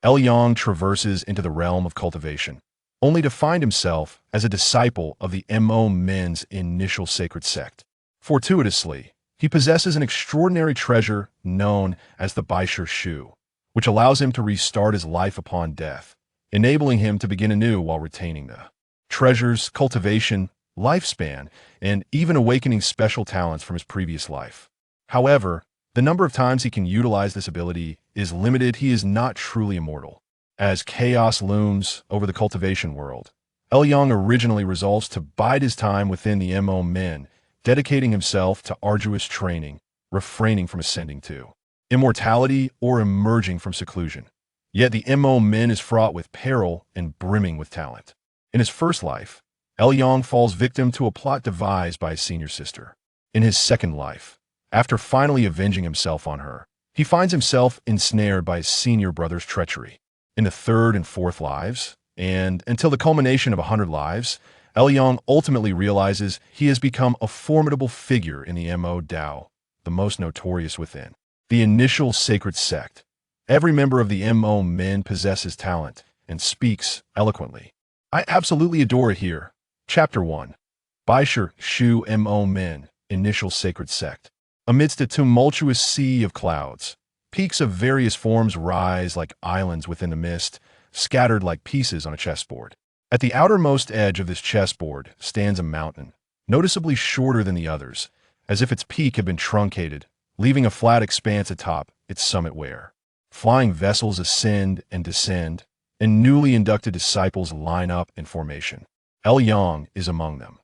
Yang traverses into the realm of cultivation, only to find himself as a disciple of the Mo Men's initial sacred sect. Fortuitously, he possesses an extraordinary treasure known as the Baisher Shu, which allows him to restart his life upon death, enabling him to begin anew while retaining the treasures, cultivation, lifespan, and even awakening special talents from his previous life. However, the number of times he can utilize this ability is limited. He is not truly immortal. As chaos looms over the cultivation world, Yang originally resolves to bide his time within the Mo Men, dedicating himself to arduous training, refraining from ascending to immortality or emerging from seclusion. Yet the Mo Men is fraught with peril and brimming with talent. In his first life, Yang falls victim to a plot devised by his senior sister. In his second life, after finally avenging himself on her, he finds himself ensnared by his senior brother's treachery. In the third and fourth lives, and until the culmination of 100 lives, Yang ultimately realizes he has become a formidable figure in the Mo Dao, the most notorious within the initial sacred sect. Every member of the Mo Men possesses talent and speaks eloquently. I absolutely adore it here. Chapter 1. Baisher Shu Mo Men, Initial Sacred Sect. Amidst a tumultuous sea of clouds, peaks of various forms rise like islands within the mist, scattered like pieces on a chessboard. At the outermost edge of this chessboard stands a mountain, noticeably shorter than the others, as if its peak had been truncated, leaving a flat expanse atop its summit where flying vessels ascend and descend, and newly inducted disciples line up in formation. Yang is among them.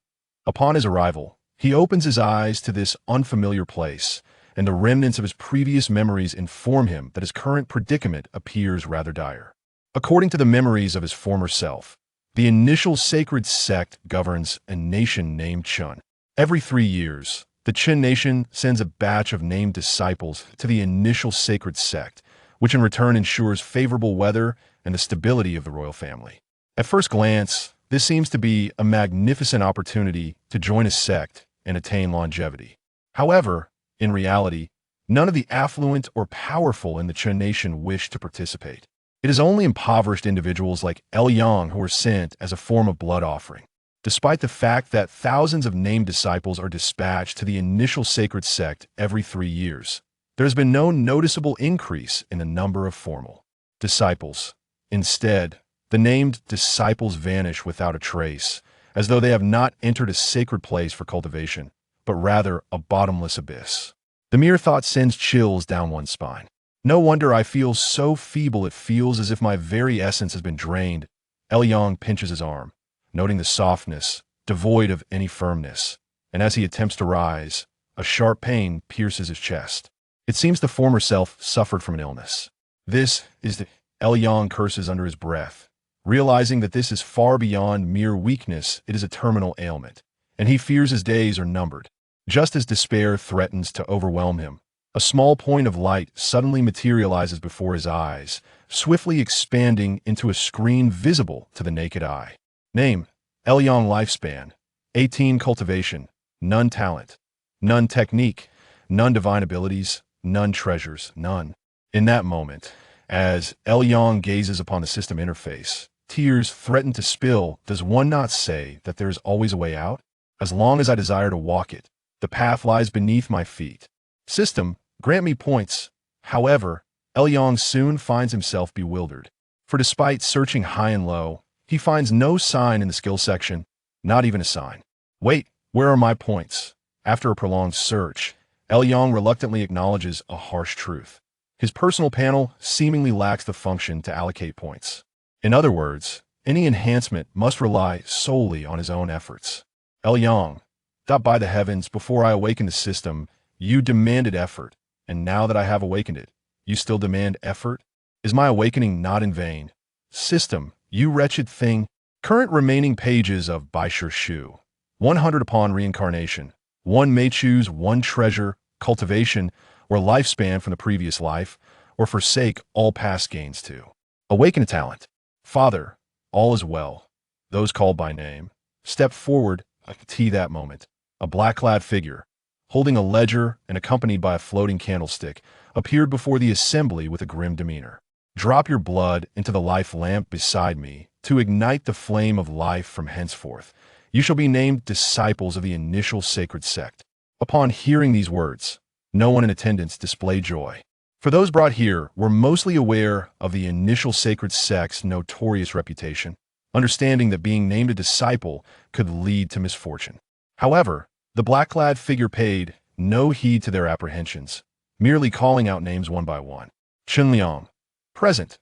Upon his arrival, he opens his eyes to this unfamiliar place, and the remnants of his previous memories inform him that his current predicament appears rather dire. According to the memories of his former self, the initial sacred sect governs a nation named Chun. Every 3 years, the Chun nation sends a batch of named disciples to the initial sacred sect, which in return ensures favorable weather and the stability of the royal family. At first glance, this seems to be a magnificent opportunity to join a sect and attain longevity. However, in reality, none of the affluent or powerful in the Chun nation wish to participate. It is only impoverished individuals like Yang who are sent as a form of blood offering. Despite the fact that thousands of named disciples are dispatched to the initial sacred sect every 3 years, there has been no noticeable increase in the number of formal disciples. Instead, the named disciples vanish without a trace, as though they have not entered a sacred place for cultivation, but rather a bottomless abyss. The mere thought sends chills down one's spine. No wonder I feel so feeble. It feels as if my very essence has been drained. Yang pinches his arm, noting the softness, devoid of any firmness, and as he attempts to rise, a sharp pain pierces his chest. It seems the former self suffered from an illness. This is the Yang curses under his breath, realizing that this is far beyond mere weakness. It is a terminal ailment, and he fears his days are numbered. Just as despair threatens to overwhelm him, a small point of light suddenly materializes before his eyes, swiftly expanding into a screen visible to the naked eye. Name: Yang lifespan, 18 cultivation, none talent, none technique, none divine abilities, none treasures, none. In that moment, as Yang gazes upon the system interface, tears threaten to spill. Does one not say that there is always a way out? As long as I desire to walk it, the path lies beneath my feet. System, grant me points. However, Yang soon finds himself bewildered, for despite searching high and low, he finds no sign in the skill section, not even a sign. Wait, where are my points? After a prolonged search, Yang reluctantly acknowledges a harsh truth. His personal panel seemingly lacks the function to allocate points. In other words, any enhancement must rely solely on his own efforts. Yang, by the heavens, before I awakened the system, you demanded effort, and now that I have awakened it, you still demand effort? Is my awakening not in vain? System, you wretched thing. Current remaining pages of Baisher Shu. 100 upon reincarnation. One may choose one treasure, cultivation, or lifespan from the previous life, or forsake all past gains to awaken a talent. Father, all is well. Those called by name, step forward to that moment. A black-clad figure, holding a ledger and accompanied by a floating candlestick, appeared before the assembly with a grim demeanor. Drop your blood into the life lamp beside me to ignite the flame of life from henceforth. You shall be named disciples of the initial sacred sect. Upon hearing these words, no one in attendance displayed joy. For those brought here were mostly aware of the initial sacred sect's notorious reputation, understanding that being named a disciple could lead to misfortune. However, the black-clad figure paid no heed to their apprehensions, merely calling out names one by one. Chen Liang, present.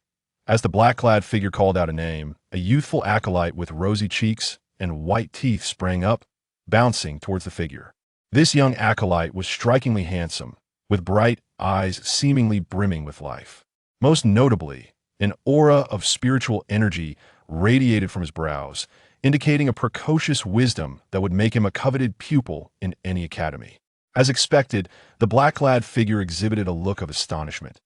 As the black-clad figure called out a name, a youthful acolyte with rosy cheeks and white teeth sprang up, bouncing towards the figure. This young acolyte was strikingly handsome, with bright eyes seemingly brimming with life. Most notably, an aura of spiritual energy radiated from his brows, indicating a precocious wisdom that would make him a coveted pupil in any academy. As expected, the black-clad figure exhibited a look of astonishment.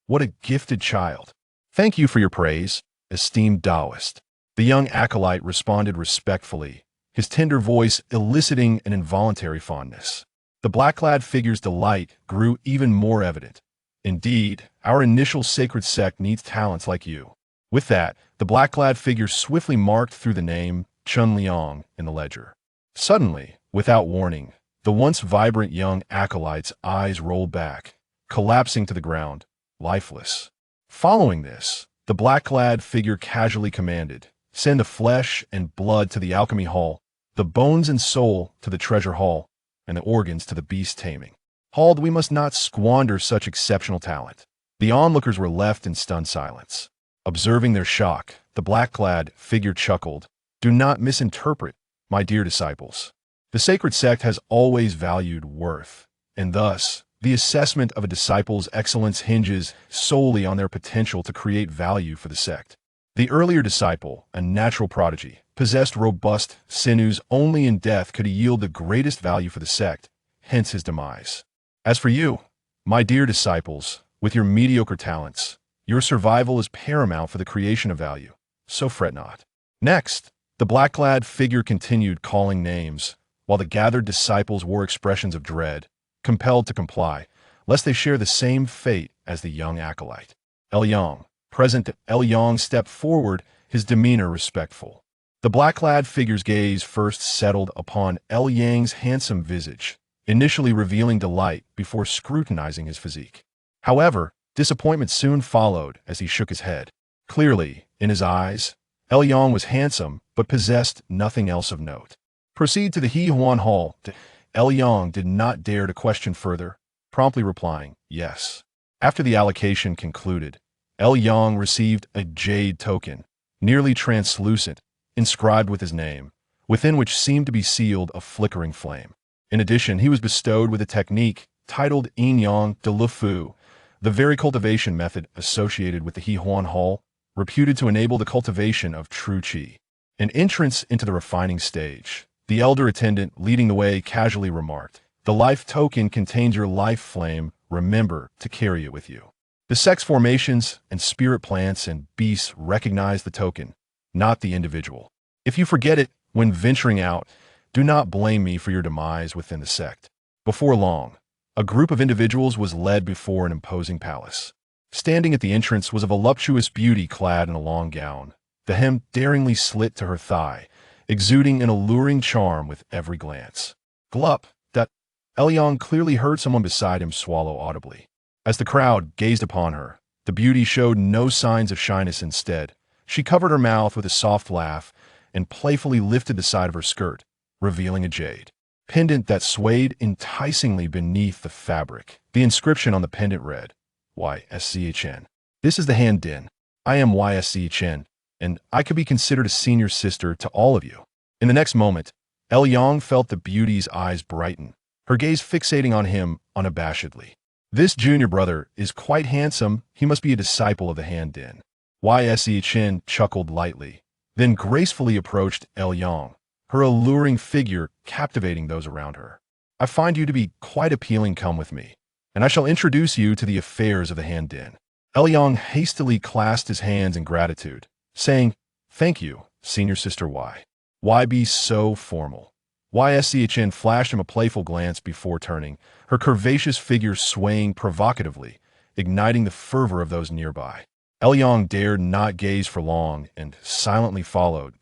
What a gifted child! Thank you for your praise, esteemed Taoist. The young acolyte responded respectfully, his tender voice eliciting an involuntary fondness. The black-clad figure's delight grew even more evident. Indeed, our initial sacred sect needs talents like you. With that, the black-clad figure swiftly marked through the name Chen Liang in the ledger. Suddenly, without warning, the once vibrant young acolyte's eyes rolled back, collapsing to the ground, lifeless. Following this, the black-clad figure casually commanded, "Send the flesh and blood to the alchemy hall, the bones and soul to the treasure hall, and the organs to the beast taming. Hall, we must not squander such exceptional talent." The onlookers were left in stunned silence. Observing their shock, the black-clad figure chuckled, "Do not misinterpret, my dear disciples. The sacred sect has always valued worth, and thus, the assessment of a disciple's excellence hinges solely on their potential to create value for the sect. The earlier disciple, a natural prodigy, possessed robust sinews. Only in death could he yield the greatest value for the sect, hence his demise. As for you, my dear disciples, with your mediocre talents, your survival is paramount for the creation of value, so fret not." Next, the black-clad figure continued calling names, while the gathered disciples wore expressions of dread, compelled to comply, lest they share the same fate as the young acolyte. El Yang, present. El Yang stepped forward, his demeanor respectful. The black-clad figure's gaze first settled upon El Yang's handsome visage, initially revealing delight before scrutinizing his physique. However, disappointment soon followed as he shook his head. Clearly, in his eyes, El Yang was handsome but possessed nothing else of note. "Proceed to the He Huan Hall." El Yang did not dare to question further, promptly replying, "Yes." After the allocation concluded, El Yang received a jade token, nearly translucent, inscribed with his name, within which seemed to be sealed a flickering flame. In addition, he was bestowed with a technique titled Yin Yang de Le Fu, the very cultivation method associated with the He Huan Hall, reputed to enable the cultivation of true qi. An entrance into the refining stage. The elder attendant leading the way casually remarked, "The life token contains your life flame. Remember to carry it with you." The sex formations and spirit plants and beasts recognize the token, not the individual. If you forget it when venturing out, do not blame me for your demise within the sect. Before long, a group of individuals was led before an imposing palace. Standing at the entrance was a voluptuous beauty clad in a long gown, the hem daringly slit to her thigh, exuding an alluring charm with every glance. "Glup!" El Yang clearly heard someone beside him swallow audibly. As the crowd gazed upon her, the beauty showed no signs of shyness. Instead, she covered her mouth with a soft laugh and playfully lifted the side of her skirt, revealing a jade pendant that swayed enticingly beneath the fabric. The inscription on the pendant read, "YSCHN. This is the hand din. I am YSCHN, and I could be considered a senior sister to all of you." In the next moment, El Yang felt the beauty's eyes brighten, her gaze fixating on him unabashedly. "This junior brother is quite handsome. He must be a disciple of the hand din." YSCHN chuckled lightly, then gracefully approached El Yang, her alluring figure captivating those around her. "I find you to be quite appealing. Come with me, and I shall introduce you to the affairs of the hand din." El Yang hastily clasped his hands in gratitude, saying, "Thank you, senior sister Y. Why be so formal?" YSCHN flashed him a playful glance before turning, her curvaceous figure swaying provocatively, igniting the fervor of those nearby. Elyong dared not gaze for long and silently followed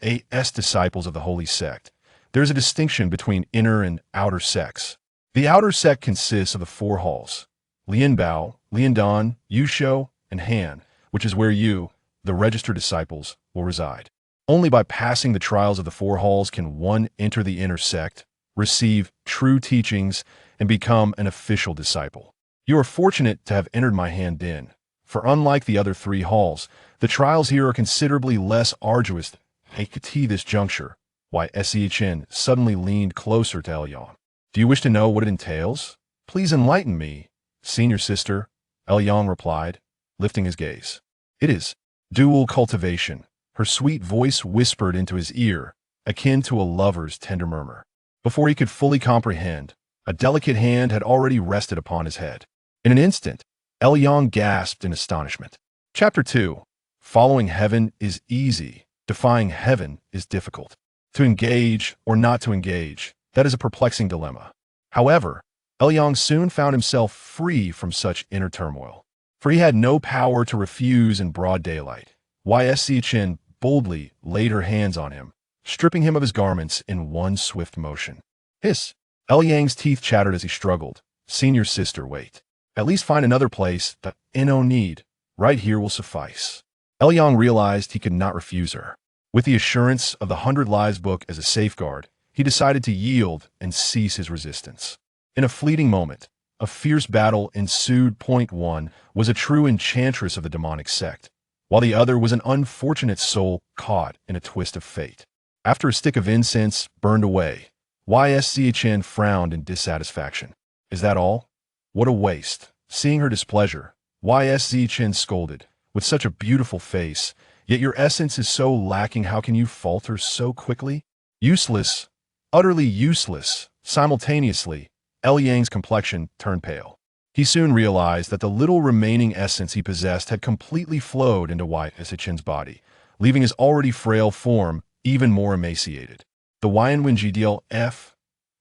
A.S. disciples of the holy sect. There is a distinction between inner and outer sects. The outer sect consists of the four halls, Lianbao, Liandan, Yusho, and Han, which is where you, the registered disciples, will reside. Only by passing the trials of the four halls can one enter the inner sect, receive true teachings, and become an official disciple. You are fortunate to have entered my Han Din, for unlike the other three halls, the trials here are considerably less arduous. At this juncture, Chen suddenly leaned closer to Elyong. Do you wish to know what it entails? Please enlighten me, senior sister, Elyong replied, lifting his gaze. It is dual cultivation, her sweet voice whispered into his ear, akin to a lover's tender murmur. Before he could fully comprehend, a delicate hand had already rested upon his head. In an instant, Elyong gasped in astonishment. Chapter 2. Following heaven is easy. Defying heaven is difficult. To engage or not to engage, that is a perplexing dilemma. However, Elyong soon found himself free from such inner turmoil, for he had no power to refuse in broad daylight. Chen boldly laid her hands on him, stripping him of his garments in one swift motion. Hiss! Elyong's teeth chattered as he struggled. Senior sister, wait. At least find another place that no need. Right here will suffice. Elyong realized he could not refuse her. With the assurance of the 100 Lives book as a safeguard, he decided to yield and cease his resistance. In a fleeting moment, a fierce battle ensued. Point 1 was a true enchantress of the demonic sect, while the other was an unfortunate soul caught in a twist of fate. After a stick of incense burned away, Chen frowned in dissatisfaction. Is that all? What a waste. Seeing her displeasure, Chen scolded, with such a beautiful face, yet your essence is so lacking, how can you falter so quickly? Useless, utterly useless. Simultaneously, Elyong's complexion turned pale. He soon realized that the little remaining essence he possessed had completely flowed into Chen's body, leaving his already frail form even more emaciated. The YNWNGDLF.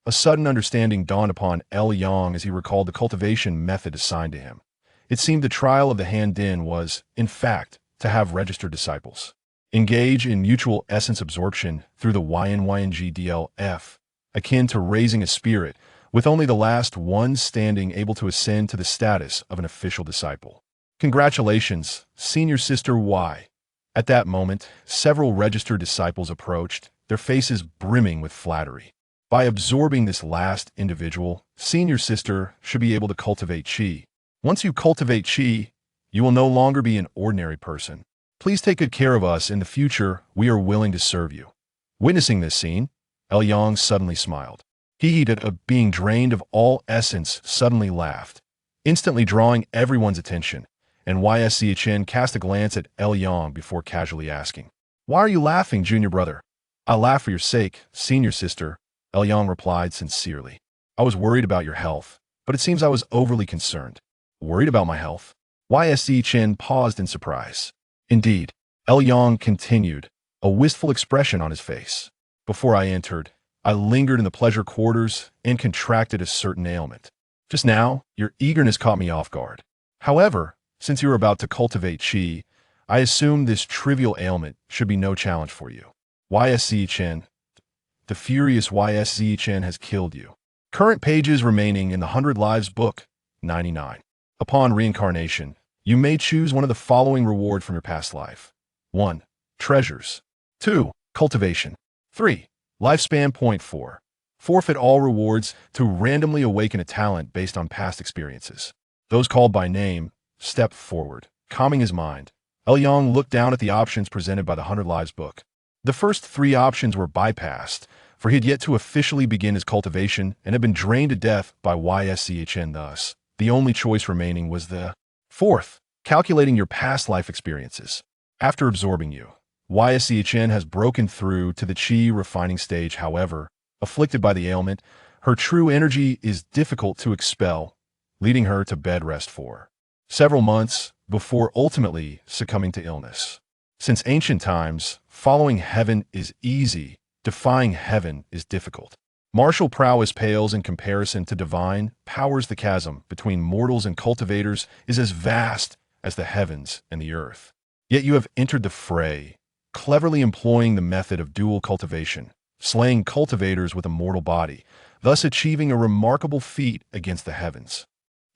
A sudden understanding dawned upon Elyong as he recalled the cultivation method assigned to him. It seemed the trial of the Han Din was, in fact, to have registered disciples engage in mutual essence absorption through the YNWNGDLF, akin to raising a spirit, with only the last one standing able to ascend to the status of an official disciple. Congratulations, senior sister Y. At that moment, several registered disciples approached, their faces brimming with flattery. By absorbing this last individual, senior sister should be able to cultivate Qi. Once you cultivate Qi, you will no longer be an ordinary person. Please take good care of us. In the future, we are willing to serve you. Witnessing this scene, Elyong suddenly smiled. He, being drained of all essence, suddenly laughed, instantly drawing everyone's attention, and Chen cast a glance at Elyong before casually asking, "Why are you laughing, junior brother?" "I laugh for your sake, senior sister," Elyong replied sincerely. "I was worried about your health, but it seems I was overly concerned." "Worried about my health?" Chen paused in surprise. "Indeed," Elyong continued, a wistful expression on his face. "Before I entered, I lingered in the pleasure quarters and contracted a certain ailment. Just now, your eagerness caught me off guard. However, since you are about to cultivate Qi, I assume this trivial ailment should be no challenge for you. Chen, the furious Chen has killed you." Current pages remaining in the 100 Lives book, 99. Upon reincarnation, you may choose one of the following reward from your past life. 1. Treasures. 2. Cultivation. 3. Lifespan. Point 4. Forfeit all rewards to randomly awaken a talent based on past experiences. Those called by name, step forward. Calming his mind, Elyong looked down at the options presented by the 100 Lives book. The first 3 options were bypassed, for he had yet to officially begin his cultivation and had been drained to death by Chen. Thus, the only choice remaining was the 4th, calculating your past life experiences. After absorbing you, Chen has broken through to the Qi refining stage. However, afflicted by the ailment, her true energy is difficult to expel, leading her to bed rest for several months before ultimately succumbing to illness. Since ancient times, following heaven is easy, defying heaven is difficult. Martial prowess pales in comparison to divine powers. The chasm between mortals and cultivators is as vast as the heavens and the earth. Yet you have entered the fray, cleverly employing the method of dual cultivation, slaying cultivators with a mortal body, thus achieving a remarkable feat against the heavens.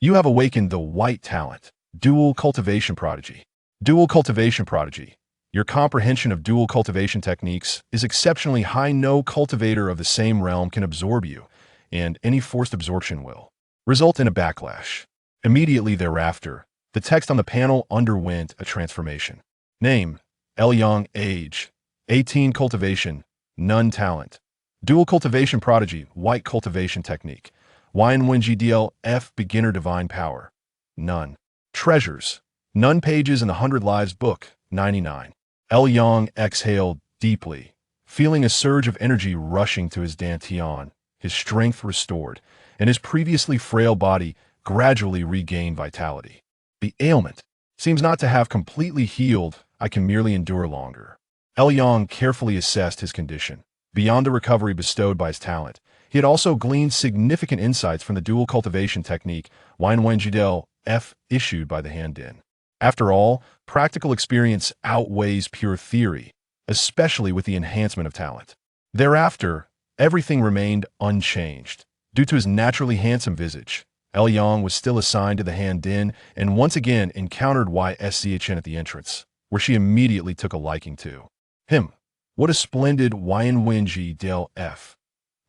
You have awakened the white talent, dual cultivation prodigy. Dual cultivation prodigy. Your comprehension of dual cultivation techniques is exceptionally high. No cultivator of the same realm can absorb you, and any forced absorption will result in a backlash. Immediately thereafter, the text on the panel underwent a transformation. Name: Young. Age: 18. Cultivation: None. Talent: Dual cultivation prodigy. White cultivation technique: YNWGDLF. Beginner. Divine power: None. Treasures: None. Pages in the 100 Lives book: 99. Young exhaled deeply, feeling a surge of energy rushing to his dantian, his strength restored, and his previously frail body gradually regained vitality. The ailment seems not to have completely healed. I can merely endure longer. Young carefully assessed his condition. Beyond the recovery bestowed by his talent, he had also gleaned significant insights from the dual cultivation technique YNWGDLF issued by the Han-Din. After all, practical experience outweighs pure theory, especially with the enhancement of talent. Thereafter, everything remained unchanged. Due to his naturally handsome visage, Young was still assigned to the Han-Din and once again encountered YSCHN at the entrance, where she immediately took a liking to him. What a splendid YNWGDLF.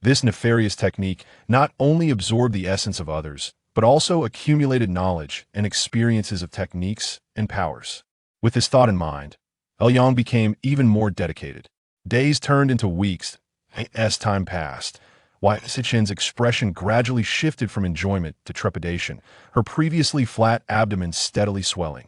This nefarious technique not only absorbed the essence of others, but also accumulated knowledge and experiences of techniques and powers. With this thought in mind, Young became even more dedicated. Days turned into weeks. As time passed, YSCHN's expression gradually shifted from enjoyment to trepidation, her previously flat abdomen steadily swelling.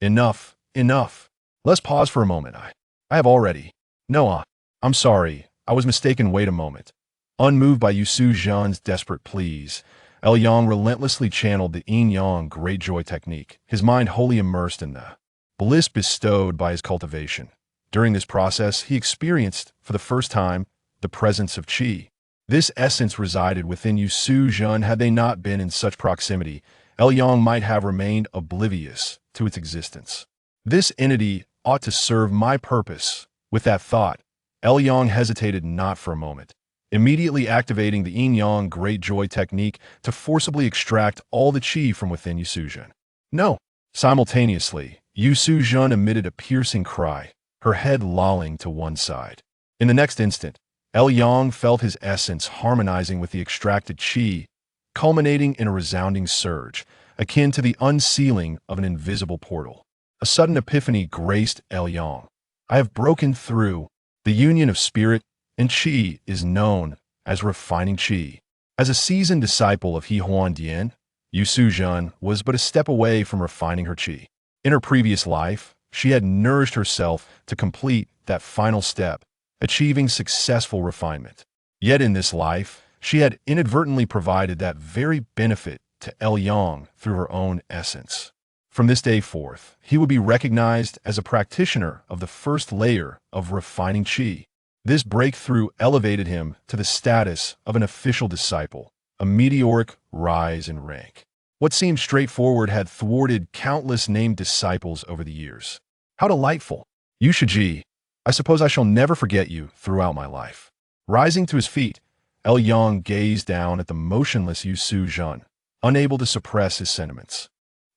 Enough, enough. Let's pause for a moment. I have already. No, I'm sorry. I was mistaken. Wait a moment. Unmoved by Chu Sheng Sect's desperate pleas, Young relentlessly channeled the yin yang great joy technique, his mind wholly immersed in the bliss bestowed by his cultivation. During this process, he experienced, for the first time, the presence of qi. This essence resided within Chu Sheng. Had they not been in such proximity, Young might have remained oblivious to its existence. This entity ought to serve my purpose. With that thought, Young hesitated not for a moment, immediately activating the yin-yang great joy technique to forcibly extract all the qi from within Chu Sheng. No! Simultaneously, Chu Sheng emitted a piercing cry, her head lolling to one side. In the next instant, Young felt his essence harmonizing with the extracted qi, culminating in a resounding surge, akin to the unsealing of an invisible portal. A sudden epiphany graced Young. I have broken through. The union of spirit and qi is known as refining qi. As a seasoned disciple of He Huan Dian, Chu Sheng was but a step away from refining her qi. In her previous life, she had nourished herself to complete that final step, achieving successful refinement. Yet in this life, she had inadvertently provided that very benefit to Young through her own essence. From this day forth, he would be recognized as a practitioner of the first layer of refining qi. This breakthrough elevated him to the status of an official disciple, a meteoric rise in rank. What seemed straightforward had thwarted countless named disciples over the years. How delightful! Yushaji, I suppose I shall never forget you throughout my life. Rising to his feet, Young gazed down at the motionless Chu Sheng, unable to suppress his sentiments.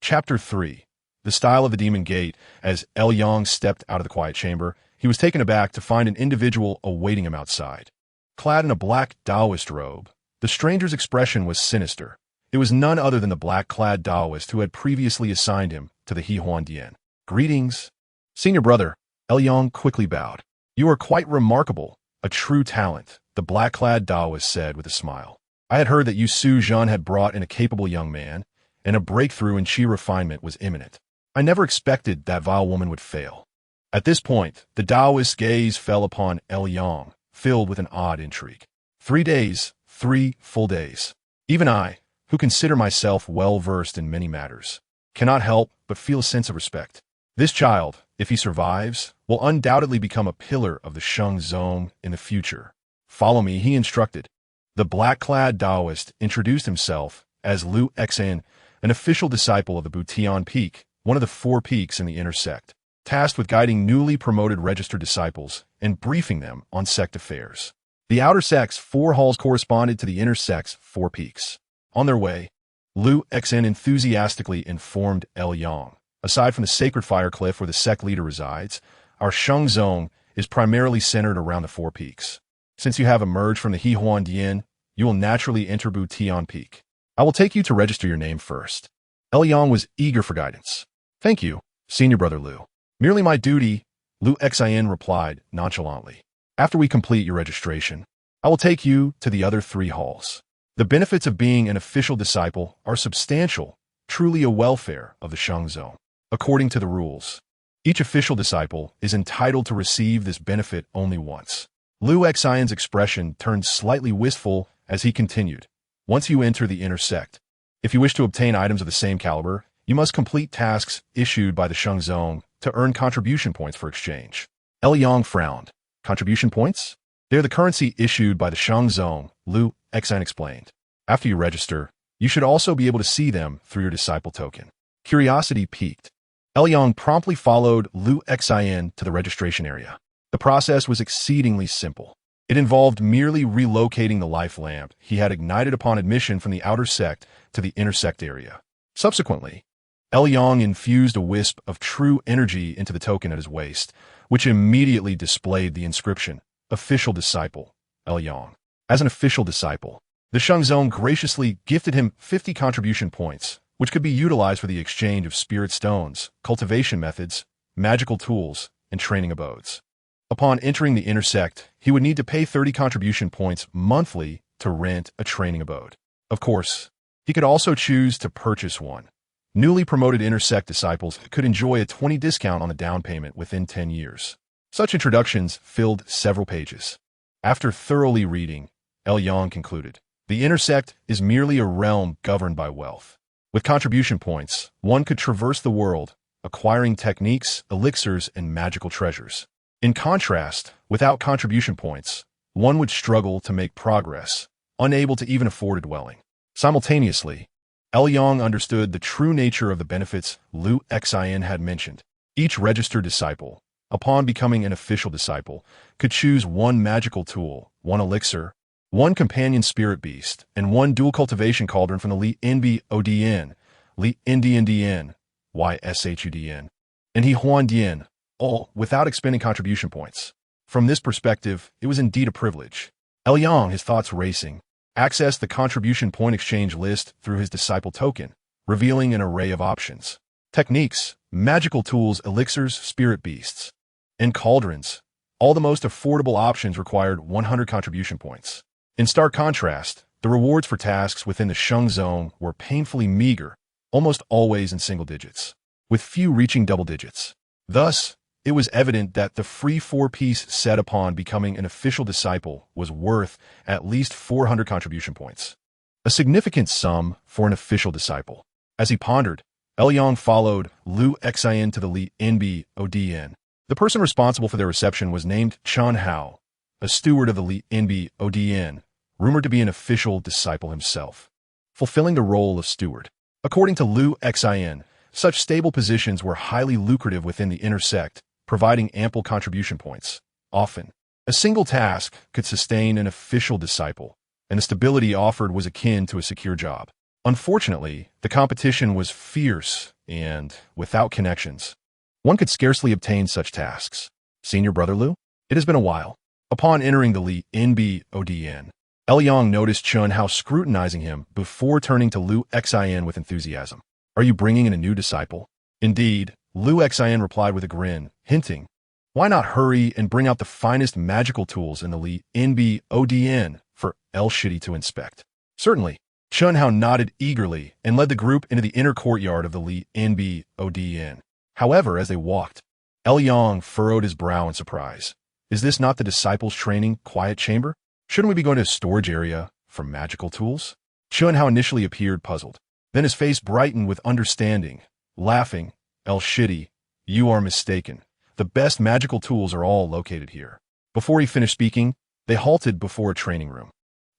Chapter 3. The Style of the Demon Gate. As Young stepped out of the quiet chamber, he was taken aback to find an individual awaiting him outside. Clad in a black Taoist robe, the stranger's expression was sinister. It was none other than the black-clad Taoist who had previously assigned him to the He Huan Dian. Greetings. Senior brother, Young quickly bowed. You are quite remarkable, a true talent, the black-clad Taoist said with a smile. I had heard that Chu Sheng had brought in a capable young man, and a breakthrough in qi refinement was imminent. I never expected that vile woman would fail. At this point, the Taoist's gaze fell upon Young, filled with an odd intrigue. 3 days, 3 full days. Even I, who consider myself well-versed in many matters, cannot help but feel a sense of respect. This child, if he survives, will undoubtedly become a pillar of the Sheng Zone in the future. Follow me, he instructed. The black-clad Taoist introduced himself as Lu Xan, an official disciple of the Butian Peak, one of the 4 peaks in the inner sect, tasked with guiding newly promoted registered disciples and briefing them on sect affairs. The outer sect's 4 halls corresponded to the inner sect's 4 peaks. On their way, Lu Xen enthusiastically informed El Yang. Aside from the sacred fire cliff where the sect leader resides, our Sheng Zone is primarily centered around the 4 peaks. Since you have emerged from the Hehuan Dian, you will naturally enter Butian Peak. I will take you to register your name first. El Yang was eager for guidance. Thank you, Senior Brother Lu. Merely my duty, Lu Xian replied nonchalantly. After we complete your registration, I will take you to the other 3 halls. The benefits of being an official disciple are substantial, truly a welfare of the Sheng Zone. According to the rules, each official disciple is entitled to receive this benefit only once. Lu Xian's expression turned slightly wistful as he continued. Once you enter the inner sect, if you wish to obtain items of the same caliber, you must complete tasks issued by the Sheng Zone to earn contribution points for exchange. El Yang frowned. Contribution points? They are the currency issued by the Sheng Zone, Lu Xian explained. After you register, you should also be able to see them through your disciple token. Curiosity piqued. El Yang promptly followed Lu Xian to the registration area. The process was exceedingly simple. It involved merely relocating the life lamp he had ignited upon admission from the outer sect to the inner sect area. Subsequently, El Yang infused a wisp of true energy into the token at his waist, which immediately displayed the inscription, Official Disciple, El Yang. As an official disciple, the Sheng Zone graciously gifted him 50 contribution points, which could be utilized for the exchange of spirit stones, cultivation methods, magical tools, and training abodes. Upon entering the inner sect, he would need to pay 30 contribution points monthly to rent a training abode. Of course, he could also choose to purchase one. Newly promoted inner sect disciples could enjoy a 20% discount on the down payment within 10 years. Such introductions filled several pages. After thoroughly reading, El Yang concluded, the inner sect is merely a realm governed by wealth. With contribution points, one could traverse the world, acquiring techniques, elixirs, and magical treasures. In contrast, without contribution points, one would struggle to make progress, unable to even afford a dwelling. Simultaneously, El Yang understood the true nature of the benefits Lu Xian had mentioned. Each registered disciple, upon becoming an official disciple, could choose 1 magical tool, 1 elixir, 1 companion spirit beast, and 1 dual cultivation cauldron from the Li Nb Odn, Li Ndian Dien, Yshudn, and He Huan Dien, all without expending contribution points. From this perspective, it was indeed a privilege. El Yang, his thoughts racing, accessed the contribution point exchange list through his disciple token, revealing an array of options. Techniques, magical tools, elixirs, spirit beasts, and cauldrons. All the most affordable options required 100 contribution points. In stark contrast, the rewards for tasks within the Sheng Zone were painfully meager, almost always in single digits, with few reaching double digits. Thus, it was evident that the free 4-piece set upon becoming an official disciple was worth at least 400 contribution points. A significant sum for an official disciple. As he pondered, El Yang followed Lu Xian to the Li Nb Odn. The person responsible for their reception was named Chen Hao, a steward of the Li Nb Odn, rumored to be an official disciple himself, fulfilling the role of steward. According to Lu Xian, such stable positions were highly lucrative within the inner sect, providing ample contribution points. Often, a single task could sustain an official disciple, and the stability offered was akin to a secure job. Unfortunately, the competition was fierce and, without connections, one could scarcely obtain such tasks. Senior Brother Lu? It has been a while. Upon entering the Li Nb Odn, El Yang noticed Chen Hao scrutinizing him before turning to Lu Xian with enthusiasm. Are you bringing in a new disciple? Indeed, Lu Xian replied with a grin, hinting, why not hurry and bring out the finest magical tools in the Li Nb Odn for El Shidi to inspect? Certainly. Chen Hao nodded eagerly and led the group into the inner courtyard of the Li Nb Odn. However, as they walked, El Yang furrowed his brow in surprise. Is this not the disciples' training quiet chamber? Shouldn't we be going to a storage area for magical tools? Chen Hao initially appeared puzzled. Then his face brightened with understanding, laughing. El Shidi, you are mistaken. The best magical tools are all located here. Before he finished speaking, they halted before a training room.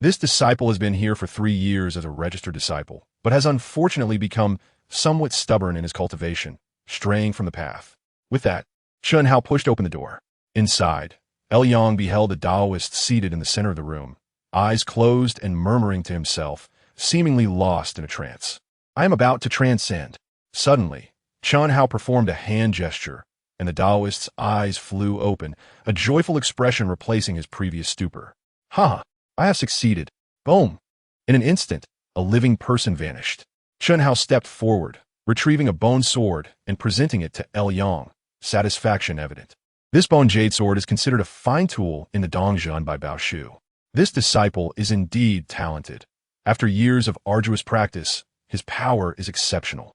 This disciple has been here for 3 years as a registered disciple, but has unfortunately become somewhat stubborn in his cultivation, straying from the path. With that, Chun Hao pushed open the door. Inside, Yang beheld a Taoist seated in the center of the room, eyes closed and murmuring to himself, seemingly lost in a trance. I am about to transcend. Suddenly, Chun Hao performed a hand gesture, and the Taoist's eyes flew open, a joyful expression replacing his previous stupor. Ha! I have succeeded. Boom! In an instant, a living person vanished. Chun Hao stepped forward, retrieving a bone sword and presenting it to Yang, satisfaction evident. This bone jade sword is considered a fine tool in the Dongzhen by Bao Shu. This disciple is indeed talented. After years of arduous practice, his power is exceptional.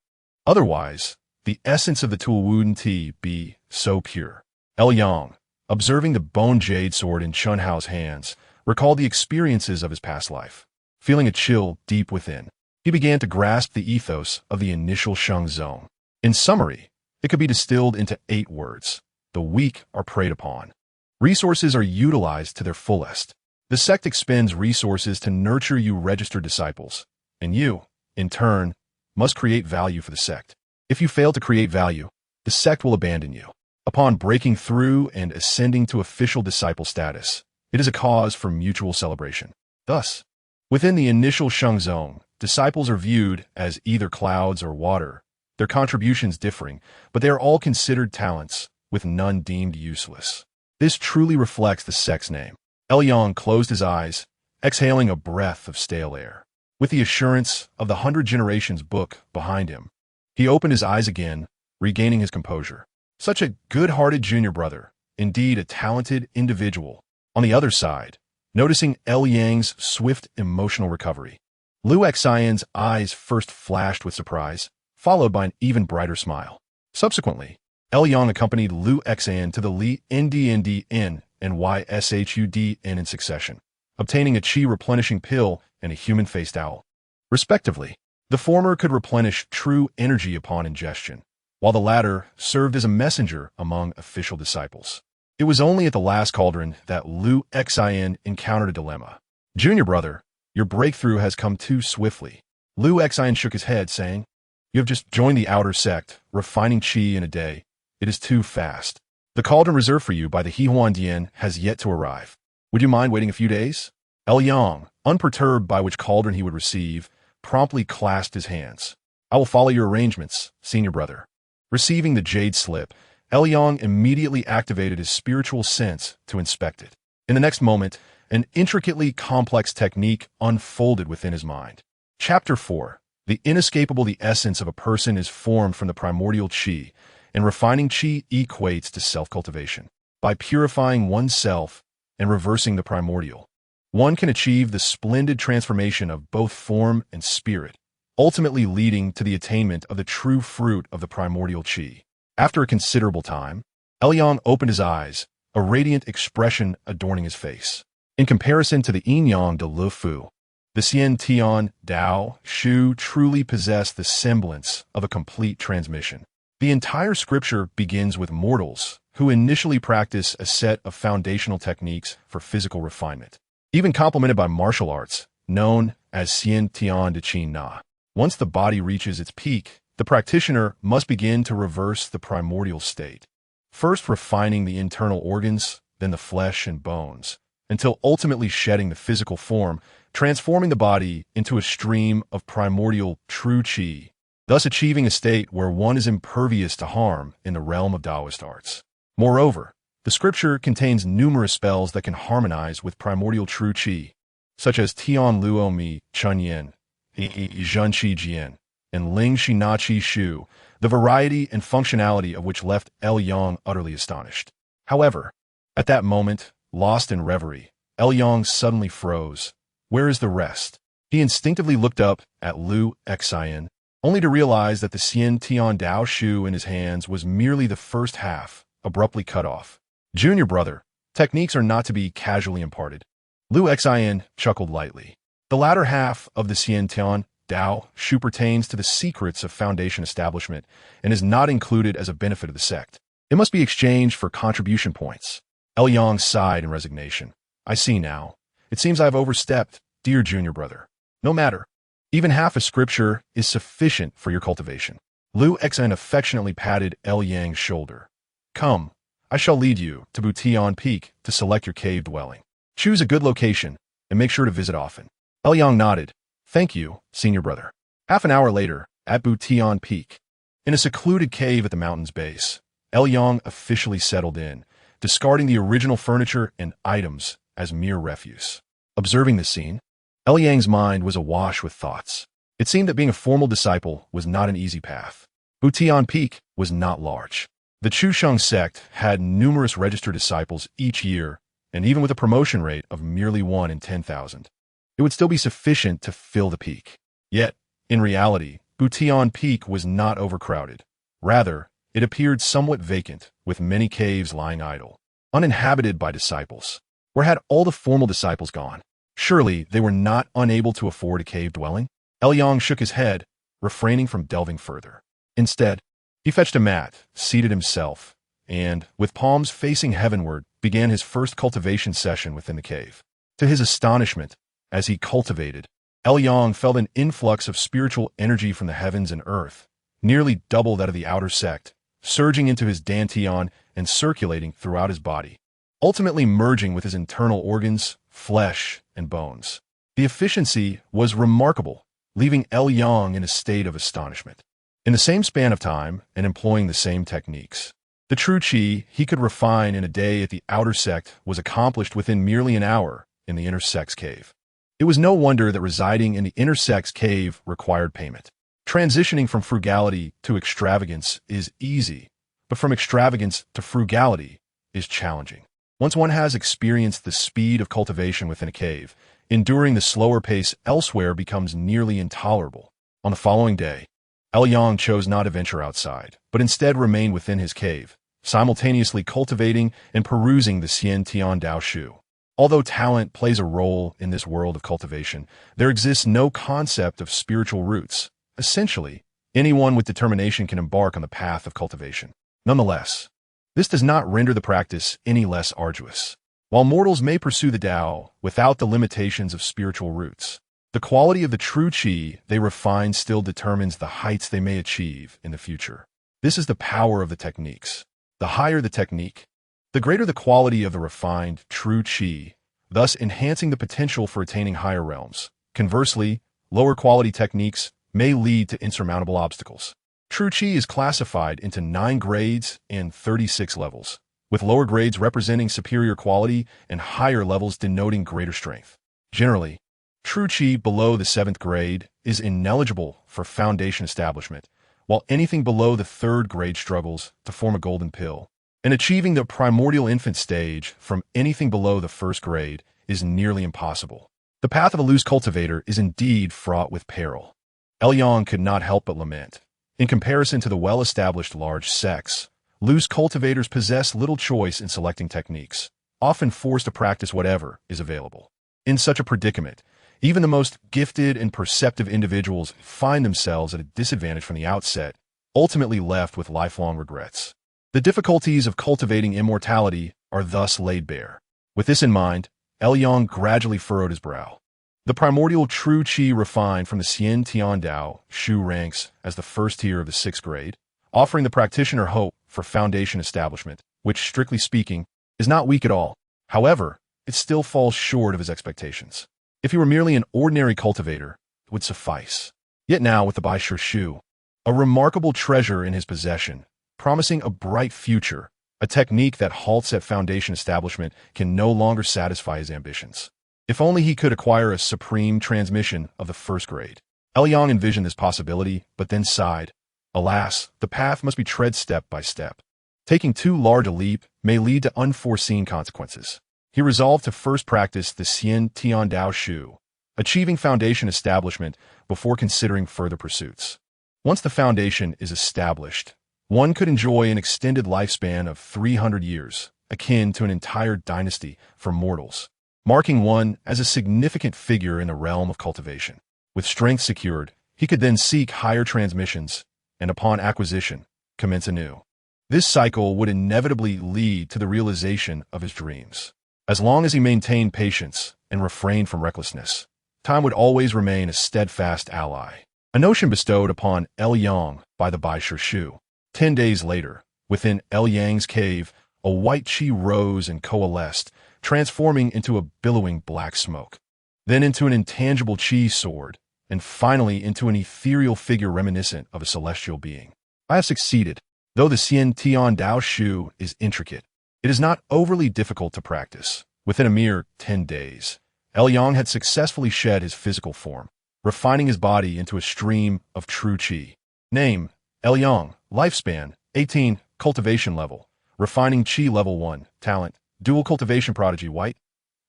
Otherwise, the essence of the tool wouldn't be so pure. Yang, observing the bone jade sword in Chun Hao's hands, recalled the experiences of his past life. Feeling a chill deep within, he began to grasp the ethos of the initial Sheng Zone. In summary, it could be distilled into 8 words. The weak are preyed upon. Resources are utilized to their fullest. The sect expends resources to nurture you registered disciples, and you, in turn, must create value for the sect. If you fail to create value, the sect will abandon you. Upon breaking through and ascending to official disciple status, it is a cause for mutual celebration. Thus, within the initial Sheng Zone, disciples are viewed as either clouds or water, their contributions differing, but they are all considered talents, with none deemed useless. This truly reflects the sect's name. Yang closed his eyes, exhaling a breath of stale air. With the assurance of the 100 Generations book behind him, he opened his eyes again, regaining his composure. Such a good-hearted junior brother, indeed a talented individual. On the other side, noticing Yang's swift emotional recovery, Liu Xian's eyes first flashed with surprise, followed by an even brighter smile. Subsequently, Yang accompanied Liu Xian to the Li Ndnd Inn and Yshud Inn in succession, obtaining a qi replenishing pill and a human-faced owl. Respectively, the former could replenish true energy upon ingestion, while the latter served as a messenger among official disciples. It was only at the last cauldron that Liu Xian encountered a dilemma. Junior brother, your breakthrough has come too swiftly. Liu Xian shook his head, saying, You have just joined the outer sect, refining qi in a day. It is too fast. The cauldron reserved for you by the Hehuan has yet to arrive. Would you mind waiting a few days? Yang, unperturbed by which cauldron he would receive, promptly clasped his hands. I will follow your arrangements, senior brother. Receiving the jade slip, Yang immediately activated his spiritual sense to inspect it. In the next moment, an intricately complex technique unfolded within his mind. Chapter 4. The inescapable the essence of a person is formed from the primordial qi, and refining qi equates to self-cultivation. By purifying oneself and reversing the primordial, one can achieve the splendid transformation of both form and spirit, ultimately leading to the attainment of the true fruit of the primordial qi. After a considerable time, Yang opened his eyes, a radiant expression adorning his face. In comparison to the yin-yang de Le Fu, the Xian Tian Dao Shu truly possessed the semblance of a complete transmission. The entire scripture begins with mortals who initially practice a set of foundational techniques for physical refinement, even complemented by martial arts, known as Xian Tian de Qin Na. Once the body reaches its peak, the practitioner must begin to reverse the primordial state, first refining the internal organs, then the flesh and bones, until ultimately shedding the physical form, transforming the body into a stream of primordial true qi, thus achieving a state where one is impervious to harm in the realm of Taoist arts. Moreover, the scripture contains numerous spells that can harmonize with primordial true qi, such as Tian Luo Mi Chun Yin, Zhen Qi Jian, and Ling Shi Na Qi Shu, the variety and functionality of which left Yang utterly astonished. However, at that moment, lost in reverie, Yang suddenly froze. Where is the rest? He instinctively looked up at Liu Xian, only to realize that the Xian Tian Dao Shu in his hands was merely the first half, abruptly cut off. Junior brother, techniques are not to be casually imparted. Liu Xian chuckled lightly. The latter half of the Xian Tian Dao Shu pertains to the secrets of foundation establishment and is not included as a benefit of the sect. It must be exchanged for contribution points. Yang sighed in resignation. I see now. It seems I have overstepped, dear junior brother. No matter. Even half a scripture is sufficient for your cultivation. Liu Xen affectionately patted El Yang's shoulder. Come, I shall lead you to Butian Peak to select your cave dwelling. Choose a good location and make sure to visit often. El Yang nodded. Thank you, senior brother. Half an hour later, at Butian Peak, in a secluded cave at the mountain's base, El Yang officially settled in, discarding the original furniture and items as mere refuse. Observing this scene, El Yang's mind was awash with thoughts. It seemed that being a formal disciple was not an easy path. Butian Peak was not large. The Chu Sheng Sect had numerous registered disciples each year, and even with a promotion rate of merely 1 in 10,000, it would still be sufficient to fill the peak. Yet, in reality, Butian Peak was not overcrowded. Rather, it appeared somewhat vacant, with many caves lying idle, uninhabited by disciples. Where had all the formal disciples gone? Surely they were not unable to afford a cave dwelling? El Yang shook his head, refraining from delving further. Instead, he fetched a mat, seated himself, and, with palms facing heavenward, began his first cultivation session within the cave. To his astonishment, as he cultivated, El Yang felt an influx of spiritual energy from the heavens and earth, nearly double that of the outer sect, surging into his dantian and circulating throughout his body, ultimately merging with his internal organs, flesh, and bones. The efficiency was remarkable, leaving El Yang in a state of astonishment. In the same span of time, and employing the same techniques, the true qi he could refine in a day at the outer sect was accomplished within merely an hour in the inner sect's cave. It was no wonder that residing in the inner sect's cave required payment. Transitioning from frugality to extravagance is easy, but from extravagance to frugality is challenging. Once one has experienced the speed of cultivation within a cave, enduring the slower pace elsewhere becomes nearly intolerable. On the following day, El Yang chose not to venture outside, but instead remained within his cave, simultaneously cultivating and perusing the Xian Tian Dao Shu. Although talent plays a role in this world of cultivation, there exists no concept of spiritual roots. Essentially, anyone with determination can embark on the path of cultivation. Nonetheless, this does not render the practice any less arduous. While mortals may pursue the Tao without the limitations of spiritual roots, the quality of the true qi they refine still determines the heights they may achieve in the future. This is the power of the techniques. The higher the technique, the greater the quality of the refined, true qi, thus enhancing the potential for attaining higher realms. Conversely, lower quality techniques may lead to insurmountable obstacles. True qi is classified into 9 grades and 36 levels, with lower grades representing superior quality and higher levels denoting greater strength. Generally, true qi below the 7th grade is ineligible for foundation establishment, while anything below the 3rd grade struggles to form a golden pill. And achieving the primordial infant stage from anything below the 1st grade is nearly impossible. The path of a loose cultivator is indeed fraught with peril. El Yang could not help but lament. In comparison to the well-established large sects, loose cultivators possess little choice in selecting techniques, often forced to practice whatever is available. In such a predicament, even the most gifted and perceptive individuals find themselves at a disadvantage from the outset, ultimately left with lifelong regrets. The difficulties of cultivating immortality are thus laid bare. With this in mind, El Yang gradually furrowed his brow. The primordial true qi refined from the Xian Tian Dao Shu ranks as the 1st tier of the 6th grade, offering the practitioner hope for foundation establishment, which, strictly speaking, is not weak at all. However, it still falls short of his expectations. If he were merely an ordinary cultivator, it would suffice. Yet now, with the Baishu Shu, a remarkable treasure in his possession, promising a bright future, a technique that halts at foundation establishment can no longer satisfy his ambitions. If only he could acquire a supreme transmission of the 1st grade. El Yang envisioned this possibility, but then sighed. Alas, the path must be tread step by step. Taking too large a leap may lead to unforeseen consequences. He resolved to first practice the Xian Tian Dao Shu, achieving foundation establishment before considering further pursuits. Once the foundation is established, one could enjoy an extended lifespan of 300 years, akin to an entire dynasty for mortals, marking one as a significant figure in the realm of cultivation. With strength secured, he could then seek higher transmissions, and upon acquisition, commence anew. This cycle would inevitably lead to the realization of his dreams. As long as he maintained patience and refrained from recklessness, time would always remain a steadfast ally. a notion bestowed upon Yang by the Bai Shu. 10 days later, within Yang's cave, a white chi rose and coalesced, transforming into a billowing black smoke, then into an intangible chi sword, and finally into an ethereal figure reminiscent of a celestial being. I have succeeded. Though the Xian Tian Dao Shu is intricate, it is not overly difficult to practice. Within a mere 10 days, Yang had successfully shed his physical form, refining his body into a stream of true qi. Name, Yang. Lifespan, 18. Cultivation level, refining qi level 1. Talent, dual cultivation prodigy white.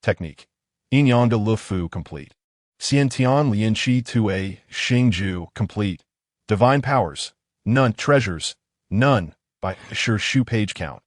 Technique, Yin Yang de Le Fu complete. Xian Tian Lian Qi 2A, Xing Ju complete. Divine powers, none. Treasures, none. By Shu Shu page count,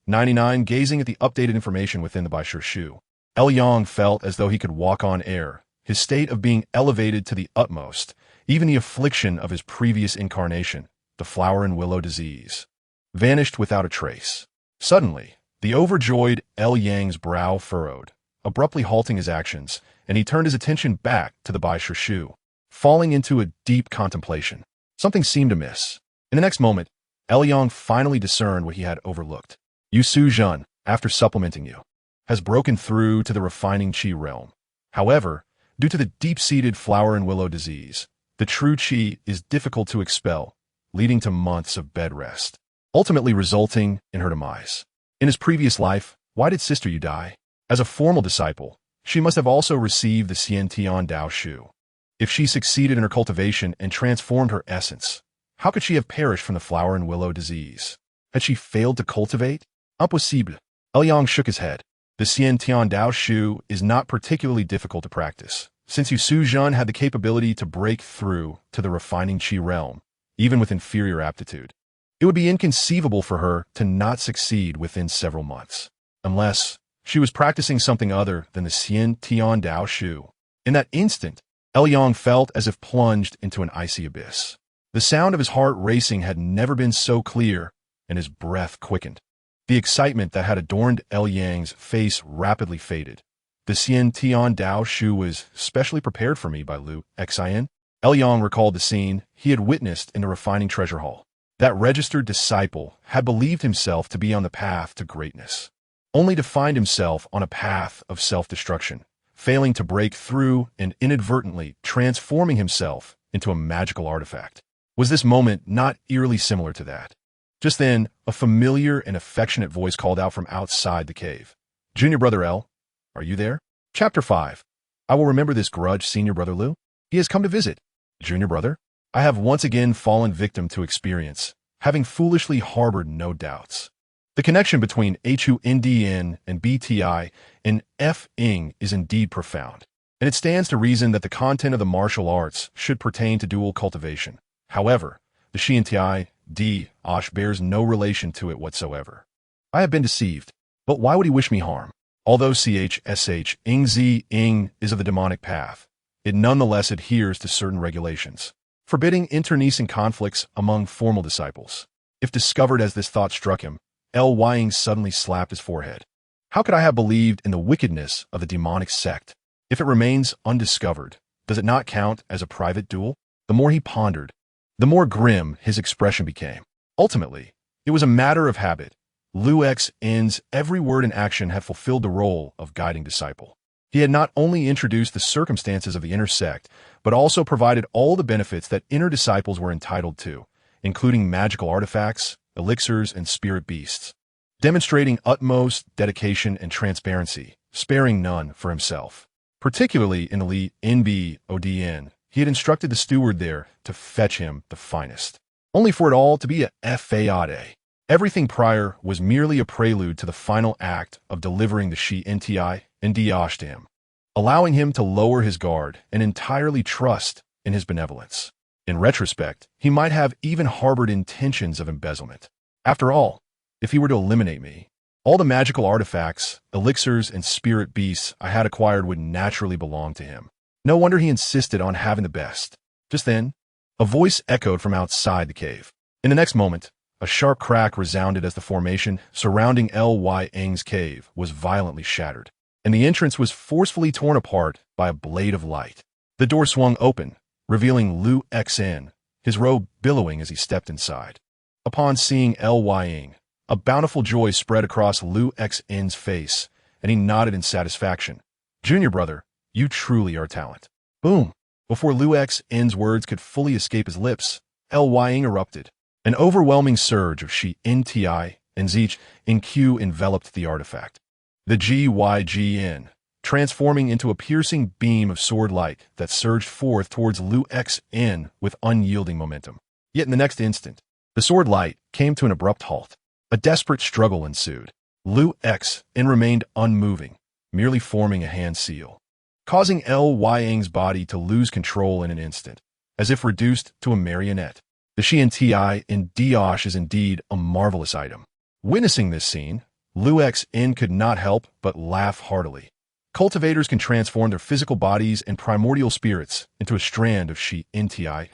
99. Gazing at the updated information within the Bai Shu, Yang felt as though he could walk on air, his state of being elevated to the utmost, even the affliction of his previous incarnation, the flower and willow disease, vanished without a trace. Suddenly, the overjoyed Yang's brow furrowed, abruptly halting his actions, and he turned his attention back to the Bai Shu, falling into a deep contemplation. Something seemed amiss. In the next moment, Yang finally discerned what he had overlooked. Yu Su Zhen, after supplementing you, has broken through to the refining qi realm. However, due to the deep-seated flower and willow disease, the true qi is difficult to expel, leading to months of bed rest, ultimately resulting in her demise. In his previous life, why did Sister Yu die? As a formal disciple, she must have also received the Xian Tian Dao Shu. If she succeeded in her cultivation and transformed her essence, how could she have perished from the flower and willow disease? Had she failed to cultivate? Impossible. Yang shook his head. The Xian Tian Dao Shu is not particularly difficult to practice, since Yu Su Zhen had the capability to break through to the refining qi realm, even with inferior aptitude. It would be inconceivable for her to not succeed within several months, unless she was practicing something other than the Xian Tian Dao Shu. In that instant, Yang felt as if plunged into an icy abyss. The sound of his heart racing had never been so clear, and his breath quickened. The excitement that had adorned Yang's face rapidly faded. The Xian Tian Dao Shu was specially prepared for me by Lu Xian. Yang recalled the scene he had witnessed in the refining treasure hall. That registered disciple had believed himself to be on the path to greatness, only to find himself on a path of self-destruction, failing to break through and inadvertently transforming himself into a magical artifact. Was this moment not eerily similar to that? Just then, a familiar and affectionate voice called out from outside the cave. Junior Brother L, are you there? Chapter 5. I will remember this grudge, Senior Brother Lu. He has come to visit. Junior Brother, I have once again fallen victim to experience, having foolishly harbored no doubts. The connection between HUNDN and BTI in F-ing is indeed profound, and it stands to reason that the content of the martial arts should pertain to dual cultivation. However, the Xianti D. Osh bears no relation to it whatsoever. I have been deceived, but why would he wish me harm? Although CHSH Ing Z Ing is of the demonic path, it nonetheless adheres to certain regulations, forbidding internecine conflicts among formal disciples. If discovered as this thought struck him, Ying suddenly slapped his forehead. How could I have believed in the wickedness of the demonic sect? If it remains undiscovered, does it not count as a private duel? The more he pondered, the more grim his expression became. Ultimately, it was a matter of habit. Lu X's every word and action had fulfilled the role of guiding disciple. He had not only introduced the circumstances of the inner sect, but also provided all the benefits that inner disciples were entitled to, including magical artifacts, elixirs, and spirit beasts, demonstrating utmost dedication and transparency, sparing none for himself. Particularly in the Li NB ODN, he had instructed the steward there to fetch him the finest, only for it all to be a fade. Everything prior was merely a prelude to the final act of delivering the Shi Nti and Diosh to him, allowing him to lower his guard and entirely trust in his benevolence. In retrospect, he might have even harbored intentions of embezzlement. After all, if he were to eliminate me, all the magical artifacts, elixirs, and spirit beasts I had acquired would naturally belong to him. No wonder he insisted on having the best. Just then, a voice echoed from outside the cave. In the next moment, a sharp crack resounded as the formation surrounding Ying's cave was violently shattered, and the entrance was forcefully torn apart by a blade of light. The door swung open, revealing Lu Xn, his robe billowing as he stepped inside. Upon seeing Lying, a bountiful joy spread across Lu Xn's face, and he nodded in satisfaction. Junior brother, you truly are talent. Boom! Before Lu Xn's words could fully escape his lips, Lying erupted. An overwhelming surge of Shi Nti and Zich in Q enveloped the artifact. The Gygn, transforming into a piercing beam of sword light that surged forth towards Lu Xn with unyielding momentum. Yet in the next instant, the sword light came to an abrupt halt. A desperate struggle ensued. Lu Xn remained unmoving, merely forming a hand seal, causing Lying's body to lose control in an instant, as if reduced to a marionette. The Shi Nti in Diosh is indeed a marvelous item. Witnessing this scene, Lu Xn could not help but laugh heartily. Cultivators can transform their physical bodies and primordial spirits into a strand of Shi Nti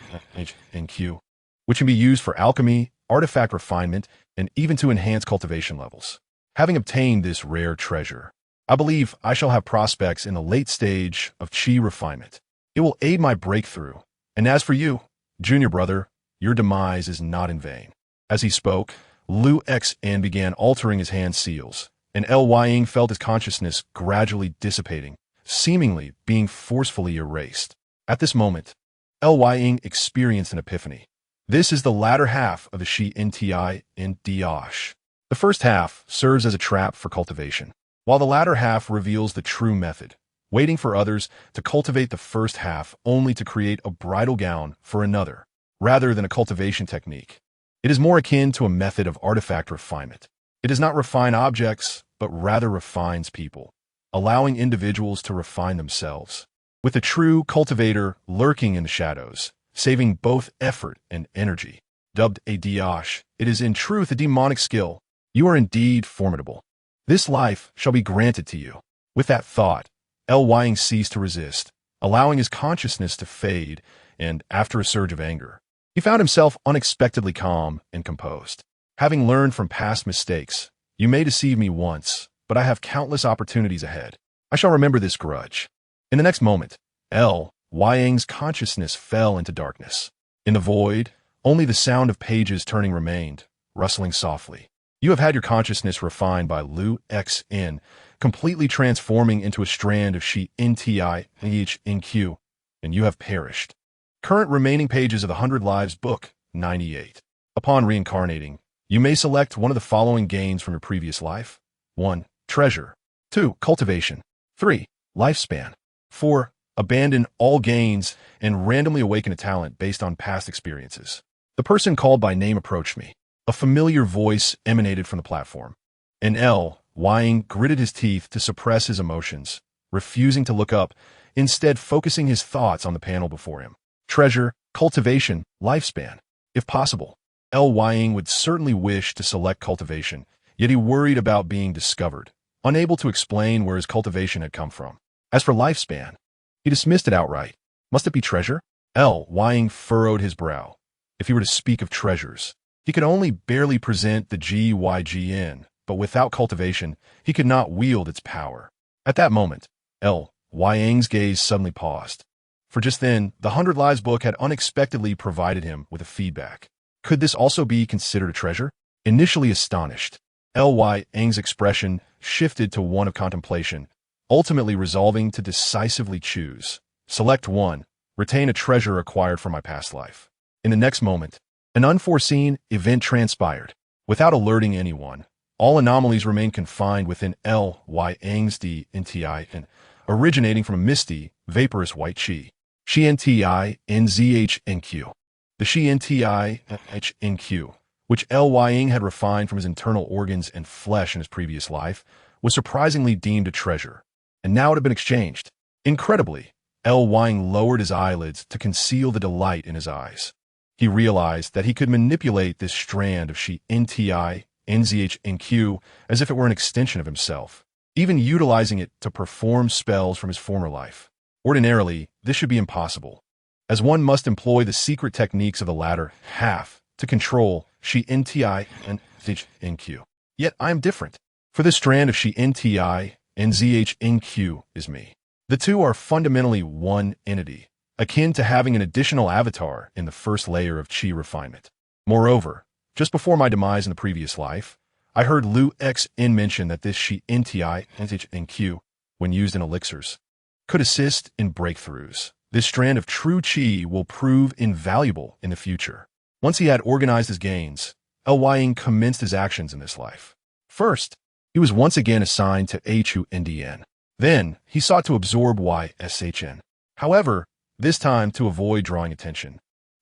and Q, which can be used for alchemy, artifact refinement, and even to enhance cultivation levels. Having obtained this rare treasure, I believe I shall have prospects in the late stage of Qi refinement. It will aid my breakthrough. And as for you, junior brother, your demise is not in vain. As he spoke, Lu Xn began altering his hand seals, and Lying felt his consciousness gradually dissipating, seemingly being forcefully erased. At this moment, Lying experienced an epiphany. This is the latter half of the Shi Nti in Diosh. The first half serves as a trap for cultivation, while the latter half reveals the true method, waiting for others to cultivate the first half only to create a bridal gown for another, rather than a cultivation technique. It is more akin to a method of artifact refinement. It does not refine objects, but rather refines people, allowing individuals to refine themselves. With a true cultivator lurking in the shadows, saving both effort and energy. Dubbed a Diosh, it is in truth a demonic skill. You are indeed formidable. This life shall be granted to you. With that thought, Lying ceased to resist, allowing his consciousness to fade, and after a surge of anger, he found himself unexpectedly calm and composed. Having learned from past mistakes, you may deceive me once, but I have countless opportunities ahead. I shall remember this grudge. In the next moment, Lying's consciousness fell into darkness. In the void, only the sound of pages turning remained, rustling softly. You have had your consciousness refined by Lu Xn, completely transforming into a strand of Shi Nti in Q, and you have perished. Current remaining pages of the 100 Lives Book, 98. Upon reincarnating, you may select one of the following gains from your previous life. 1. Treasure. 2. Cultivation. 3. Lifespan. 4. Abandon all gains and randomly awaken a talent based on past experiences. The person called by name approached me. A familiar voice emanated from the platform. And Lying gritted his teeth to suppress his emotions, refusing to look up, instead focusing his thoughts on the panel before him. Treasure, cultivation, lifespan. If possible, Lying would certainly wish to select cultivation, yet he worried about being discovered, unable to explain where his cultivation had come from. As for lifespan, he dismissed it outright. Must it be treasure? Lying furrowed his brow. If he were to speak of treasures, he could only barely present the Gygn, but without cultivation, he could not wield its power. At that moment, Lying's gaze suddenly paused. For just then, the 100 Lives book had unexpectedly provided him with a feedback. Could this also be considered a treasure? Initially astonished, Lying's expression shifted to one of contemplation, ultimately resolving to decisively choose. Select 1. Retain a treasure acquired from my past life. In the next moment, an unforeseen event transpired. Without alerting anyone, all anomalies remained confined within Lying's Nti and originating from a misty, vaporous white Qi. Shi Nti NZH The Shi Nti NQ, which Lying had refined from his internal organs and flesh in his previous life, was surprisingly deemed a treasure, and now it had been exchanged. Incredibly, Lying lowered his eyelids to conceal the delight in his eyes. He realized that he could manipulate this strand of Shi Nti NZH as if it were an extension of himself, even utilizing it to perform spells from his former life. Ordinarily, this should be impossible, as one must employ the secret techniques of the latter half to control Shi Nti NZH. Yet I am different, for this strand of Shi Nti NZH is me. The two are fundamentally one entity, akin to having an additional avatar in the first layer of qi refinement. Moreover, just before my demise in the previous life, I heard Lu Xn mention that this Shi Nti Q, when used in elixirs, could assist in breakthroughs. This strand of true qi will prove invaluable in the future. Once he had organized his gains, Lying commenced his actions in this life. First, he was once again assigned to Chu Ndn. Then, he sought to absorb Yshn. However, this time to avoid drawing attention.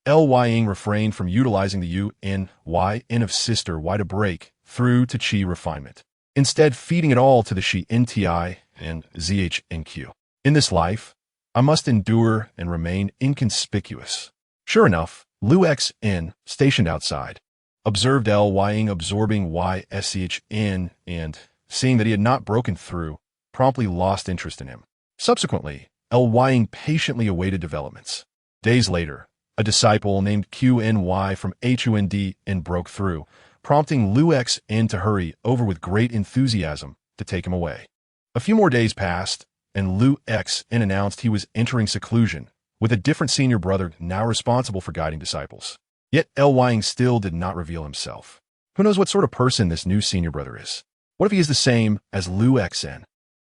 Lying refrained from utilizing the U, N, Y, N of sister Y to break through to Qi refinement, instead feeding it all to the Shi Nti and ZHNQ. In this life, I must endure and remain inconspicuous. Sure enough, Lu Xn, stationed outside, observed Lying absorbing Yshn and, seeing that he had not broken through, promptly lost interest in him. Subsequently, Lying patiently awaited developments. Days later, a disciple named QNY from HUND broke through, prompting Lu Xn to hurry over with great enthusiasm to take him away. A few more days passed, and Lu Xn announced he was entering seclusion, with a different senior brother now responsible for guiding disciples. Yet Lying still did not reveal himself. Who knows what sort of person this new senior brother is? What if he is the same as Lu Xn?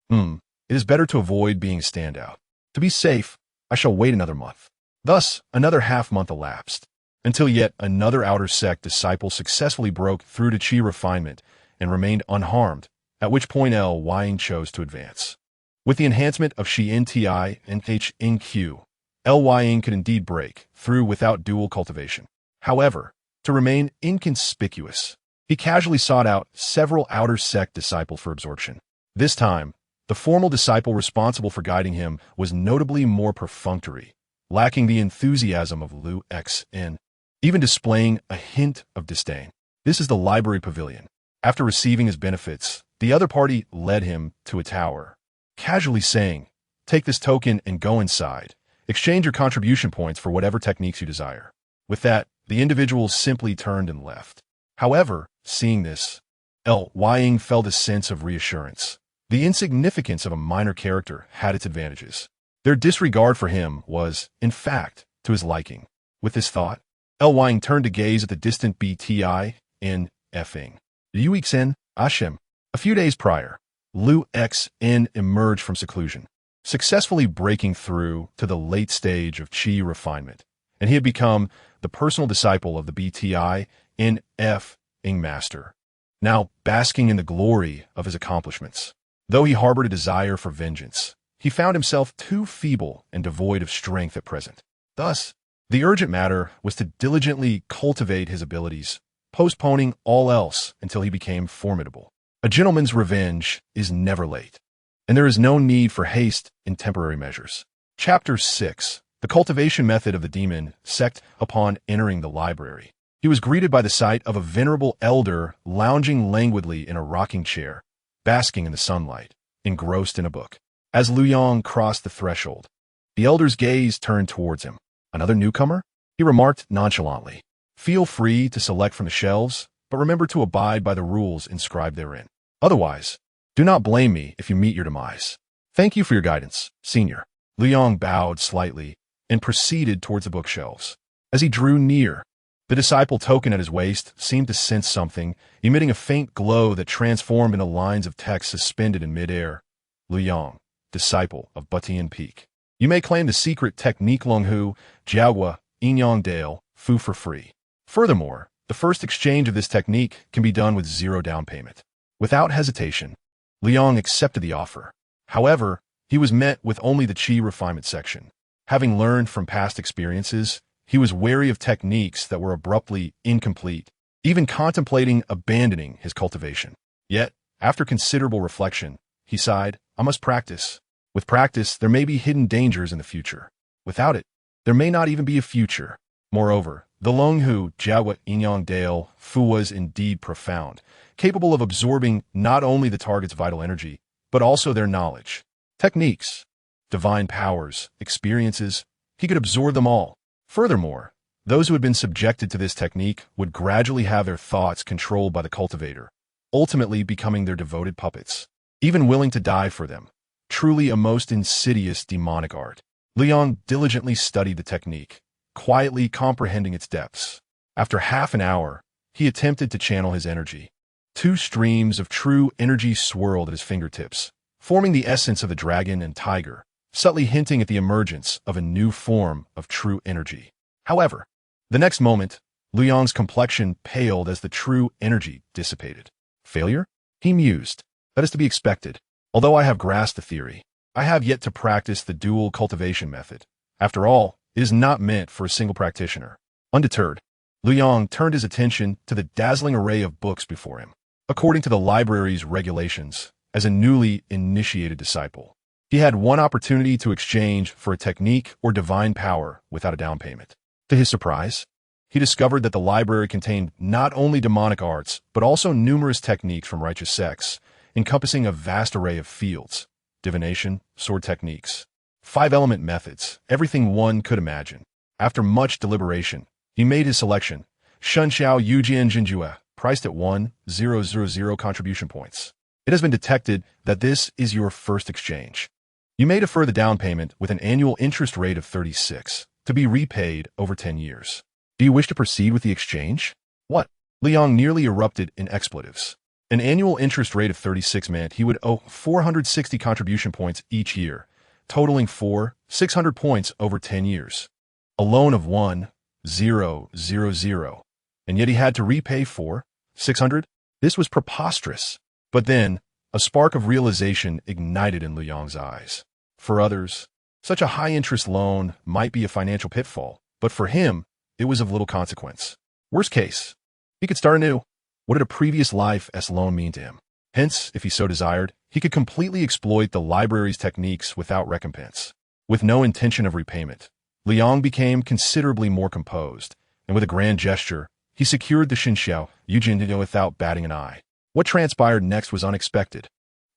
It is better to avoid being a standout. To be safe, I shall wait another month. Thus, another half-month elapsed, until yet another outer sect disciple successfully broke through to Qi refinement and remained unharmed, at which point Lying chose to advance. With the enhancement of Shi Nti and HNQ, Lying could indeed break through without dual cultivation. However, to remain inconspicuous, he casually sought out several outer sect disciples for absorption. This time, the formal disciple responsible for guiding him was notably more perfunctory, lacking the enthusiasm of Lu Xn, even displaying a hint of disdain. This is the library pavilion. After receiving his benefits, the other party led him to a tower, casually saying, "Take this token and go inside. Exchange your contribution points for whatever techniques you desire." With that, the individual simply turned and left. However, seeing this, Lying felt a sense of reassurance. The insignificance of a minor character had its advantages. Their disregard for him was, in fact, to his liking. With this thought, Lying turned to gaze at the distant BTI in Fing. Uxn, Ashem. A few days prior, Lu Xn emerged from seclusion, successfully breaking through to the late stage of Qi refinement, and he had become the personal disciple of the BTI in Fing master, now basking in the glory of his accomplishments. Though he harbored a desire for vengeance, he found himself too feeble and devoid of strength at present. Thus, the urgent matter was to diligently cultivate his abilities, postponing all else until he became formidable. A gentleman's revenge is never late, and there is no need for haste in temporary measures. Chapter 6. The cultivation method of the demon sect. Upon entering the library, he was greeted by the sight of a venerable elder lounging languidly in a rocking chair, basking in the sunlight, engrossed in a book. As Lu Yang crossed the threshold, the elder's gaze turned towards him. "Another newcomer?" he remarked nonchalantly. "Feel free to select from the shelves, but remember to abide by the rules inscribed therein. Otherwise, do not blame me if you meet your demise. Thank you for your guidance, senior." Lu Yang bowed slightly and proceeded towards the bookshelves. As he drew near, the disciple token at his waist seemed to sense something, emitting a faint glow that transformed into lines of text suspended in midair. "Lu Yang, disciple of Butian Peak. You may claim the secret technique Longhu, Jiaogua, Inyang Dale, Fu for free. Furthermore, the first exchange of this technique can be done with 0 down payment." Without hesitation, Lu Yang accepted the offer. However, he was met with only the Qi refinement section. Having learned from past experiences, he was wary of techniques that were abruptly incomplete, even contemplating abandoning his cultivation. Yet, after considerable reflection, he sighed, "I must practice. With practice, there may be hidden dangers in the future. Without it, there may not even be a future." Moreover, the Longhu Jiawa Inyang Dale Fu was indeed profound, capable of absorbing not only the target's vital energy, but also their knowledge, techniques, divine powers, experiences. He could absorb them all. Furthermore, those who had been subjected to this technique would gradually have their thoughts controlled by the cultivator, ultimately becoming their devoted puppets, even willing to die for them. Truly a most insidious demonic art. Liang diligently studied the technique, quietly comprehending its depths. After half an hour, he attempted to channel his energy. Two streams of true energy swirled at his fingertips, forming the essence of the dragon and tiger, subtly hinting at the emergence of a new form of true energy. However, the next moment, Liang's complexion paled as the true energy dissipated. Failure? He mused. That is to be expected. Although I have grasped the theory, I have yet to practice the dual cultivation method. After all, it is not meant for a single practitioner. Undeterred, Liang turned his attention to the dazzling array of books before him. According to the library's regulations, as a newly initiated disciple, he had one opportunity to exchange for a technique or divine power without a down payment. To his surprise, he discovered that the library contained not only demonic arts, but also numerous techniques from righteous sects, encompassing a vast array of fields, divination, sword techniques, 5-element methods, everything one could imagine. After much deliberation, he made his selection, Shunxiao Yujian Jinjue, priced at 1,000 contribution points. It has been detected that this is your first exchange. You may defer the down payment with an annual interest rate of 36, to be repaid over 10 years. Do you wish to proceed with the exchange? What? Liang nearly erupted in expletives. An annual interest rate of 36 meant he would owe 460 contribution points each year, totaling 600 points over 10 years. A loan of 1,000, and yet he had to repay 600? This was preposterous. But then, a spark of realization ignited in Liang's eyes. For others, such a high-interest loan might be a financial pitfall, but for him, it was of little consequence. Worst case, he could start anew. What did a previous life as loan mean to him? Hence, if he so desired, he could completely exploit the library's techniques without recompense. With no intention of repayment, Liang became considerably more composed, and with a grand gesture, he secured the Xinxiao Yujin without batting an eye. What transpired next was unexpected.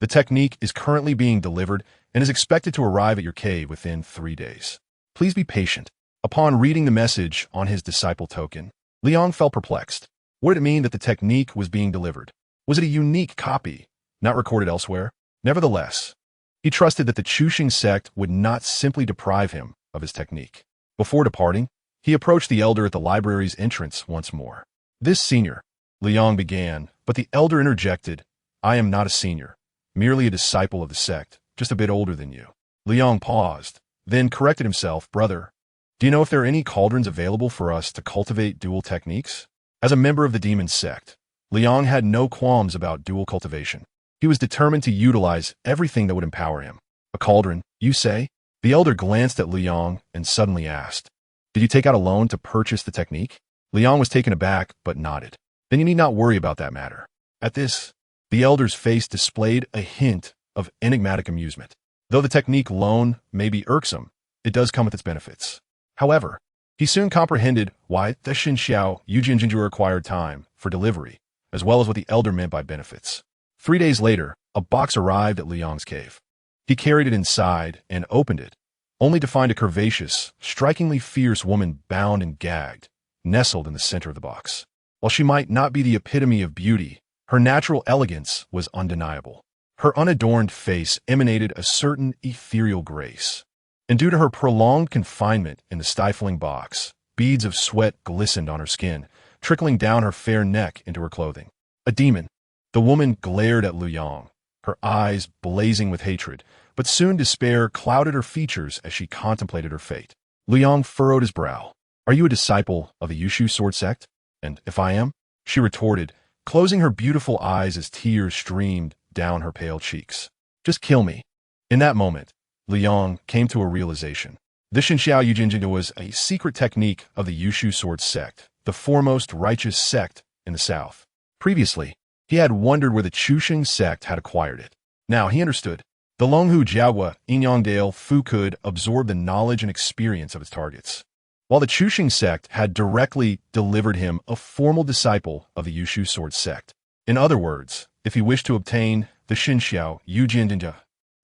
The technique is currently being delivered and is expected to arrive at your cave within 3 days. Please be patient. Upon reading the message on his disciple token, Liang felt perplexed. What did it mean that the technique was being delivered? Was it a unique copy, not recorded elsewhere? Nevertheless, he trusted that the Chu Sheng Sect would not simply deprive him of his technique. Before departing, he approached the elder at the library's entrance once more. This senior, Liang began, but the elder interjected, I am not a senior, merely a disciple of the sect, just a bit older than you. Liang paused, then corrected himself, brother, do you know if there are any cauldrons available for us to cultivate dual techniques? As a member of the demon sect, Liang had no qualms about dual cultivation. He was determined to utilize everything that would empower him. A cauldron, you say? The elder glanced at Liang and suddenly asked, did you take out a loan to purchase the technique? Liang was taken aback, but nodded. Then you need not worry about that matter. At this, the elder's face displayed a hint of enigmatic amusement. Though the technique loan may be irksome, it does come with its benefits. However, he soon comprehended why the Xinxiao Yujin Jinju required time for delivery, as well as what the elder meant by benefits. 3 days later, a box arrived at Liang's cave. He carried it inside and opened it, only to find a curvaceous, strikingly fierce woman bound and gagged, nestled in the center of the box. While she might not be the epitome of beauty, her natural elegance was undeniable. Her unadorned face emanated a certain ethereal grace. And due to her prolonged confinement in the stifling box, beads of sweat glistened on her skin, trickling down her fair neck into her clothing. A demon. The woman glared at Liang, her eyes blazing with hatred, but soon despair clouded her features as she contemplated her fate. Liang furrowed his brow. Are you a disciple of the Yushu sword sect? And if I am, she retorted, closing her beautiful eyes as tears streamed down her pale cheeks. Just kill me. In that moment, Liang came to a realization. The Xinxiao Yujin was a secret technique of the Yushu sword sect, the foremost righteous sect in the south. Previously, he had wondered where the Chu Sheng Sect had acquired it. Now he understood. The Longhu Jiaogua Inyongdale Fu could absorb the knowledge and experience of its targets, while the Chu Sheng Sect had directly delivered him a formal disciple of the Yushu sword sect. In other words, if he wished to obtain the Xinxiao Yujin Dinja,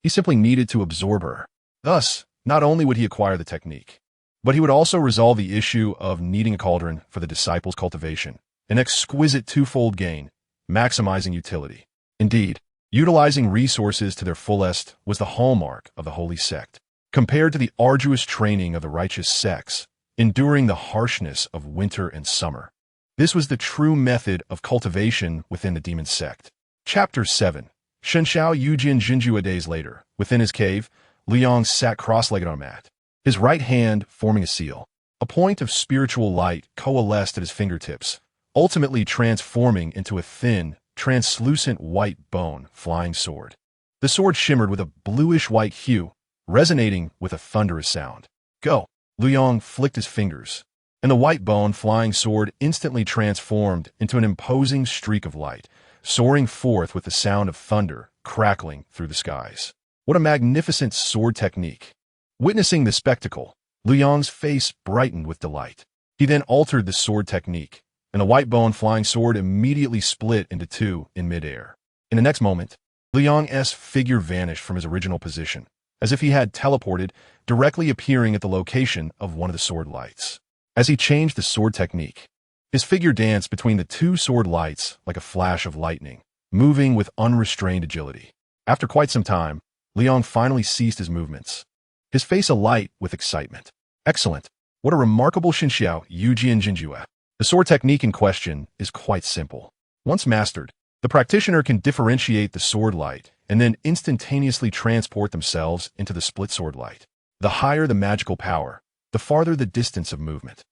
he simply needed to absorb her. Thus, not only would he acquire the technique, but he would also resolve the issue of needing a cauldron for the disciple's cultivation, an exquisite twofold gain, maximizing utility. Indeed, utilizing resources to their fullest was the hallmark of the holy sect. compared to the arduous training of the righteous sects, enduring the harshness of winter and summer. This was the true method of cultivation within the demon sect. Chapter 7. Shenshao Yujin Jinju. A days later, within his cave, Liang sat cross-legged on a mat, his right hand forming a seal. A point of spiritual light coalesced at his fingertips, ultimately transforming into a thin, translucent white bone flying sword. The sword shimmered with a bluish-white hue, resonating with a thunderous sound. Go! Liang flicked his fingers, and the white bone flying sword instantly transformed into an imposing streak of light, soaring forth with the sound of thunder crackling through the skies. What a magnificent sword technique! Witnessing the spectacle, Liang's face brightened with delight. He then altered the sword technique, and the white bone flying sword immediately split into two in midair. In the next moment, Liang's figure vanished from his original position, as if he had teleported, directly appearing at the location of one of the sword lights. As he changed the sword technique, his figure danced between the two sword lights like a flash of lightning, moving with unrestrained agility. After quite some time, Liang finally ceased his movements, his face alight with excitement. Excellent! What a remarkable Shenxiao Yujian Jinjue. The sword technique in question is quite simple. Once mastered, the practitioner can differentiate the sword light and then instantaneously transport themselves into the split sword light. The higher the magical power, the farther the distance of movement.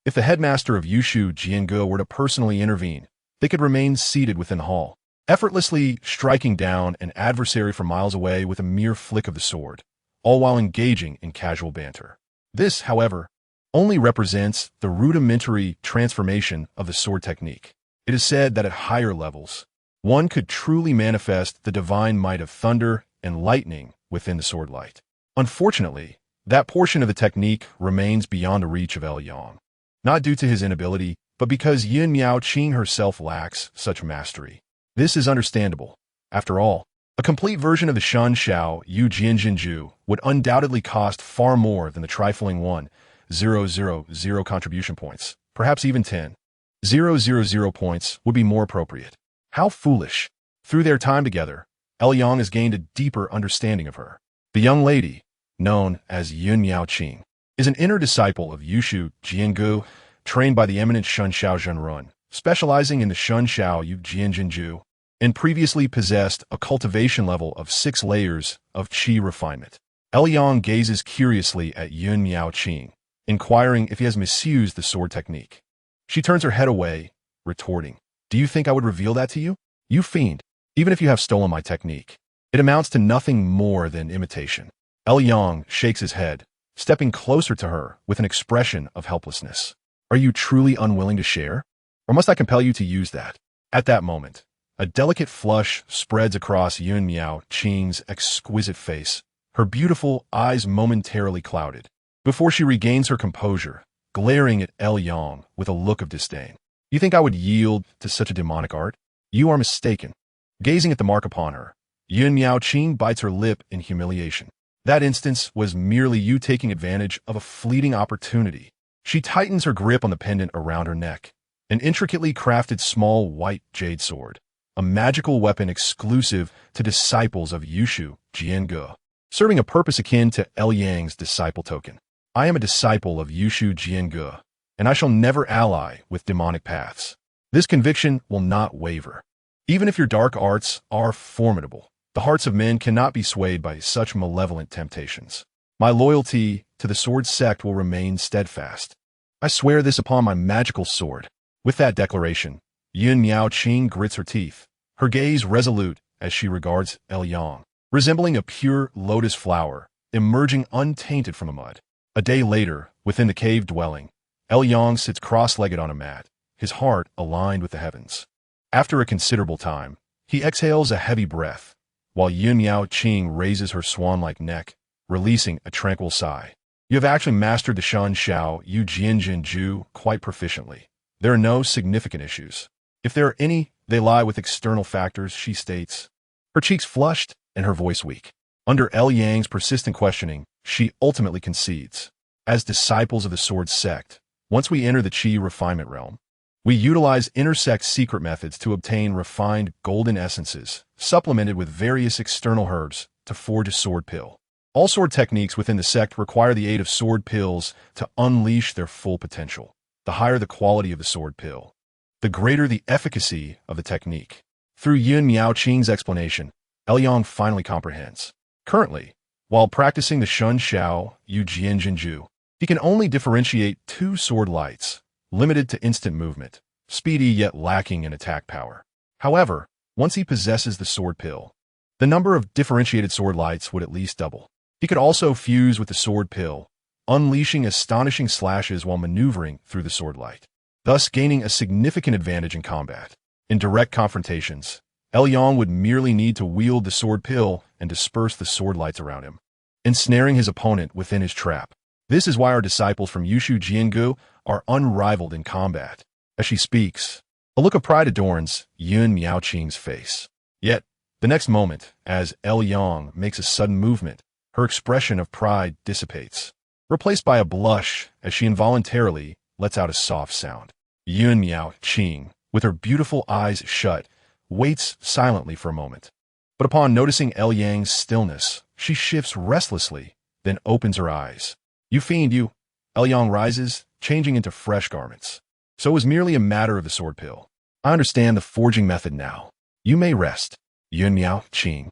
If the headmaster of Yushu Jiange were to personally intervene, they could remain seated within hall, effortlessly striking down an adversary from miles away with a mere flick of the sword, all while engaging in casual banter. This, however, only represents the rudimentary transformation of the sword technique. It is said that at higher levels, one could truly manifest the divine might of thunder and lightning within the sword light. Unfortunately, that portion of the technique remains beyond the reach of Yang, not due to his inability, but because Yin Miao Qing herself lacks such mastery. This is understandable. After all, a complete version of the Shan Shao Yu Jian Jinju would undoubtedly cost far more than the trifling 1,000 contribution points, perhaps even 10,000 points would be more appropriate. How foolish! Through their time together, Yang has gained a deeper understanding of her. The young lady, known as Yun Miao Qing, is an inner disciple of Yushu Jiangu, trained by the eminent Shun Shao Zhenrun, specializing in the Shun Shao Yu Jian Jinju, and previously possessed a cultivation level of 6 layers of qi refinement. Yang gazes curiously at Yun Miao Qing, inquiring if he has misused the sword technique. She turns her head away, retorting, "Do you think I would reveal that to you? You fiend! Even if you have stolen my technique, it amounts to nothing more than imitation." Yang shakes his head, stepping closer to her with an expression of helplessness. "Are you truly unwilling to share? Or must I compel you to use that?" At that moment, a delicate flush spreads across Yun Miao Qing's exquisite face, her beautiful eyes momentarily clouded, before she regains her composure, glaring at Yang with a look of disdain. "You think I would yield to such a demonic art? You are mistaken." Gazing at the mark upon her, Yun Miao Qing bites her lip in humiliation. That instance was merely you taking advantage of a fleeting opportunity. She tightens her grip on the pendant around her neck, an intricately crafted small white jade sword, a magical weapon exclusive to disciples of Yushu Jiange, serving a purpose akin to Yang's disciple token. "I am a disciple of Yushu Jiange, and I shall never ally with demonic paths. This conviction will not waver. Even if your dark arts are formidable, the hearts of men cannot be swayed by such malevolent temptations. My loyalty to the sword sect will remain steadfast. I swear this upon my magical sword." With that declaration, Yun Miao Qing grits her teeth, her gaze resolute as she regards Yang, resembling a pure lotus flower, emerging untainted from the mud. A day later, within the cave dwelling, Yang sits cross-legged on a mat, his heart aligned with the heavens. After a considerable time, he exhales a heavy breath, while Yun Miao Qing raises her swan-like neck, releasing a tranquil sigh. "You have actually mastered the Shan Shao Yu Jian Jinju quite proficiently. There are no significant issues. If there are any, they lie with external factors," she states, her cheeks flushed and her voice weak. Under Yang's persistent questioning, she ultimately concedes. "As disciples of the sword sect, once we enter the qi refinement realm, we utilize intersect secret methods to obtain refined golden essences, supplemented with various external herbs to forge a sword pill. All sword techniques within the sect require the aid of sword pills to unleash their full potential. The higher the quality of the sword pill, the greater the efficacy of the technique. Through Yun Miaoqing's explanation,Elyong finally comprehends. Currently, while practicing the Shun Xiao Yu Jian Jinju, he can only differentiate two sword lights, limited to instant movement, speedy yet lacking in attack power. However, once he possesses the sword pill, the number of differentiated sword lights would at least double. He could also fuse with the sword pill, unleashing astonishing slashes while maneuvering through the sword light, thus gaining a significant advantage in combat. In direct confrontations,Elyong would merely need to wield the sword pill and disperse the sword lights around him, ensnaring his opponent within his trap. This is why our disciples from Yushu Jiangu are unrivaled in combat. As she speaks, a look of pride adorns Yun Miaoqing's face. Yet, the next moment, asElyong makes a sudden movement, her expression of pride dissipates, replaced by a blush as she involuntarily lets out a soft sound. Yun Miaoqing, with her beautiful eyes shut, waits silently for a moment. But upon noticing Elyong's stillness, she shifts restlessly, then opens her eyes. "You fiend, you!" Elyong rises, changing into fresh garments. "So it was merely a matter of the sword pill. I understand the forging method now. You may rest." Yun Miaoqing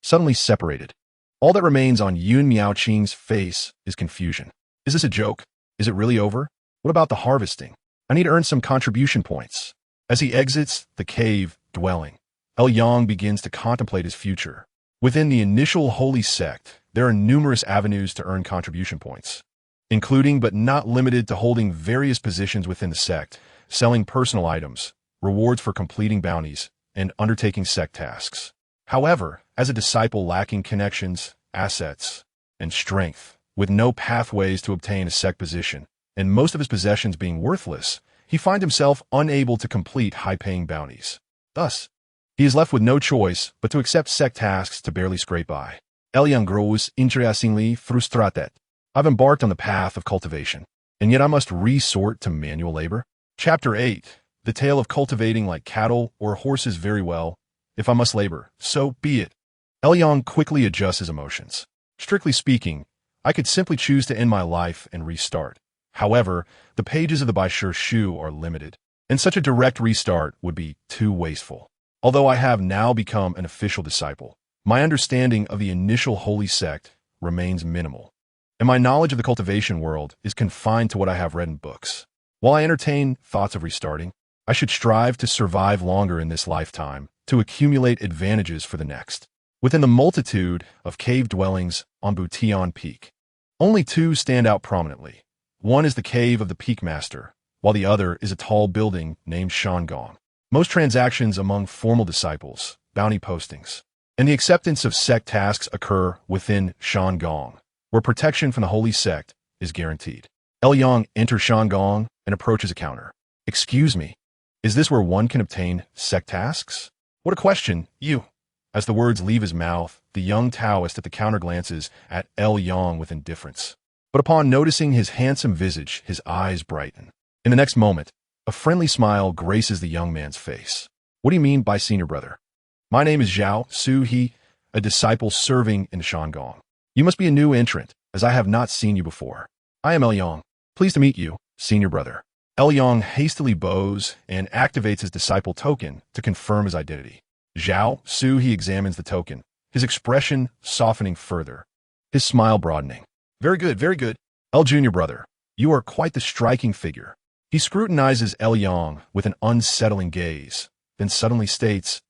suddenly separated. All that remains on Yun Miaoqing's face is confusion. Is this a joke? Is it really over? What about the harvesting? I need to earn some contribution points. As he exits the cave dwelling, Elyong begins to contemplate his future. Within the initial holy sect, there are numerous avenues to earn contribution points, including but not limited to holding various positions within the sect, selling personal items, rewards for completing bounties, and undertaking sect tasks. However, as a disciple lacking connections, assets, and strength, with no pathways to obtain a sect position, and most of his possessions being worthless, he finds himself unable to complete high-paying bounties. Thus, he is left with no choice but to accept sect tasks to barely scrape by. Elyong grows increasingly frustrated. I've embarked on the path of cultivation, and yet I must resort to manual labor. Chapter 8. The tale of cultivating like cattle or horses. Very well. If I must labor, so be it. Elyong quickly adjusts his emotions. Strictly speaking, I could simply choose to end my life and restart. However, the pages of the Baishir Shu are limited, and such a direct restart would be too wasteful. Although I have now become an official disciple, my understanding of the initial holy sect remains minimal, and my knowledge of the cultivation world is confined to what I have read in books. While I entertain thoughts of restarting, I should strive to survive longer in this lifetime to accumulate advantages for the next. Within the multitude of cave dwellings on Butian Peak, only two stand out prominently. One is the cave of the Peak Master, while the other is a tall building named Shangong. Most transactions among formal disciples, bounty postings, and the acceptance of sect tasks occur within Shangong, where protection from the holy sect is guaranteed. Elyong enters Shangong and approaches a counter. "Excuse me, is this where one can obtain sect tasks?" "What a question, you!" As the words leave his mouth, the young Taoist at the counter glances at Elyong with indifference. But upon noticing his handsome visage, his eyes brighten. In the next moment, a friendly smile graces the young man's face. "What do you mean by senior brother?" "My name is Zhao Su He, a disciple serving in Shangong. You must be a new entrant, as I have not seen you before." "I am Elyong. Pleased to meet you, senior brother." Elyong hastily bows and activates his disciple token to confirm his identity. Zhao Su He examines the token, his expression softening further, his smile broadening. Very good. Junior brother, you are quite the striking figure." He scrutinizes Elyong with an unsettling gaze, then suddenly states,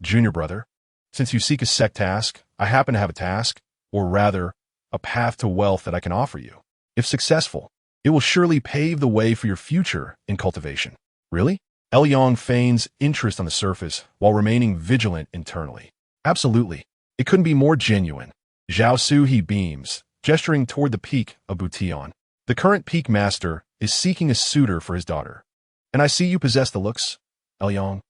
Junior brother, since you seek a sect task, I happen to have a task, or rather, a path to wealth that I can offer you. If successful, it will surely pave the way for your future in cultivation." "Really?" Elyong feigns interest on the surface while remaining vigilant internally. "Absolutely. It couldn't be more genuine." Zhao Su He beams, gesturing toward the peak of Butian. "The current peak master is seeking a suitor for his daughter. And I see you possess the looks, Elyong.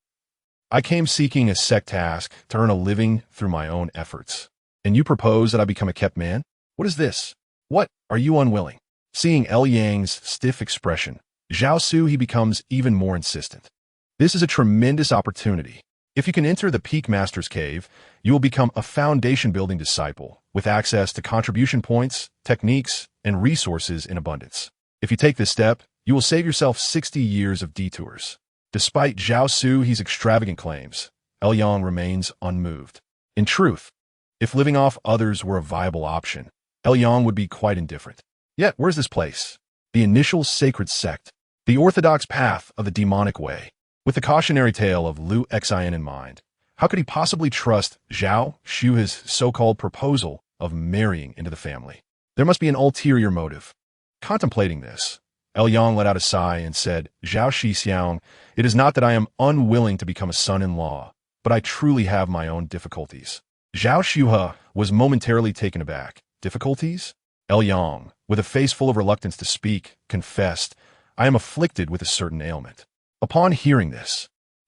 I came seeking a sect task to earn a living through my own efforts. And you propose that I become a kept man? What is this? What, are you unwilling?" Seeing Elyong's stiff expression, Zhao Su He becomes even more insistent. "This is a tremendous opportunity. If you can enter the Peak Master's Cave, you will become a foundation-building disciple with access to contribution points, techniques, and resources in abundance. If you take this step, you will save yourself 60 years of detours. Despite Zhao Su's extravagant claims, Yang remains unmoved. In truth, if living off others were a viable option, Yang would be quite indifferent. Yet, where's this place? The initial sacred sect, the orthodox path of the demonic way. With the cautionary tale of Lu Xian in mind, how could he possibly trust Zhao Shu's so-called proposal of marrying into the family? There must be an ulterior motive. Contemplating this, Yang let out a sigh and said, Zhao Shixiang, it is not that I am unwilling to become a son-in-law, but I truly have my own difficulties. Zhao Shuhe was momentarily taken aback. Difficulties? Yang, with a face full of reluctance to speak, confessed, I am afflicted with a certain ailment. Upon hearing this,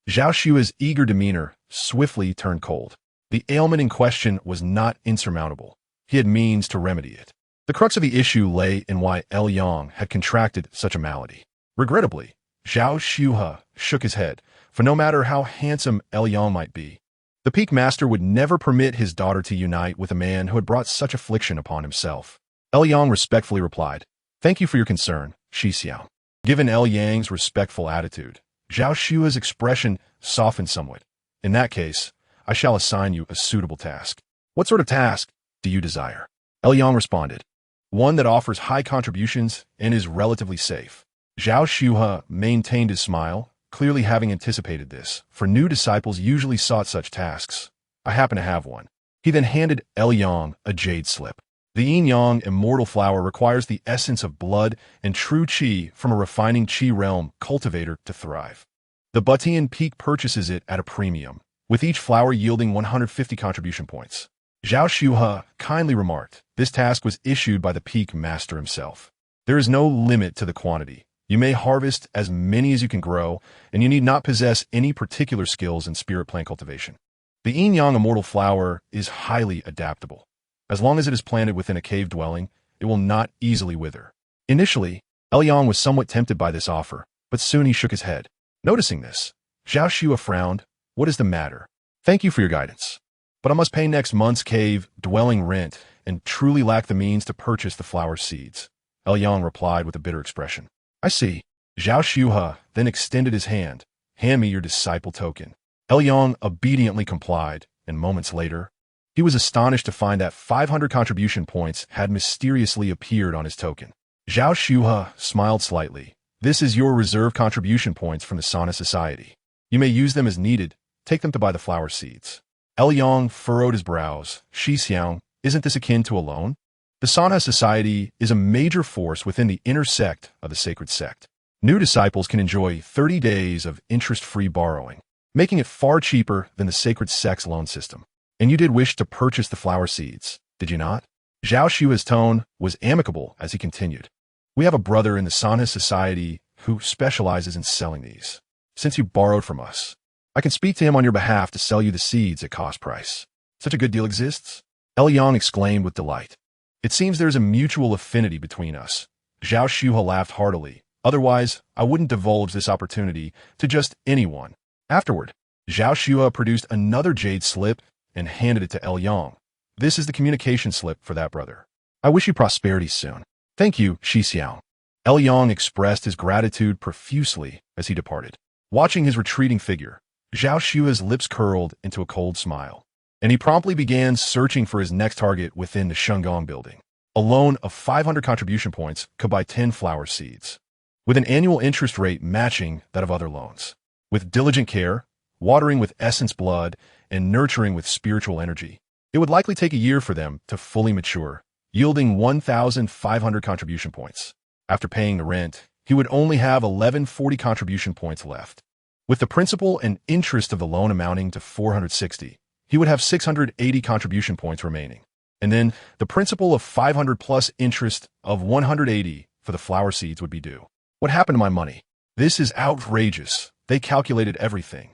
Zhao Shu's eager demeanor swiftly turned cold. The ailment in question was not insurmountable. He had means to remedy it. The crux of the issue lay in why Yang had contracted such a malady. Regrettably, Zhao Shuhe shook his head, for no matter how handsome Yang might be, the Peak Master would never permit his daughter to unite with a man who had brought such affliction upon himself. Yang respectfully replied, Thank you for your concern, Shixiang. Given Yang's respectful attitude, Zhao Shu's expression softened somewhat. In that case, I shall assign you a suitable task. What sort of task do you desire? Yang responded, One that offers high contributions and is relatively safe. Zhao Shuhe maintained his smile, clearly having anticipated this, for new disciples usually sought such tasks. I happen to have one. He then handed Yang a jade slip. The yin-yang immortal flower requires the essence of blood and true qi from a refining qi realm cultivator to thrive. The Butian Peak purchases it at a premium, with each flower yielding 150 contribution points. Zhao Shuhe kindly remarked, this task was issued by the Peak Master himself. There is no limit to the quantity. You may harvest as many as you can grow, and you need not possess any particular skills in spirit plant cultivation. The yin-yang immortal flower is highly adaptable. As long as it is planted within a cave dwelling, it will not easily wither. Initially, Yang was somewhat tempted by this offer, but soon he shook his head. Noticing this, Zhao Shuhe frowned. What is the matter? Thank you for your guidance, but I must pay next month's cave dwelling rent and truly lack the means to purchase the flower seeds. Yang replied with a bitter expression. I see. Zhao Shuhe then extended his hand. Hand me your disciple token. Yang obediently complied, and moments later, he was astonished to find that 500 contribution points had mysteriously appeared on his token. Zhao Shuhe smiled slightly. This is your reserve contribution points from the Sana Society. You may use them as needed. Take them to buy the flower seeds. Yang furrowed his brows. Shixiang, isn't this akin to a loan? The Sana Society is a major force within the inner sect of the sacred sect. New disciples can enjoy 30 days of interest-free borrowing, making it far cheaper than the sacred sect's loan system. And you did wish to purchase the flower seeds, did you not? Zhao Shu's tone was amicable as he continued. We have a brother in the Sana Society who specializes in selling these. Since you borrowed from us, I can speak to him on your behalf to sell you the seeds at cost price. Such a good deal exists? Yang exclaimed with delight. It seems there is a mutual affinity between us. Zhao Shuhe laughed heartily. Otherwise, I wouldn't divulge this opportunity to just anyone. Afterward, Zhao Shuhe produced another jade slip and handed it to Yang. This is the communication slip for that brother. I wish you prosperity soon. Thank you, Shixiang. Yang expressed his gratitude profusely as he departed. Watching his retreating figure, Zhao Shu's lips curled into a cold smile, and he promptly began searching for his next target within the Shengong building. A loan of 500 contribution points could buy 10 flower seeds, with an annual interest rate matching that of other loans. With diligent care, watering with essence blood, and nurturing with spiritual energy, it would likely take a year for them to fully mature, yielding 1,500 contribution points. After paying the rent, he would only have 1140 contribution points left. With the principal and interest of the loan amounting to 460, he would have 680 contribution points remaining. And then the principal of 500 plus interest of 180 for the flower seeds would be due. What happened to my money? This is outrageous. They calculated everything,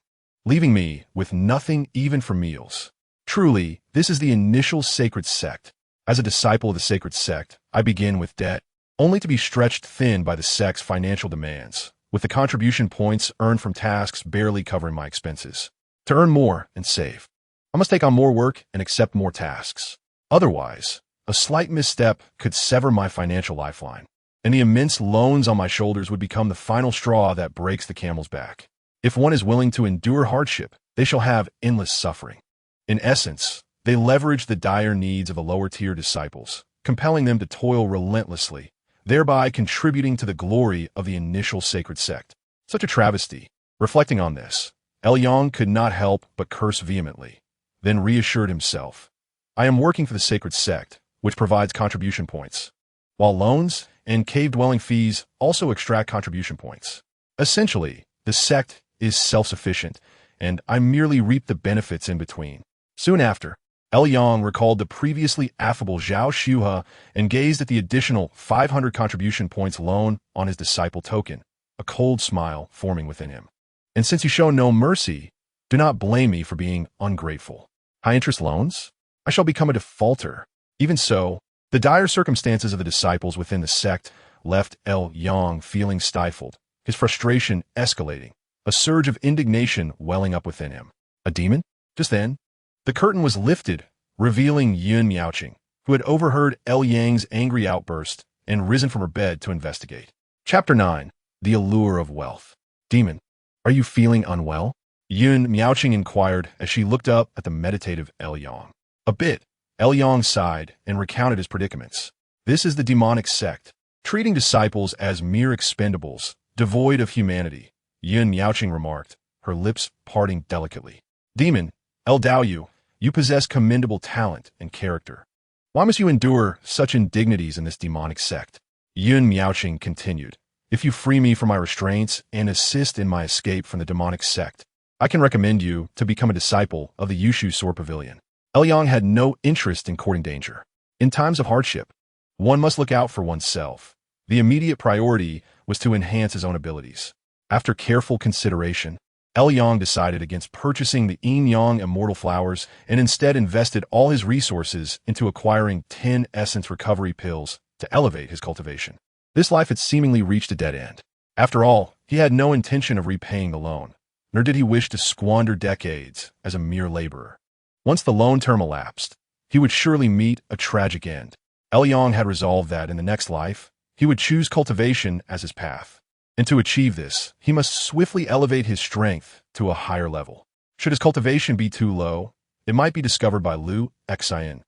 leaving me with nothing even for meals. Truly, this is the initial sacred sect. As a disciple of the sacred sect, I begin with debt, only to be stretched thin by the sect's financial demands, with the contribution points earned from tasks barely covering my expenses. To earn more and save, I must take on more work and accept more tasks. Otherwise, a slight misstep could sever my financial lifeline, and the immense loans on my shoulders would become the final straw that breaks the camel's back. If one is willing to endure hardship, they shall have endless suffering. In essence, they leverage the dire needs of the lower-tier disciples, compelling them to toil relentlessly, thereby contributing to the glory of the initial sacred sect. Such a travesty. Reflecting on this, Yang could not help but curse vehemently, then reassured himself. I am working for the sacred sect, which provides contribution points, while loans and cave-dwelling fees also extract contribution points. Essentially, the sect is self-sufficient, and I merely reap the benefits in between. Soon after, Yang recalled the previously affable Zhao Shuhe and gazed at the additional 500 contribution points loan on his disciple token, a cold smile forming within him. And since you show no mercy, do not blame me for being ungrateful. High-interest loans? I shall become a defaulter. Even so, the dire circumstances of the disciples within the sect left Yang feeling stifled, his frustration escalating, a surge of indignation welling up within him. A demon? Just then, the curtain was lifted, revealing Yun Miaoqing, who had overheard Yang's angry outburst and risen from her bed to investigate. Chapter 9. The Allure of Wealth. Demon, are you feeling unwell? Yun Miaoqing inquired as she looked up at the meditative Yang. A bit, Yang sighed and recounted his predicaments. This is the demonic sect, treating disciples as mere expendables, devoid of humanity, Yun Miaoqing remarked, her lips parting delicately. Demon, Dao, you possess commendable talent and character. Why must you endure such indignities in this demonic sect? Yun Miaoqing continued. If you free me from my restraints and assist in my escape from the demonic sect, I can recommend you to become a disciple of the Yushu Sword Pavilion. Yang had no interest in courting danger. In times of hardship, one must look out for oneself. The immediate priority was to enhance his own abilities. After careful consideration, Yang decided against purchasing the yin-yang immortal flowers and instead invested all his resources into acquiring 10 essence recovery pills to elevate his cultivation. This life had seemingly reached a dead end. After all, he had no intention of repaying the loan, nor did he wish to squander decades as a mere laborer. Once the loan term elapsed, he would surely meet a tragic end. Yang had resolved that in the next life, he would choose cultivation as his path. And to achieve this, he must swiftly elevate his strength to a higher level. Should his cultivation be too low, it might be discovered by Lu Xian,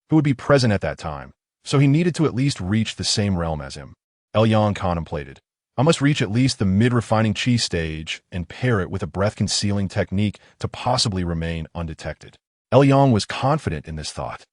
who would be present at that time, so he needed to at least reach the same realm as him. Yang contemplated. I must reach at least the mid-refining qi stage and pair it with a breath-concealing technique to possibly remain undetected. Yang was confident in this thought,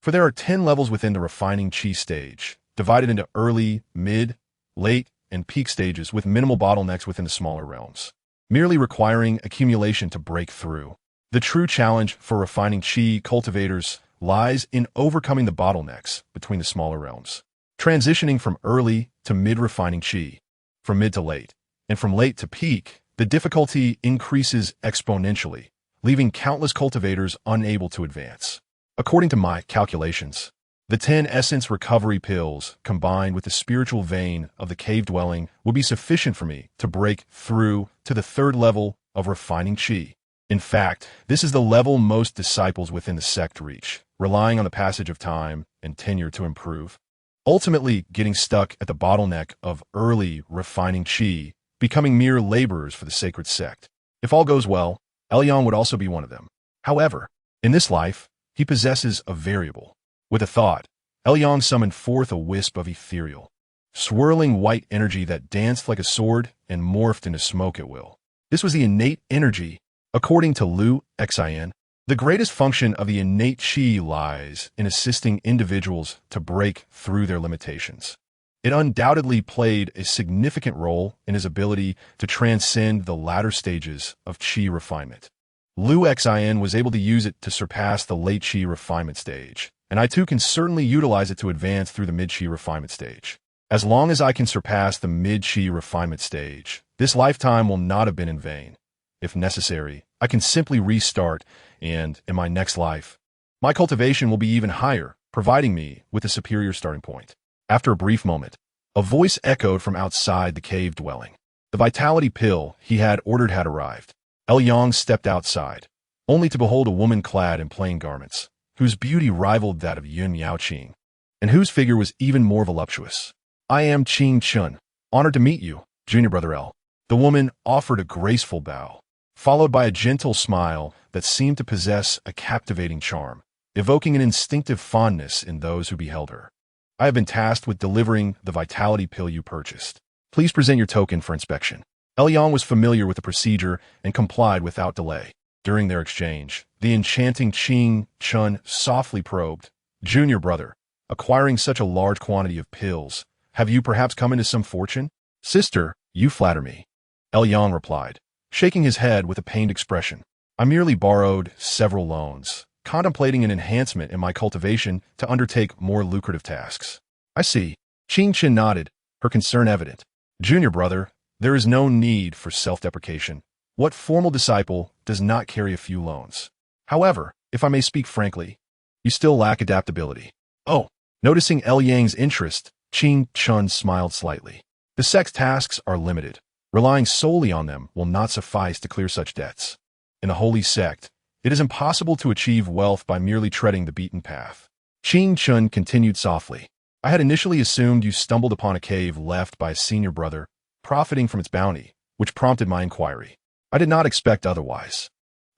for there are 10 levels within the refining qi stage, divided into early, mid, late, and peak stages with minimal bottlenecks within the smaller realms, merely requiring accumulation to break through. The true challenge for refining qi cultivators lies in overcoming the bottlenecks between the smaller realms, transitioning from early to mid-refining qi, from mid to late, and from late to peak. The difficulty increases exponentially, leaving countless cultivators unable to advance. According to my calculations, the 10 essence recovery pills, combined with the spiritual vein of the cave dwelling, will be sufficient for me to break through to the 3rd level of refining qi. In fact, this is the level most disciples within the sect reach, relying on the passage of time and tenure to improve, ultimately getting stuck at the bottleneck of early refining qi, becoming mere laborers for the sacred sect. If all goes well, Yang would also be one of them. However, in this life, he possesses a variable. With a thought, Yang summoned forth a wisp of ethereal, swirling white energy that danced like a sword and morphed into smoke at will. This was the innate energy. According to Lu Xian, the greatest function of the innate qi lies in assisting individuals to break through their limitations. It undoubtedly played a significant role in his ability to transcend the latter stages of qi refinement. Lu Xian was able to use it to surpass the late qi refinement stage, and I too can certainly utilize it to advance through the mid-qi refinement stage. As long as I can surpass the mid-qi refinement stage, this lifetime will not have been in vain. If necessary, I can simply restart, and in my next life, my cultivation will be even higher, providing me with a superior starting point. After a brief moment, a voice echoed from outside the cave dwelling. The vitality pill he had ordered had arrived. Yang stepped outside, only to behold a woman clad in plain garments, whose beauty rivaled that of Yun Yaoqing, and whose figure was even more voluptuous. "I am Qing Chun. Honored to meet you, junior brother L." The woman offered a graceful bow, followed by a gentle smile that seemed to possess a captivating charm, evoking an instinctive fondness in those who beheld her. "I have been tasked with delivering the vitality pill you purchased. Please present your token for inspection." Yang was familiar with the procedure and complied without delay. During their exchange, the enchanting Qing Chun softly probed, "Junior brother, acquiring such a large quantity of pills, have you perhaps come into some fortune?" "Sister, you flatter me," Yang replied, shaking his head with a pained expression. "I merely borrowed several loans, contemplating an enhancement in my cultivation to undertake more lucrative tasks." "I see." Qing Chen nodded, her concern evident. "Junior brother, there is no need for self-deprecation. What formal disciple does not carry a few loans? However, if I may speak frankly, you still lack adaptability." "Oh." Noticing Yang's interest, Qing Chun smiled slightly. "The sect's tasks are limited. Relying solely on them will not suffice to clear such debts. In the Holy Sect, it is impossible to achieve wealth by merely treading the beaten path." Qing Chun continued softly. "I had initially assumed you stumbled upon a cave left by a senior brother, profiting from its bounty, which prompted my inquiry. I did not expect otherwise."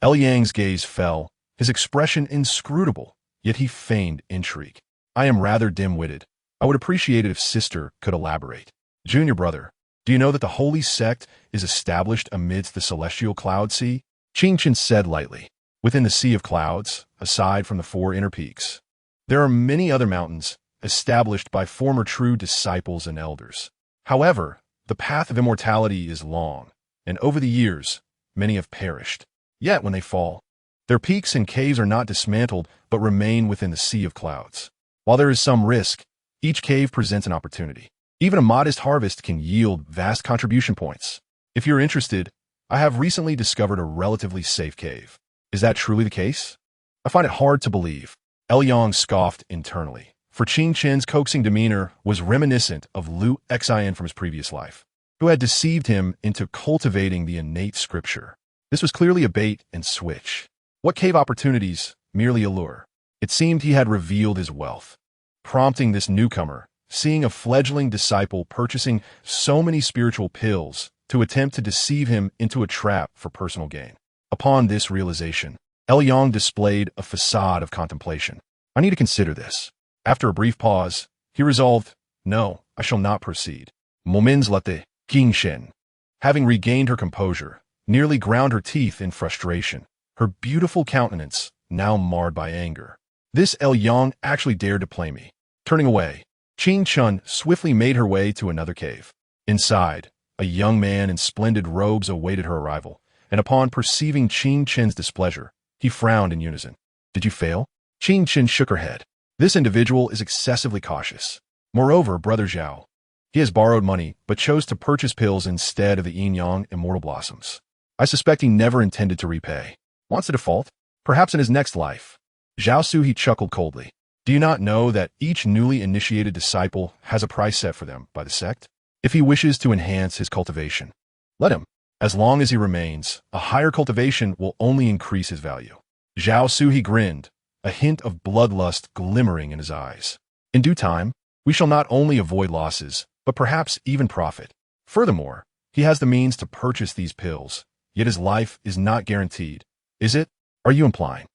Yang's gaze fell, his expression inscrutable, yet he feigned intrigue. "I am rather dim-witted. I would appreciate it if sister could elaborate." "Junior brother, do you know that the Holy Sect is established amidst the celestial cloud sea?" Qing Chen said lightly. "Within the sea of clouds, aside from the 4 inner peaks, there are many other mountains established by former true disciples and elders. However, the path of immortality is long, and over the years, many have perished. Yet when they fall, their peaks and caves are not dismantled but remain within the sea of clouds. While there is some risk, each cave presents an opportunity. Even a modest harvest can yield vast contribution points. If you're interested, I have recently discovered a relatively safe cave." "Is that truly the case?" "I find it hard to believe." Yang scoffed internally, for Qing Chen's coaxing demeanor was reminiscent of Lu Xin from his previous life, who had deceived him into cultivating the innate scripture. This was clearly a bait and switch. What cave opportunities merely allure? It seemed he had revealed his wealth, prompting this newcomer, seeing a fledgling disciple purchasing so many spiritual pills, to attempt to deceive him into a trap for personal gain. Upon this realization, Yang displayed a facade of contemplation. "I need to consider this." After a brief pause, he resolved, "No, I shall not proceed." Moments later, Qing Shen, having regained her composure, nearly ground her teeth in frustration, her beautiful countenance now marred by anger. "This Yang actually dared to play me." Turning away, Qing Chun swiftly made her way to another cave. Inside, a young man in splendid robes awaited her arrival, and upon perceiving Qing Chen's displeasure, he frowned in unison. "Did you fail?" Qing Chen shook her head. "This individual is excessively cautious. Moreover, Brother Zhao, he has borrowed money but chose to purchase pills instead of the yin-yang immortal blossoms. I suspect he never intended to repay. Wants to default? Perhaps in his next life." Zhao Suhi chuckled coldly. "Do you not know that each newly initiated disciple has a price set for them by the sect? If he wishes to enhance his cultivation, let him. As long as he remains, a higher cultivation will only increase his value." Zhao Suhi grinned, a hint of bloodlust glimmering in his eyes. "In due time, we shall not only avoid losses, but perhaps even profit. Furthermore, he has the means to purchase these pills, yet his life is not guaranteed. Is it? Are you implying?"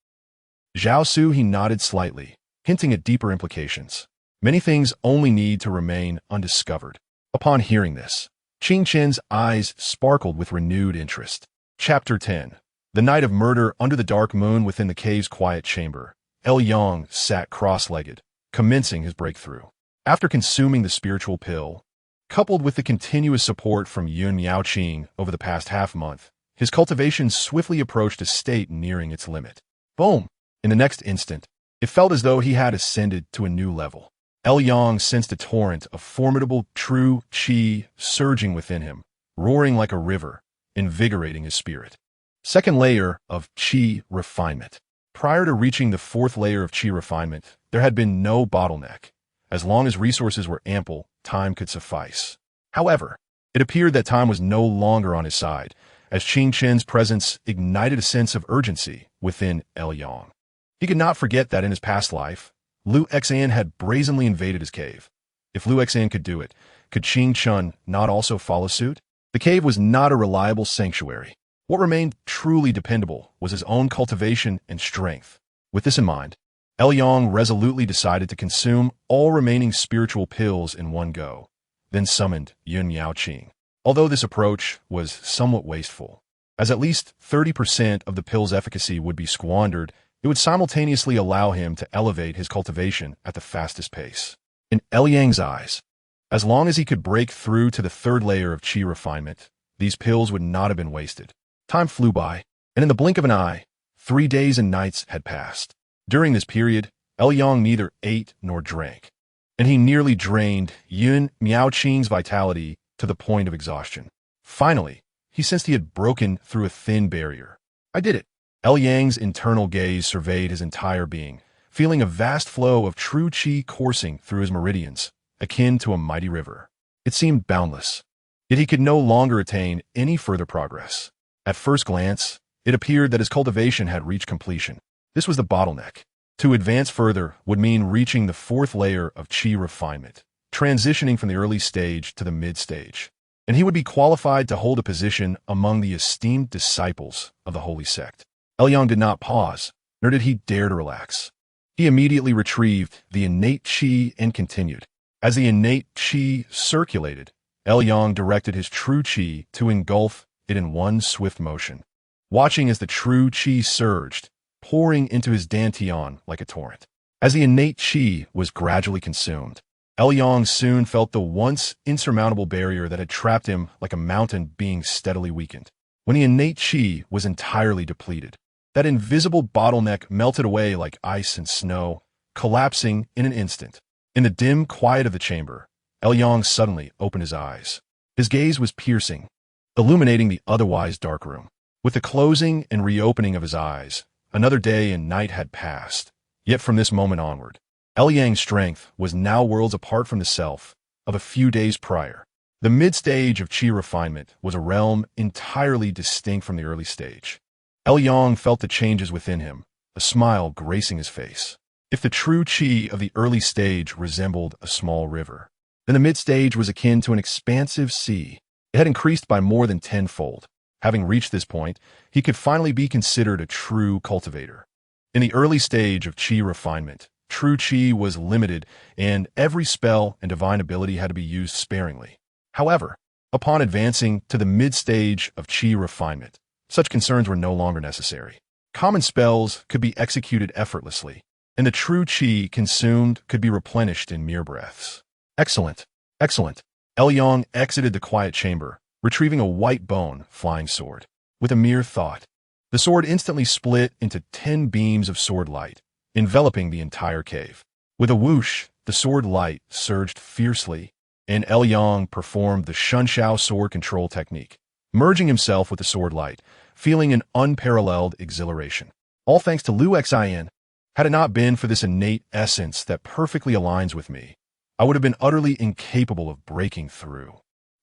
Zhao Suhi nodded slightly, hinting at deeper implications. Many things only need to remain undiscovered. Upon hearing this, Qing Chen's eyes sparkled with renewed interest. Chapter 10. The night of murder under the dark moon within the cave's quiet chamber, Yang sat cross-legged, commencing his breakthrough. After consuming the spiritual pill, coupled with the continuous support from Yun Yaoqing over the past half-month, his cultivation swiftly approached a state nearing its limit. Boom! In the next instant, it felt as though he had ascended to a new level. Yang sensed a torrent of formidable true qi surging within him, roaring like a river, invigorating his spirit. Second layer of qi refinement. Prior to reaching the 4th layer of qi refinement, there had been no bottleneck. As long as resources were ample, time could suffice. However, it appeared that time was no longer on his side, as Qing Chen's presence ignited a sense of urgency within Yang. He could not forget that in his past life, Liu Xan had brazenly invaded his cave. If Liu Xan could do it, could Qing Chun not also follow suit? The cave was not a reliable sanctuary. What remained truly dependable was his own cultivation and strength. With this in mind, Yang resolutely decided to consume all remaining spiritual pills in one go, then summoned Yun Yaoqing. Although this approach was somewhat wasteful, as at least 30% of the pill's efficacy would be squandered, it would simultaneously allow him to elevate his cultivation at the fastest pace. In Yang's eyes, as long as he could break through to the third layer of qi refinement, these pills would not have been wasted. Time flew by, and in the blink of an eye, 3 days and nights had passed. During this period, Yang neither ate nor drank, and he nearly drained Yun Miaoqing's vitality to the point of exhaustion. Finally, he sensed he had broken through a thin barrier. I did it. Yang's internal gaze surveyed his entire being, feeling a vast flow of true qi coursing through his meridians, akin to a mighty river. It seemed boundless, yet he could no longer attain any further progress. At first glance, it appeared that his cultivation had reached completion. This was the bottleneck. To advance further would mean reaching the fourth layer of qi refinement, transitioning from the early stage to the mid-stage, and he would be qualified to hold a position among the esteemed disciples of the holy sect. Yang did not pause, nor did he dare to relax. He immediately retrieved the innate qi and continued. As the innate qi circulated, Yang directed his true qi to engulf it in one swift motion, watching as the true qi surged, pouring into his dantian like a torrent. As the innate qi was gradually consumed, Yang soon felt the once insurmountable barrier that had trapped him like a mountain being steadily weakened. When the innate qi was entirely depleted, that invisible bottleneck melted away like ice and snow, collapsing in an instant. In the dim quiet of the chamber, Yang suddenly opened his eyes. His gaze was piercing, illuminating the otherwise dark room. With the closing and reopening of his eyes, another day and night had passed. Yet from this moment onward, Yang's strength was now worlds apart from the self of a few days prior. The mid-stage of qi refinement was a realm entirely distinct from the early stage. Yang felt the changes within him, a smile gracing his face. If the true qi of the early stage resembled a small river, then the mid-stage was akin to an expansive sea. It had increased by more than tenfold. Having reached this point, he could finally be considered a true cultivator. In the early stage of qi refinement, true qi was limited, and every spell and divine ability had to be used sparingly. However, upon advancing to the mid-stage of qi refinement, such concerns were no longer necessary. Common spells could be executed effortlessly, and the true qi consumed could be replenished in mere breaths. Excellent, excellent. Yang exited the quiet chamber, retrieving a white bone flying sword. With a mere thought, the sword instantly split into 10 beams of sword light, enveloping the entire cave. With a whoosh, the sword light surged fiercely, and Yang performed the Shunshao sword control technique, merging himself with the sword light, feeling an unparalleled exhilaration. All thanks to Liu Xan. Had it not been for this innate essence that perfectly aligns with me, I would have been utterly incapable of breaking through.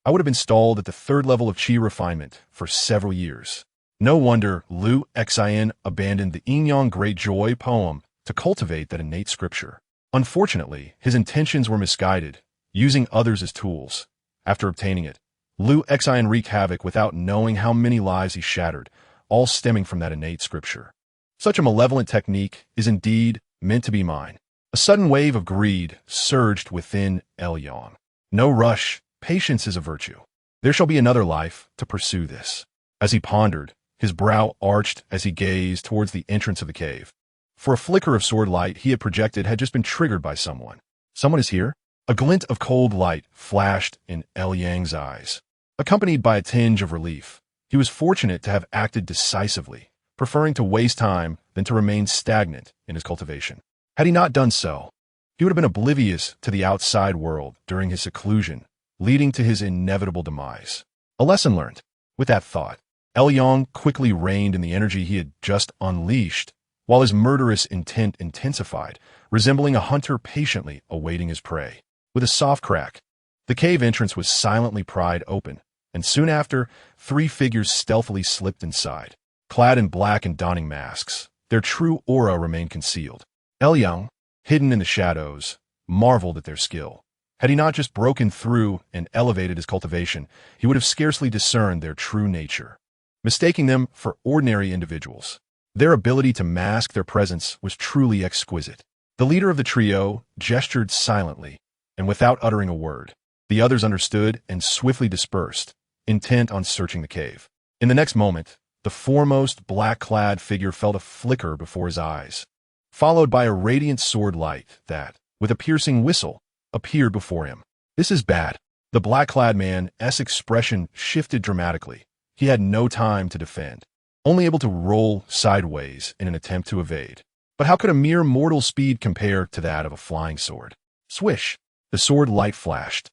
I would have been stalled at the third level of qi refinement for several years. No wonder Liu Xan abandoned the Yin Great Joy poem to cultivate that innate scripture. Unfortunately, his intentions were misguided, using others as tools. After obtaining it, Liu Xan wreaked havoc without knowing how many lives he shattered, all stemming from that innate scripture. Such a malevolent technique is indeed meant to be mine. A sudden wave of greed surged within Yang. No rush, patience is a virtue. There shall be another life to pursue this. As he pondered, his brow arched as he gazed towards the entrance of the cave. For a flicker of sword light he had projected had just been triggered by someone. Someone is here? A glint of cold light flashed in Yang's eyes, accompanied by a tinge of relief. He was fortunate to have acted decisively, preferring to waste time than to remain stagnant in his cultivation. Had he not done so, he would have been oblivious to the outside world during his seclusion, leading to his inevitable demise. A lesson learned. With that thought, Yang quickly reined in the energy he had just unleashed, while his murderous intent intensified, resembling a hunter patiently awaiting his prey. With a soft crack, the cave entrance was silently pried open, and soon after, 3 figures stealthily slipped inside. Clad in black and donning masks, their true aura remained concealed. Yang, hidden in the shadows, marveled at their skill. Had he not just broken through and elevated his cultivation, he would have scarcely discerned their true nature, mistaking them for ordinary individuals. Their ability to mask their presence was truly exquisite. The leader of the trio gestured silently, and without uttering a word. The others understood and swiftly dispersed, intent on searching the cave. In the next moment, the foremost black-clad figure felt a flicker before his eyes, followed by a radiant sword light that, with a piercing whistle, appeared before him. "This is bad." The black-clad man's expression shifted dramatically. He had no time to defend, only able to roll sideways in an attempt to evade. But how could a mere mortal's speed compare to that of a flying sword? Swish! The sword light flashed,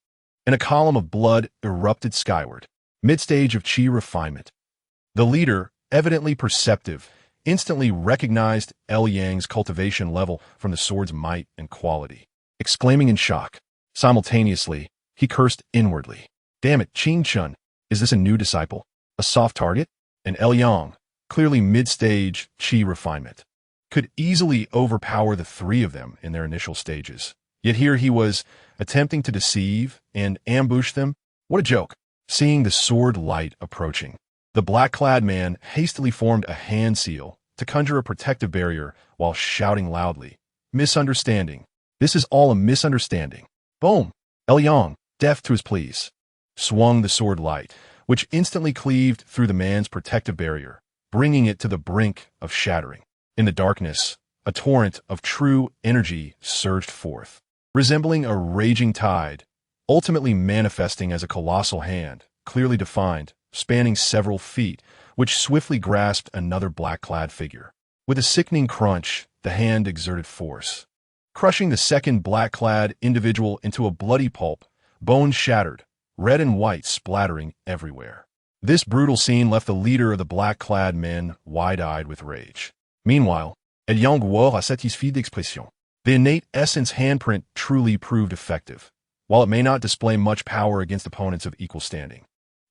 and a column of blood erupted skyward, mid-stage of chi refinement. The leader, evidently perceptive, instantly recognized Yang's cultivation level from the sword's might and quality. Exclaiming in shock, simultaneously, he cursed inwardly. "Damn it, Ching Chun, is this a new disciple? A soft target?" And Yang, clearly mid-stage chi refinement, could easily overpower the three of them in their initial stages. Yet here he was, attempting to deceive and ambush them. What a joke! Seeing the sword light approaching, the black-clad man hastily formed a hand seal to conjure a protective barrier while shouting loudly, "Misunderstanding. This is all a misunderstanding." Boom! Yang, deaf to his pleas, swung the sword light, which instantly cleaved through the man's protective barrier, bringing it to the brink of shattering. In the darkness, a torrent of true energy surged forth, resembling a raging tide, ultimately manifesting as a colossal hand, clearly defined, spanning several feet, which swiftly grasped another black-clad figure. With a sickening crunch, the hand exerted force, crushing the second black-clad individual into a bloody pulp, bones shattered, red and white splattering everywhere. This brutal scene left the leader of the black-clad men wide-eyed with rage. Meanwhile, Yang wore a satisfait d'expression. The innate essence handprint truly proved effective. While it may not display much power against opponents of equal standing,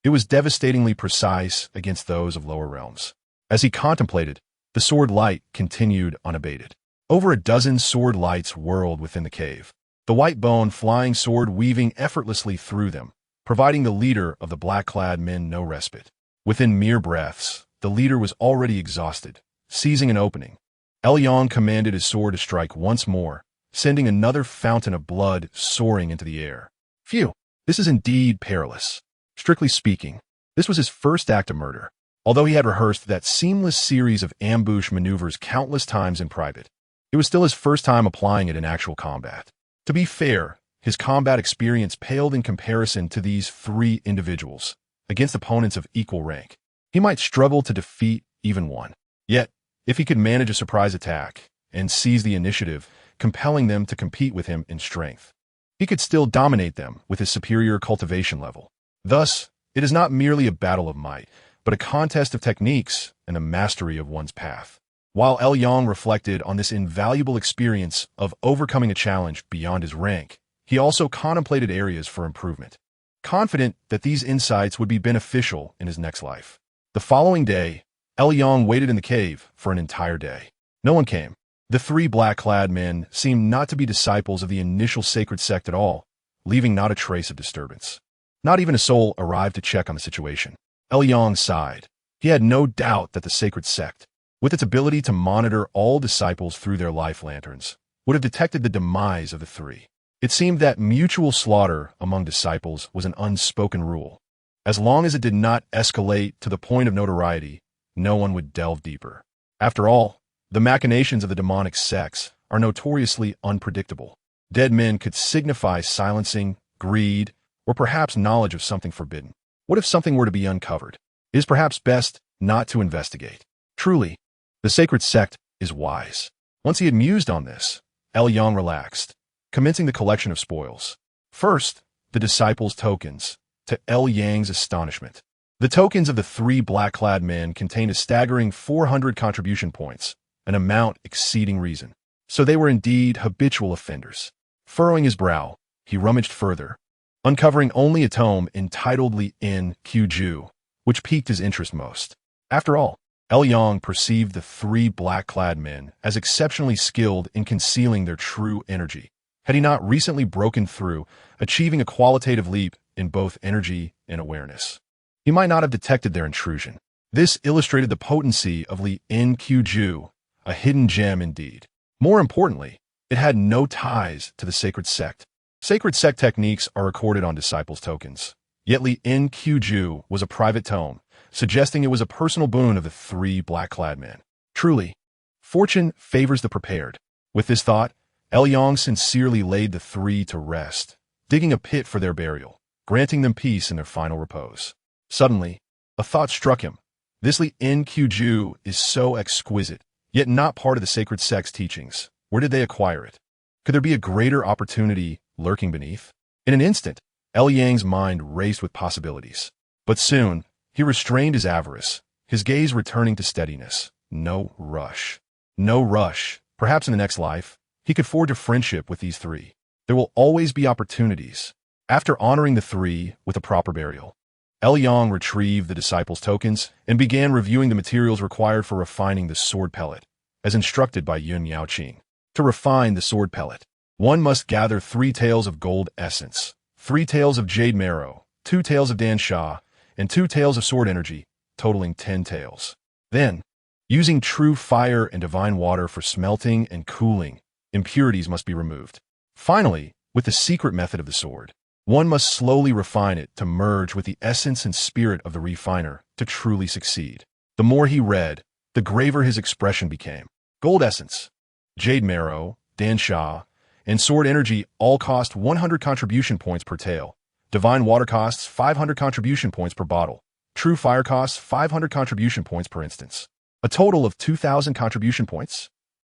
it was devastatingly precise against those of lower realms. As he contemplated, the sword light continued unabated. Over a dozen sword lights whirled within the cave, the white bone flying sword weaving effortlessly through them, providing the leader of the black-clad men no respite. Within mere breaths, the leader was already exhausted. Seizing an opening, Yang commanded his sword to strike once more, sending another fountain of blood soaring into the air. Phew! This is indeed perilous. Strictly speaking, this was his first act of murder, although he had rehearsed that seamless series of ambush maneuvers countless times in private. It was still his first time applying it in actual combat. To be fair, his combat experience paled in comparison to these three individuals. Against opponents of equal rank, he might struggle to defeat even one. Yet, if he could manage a surprise attack and seize the initiative, compelling them to compete with him in strength, he could still dominate them with his superior cultivation level. Thus, it is not merely a battle of might, but a contest of techniques and the mastery of one's path. While Yang reflected on this invaluable experience of overcoming a challenge beyond his rank, he also contemplated areas for improvement, confident that these insights would be beneficial in his next life. The following day, Yang waited in the cave for an entire day. No one came. The three black-clad men seemed not to be disciples of the initial sacred sect at all, leaving not a trace of disturbance. Not even a soul arrived to check on the situation. Yang sighed. He had no doubt that the sacred sect, with its ability to monitor all disciples through their life lanterns, would have detected the demise of the three. It seemed that mutual slaughter among disciples was an unspoken rule. As long as it did not escalate to the point of notoriety, no one would delve deeper. After all, the machinations of the demonic sects are notoriously unpredictable. Dead men could signify silencing, greed, or perhaps knowledge of something forbidden. What if something were to be uncovered? It is perhaps best not to investigate. Truly, the sacred sect is wise. Once he had mused on this, Yang relaxed, commencing the collection of spoils. First, the disciples' tokens, to Yang's astonishment. The tokens of the three black-clad men contained a staggering 400 contribution points, an amount exceeding reason. So they were indeed habitual offenders. Furrowing his brow, he rummaged further, uncovering only a tome entitled Li In Ju, which piqued his interest most. After all, Yang perceived the three black-clad men as exceptionally skilled in concealing their true energy. Had he not recently broken through, achieving a qualitative leap in both energy and awareness, he might not have detected their intrusion. This illustrated the potency of Li Nqju, a hidden gem indeed. More importantly, it had no ties to the sacred sect. Sacred sect techniques are recorded on disciples' tokens. Yet Li Nqju was a private tome, suggesting it was a personal boon of the three black-clad men. Truly, fortune favors the prepared. With this thought, Yang sincerely laid the three to rest, digging a pit for their burial, granting them peace in their final repose. Suddenly, a thought struck him. This Li Nqju is so exquisite, yet not part of the sacred sect's teachings. Where did they acquire it? Could there be a greater opportunity lurking beneath? In an instant, Yang's mind raced with possibilities. But soon, he restrained his avarice, his gaze returning to steadiness. No rush. No rush. Perhaps in the next life, he could forge a friendship with these three. There will always be opportunities. After honoring the three with a proper burial, Yang retrieved the disciples' tokens and began reviewing the materials required for refining the sword pellet, as instructed by Yun Yaoqing. To refine the sword pellet, one must gather 3 taels of gold essence, 3 taels of jade marrow, 2 taels of Dan Sha, and 2 taels of sword energy, totaling 10 taels. Then, using true fire and divine water for smelting and cooling, impurities must be removed. Finally, with the secret method of the sword, one must slowly refine it to merge with the essence and spirit of the refiner to truly succeed. The more he read, the graver his expression became. Gold essence, jade marrow, Dan Sha, and sword energy all cost 100 contribution points per tael. Divine water costs 500 contribution points per bottle. True fire costs 500 contribution points per instance. A total of 2,000 contribution points?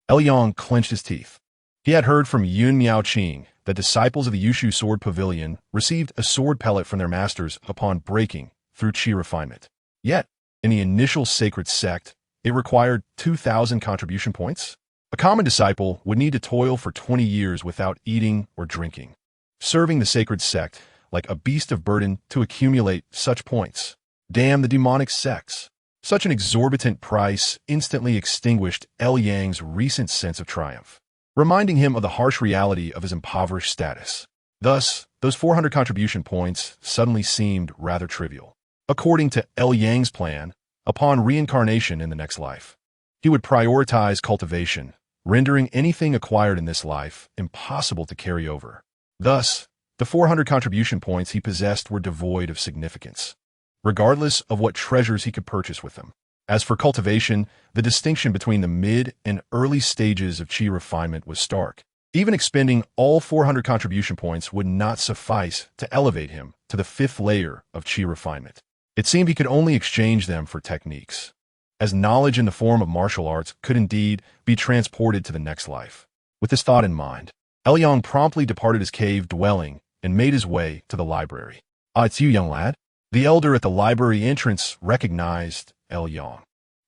Yang clenched his teeth. He had heard from Yun Yaoqing that disciples of the Yushu Sword Pavilion received a sword pellet from their masters upon breaking through chi refinement. Yet, in the initial sacred sect, it required 2,000 contribution points? A common disciple would need to toil for 20 years without eating or drinking, serving the sacred sect like a beast of burden to accumulate such points. Damn the demonic sects. Such an exorbitant price instantly extinguished Yang's recent sense of triumph, reminding him of the harsh reality of his impoverished status. Thus, those 400 contribution points suddenly seemed rather trivial. According to Yang's plan, upon reincarnation in the next life, he would prioritize cultivation, rendering anything acquired in this life impossible to carry over. Thus, the 400 contribution points he possessed were devoid of significance, regardless of what treasures he could purchase with them. As for cultivation, the distinction between the mid and early stages of chi refinement was stark. Even expending all 400 contribution points would not suffice to elevate him to the 5th layer of chi refinement. It seemed he could only exchange them for techniques, as knowledge in the form of martial arts could indeed be transported to the next life. With this thought in mind, Yang promptly departed his cave dwelling and made his way to the library. "Ah, it's you, young lad." The elder at the library entrance recognized Yang.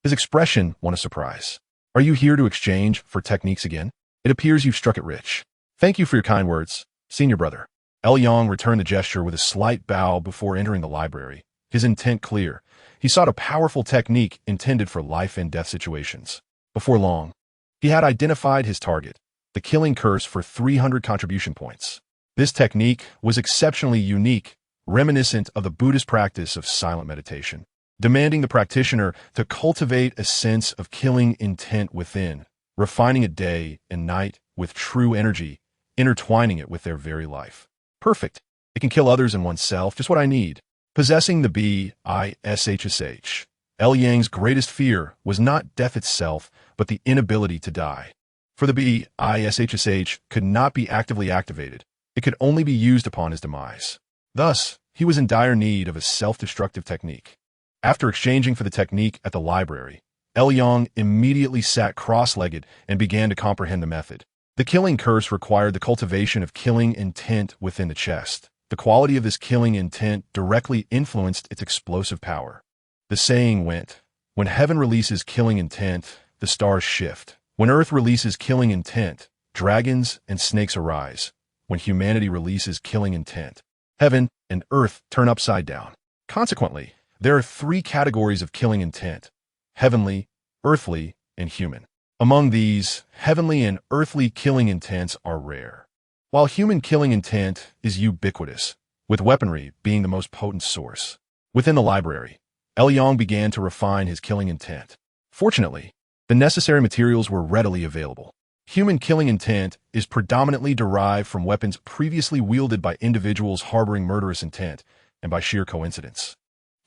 His expression won a surprise. "Are you here to exchange for techniques again? It appears you've struck it rich. Thank you for your kind words, senior brother." Yang returned the gesture with a slight bow before entering the library, his intent clear. He sought a powerful technique intended for life and death situations. Before long, he had identified his target, the killing curse for 300 contribution points. This technique was exceptionally unique, reminiscent of the Buddhist practice of silent meditation, demanding the practitioner to cultivate a sense of killing intent within, refining it day and night with true energy, intertwining it with their very life. Perfect. It can kill others and oneself, just what I need. Possessing the BISHSH, Yang's greatest fear was not death itself, but the inability to die. For the BISHSH could not be actively activated. It could only be used upon his demise. Thus, he was in dire need of a self-destructive technique. After exchanging for the technique at the library, Yang immediately sat cross-legged and began to comprehend the method. The killing curse required the cultivation of killing intent within the chest. The quality of this killing intent directly influenced its explosive power. The saying went, when heaven releases killing intent, the stars shift. When earth releases killing intent, dragons and snakes arise. When humanity releases killing intent, heaven and earth turn upside down. Consequently, there are 3 categories of killing intent: heavenly, earthly, and human. Among these, heavenly and earthly killing intents are rare, while human killing intent is ubiquitous, with weaponry being the most potent source. Within the library, Elyong began to refine his killing intent. Fortunately, the necessary materials were readily available. Human killing intent is predominantly derived from weapons previously wielded by individuals harboring murderous intent, and by sheer coincidence.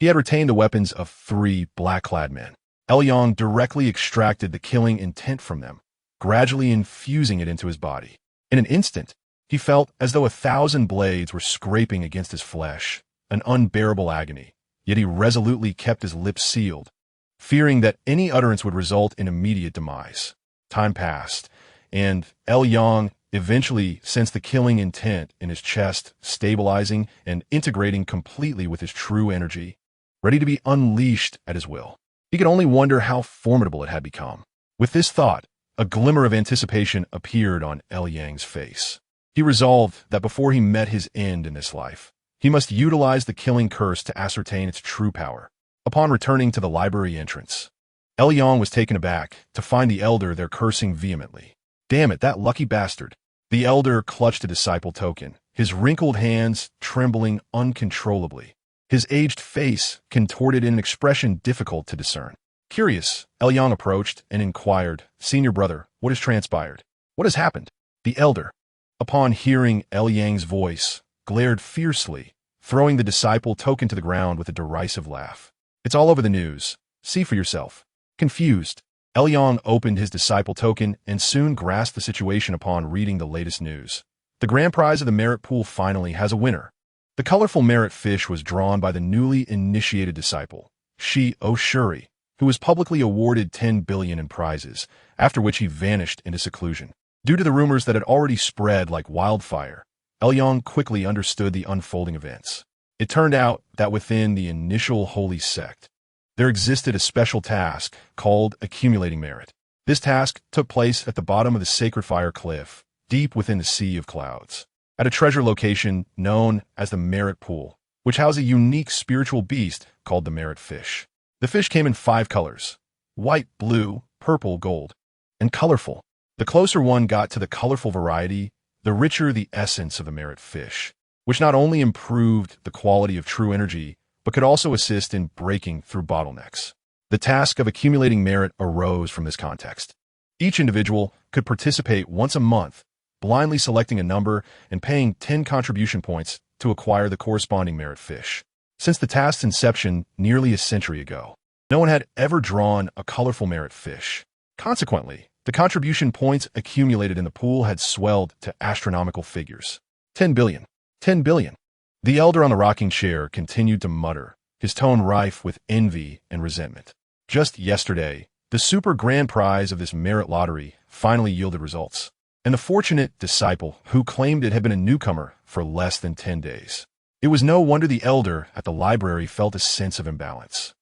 He had retained the weapons of 3 black-clad men. Elyong directly extracted the killing intent from them, gradually infusing it into his body. In an instant, he felt as though 1,000 blades were scraping against his flesh, an unbearable agony, yet he resolutely kept his lips sealed, fearing that any utterance would result in immediate demise. Time passed, and Elyong eventually sensed the killing intent in his chest stabilizing and integrating completely with his true energy, ready to be unleashed at his will. He could only wonder how formidable it had become. With this thought, a glimmer of anticipation appeared on Elyong's face. He resolved that before he met his end in this life, he must utilize the killing curse to ascertain its true power. Upon returning to the library entrance, Elyong was taken aback to find the elder there cursing vehemently. "Damn it, that lucky bastard." The elder clutched a disciple token, his wrinkled hands trembling uncontrollably, his aged face contorted in an expression difficult to discern. Curious, Elyong approached and inquired, "Senior brother, what has transpired? What has happened?" The elder, upon hearing Elyong's voice, glared fiercely, throwing the disciple token to the ground with a derisive laugh. "It's all over the news. See for yourself." Confused, Elyong opened his disciple token and soon grasped the situation upon reading the latest news. The grand prize of the merit pool finally has a winner. The colorful merit fish was drawn by the newly initiated disciple, Chu Sheng, who was publicly awarded 10 billion in prizes, after which he vanished into seclusion. Due to the rumors that had already spread like wildfire, Elyong quickly understood the unfolding events. It turned out that within the initial holy sect, there existed a special task called accumulating merit. This task took place at the bottom of the sacred fire cliff, deep within the sea of clouds, at a treasure location known as the merit pool, which housed a unique spiritual beast called the merit fish. The fish came in 5 colors: white, blue, purple, gold, and colorful. The closer one got to the colorful variety, the richer the essence of the merit fish, which not only improved the quality of true energy, but could also assist in breaking through bottlenecks. The task of accumulating merit arose from this context. Each individual could participate once a month, blindly selecting a number and paying 10 contribution points to acquire the corresponding merit fish. Since the task's inception nearly a century ago, no one had ever drawn a colorful merit fish. Consequently, the contribution points accumulated in the pool had swelled to astronomical figures. 10 billion. 10 billion. The elder on the rocking chair continued to mutter, his tone rife with envy and resentment. Just yesterday, the super grand prize of this merit lottery finally yielded results, and the fortunate disciple who claimed it had been a newcomer for less than 10 days. It was no wonder the elder at the library felt a sense of imbalance.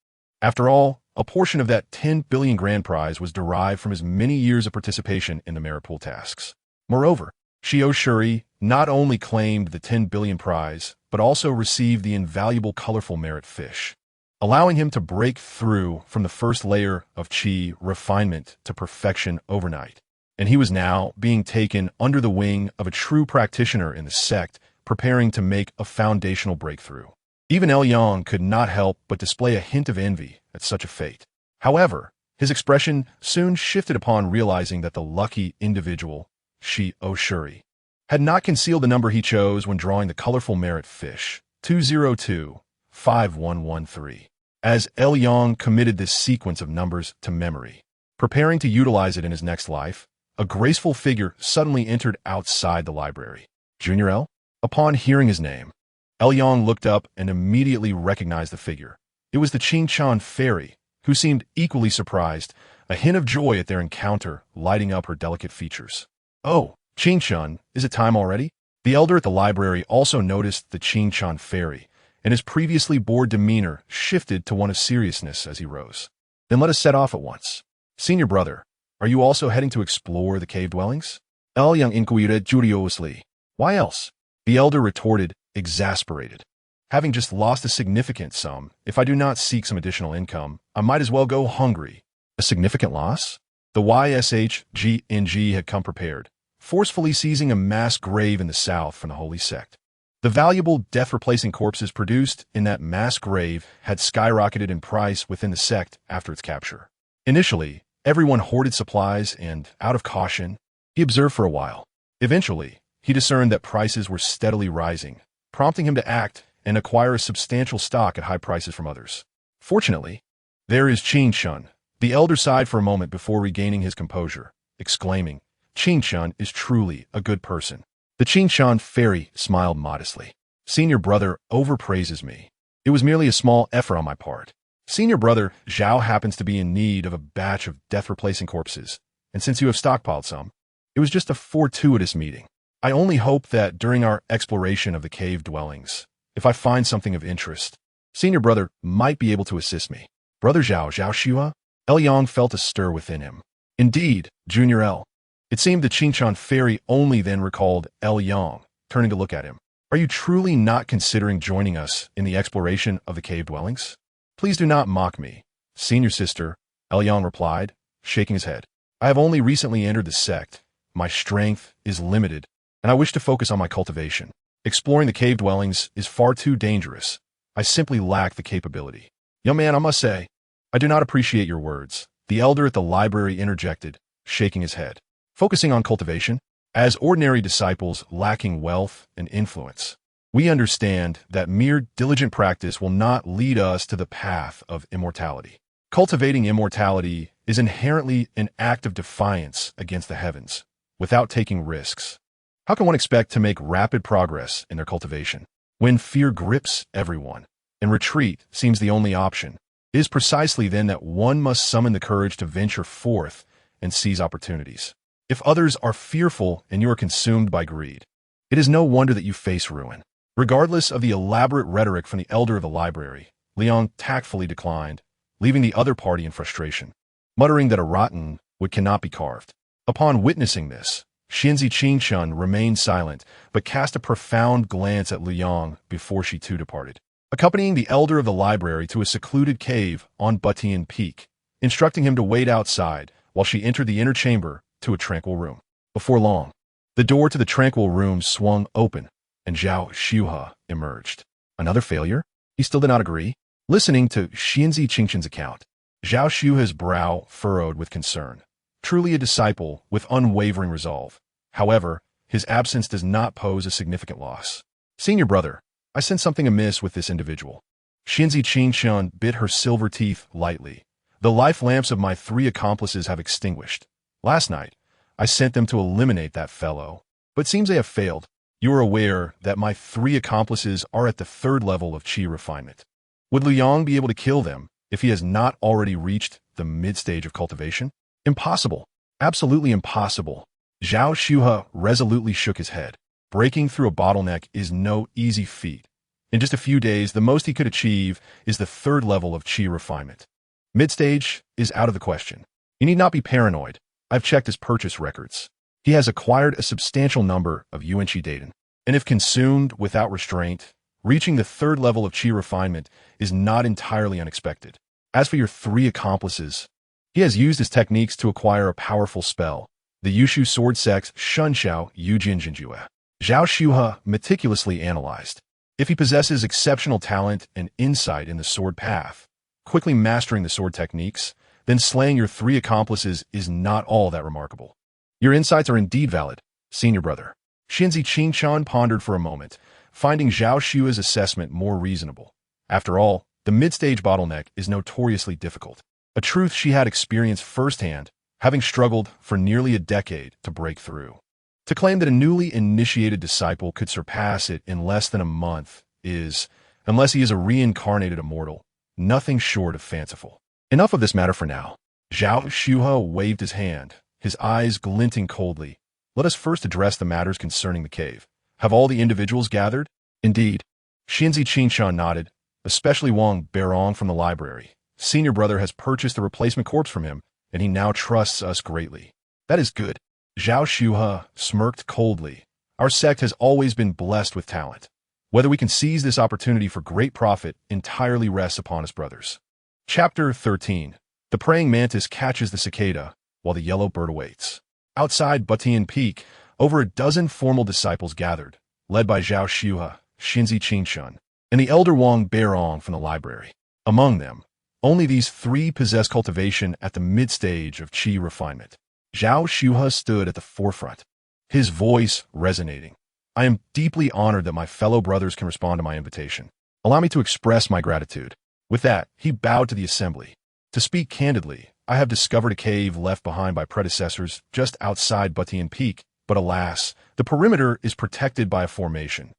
After all, a portion of that 10 billion grand prize was derived from his many years of participation in the merit pool tasks. Moreover, Chu Sheng not only claimed the 10 billion prize, but also received the invaluable colorful merit fish, allowing him to break through from the first layer of chi refinement to perfection overnight. And he was now being taken under the wing of a true practitioner in the sect, preparing to make a foundational breakthrough. Even Elyong could not help but display a hint of envy at such a fate. However, his expression soon shifted upon realizing that the lucky individual, Chu Sheng, had not concealed the number he chose when drawing the colorful merit fish, 202-5113. As Elyong committed this sequence of numbers to memory, preparing to utilize it in his next life, a graceful figure suddenly entered outside the library. Junior L? Upon hearing his name, Elyong looked up and immediately recognized the figure. It was the Qingchan fairy, who seemed equally surprised, a hint of joy at their encounter lighting up her delicate features. "Oh, Qingchan, is it time already?" The elder at the library also noticed the Qingchan fairy, and his previously bored demeanor shifted to one of seriousness as he rose. "Then let us set off at once. Senior brother, are you also heading to explore the cave dwellings?" Elyong inquired curiously. "Why else?" The elder retorted, exasperated. Having just lost a significant sum, if I do not seek some additional income, I might as well go hungry. A significant loss? The YSHGNG had come prepared, forcefully seizing a mass grave in the south from the Holy Sect. The valuable death-replacing corpses produced in that mass grave had skyrocketed in price within the sect after its capture. Initially, everyone hoarded supplies and, out of caution, he observed for a while. Eventually, he discerned that prices were steadily rising, prompting him to act and acquire a substantial stock at high prices from others. Fortunately, there is Chu Sheng. The elder sighed for a moment before regaining his composure, exclaiming, "Chu Sheng is truly a good person." The Chu Sheng fairy smiled modestly. "Senior brother overpraises me. It was merely a small effort on my part. Senior brother Zhao happens to be in need of a batch of death-replacing corpses, and since you have stockpiled some, it was just a fortuitous meeting. I only hope that during our exploration of the cave dwellings, if I find something of interest, senior brother might be able to assist me." Brother Zhao Shua? El Yang felt a stir within him. Indeed, Junior L. It seemed the Qingchuan fairy only then recalled El Yang, turning to look at him. "Are you truly not considering joining us in the exploration of the cave dwellings?" "Please do not mock me, senior sister," El Yang replied, shaking his head. "I have only recently entered the sect. My strength is limited, and I wish to focus on my cultivation. Exploring the cave dwellings is far too dangerous. I simply lack the capability." "Young man, I must say, I do not appreciate your words," the elder at the library interjected, shaking his head. "Focusing on cultivation, as ordinary disciples lacking wealth and influence, we understand that mere diligent practice will not lead us to the path of immortality. Cultivating immortality is inherently an act of defiance against the heavens, without taking risks. How can one expect to make rapid progress in their cultivation when fear grips everyone, and retreat seems the only option? It is precisely then that one must summon the courage to venture forth and seize opportunities. If others are fearful and you are consumed by greed, it is no wonder that you face ruin." Regardless of the elaborate rhetoric from the elder of the library, Liang tactfully declined, leaving the other party in frustration, muttering that a rotten wood cannot be carved. Upon witnessing this, Xinzi Qingshun remained silent, but cast a profound glance at Liang before she too departed, accompanying the elder of the library to a secluded cave on Butian Peak, instructing him to wait outside while she entered the inner chamber to a tranquil room. Before long, the door to the tranquil room swung open, and Zhao Shuhe emerged. Another failure? He still did not agree. Listening to Xinzi Qingshun's account, Zhao Shuhe's brow furrowed with concern. Truly a disciple with unwavering resolve. However, his absence does not pose a significant loss. "Senior brother, I sense something amiss with this individual." Xinzi Qingshun bit her silver teeth lightly. "The life lamps of my 3 accomplices have extinguished. Last night, I sent them to eliminate that fellow, but seems they have failed. You are aware that my 3 accomplices are at the 3rd level of qi refinement. Would Liang be able to kill them if he has not already reached the mid-stage of cultivation? Impossible. Absolutely impossible." Zhao Shuhe resolutely shook his head. Breaking through a bottleneck is no easy feat. In just a few days, the most he could achieve is the 3rd level of qi refinement. Mid-stage is out of the question. You need not be paranoid. I've checked his purchase records. He has acquired a substantial number of yuanqi daten, and if consumed without restraint, reaching the 3rd level of qi refinement is not entirely unexpected. As for your 3 accomplices, he has used his techniques to acquire a powerful spell, the Yushu sword sect Shunxiao Yujin Jinjue. Zhao Shuhe meticulously analyzed. If he possesses exceptional talent and insight in the sword path, quickly mastering the sword techniques, then slaying your 3 accomplices is not all that remarkable. Your insights are indeed valid, senior brother. Xinzi Qingchuan pondered for a moment, finding Zhao Shue's assessment more reasonable. After all, the mid-stage bottleneck is notoriously difficult, a truth she had experienced firsthand, having struggled for nearly a decade to break through. To claim that a newly initiated disciple could surpass it in less than a month is, unless he is a reincarnated immortal, nothing short of fanciful. Enough of this matter for now. Zhao Shuhe waved his hand, his eyes glinting coldly. Let us first address the matters concerning the cave. Have all the individuals gathered? Indeed. Xinzi Qingchuan nodded, especially Wang Beirong from the library. Senior brother has purchased a replacement corpse from him, and he now trusts us greatly. That is good. Zhao Shuhe smirked coldly. Our sect has always been blessed with talent. Whether we can seize this opportunity for great profit entirely rests upon us, brothers. Chapter 13. The praying mantis catches the cicada, while the yellow bird awaits. Outside Butian Peak, over a dozen formal disciples gathered, led by Zhao Xiuhe, Xinzi Qingshun, and the elder Wang Beirong from the library. Among them, only these three possess cultivation at the mid-stage of qi refinement. Zhao Xiuhe stood at the forefront, his voice resonating. I am deeply honored that my fellow brothers can respond to my invitation. Allow me to express my gratitude. With that, he bowed to the assembly. To speak candidly, I have discovered a cave left behind by predecessors just outside Butian Peak, but alas, the perimeter is protected by a formation,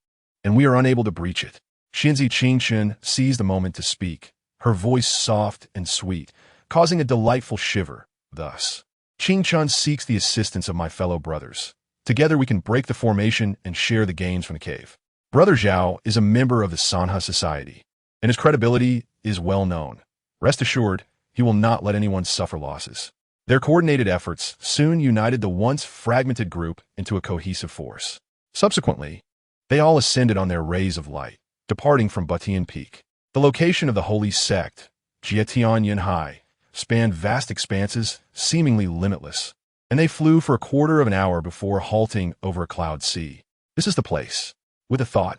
and we are unable to breach it. Xinzi Qingshun seized the moment to speak, her voice soft and sweet, causing a delightful shiver. Thus, Qingshun seeks the assistance of my fellow brothers. Together we can break the formation and share the gains from the cave. Brother Zhao is a member of the Sanhe Society, and his credibility is well known. Rest assured, he will not let anyone suffer losses. Their coordinated efforts soon united the once fragmented group into a cohesive force. Subsequently, they all ascended on their rays of light, departing from Butian Peak. The location of the holy sect, Jietianyinhai, spanned vast expanses, seemingly limitless, and they flew for a quarter of an hour before halting over a cloud sea. This is the place. With a thought,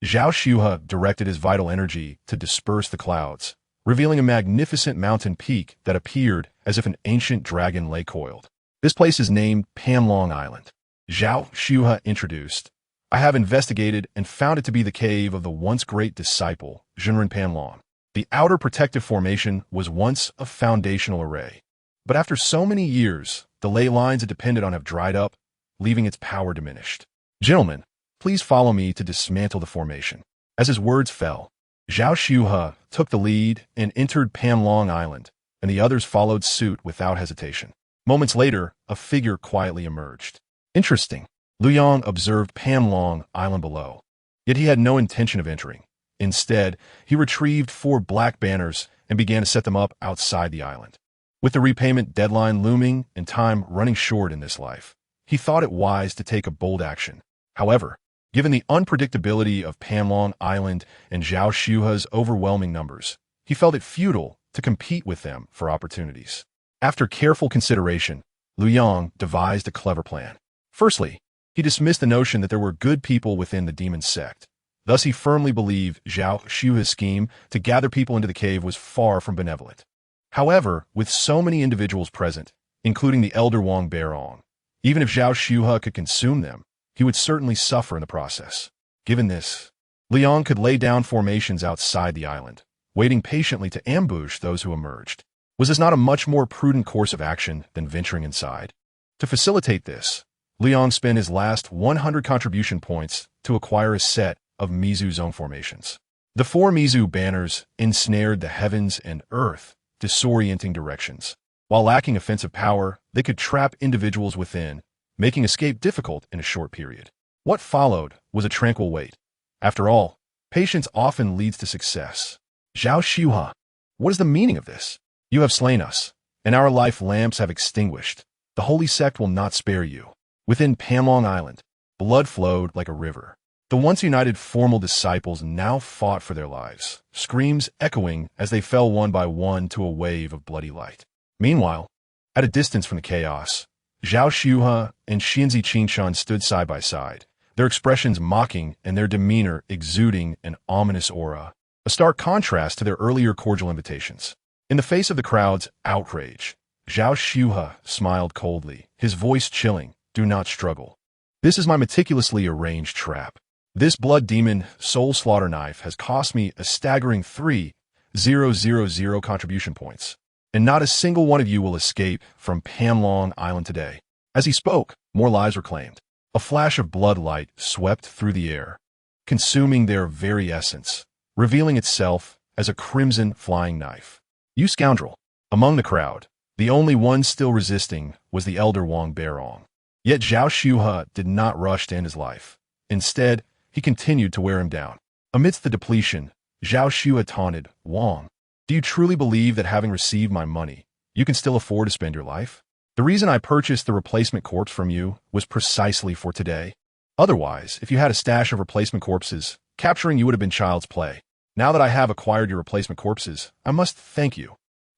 Zhao Xiuhe directed his vital energy to disperse the clouds, revealing a magnificent mountain peak that appeared as if an ancient dragon lay coiled. This place is named Panlong Island. Zhao Xiuhe introduced. I have investigated and found it to be the cave of the once great disciple, Zhenren Panlong. The outer protective formation was once a foundational array, but after so many years, the ley lines it depended on have dried up, leaving its power diminished. Gentlemen, please follow me to dismantle the formation. As his words fell, Zhao Xiuhe took the lead and entered Panlong Island, and the others followed suit without hesitation. Moments later, a figure quietly emerged. Interesting. Luyang observed Panlong Island below, yet he had no intention of entering. Instead, he retrieved 4 black banners and began to set them up outside the island. With the repayment deadline looming and time running short in this life, he thought it wise to take a bold action. However, given the unpredictability of Panlong Island and Zhao Xiuhe's overwhelming numbers, he felt it futile to compete with them for opportunities. After careful consideration, Luyang devised a clever plan. Firstly, he dismissed the notion that there were good people within the demon sect. Thus, he firmly believed Zhao Xiuhe's scheme to gather people into the cave was far from benevolent. However, with so many individuals present, including the elder Wang Beirong, even if Zhao Xiuhe could consume them, he would certainly suffer in the process. Given this, Liang could lay down formations outside the island, waiting patiently to ambush those who emerged. Was this not a much more prudent course of action than venturing inside? To facilitate this, Liang spent his last 100 contribution points to acquire a set of Mizu zone formations. The 4 Mizu banners ensnared the heavens and earth, disorienting directions. While lacking offensive power, they could trap individuals within, making escape difficult in a short period. What followed was a tranquil wait. After all, patience often leads to success. Zhao Xiuhe, what is the meaning of this? You have slain us, and our life lamps have extinguished. The holy sect will not spare you. Within Panlong Island, blood flowed like a river. The once united formal disciples now fought for their lives, screams echoing as they fell one by one to a wave of bloody light. Meanwhile, at a distance from the chaos, Zhao Xiuhe and Xinzi Qingshun stood side by side, their expressions mocking and their demeanor exuding an ominous aura, a stark contrast to their earlier cordial invitations. In the face of the crowd's outrage, Zhao Xiuhe smiled coldly, his voice chilling. Do not struggle. This is my meticulously arranged trap. This blood demon soul slaughter knife has cost me a staggering 3,000 contribution points, and not a single one of you will escape from Panlong Island today. As he spoke, more lives were claimed. A flash of blood light swept through the air, consuming their very essence, revealing itself as a crimson flying knife. You scoundrel! Among the crowd, the only one still resisting was the elder Wang Beirong. Yet Zhao Xiuhe did not rush to end his life. Instead, he continued to wear him down. Amidst the depletion, Zhao Xiuhe taunted, Wang, do you truly believe that having received my money, you can still afford to spend your life? The reason I purchased the replacement corpse from you was precisely for today. Otherwise, if you had a stash of replacement corpses, Capturing you would have been child's play. Now that I have acquired your replacement corpses, I must thank you.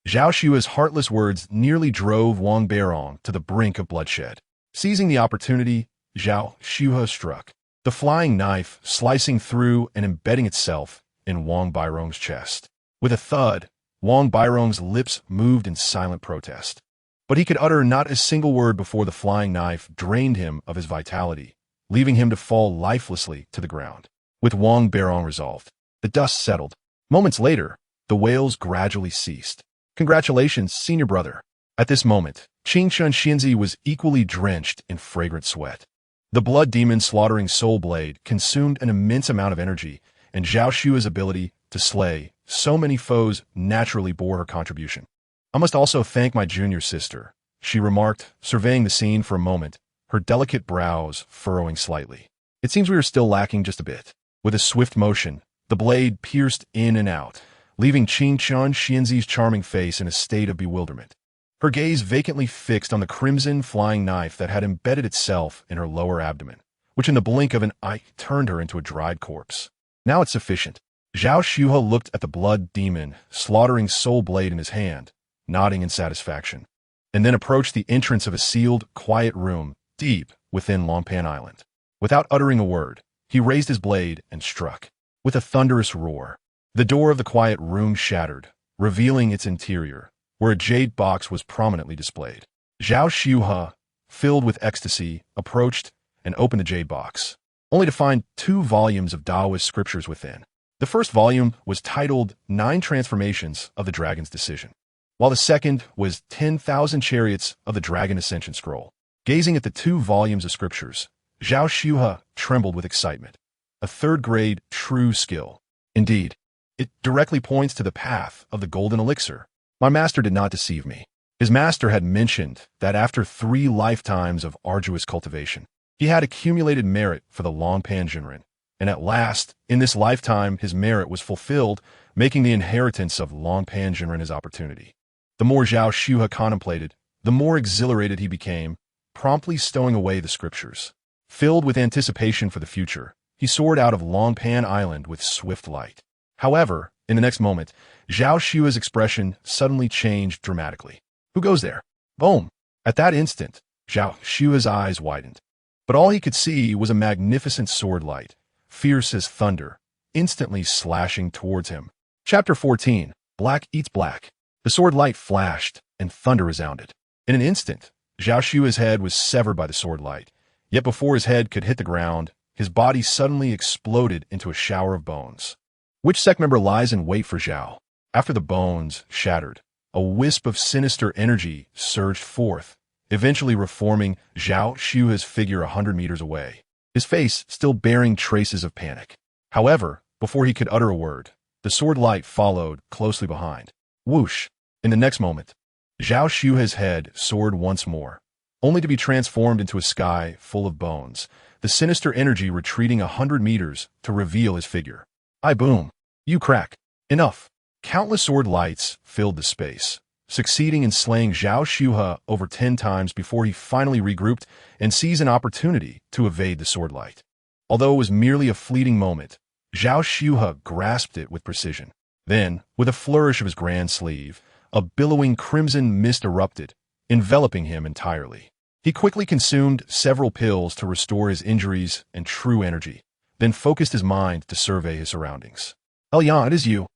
Zhao Xua's heartless words nearly drove Wang Beirong to the brink of bloodshed. Seizing the opportunity, Zhao Xue struck, the flying knife slicing through and embedding itself in Wang Beirong's chest. With a thud, Wang Beirong's lips moved in silent protest. But he could utter not a single word before the flying knife drained him of his vitality, leaving him to fall lifelessly to the ground. With Wang Beirong resolved, the dust settled. Moments later, the wails gradually ceased. Congratulations, senior brother. At this moment, Chu Sheng Sect was equally drenched in fragrant sweat. The blood demon slaughtering soul blade consumed an immense amount of energy, and Zhao Xua's ability to slay so many foes naturally bore her contribution. I must also thank my junior sister, she remarked, surveying the scene for a moment, her delicate brows furrowing slightly. It seems we are still lacking just a bit. With a swift motion, the blade pierced in and out, leaving Chu Sheng Sect's charming face in a state of bewilderment. Her gaze vacantly fixed on the crimson flying knife that had embedded itself in her lower abdomen, which in the blink of an eye turned her into a dried corpse. Now it's sufficient. Zhao Xue looked at the blood demon, slaughtering soul blade in his hand, nodding in satisfaction, and then approached the entrance of a sealed, quiet room deep within Longpan Island. Without uttering a word, he raised his blade and struck. With a thunderous roar, the door of the quiet room shattered, revealing its interior, where a jade box was prominently displayed. Zhao Xue, filled with ecstasy, approached and opened the jade box, only to find 2 volumes of Taoist scriptures within. The first volume was titled 9 Transformations of the Dragon's Decision, while the second was 10,000 Chariots of the Dragon Ascension Scroll. Gazing at the 2 volumes of scriptures, Zhao Xue trembled with excitement. A 3rd-grade true skill. Indeed, it directly points to the path of the golden elixir. My master did not deceive me. His master had mentioned that after 3 lifetimes of arduous cultivation, he had accumulated merit for the Longpan Jinren, and at last, in this lifetime, his merit was fulfilled, making the inheritance of Longpan Jinren his opportunity. The more Zhao Xue contemplated, the more exhilarated he became, promptly stowing away the scriptures. Filled with anticipation for the future, he soared out of Longpan Island with swift light. However, in the next moment, Zhao Xue's expression suddenly changed dramatically. Who goes there? Boom! At that instant, Zhao Xue's eyes widened. But all he could see was a magnificent sword light, fierce as thunder, instantly slashing towards him. Chapter 14. Black Eats Black. The sword light flashed, and thunder resounded. In an instant, Zhao Xue's head was severed by the sword light. Yet before his head could hit the ground, his body suddenly exploded into a shower of bones. Which sect member lies in wait for Zhao? After the bones shattered, a wisp of sinister energy surged forth, eventually reforming Zhao Xue's figure 100 meters away, his face still bearing traces of panic. However, before he could utter a word, the sword light followed closely behind. Whoosh! In the next moment, Zhao Xue's head soared once more, only to be transformed into a sky full of bones, the sinister energy retreating 100 meters to reveal his figure. I boom! You crack! Enough! Countless sword lights filled the space, succeeding in slaying Zhao Xue over 10 times before he finally regrouped and seized an opportunity to evade the sword light. Although it was merely a fleeting moment, Zhao Xue grasped it with precision. Then, with a flourish of his grand sleeve, a billowing crimson mist erupted, enveloping him entirely. He quickly consumed several pills to restore his injuries and true energy, then focused his mind to survey his surroundings. Elian, it is you.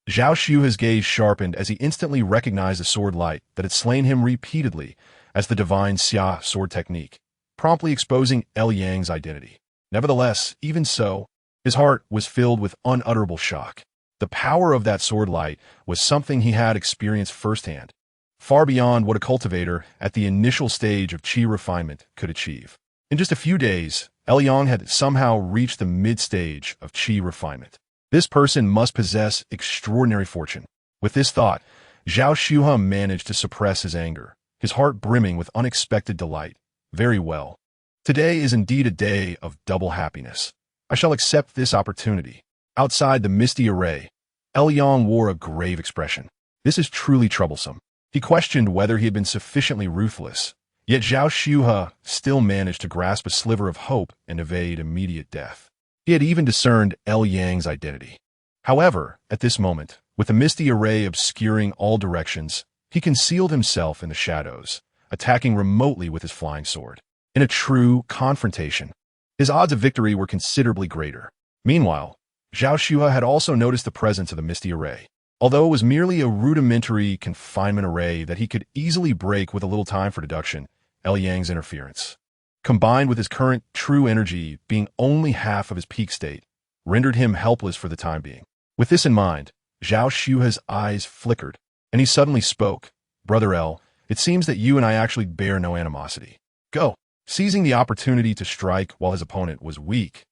Zhao Xue's gaze sharpened as he instantly recognized the sword light that had slain him repeatedly as the divine Xia sword technique, promptly exposing Eliang's identity. Nevertheless, even so, his heart was filled with unutterable shock. The power of that sword light was something he had experienced firsthand, far beyond what a cultivator at the initial stage of qi refinement could achieve. In just a few days, Eliang had somehow reached the mid-stage of qi refinement. This person must possess extraordinary fortune. With this thought, Zhao Xue managed to suppress his anger, his heart brimming with unexpected delight. Very well. Today is indeed a day of double happiness. I shall accept this opportunity. Outside the misty array, Eliang wore a grave expression. This is truly troublesome. He questioned whether he had been sufficiently ruthless, yet Zhao Xue still managed to grasp a sliver of hope and evade immediate death. He had even discerned Yang's identity. However, at this moment, with a misty array obscuring all directions, he concealed himself in the shadows, attacking remotely with his flying sword. In a true confrontation, his odds of victory were considerably greater. Meanwhile, Zhao Shuhe had also noticed the presence of the misty array. Although it was merely a rudimentary confinement array that he could easily break with a little time for deduction, Yang's interference, combined with his current true energy being only half of his peak state, rendered him helpless for the time being. With this in mind, Zhao Shuhe's eyes flickered, and he suddenly spoke. "Brother L, it seems that you and I actually bear no animosity. Go." Seizing the opportunity to strike while his opponent was weak,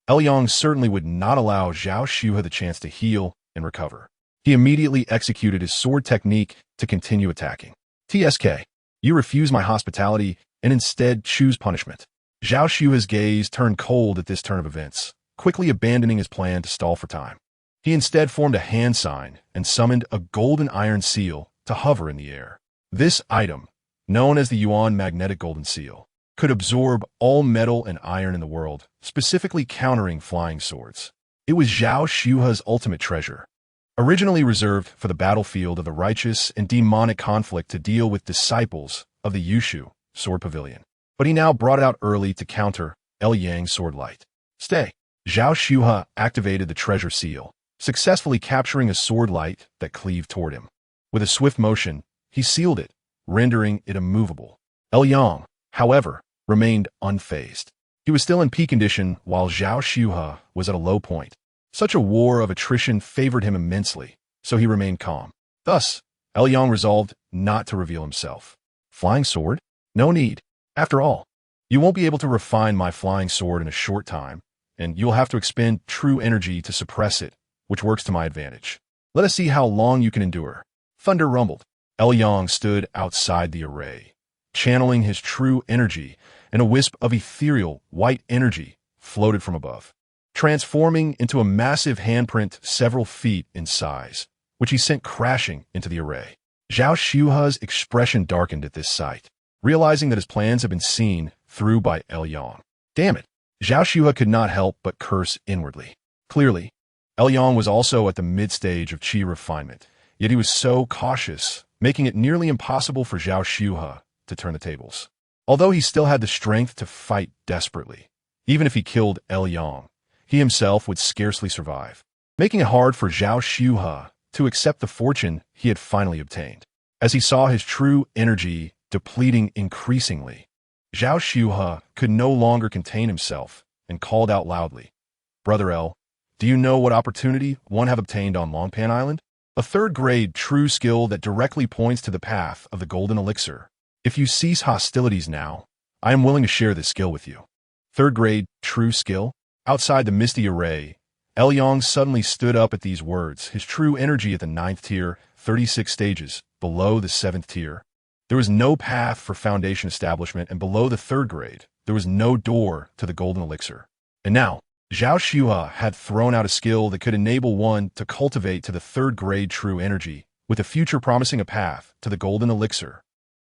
Yang certainly would not allow Zhao Shuhe the chance to heal and recover. He immediately executed his sword technique to continue attacking. "TSK, you refuse my hospitality and instead choose punishment." Zhao Shuhe's gaze turned cold at this turn of events, quickly abandoning his plan to stall for time. He instead formed a hand sign and summoned a golden iron seal to hover in the air. This item, known as the Yuan magnetic golden seal, could absorb all metal and iron in the world, specifically countering flying swords. It was Zhao Shuhe's ultimate treasure, originally reserved for the battlefield of the righteous and demonic conflict to deal with disciples of the Yushu sword pavilion. But he now brought it out early to counter Yang's sword light. Stay. Zhao Shuhe activated the treasure seal, successfully capturing a sword light that cleaved toward him. With a swift motion, he sealed it, rendering it immovable. Yang, however, remained unfazed. He was still in peak condition while Zhao Shuhe was at a low point. Such a war of attrition favored him immensely, so he remained calm. Thus, Yang resolved not to reveal himself. Flying sword? No need. After all, you won't be able to refine my flying sword in a short time, and you'll have to expend true energy to suppress it, which works to my advantage. Let us see how long you can endure. Thunder rumbled. Yang stood outside the array, channeling his true energy, and a wisp of ethereal, white energy floated from above, transforming into a massive handprint several feet in size, which he sent crashing into the array. Zhao Shuhe's expression darkened at this sight, realizing that his plans had been seen through by Yang. Damn it! Zhao Shuhe could not help but curse inwardly. Clearly, Yang was also at the mid-stage of qi refinement, yet he was so cautious, making it nearly impossible for Zhao Shuhe to turn the tables. Although he still had the strength to fight desperately, even if he killed Yang, he himself would scarcely survive, making it hard for Zhao Shuhe to accept the fortune he had finally obtained. As he saw his true energy depleting increasingly, Zhao Shuhe could no longer contain himself and called out loudly, "Brother L, do you know what opportunity one have obtained on Longpan Island? A third-grade true skill that directly points to the path of the golden elixir. If you cease hostilities now, I am willing to share this skill with you." Third-grade true skill? Outside the misty array, Yang suddenly stood up at these words, his true energy at the 9th tier, 36 stages, below the 7th tier. There was no path for foundation establishment, and below the 3rd grade, there was no door to the golden elixir. And now, Zhao Shuhe had thrown out a skill that could enable one to cultivate to the 3rd grade true energy, with a future promising a path to the golden elixir.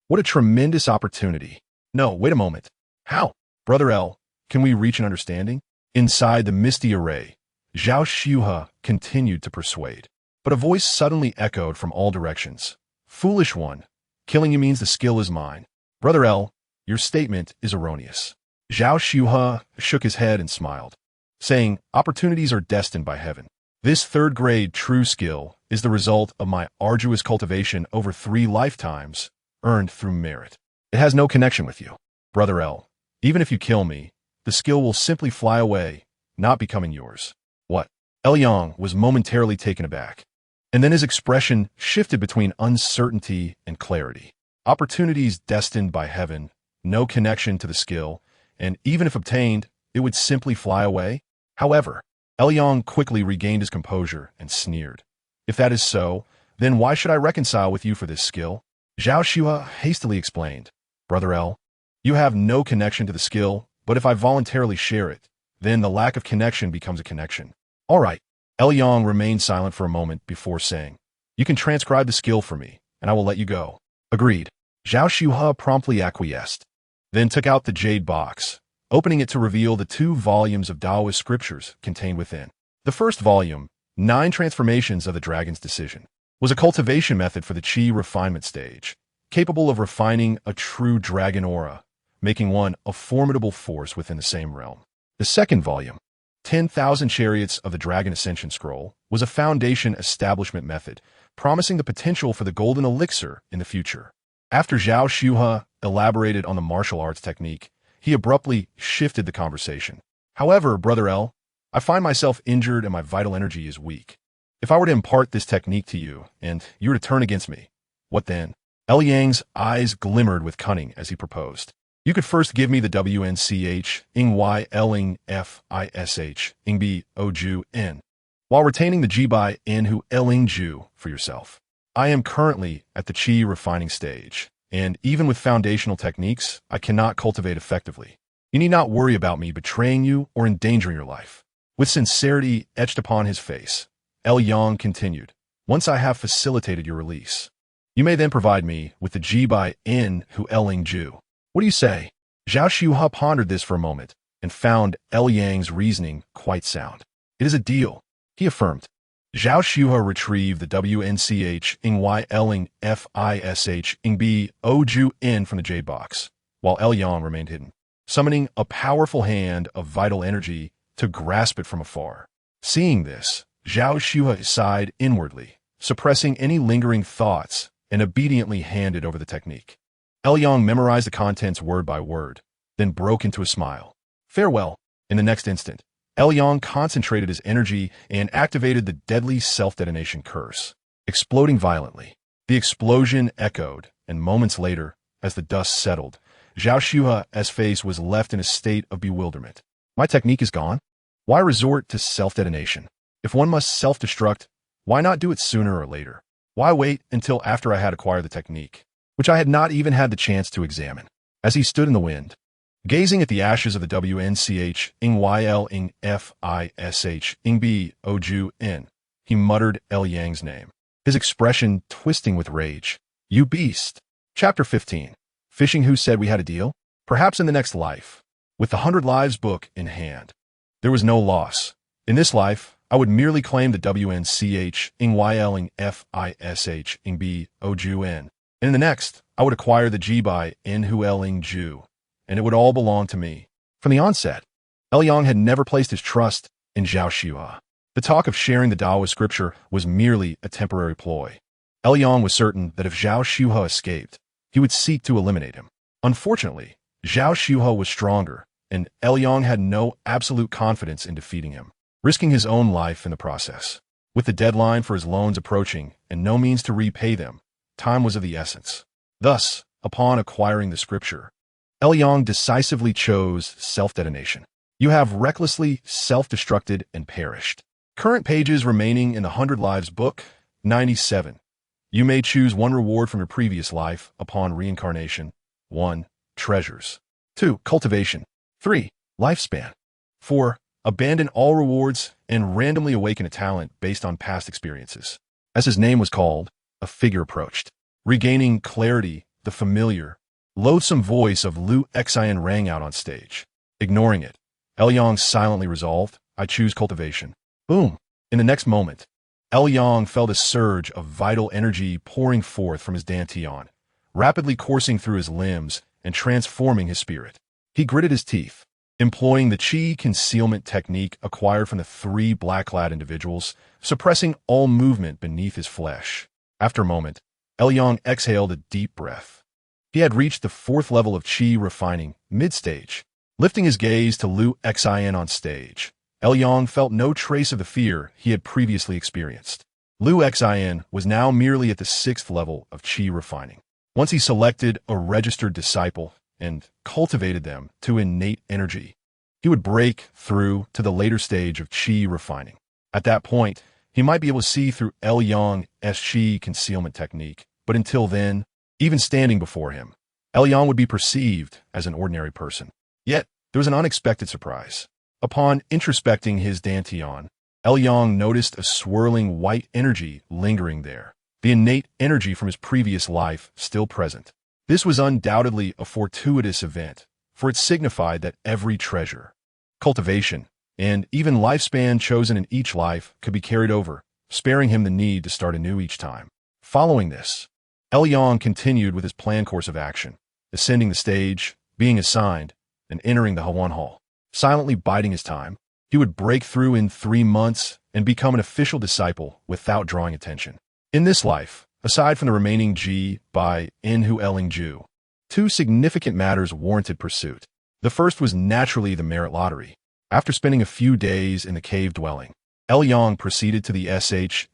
What a tremendous opportunity. No, wait a moment. How? Brother L, can we reach an understanding? Inside the misty array, Zhao Shuhe continued to persuade. But a voice suddenly echoed from all directions. "Foolish one, killing you means the skill is mine. Brother L, your statement is erroneous." Zhao Shuhe shook his head and smiled, saying, "Opportunities are destined by heaven. This 3rd grade true skill is the result of my arduous cultivation over 3 lifetimes, earned through merit. It has no connection with you. Brother L, even if you kill me, the skill will simply fly away, not becoming yours." What? Yang was momentarily taken aback, and then his expression shifted between uncertainty and clarity. Opportunities destined by heaven, no connection to the skill, and even if obtained, it would simply fly away? However, Yang quickly regained his composure and sneered. "If that is so, then why should I reconcile with you for this skill?" Zhao Shuhe hastily explained, "Brother L, you have no connection to the skill, but if I voluntarily share it, then the lack of connection becomes a connection." All right. Yang remained silent for a moment before saying, "You can transcribe the skill for me, and I will let you go." Agreed. Zhao Shuhe promptly acquiesced, then took out the jade box, opening it to reveal the 2 volumes of Taoist scriptures contained within. The first volume, 9 Transformations of the Dragon's Decision, was a cultivation method for the Qi refinement stage, capable of refining a true dragon aura, making one a formidable force within the same realm. The second volume, 10,000 Chariots of the Dragon Ascension Scroll, was a foundation establishment method, promising the potential for the golden elixir in the future. After Zhao Shuhe elaborated on the martial arts technique, he abruptly shifted the conversation. However, Brother L, I find myself injured and my vital energy is weak. If I were to impart this technique to you, and you were to turn against me, what then? Yang's eyes glimmered with cunning as he proposed. You could first give me the WNCH, Ing Ling FISH, Ing B O Ju N, while retaining the Ji by N Hu Ling Ju for yourself. I am currently at the Qi refining stage, and even with foundational techniques, I cannot cultivate effectively. You need not worry about me betraying you or endangering your life. With sincerity etched upon his face, Yang continued, once I have facilitated your release, you may then provide me with the Ji by N Hu Ling Ju. What do you say? Zhao Shuhe pondered this for a moment and found Yang's reasoning quite sound. It is a deal, he affirmed. Zhao Shuhe retrieved the WNCH Ing Ling FISH Ing B O Ju N from the jade box, while Yang remained hidden, summoning a powerful hand of vital energy to grasp it from afar. Seeing this, Zhao Shuhe sighed inwardly, suppressing any lingering thoughts, and obediently handed over the technique. Yang memorized the contents word by word, then broke into a smile. Farewell. In the next instant, Yang concentrated his energy and activated the deadly self-detonation curse, exploding violently. The explosion echoed, and moments later, as the dust settled, Zhao Shuhe's face was left in a state of bewilderment. My technique is gone? Why resort to self-detonation? If one must self-destruct, why not do it sooner or later? Why wait until after I had acquired the technique, which I had not even had the chance to examine? As he stood in the wind, gazing at the ashes of the WNCH Ing Ling FISH Ing B O Ju N, he muttered Yang's name, his expression twisting with rage. You beast! Chapter 15. Fishing Who Said We Had a Deal? Perhaps in the next life, with the 100 Lives book in hand. There was no loss. In this life, I would merely claim the WNCH Ing Ling FISH Ing B O Ju N, and in the next, I would acquire the Ji by N Hu Ling Ju, and it would all belong to me. From the onset, Yang had never placed his trust in Zhao Shuhe. The talk of sharing the Taoist scripture was merely a temporary ploy. Yang was certain that if Zhao Shuhe escaped, he would seek to eliminate him. Unfortunately, Zhao Shuhe was stronger, and Yang had no absolute confidence in defeating him, risking his own life in the process. With the deadline for his loans approaching and no means to repay them, time was of the essence. Thus, upon acquiring the scripture, Yang decisively chose self-detonation. You have recklessly self-destructed and perished. Current pages remaining in the 100 Lives book, 97. You may choose one reward from your previous life upon reincarnation. 1. Treasures. 2. Cultivation. 3. Lifespan. 4. Abandon all rewards and randomly awaken a talent based on past experiences. As his name was called, a figure approached. Regaining clarity, the familiar, loathsome voice of Lu Xian rang out on stage. Ignoring it, Yang silently resolved, I choose cultivation. Boom! In the next moment, Yang felt a surge of vital energy pouring forth from his dantian, rapidly coursing through his limbs and transforming his spirit. He gritted his teeth, employing the Qi concealment technique acquired from the 3 black-clad individuals, suppressing all movement beneath his flesh. After a moment, Yang exhaled a deep breath. He had reached the 4th level of Qi refining, mid-stage. Lifting his gaze to Lu Xian on stage, Yang felt no trace of the fear he had previously experienced. Lu Xian was now merely at the 6th level of Qi refining. Once he selected a registered disciple and cultivated them to innate energy, he would break through to the later stage of Qi refining. At that point, he might be able to see through Yang's Qi concealment technique, but until then, even standing before him, Yang would be perceived as an ordinary person. Yet, there was an unexpected surprise. Upon introspecting his dantian, Yang noticed a swirling white energy lingering there, the innate energy from his previous life still present. This was undoubtedly a fortuitous event, for it signified that every treasure, cultivation, and even lifespan chosen in each life could be carried over, sparing him the need to start anew each time. Following this, Yang continued with his planned course of action, ascending the stage, being assigned, and entering the Hawan Hall. Silently biding his time, he would break through in 3 months and become an official disciple without drawing attention. In this life, aside from the remaining Ji by Enhu Eling Ju, 2 significant matters warranted pursuit. The first was naturally the merit lottery. After spending a few days in the cave dwelling, Yang proceeded to the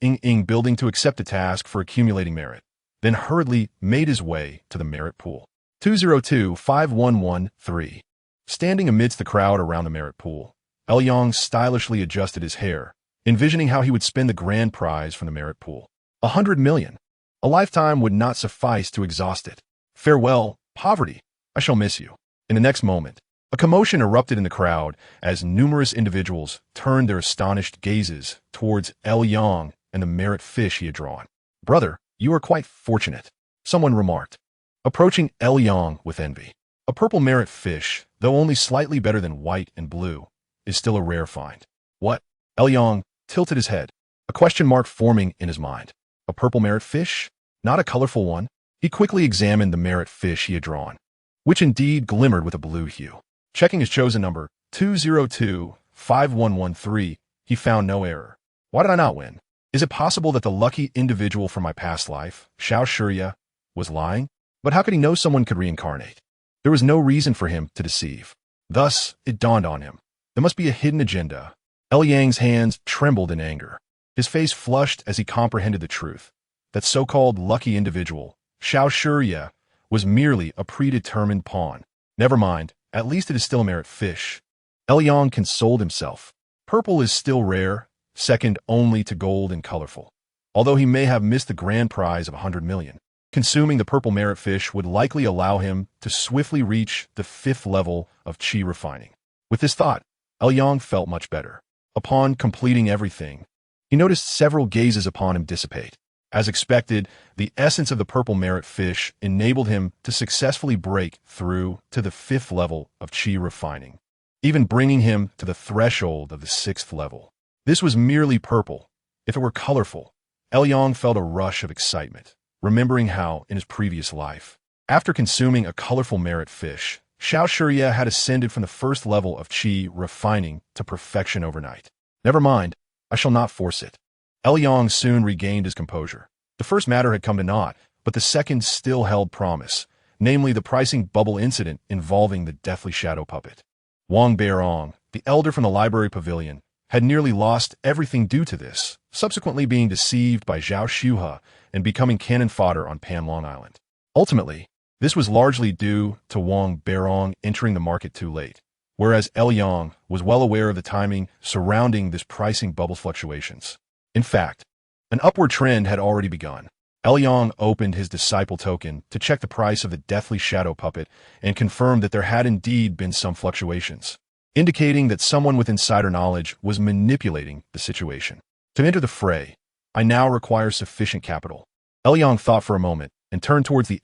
Ing building to accept a task for accumulating merit, then hurriedly made his way to the merit pool. 202-5113. Standing amidst the crowd around the merit pool, Yang stylishly adjusted his hair, envisioning how he would spend the grand prize from the merit pool. 100 million. A lifetime would not suffice to exhaust it. Farewell, poverty. I shall miss you. In the next moment, a commotion erupted in the crowd as numerous individuals turned their astonished gazes towards Yang and the merit fish he had drawn. Brother, you are quite fortunate, someone remarked, approaching Yang with envy. A purple merit fish, though only slightly better than white and blue, is still a rare find. What? Yang tilted his head, a question mark forming in his mind. A purple merit fish? Not a colorful one? He quickly examined the merit fish he had drawn, which indeed glimmered with a blue hue. Checking his chosen number, 202-5113, he found no error. Why did I not win? Is it possible that the lucky individual from my past life, Xiao Shurya, was lying? But how could he know someone could reincarnate? There was no reason for him to deceive. Thus, it dawned on him. There must be a hidden agenda. Yang's hands trembled in anger. His face flushed as he comprehended the truth. That so-called lucky individual, Xiao Shurya, was merely a predetermined pawn. Never mind, at least it is still a merit fish. Yang consoled himself. Purple is still rare, second only to gold and colorful. Although he may have missed the grand prize of 100 million, consuming the purple merit fish would likely allow him to swiftly reach the 5th level of qi refining. With this thought, Yang felt much better. Upon completing everything, he noticed several gazes upon him dissipate. As expected, the essence of the purple merit fish enabled him to successfully break through to the 5th level of qi refining, even bringing him to the threshold of the 6th level. This was merely purple. If it were colorful, Yang felt a rush of excitement, remembering how, in his previous life, after consuming a colorful merit fish, Xiao Shurya had ascended from the 1st level of qi refining to perfection overnight. Never mind, I shall not force it. Yang soon regained his composure. The first matter had come to naught, but the second still held promise, namely the pricing bubble incident involving the deathly shadow puppet. Wang Beirong, the elder from the library pavilion, had nearly lost everything due to this, subsequently being deceived by Zhao Xuhe and becoming cannon fodder on Panlong Island. Ultimately, this was largely due to Wang Beirong entering the market too late, whereas Yang was well aware of the timing surrounding this pricing bubble's fluctuations. In fact, an upward trend had already begun. Yang opened his disciple token to check the price of the deathly shadow puppet and confirmed that there had indeed been some fluctuations, indicating that someone with insider knowledge was manipulating the situation. To enter the fray, I now require sufficient capital. Yang thought for a moment and turned towards the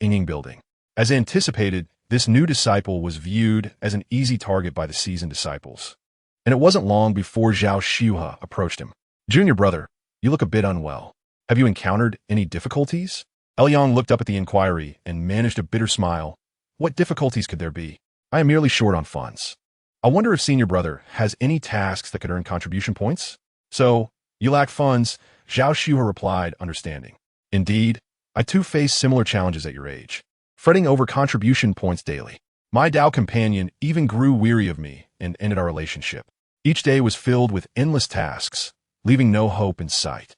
Ing building. As anticipated, this new disciple was viewed as an easy target by the seasoned disciples. And it wasn't long before Zhao Xuhe approached him. Junior brother, you look a bit unwell. Have you encountered any difficulties? Yang looked up at the inquiry and managed a bitter smile. What difficulties could there be? I am merely short on funds. I wonder if senior brother has any tasks that could earn contribution points? So, you lack funds, Zhao Xuhe replied, understanding. Indeed, I too face similar challenges at your age, fretting over contribution points daily. My Dao companion even grew weary of me and ended our relationship. Each day was filled with endless tasks, leaving no hope in sight.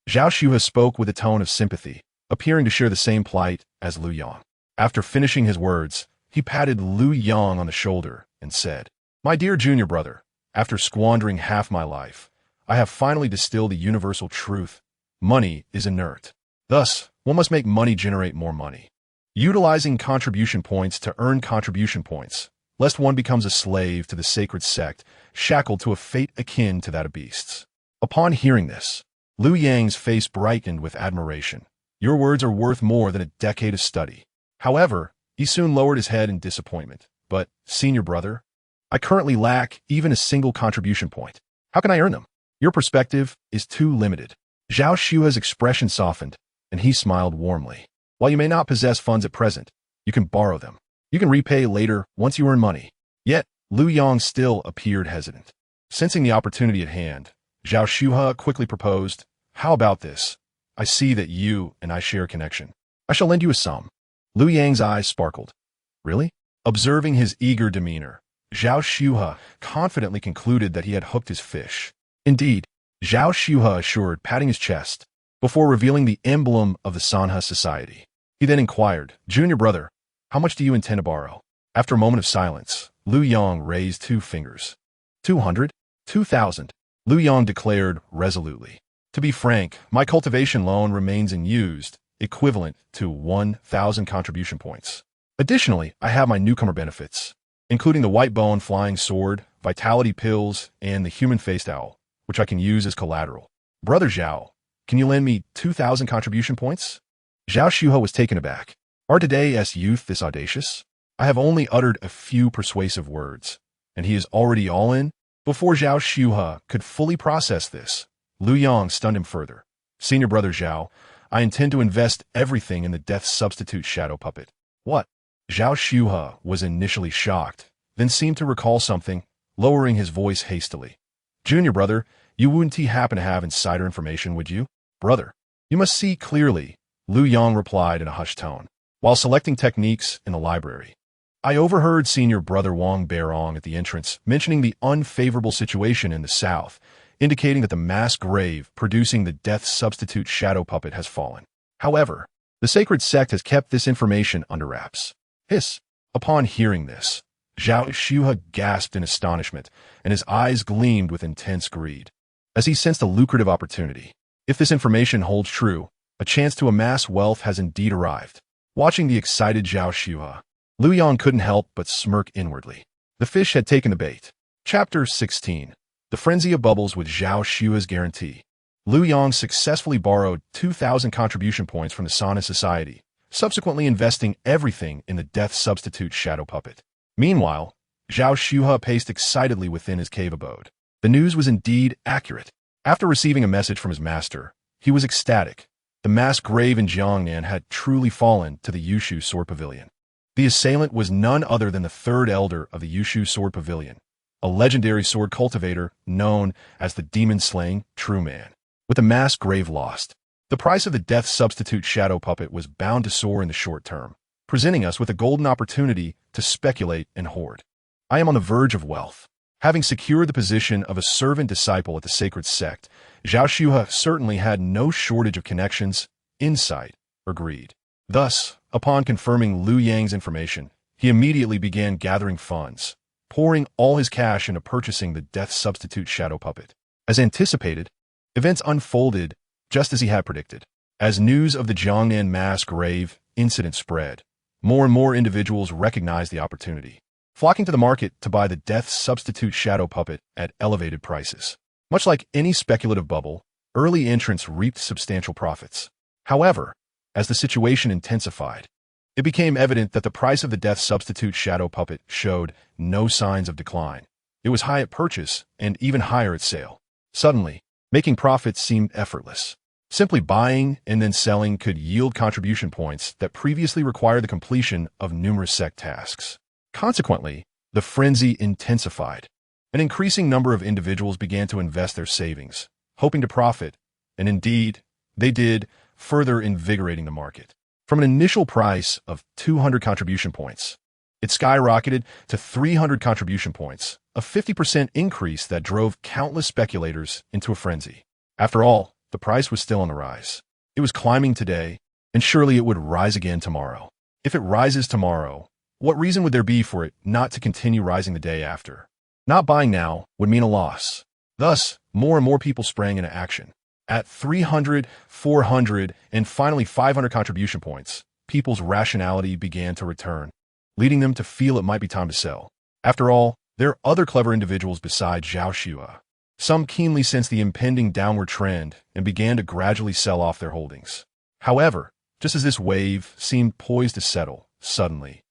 Zhao Xuhe spoke with a tone of sympathy, appearing to share the same plight as Lu Yang. After finishing his words, he patted Lu Yang on the shoulder and said, My dear junior brother, after squandering half my life, I have finally distilled the universal truth. Money is inert. Thus, one must make money generate more money, utilizing contribution points to earn contribution points, lest one becomes a slave to the sacred sect, shackled to a fate akin to that of beasts. Upon hearing this, Lu Yang's face brightened with admiration. Your words are worth more than a decade of study. However, he soon lowered his head in disappointment, But, senior brother, I currently lack even a single contribution point. How can I earn them? Your perspective is too limited. Zhao Xua's expression softened, and he smiled warmly. While you may not possess funds at present, you can borrow them. You can repay later once you earn money. Yet, Lu Yang still appeared hesitant. Sensing the opportunity at hand, Zhao Xua quickly proposed, "How about this? I see that you and I share a connection. I shall lend you a sum." Lu Yang's eyes sparkled. Really? Observing his eager demeanor, Zhao Xua confidently concluded that he had hooked his fish. Indeed, Zhao Xua assured, patting his chest, before revealing the emblem of the Sanha society. He then inquired, "Junior brother, how much do you intend to borrow?" After a moment of silence, Lu Yang raised 2 fingers. 200? 2,000, Lu Yang declared resolutely. To be frank, my cultivation loan remains unused, equivalent to 1,000 contribution points. Additionally, I have my newcomer benefits, including the white bone flying sword, vitality pills, and the human-faced owl, which I can use as collateral. Brother Zhao, can you lend me 2,000 contribution points? Zhao Xua was taken aback. Are today's youth this audacious? I have only uttered a few persuasive words, and he is already all in? Before Zhao Xua could fully process this, Lu Yang stunned him further. Senior brother Zhao, I intend to invest everything in the death substitute shadow puppet. What? Zhao Xua was initially shocked, then seemed to recall something, lowering his voice hastily. Junior brother, you wouldn't happen to have insider information, would you? Brother, you must see clearly, Lu Yang replied in a hushed tone, while selecting techniques in the library. I overheard senior brother Wang Beirong at the entrance mentioning the unfavorable situation in the south, indicating that the mass grave producing the death substitute shadow puppet has fallen. However, the sacred sect has kept this information under wraps. Hiss. Upon hearing this, Zhao Xua gasped in astonishment, and his eyes gleamed with intense greed, as he sensed a lucrative opportunity. If this information holds true, a chance to amass wealth has indeed arrived. Watching the excited Zhao Xua, Lu Yang couldn't help but smirk inwardly. The fish had taken the bait. Chapter 16. The Frenzy of Bubbles with Zhao Xua's Guarantee. Lu Yang successfully borrowed 2,000 contribution points from the Sana Society, subsequently investing everything in the death substitute shadow puppet. Meanwhile, Zhao Xua paced excitedly within his cave abode. The news was indeed accurate. After receiving a message from his master, he was ecstatic. The mass grave in Jiangnan had truly fallen to the Yushu Sword Pavilion. The assailant was none other than the third elder of the Yushu Sword Pavilion, a legendary sword cultivator known as the demon-slaying True Man. With the mass grave lost, the price of the death substitute shadow puppet was bound to soar in the short term, presenting us with a golden opportunity to speculate and hoard. I am on the verge of wealth. Having secured the position of a servant disciple at the sacred sect, Zhao Xua certainly had no shortage of connections, insight, or greed. Thus, upon confirming Lu Yang's information, he immediately began gathering funds, pouring all his cash into purchasing the death substitute shadow puppet. As anticipated, events unfolded just as he had predicted. As news of the Jiangnan mass grave incident spread, more and more individuals recognized the opportunity, flocking to the market to buy the death substitute shadow puppet at elevated prices. Much like any speculative bubble, early entrants reaped substantial profits. However, as the situation intensified, it became evident that the price of the death substitute shadow puppet showed no signs of decline. It was high at purchase and even higher at sale. Suddenly, making profits seemed effortless. Simply buying and then selling could yield contribution points that previously required the completion of numerous sect tasks. Consequently, the frenzy intensified. An increasing number of individuals began to invest their savings, hoping to profit, and indeed, they did, further invigorating the market. From an initial price of 200 contribution points, it skyrocketed to 300 contribution points, a 50% increase that drove countless speculators into a frenzy. After all, the price was still on the rise. It was climbing today, and surely it would rise again tomorrow. If it rises tomorrow, what reason would there be for it not to continue rising the day after? Not buying now would mean a loss. Thus, more and more people sprang into action. At 300, 400, and finally 500 contribution points, people's rationality began to return, leading them to feel it might be time to sell. After all, there are other clever individuals besides Zhao Xua. Some keenly sensed the impending downward trend and began to gradually sell off their holdings. However, just as this wave seemed poised to settle, suddenly,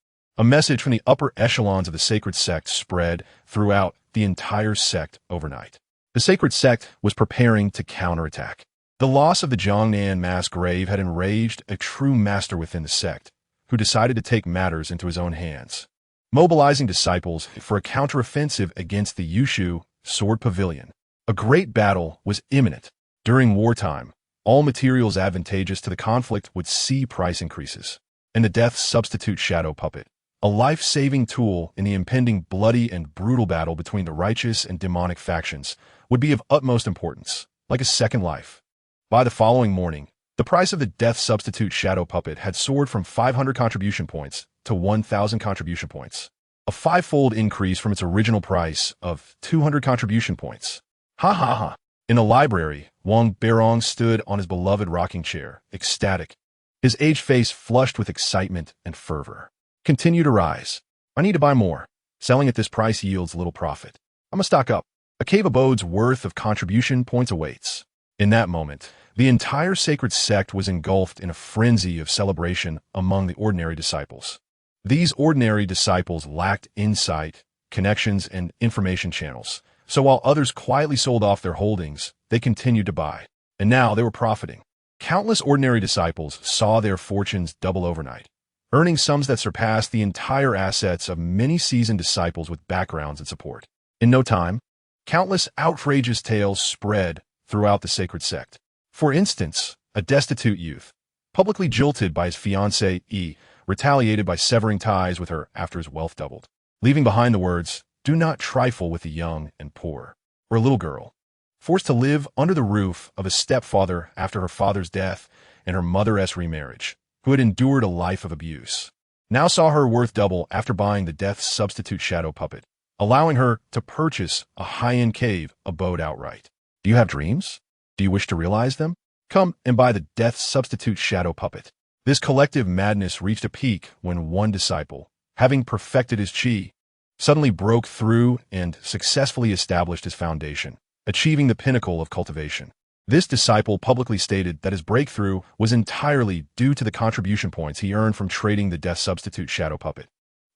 A message from the upper echelons of the sacred sect spread throughout the entire sect overnight. The sacred sect was preparing to counterattack. The loss of the Jiangnan mass grave had enraged a true master within the sect, who decided to take matters into his own hands, mobilizing disciples for a counteroffensive against the Yushu Sword Pavilion. A great battle was imminent. During wartime, all materials advantageous to the conflict would see price increases, and the death substitute shadow puppet, a life-saving tool in the impending bloody and brutal battle between the righteous and demonic factions, would be of utmost importance, like a second life. By the following morning, the price of the death substitute shadow puppet had soared from 500 contribution points to 1,000 contribution points, a five-fold increase from its original price of 200 contribution points. Ha ha ha! In the library, Wang Beirong stood on his beloved rocking chair, ecstatic, his aged face flushed with excitement and fervor. Continue to rise. I need to buy more. Selling at this price yields little profit. I'm gonna stock up. A cave abode's worth of contribution points awaits. In that moment, the entire sacred sect was engulfed in a frenzy of celebration among the ordinary disciples. These ordinary disciples lacked insight, connections, and information channels, so while others quietly sold off their holdings, they continued to buy. And now they were profiting. Countless ordinary disciples saw their fortunes double overnight, earning sums that surpassed the entire assets of many seasoned disciples with backgrounds and support. In no time, countless outrageous tales spread throughout the sacred sect. For instance, a destitute youth, publicly jilted by his fiancée, retaliated by severing ties with her after his wealth doubled, leaving behind the words, "Do not trifle with the young and poor." Or a little girl, forced to live under the roof of a stepfather after her father's death and her mother's remarriage, who had endured a life of abuse, now saw her worth double after buying the death substitute shadow puppet, allowing her to purchase a high-end cave abode outright. Do you have dreams? Do you wish to realize them? Come and buy the death substitute shadow puppet. This collective madness reached a peak when one disciple, having perfected his chi, suddenly broke through and successfully established his foundation, achieving the pinnacle of cultivation. This disciple publicly stated that his breakthrough was entirely due to the contribution points he earned from trading the death substitute shadow puppet,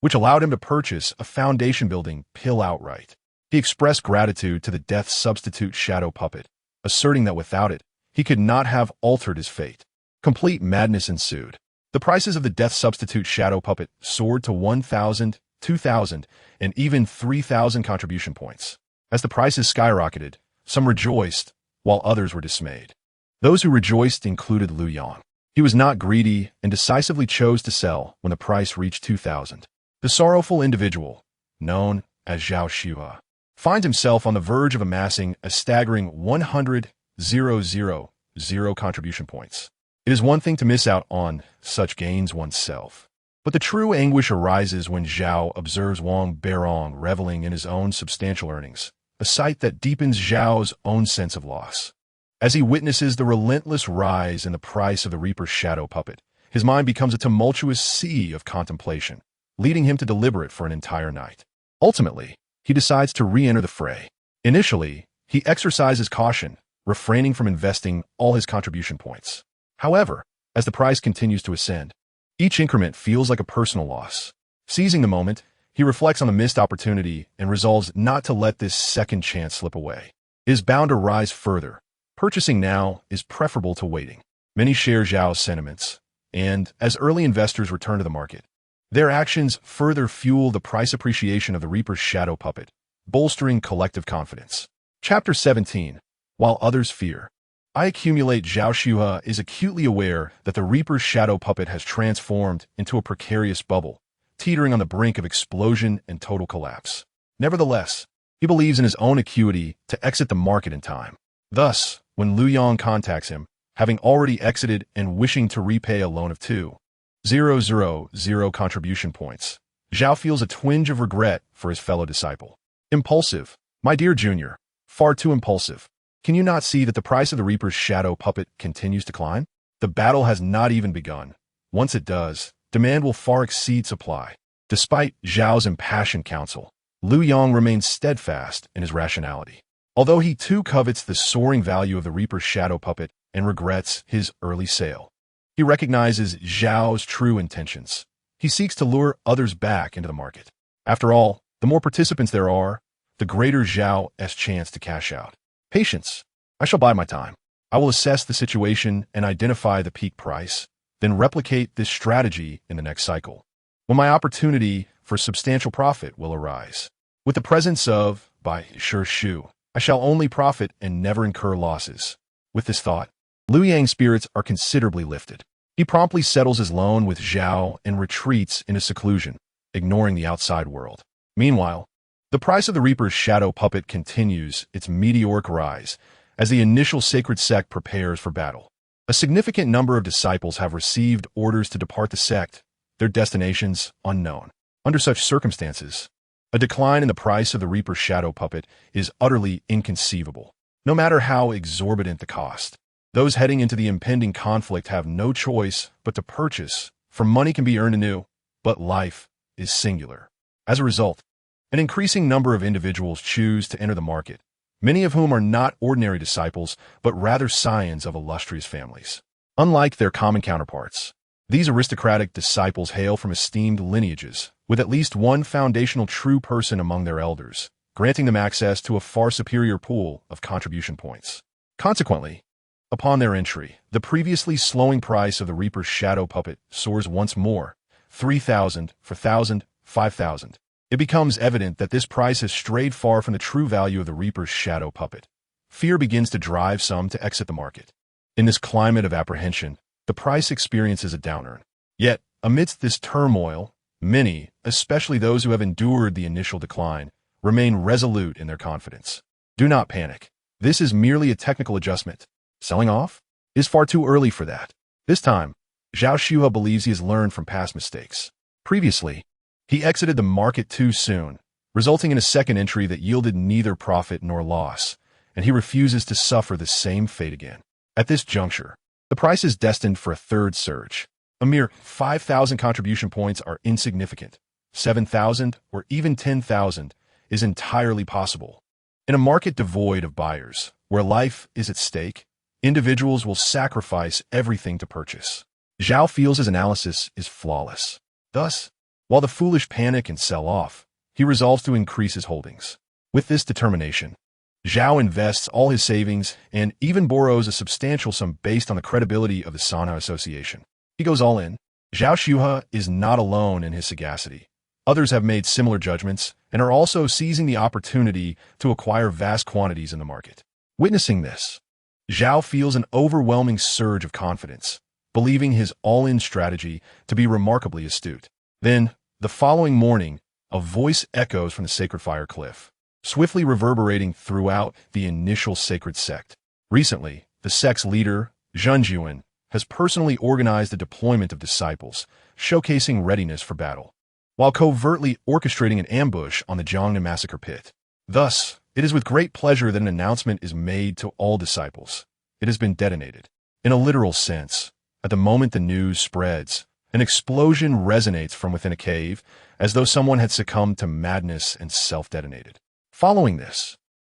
which allowed him to purchase a foundation-building pill outright. He expressed gratitude to the death substitute shadow puppet, asserting that without it, he could not have altered his fate. Complete madness ensued. The prices of the death substitute shadow puppet soared to 1,000, 2,000, and even 3,000 contribution points. As the prices skyrocketed, some rejoiced, while others were dismayed. Those who rejoiced included Lu Yang. He was not greedy and decisively chose to sell when the price reached 2,000. The sorrowful individual, known as Zhao Xue, finds himself on the verge of amassing a staggering 100,000 contribution points. It is one thing to miss out on such gains oneself, but the true anguish arises when Zhao observes Wang Beirong reveling in his own substantial earnings, a sight that deepens Zhao's own sense of loss. As he witnesses the relentless rise in the price of the Reaper's shadow puppet, his mind becomes a tumultuous sea of contemplation, leading him to deliberate for an entire night. Ultimately, he decides to re-enter the fray. Initially, he exercises caution, refraining from investing all his contribution points. However, as the price continues to ascend, each increment feels like a personal loss. Seizing the moment, he reflects on the missed opportunity and resolves not to let this second chance slip away. It is bound to rise further. Purchasing now is preferable to waiting. Many share Zhao's sentiments, and as early investors return to the market, their actions further fuel the price appreciation of the Reaper's shadow puppet, bolstering collective confidence. Chapter 17. While others fear. I accumulate. Zhao Xue is acutely aware that the Reaper's shadow puppet has transformed into a precarious bubble, teetering on the brink of explosion and total collapse. Nevertheless, he believes in his own acuity to exit the market in time. Thus, when Lu Yang contacts him, having already exited and wishing to repay a loan of 2,000 contribution points, Zhao feels a twinge of regret for his fellow disciple. Impulsive, my dear junior, far too impulsive. Can you not see that the price of the Reaper's shadow puppet continues to climb? The battle has not even begun. Once it does, demand will far exceed supply. Despite Zhao's impassioned counsel, Lu Yang remains steadfast in his rationality. Although he too covets the soaring value of the Reaper's shadow puppet and regrets his early sale, he recognizes Zhao's true intentions. He seeks to lure others back into the market. After all, the more participants there are, the greater Zhao's chance to cash out. Patience. I shall bide my time. I will assess the situation and identify the peak price, then replicate this strategy in the next cycle, when my opportunity for substantial profit will arise. With the presence of, by sure Shu, I shall only profit and never incur losses. With this thought, Liu Yang's spirits are considerably lifted. He promptly settles his loan with Zhao and retreats into seclusion, ignoring the outside world. Meanwhile, the price of the Reaper's shadow puppet continues its meteoric rise as the initial sacred sect prepares for battle. A significant number of disciples have received orders to depart the sect, their destinations unknown. Under such circumstances, a decline in the price of the Reaper's shadow puppet is utterly inconceivable, no matter how exorbitant the cost. Those heading into the impending conflict have no choice but to purchase, for money can be earned anew, but life is singular. As a result, an increasing number of individuals choose to enter the market, many of whom are not ordinary disciples, but rather scions of illustrious families. Unlike their common counterparts, these aristocratic disciples hail from esteemed lineages, with at least one foundational true person among their elders, granting them access to a far superior pool of contribution points. Consequently, upon their entry, the previously slowing price of the Reaper's shadow puppet soars once more, 3,000, 4,000, 5,000. It becomes evident that this price has strayed far from the true value of the Reaper's shadow puppet. Fear begins to drive some to exit the market. In this climate of apprehension, the price experiences a downturn. Yet, amidst this turmoil, many, especially those who have endured the initial decline, remain resolute in their confidence. Do not panic. This is merely a technical adjustment. Selling off? It is far too early for that. This time, Zhao Shuhe believes he has learned from past mistakes. Previously, he exited the market too soon, resulting in a second entry that yielded neither profit nor loss, and he refuses to suffer the same fate again. At this juncture, the price is destined for a third surge. A mere 5,000 contribution points are insignificant. 7,000 or even 10,000 is entirely possible. In a market devoid of buyers, where life is at stake, individuals will sacrifice everything to purchase. Zhao feels his analysis is flawless. Thus, while the foolish panic and sell off, he resolves to increase his holdings. With this determination, Zhao invests all his savings and even borrows a substantial sum based on the credibility of the Sanhao Association. He goes all in. Zhao Shuhe is not alone in his sagacity. Others have made similar judgments and are also seizing the opportunity to acquire vast quantities in the market. Witnessing this, Zhao feels an overwhelming surge of confidence, believing his all-in strategy to be remarkably astute. Then, the following morning, a voice echoes from the sacred fire cliff, swiftly reverberating throughout the initial sacred sect. Recently, the sect's leader, Zhenjuan, has personally organized the deployment of disciples, showcasing readiness for battle, while covertly orchestrating an ambush on the Jiangnan massacre pit. Thus, it is with great pleasure that an announcement is made to all disciples. It has been detonated. In a literal sense, at the moment the news spreads, an explosion resonates from within a cave, as though someone had succumbed to madness and self-detonated. Following this,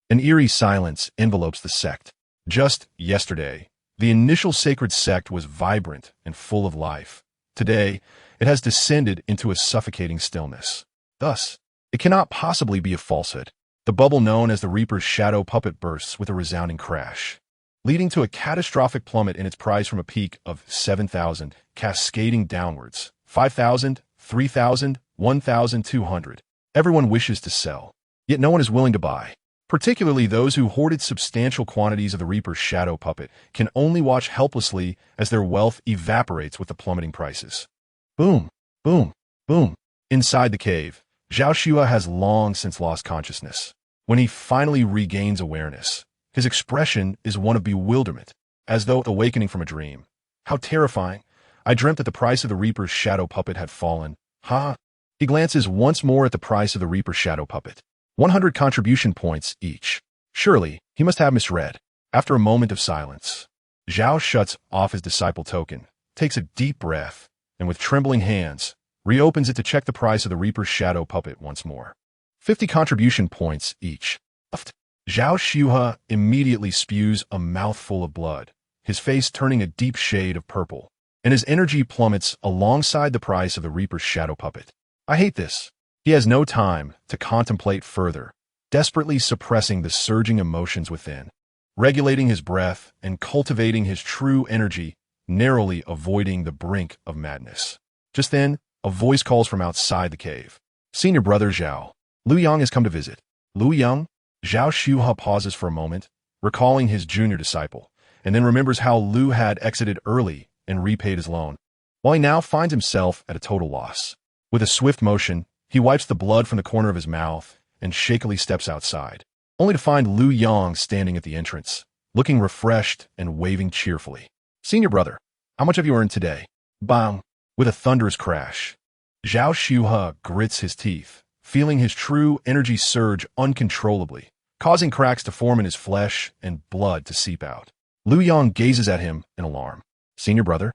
an eerie silence envelopes the sect. Just yesterday, the initial sacred sect was vibrant and full of life. Today, it has descended into a suffocating stillness. Thus, it cannot possibly be a falsehood. The bubble known as the Reaper's shadow puppet bursts with a resounding crash, leading to a catastrophic plummet in its price from a peak of 7,000, cascading downwards, 5,000, 3,000, 1,200. Everyone wishes to sell, yet no one is willing to buy. Particularly those who hoarded substantial quantities of the Reaper's shadow puppet can only watch helplessly as their wealth evaporates with the plummeting prices. Boom, boom, boom. Inside the cave, Zhao Shuhe has long since lost consciousness. When he finally regains awareness, his expression is one of bewilderment, as though awakening from a dream. How terrifying! I dreamt that the price of the Reaper's shadow puppet had fallen. Ha! He glances once more at the price of the Reaper's shadow puppet. 100 contribution points each. Surely, he must have misread. After a moment of silence, Zhao shuts off his disciple token, takes a deep breath, and with trembling hands, reopens it to check the price of the Reaper's shadow puppet once more. 50 contribution points each. Zhao Shuhe immediately spews a mouthful of blood, his face turning a deep shade of purple. and his energy plummets alongside the price of the Reaper's shadow puppet. I hate this. He has no time to contemplate further, desperately suppressing the surging emotions within, regulating his breath and cultivating his true energy, narrowly avoiding the brink of madness. Just then, a voice calls from outside the cave. Senior brother Zhao. Lu Yang has come to visit. Lu Yang? Zhao Shuhe pauses for a moment, recalling his junior disciple, and then remembers how Lu had exited early and repaid his loan, while he now finds himself at a total loss. With a swift motion, he wipes the blood from the corner of his mouth and shakily steps outside, only to find Lu Yang standing at the entrance, looking refreshed and waving cheerfully. Senior brother, how much have you earned today? Bang! With a thunderous crash, Zhao Shuhe grits his teeth, feeling his true energy surge uncontrollably, causing cracks to form in his flesh and blood to seep out. Lu Yang gazes at him in alarm. Senior brother,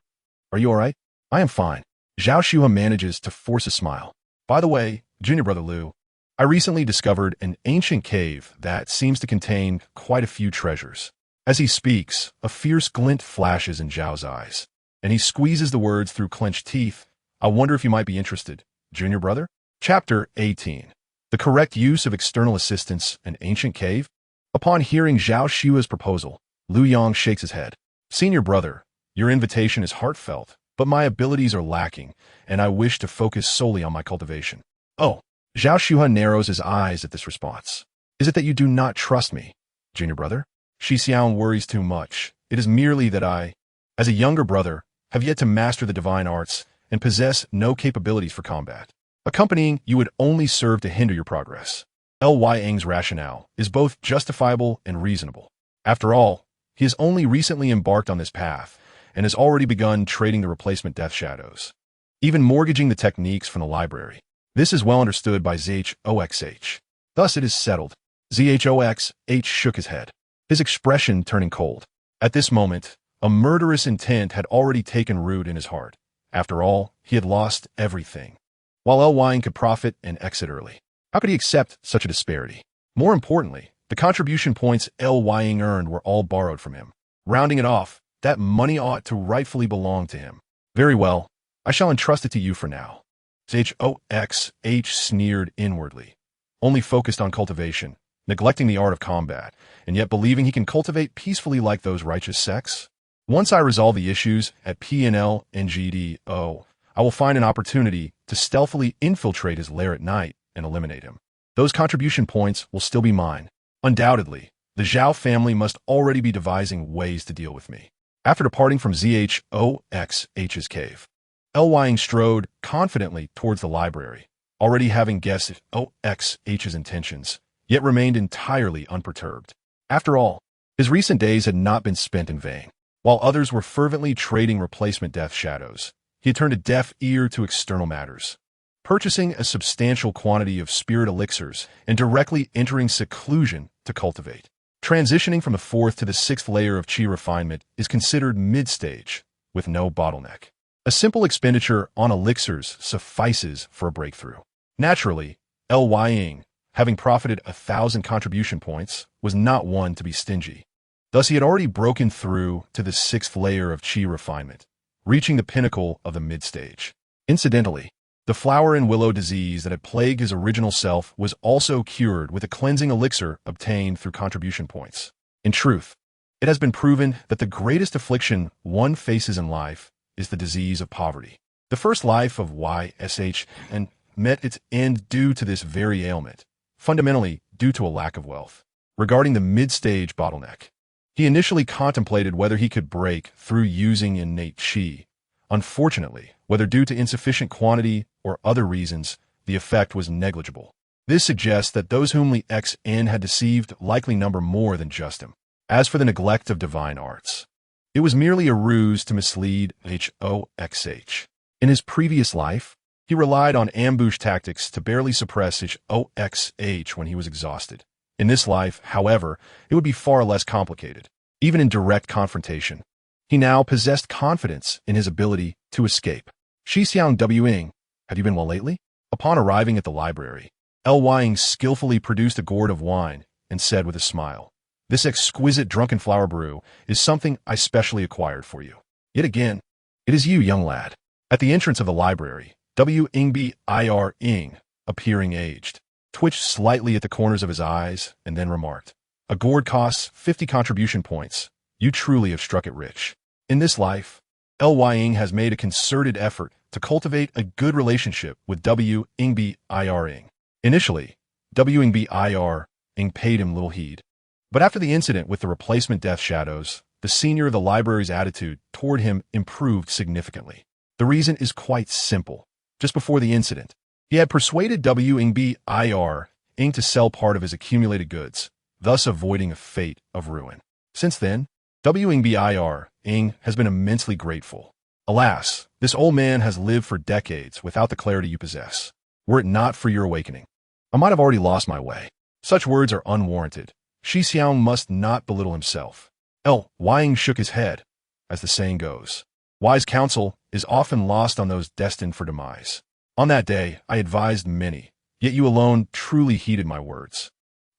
are you all right? I am fine. Zhao Shuhe manages to force a smile. By the way, junior brother Lu, I recently discovered an ancient cave that seems to contain quite a few treasures. As he speaks, a fierce glint flashes in Zhao's eyes, and he squeezes the words through clenched teeth. I wonder if you might be interested, junior brother? Chapter 18. The correct use of external assistance in ancient cave? Upon hearing Zhao Shuhe's proposal, Lu Yang shakes his head. Senior brother, your invitation is heartfelt, but my abilities are lacking, and I wish to focus solely on my cultivation. Oh, Zhao Shuhe narrows his eyes at this response. Is it that you do not trust me, junior brother? Shi Xiao worries too much. It is merely that I, as a younger brother, have yet to master the divine arts and possess no capabilities for combat. Accompanying you would only serve to hinder your progress. Yang's rationale is both justifiable and reasonable. After all, he has only recently embarked on this path and has already begun trading the replacement death shadows, even mortgaging the techniques from the library. This is well understood by Zhoxh. Thus it is settled. Zhoxh shook his head, his expression turning cold. At this moment, a murderous intent had already taken root in his heart. After all, he had lost everything, while Yang could profit and exit early. How could he accept such a disparity? More importantly, the contribution points Yang earned were all borrowed from him. Rounding it off, that money ought to rightfully belong to him. Very well, I shall entrust it to you for now. Zhoxh sneered inwardly, only focused on cultivation, neglecting the art of combat, and yet believing he can cultivate peacefully like those righteous sects. Once I resolve the issues at PNL and GDO, I will find an opportunity to stealthily infiltrate his lair at night and eliminate him. Those contribution points will still be mine. Undoubtedly, the Zhao family must already be devising ways to deal with me. After departing from Zhoxh's cave, Yang strode confidently towards the library, already having guessed Zhoxh's intentions, yet remained entirely unperturbed. After all, his recent days had not been spent in vain. While others were fervently trading replacement death shadows, he had turned a deaf ear to external matters, purchasing a substantial quantity of spirit elixirs and directly entering seclusion to cultivate. Transitioning from the 4th to the 6th layer of chi refinement is considered mid-stage, with no bottleneck. A simple expenditure on elixirs suffices for a breakthrough. Naturally, Yang, having profited 1,000 contribution points, was not one to be stingy. Thus he had already broken through to the 6th layer of chi refinement, reaching the pinnacle of the mid-stage. Incidentally, the flower and willow disease that had plagued his original self was also cured with a cleansing elixir obtained through contribution points. In truth, it has been proven that the greatest affliction one faces in life is the disease of poverty. The first life of YSH and met its end due to this very ailment, fundamentally due to a lack of wealth. Regarding the mid-stage bottleneck, he initially contemplated whether he could break through using innate chi. Unfortunately, whether due to insufficient quantity or other reasons, the effect was negligible. This suggests that those whom Li XN had deceived likely number more than just him. As for the neglect of divine arts, it was merely a ruse to mislead Zhoxh. In his previous life, he relied on ambush tactics to barely suppress Zhoxh when he was exhausted. In this life, however, it would be far less complicated. Even in direct confrontation, he now possessed confidence in his ability to escape. Shi Xiang Wing, have you been well lately? Upon arriving at the library, Yang skillfully produced a gourd of wine and said with a smile, "This exquisite drunken flower brew is something I specially acquired for you." Yet again, It is you, young lad. At the entrance of the library, W. Ingb Ir Ing, appearing aged, twitched slightly at the corners of his eyes and then remarked, "A gourd costs 50 contribution points. You truly have struck it rich. In this life, Ly Ing has made a concerted effort to cultivate a good relationship with W. Ingb Ir Ing. Initially, W. Ingb Ir Ing paid him little heed. But after the incident with the replacement death shadows, the senior of the library's attitude toward him improved significantly. The reason is quite simple. Just before the incident, he had persuaded W. Ingb Ir Ing to sell part of his accumulated goods, thus avoiding a fate of ruin. Since then, W. Ingb Ir Ing has been immensely grateful. Alas, this old man has lived for decades without the clarity you possess. Were it not for your awakening, I might have already lost my way. Such words are unwarranted. Shi Xiang must not belittle himself. Ly Ing shook his head. As the saying goes, wise counsel is often lost on those destined for demise. On that day, I advised many, yet you alone truly heeded my words.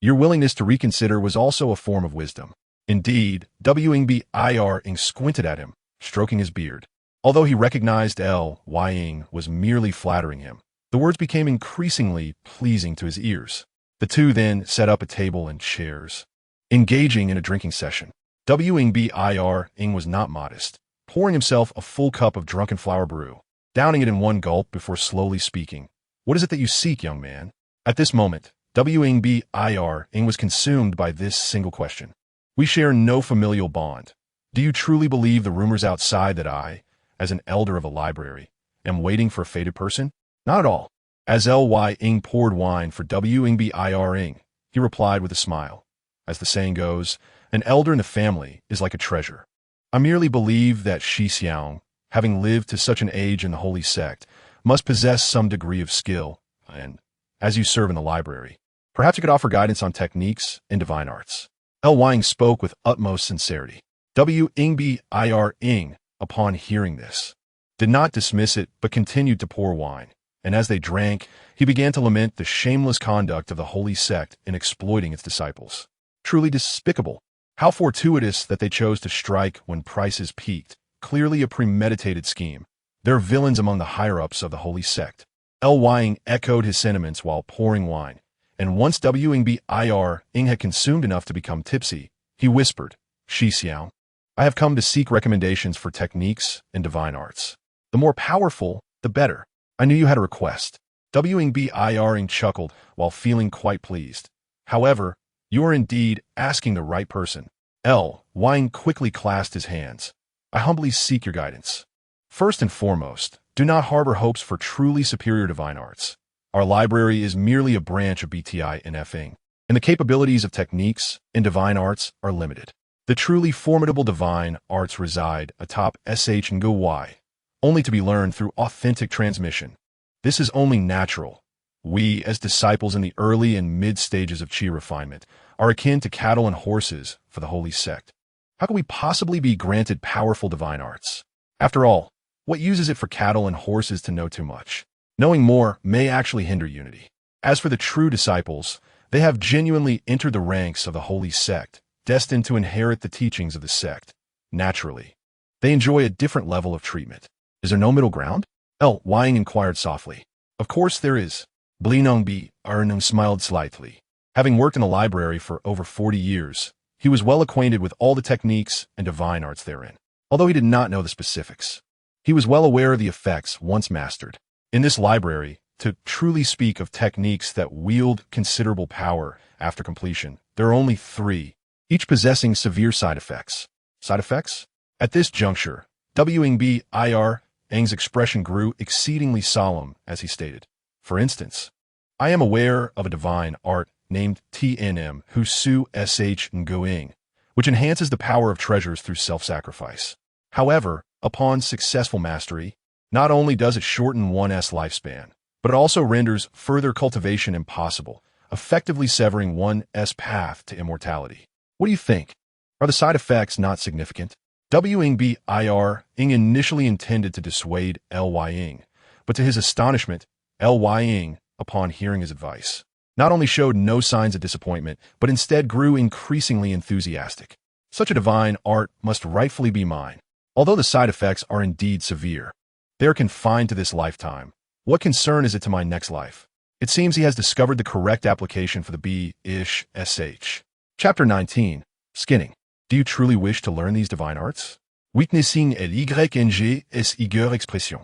Your willingness to reconsider was also a form of wisdom. Indeed, W. Ingb Ir Ing squinted at him, stroking his beard. Although he recognized Ly Ing was merely flattering him, the words became increasingly pleasing to his ears. The two then set up a table and chairs, engaging in a drinking session. W. Ingb Ir Ing was not modest, pouring himself a full cup of drunken flower brew, downing it in one gulp before slowly speaking. "What is it that you seek, young man?" At this moment, W. Ingb Ir Ing was consumed by this single question. "We share no familial bond. Do you truly believe the rumors outside that I, as an elder of a library, am waiting for a fated person?" "Not at all." As Ly Ing poured wine for W. Ingb Ir Ing, he replied with a smile. As the saying goes, an elder in the family is like a treasure. I merely believe that Shi Xiang, having lived to such an age in the holy sect, must possess some degree of skill, and, as you serve in the library, perhaps you could offer guidance on techniques and divine arts. Ly Ing spoke with utmost sincerity. W. Ingb Ir Ing, upon hearing this, did not dismiss it but continued to pour wine, and as they drank, he began to lament the shameless conduct of the holy sect in exploiting its disciples. Truly despicable. How fortuitous that they chose to strike when prices peaked. Clearly a premeditated scheme. There are villains among the higher-ups of the holy sect. Ly Ing echoed his sentiments while pouring wine, and once W. Ingb Ir Ing had consumed enough to become tipsy, he whispered, "Shi Xiang, I have come to seek recommendations for techniques and divine arts. The more powerful, the better. I knew you had a request." W. Ingb Ir Ing chuckled while feeling quite pleased. "However, you are indeed asking the right person." Ly Ing quickly clasped his hands. "I humbly seek your guidance. First and foremost, do not harbor hopes for truly superior divine arts. Our library is merely a branch of BTI and Fing, and the capabilities of techniques and divine arts are limited. The truly formidable divine arts reside atop SH and GY, only to be learned through authentic transmission. This is only natural. We, as disciples in the early and mid stages of Qi refinement, are akin to cattle and horses for the holy sect. How can we possibly be granted powerful divine arts? After all, what use is it for cattle and horses to know too much? Knowing more may actually hinder unity. As for the true disciples, they have genuinely entered the ranks of the holy sect, destined to inherit the teachings of the sect. Naturally, they enjoy a different level of treatment. Is there no middle ground? Ly Ing inquired softly. Of course there is. Blinong Bi Ernung smiled slightly. Having worked in a library for over 40 years, he was well acquainted with all the techniques and divine arts therein. Although he did not know the specifics, he was well aware of the effects once mastered. In this library, to truly speak of techniques that wield considerable power after completion, there are only 3, each possessing severe side effects. Side effects? At this juncture, W. Ingb Ir Ing's expression grew exceedingly solemn as he stated, "For instance, I am aware of a divine art named TNM Husu Sh Nguing, which enhances the power of treasures through self-sacrifice. However, upon successful mastery, not only does it shorten one's lifespan, but it also renders further cultivation impossible, effectively severing one's path to immortality. What do you think? Are the side effects not significant?" W. Ingb Ir Ing initially intended to dissuade Ly Ing, but to his astonishment, Ly Ing, upon hearing his advice, not only showed no signs of disappointment, but instead grew increasingly enthusiastic. "Such a divine art must rightfully be mine. Although the side effects are indeed severe, they are confined to this lifetime. What concern is it to my next life? It seems he has discovered the correct application for the B-ish-sh. Chapter 19. Skinning. Do you truly wish to learn these divine arts? Witnessing l'yng es igueur expression.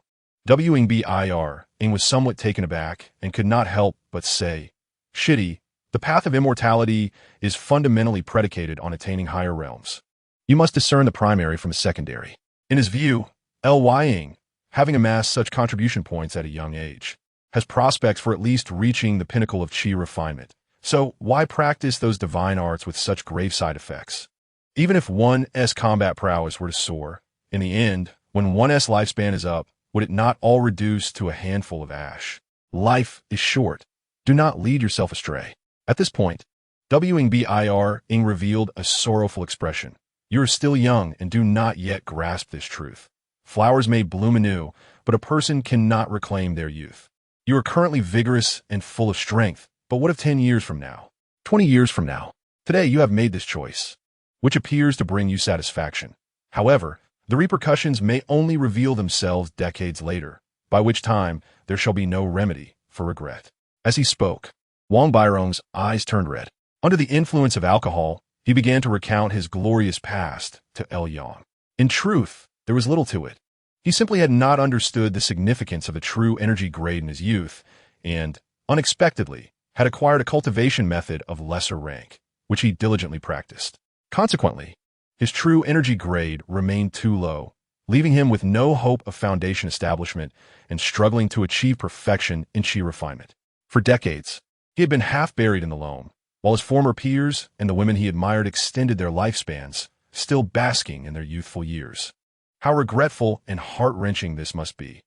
Wing bir, Ing was somewhat taken aback and could not help but say, Shitty, the path of immortality is fundamentally predicated on attaining higher realms. You must discern the primary from a secondary. In his view, Ling, having amassed such contribution points at a young age, has prospects for at least reaching the pinnacle of chi refinement. So why practice those divine arts with such grave side effects? Even if one's combat prowess were to soar, in the end, when one's lifespan is up, would it not all reduce to a handful of ash? Life is short. Do not lead yourself astray. At this point, Wing bir, Ing revealed a sorrowful expression. You are still young and do not yet grasp this truth. Flowers may bloom anew, but a person cannot reclaim their youth. You are currently vigorous and full of strength, but what of 10 years from now? 20 years from now? Today you have made this choice, which appears to bring you satisfaction. However, the repercussions may only reveal themselves decades later, by which time there shall be no remedy for regret. As he spoke, Wang Bairong's eyes turned red. Under the influence of alcohol, he began to recount his glorious past to Yang. In truth, there was little to it. He simply had not understood the significance of the true energy grade in his youth, and, unexpectedly, had acquired a cultivation method of lesser rank, which he diligently practiced. Consequently, his true energy grade remained too low, leaving him with no hope of foundation establishment and struggling to achieve perfection in chi refinement. For decades, he had been half buried in the loam, while his former peers and the women he admired extended their lifespans, still basking in their youthful years. How regretful and heart-wrenching this must be.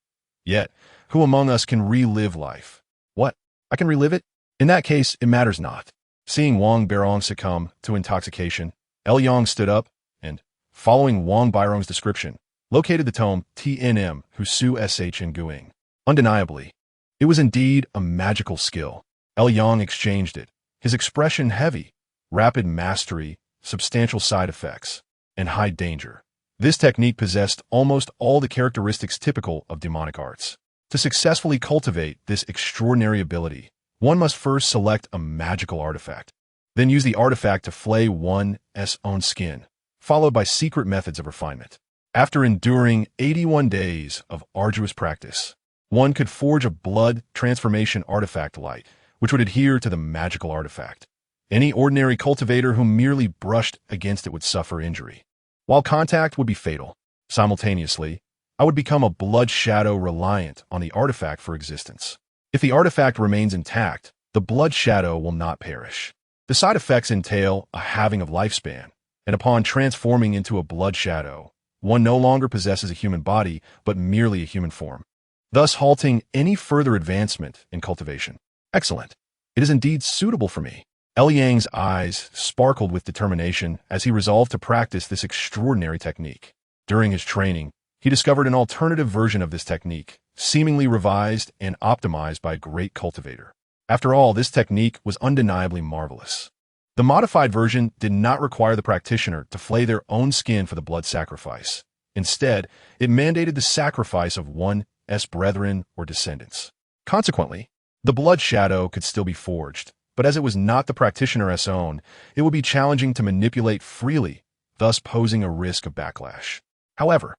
Yet, who among us can relive life? What? I can relive it? In that case, it matters not. Seeing Wang Bairong succumb to intoxication, Yang stood up and, following Wang Bairong's description, located the tome TNM Husu Sh in Guing. Undeniably, it was indeed a magical skill. Yang exchanged it, his expression heavy, rapid mastery, substantial side effects, and high danger. This technique possessed almost all the characteristics typical of demonic arts. To successfully cultivate this extraordinary ability, one must first select a magical artifact, then use the artifact to flay one's own skin, followed by secret methods of refinement. After enduring 81 days of arduous practice, one could forge a blood transformation artifact light, which would adhere to the magical artifact. Any ordinary cultivator who merely brushed against it would suffer injury, while contact would be fatal. Simultaneously, I would become a blood shadow reliant on the artifact for existence. If the artifact remains intact, the blood shadow will not perish. The side effects entail a halving of lifespan, and upon transforming into a blood shadow, one no longer possesses a human body, but merely a human form, thus halting any further advancement in cultivation. Excellent. It is indeed suitable for me. Yang's eyes sparkled with determination as he resolved to practice this extraordinary technique. During his training, he discovered an alternative version of this technique, seemingly revised and optimized by a great cultivator. After all, this technique was undeniably marvelous. The modified version did not require the practitioner to flay their own skin for the blood sacrifice. Instead, it mandated the sacrifice of one's brethren or descendants. Consequently, the blood shadow could still be forged, but as it was not the practitioner's own, it would be challenging to manipulate freely, thus posing a risk of backlash. However,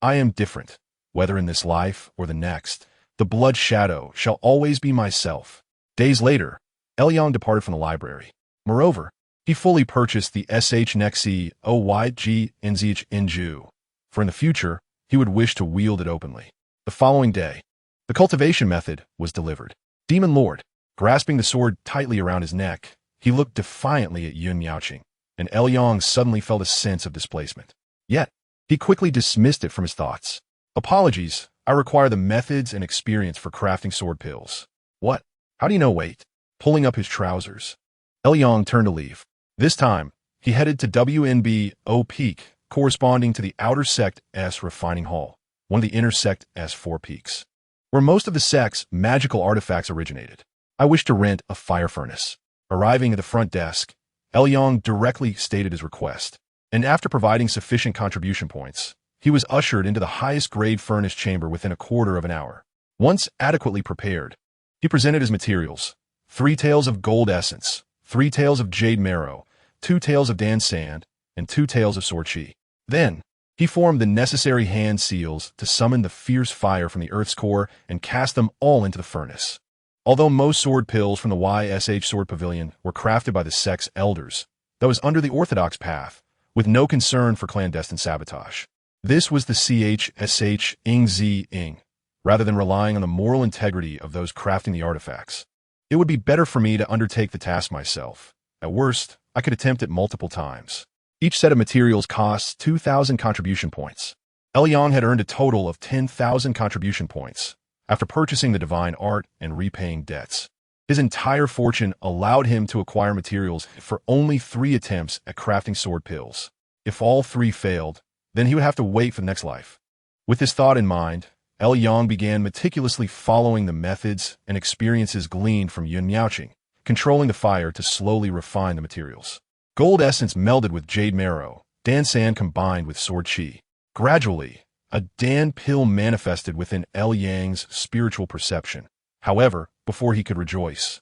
I am different. Whether in this life or the next, the blood shadow shall always be myself. Days later, Yang departed from the library. Moreover, he fully purchased the Sh Nexi Oyg Nzh Inju, for in the future, he would wish to wield it openly. The following day, the cultivation method was delivered. Demon Lord, grasping the sword tightly around his neck, he looked defiantly at Yun Miaoqing, and Yang suddenly felt a sense of displacement. Yet, he quickly dismissed it from his thoughts. Apologies, I require the methods and experience for crafting sword pills. What? How do you know? Wait. Pulling up his trousers, Yang turned to leave. This time, he headed to WNB-O Peak, corresponding to the outer sect's refining hall, one of the inner sect's 4 peaks, where most of the sect's magical artifacts originated. I wish to rent a fire furnace. Arriving at the front desk, Yang directly stated his request, and after providing sufficient contribution points, he was ushered into the highest-grade furnace chamber within a quarter of an hour. Once adequately prepared, he presented his materials: 3 taels of gold essence, 3 taels of jade marrow, 2 taels of dan sand, and 2 taels of sword chi. Then, he formed the necessary hand seals to summon the fierce fire from the earth's core and cast them all into the furnace. Although most sword pills from the YSH Sword Pavilion were crafted by the sect's elders, that was under the orthodox path, with no concern for clandestine sabotage. This was the CHSH Ing Z Ing, rather than relying on the moral integrity of those crafting the artifacts. It would be better for me to undertake the task myself. At worst, I could attempt it multiple times. Each set of materials costs 2,000 contribution points. Yang had earned a total of 10,000 contribution points after purchasing the divine art and repaying debts. His entire fortune allowed him to acquire materials for only 3 attempts at crafting sword pills. If all 3 failed, then he would have to wait for the next life. With this thought in mind, Yang began meticulously following the methods and experiences gleaned from Yun Miaoqing, controlling the fire to slowly refine the materials. Gold essence melded with jade marrow, dan sand combined with sword chi. Gradually, a Dan pill manifested within Yang's spiritual perception. However, before he could rejoice,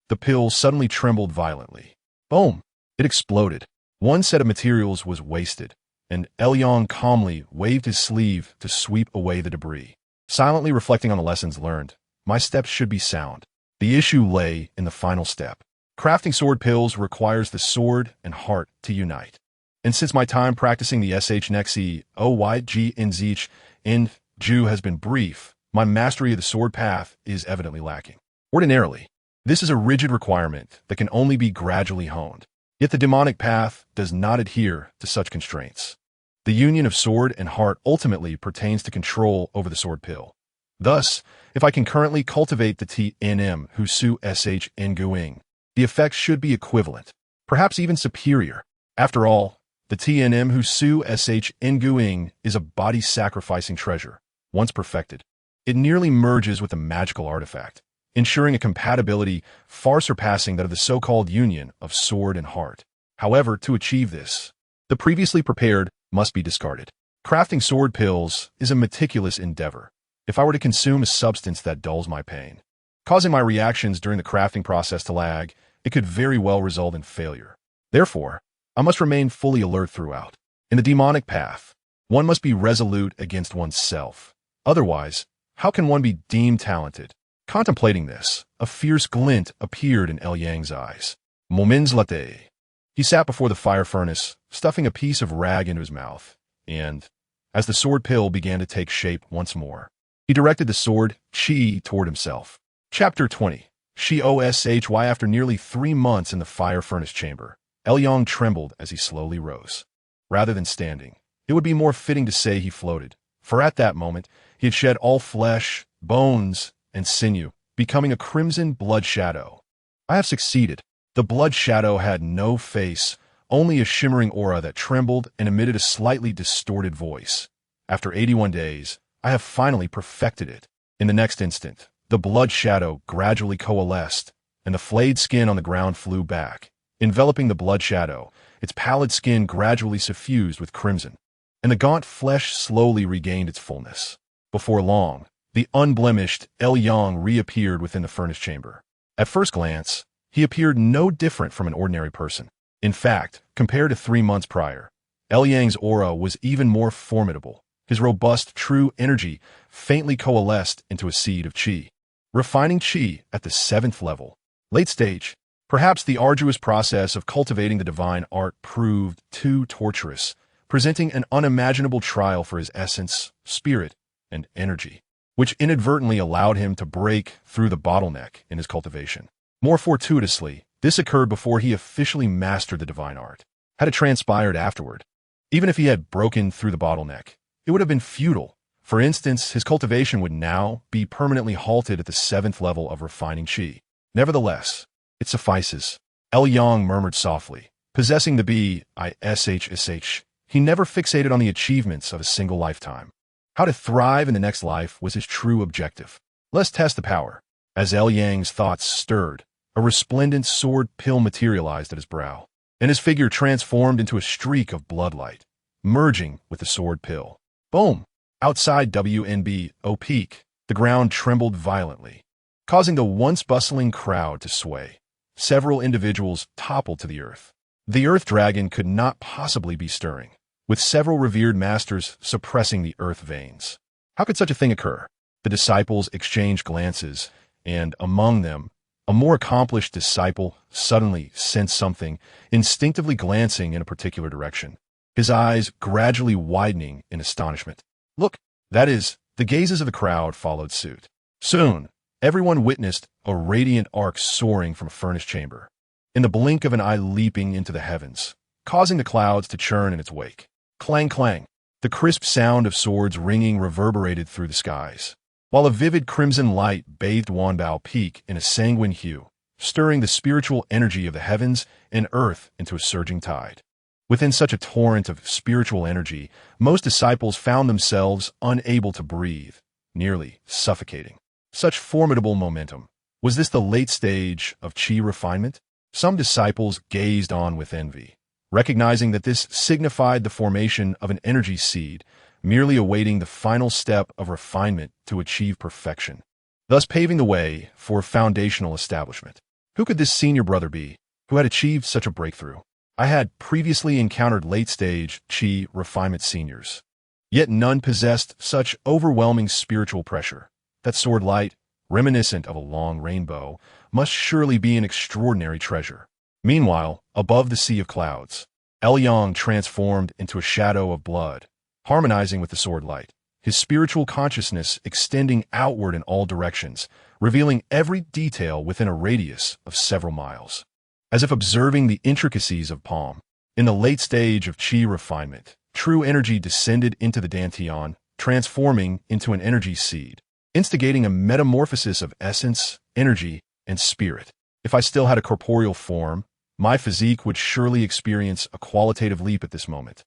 the pill suddenly trembled violently. Boom! It exploded. 1 set of materials was wasted, and Yang calmly waved his sleeve to sweep away the debris. Silently reflecting on the lessons learned, my steps should be sound. The issue lay in the final step. Crafting sword pills requires the sword and heart to unite. And since my time practicing the SH Nexi OYG in Zich in Ju has been brief, my mastery of the sword path is evidently lacking. Ordinarily, this is a rigid requirement that can only be gradually honed. Yet the demonic path does not adhere to such constraints. The union of sword and heart ultimately pertains to control over the sword pill. Thus, if I concurrently cultivate the TNM Husu SH Nguing, the effects should be equivalent, perhaps even superior. After all, the TNM Husu SH Nguing is a body-sacrificing treasure. Once perfected, it nearly merges with a magical artifact, ensuring a compatibility far surpassing that of the so-called union of sword and heart. However, to achieve this, the previously prepared must be discarded. Crafting sword pills is a meticulous endeavor. If I were to consume a substance that dulls my pain, causing my reactions during the crafting process to lag, it could very well result in failure. Therefore, I must remain fully alert throughout. In the demonic path, one must be resolute against oneself. Otherwise, how can one be deemed talented? Contemplating this, a fierce glint appeared in Yang's eyes. Moments latte. He sat before the fire furnace, stuffing a piece of rag into his mouth, and, as the sword pill began to take shape once more, he directed the sword chi toward himself. Chapter 20. Shi Oshy. After nearly 3 months in the fire furnace chamber, Yang trembled as he slowly rose. Rather than standing, it would be more fitting to say he floated, for at that moment he had shed all flesh, bones, and sinew, becoming a crimson blood shadow. I have succeeded. The blood shadow had no face, only a shimmering aura that trembled and emitted a slightly distorted voice. After 81 days, I have finally perfected it. In the next instant, the blood shadow gradually coalesced, and the flayed skin on the ground flew back. Enveloping the blood shadow, its pallid skin gradually suffused with crimson, and the gaunt flesh slowly regained its fullness. Before long, the unblemished Yang reappeared within the furnace chamber. At first glance, he appeared no different from an ordinary person. In fact, compared to 3 months prior, Yang's aura was even more formidable. His robust, true energy faintly coalesced into a seed of qi. Refining qi at the 7th level. Late stage. Perhaps the arduous process of cultivating the divine art proved too torturous, presenting an unimaginable trial for his essence, spirit, and energy, which inadvertently allowed him to break through the bottleneck in his cultivation. More fortuitously, this occurred before he officially mastered the divine art. Had it transpired afterward, even if he had broken through the bottleneck, it would have been futile. For instance, his cultivation would now be permanently halted at the 7th level of refining qi. Nevertheless, it suffices. Yang murmured softly. Possessing the BISHSH, he never fixated on the achievements of a single lifetime. How to thrive in the next life was his true objective. Let's test the power. As Yang's thoughts stirred, a resplendent sword pill materialized at his brow, and his figure transformed into a streak of bloodlight, merging with the sword pill. Boom! Outside WNBO peak, the ground trembled violently, causing the once bustling crowd to sway. Several individuals toppled to the earth. The earth dragon could not possibly be stirring, with several revered masters suppressing the earth veins. How could such a thing occur? The disciples exchanged glances, and among them, a more accomplished disciple suddenly sensed something, instinctively glancing in a particular direction, his eyes gradually widening in astonishment. Look, that is, the gazes of the crowd followed suit. Soon, everyone witnessed a radiant arc soaring from a furnace chamber, in the blink of an eye leaping into the heavens, causing the clouds to churn in its wake. Clang, clang. The crisp sound of swords ringing reverberated through the skies, while a vivid crimson light bathed Wanbao Peak in a sanguine hue, stirring the spiritual energy of the heavens and earth into a surging tide. Within such a torrent of spiritual energy, most disciples found themselves unable to breathe, nearly suffocating. Such formidable momentum. Was this the late stage of chi refinement? Some disciples gazed on with envy, recognizing that this signified the formation of an energy seed, merely awaiting the final step of refinement to achieve perfection, thus paving the way for foundational establishment. Who could this senior brother be, who had achieved such a breakthrough? I had previously encountered late-stage chi refinement seniors, yet none possessed such overwhelming spiritual pressure. That sword light, reminiscent of a long rainbow, must surely be an extraordinary treasure. Meanwhile, above the sea of clouds, Yang transformed into a shadow of blood, harmonizing with the sword light, his spiritual consciousness extending outward in all directions, revealing every detail within a radius of several miles. As if observing the intricacies of palm, in the late stage of chi refinement, true energy descended into the dantian, transforming into an energy seed, instigating a metamorphosis of essence, energy, and spirit. If I still had a corporeal form, my physique would surely experience a qualitative leap at this moment.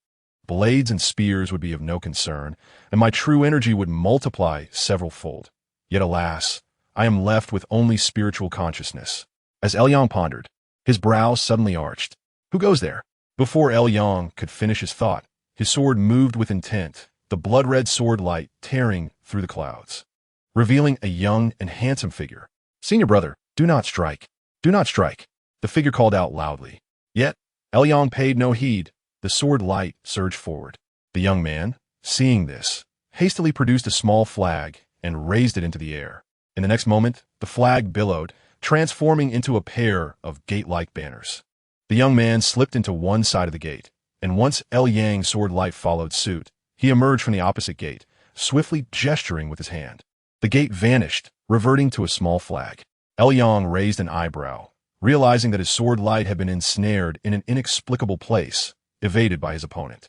Blades and spears would be of no concern, and my true energy would multiply several-fold. Yet alas, I am left with only spiritual consciousness. As Yang pondered, his brows suddenly arched. Who goes there? Before Yang could finish his thought, his sword moved with intent, the blood-red sword light tearing through the clouds, revealing a young and handsome figure. Senior brother, do not strike. Do not strike. The figure called out loudly. Yet, Yang paid no heed. The sword light surged forward. The young man, seeing this, hastily produced a small flag and raised it into the air. In the next moment, the flag billowed, transforming into a pair of gate-like banners. The young man slipped into one side of the gate, and once Yang's sword light followed suit, he emerged from the opposite gate, swiftly gesturing with his hand. The gate vanished, reverting to a small flag. Yang raised an eyebrow, realizing that his sword light had been ensnared in an inexplicable place, evaded by his opponent.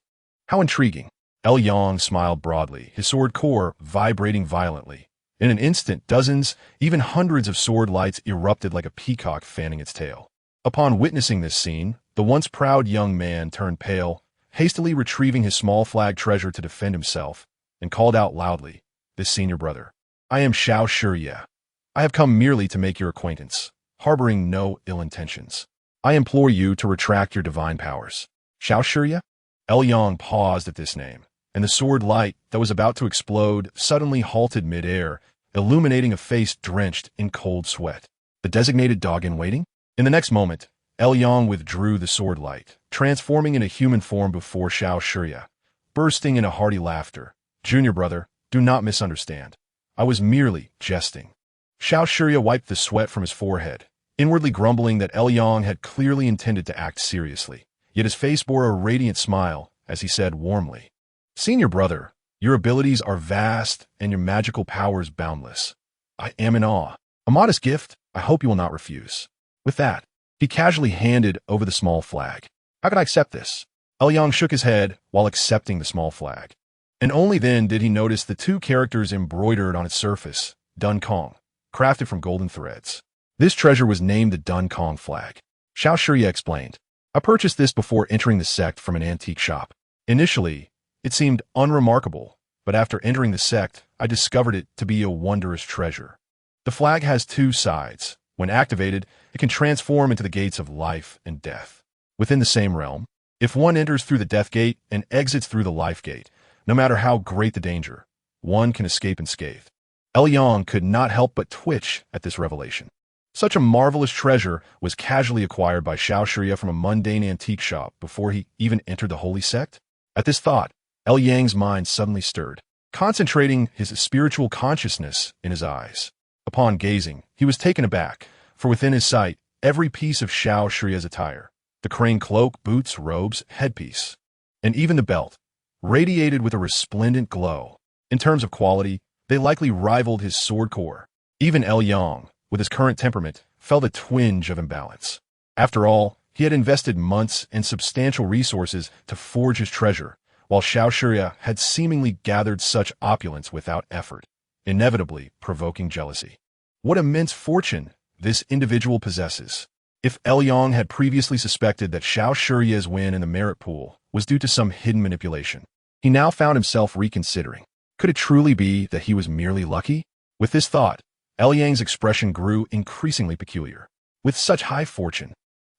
How intriguing. Yang smiled broadly, his sword core vibrating violently. In an instant, dozens, even hundreds of sword lights erupted like a peacock fanning its tail. Upon witnessing this scene, the once proud young man turned pale, hastily retrieving his small flag treasure to defend himself, and called out loudly, "This senior brother. I am Chu Sheng Sect. I have come merely to make your acquaintance, harboring no ill intentions. I implore you to retract your divine powers." Chu Sheng Sect? Yang paused at this name, and the sword light that was about to explode suddenly halted mid-air, illuminating a face drenched in cold sweat. The designated dog-in-waiting? In the next moment, Yang withdrew the sword light, transforming into human form before Chu Sheng Sect, bursting into hearty laughter. "Junior brother, do not misunderstand. I was merely jesting." Chu Sheng Sect wiped the sweat from his forehead, inwardly grumbling that Yang had clearly intended to act seriously. Yet his face bore a radiant smile as he said warmly, "Senior brother, your abilities are vast and your magical powers boundless. I am in awe. A modest gift I hope you will not refuse." With that, he casually handed over the small flag. "How can I accept this?" Yang shook his head while accepting the small flag. And only then did he notice the two characters embroidered on its surface, Dun Kong, crafted from golden threads. This treasure was named the Dun Kong flag. Chu Sheng Sect explained, "I purchased this before entering the sect from an antique shop. Initially, it seemed unremarkable, but after entering the sect, I discovered it to be a wondrous treasure. The flag has two sides. When activated, it can transform into the gates of life and death. Within the same realm, if one enters through the death gate and exits through the life gate, No matter how great the danger, one can escape unscathed. Yang could not help but twitch at this revelation. Such a marvelous treasure was casually acquired by Xiao from a mundane antique shop before he even entered the holy sect? At this thought, Yang's mind suddenly stirred, concentrating his spiritual consciousness in his eyes. Upon gazing, he was taken aback, for within his sight, every piece of Xiao Shi's attire, the crane cloak, boots, robes, headpiece, and even the belt, radiated with a resplendent glow. In terms of quality, they likely rivaled his sword core. Even Yang, with his current temperament, felt a twinge of imbalance. After all, he had invested months and substantial resources to forge his treasure, while Xiao Shi had seemingly gathered such opulence without effort, inevitably provoking jealousy. What immense fortune this individual possesses! If Yang had previously suspected that Xiao Shi's win in the merit pool was due to some hidden manipulation, he now found himself reconsidering. Could it truly be that he was merely lucky? With this thought, Yang's expression grew increasingly peculiar. With such high fortune,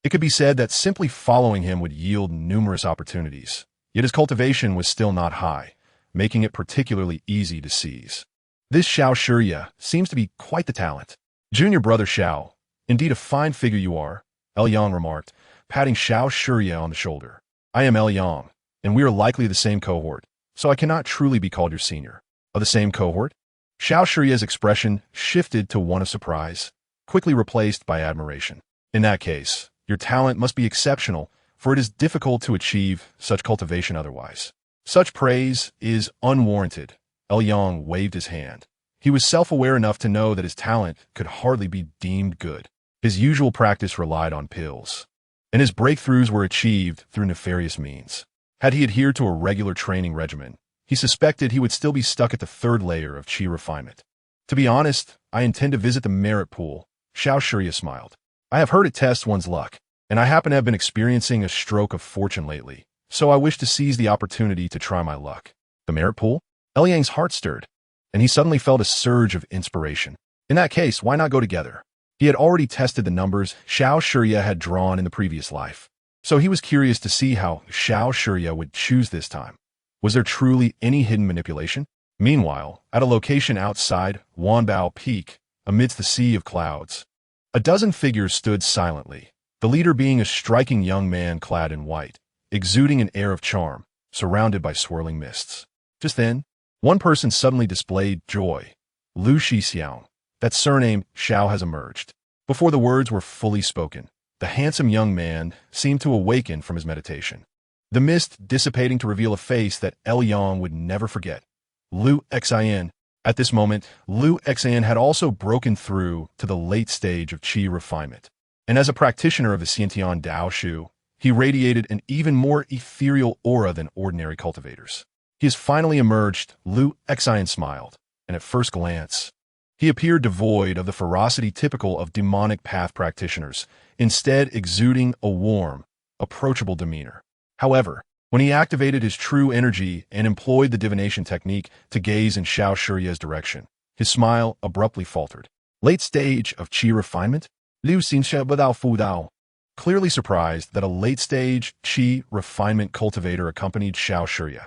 it could be said that simply following him would yield numerous opportunities. Yet his cultivation was still not high, making it particularly easy to seize. This Xiao Shi seems to be quite the talent. Junior brother Xiao, indeed a fine figure you are, Yang remarked, patting Xiao Shi on the shoulder. I am Yang, and we are likely the same cohort, so I cannot truly be called your senior. Of the same cohort? Xiao Shi's expression shifted to one of surprise, quickly replaced by admiration. In that case, your talent must be exceptional, for it is difficult to achieve such cultivation otherwise. Such praise is unwarranted. Yang waved his hand. He was self-aware enough to know that his talent could hardly be deemed good. His usual practice relied on pills, and his breakthroughs were achieved through nefarious means. Had he adhered to a regular training regimen, he suspected he would still be stuck at the third layer of qi refinement. To be honest, I intend to visit the merit pool, Xiao Shi smiled. I have heard it tests one's luck, and I happen to have been experiencing a stroke of fortune lately, so I wish to seize the opportunity to try my luck. The merit pool? Yang's heart stirred, and he suddenly felt a surge of inspiration. In that case, why not go together? He had already tested the numbers Xiao Shi had drawn in the previous life, so he was curious to see how Xiao Shi would choose this time. Was there truly any hidden manipulation? Meanwhile, at a location outside Wanbao Peak, amidst the sea of clouds, a dozen figures stood silently, the leader being a striking young man clad in white, exuding an air of charm, surrounded by swirling mists. Just then, one person suddenly displayed joy. Lu Shixiang, that surname Xiao has emerged. Before the words were fully spoken, the handsome young man seemed to awaken from his meditation, the mist dissipating to reveal a face that Yang would never forget. Lu Xin. At this moment, Lu Xin had also broken through to the late stage of qi refinement, and as a practitioner of the Xiantian Dao Shu, he radiated an even more ethereal aura than ordinary cultivators. He has finally emerged, Lu Xin smiled, and at first glance, he appeared devoid of the ferocity typical of demonic path practitioners, instead exuding a warm, approachable demeanor. However, when he activated his true energy and employed the divination technique to gaze in Xiao Shi's direction, his smile abruptly faltered. Late stage of qi refinement? Liu Xinxia without Fu Dao. Clearly surprised that a late-stage qi refinement cultivator accompanied Xiao Shi,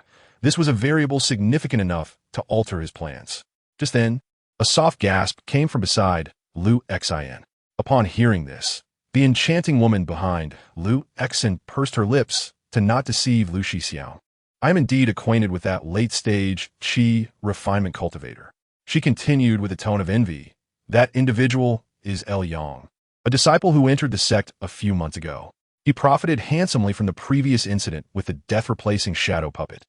this was a variable significant enough to alter his plans. Just then, a soft gasp came from beside Lu Xin. Upon hearing this, the enchanting woman behind Lu Xin pursed her lips to not deceive Lu Shixiao. I am indeed acquainted with that late-stage qi refinement cultivator. She continued with a tone of envy. That individual is Yang, a disciple who entered the sect a few months ago. He profited handsomely from the previous incident with the death-replacing shadow puppet,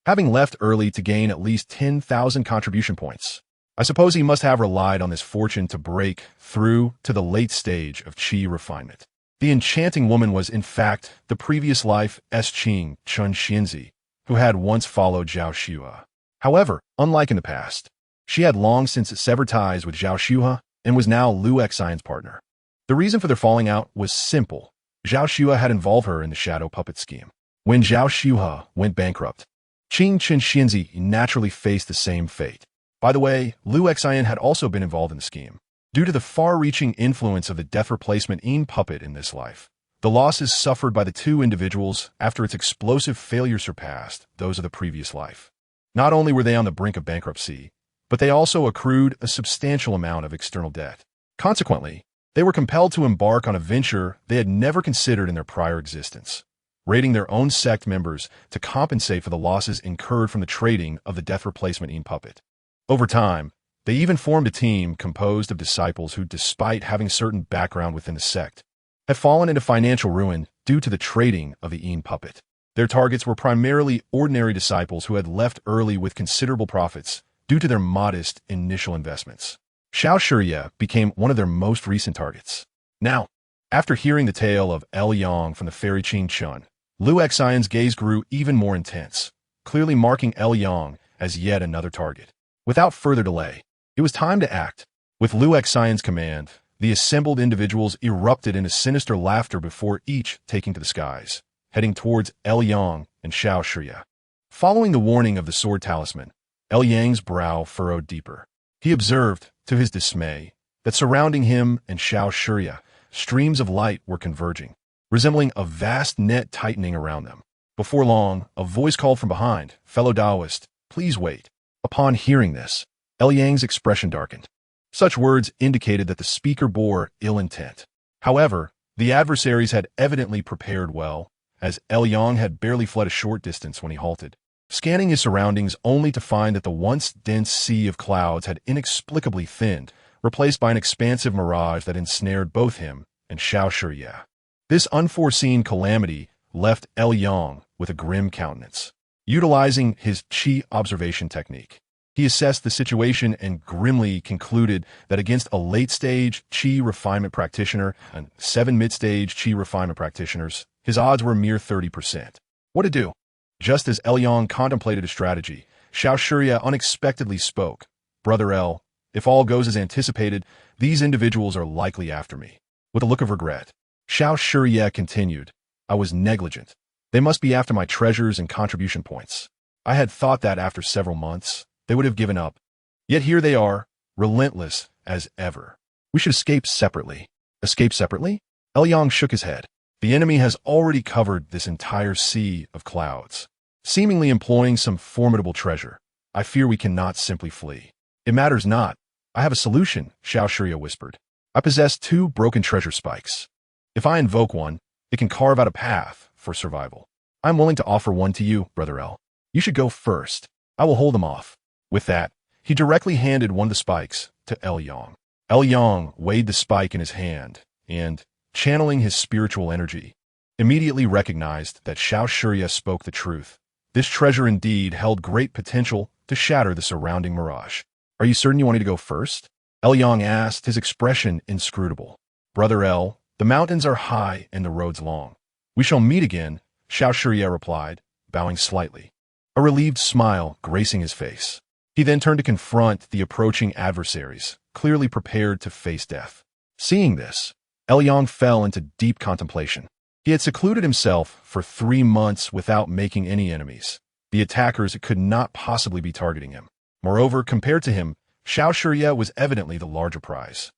having left early to gain at least 10,000 contribution points. I suppose he must have relied on this fortune to break through to the late stage of qi refinement. The enchanting woman was, in fact, the previous life Qing Chun Xianzi, who had once followed Zhao Xue. However, unlike in the past, she had long since severed ties with Zhao Xue and was now Lu Xin's partner. The reason for their falling out was simple. Zhao Xue had involved her in the shadow puppet scheme. When Zhao Xue went bankrupt, Qing Chun Xianzi naturally faced the same fate. By the way, Lu Xin had also been involved in the scheme. Due to the far-reaching influence of the death replacement puppet in this life, the losses suffered by the two individuals after its explosive failure surpassed those of the previous life. Not only were they on the brink of bankruptcy, but they also accrued a substantial amount of external debt. Consequently, they were compelled to embark on a venture they had never considered in their prior existence, raiding their own sect members to compensate for the losses incurred from the trading of the death replacement puppet. Over time, they even formed a team composed of disciples who, despite having certain background within the sect, had fallen into financial ruin due to the trading of the puppet. Their targets were primarily ordinary disciples who had left early with considerable profits due to their modest initial investments. Xiao Shiye became one of their most recent targets. Now, after hearing the tale of El Yang from the fairy Qing Chun, Liu Xian's gaze grew even more intense, clearly marking El Yang as yet another target. Without further delay, it was time to act. With Liu Xian's command, the assembled individuals erupted into sinister laughter before each taking to the skies, heading towards El Yang and Xiao Shiye. Following the warning of the sword talisman, El Yang's brow furrowed deeper. He observed, to his dismay, that surrounding him and Xiao Shiye, streams of light were converging, resembling a vast net tightening around them. Before long, a voice called from behind, "Fellow Taoist, please wait." Upon hearing this, El Yang's expression darkened. Such words indicated that the speaker bore ill intent. However, the adversaries had evidently prepared well, as El Yang had barely fled a short distance when he halted, scanning his surroundings only to find that the once dense sea of clouds had inexplicably thinned, replaced by an expansive mirage that ensnared both him and Xiao Shiye. This unforeseen calamity left El Yang with a grim countenance. Utilizing his qi observation technique, he assessed the situation and grimly concluded that against a late-stage qi refinement practitioner and 7 mid-stage qi refinement practitioners, his odds were a mere 30%. What to do? Just as El Yang contemplated a strategy, Xiao Shiye unexpectedly spoke. "Brother El, if all goes as anticipated, these individuals are likely after me." With a look of regret, Xiao Shiye continued, "I was negligent. They must be after my treasures and contribution points. I had thought that after several months, they would have given up. Yet here they are, relentless as ever. We should escape separately." Escape separately? El Yang shook his head. The enemy has already covered this entire sea of clouds, seemingly employing some formidable treasure. I fear we cannot simply flee. "It matters not. I have a solution," Xiao Shiye whispered. "I possess 2 broken treasure spikes. If I invoke one, it can carve out a path for survival. I'm willing to offer one to you, Brother El. You should go first. I will hold them off." With that, he directly handed one of the spikes to El Yang. El Yang weighed the spike in his hand and, channeling his spiritual energy, immediately recognized that Xiao Shiye spoke the truth. This treasure indeed held great potential to shatter the surrounding mirage. "Are you certain you want me to go first?" El Yang asked, his expression inscrutable. "Brother El, the mountains are high and the roads long. We shall meet again," Xiao Shiye replied, bowing slightly, a relieved smile gracing his face. He then turned to confront the approaching adversaries, clearly prepared to face death. Seeing this, El Yang fell into deep contemplation. He had secluded himself for 3 months without making any enemies. The attackers could not possibly be targeting him. Moreover, compared to him, Xiao Shiye was evidently the larger prize.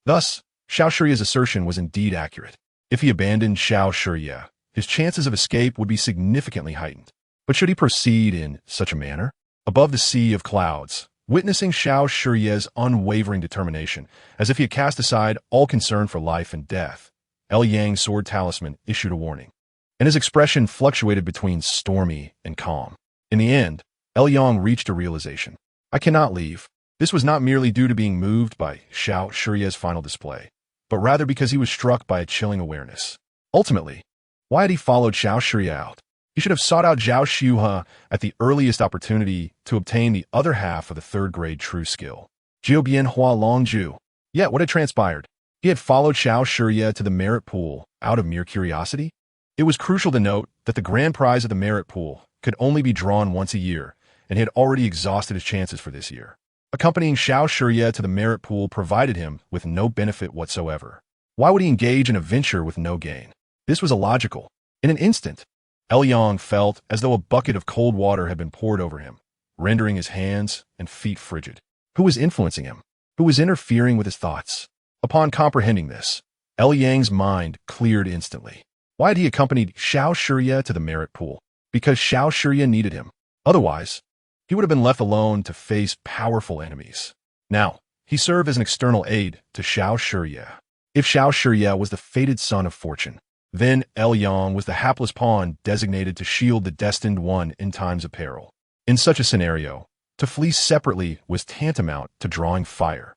Thus, Xiao Shiye's assertion was indeed accurate. If he abandoned Xiao Shiye, his chances of escape would be significantly heightened. But should he proceed in such a manner? Above the sea of clouds, witnessing Xiao Shiye's unwavering determination, as if he had cast aside all concern for life and death, El Yang's sword talisman issued a warning, and his expression fluctuated between stormy and calm. In the end, El Yang reached a realization. I cannot leave. This was not merely due to being moved by Xiao Shiye's final display, but rather because he was struck by a chilling awareness. Ultimately, why had he followed Xiao Shiye out? He should have sought out Zhao Xiuhe at the earliest opportunity to obtain the other half of the 3rd-grade true skill, Jiu Bian Hua Long Ju. Yet what had transpired? He had followed Xiao Shiye to the merit pool out of mere curiosity. It was crucial to note that the grand prize of the merit pool could only be drawn once a year, and he had already exhausted his chances for this year. Accompanying Xiao Shiye to the merit pool provided him with no benefit whatsoever. Why would he engage in a venture with no gain? This was illogical. In an instant, El Yang felt as though a bucket of cold water had been poured over him, rendering his hands and feet frigid. Who was influencing him? Who was interfering with his thoughts? Upon comprehending this, El Yang's mind cleared instantly. Why had he accompanied Xiao Shiye to the merit pool? Because Xiao Shiye needed him. Otherwise, he would have been left alone to face powerful enemies. Now, he served as an external aid to Xiao Shiye. If Xiao Shiye was the fated son of fortune, then Yang was the hapless pawn designated to shield the destined one in times of peril. In such a scenario, to flee separately was tantamount to drawing fire.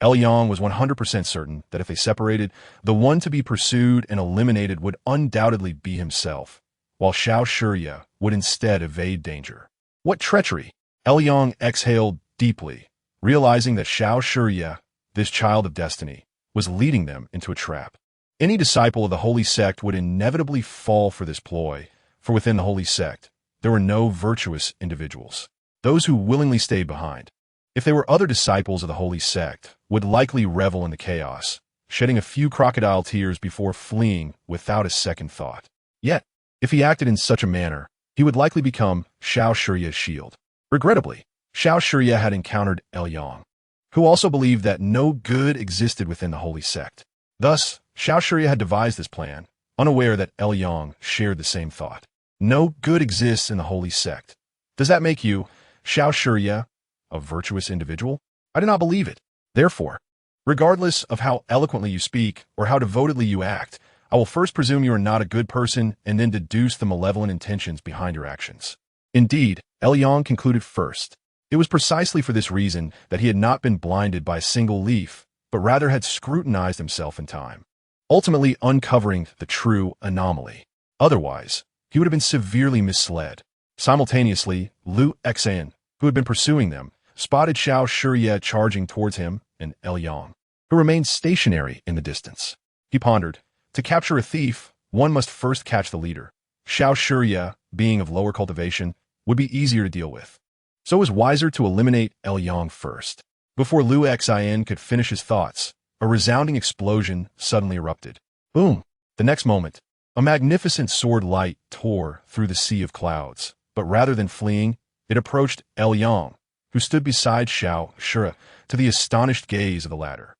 Yang was 100% certain that if they separated, the one to be pursued and eliminated would undoubtedly be himself, while Xiao Shiye would instead evade danger. What treachery! Yang exhaled deeply, realizing that Xiao Shiye, this child of destiny, was leading them into a trap. Any disciple of the Holy Sect would inevitably fall for this ploy, for within the Holy Sect, there were no virtuous individuals. Those who willingly stayed behind, if they were other disciples of the Holy Sect, would likely revel in the chaos, shedding a few crocodile tears before fleeing without a second thought. Yet, if he acted in such a manner, he would likely become Xiao Shiye's shield. Regrettably, Xiao Shiye had encountered Yang, who also believed that no good existed within the Holy Sect. Thus, Xiao Shiye had devised this plan, unaware that Yang shared the same thought. No good exists in the Holy Sect. Does that make you, Xiao Shiye, a virtuous individual? I do not believe it. Therefore, regardless of how eloquently you speak or how devotedly you act, I will first presume you are not a good person and then deduce the malevolent intentions behind your actions. Indeed, Yang concluded first. It was precisely for this reason that he had not been blinded by a single leaf, but rather had scrutinized himself in time, ultimately uncovering the true anomaly. Otherwise, he would have been severely misled. Simultaneously, Lu Xan, who had been pursuing them, spotted Xiao Shiye charging towards him and Yang, who remained stationary in the distance. He pondered, to capture a thief, one must first catch the leader. Xiao Shiye, being of lower cultivation, would be easier to deal with. So it was wiser to eliminate Yang first. Before Lu Xan could finish his thoughts, a resounding explosion suddenly erupted. Boom! The next moment, a magnificent sword light tore through the sea of clouds, but rather than fleeing, it approached Yang, who stood beside Xiao Shiye, to the astonished gaze of the latter.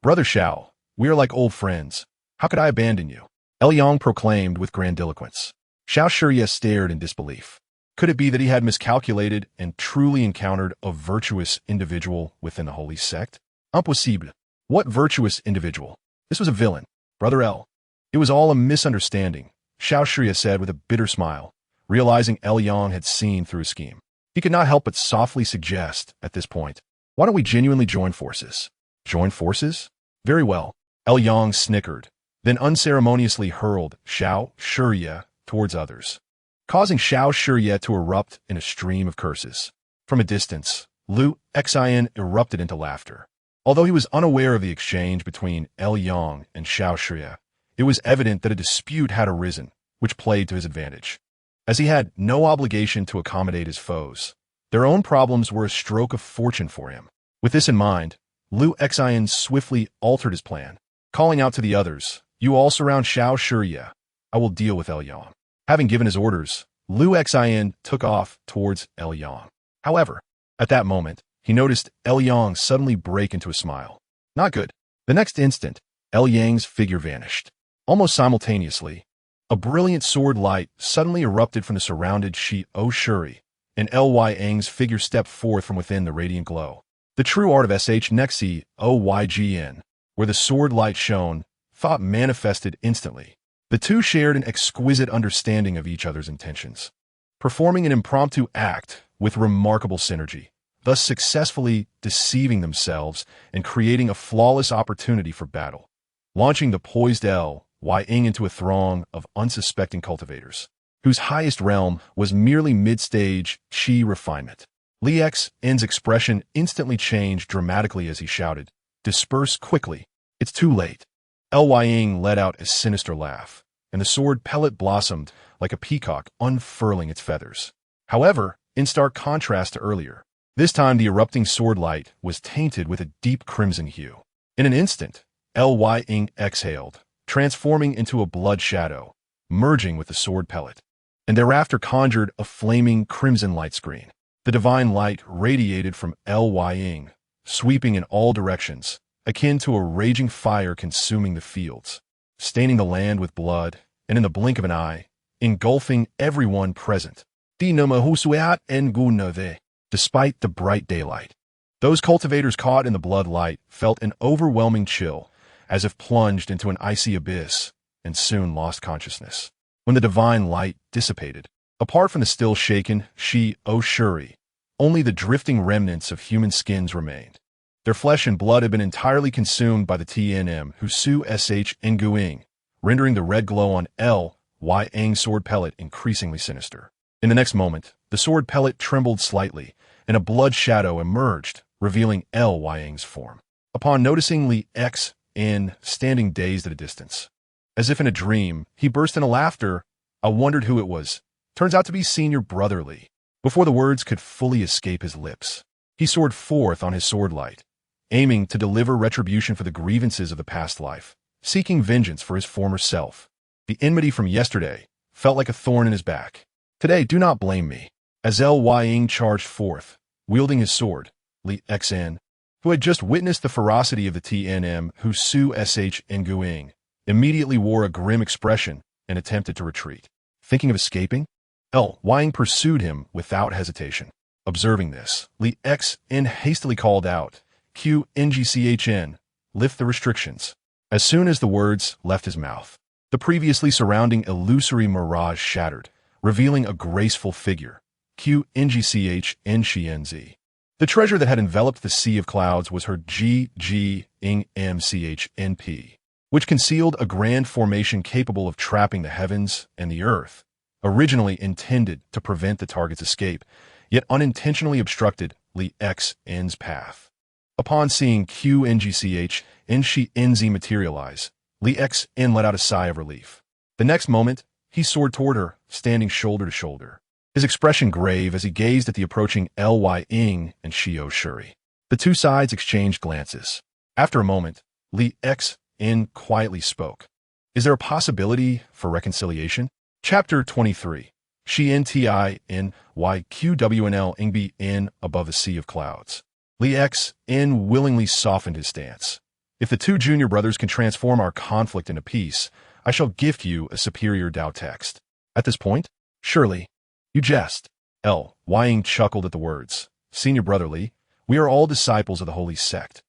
Brother Xiao, we are like old friends. How could I abandon you? Yang proclaimed with grandiloquence. Xiao Shiye stared in disbelief. Could it be that he had miscalculated and truly encountered a virtuous individual within the Holy Sect? Impossible. What virtuous individual? This was a villain. Brother L. It was all a misunderstanding, Xiao Shiye said with a bitter smile, realizing Yang had seen through his scheme. He could not help but softly suggest, at this point, why don't we genuinely join forces? Join forces? Very well. Yang snickered, then unceremoniously hurled Xiao Shiye towards others, causing Xiao Shiye to erupt in a stream of curses. From a distance, Lu Xan erupted into laughter. Although he was unaware of the exchange between Yang and Xiao Shiye, it was evident that a dispute had arisen, which played to his advantage. As he had no obligation to accommodate his foes, their own problems were a stroke of fortune for him. With this in mind, Lu Xan swiftly altered his plan, calling out to the others, "You all surround Xiao Shiye. I will deal with Yang." Having given his orders, Lu Xan took off towards Yang. However, at that moment, he noticed Yang suddenly break into a smile. Not good. The next instant, Yang's figure vanished. Almost simultaneously, a brilliant sword light suddenly erupted from the surrounded Shi O Shuri, and Yang's figure stepped forth from within the radiant glow. The true art of Nexi Oygen, where the sword light shone, thought manifested instantly. The two shared an exquisite understanding of each other's intentions, performing an impromptu act with remarkable synergy, thus successfully deceiving themselves and creating a flawless opportunity for battle, launching the poised Ying into a throng of unsuspecting cultivators, whose highest realm was merely mid-stage chi refinement. Li X's expression instantly changed dramatically as he shouted, "Disperse quickly. It's too late." Ying let out a sinister laugh, and the sword pellet blossomed like a peacock unfurling its feathers. However, in stark contrast to earlier, this time the erupting sword light was tainted with a deep crimson hue. In an instant, Ying exhaled, transforming into a blood shadow, merging with the sword pellet, and thereafter conjured a flaming crimson light screen. The divine light radiated from Ying, sweeping in all directions, akin to a raging fire consuming the fields, staining the land with blood, and in the blink of an eye, engulfing everyone present. Despite despite the bright daylight. Those cultivators caught in the blood light felt an overwhelming chill, as if plunged into an icy abyss, and soon lost consciousness. When the divine light dissipated, apart from the still shaken Shuri, only the drifting remnants of human skins remained. Their flesh and blood had been entirely consumed by the TNM Husu Sh Nguing, rendering the red glow on Yang's sword pellet increasingly sinister. In the next moment, the sword pellet trembled slightly, and a blood shadow emerged, revealing Yang's form. Upon noticing Li Xin standing dazed at a distance, as if in a dream, he burst into laughter. I wondered who it was. Turns out to be senior brother Li. Before the words could fully escape his lips, he soared forth on his sword light, aiming to deliver retribution for the grievances of the past life, seeking vengeance for his former self. The enmity from yesterday felt like a thorn in his back. Today, do not blame me. As Ying charged forth, wielding his sword, Li Xin, who had just witnessed the ferocity of the TNM Husu Sh Nguing, immediately wore a grim expression and attempted to retreat. Thinking of escaping? Ying pursued him without hesitation. Observing this, Li Xin hastily called out, "Qngchn, lift the restrictions." As soon as the words left his mouth, the previously surrounding illusory mirage shattered, revealing a graceful figure, Qngchnz. The treasure that had enveloped the sea of clouds was her Gmchnp, which concealed a grand formation capable of trapping the heavens and the earth, originally intended to prevent the target's escape, yet unintentionally obstructed Li Xn's path. Upon seeing Qngchnz materialize, Li Xin let out a sigh of relief. The next moment, he soared toward her, standing shoulder to shoulder, his expression grave as he gazed at the approaching Ying and Shuri. The two sides exchanged glances. After a moment, Li Xin quietly spoke. "Is there a possibility for reconciliation?" Chapter 23. Shintinyqwnlngbn above the sea of clouds. Li Xin willingly softened his stance. "If the two junior brothers can transform our conflict into peace, I shall gift you a superior Tao text." At this point, "Surely, you jest." Ying chuckled at the words. "Senior brother Li, we are all disciples of the holy sect.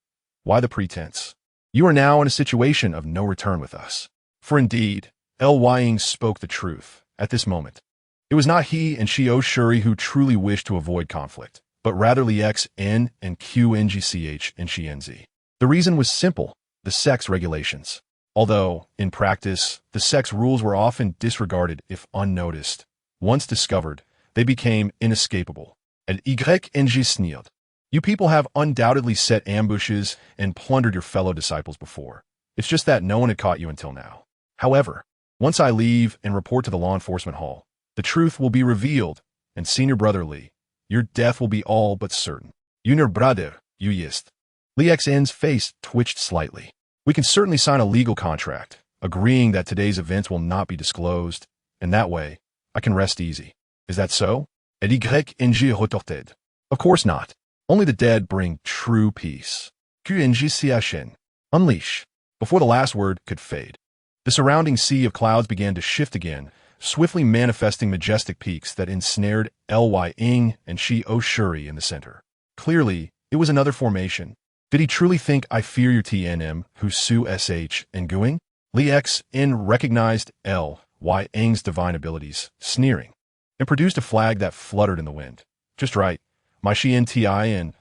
Why the pretense? You are now in a situation of no return with us." For indeed, Ying spoke the truth. At this moment, it was not he and Shuri who truly wished to avoid conflict, but rather Li Xin and Qngchnz. The reason was simple: the sect's regulations. Although, in practice, the sect's rules were often disregarded if unnoticed, once discovered, they became inescapable. At Yngschnield, you people have undoubtedly set ambushes and plundered your fellow disciples before. It's just that no one had caught you until now. However, once I leave and report to the law enforcement hall, the truth will be revealed, and senior brother Li, your death will be all but certain. Junior brother, you yist. Li Xn's face twitched slightly. "We can certainly sign a legal contract, agreeing that today's events will not be disclosed, and that way, I can rest easy. Is that so?" At Yng retorted. "Of course not. Only the dead bring true peace." Qngchin. Unleash. Before the last word could fade, the surrounding sea of clouds began to shift again, swiftly manifesting majestic peaks that ensnared Ying and Shuri in the center. Clearly, it was another formation. Did he truly think I fear your TNM, Husu Sh Nguing? Li Xin recognized Ying's divine abilities, sneering, and produced a flag that fluttered in the wind. "Just right. My Shinti and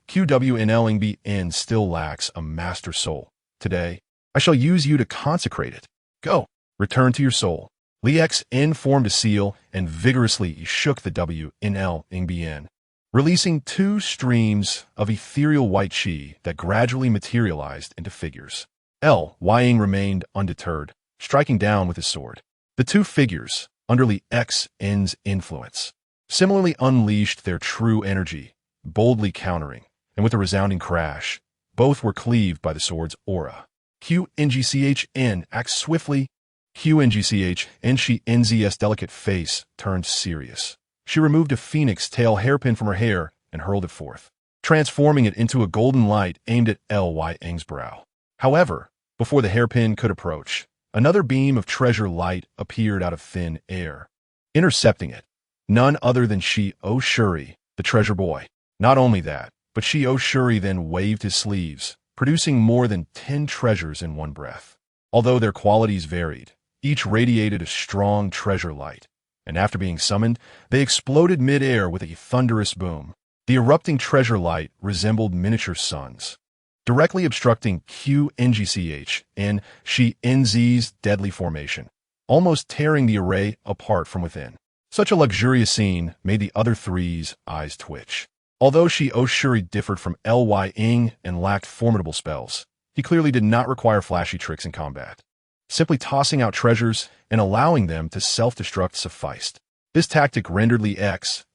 Qwnlngbn still lacks a master soul. Today, I shall use you to consecrate it. Go, return to your soul." Li Xin formed a seal and vigorously shook the WNLNgbn, releasing two streams of ethereal white chi that gradually materialized into figures. Ying remained undeterred, striking down with his sword. The two figures, under Li Xn's influence, similarly unleashed their true energy, boldly countering, and with a resounding crash, both were cleaved by the sword's aura. Qngchn acts swiftly. Qngchn's delicate face turned serious. She removed a phoenix tail hairpin from her hair and hurled it forth, transforming it into a golden light aimed at Ying's brow. However, before the hairpin could approach, another beam of treasure light appeared out of thin air, intercepting it. None other than Shuri, the treasure boy. Not only that, but Shuri then waved his sleeves, producing more than 10 treasures in one breath. Although their qualities varied, each radiated a strong treasure light, and after being summoned, they exploded mid-air with a thunderous boom. The erupting treasure light resembled miniature suns, directly obstructing QNGCH and Shenz's deadly formation, almost tearing the array apart from within. Such a luxurious scene made the other three's eyes twitch. Although Shuri differed from Lying and lacked formidable spells, he clearly did not require flashy tricks in combat. Simply tossing out treasures and allowing them to self-destruct sufficed. This tactic rendered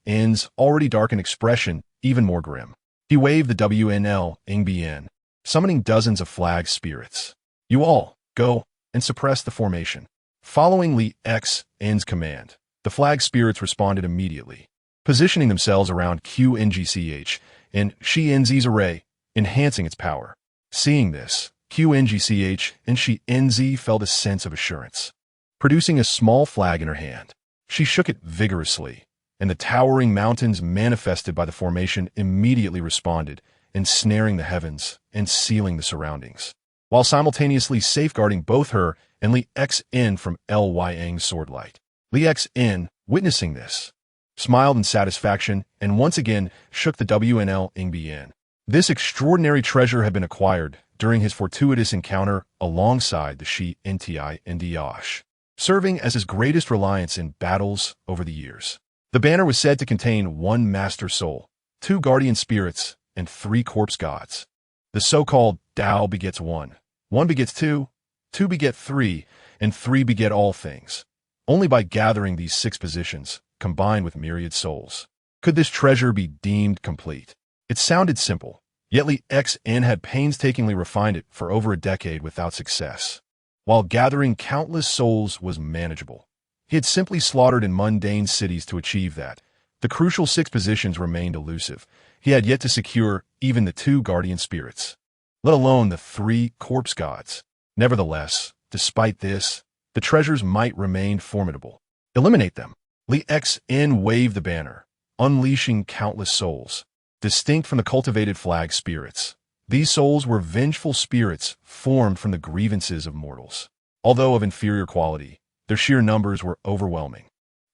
N's already darkened expression even more grim. He waved the WNL Ingbn, summoning dozens of flag spirits. You all, go and suppress the formation. Following N's command, the flag spirits responded immediately, positioning themselves around QNGCH and Shenz's array, enhancing its power. Seeing this, QNGCH and Shenz felt a sense of assurance. Producing a small flag in her hand, she shook it vigorously, and the towering mountains manifested by the formation immediately responded, ensnaring the heavens and sealing the surroundings, while simultaneously safeguarding both her and Li Xn from Lyang's swordlight. Li Xn, witnessing this, smiled in satisfaction and once again shook the WNL Ingbn. This extraordinary treasure had been acquired during his fortuitous encounter alongside the Nti and Diosh, serving as his greatest reliance in battles over the years. The banner was said to contain 1 master soul, 2 guardian spirits, and 3 corpse gods. The so-called Tao begets 1, 1 begets 2, 2 beget 3, and 3 beget all things. Only by gathering these 6 positions, combined with myriad souls, could this treasure be deemed complete. It sounded simple, yet Li Xn had painstakingly refined it for over a decade without success. While gathering countless souls was manageable, he had simply slaughtered in mundane cities to achieve that. The crucial 6 positions remained elusive. He had yet to secure even the 2 guardian spirits, let alone the 3 corpse gods. Nevertheless, despite this, the treasures might remain formidable. Eliminate them. Li Xn waved the banner, unleashing countless souls, distinct from the cultivated flag spirits. These souls were vengeful spirits formed from the grievances of mortals. Although of inferior quality, their sheer numbers were overwhelming.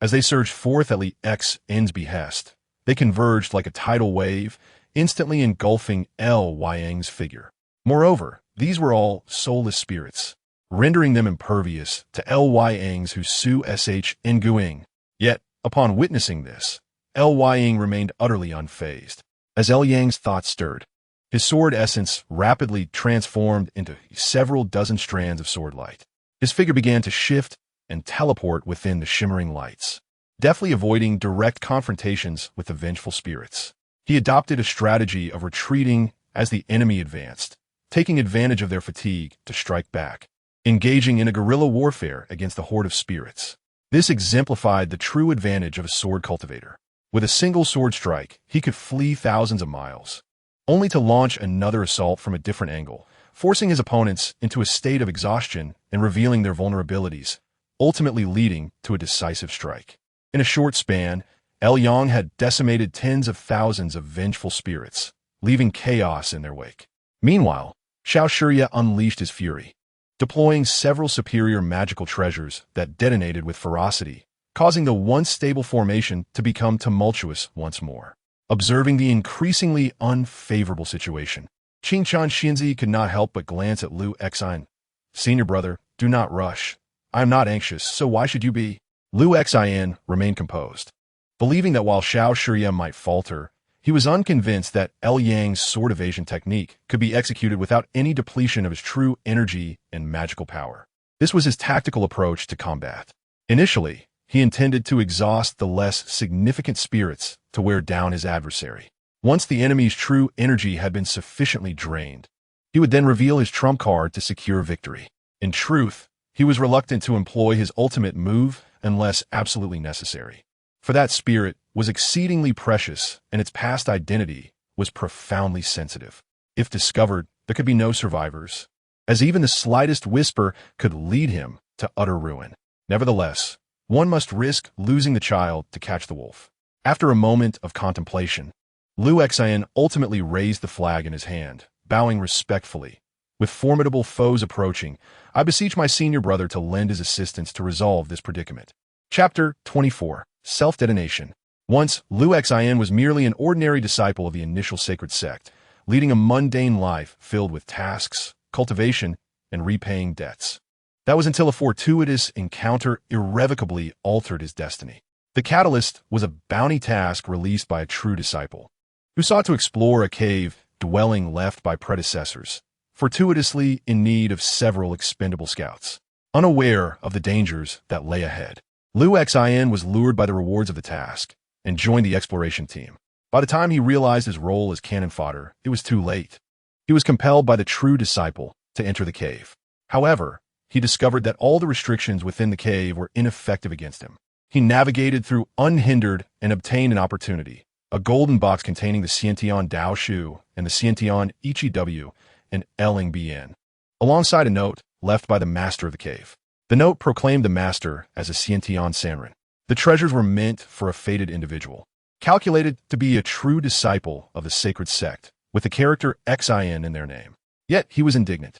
As they surged forth at Li Xn's behest, they converged like a tidal wave, instantly engulfing Lyang's figure. Moreover, these were all soulless spirits, rendering them impervious to Lyang's who Su Sh Nguing. Yet, upon witnessing this, Lyang remained utterly unfazed. As Lyang's thoughts stirred, his sword essence rapidly transformed into several dozen strands of swordlight. His figure began to shift and teleport within the shimmering lights, deftly avoiding direct confrontations with the vengeful spirits. He adopted a strategy of retreating as the enemy advanced, taking advantage of their fatigue to strike back, engaging in a guerrilla warfare against the horde of spirits. This exemplified the true advantage of a sword cultivator. With a single sword strike, he could flee thousands of miles, only to launch another assault from a different angle, forcing his opponents into a state of exhaustion and revealing their vulnerabilities, ultimately leading to a decisive strike. In a short span, Lyang had decimated tens of thousands of vengeful spirits, leaving chaos in their wake. Meanwhile, Shuri unleashed his fury, deploying several superior magical treasures that detonated with ferocity, causing the once stable formation to become tumultuous once more. Observing the increasingly unfavorable situation, Qinchan Xinzi could not help but glance at Lu Xin. Senior brother, do not rush. I am not anxious, so why should you be? Lu Xin remained composed, believing that while Shuri might falter, he was unconvinced that Lyang's sword evasion technique could be executed without any depletion of his true energy and magical power. This was his tactical approach to combat. Initially, he intended to exhaust the less significant spirits to wear down his adversary. Once the enemy's true energy had been sufficiently drained, he would then reveal his trump card to secure victory. In truth, he was reluctant to employ his ultimate move unless absolutely necessary, for that spirit was exceedingly precious and its past identity was profoundly sensitive. If discovered, there could be no survivors, as even the slightest whisper could lead him to utter ruin. Nevertheless, one must risk losing the child to catch the wolf. After a moment of contemplation, Liu Xian ultimately raised the flag in his hand, bowing respectfully. With formidable foes approaching, I beseech my senior brother to lend his assistance to resolve this predicament. Chapter 24. Self-Detonation. Once, Liu Xian was merely an ordinary disciple of the initial sacred sect, leading a mundane life filled with tasks, cultivation, and repaying debts. That was until a fortuitous encounter irrevocably altered his destiny. The catalyst was a bounty task released by a true disciple, who sought to explore a cave dwelling left by predecessors, fortuitously in need of several expendable scouts. Unaware of the dangers that lay ahead, Liu Xian was lured by the rewards of the task and joined the exploration team. By the time he realized his role as cannon fodder, it was too late. He was compelled by the true disciple to enter the cave. However, he discovered that all the restrictions within the cave were ineffective against him. He navigated through unhindered and obtained an opportunity, a golden box containing the Xiantian Dao Shu and the Xiantian Ichi W and Ling Bien, alongside a note left by the master of the cave. The note proclaimed the master as a Xiantian Sanren. The treasures were meant for a fated individual, calculated to be a true disciple of the sacred sect, with the character Xin in their name. Yet he was indignant.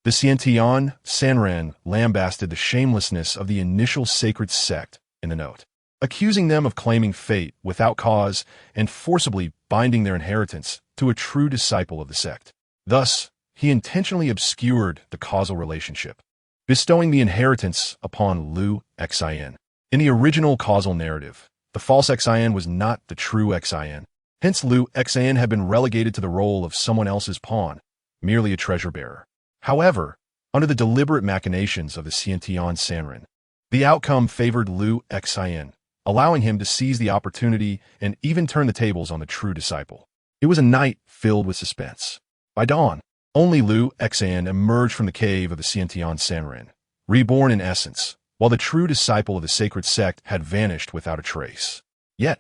The Xiantian Sanren lambasted the shamelessness of the initial sacred sect in the note, accusing them of claiming fate without cause and forcibly binding their inheritance to a true disciple of the sect. Thus, he intentionally obscured the causal relationship, bestowing the inheritance upon Liu Xian. In the original causal narrative, the false Xian was not the true Xian. Hence, Liu Xian had been relegated to the role of someone else's pawn, merely a treasure bearer. However, under the deliberate machinations of the Xiantian Sanren, the outcome favored Liu Xian, allowing him to seize the opportunity and even turn the tables on the true disciple. It was a night filled with suspense. By dawn, only Liu Xian emerged from the cave of the Xiantian Sanren, reborn in essence, while the true disciple of the sacred sect had vanished without a trace. Yet,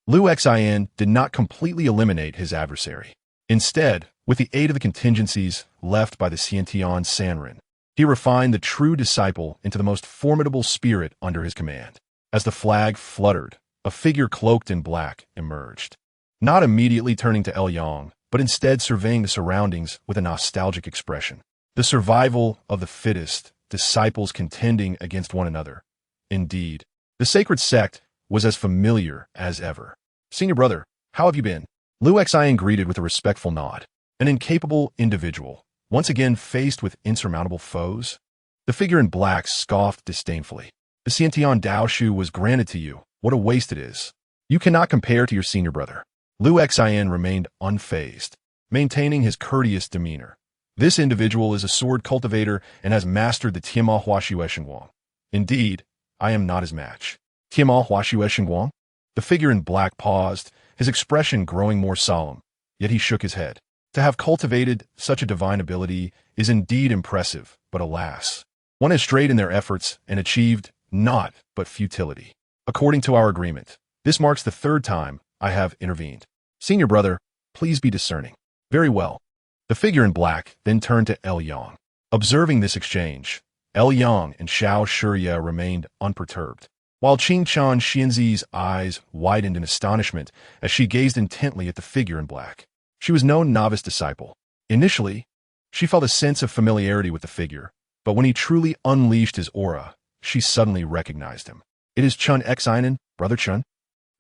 Liu Xian did not completely eliminate his adversary. Instead, with the aid of the contingencies left by the Xiantian Sanren, he refined the true disciple into the most formidable spirit under his command. As the flag fluttered, a figure cloaked in black emerged, not immediately turning to Yang, but instead surveying the surroundings with a nostalgic expression. The survival of the fittest, disciples contending against one another. Indeed, the sacred sect was as familiar as ever. "Senior brother, how have you been?" Liu Xian greeted with a respectful nod. An incapable individual, once again faced with insurmountable foes? The figure in black scoffed disdainfully. "The Xiantian Dao Shu was granted to you. What a waste it is. You cannot compare to your senior brother." Liu Xian remained unfazed, maintaining his courteous demeanor. "This individual is a sword cultivator and has mastered the Tianma Huaxue Shengguang. Indeed, I am not his match." "Tianma Huaxue Shengguang?" The figure in black paused, his expression growing more solemn, yet he shook his head. To have cultivated such a divine ability is indeed impressive, but alas, one has strayed in their efforts and achieved naught but futility. According to our agreement, this marks the third time I have intervened. Senior brother, please be discerning. Very well. The figure in black then turned to Yang. Observing this exchange, Yang and Xiao Shiye remained unperturbed, while Qingchan Xianzi's eyes widened in astonishment as she gazed intently at the figure in black. She was no novice disciple. Initially, she felt a sense of familiarity with the figure, but when he truly unleashed his aura, she suddenly recognized him. "It is Chun Xian, Brother Chun,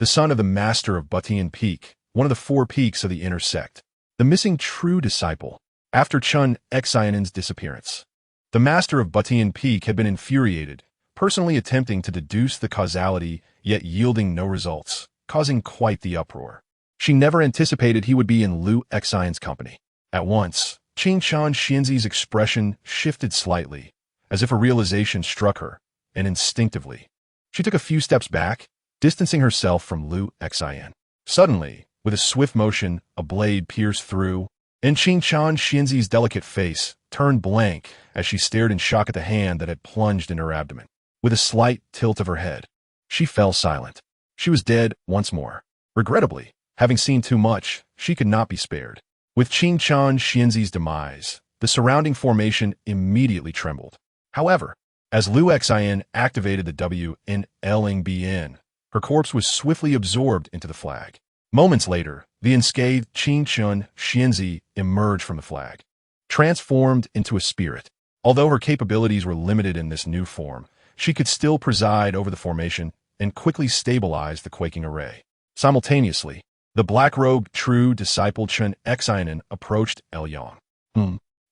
the son of the master of Butian Peak, one of the 4 peaks of the inner sect, the missing true disciple." After Chun Xian's disappearance, the master of Butian Peak had been infuriated, personally attempting to deduce the causality, yet yielding no results, causing quite the uproar. She never anticipated he would be in Liu Xian's company. At once, Qingchan Xianzi's expression shifted slightly, as if a realization struck her, and instinctively, she took a few steps back, distancing herself from Liu Xian. Suddenly, with a swift motion, a blade pierced through, and Qingchan Xianzi's delicate face turned blank as she stared in shock at the hand that had plunged in her abdomen. With a slight tilt of her head, she fell silent. She was dead once more. Regrettably, having seen too much, she could not be spared. With Qingchan Xianzi's demise, the surrounding formation immediately trembled. However, as Liu Xian activated the W in Ling Bien, Her corpse was swiftly absorbed into the flag. Moments later, the unscathed Chu Sheng Sect emerged from the flag, transformed into a spirit. Although her capabilities were limited in this new form, she could still preside over the formation and quickly stabilize the quaking array. Simultaneously, the black-robed true disciple Chu Sheng approached Yang.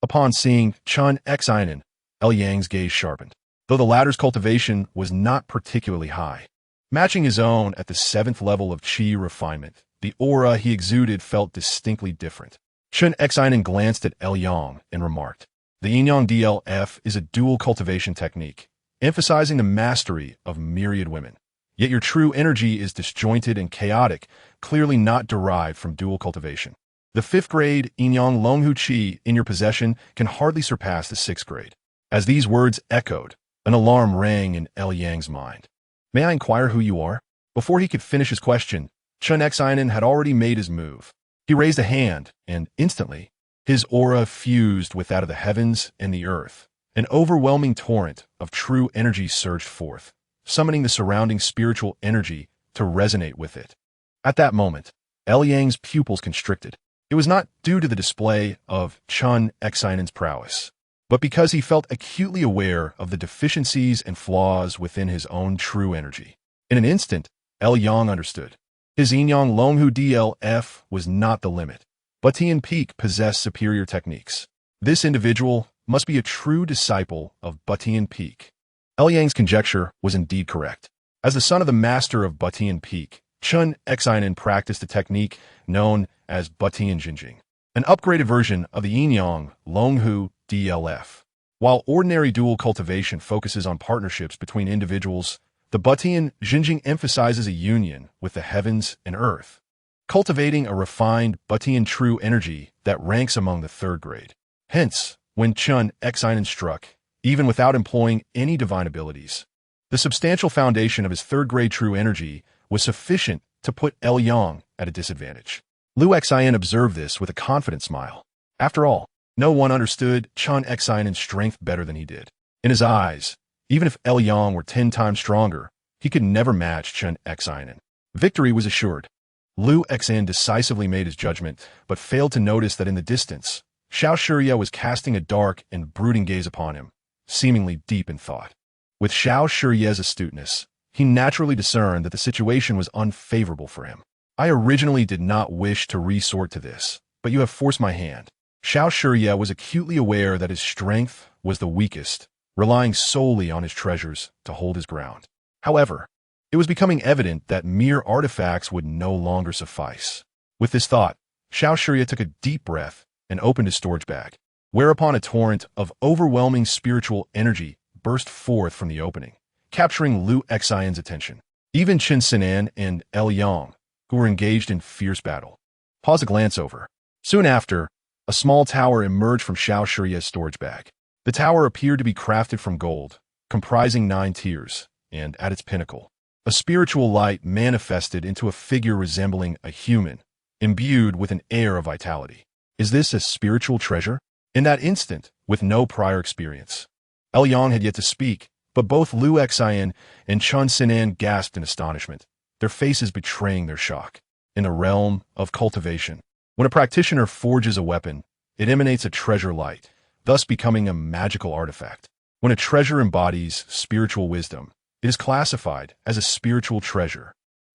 Upon seeing Chu Sheng, Yang's gaze sharpened, though the latter's cultivation was not particularly high. Matching his own at the 7th level of Qi refinement, the aura he exuded felt distinctly different. Chu Sheng glanced at Yang and remarked, "The Yin-Yang DLF is a dual cultivation technique, emphasizing the mastery of myriad women. Yet your true energy is disjointed and chaotic, clearly not derived from dual cultivation. The 5th grade Yin-Yang Longhu Qi in your possession can hardly surpass the 6th grade." As these words echoed, an alarm rang in Yang's mind. "May I inquire who you are?" Before he could finish his question, Chu Sheng had already made his move. He raised a hand, and instantly, his aura fused with that of the heavens and the earth. An overwhelming torrent of true energy surged forth, summoning the surrounding spiritual energy to resonate with it. At that moment, Yang's pupils constricted. It was not due to the display of Chu Sheng's prowess, but because he felt acutely aware of the deficiencies and flaws within his own true energy. In an instant, Yang understood. His Yin-Yang Longhu DLF was not the limit. Batian Peak possessed superior techniques. This individual must be a true disciple of Batian Peak. Yang's conjecture was indeed correct. As the son of the master of Batian Peak, Chu Sheng practiced a technique known as Batian Jinjing, an upgraded version of the Yin-Yang Longhu DLF. While ordinary dual cultivation focuses on partnerships between individuals, the Batian Jinjing emphasizes a union with the heavens and earth, cultivating a refined Batian true energy that ranks among the 3rd grade. Hence, when Chu Sheng struck, even without employing any divine abilities, the substantial foundation of his 3rd grade true energy was sufficient to put Yang at a disadvantage. Lu Xien observed this with a confident smile. After all, no one understood Chu Sheng's strength better than he did. In his eyes, even if Yang were 10 times stronger, he could never match Chu Sheng. Victory was assured. Lu Xien decisively made his judgment, but failed to notice that in the distance, Xiao Shiya was casting a dark and brooding gaze upon him, seemingly deep in thought. With Xiao Shiya's astuteness, he naturally discerned that the situation was unfavorable for him. "I originally did not wish to resort to this, but you have forced my hand." Xiao Shiya was acutely aware that his strength was the weakest, relying solely on his treasures to hold his ground. However, it was becoming evident that mere artifacts would no longer suffice. With this thought, Xiao Shiya took a deep breath and opened his storage bag, whereupon a torrent of overwhelming spiritual energy burst forth from the opening, capturing Lu Xian's attention. Even Qin Sinan and Yang, who were engaged in fierce battle, paused to glance over. Soon after, a small tower emerged from Xiao Shiya's storage bag. The tower appeared to be crafted from gold, comprising 9 tiers, and at its pinnacle, a spiritual light manifested into a figure resembling a human, imbued with an air of vitality. Is this a spiritual treasure? In that instant, with no prior experience, Yang had yet to speak, but both Lu Xien and Qin Sinan gasped in astonishment, their faces betraying their shock. In the realm of cultivation, when a practitioner forges a weapon, it emanates a treasure light, thus becoming a magical artifact. When a treasure embodies spiritual wisdom, it is classified as a spiritual treasure.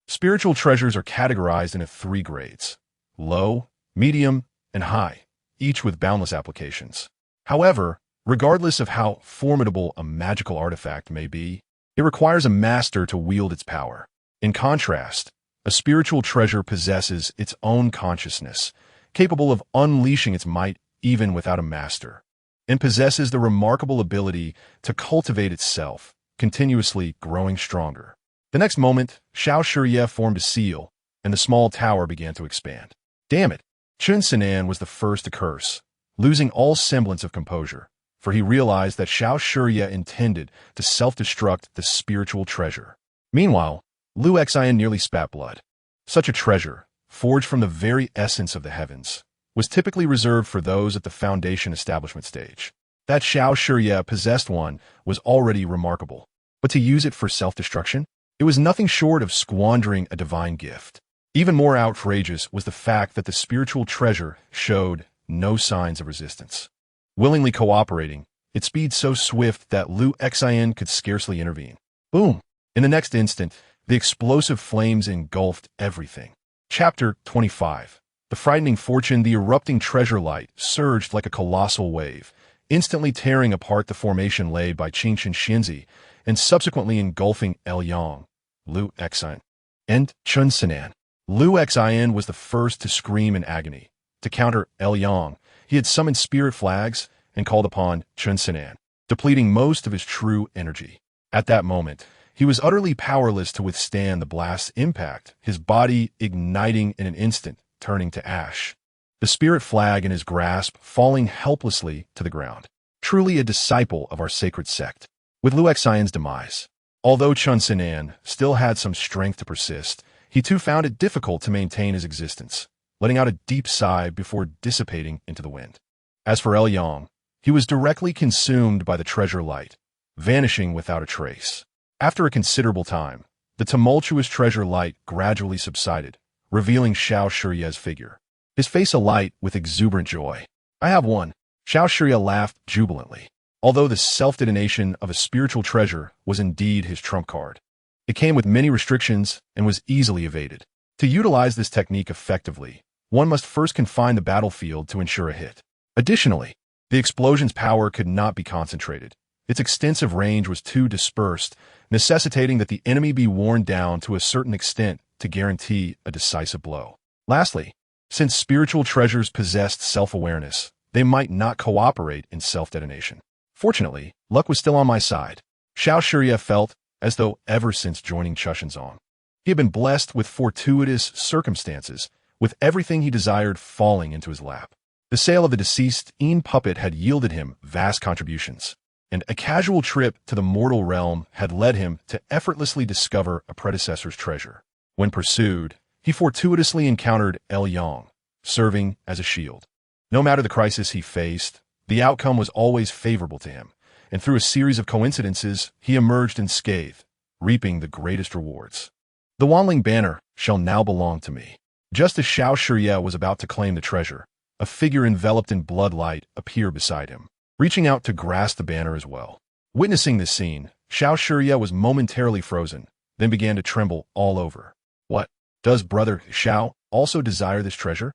Spiritual treasures are categorized into 3 grades: low, medium, and high, each with boundless applications. However, regardless of how formidable a magical artifact may be, it requires a master to wield its power. In contrast, a spiritual treasure possesses its own consciousness, capable of unleashing its might even without a master, and possesses the remarkable ability to cultivate itself, continuously growing stronger. The next moment, Xiao Shiya formed a seal, and the small tower began to expand. Damn it! Qin Sinan was the first to curse, losing all semblance of composure, for he realized that Xiao Shiya intended to self-destruct the spiritual treasure. Meanwhile, Lu Xien nearly spat blood. Such a treasure, forged from the very essence of the heavens, was typically reserved for those at the foundation establishment stage. That Xiao Shiya possessed one was already remarkable, but to use it for self-destruction? It was nothing short of squandering a divine gift. Even more outrageous was the fact that the spiritual treasure showed no signs of resistance. Willingly cooperating, its speed so swift that Lu Xian could scarcely intervene. Boom! In the next instant, the explosive flames engulfed everything. Chapter 25. The frightening fortune. The erupting treasure light surged like a colossal wave, instantly tearing apart the formation laid by Chu Sheng Sect and subsequently engulfing Yang, Lu Xian, and Chun Sinan. Lu Xian was the first to scream in agony. To counter Yang, he had summoned spirit flags and called upon Chun Sinan, depleting most of his true energy. At that moment, he was utterly powerless to withstand the blast's impact, his body igniting in an instant, turning to ash. The spirit flag in his grasp falling helplessly to the ground. Truly a disciple of our sacred sect. With Lu Xian's demise, although Chun Sinan still had some strength to persist, he too found it difficult to maintain his existence, letting out a deep sigh before dissipating into the wind. As for Yang, he was directly consumed by the treasure light, vanishing without a trace. After a considerable time, the tumultuous treasure light gradually subsided, revealing Xiao Shirye's figure, his face alight with exuberant joy. "I have won." Xiao Shirye laughed jubilantly. Although the self-detonation of a spiritual treasure was indeed his trump card, it came with many restrictions and was easily evaded. To utilize this technique effectively, one must first confine the battlefield to ensure a hit. Additionally, the explosion's power could not be concentrated. Its extensive range was too dispersed, necessitating that the enemy be worn down to a certain extent to guarantee a decisive blow. Lastly, since spiritual treasures possessed self-awareness, they might not cooperate in self-detonation. Fortunately, luck was still on my side. Xiao Shirye felt as though ever since joining Chu Sheng Sect, he had been blessed with fortuitous circumstances, with everything he desired falling into his lap. The sale of the deceased puppet had yielded him vast contributions, and a casual trip to the mortal realm had led him to effortlessly discover a predecessor's treasure. When pursued, he fortuitously encountered Yang, serving as a shield. No matter the crisis he faced, the outcome was always favorable to him, and through a series of coincidences, he emerged unscathed, reaping the greatest rewards. The Wanling banner shall now belong to me. Just as Xiao Shirye was about to claim the treasure, a figure enveloped in blood light appeared beside him, reaching out to grasp the banner as well. Witnessing this scene, Xiao Shirye was momentarily frozen, then began to tremble all over. What? Does brother Xiao also desire this treasure?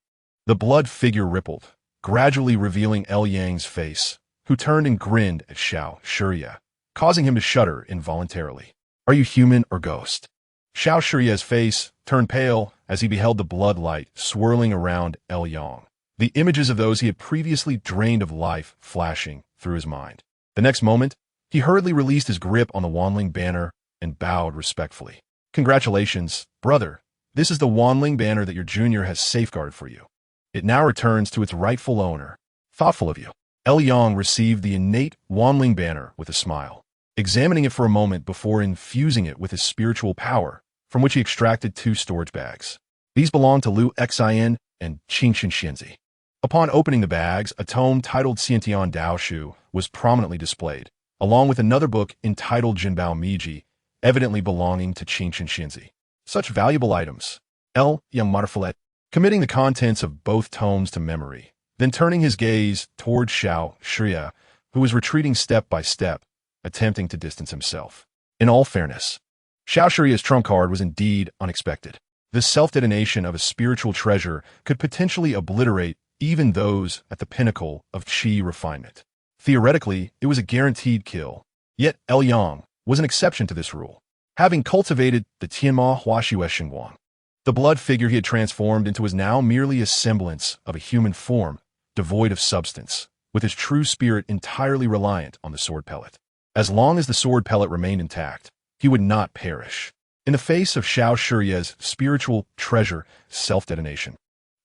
The blood figure rippled, gradually revealing Yang's face, who turned and grinned at Xiao Shirye, causing him to shudder involuntarily. Are you human or ghost? Xiao Shirye's face turned pale as he beheld the blood light swirling around Yang, the images of those he had previously drained of life flashing through his mind. The next moment, he hurriedly released his grip on the Wanling banner and bowed respectfully. Congratulations, brother. This is the Wanling banner that your junior has safeguarded for you. It now returns to its rightful owner. Thoughtful of you. Yang received the innate Wanling banner with a smile, examining it for a moment before infusing it with his spiritual power, from which he extracted 2 storage bags. These belonged to Lu Xian and Chu Sheng Sect. Upon opening the bags, a tome titled Xiantian Dao Shu was prominently displayed, along with another book entitled Jinbao Miji, evidently belonging to Chu Sheng Sect. Such valuable items. Yang Marfalet, committing the contents of both tomes to memory, then turning his gaze toward Xiao Shirye, who was retreating step by step, attempting to distance himself. In all fairness, Xiao Shirye's trump card was indeed unexpected. The self-detonation of a spiritual treasure could potentially obliterate even those at the pinnacle of qi refinement. Theoretically, it was a guaranteed kill. Yet Yang was an exception to this rule, having cultivated the Tianma Huaxue Xingguang. The blood figure he had transformed into was now merely a semblance of a human form, devoid of substance, with his true spirit entirely reliant on the sword pellet. As long as the sword pellet remained intact, he would not perish. In the face of Xiao Shirye's spiritual treasure, self-detonation,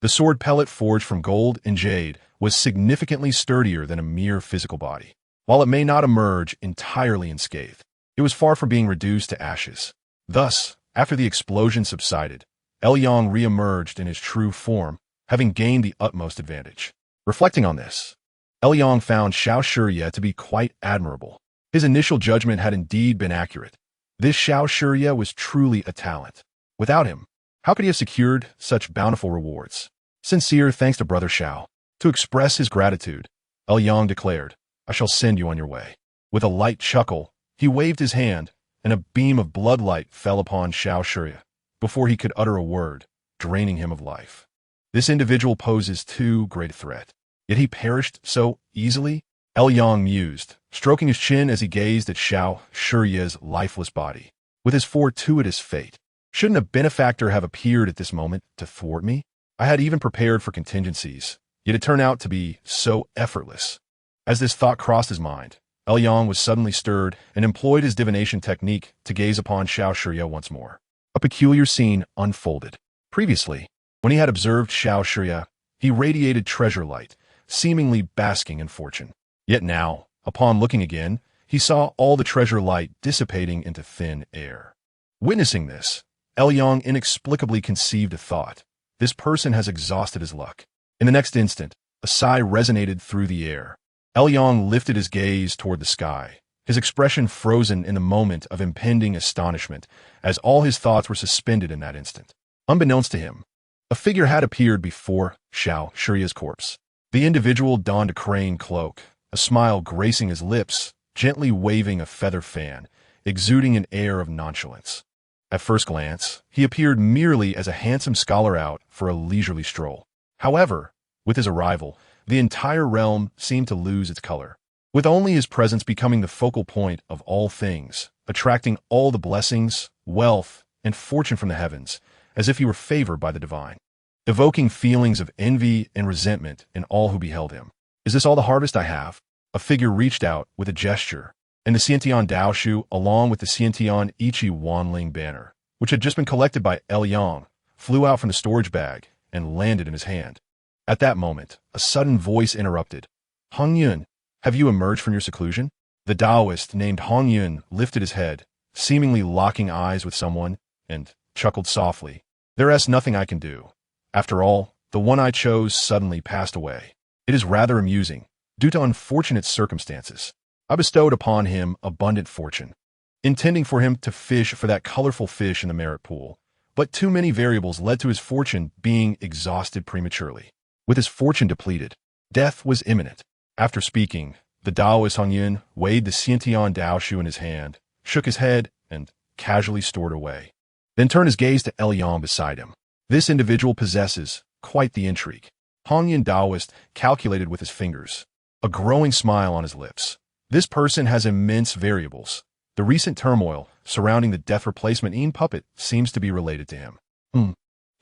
the sword pellet forged from gold and jade was significantly sturdier than a mere physical body. While it may not emerge entirely unscathed, it was far from being reduced to ashes. Thus, after the explosion subsided, Yang re-emerged in his true form, having gained the utmost advantage. Reflecting on this, Yang found Xiao Shirye to be quite admirable. His initial judgment had indeed been accurate. This Xiao Shurya was truly a talent. Without him, how could he have secured such bountiful rewards? Sincere thanks to Brother Xiao. To express his gratitude, Yang declared, I shall send you on your way. With a light chuckle, he waved his hand, and a beam of bloodlight fell upon Xiao Shurya before he could utter a word, draining him of life. This individual poses too great a threat. Yet he perished so easily? Yang mused, stroking his chin as he gazed at Xiao Shurya's lifeless body. With his fortuitous fate, shouldn't a benefactor have appeared at this moment to thwart me? I had even prepared for contingencies, yet it turned out to be so effortless. As this thought crossed his mind, Yang was suddenly stirred and employed his divination technique to gaze upon Xiao Shurya once more. A peculiar scene unfolded. Previously, when he had observed Xiao Shurya, he radiated treasure light, seemingly basking in fortune. Yet now, upon looking again, he saw all the treasure light dissipating into thin air. Witnessing this, Yang inexplicably conceived a thought. This person has exhausted his luck. In the next instant, a sigh resonated through the air. Yang lifted his gaze toward the sky, his expression frozen in the moment of impending astonishment, as all his thoughts were suspended in that instant. Unbeknownst to him, a figure had appeared before Xiao Shurya's corpse. The individual donned a crane cloak, a smile gracing his lips, gently waving a feather fan, exuding an air of nonchalance. At first glance, he appeared merely as a handsome scholar out for a leisurely stroll. However, with his arrival, the entire realm seemed to lose its color, with only his presence becoming the focal point of all things, attracting all the blessings, wealth, and fortune from the heavens, as if he were favored by the divine, evoking feelings of envy and resentment in all who beheld him. Is this all the harvest I have? A figure reached out with a gesture, and the Xiantian Daoshu, along with the Xiantian Ichi Wanling banner, which had just been collected by Yang, flew out from the storage bag and landed in his hand. At that moment, a sudden voice interrupted. Hong Yun, have you emerged from your seclusion? The Taoist named Hong Yun lifted his head, seemingly locking eyes with someone, and chuckled softly. There's nothing I can do. After all, the one I chose suddenly passed away. It is rather amusing. Due to unfortunate circumstances, I bestowed upon him abundant fortune, intending for him to fish for that colorful fish in the merit pool, but too many variables led to his fortune being exhausted prematurely. With his fortune depleted, death was imminent. After speaking, the Taoist Hong Yun weighed the Xiantian Daoshu in his hand, shook his head, and casually stored away. Then turned his gaze to Yang beside him. This individual possesses quite the intrigue. Hong Yun Taoist calculated with his fingers, a growing smile on his lips. This person has immense variables. The recent turmoil surrounding the death replacement puppet seems to be related to him.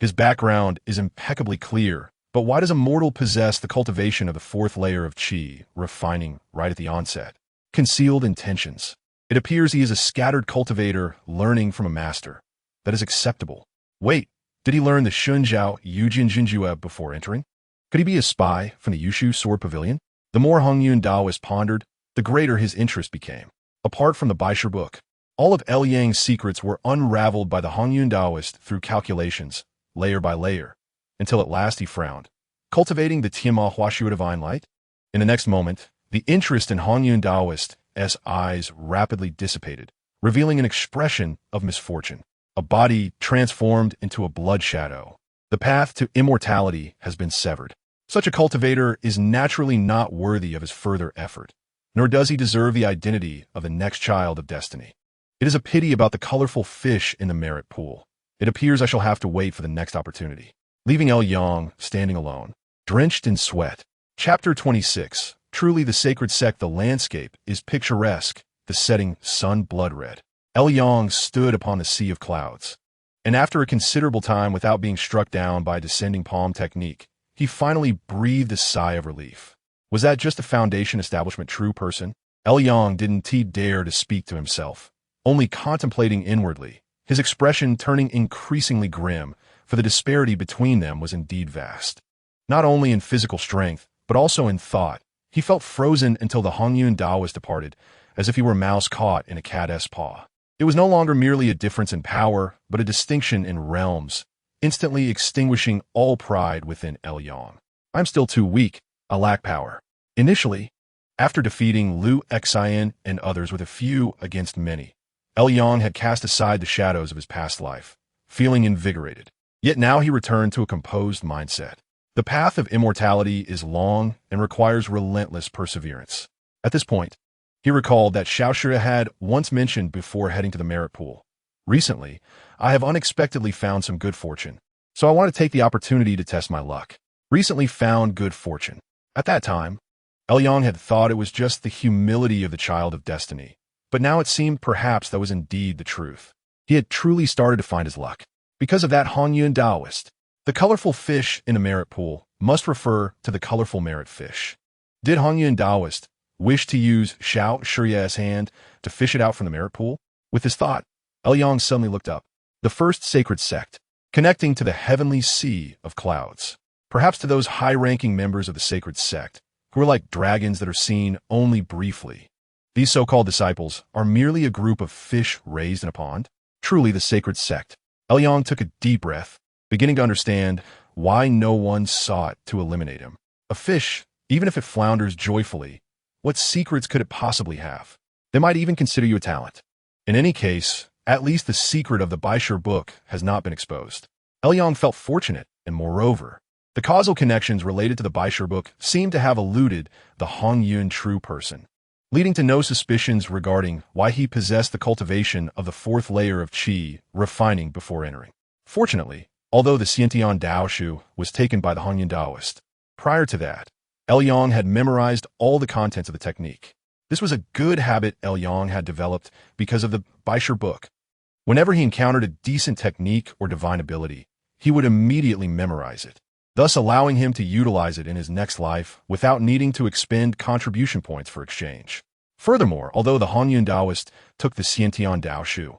His background is impeccably clear, but why does a mortal possess the cultivation of the fourth layer of qi, refining right at the onset? Concealed intentions. It appears he is a scattered cultivator learning from a master. That is acceptable. Wait, did he learn the Shunjiao Yujin Jinjue before entering? Could he be a spy from the Yushu Sword Pavilion? The more Hong Yun Taoist pondered, the greater his interest became. Apart from the Baisher book, all of Yang's secrets were unraveled by the Hong Yun Taoist through calculations, layer by layer, until at last he frowned. Cultivating the Tianma Huashu divine light? In the next moment, the interest in Hong Yun Taoist's eyes rapidly dissipated, revealing an expression of misfortune. A body transformed into a blood shadow. The path to immortality has been severed. Such a cultivator is naturally not worthy of his further effort, nor does he deserve the identity of the next child of destiny. It is a pity about the colorful fish in the merit pool. It appears I shall have to wait for the next opportunity. Leaving Yang standing alone, drenched in sweat. Chapter 26. Truly the sacred sect, the landscape is picturesque, the setting sun blood red. Yang stood upon the sea of clouds, and after a considerable time without being struck down by descending palm technique, he finally breathed a sigh of relief. Was that just a foundation establishment true person? Yang didn't dare to speak to himself, only contemplating inwardly, his expression turning increasingly grim, for the disparity between them was indeed vast. Not only in physical strength, but also in thought, he felt frozen until the Hong Yun Taoist departed, as if he were a mouse caught in a cat's paw. It was no longer merely a difference in power, but a distinction in realms, instantly extinguishing all pride within Yang. I'm still too weak. I lack power. Initially, after defeating Lu Xian and others with a few against many, Yang had cast aside the shadows of his past life, feeling invigorated. Yet now he returned to a composed mindset. The path of immortality is long and requires relentless perseverance. At this point, he recalled that Xiaoxue had once mentioned before heading to the merit pool. Recently, I have unexpectedly found some good fortune, so I want to take the opportunity to test my luck. Recently found good fortune. At that time, Yang had thought it was just the humility of the child of destiny, but now it seemed perhaps that was indeed the truth. He had truly started to find his luck. Because of that Hanyuan Taoist, the colorful fish in a merit pool must refer to the colorful merit fish. Did Hanyuan Taoist wish to use Xiao Shiyu's hand to fish it out from the merit pool? With this thought, Yang suddenly looked up. The first sacred sect, connecting to the heavenly sea of clouds. Perhaps to those high-ranking members of the sacred sect, who are like dragons that are seen only briefly. These so-called disciples are merely a group of fish raised in a pond. Truly the sacred sect. Yang took a deep breath, beginning to understand why no one sought to eliminate him. A fish, even if it flounders joyfully, what secrets could it possibly have? They might even consider you a talent. In any case, at least the secret of the Baishur book has not been exposed. Yang felt fortunate, and moreover, the causal connections related to the Baishur book seemed to have eluded the Hongyun true person, leading to no suspicions regarding why he possessed the cultivation of the fourth layer of qi refining before entering. Fortunately, although the Xiantian Daoshu was taken by the Hanyuan Taoist, prior to that, Yang had memorized all the contents of the technique. This was a good habit Yang had developed because of the Baishur book. Whenever he encountered a decent technique or divine ability, he would immediately memorize it, thus allowing him to utilize it in his next life without needing to expend contribution points for exchange. Furthermore, although the Hanyuan Taoist took the Xiantian Daoshu,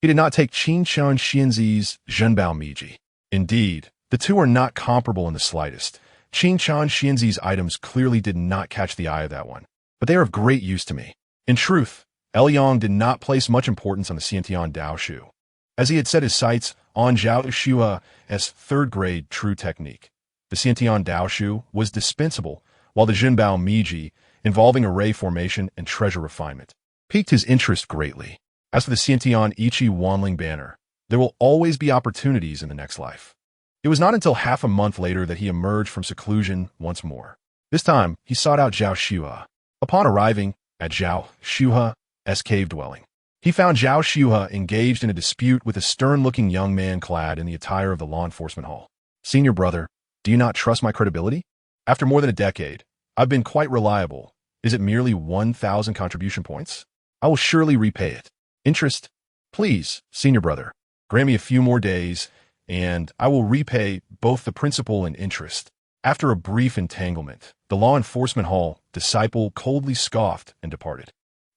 he did not take Qin Shan Xianzi's Zhenbao Miji. Indeed, the two are not comparable in the slightest. Qin Shan Xianzi's items clearly did not catch the eye of that one, but they are of great use to me. In truth, Yang did not place much importance on the Xiantian Daoshu, as he had set his sights on Zhao Shua's third-grade true technique. The Xiantian Daoshu was dispensable, while the Zhenbao Miji, involving array formation and treasure refinement, piqued his interest greatly. As for the Xiantian Ichi Wanling banner, there will always be opportunities in the next life. It was not until half a month later that he emerged from seclusion once more. This time, he sought out Zhao Shua. Upon arriving at Zhao Shua's cave dwelling, he found Zhao Shua engaged in a dispute with a stern-looking young man clad in the attire of the law enforcement hall. Senior brother, do you not trust my credibility? After more than a decade, I've been quite reliable. Is it merely 1,000 contribution points? I will surely repay it. Interest? Please, senior brother, grant me a few more days, and I will repay both the principal and interest. After a brief entanglement, the law enforcement hall disciple coldly scoffed and departed.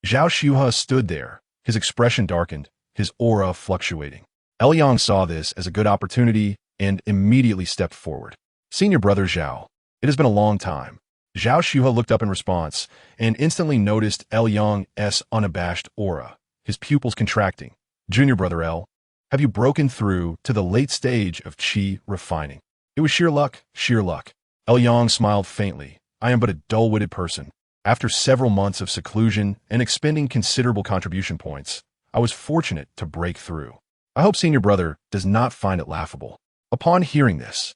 Zhao Shua stood there, his expression darkened, his aura fluctuating. Yang saw this as a good opportunity and immediately stepped forward. Senior brother Zhao, it has been a long time. Zhao Shua looked up in response and instantly noticed Yang's unabashed aura, his pupils contracting. Junior brother L, have you broken through to the late stage of qi refining? It was sheer luck, sheer luck. Yang smiled faintly. I am but a dull-witted person. After several months of seclusion and expending considerable contribution points, I was fortunate to break through. I hope senior brother does not find it laughable. Upon hearing this,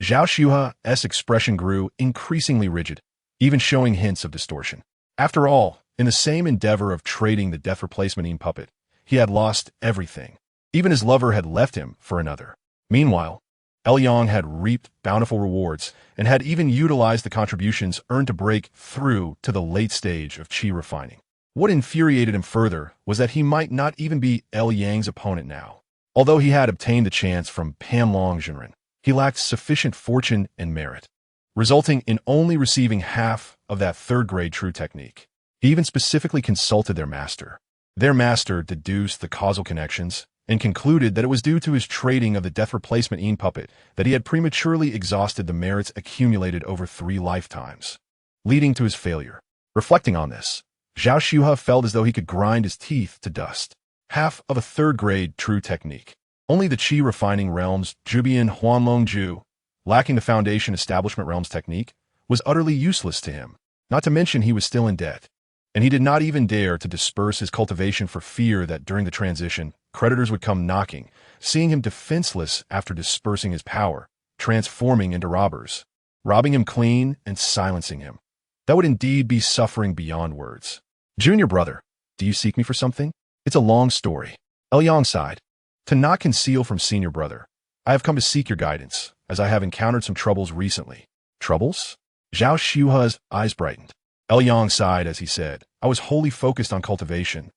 Zhao Shua's expression grew increasingly rigid, even showing hints of distortion. After all, in the same endeavor of trading the death replacement puppet, he had lost everything. Even his lover had left him for another. Meanwhile, Yang had reaped bountiful rewards and had even utilized the contributions earned to break through to the late stage of qi refining. What infuriated him further was that he might not even be Yang's opponent now. Although he had obtained the chance from Panlong Jinren, he lacked sufficient fortune and merit, resulting in only receiving half of that third-grade true technique. He even specifically consulted their master. Their master deduced the causal connections and concluded that it was due to his trading of the death replacement puppet that he had prematurely exhausted the merits accumulated over 3 lifetimes, leading to his failure. Reflecting on this, Zhao Shua felt as though he could grind his teeth to dust. Half of a third-grade true technique. Only the qi refining realm's Jubian Huanlong Ju, lacking the foundation establishment realm's technique, was utterly useless to him. Not to mention he was still in debt. and he did not even dare to disperse his cultivation for fear that during the transition, creditors would come knocking, seeing him defenseless after dispersing his power, transforming into robbers, robbing him clean and silencing him. That would indeed be suffering beyond words. Junior brother, do you seek me for something? It's a long story. Yang sighed. To not conceal from senior brother, I have come to seek your guidance, as I have encountered some troubles recently. Troubles? Zhao Xuhe's eyes brightened. Yang sighed as he said, I was wholly focused on cultivation,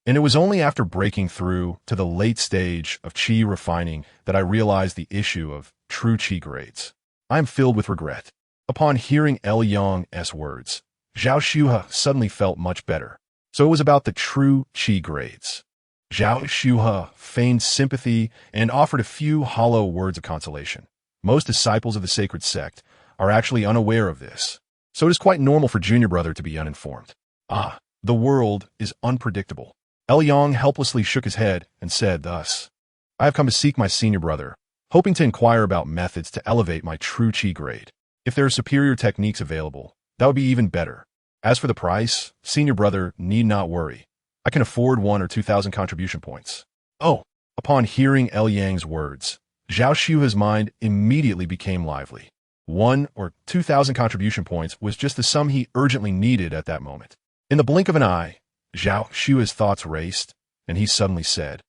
and it was only after breaking through to the late stage of qi refining that I realized the issue of true qi grades. I am filled with regret. Upon hearing Yang's words, Zhao Xuhe suddenly felt much better. So it was about the true qi grades. Zhao Xuhe feigned sympathy and offered a few hollow words of consolation. Most disciples of the sacred sect are actually unaware of this, so it is quite normal for junior brother to be uninformed. The world is unpredictable. Yang helplessly shook his head and said thus, I have come to seek my senior brother, hoping to inquire about methods to elevate my true qi grade. If there are superior techniques available, that would be even better. As for the price, senior brother need not worry. I can afford 1,000 or 2,000 contribution points. Oh! Upon hearing Yang's words, Zhao Xuhe's mind immediately became lively. 1,000 or 2,000 contribution points was just the sum he urgently needed at that moment. In the blink of an eye, Zhao Xuhe's thoughts raced, and he suddenly said,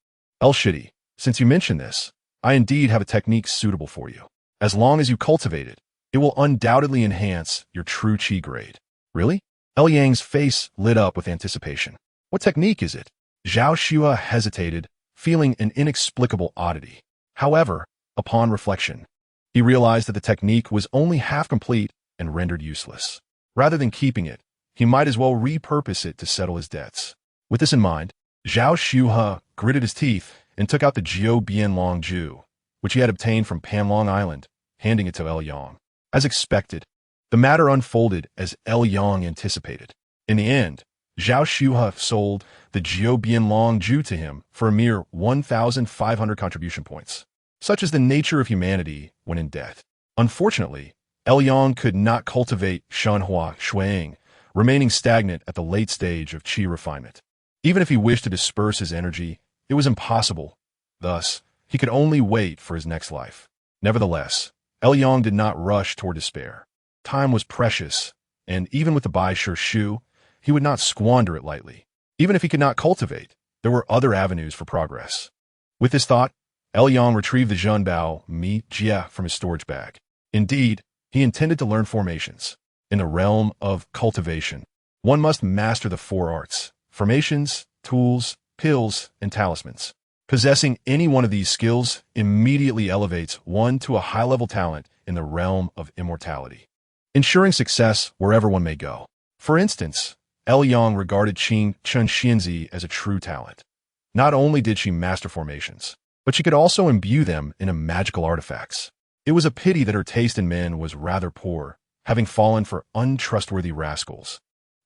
Shidi, since you mention this, I indeed have a technique suitable for you. As long as you cultivate it, it will undoubtedly enhance your true qi grade. Really? Yang's face lit up with anticipation. What technique is it? Zhao Xuhe hesitated, feeling an inexplicable oddity. However, upon reflection, he realized that the technique was only half complete and rendered useless. Rather than keeping it, he might as well repurpose it to settle his debts. With this in mind, Zhao Xuhe gritted his teeth and took out the Jiu Bianlong Ju, which he had obtained from Panlong Island, handing it to Yang. As expected, the matter unfolded as Yang anticipated. In the end, Zhao Xuhe sold the Jiu Bianlong Ju to him for a mere 1,500 contribution points. Such is the nature of humanity when in debt. Unfortunately, Yang could not cultivate Shanhua Shuang, remaining stagnant at the late stage of qi refinement. Even if he wished to disperse his energy, it was impossible. Thus, he could only wait for his next life. Nevertheless, Yang did not rush toward despair. Time was precious, and even with the Bai Shi Shu, he would not squander it lightly. Even if he could not cultivate, there were other avenues for progress. With this thought, Yang retrieved the Zhenbao Mi Jia from his storage bag. Indeed, he intended to learn formations. In the realm of cultivation, one must master the 4 arts: formations, tools, pills, and talismans. Possessing any one of these skills immediately elevates one to a high-level talent in the realm of immortality, ensuring success wherever one may go. For instance, Yang regarded Qing Chen Xianzi as a true talent. Not only did she master formations, but she could also imbue them in magical artifacts. It was a pity that her taste in men was rather poor, having fallen for untrustworthy rascals,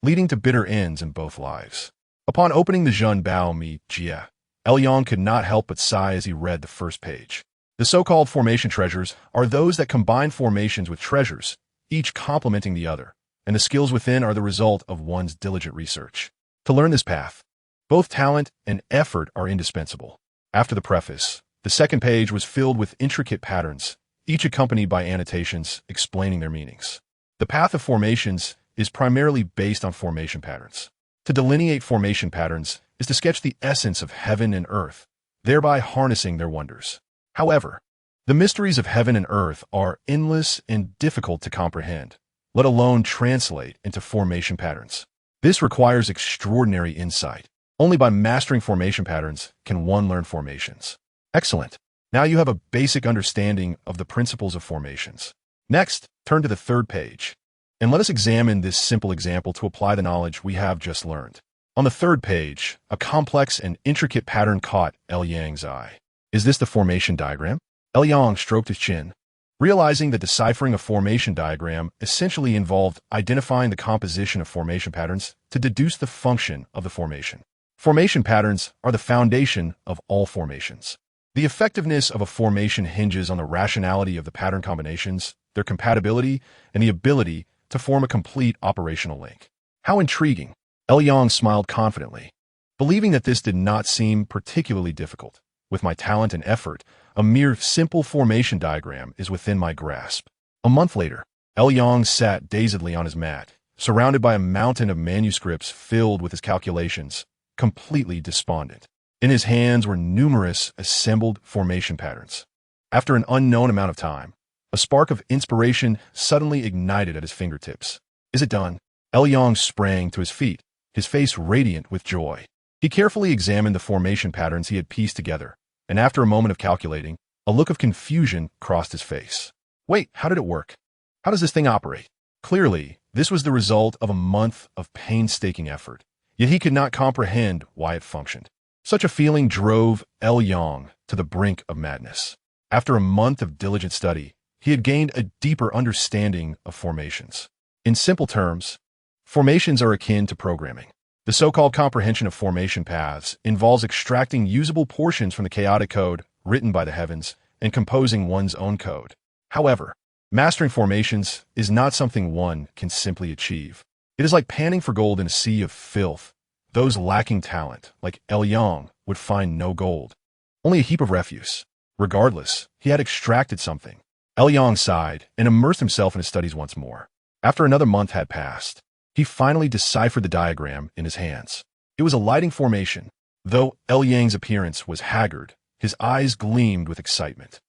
leading to bitter ends in both lives. Upon opening the Zhenbao Mi Jia, Yang could not help but sigh as he read the first page. The so-called formation treasures are those that combine formations with treasures, each complementing the other, and the skills within are the result of one's diligent research. To learn this path, both talent and effort are indispensable. After the preface, the second page was filled with intricate patterns, each accompanied by annotations explaining their meanings. The path of formations is primarily based on formation patterns. To delineate formation patterns is to sketch the essence of heaven and earth, thereby harnessing their wonders. However, the mysteries of heaven and earth are endless and difficult to comprehend, let alone translate into formation patterns. This requires extraordinary insight. Only by mastering formation patterns can one learn formations. Excellent. Now you have a basic understanding of the principles of formations. Next, turn to the third page, and let us examine this simple example to apply the knowledge we have just learned. On the third page, a complex and intricate pattern caught Yang's eye. Is this the formation diagram? Yang stroked his chin, realizing that deciphering a formation diagram essentially involved identifying the composition of formation patterns to deduce the function of the formation. Formation patterns are the foundation of all formations. The effectiveness of a formation hinges on the rationality of the pattern combinations, their compatibility, and the ability to form a complete operational link. How intriguing! Yang smiled confidently, believing that this did not seem particularly difficult. With my talent and effort, a mere simple formation diagram is within my grasp. A month later, Yang sat dazedly on his mat, surrounded by a mountain of manuscripts filled with his calculations, completely despondent. In his hands were numerous assembled formation patterns. After an unknown amount of time, a spark of inspiration suddenly ignited at his fingertips. Is it done? Yang sprang to his feet, his face radiant with joy. He carefully examined the formation patterns he had pieced together, and after a moment of calculating, a look of confusion crossed his face. Wait, how did it work? How does this thing operate? Clearly, this was the result of a month of painstaking effort, yet he could not comprehend why it functioned. Such a feeling drove Yang to the brink of madness. After a month of diligent study, he had gained a deeper understanding of formations. In simple terms, formations are akin to programming. The so-called comprehension of formation paths involves extracting usable portions from the chaotic code written by the heavens and composing one's own code. However, mastering formations is not something one can simply achieve. It is like panning for gold in a sea of filth. Those lacking talent, like Yang, would find no gold, only a heap of refuse. Regardless, he had extracted something. Yang sighed and immersed himself in his studies once more. After another month had passed, he finally deciphered the diagram in his hands. It was a lighting formation. Though Yang's appearance was haggard, his eyes gleamed with excitement,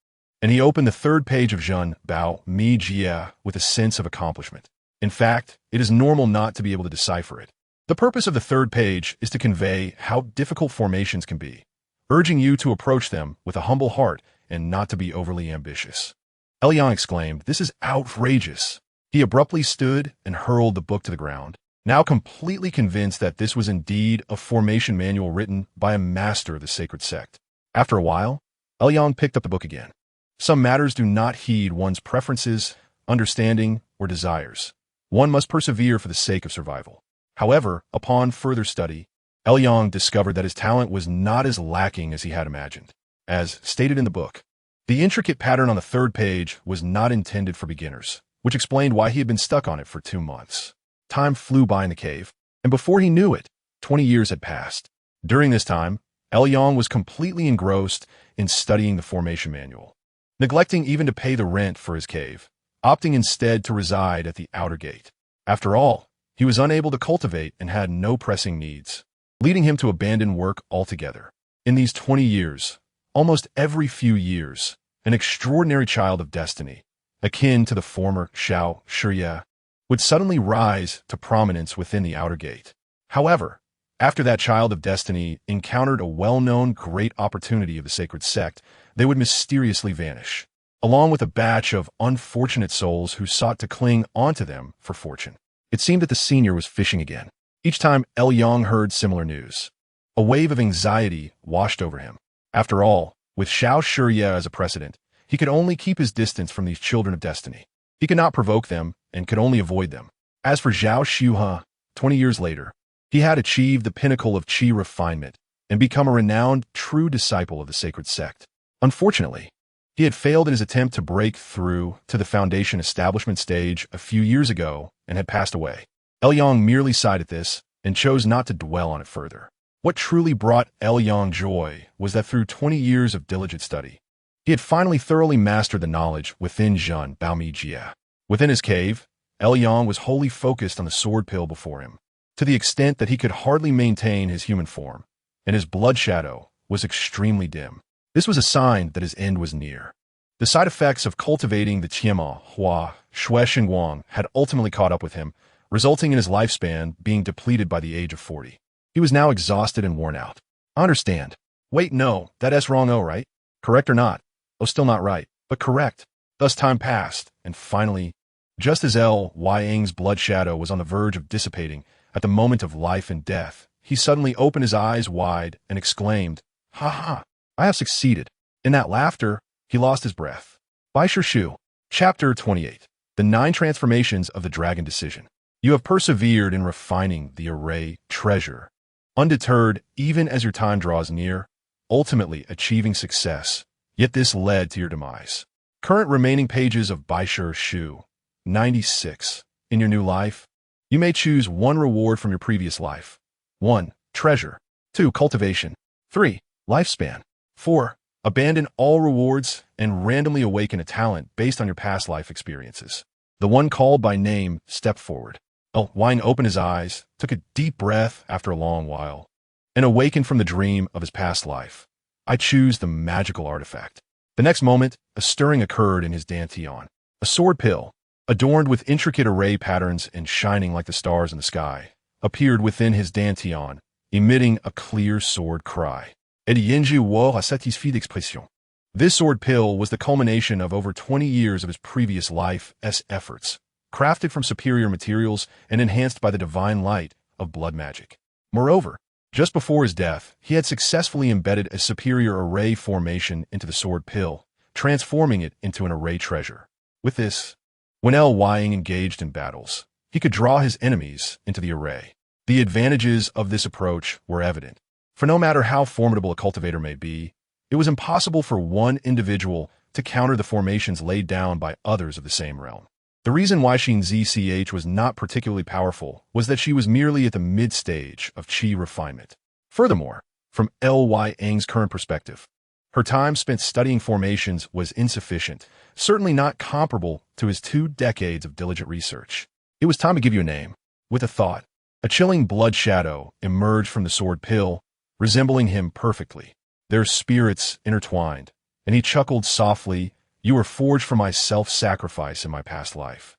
and he opened the third page of Zhen Bao Mi Jia with a sense of accomplishment. In fact, it is normal not to be able to decipher it. The purpose of the third page is to convey how difficult formations can be, urging you to approach them with a humble heart and not to be overly ambitious. Yang exclaimed, "This is outrageous." He abruptly stood and hurled the book to the ground, now completely convinced that this was indeed a formation manual written by a master of the sacred sect. After a while, Yang picked up the book again. Some matters do not heed one's preferences, understanding, or desires. One must persevere for the sake of survival. However, upon further study, Yang discovered that his talent was not as lacking as he had imagined. As stated in the book, the intricate pattern on the third page was not intended for beginners, which explained why he had been stuck on it for 2 months. Time flew by in the cave, and before he knew it, 20 years had passed. During this time, Yang was completely engrossed in studying the formation manual, neglecting even to pay the rent for his cave, opting instead to reside at the outer gate. After all, he was unable to cultivate and had no pressing needs, leading him to abandon work altogether. In these 20 years, almost every few years, an extraordinary child of destiny, akin to the former Chu Sheng Sect, would suddenly rise to prominence within the outer gate. However, after that child of destiny encountered a well-known great opportunity of the sacred sect, they would mysteriously vanish, along with a batch of unfortunate souls who sought to cling onto them for fortune. It seemed that the senior was fishing again. Each time Yang heard similar news, a wave of anxiety washed over him. After all, with Chu Sheng Sect as a precedent, he could only keep his distance from these children of destiny. He could not provoke them and could only avoid them. As for Zhao Xuhe, 20 years later, he had achieved the pinnacle of qi refinement and become a renowned true disciple of the sacred sect. Unfortunately, he had failed in his attempt to break through to the foundation establishment stage a few years ago and had passed away. Yang merely sighed at this and chose not to dwell on it further. What truly brought Yang joy was that through 20 years of diligent study, he had finally thoroughly mastered the knowledge within Zhen Bao Mi Jia. Within his cave, Yang was wholly focused on the sword pill before him, to the extent that he could hardly maintain his human form, and his blood shadow was extremely dim. This was a sign that his end was near. The side effects of cultivating the Qianma Hua Shui Shengguang had ultimately caught up with him, resulting in his lifespan being depleted by the age of 40. He was now exhausted and worn out. I understand. Wait, no, that S wrong O, right? Correct or not? Oh, still not right, but correct. Thus time passed, and finally, just as Yang's blood shadow was on the verge of dissipating at the moment of life and death, he suddenly opened his eyes wide and exclaimed, "Ha ha, I have succeeded." In that laughter, he lost his breath. Bai Shu, Chapter 28. The 9 Transformations of the Dragon Decision. You have persevered in refining the array treasure, undeterred even as your time draws near, ultimately achieving success. Yet this led to your demise. Current remaining pages of Bai Shu, 96. In your new life, You may choose one reward from your previous life. 1. Treasure. 2. Cultivation. 3. Lifespan. 4. Abandon all rewards and randomly awaken a talent based on your past life experiences. The one called by name stepped forward. Wine opened his eyes, took a deep breath after a long while, and awakened from the dream of his past life. I choose the magical artifact. The next moment, a stirring occurred in his dantian. A sword pill, adorned with intricate array patterns and shining like the stars in the sky, appeared within his dantian, emitting a clear sword cry. Edienge wo a satisfait d'expression. This sword pill was the culmination of over 20 years of his previous life's efforts, crafted from superior materials and enhanced by the divine light of blood magic. Moreover, just before his death, he had successfully embedded a superior array formation into the sword pill, transforming it into an array treasure. With this, when Ying engaged in battles, he could draw his enemies into the array. The advantages of this approach were evident, for no matter how formidable a cultivator may be, it was impossible for one individual to counter the formations laid down by others of the same realm. The reason why Xin Zch was not particularly powerful was that she was merely at the mid-stage of qi refinement. Furthermore, from Ying's current perspective, her time spent studying formations was insufficient, certainly not comparable to his 2 decades of diligent research. It was time to give you a name. With a thought, a chilling blood shadow emerged from the sword pill, resembling him perfectly. Their spirits intertwined, and he chuckled softly, "You were forged for my self-sacrifice in my past life.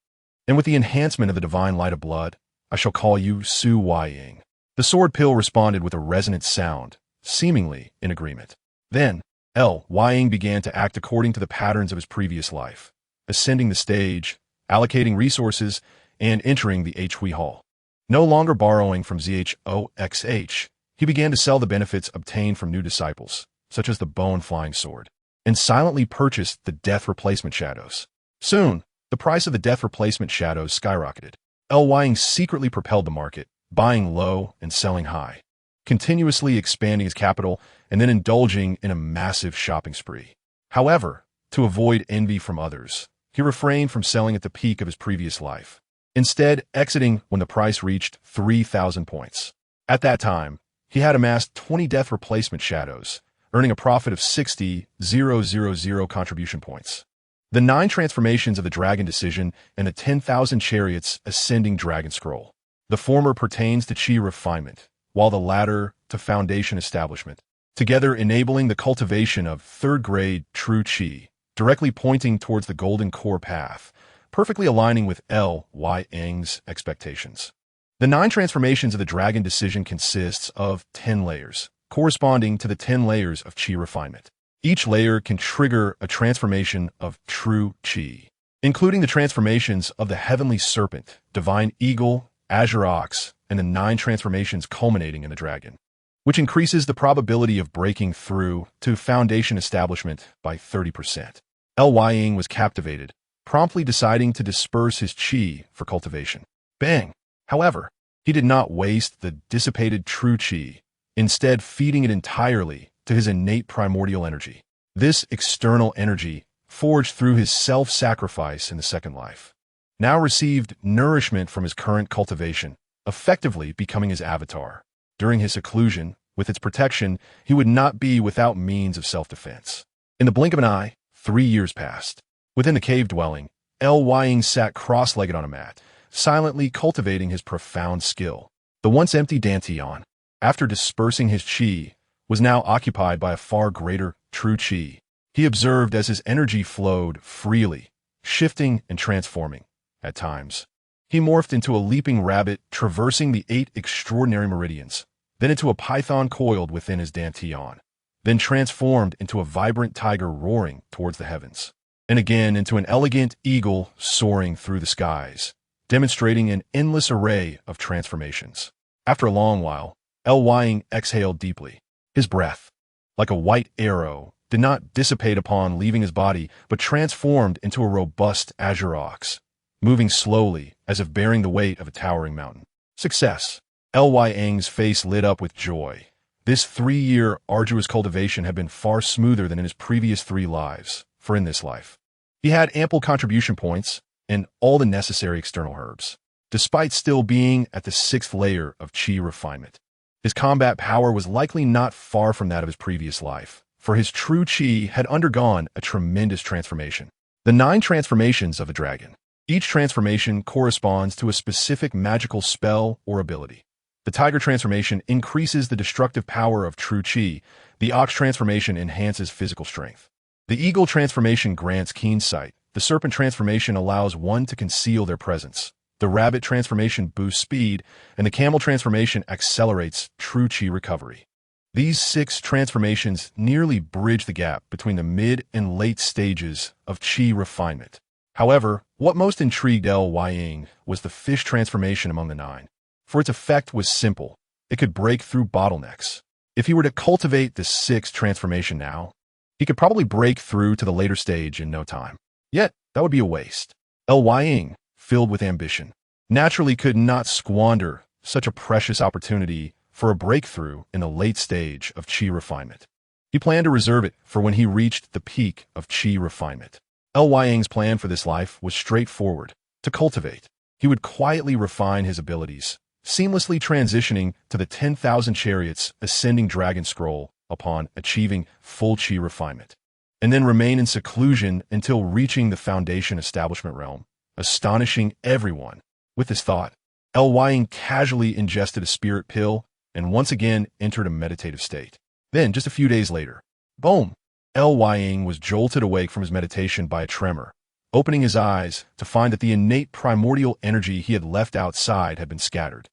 And with the enhancement of the divine light of blood, I shall call you Su Ying." The sword pill responded with a resonant sound, seemingly in agreement. Then, Ying began to act according to the patterns of his previous life, ascending the stage, allocating resources, and entering the Hui Hall. No longer borrowing from Zhoxh, he began to sell the benefits obtained from new disciples, such as the bone-flying sword, and silently purchased the death replacement shadows. Soon, the price of the death replacement shadows skyrocketed. Ying secretly propelled the market, buying low and selling high, continuously expanding his capital and then indulging in a massive shopping spree. However, to avoid envy from others, he refrained from selling at the peak of his previous life, instead exiting when the price reached 3,000 points. At that time, he had amassed 20 death replacement shadows, earning a profit of 60,000 contribution points. The 9 transformations of the Dragon Decision and the 10,000 Chariots Ascending Dragon Scroll. The former pertains to Qi refinement, while the latter to foundation establishment, together enabling the cultivation of 3rd grade true Qi, directly pointing towards the golden core path, perfectly aligning with Ying's expectations. The 9 transformations of the Dragon Decision consists of 10 layers, corresponding to the 10 layers of Qi refinement. Each layer can trigger a transformation of true Qi, including the transformations of the Heavenly Serpent, Divine Eagle, Azure Ox, and the 9 transformations culminating in the Dragon, which increases the probability of breaking through to foundation establishment by 30%. Ying was captivated, promptly deciding to disperse his Qi for cultivation. Bang! However, he did not waste the dissipated true Qi, instead feeding it entirely to his innate primordial energy. This external energy, forged through his self-sacrifice in the second life, now received nourishment from his current cultivation, effectively becoming his avatar. During his seclusion, with its protection, he would not be without means of self-defense. In the blink of an eye, 3 years passed. Within the cave dwelling, Ying sat cross-legged on a mat, silently cultivating his profound skill. The once empty dantian, after dispersing his qi, was now occupied by a far greater true qi. He observed as his energy flowed freely, shifting and transforming. At times, he morphed into a leaping rabbit traversing the 8 extraordinary meridians, then into a python coiled within his dantian, then transformed into a vibrant tiger roaring towards the heavens, and again into an elegant eagle soaring through the skies, demonstrating an endless array of transformations. After a long while, Ying exhaled deeply. His breath, like a white arrow, did not dissipate upon leaving his body, but transformed into a robust azure ox, moving slowly as if bearing the weight of a towering mountain. Success! Ying's face lit up with joy. This 3-year arduous cultivation had been far smoother than in his previous 3 lives, for in this life, he had ample contribution points and all the necessary external herbs. despite still being at the 6th layer of qi refinement. His combat power was likely not far from that of his previous life, for his true qi had undergone a tremendous transformation. The 9 transformations of a dragon. Each transformation corresponds to a specific magical spell or ability. The tiger transformation increases the destructive power of true qi. The ox transformation enhances physical strength. The eagle transformation grants keen sight. The serpent transformation allows one to conceal their presence. The rabbit transformation boosts speed, and the camel transformation accelerates true qi recovery. These 6 transformations nearly bridge the gap between the mid and late stages of qi refinement. However, what most intrigued Ying was the fish transformation among the 9. For its effect was simple. It could break through bottlenecks. If he were to cultivate the 6th transformation now, he could probably break through to the later stage in no time. Yet, that would be a waste. Ying, filled with ambition, naturally could not squander such a precious opportunity for a breakthrough in the late stage of qi refinement. He planned to reserve it for when he reached the peak of qi refinement. Ying's plan for this life was straightforward: to cultivate. He would quietly refine his abilities, seamlessly transitioning to the 10,000 chariots ascending dragon scroll upon achieving full qi refinement, and then remain in seclusion until reaching the foundation establishment realm, astonishing everyone. With this thought, Ying casually ingested a spirit pill and once again entered a meditative state. Then, just a few days later, boom! Ying was jolted awake from his meditation by a tremor, opening his eyes to find that the innate primordial energy he had left outside had been scattered.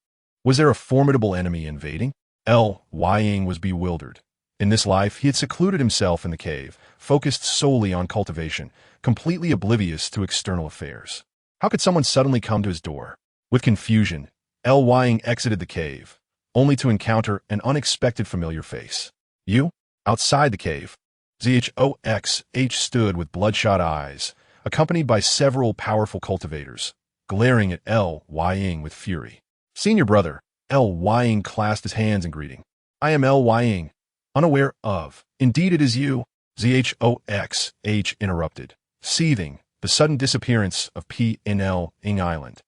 Was there a formidable enemy invading? Ying was bewildered. In this life, he had secluded himself in the cave, focused solely on cultivation, completely oblivious to external affairs. How could someone suddenly come to his door? With confusion, Ying exited the cave, only to encounter an unexpected familiar face. You? Outside the cave. Zhoxh stood with bloodshot eyes, accompanied by several powerful cultivators, glaring at Ying with fury. Senior brother, Ying clasped his hands in greeting. I am Ying, unaware of. Indeed it is you. Zhoxh interrupted, seething, the sudden disappearance of perilous Island.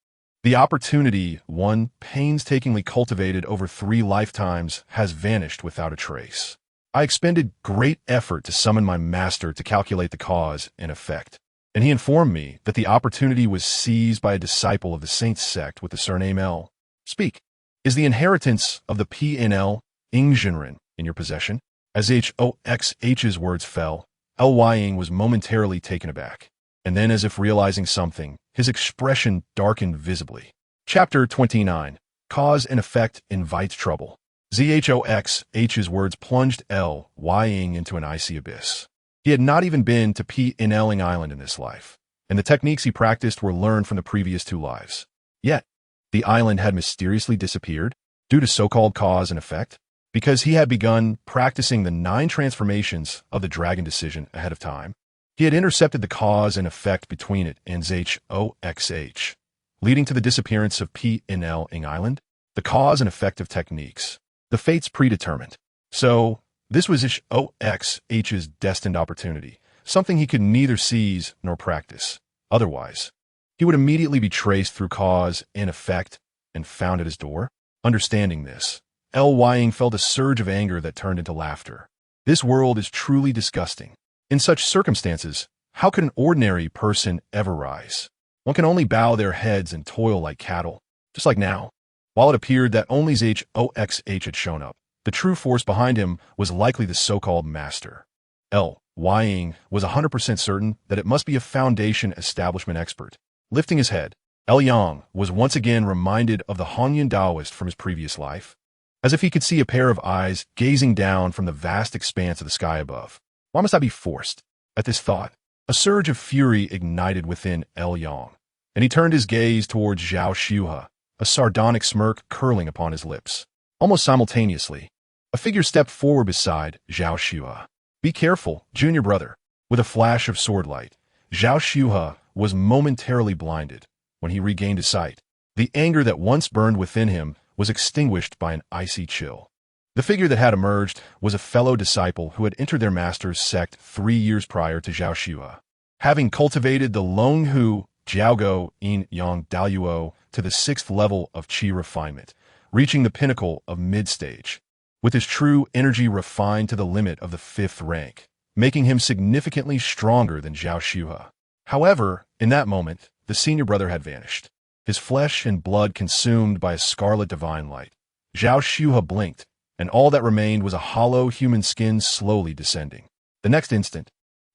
The opportunity one painstakingly cultivated over 3 lifetimes has vanished without a trace. I expended great effort to summon my master to calculate the cause and effect, and he informed me that the opportunity was seized by a disciple of the Saint Sect with the surname L. Speak. Is the inheritance of the perilous genre in your possession? As Zhoxh's words fell, Ying was momentarily taken aback, and then, as if realizing something, his expression darkened visibly. Chapter 29. Cause and Effect Invites Trouble. Zhoxh's words plunged Ying into an icy abyss. He had not even been to perilous Island in this life, and the techniques he practiced were learned from the previous 2 lives. Yet, the island had mysteriously disappeared due to so-called cause and effect, because he had begun practicing the 9 transformations of the dragon decision ahead of time. He had intercepted the cause and effect between it and Zhoxh, leading to the disappearance of perilous Island, the cause and effect of techniques, the fates predetermined. So, this was Zhoxh's destined opportunity, something he could neither seize nor practice. Otherwise, he would immediately be traced through cause and effect and found at his door. Understanding this, Ying felt a surge of anger that turned into laughter. This world is truly disgusting. In such circumstances, how could an ordinary person ever rise? One can only bow their heads and toil like cattle, just like now. While it appeared that only Zhoxh had shown up, the true force behind him was likely the so-called master. Ying was 100% certain that it must be a foundation establishment expert. Lifting his head, Yang was once again reminded of the Hongyan Taoist from his previous life, as if he could see a pair of eyes gazing down from the vast expanse of the sky above. Why must I be forced? At this thought, a surge of fury ignited within Yang, and he turned his gaze towards Zhao Shuhe, a sardonic smirk curling upon his lips. Almost simultaneously, a figure stepped forward beside Zhao Shuhe. Be careful, junior brother. With a flash of swordlight, Zhao Shuhe was momentarily blinded. When he regained his sight, the anger that once burned within him was extinguished by an icy chill. The figure that had emerged was a fellow disciple who had entered their master's sect 3 years prior to Zhao Shuhe. Having cultivated the Longhu Jiaogo in Yang Daluo to the 6th level of Qi refinement, reaching the pinnacle of mid-stage, with his true energy refined to the limit of the 5th rank, making him significantly stronger than Zhao Shuhe. However, in that moment, the senior brother had vanished, his flesh and blood consumed by a scarlet divine light. Zhao Shuhe blinked, and all that remained was a hollow human skin slowly descending. The next instant,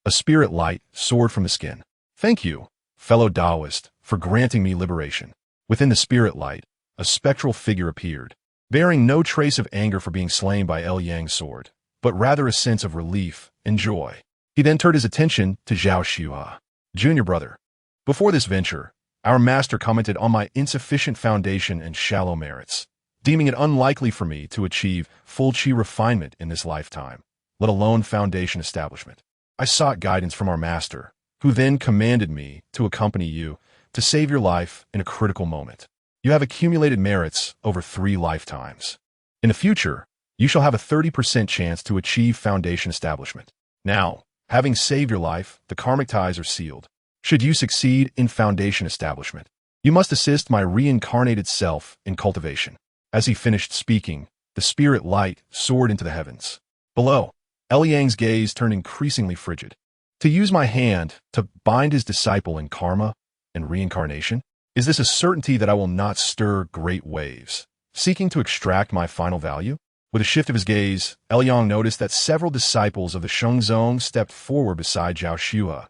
a spirit light soared from the skin. "Thank you, fellow Taoist, for granting me liberation." Within the spirit light, a spectral figure appeared, bearing no trace of anger for being slain by Yang's sword, but rather a sense of relief and joy. He then turned his attention to Zhao Shuhe. "Junior brother, before this venture, our master commented on my insufficient foundation and shallow merits, deeming it unlikely for me to achieve full Qi refinement in this lifetime, let alone foundation establishment. I sought guidance from our master, who then commanded me to accompany you to save your life in a critical moment. You have accumulated merits over 3 lifetimes. In the future, you shall have a 30% chance to achieve foundation establishment. Now, having saved your life, the karmic ties are sealed. Should you succeed in foundation establishment, you must assist my reincarnated self in cultivation." As he finished speaking, the spirit light soared into the heavens. Below, Yang's gaze turned increasingly frigid. "To use my hand to bind his disciple in karma and reincarnation? Is this a certainty that I will not stir great waves, seeking to extract my final value?" With a shift of his gaze, Yang noticed that several disciples of the Shengzong stepped forward beside Zhao Shuhe,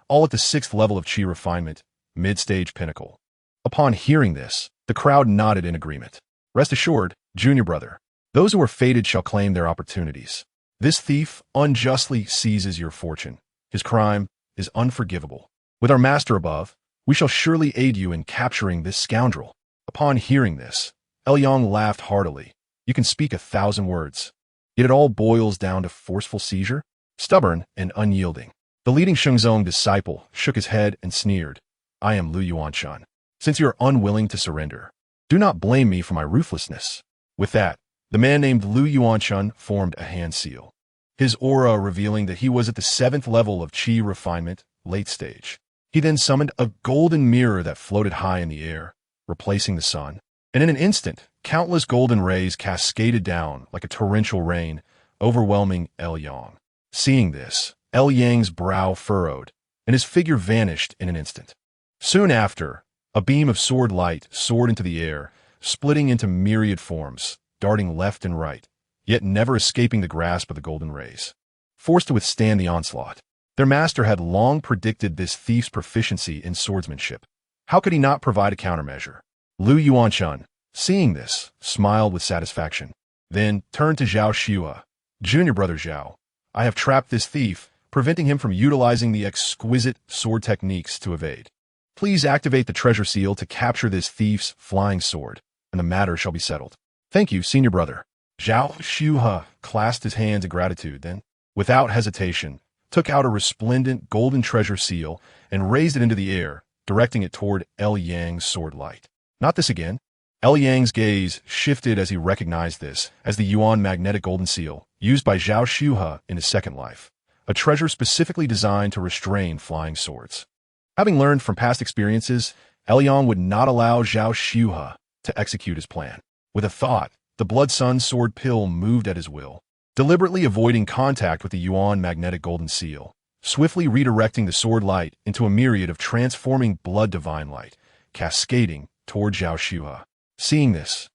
all at the 6th level of Qi refinement, mid-stage pinnacle. Upon hearing this, the crowd nodded in agreement. "Rest assured, junior brother, those who are fated shall claim their opportunities. This thief unjustly seizes your fortune. His crime is unforgivable. With our master above, we shall surely aid you in capturing this scoundrel." Upon hearing this, Yang laughed heartily. "You can speak 1,000 words, yet it all boils down to forceful seizure, stubborn and unyielding." The leading Shengzong disciple shook his head and sneered. "I am Lu Yuanshan. Since you are unwilling to surrender, do not blame me for my ruthlessness." With that, the man named Lu Yuanshan formed a hand seal, his aura revealing that he was at the 7th level of Qi refinement, late stage. He then summoned a golden mirror that floated high in the air, replacing the sun, and in an instant, countless golden rays cascaded down like a torrential rain, overwhelming Yang. Seeing this, Yang's brow furrowed, and his figure vanished in an instant. Soon after, a beam of sword light soared into the air, splitting into myriad forms, darting left and right, yet never escaping the grasp of the golden rays. Forced to withstand the onslaught, their master had long predicted this thief's proficiency in swordsmanship. How could he not provide a countermeasure? Lu Yuanshan, seeing this, smiled with satisfaction, then turned to Zhao Shuhe. "Junior brother Zhao, I have trapped this thief, preventing him from utilizing the exquisite sword techniques to evade. Please activate the treasure seal to capture this thief's flying sword, and the matter shall be settled." "Thank you, senior brother." Zhao Shuhe clasped his hands in gratitude, then, without hesitation, took out a resplendent golden treasure seal and raised it into the air, directing it toward Yang's sword light. "Not this again." Yang's gaze shifted as he recognized this as the Yuan magnetic golden seal used by Zhao Shuhe in his second life, a treasure specifically designed to restrain flying swords. Having learned from past experiences, Yang would not allow Zhao Shuhe to execute his plan. With a thought, the Blood Sun sword pill moved at his will, deliberately avoiding contact with the Yuan magnetic golden seal, swiftly redirecting the sword light into a myriad of transforming blood divine light, cascading toward Zhao Shuhe. Seeing this,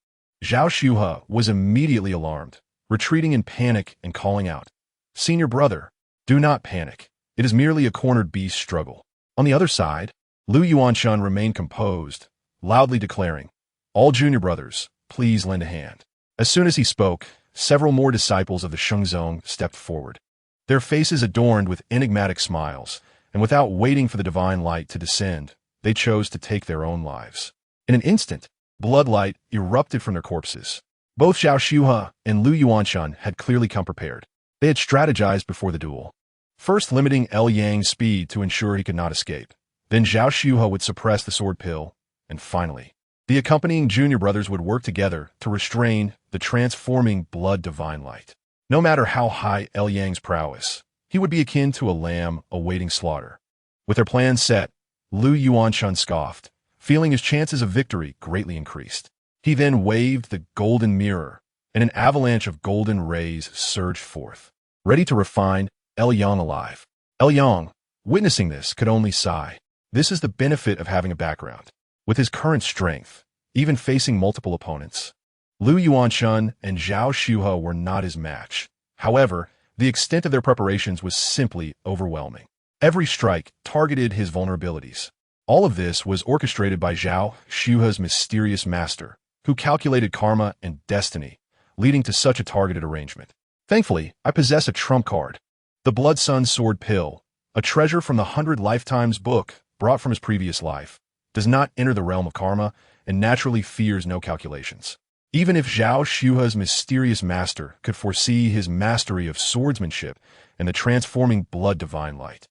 Zhao Shuhe was immediately alarmed, retreating in panic and calling out, "Senior brother, do not panic. It is merely a cornered beast struggle." On the other side, Lu Yuanshan remained composed, loudly declaring, "All junior brothers, please lend a hand." As soon as he spoke, several more disciples of the Shengzong stepped forward, their faces adorned with enigmatic smiles, and without waiting for the divine light to descend, they chose to take their own lives. In an instant, bloodlight erupted from their corpses. Both Zhao Shuhe and Lu Yuanshan had clearly come prepared. They had strategized before the duel, first limiting Yang's speed to ensure he could not escape. Then Zhao Shuhe would suppress the sword pill, and finally, the accompanying junior brothers would work together to restrain the transforming blood divine light. No matter how high Yang's prowess, he would be akin to a lamb awaiting slaughter. With their plan set, Lu Yuanshan scoffed, feeling his chances of victory greatly increased. He then waved the golden mirror, and an avalanche of golden rays surged forth, ready to refine Yang alive. Yang, witnessing this, could only sigh. This is the benefit of having a background. With his current strength, even facing multiple opponents, Lu Yuanshun and Zhao Shuhe were not his match. However, the extent of their preparations was simply overwhelming. Every strike targeted his vulnerabilities. All of this was orchestrated by Zhao Shuhe's mysterious master, who calculated karma and destiny, leading to such a targeted arrangement. Thankfully, I possess a trump card. The Blood Sun Sword Pill, a treasure from the 100 Lifetimes book brought from his previous life, does not enter the realm of karma and naturally fears no calculations. Even if Zhao Shuhe's mysterious master could foresee his mastery of swordsmanship and the transforming blood divine light,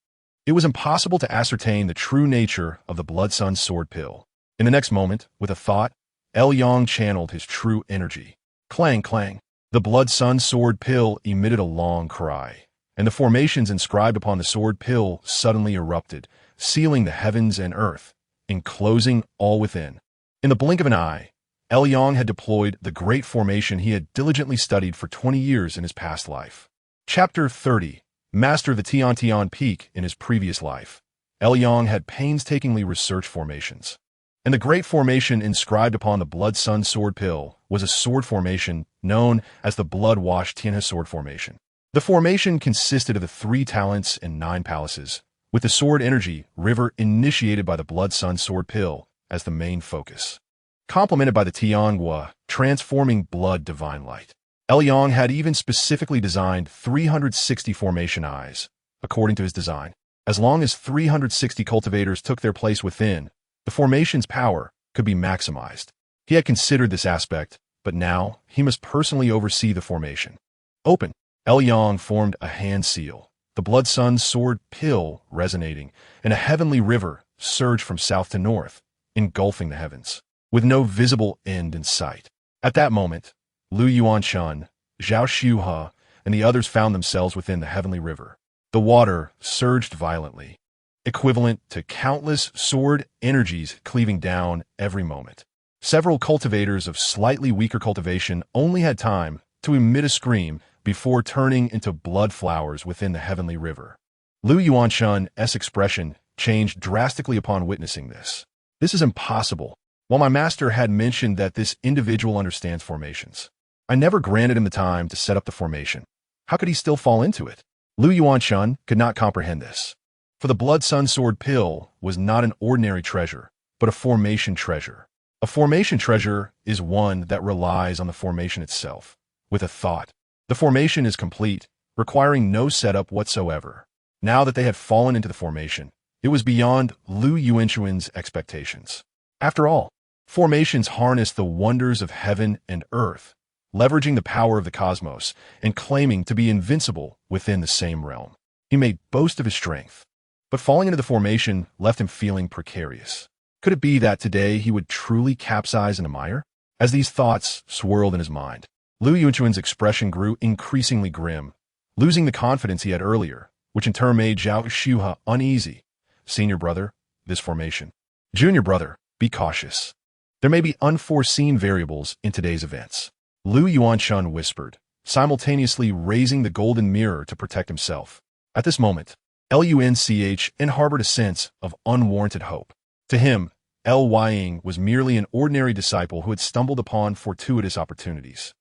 it was impossible to ascertain the true nature of the Blood Sun Sword Pill. In the next moment, with a thought, Yang channeled his true energy. Clang, clang. The Blood Sun Sword Pill emitted a long cry, and the formations inscribed upon the sword pill suddenly erupted, sealing the heavens and earth, enclosing all within. In the blink of an eye, Yang had deployed the great formation he had diligently studied for 20 years in his past life. Chapter 30. Master the Tian Peak in his previous life. Yang had painstakingly researched formations, and the great formation inscribed upon the Blood Sun Sword Pill was a sword formation known as the Blood-Washed Tianhe Sword Formation. The formation consisted of the 3 talents and 9 palaces, with the sword energy river initiated by the Blood Sun Sword Pill as the main focus, complemented by the Tianhua, transforming blood divine light. Yang had even specifically designed 360 formation eyes, according to his design. As long as 360 cultivators took their place within, the formation's power could be maximized. He had considered this aspect, but now he must personally oversee the formation. Open. Yang formed a hand seal, the Blood Sun Sword Pill resonating, and a heavenly river surged from south to north, engulfing the heavens, with no visible end in sight. At that moment, Lu Yuanshun, Zhao Shuhe, and the others found themselves within the heavenly river. The water surged violently, equivalent to countless sword energies cleaving down every moment. Several cultivators of slightly weaker cultivation only had time to emit a scream before turning into blood flowers within the heavenly river. Lu Yuanshun's expression changed drastically upon witnessing this. This is impossible. While my master had mentioned that this individual understands formations, I never granted him the time to set up the formation. How could he still fall into it? Lu Yuanshun could not comprehend this. For the Blood Sun Sword Pill was not an ordinary treasure, but a formation treasure. A formation treasure is one that relies on the formation itself, with a thought. The formation is complete, requiring no setup whatsoever. Now that they had fallen into the formation, it was beyond Lu Yuanshun's expectations. After all, formations harness the wonders of heaven and earth, leveraging the power of the cosmos and claiming to be invincible within the same realm. He made boast of his strength, but falling into the formation left him feeling precarious. Could it be that today he would truly capsize in a mire? As these thoughts swirled in his mind, Lu Yuanshun's expression grew increasingly grim, losing the confidence he had earlier, which in turn made Zhao Shuhe uneasy. Senior brother, this formation. Junior brother, be cautious. There may be unforeseen variables in today's events. Lu Yuanshun whispered, simultaneously raising the golden mirror to protect himself. At this moment, Lunch harbored a sense of unwarranted hope. To him, Ying was merely an ordinary disciple who had stumbled upon fortuitous opportunities.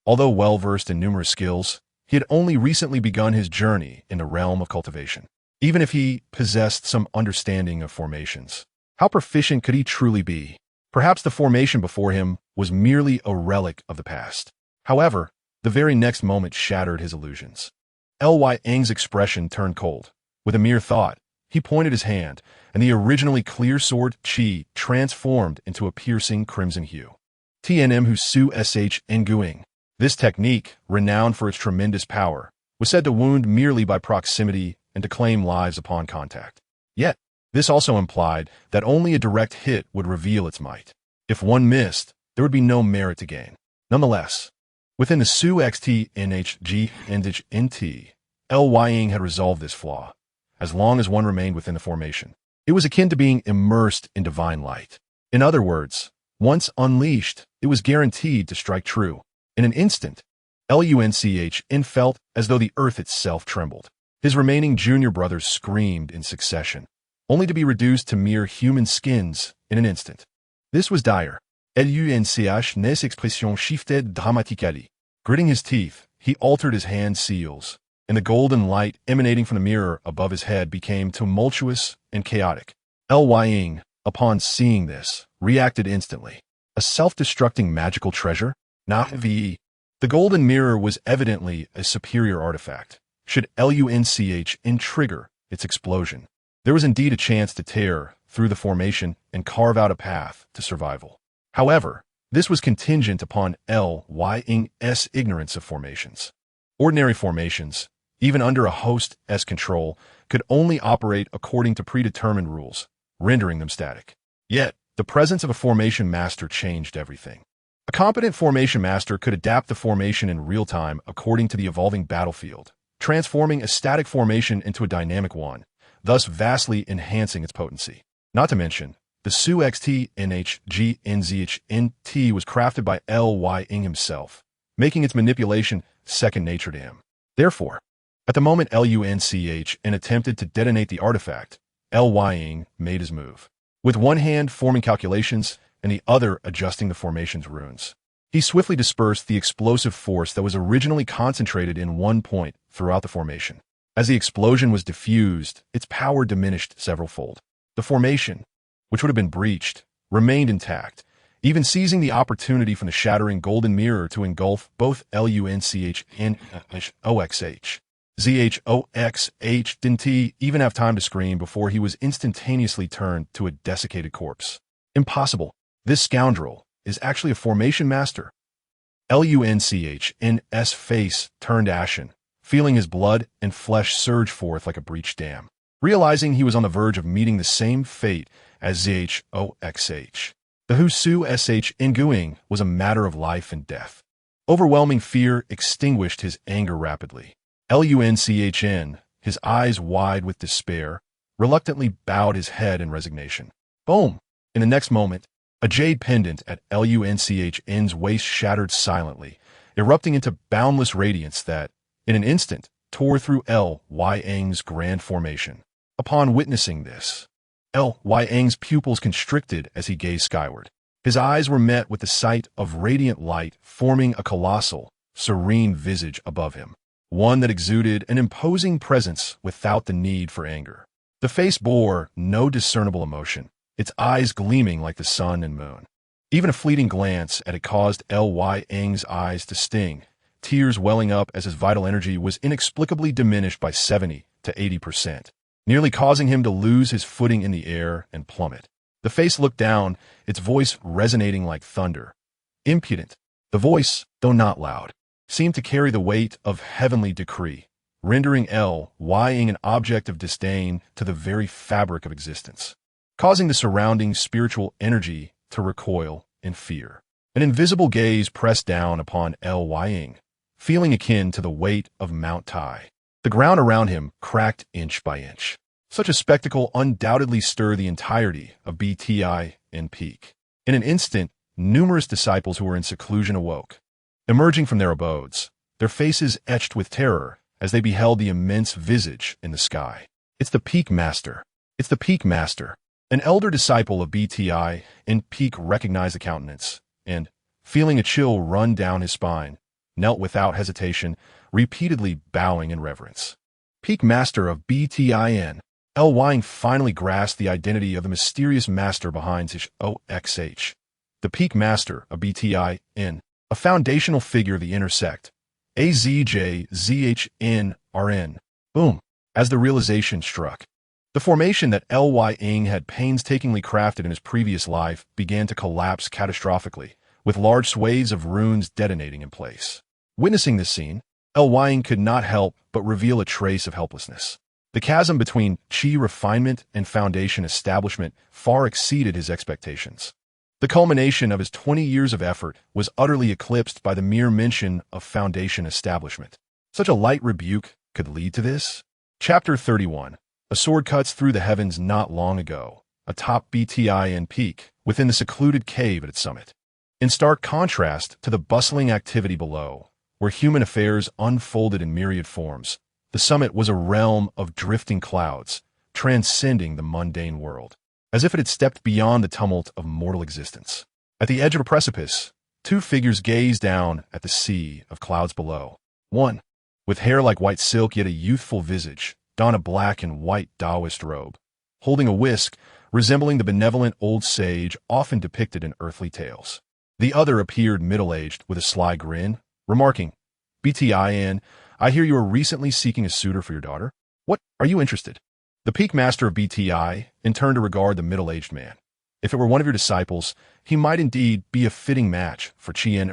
Although well-versed in numerous skills, he had only recently begun his journey in the realm of cultivation. Even if he possessed some understanding of formations, how proficient could he truly be? Perhaps the formation before him was merely a relic of the past. However, the very next moment shattered his illusions. Ying's expression turned cold. With a mere thought, he pointed his hand, and the originally clear sword qi transformed into a piercing crimson hue. Tnm Hu Su Sh Nguing. This technique, renowned for its tremendous power, was said to wound merely by proximity and to claim lives upon contact. Yet, this also implied that only a direct hit would reveal its might. If one missed, there would be no merit to gain. Nonetheless, within the Su Xt Nhg Ndj Nt, Ying had resolved this flaw. As long as one remained within the formation, it was akin to being immersed in divine light. In other words, once unleashed, it was guaranteed to strike true. In an instant, Lunch felt as though the earth itself trembled. His remaining junior brothers screamed in succession, only to be reduced to mere human skins in an instant. This was dire. Lunch nes expression shifted dramatically. Gritting his teeth, he altered his hand seals, and the golden light emanating from the mirror above his head became tumultuous and chaotic. Lying, upon seeing this, reacted instantly. A self-destructing magical treasure? Not the golden mirror was evidently a superior artifact. Should Lunch trigger its explosion, there was indeed a chance to tear through the formation and carve out a path to survival. However, this was contingent upon Lying's ignorance of formations. Ordinary formations, even under a host's control, could only operate according to predetermined rules, rendering them static. Yet, the presence of a formation master changed everything. A competent formation master could adapt the formation in real time according to the evolving battlefield, transforming a static formation into a dynamic one, thus vastly enhancing its potency. Not to mention, the Su Xt NHGNZHNT was crafted by Lying himself, making its manipulation second nature to him. Therefore, at the moment Lunch attempted to detonate the artifact, Lying made his move, with one hand forming calculations and the other adjusting the formation's runes. He swiftly dispersed the explosive force that was originally concentrated in one point throughout the formation. As the explosion was diffused, its power diminished severalfold. The formation, which would have been breached, remained intact, even seizing the opportunity from the shattering golden mirror to engulf both Lunch and Oxh. Zhoxh didn't he even have time to scream before he was instantaneously turned to a desiccated corpse. Impossible. This scoundrel is actually a formation master. Lunch's face turned ashen, feeling his blood and flesh surge forth like a breached dam. Realizing he was on the verge of meeting the same fate as Zhoxh, the Husu Sh Nguing was a matter of life and death. Overwhelming fear extinguished his anger rapidly. Lunchn, his eyes wide with despair, reluctantly bowed his head in resignation. Boom! In the next moment, a jade pendant at Lunch's waist shattered silently, erupting into boundless radiance that, in an instant, tore through Lying's grand formation. Upon witnessing this, Lying's pupils constricted as he gazed skyward. His eyes were met with the sight of radiant light forming a colossal, serene visage above him, one that exuded an imposing presence without the need for anger. The face bore no discernible emotion, its eyes gleaming like the sun and moon. Even a fleeting glance at it caused Lying's eyes to sting, tears welling up as his vital energy was inexplicably diminished by 70 to 80%, nearly causing him to lose his footing in the air and plummet. The face looked down, its voice resonating like thunder. Impudent. The voice, though not loud, seemed to carry the weight of heavenly decree, rendering Lying an object of disdain to the very fabric of existence, causing the surrounding spiritual energy to recoil in fear. An invisible gaze pressed down upon Lying, feeling akin to the weight of Mount Tai. The ground around him cracked inch by inch. Such a spectacle undoubtedly stirred the entirety of BTI in Peak. In an instant, numerous disciples who were in seclusion awoke, emerging from their abodes, their faces etched with terror as they beheld the immense visage in the sky. It's the Peak Master. It's the Peak Master. An elder disciple of BTI in Peak recognized the countenance, and, feeling a chill run down his spine, knelt without hesitation, repeatedly bowing in reverence. Peak Master of BTIN. Lying finally grasped the identity of the mysterious master behind Zhoxh, the Peak Master of BTIN, a foundational figure of the inner sect. AZJZHNRN. Boom. As the realization struck, the formation that Lying had painstakingly crafted in his previous life began to collapse catastrophically, with large swathes of runes detonating in place. Witnessing this scene, Lying could not help but reveal a trace of helplessness. The chasm between Qi refinement and foundation establishment far exceeded his expectations. The culmination of his 20 years of effort was utterly eclipsed by the mere mention of foundation establishment. Such a light rebuke could lead to this? Chapter 31. A sword cuts through the heavens not long ago. atop Btin Peak, within the secluded cave at its summit. In stark contrast to the bustling activity below, where human affairs unfolded in myriad forms, the summit was a realm of drifting clouds, transcending the mundane world, as if it had stepped beyond the tumult of mortal existence. At the edge of a precipice, two figures gazed down at the sea of clouds below. One, with hair like white silk yet a youthful visage, donned a black and white Taoist robe, holding a whisk resembling the benevolent old sage often depicted in earthly tales. The other appeared middle-aged with a sly grin, remarking, "Btin, I hear you are recently seeking a suitor for your daughter. What are you interested?" The peak master of BTI turned to regard the middle-aged man. If it were one of your disciples, he might indeed be a fitting match for Chien,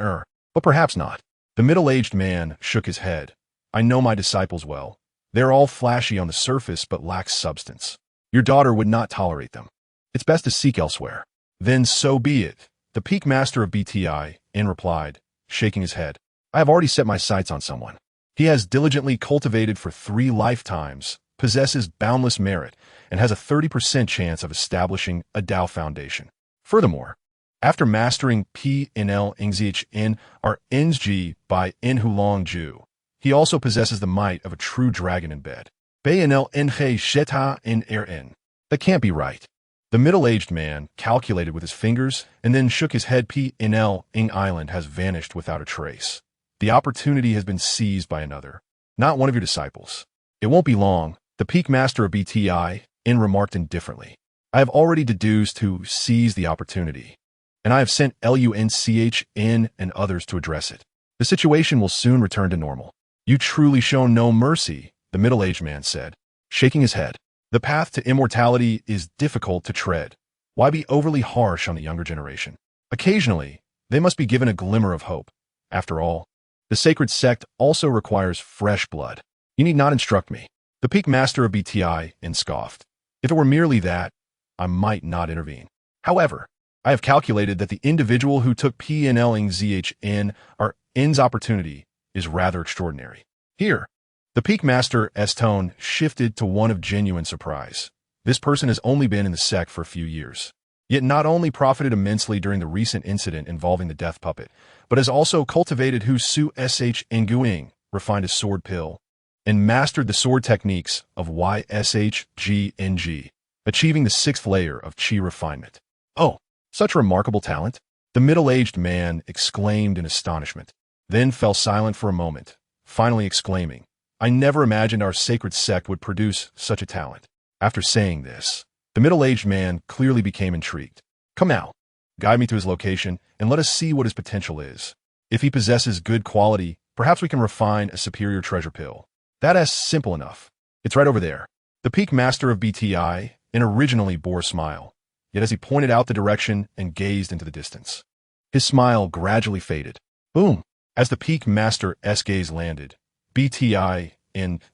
but perhaps not. The middle-aged man shook his head. "I know my disciples well. They are all flashy on the surface but lack substance. Your daughter would not tolerate them. It's best to seek elsewhere." "Then so be it," the peak master of BTI replied, shaking his head. "I have already set my sights on someone. He has diligently cultivated for 3 lifetimes, possesses boundless merit, and has a 30% chance of establishing a Tao foundation. Furthermore, after mastering PNL Ngzh or Nsg by Nhulong Ju, he also possesses the might of a true dragon in bed. BNL Nhe Sheta Nrn. That can't be right." The middle-aged man calculated with his fingers and then shook his head. PNL Ing Island has vanished without a trace. The opportunity has been seized by another, not one of your disciples. "It won't be long," the peak master of BTI remarked indifferently. "I have already deduced who seized the opportunity, and I have sent LUNCHN and others to address it. The situation will soon return to normal." "You truly show no mercy," the middle-aged man said, shaking his head. "The path to immortality is difficult to tread. Why be overly harsh on the younger generation? Occasionally, they must be given a glimmer of hope. After all, the sacred sect also requires fresh blood. You need not instruct me." The peak master of BTI scoffed. "If it were merely that, I might not intervene. However, I have calculated that the individual who took PNLingZHN or N's opportunity is rather extraordinary." Here, the peak master's tone shifted to one of genuine surprise. This person has only been in the sect for a few years, yet not only profited immensely during the recent incident involving the death puppet, but has also cultivated Hu Su Sh Nguing, refined his sword pill, and mastered the sword techniques of YSHGNG, achieving the 6th layer of Qi refinement. "Oh, such remarkable talent!" the middle-aged man exclaimed in astonishment, then fell silent for a moment, finally exclaiming, "I never imagined our sacred sect would produce such a talent." After saying this, the middle-aged man clearly became intrigued. "Come now, guide me to his location and let us see what his potential is. If he possesses good quality, perhaps we can refine a superior treasure pill. That's simple enough. It's right over there." The peak master of BTI originally bore a smile, yet as he pointed out the direction and gazed into the distance, his smile gradually faded. Boom! As the peak master's gaze landed, BTI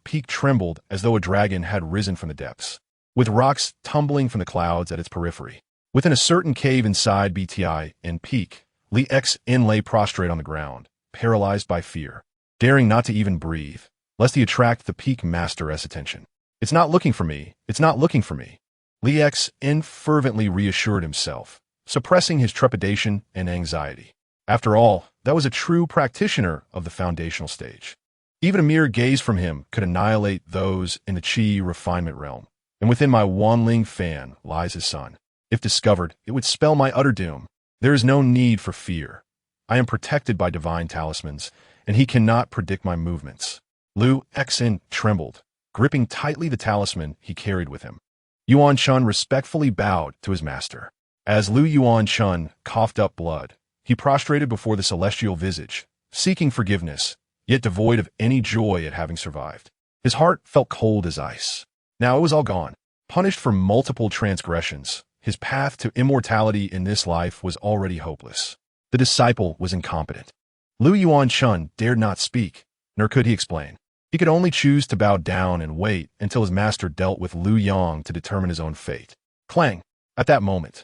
Peak trembled as though a dragon had risen from the depths, with rocks tumbling from the clouds at its periphery. Within a certain cave inside BTI Peak, Li Xin lay prostrate on the ground, paralyzed by fear, daring not to even breathe, lest he attract the peak master's attention. "It's not looking for me. It's not looking for me." Li Xin fervently reassured himself, suppressing his trepidation and anxiety. After all, that was a true practitioner of the foundational stage. Even a mere gaze from him could annihilate those in the Qi refinement realm, and within my Wanling fan lies his son. If discovered, it would spell my utter doom. There is no need for fear. I am protected by divine talismans, and he cannot predict my movements. Lu Xin trembled, gripping tightly the talisman he carried with him. Yuan Chun respectfully bowed to his master. As Lu Yuan Chun coughed up blood, he prostrated before the celestial visage, seeking forgiveness, yet devoid of any joy at having survived. His heart felt cold as ice. Now it was all gone. Punished for multiple transgressions, his path to immortality in this life was already hopeless. The disciple was incompetent. Lu Yuan Chun dared not speak, nor could he explain. He could only choose to bow down and wait until his master dealt with Lu Yang to determine his own fate. Clang! At that moment,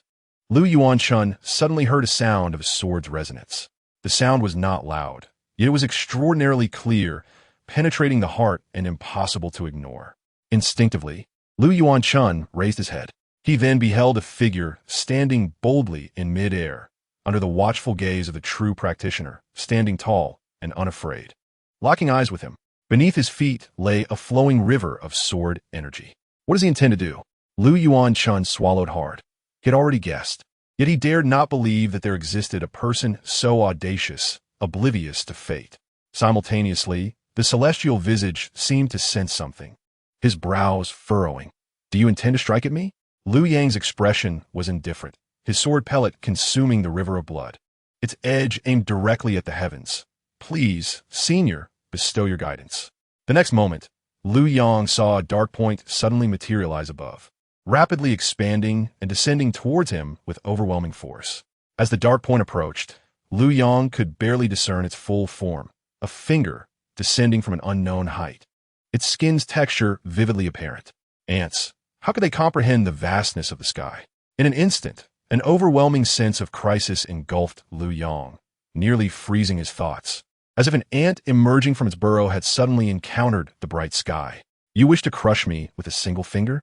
Lu Yuan Chun suddenly heard a sound of a sword's resonance. The sound was not loud, yet it was extraordinarily clear, penetrating the heart and impossible to ignore. Instinctively, Lu Yuan Chun raised his head. He then beheld a figure standing boldly in mid-air, under the watchful gaze of the true practitioner, standing tall and unafraid. Locking eyes with him, beneath his feet lay a flowing river of sword energy. What does he intend to do? Lu Yuanchun swallowed hard. He had already guessed. Yet he dared not believe that there existed a person so audacious, oblivious to fate. Simultaneously, the celestial visage seemed to sense something, his brows furrowing. Do you intend to strike at me? Liu Yang's expression was indifferent, his sword pellet consuming the river of blood. Its edge aimed directly at the heavens. Please, senior, bestow your guidance. The next moment, Liu Yang saw a dark point suddenly materialize above, rapidly expanding and descending towards him with overwhelming force. As the dark point approached, Liu Yang could barely discern its full form, a finger descending from an unknown height, its skin's texture vividly apparent. Ants, how could they comprehend the vastness of the sky? In an instant, an overwhelming sense of crisis engulfed Liu Yang, nearly freezing his thoughts, as if an ant emerging from its burrow had suddenly encountered the bright sky. You wish to crush me with a single finger?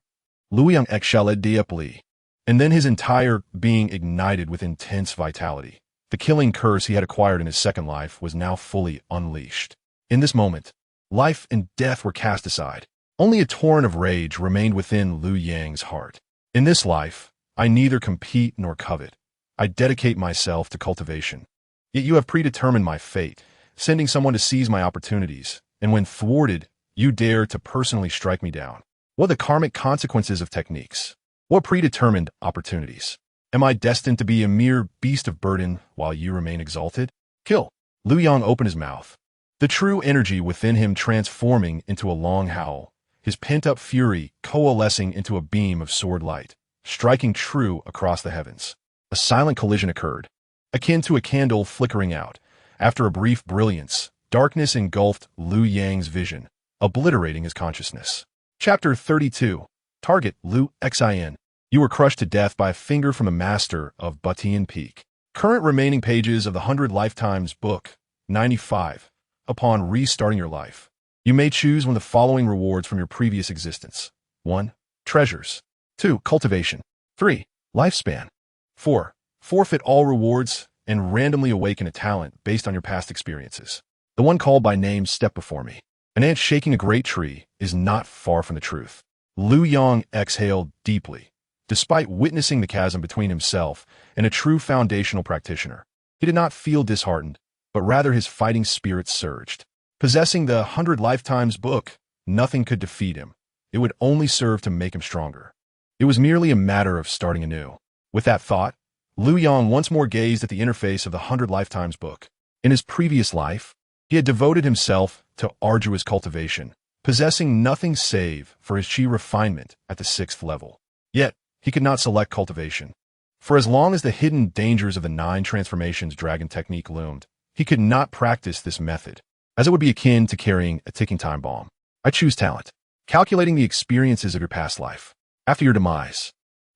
Liu Yang exhaled deeply, and then his entire being ignited with intense vitality. The killing curse he had acquired in his second life was now fully unleashed. In this moment, life and death were cast aside. Only a torrent of rage remained within Liu Yang's heart. In this life, I neither compete nor covet. I dedicate myself to cultivation. Yet you have predetermined my fate, sending someone to seize my opportunities, and when thwarted, you dare to personally strike me down. What are the karmic consequences of techniques? What predetermined opportunities? Am I destined to be a mere beast of burden while you remain exalted? Kill. Liu Yang opened his mouth, the true energy within him transforming into a long howl, his pent-up fury coalescing into a beam of sword light, striking true across the heavens. A silent collision occurred, akin to a candle flickering out. After a brief brilliance, darkness engulfed Liu Yang's vision, obliterating his consciousness. Chapter 32. Target Liu Xin. You were crushed to death by a finger from a master of Batian Peak. Current remaining pages of the 100 Lifetimes book, 95. Upon restarting your life, you may choose one of the following rewards from your previous existence. 1. Treasures. 2. Cultivation. 3. Lifespan. 4. Forfeit all rewards and randomly awaken a talent based on your past experiences. The one called by name stepped before me. An ant shaking a great tree is not far from the truth. Liu Yang exhaled deeply, despite witnessing the chasm between himself and a true foundational practitioner. He did not feel disheartened, but rather his fighting spirit surged. Possessing the 100 Lifetimes book, nothing could defeat him. It would only serve to make him stronger. It was merely a matter of starting anew. With that thought, Liu Yang once more gazed at the interface of the 100 Lifetimes book. In his previous life, he had devoted himself to arduous cultivation, possessing nothing save for his chi refinement at the 6th level. Yet, he could not select cultivation. For as long as the hidden dangers of the 9 transformations dragon technique loomed, he could not practice this method, as it would be akin to carrying a ticking time bomb. I choose talent. Calculating the experiences of your past life. After your demise,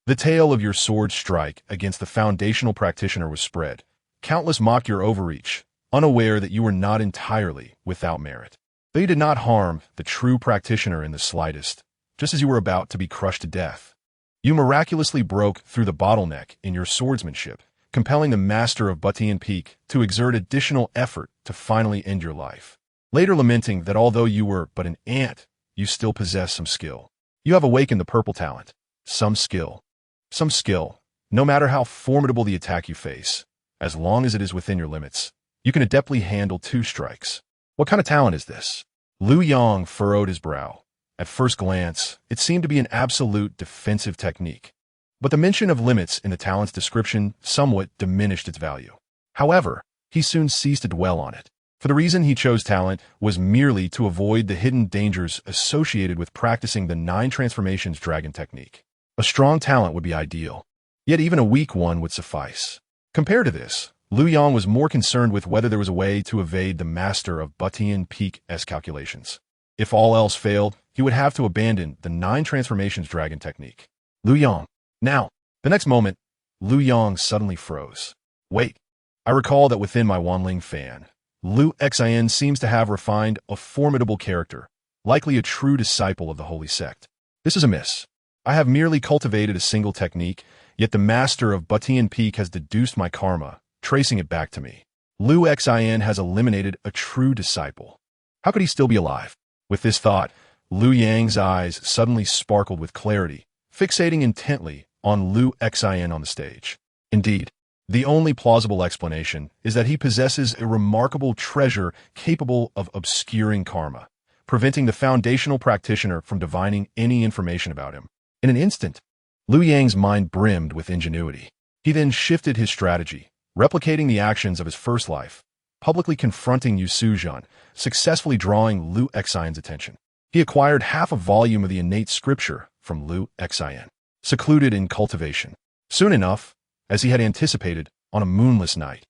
the tale of your sword strike against the foundational practitioner was spread. Countless mocked your overreach, unaware that you were not entirely without merit. Though you did not harm the true practitioner in the slightest, just as you were about to be crushed to death, you miraculously broke through the bottleneck in your swordsmanship, compelling the master of Batian Peak to exert additional effort to finally end your life. Later lamenting that although you were but an ant, you still possess some skill. You have awakened the purple talent. Some skill. Some skill, no matter how formidable the attack you face, as long as it is within your limits, you can adeptly handle 2 strikes. What kind of talent is this? Liu Yang furrowed his brow. At first glance, it seemed to be an absolute defensive technique, but the mention of limits in the talent's description somewhat diminished its value. However, he soon ceased to dwell on it, for the reason he chose talent was merely to avoid the hidden dangers associated with practicing the 9 transformations dragon technique. A strong talent would be ideal, yet even a weak one would suffice. Compared to this, Liu Yang was more concerned with whether there was a way to evade the master of Batian Peak's calculations. If all else failed, he would have to abandon the 9 transformations dragon technique. Liu Yang. Now, the next moment, Liu Yang suddenly froze. Wait, I recall that within my Wanling fan, Liu Xin seems to have refined a formidable character, likely a true disciple of the Holy Sect. This is amiss. I have merely cultivated a single technique, yet the master of Butian Peak has deduced my karma, tracing it back to me. Liu Xin has eliminated a true disciple. How could he still be alive? With this thought, Liu Yang's eyes suddenly sparkled with clarity, fixating intently on Liu Xin on the stage. Indeed, the only plausible explanation is that he possesses a remarkable treasure capable of obscuring karma, preventing the foundational practitioner from divining any information about him. In an instant, Liu Yang's mind brimmed with ingenuity. He then shifted his strategy, replicating the actions of his first life, publicly confronting Yu Suzhan, successfully drawing Liu Xin's attention. He acquired half a volume of the innate scripture from Liu Xin, secluded in cultivation. Soon enough, as he had anticipated, on a moonless night,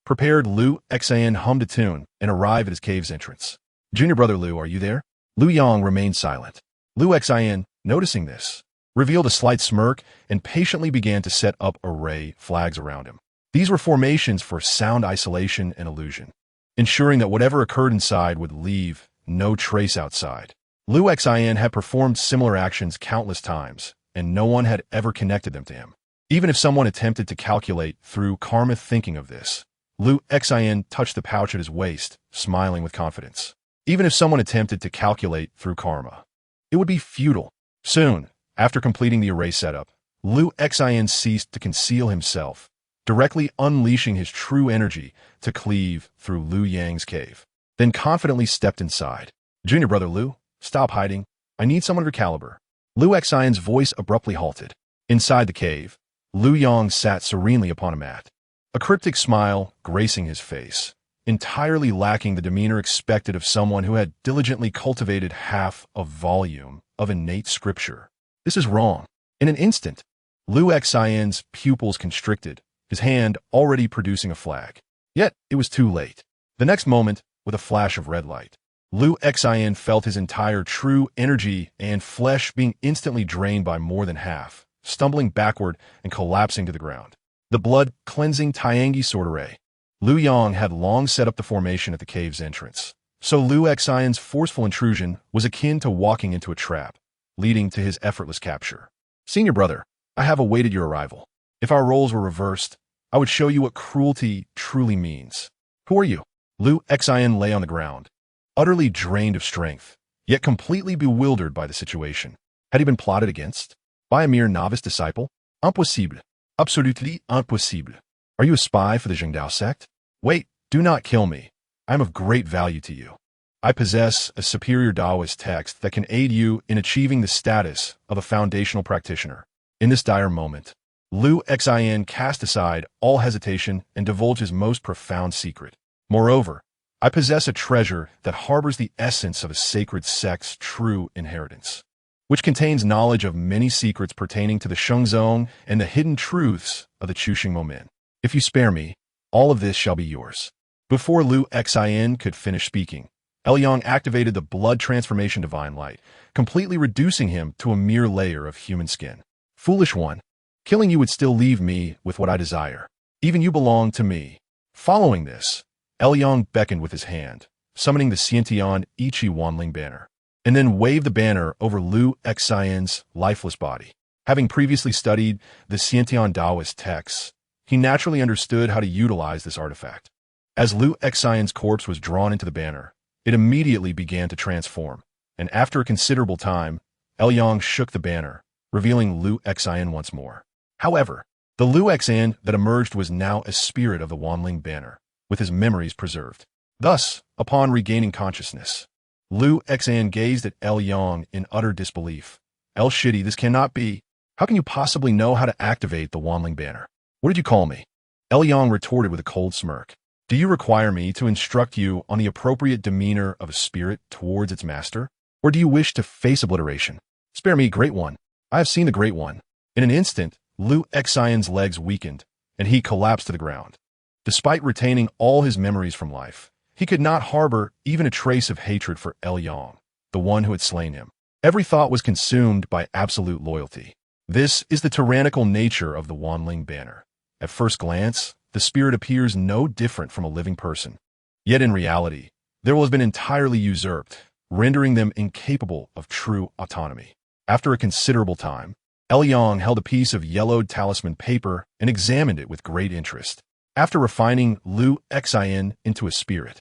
prepared Liu Xin hummed a tune and arrived at his cave's entrance. "Junior brother Liu, are you there?" Liu Yang remained silent. Liu Xin, noticing this, revealed a slight smirk and patiently began to set up array flags around him. These were formations for sound isolation and illusion, ensuring that whatever occurred inside would leave no trace outside. Liu Xin had performed similar actions countless times, and no one had ever connected them to him. Even if someone attempted to calculate through karma thinking of this, Liu Xin touched the pouch at his waist, smiling with confidence. Even if someone attempted to calculate through karma, it would be futile. Soon, after completing the array setup, Liu Xin ceased to conceal himself, directly unleashing his true energy to cleave through Liu Yang's cave, then confidently stepped inside. "Junior brother Liu, stop hiding. I need someone of your caliber." Liu Xin's voice abruptly halted. Inside the cave, Liu Yang sat serenely upon a mat, a cryptic smile gracing his face, entirely lacking the demeanor expected of someone who had diligently cultivated half a volume of innate scripture. This is wrong. In an instant, Liu Xin's pupils constricted, his hand already producing a flag. Yet, it was too late. The next moment, with a flash of red light, Liu Xin felt his entire true energy and flesh being instantly drained by more than half, stumbling backward and collapsing to the ground. The blood-cleansing Tiangi sword array. Liu Yang had long set up the formation at the cave's entrance, so Liu Xin's forceful intrusion was akin to walking into a trap, leading to his effortless capture. "Senior brother, I have awaited your arrival. If our roles were reversed, I would show you what cruelty truly means." "Who are you?" Liu Xin lay on the ground, utterly drained of strength, yet completely bewildered by the situation. Had he been plotted against? By a mere novice disciple? Impossible. Absolutely impossible. Are you a spy for the Zhengdao sect? Wait, do not kill me. I am of great value to you. I possess a superior Taoist text that can aid you in achieving the status of a foundational practitioner. In this dire moment, Liu Xin cast aside all hesitation and divulged his most profound secret. Moreover, I possess a treasure that harbors the essence of a sacred sect's true inheritance, which contains knowledge of many secrets pertaining to the Shengzong and the hidden truths of the Chu Sheng Sect. If you spare me, all of this shall be yours." Before Liu Xin could finish speaking, Yang activated the blood transformation divine light, completely reducing him to a mere layer of human skin. "Foolish one, killing you would still leave me with what I desire. Even you belong to me." Following this, Yang beckoned with his hand, summoning the Xiantian Ichi Wanling banner, and then waved the banner over Liu Xin's lifeless body. Having previously studied the Xiantian Taoist texts, he naturally understood how to utilize this artifact. As Liu Xin's corpse was drawn into the banner, it immediately began to transform, and after a considerable time, Yang shook the banner, revealing Liu Xin once more. However, the Liu Xin that emerged was now a spirit of the Wanling banner, with his memories preserved. Thus, upon regaining consciousness, Liu Xin gazed at Yang in utter disbelief. "Shitty, this cannot be. How can you possibly know how to activate the Wanling banner? What did you call me?" Yang retorted with a cold smirk. "Do you require me to instruct you on the appropriate demeanor of a spirit towards its master? Or do you wish to face obliteration? Spare me, Great One. I have seen the Great One." In an instant, Liu Xin's legs weakened, and he collapsed to the ground. Despite retaining all his memories from life, he could not harbor even a trace of hatred for Yang, the one who had slain him. Every thought was consumed by absolute loyalty. This is the tyrannical nature of the Wanling banner. At first glance, the spirit appears no different from a living person. Yet in reality, their will has been entirely usurped, rendering them incapable of true autonomy. After a considerable time, Yang held a piece of yellowed talisman paper and examined it with great interest. After refining Lu Xin into a spirit,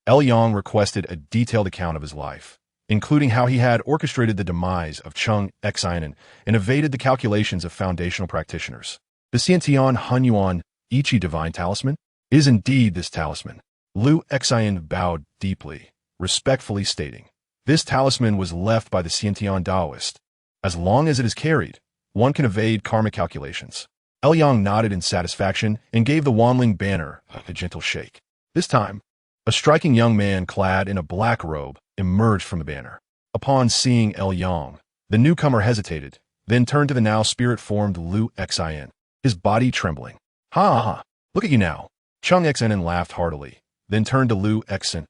Yang requested a detailed account of his life, including how he had orchestrated the demise of Chu Sheng Sect and evaded the calculations of foundational practitioners. The Xiantian Hunyuan Ichi divine talisman is indeed this talisman. Lu Xin bowed deeply, respectfully stating, "This talisman was left by the Xiantian Taoist. As long as it is carried, one can evade karmic calculations." Yang nodded in satisfaction and gave the Wanling banner a gentle shake. This time, a striking young man clad in a black robe emerged from the banner. Upon seeing Yang, the newcomer hesitated, then turned to the now spirit-formed Lu Xin, his body trembling. "Ha ha, look at you now." Chu Sheng Sect laughed heartily, then turned to Lu Xin.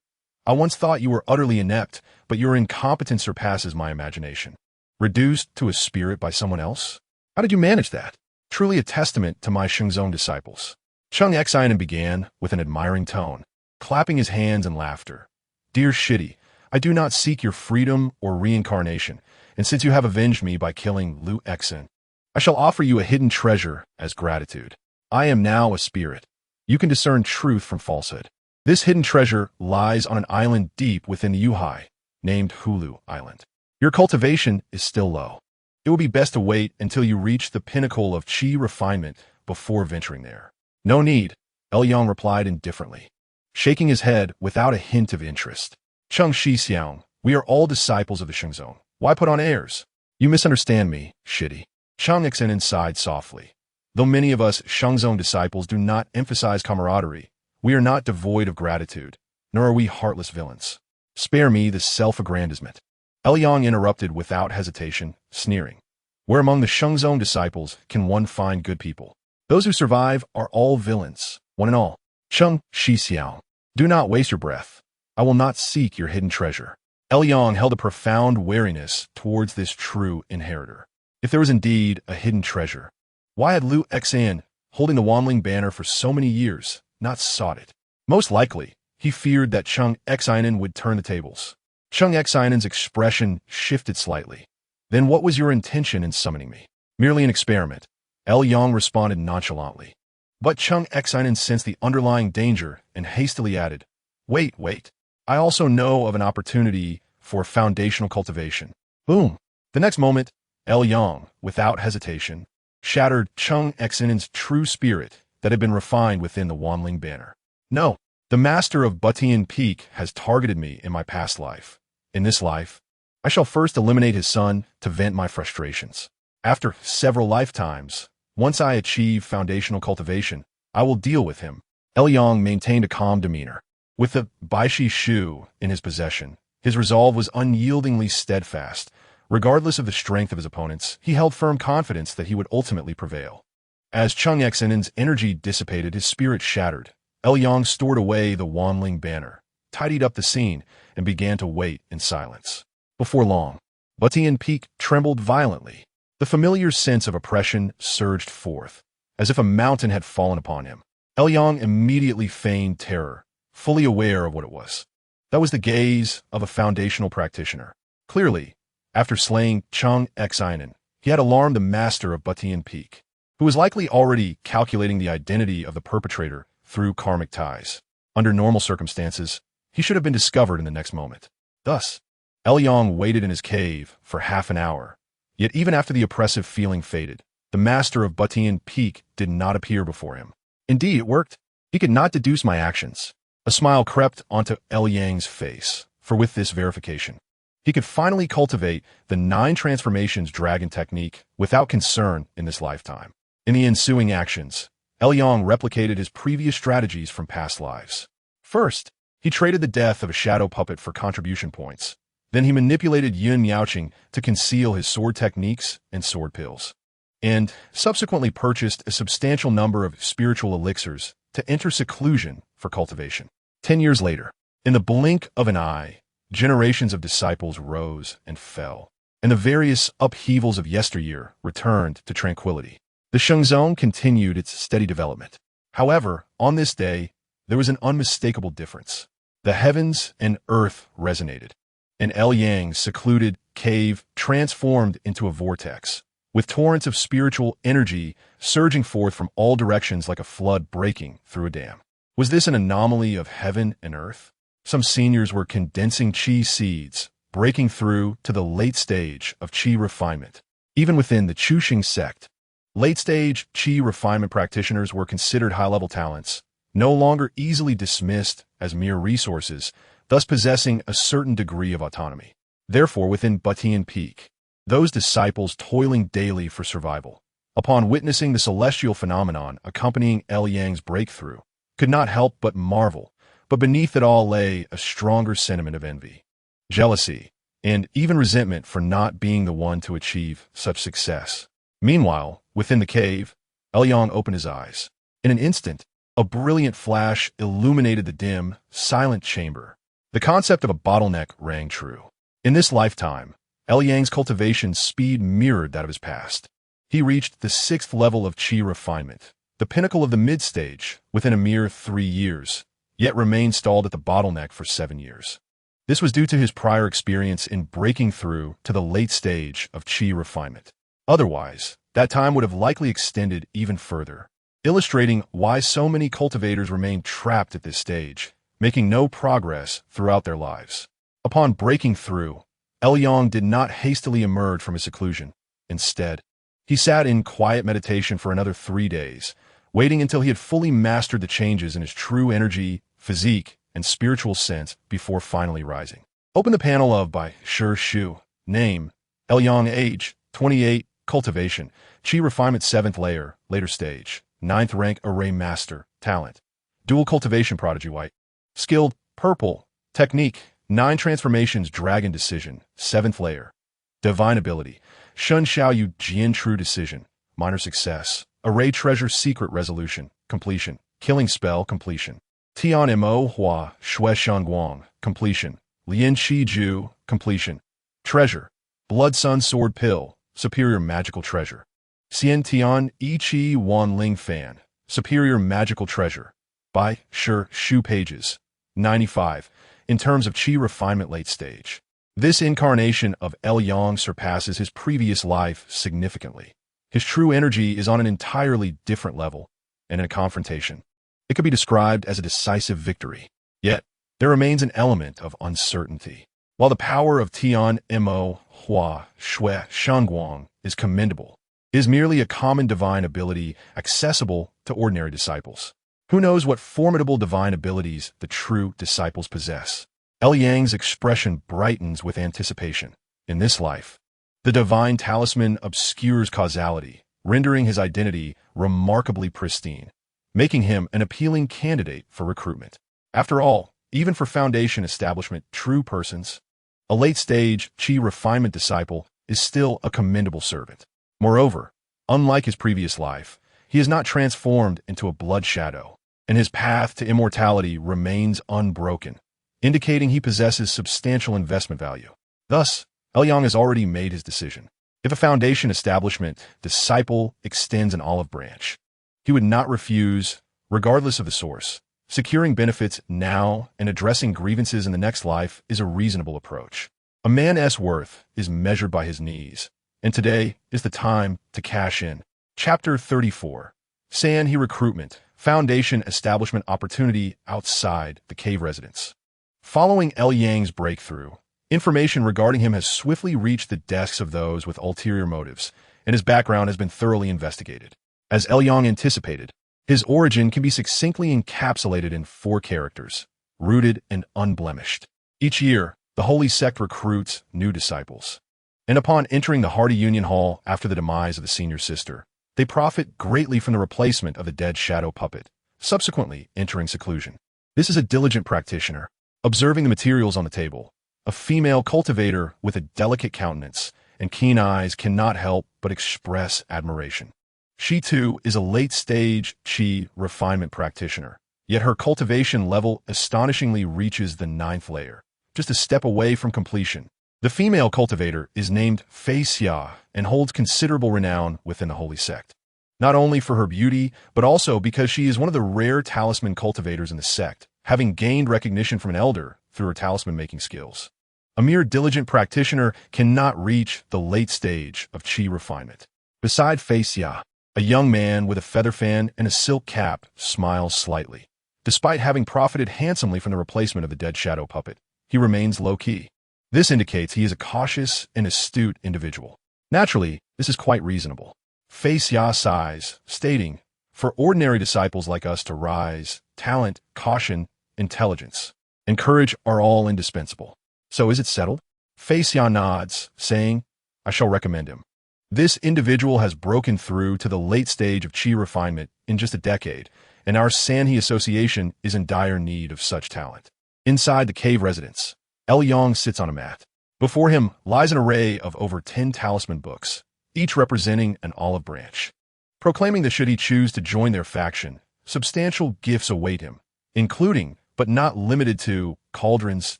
"I once thought you were utterly inept, but your incompetence surpasses my imagination. Reduced to a spirit by someone else? How did you manage that? Truly a testament to my Shengzong disciples." Chu Sheng Sect began with an admiring tone, clapping his hands in laughter. "Dear Shitty, I do not seek your freedom or reincarnation, and since you have avenged me by killing Lu Xin, I shall offer you a hidden treasure as gratitude. I am now a spirit. You can discern truth from falsehood. This hidden treasure lies on an island deep within the Yuhai, named Hulu Island. Your cultivation is still low. It will be best to wait until you reach the pinnacle of qi refinement before venturing there." "No need," Yang replied indifferently, shaking his head without a hint of interest. "Cheng Shi Xiang, we are all disciples of the Shengzong. Why put on airs? You misunderstand me, Shitty." Chu Sheng Sect sighed softly. "Though many of us Shengzong disciples do not emphasize camaraderie, we are not devoid of gratitude, nor are we heartless villains. Spare me this self-aggrandizement." Yang interrupted without hesitation, sneering. "Where among the Shengzong disciples can one find good people? Those who survive are all villains, one and all. Cheng Shi Xiang, do not waste your breath. I will not seek your hidden treasure." Yang held a profound wariness towards this true inheritor. If there was indeed a hidden treasure, why had Lu Xin, holding the Wanling banner for so many years, not sought it? Most likely, he feared that Chu Sheng Sect would turn the tables. Chu Sheng Sect's expression shifted slightly. "Then what was your intention in summoning me?" "Merely an experiment," Yang responded nonchalantly. But Chu Sheng Sect sensed the underlying danger and hastily added, Wait. I also know of an opportunity for foundational cultivation." Boom! The next moment, Yang, without hesitation, shattered Chu Sheng Sect's true spirit that had been refined within the Wanling banner. "No, the master of Butian Peak has targeted me in my past life. In this life, I shall first eliminate his son to vent my frustrations. After several lifetimes, once I achieve foundational cultivation, I will deal with him." Yang maintained a calm demeanor. With the Baishi Shu in his possession, his resolve was unyieldingly steadfast. Regardless of the strength of his opponents, he held firm confidence that he would ultimately prevail. As Chu Sheng Sect's energy dissipated, his spirit shattered. Yang stored away the Wanling banner, tidied up the scene, and began to wait in silence. Before long, Butian Peak trembled violently. The familiar sense of oppression surged forth, as if a mountain had fallen upon him. Yang immediately feigned terror, fully aware of what it was. That was the gaze of a foundational practitioner. Clearly, after slaying Chu Sheng Sect, he had alarmed the master of Butian Peak, who was likely already calculating the identity of the perpetrator through karmic ties. Under normal circumstances, he should have been discovered in the next moment. Thus, Yang waited in his cave for half an hour. Yet even after the oppressive feeling faded, the master of Butian Peak did not appear before him. Indeed, it worked. He could not deduce my actions. A smile crept onto Yang's face, for with this verification, he could finally cultivate the 9 transformations dragon technique without concern in this lifetime. In the ensuing actions, Yang replicated his previous strategies from past lives. First, he traded the death of a shadow puppet for contribution points. Then he manipulated Yun Miaoqing to conceal his sword techniques and sword pills, and subsequently purchased a substantial number of spiritual elixirs to enter seclusion for cultivation. 10 years later, in the blink of an eye, generations of disciples rose and fell, and the various upheavals of yesteryear returned to tranquility. The Shengzong continued its steady development. However, on this day, there was an unmistakable difference. The heavens and earth resonated, and Yang's secluded cave transformed into a vortex, with torrents of spiritual energy surging forth from all directions like a flood breaking through a dam. Was this an anomaly of heaven and earth? Some seniors were condensing qi seeds, breaking through to the late stage of qi refinement. Even within the Chu Sheng Sect, late-stage qi refinement practitioners were considered high-level talents, no longer easily dismissed as mere resources, thus possessing a certain degree of autonomy. Therefore, within Batian Peak, those disciples toiling daily for survival, upon witnessing the celestial phenomenon accompanying Yang breakthrough, could not help but marvel, but beneath it all lay a stronger sentiment of envy, jealousy, and even resentment for not being the one to achieve such success. Meanwhile, within the cave, Yang opened his eyes. In an instant, a brilliant flash illuminated the dim, silent chamber. The concept of a bottleneck rang true. In this lifetime, Yang's cultivation speed mirrored that of his past. He reached the 6th level of qi refinement, the pinnacle of the mid-stage, within a mere 3 years, yet remained stalled at the bottleneck for 7 years. This was due to his prior experience in breaking through to the late stage of qi refinement. Otherwise, that time would have likely extended even further, illustrating why so many cultivators remain trapped at this stage, making no progress throughout their lives. Upon breaking through, Yang did not hastily emerge from his seclusion. Instead, he sat in quiet meditation for another 3 days, waiting until he had fully mastered the changes in his true energy, physique, and spiritual sense before finally rising. Open the panel of by Shi Shu. Name, Yang, age, 28, cultivation, qi refinement 7th layer, later stage, 9th rank array master, talent, dual cultivation prodigy white, skilled, purple, technique, 9 transformations dragon decision, 7th layer, divine ability, Shun Xiaoyu Jian true decision, minor success, array treasure secret resolution, completion, killing spell completion, Tian Mo Hua Shui Shangguang, completion, Lian Shi Ju, completion, treasure, blood sun sword pill, superior magical treasure, Xian Tian Yi Chi Wan Ling Fan, superior magical treasure, by Shi Shu pages, 95, in terms of qi refinement late stage. This incarnation of Yang surpasses his previous life significantly. His true energy is on an entirely different level, and in a confrontation, it could be described as a decisive victory. Yet, there remains an element of uncertainty. While the power of Tian Mo Hua Shui Shangguang is commendable, it is merely a common divine ability accessible to ordinary disciples. Who knows what formidable divine abilities the true disciples possess? Yang's expression brightens with anticipation. In this life, the divine talisman obscures causality, rendering his identity remarkably pristine, making him an appealing candidate for recruitment. After all, even for foundation establishment true persons, a late-stage qi refinement disciple is still a commendable servant. Moreover, unlike his previous life, he is not transformed into a blood shadow, and his path to immortality remains unbroken, indicating he possesses substantial investment value. Thus, Yang has already made his decision. If a foundation establishment disciple extends an olive branch, he would not refuse, regardless of the source. Securing benefits now and addressing grievances in the next life is a reasonable approach. A man's worth is measured by his needs, and today is the time to cash in. Chapter 34. San He Recruitment, Foundation Establishment Opportunity Outside the Cave Residence. Following Yang's breakthrough, information regarding him has swiftly reached the desks of those with ulterior motives, and his background has been thoroughly investigated. As Yang anticipated, his origin can be succinctly encapsulated in 4 characters, rooted and unblemished. Each year, the Holy Sect recruits new disciples, and upon entering the Hardy Union Hall after the demise of the senior sister, they profit greatly from the replacement of the dead shadow puppet, subsequently entering seclusion. This is a diligent practitioner, observing the materials on the table. A female cultivator with a delicate countenance and keen eyes cannot help but express admiration. She, too, is a late-stage qi refinement practitioner, yet her cultivation level astonishingly reaches the 9th layer, just a step away from completion. The female cultivator is named Fei Xia and holds considerable renown within the Holy Sect, not only for her beauty, but also because she is one of the rare talisman cultivators in the sect, having gained recognition from an elder through her talisman-making skills. A mere diligent practitioner cannot reach the late stage of qi refinement. Beside Fei Xia, a young man with a feather fan and a silk cap smiles slightly. Despite having profited handsomely from the replacement of the dead shadow puppet, he remains low-key. This indicates he is a cautious and astute individual. Naturally, this is quite reasonable. Fei Xia sighs, stating, "For ordinary disciples like us to rise, talent, caution, intelligence, and courage are all indispensable. So is it settled?" Fei Xia nods, saying, "I shall recommend him. This individual has broken through to the late stage of qi refinement in just a decade, and our Sanhe Association is in dire need of such talent." Inside the cave residence, Yong sits on a mat. Before him lies an array of over 10 talisman books, each representing an olive branch, proclaiming that should he choose to join their faction, substantial gifts await him, including, but not limited to, cauldrons,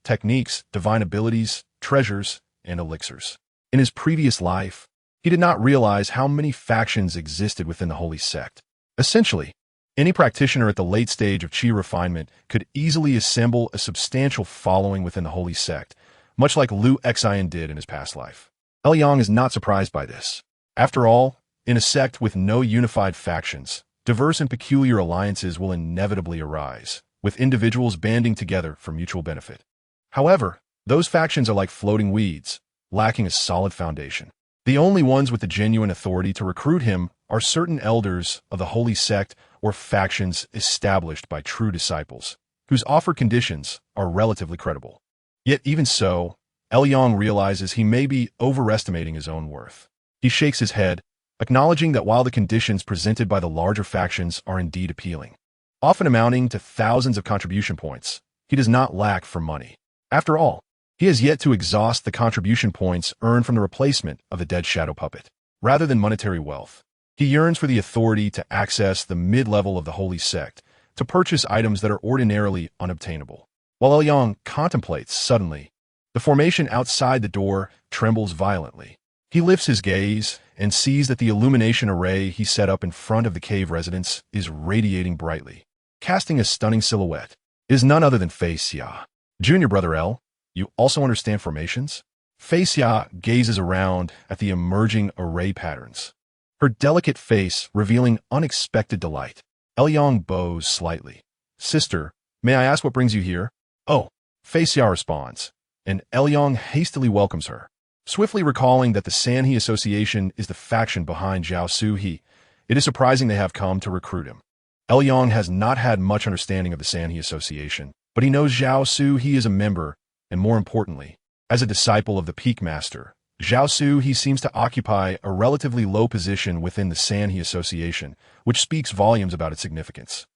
techniques, divine abilities, treasures, and elixirs. In his previous life, he did not realize how many factions existed within the Holy Sect. Essentially, any practitioner at the late stage of qi refinement could easily assemble a substantial following within the Holy Sect, much like Liu Xian did in his past life. Yong is not surprised by this. After all, in a sect with no unified factions, diverse and peculiar alliances will inevitably arise, with individuals banding together for mutual benefit. However, those factions are like floating weeds, lacking a solid foundation. The only ones with the genuine authority to recruit him are certain elders of the Holy Sect or factions established by true disciples, whose offered conditions are relatively credible. Yet even so, Yong realizes he may be overestimating his own worth. He shakes his head, acknowledging that while the conditions presented by the larger factions are indeed appealing, often amounting to thousands of contribution points, he does not lack for money. After all, he has yet to exhaust the contribution points earned from the replacement of the dead shadow puppet. Rather than monetary wealth, he yearns for the authority to access the mid-level of the Holy Sect, to purchase items that are ordinarily unobtainable. While Yong contemplates, suddenly, the formation outside the door trembles violently. He lifts his gaze and sees that the illumination array he set up in front of the cave residence is radiating brightly, casting a stunning silhouette. It is none other than Fei Xia. "Junior brother L, you also understand formations?" Fei Xia gazes around at the emerging array patterns, her delicate face revealing unexpected delight. Yong bows slightly. "Sister, may I ask what brings you here?" "Oh," Fei Xia responds, and Yong hastily welcomes her. Swiftly recalling that the Sanhe Association is the faction behind Zhao Suhe, it is surprising they have come to recruit him. Yong has not had much understanding of the Sanhe Association, but he knows Zhao Suhe is a member, and more importantly, as a disciple of the Peak Master, Zhao Suhe seems to occupy a relatively low position within the Sanhe Association, which speaks volumes about its significance.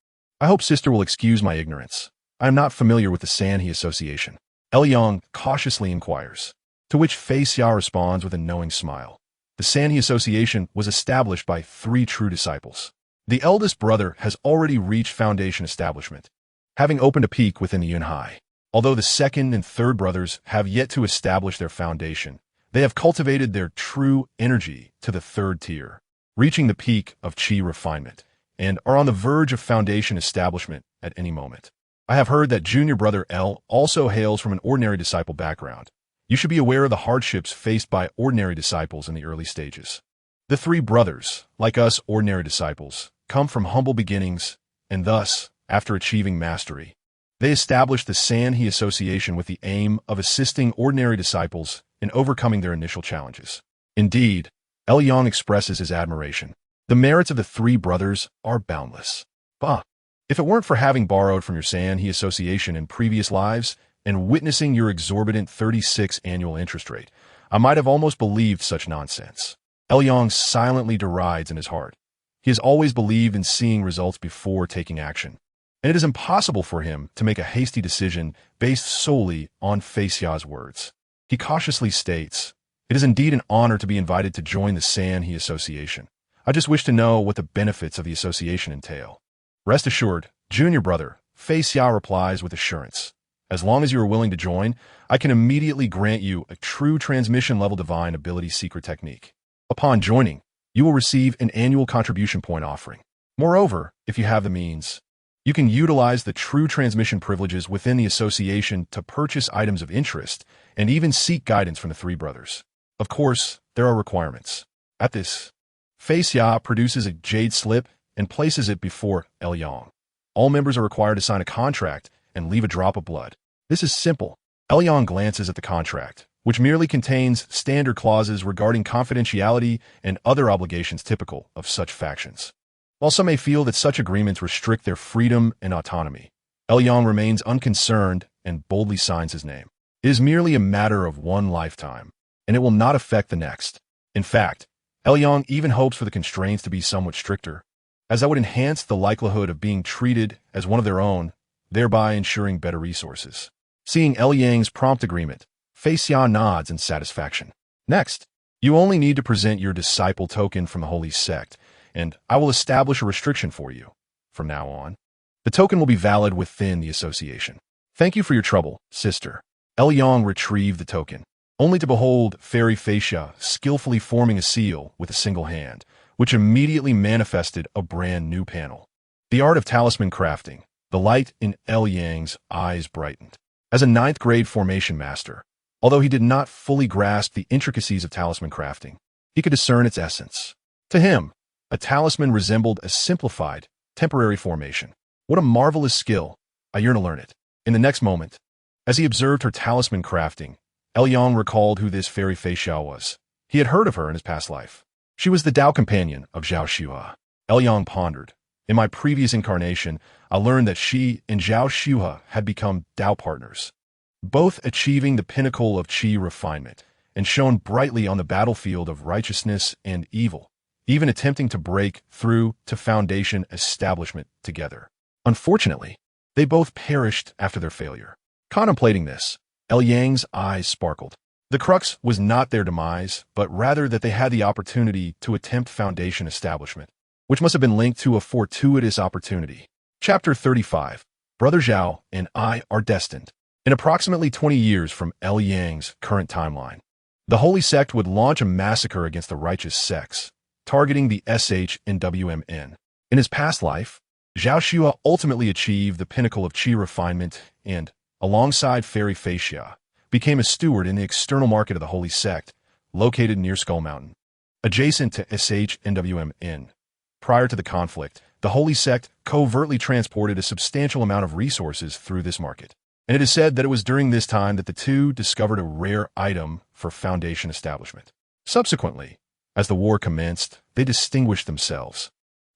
"I hope sister will excuse my ignorance. I am not familiar with the Sanhe Association," Yong cautiously inquires, to which Fei Xia responds with a knowing smile. The Sanhe Association was established by 3 true disciples. The eldest brother has already reached foundation establishment, having opened a peak within the Yunhai. Although the second and third brothers have yet to establish their foundation, they have cultivated their true energy to the 3rd tier, reaching the peak of qi refinement, and are on the verge of foundation establishment at any moment. I have heard that junior brother L also hails from an ordinary disciple background. You should be aware of the hardships faced by ordinary disciples in the early stages. The 3 brothers, like us ordinary disciples, come from humble beginnings, and thus, after achieving mastery, they established the Sanhe Association with the aim of assisting ordinary disciples in overcoming their initial challenges. Indeed, Yong expresses his admiration. The merits of the 3 brothers are boundless. Bah! If it weren't for having borrowed from your Sanhe Association in previous lives and witnessing your exorbitant 36 annual interest rate, I might have almost believed such nonsense. Yong silently derides in his heart. He has always believed in seeing results before taking action, and it is impossible for him to make a hasty decision based solely on Fei Xia's words. He cautiously states, "It is indeed an honor to be invited to join the Sanhe Association. I just wish to know what the benefits of the association entail." "Rest assured, junior brother," Fei Xia replies with assurance. "As long as you are willing to join, I can immediately grant you a true transmission-level divine ability secret technique. Upon joining, you will receive an annual contribution point offering. Moreover, if you have the means, you can utilize the true transmission privileges within the association to purchase items of interest and even seek guidance from the 3 brothers. Of course, there are requirements." At this, Fei Xia produces a jade slip and places it before Yang. All members are required to sign a contract and leave a drop of blood. This is simple. Yang glances at the contract, which merely contains standard clauses regarding confidentiality and other obligations typical of such factions. While some may feel that such agreements restrict their freedom and autonomy, Yang remains unconcerned and boldly signs his name. It is merely a matter of one lifetime, and it will not affect the next. In fact, Yang even hopes for the constraints to be somewhat stricter, as that would enhance the likelihood of being treated as one of their own, thereby ensuring better resources. Seeing Yang's prompt agreement, Fei Xia nods in satisfaction. Next, you only need to present your disciple token from the Holy Sect, and I will establish a restriction for you. From now on, the token will be valid within the association. Thank you for your trouble, sister. Yang retrieved the token, only to behold Fairy Fei Xia skillfully forming a seal with a single hand, which immediately manifested a brand new panel. The art of talisman crafting. The light in Yang's eyes brightened. As a 9th grade formation master, although he did not fully grasp the intricacies of talisman crafting, he could discern its essence. To him, a talisman resembled a simplified, temporary formation. What a marvelous skill! I yearn to learn it. In the next moment, as he observed her talisman crafting, Yang recalled who this Fairy Fei Xia was. He had heard of her in his past life. She was the Tao companion of Zhao Xue. Yang pondered. In my previous incarnation, I learned that she and Zhao Xue had become Tao partners, both achieving the pinnacle of qi refinement and shone brightly on the battlefield of righteousness and evil, even attempting to break through to foundation establishment together. Unfortunately, they both perished after their failure. Contemplating this, Yang's eyes sparkled. The crux was not their demise, but rather that they had the opportunity to attempt foundation establishment, which must have been linked to a fortuitous opportunity. Chapter 35. Brother Zhao and I are destined. In approximately 20 years from Yang's current timeline, the Holy Sect would launch a massacre against the righteous sects, targeting the SH and WMN. In his past life, Zhao Xue ultimately achieved the pinnacle of qi refinement and, alongside Fairy Fei Xia, became a steward in the external market of the Holy Sect, located near Skull Mountain, adjacent to SH and WMN. Prior to the conflict, the Holy Sect covertly transported a substantial amount of resources through this market, and it is said that it was during this time that the two discovered a rare item for Foundation establishment. Subsequently, as the war commenced, they distinguished themselves,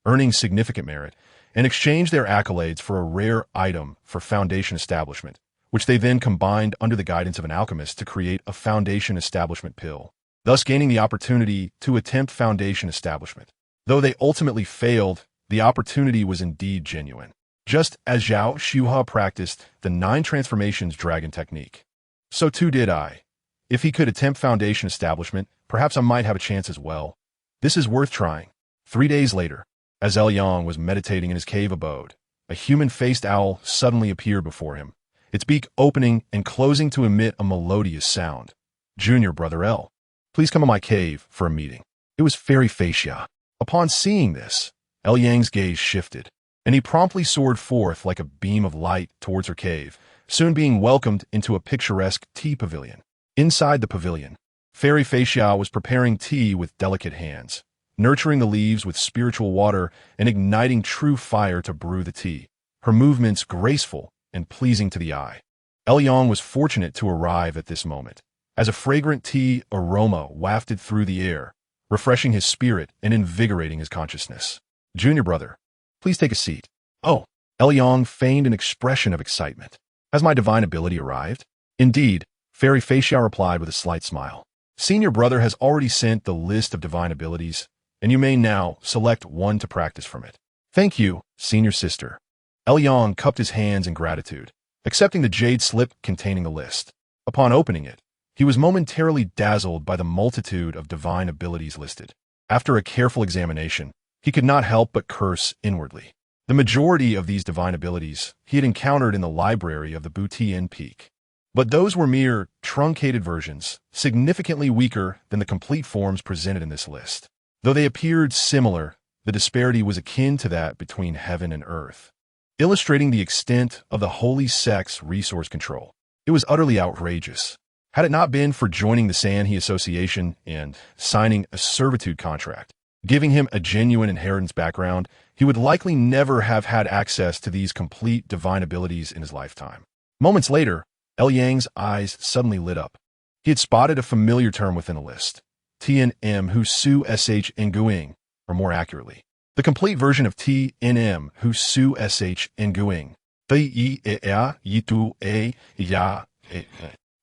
earning significant merit, and exchanged their accolades for a rare item for Foundation establishment, which they then combined under the guidance of an alchemist to create a Foundation establishment pill, thus gaining the opportunity to attempt Foundation establishment. Though they ultimately failed, the opportunity was indeed genuine. Just as Zhao Xue practiced the 9 transformations dragon technique, so too did I. If he could attempt Foundation establishment, perhaps I might have a chance as well. This is worth trying. 3 days later, as Yang was meditating in his cave abode, a human-faced owl suddenly appeared before him, its beak opening and closing to emit a melodious sound. Junior Brother L, please come to my cave for a meeting. It was Fairy Fei Xia. Upon seeing this, Yang's gaze shifted, and he promptly soared forth like a beam of light towards her cave, soon being welcomed into a picturesque tea pavilion. Inside the pavilion, Fairy Fei Xia was preparing tea with delicate hands, nurturing the leaves with spiritual water and igniting true fire to brew the tea, her movements graceful and pleasing to the eye. Yang was fortunate to arrive at this moment, as a fragrant tea aroma wafted through the air, refreshing his spirit and invigorating his consciousness. Junior brother, please take a seat. Oh, Yang feigned an expression of excitement. Has my divine ability arrived? Indeed, Fairy Fei Xia replied with a slight smile. Senior brother has already sent the list of divine abilities, and you may now select one to practice from it. Thank you, senior sister. Yang cupped his hands in gratitude, accepting the jade slip containing the list. Upon opening it, he was momentarily dazzled by the multitude of divine abilities listed. After a careful examination, he could not help but curse inwardly. The majority of these divine abilities he had encountered in the library of the Butian Peak. But those were mere truncated versions, significantly weaker than the complete forms presented in this list. Though they appeared similar, the disparity was akin to that between heaven and earth, illustrating the extent of the Holy Sect's resource control. It was utterly outrageous. Had it not been for joining the Sanhe Association and signing a servitude contract, Giving him a genuine inheritance background, he would likely never have had access to these complete divine abilities in his lifetime. Moments later, Yang's eyes suddenly lit up. He had spotted a familiar term within a list. TNM Hu Su Sh Nguing, or more accurately, the complete version of TNM Hu Su Sh Nguing.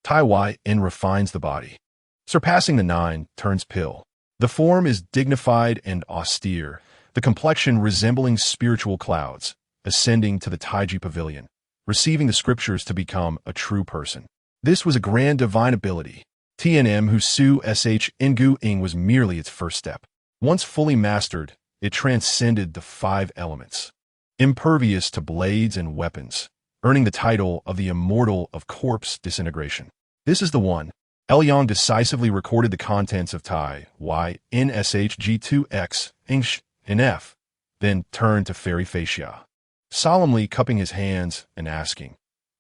Tai Y in refines the body. Surpassing the 9 turns pill. The form is dignified and austere, the complexion resembling spiritual clouds, ascending to the Taiji pavilion, receiving the scriptures to become a true person. This was a grand divine ability. TNM Hu Su Sh Nguing was merely its first step. Once fully mastered, it transcended the 5 elements. Impervious to blades and weapons, earning the title of the Immortal of Corpse Disintegration. This is the one. Yang decisively recorded the contents of Tai Y in SHG2X in F, then turned to Fairy Facia, solemnly cupping his hands and asking,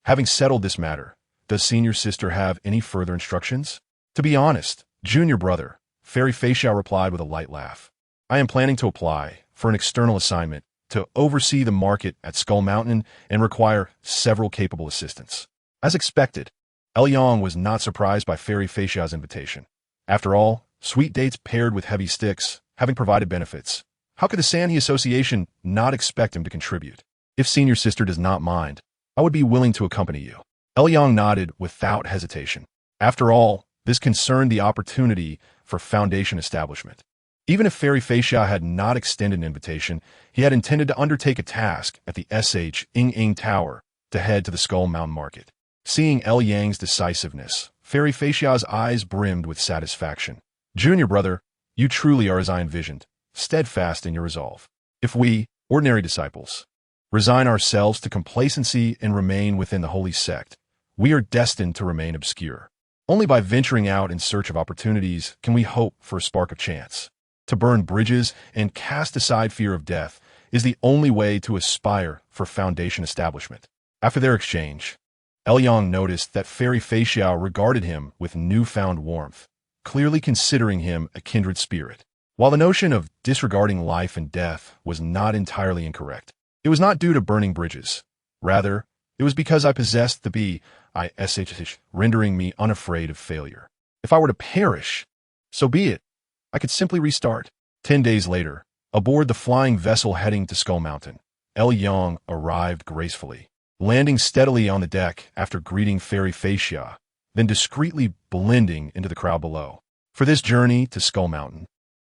"Having settled this matter, does senior sister have any further instructions?" "To be honest, junior brother," Fairy Facia replied with a light laugh, "I am planning to apply for an external assignment to oversee the market at Skull Mountain and require several capable assistants." As expected, Yang was not surprised by Fairy Facia's invitation. After all, sweet dates paired with heavy sticks, having provided benefits, how could the Sanhee Association not expect him to contribute? "If senior sister does not mind, I would be willing to accompany you." Yang nodded without hesitation. After all, this concerned the opportunity for Foundation establishment. Even if Fairy Facia had not extended an invitation, he had intended to undertake a task at the Ing Tower to head to the Skull Mountain Market. Seeing Yang's decisiveness, Fairy Facia's eyes brimmed with satisfaction. "Junior brother, you truly are as I envisioned, steadfast in your resolve. If we, ordinary disciples, resign ourselves to complacency and remain within the holy sect, we are destined to remain obscure. Only by venturing out in search of opportunities can we hope for a spark of chance. To burn bridges and cast aside fear of death is the only way to aspire for Foundation establishment." After their exchange, Yang noticed that Fairy Facia regarded him with newfound warmth, clearly considering him a kindred spirit. While the notion of disregarding life and death was not entirely incorrect, it was not due to burning bridges. Rather, it was because I possessed the B-I-S-H, rendering me unafraid of failure. If I were to perish, so be it. I could simply restart. 10 days later, aboard the flying vessel heading to Skull Mountain, Yang arrived gracefully, landing steadily on the deck after greeting Fairy Facia, then discreetly blending into the crowd below. For this journey to Skull Mountain,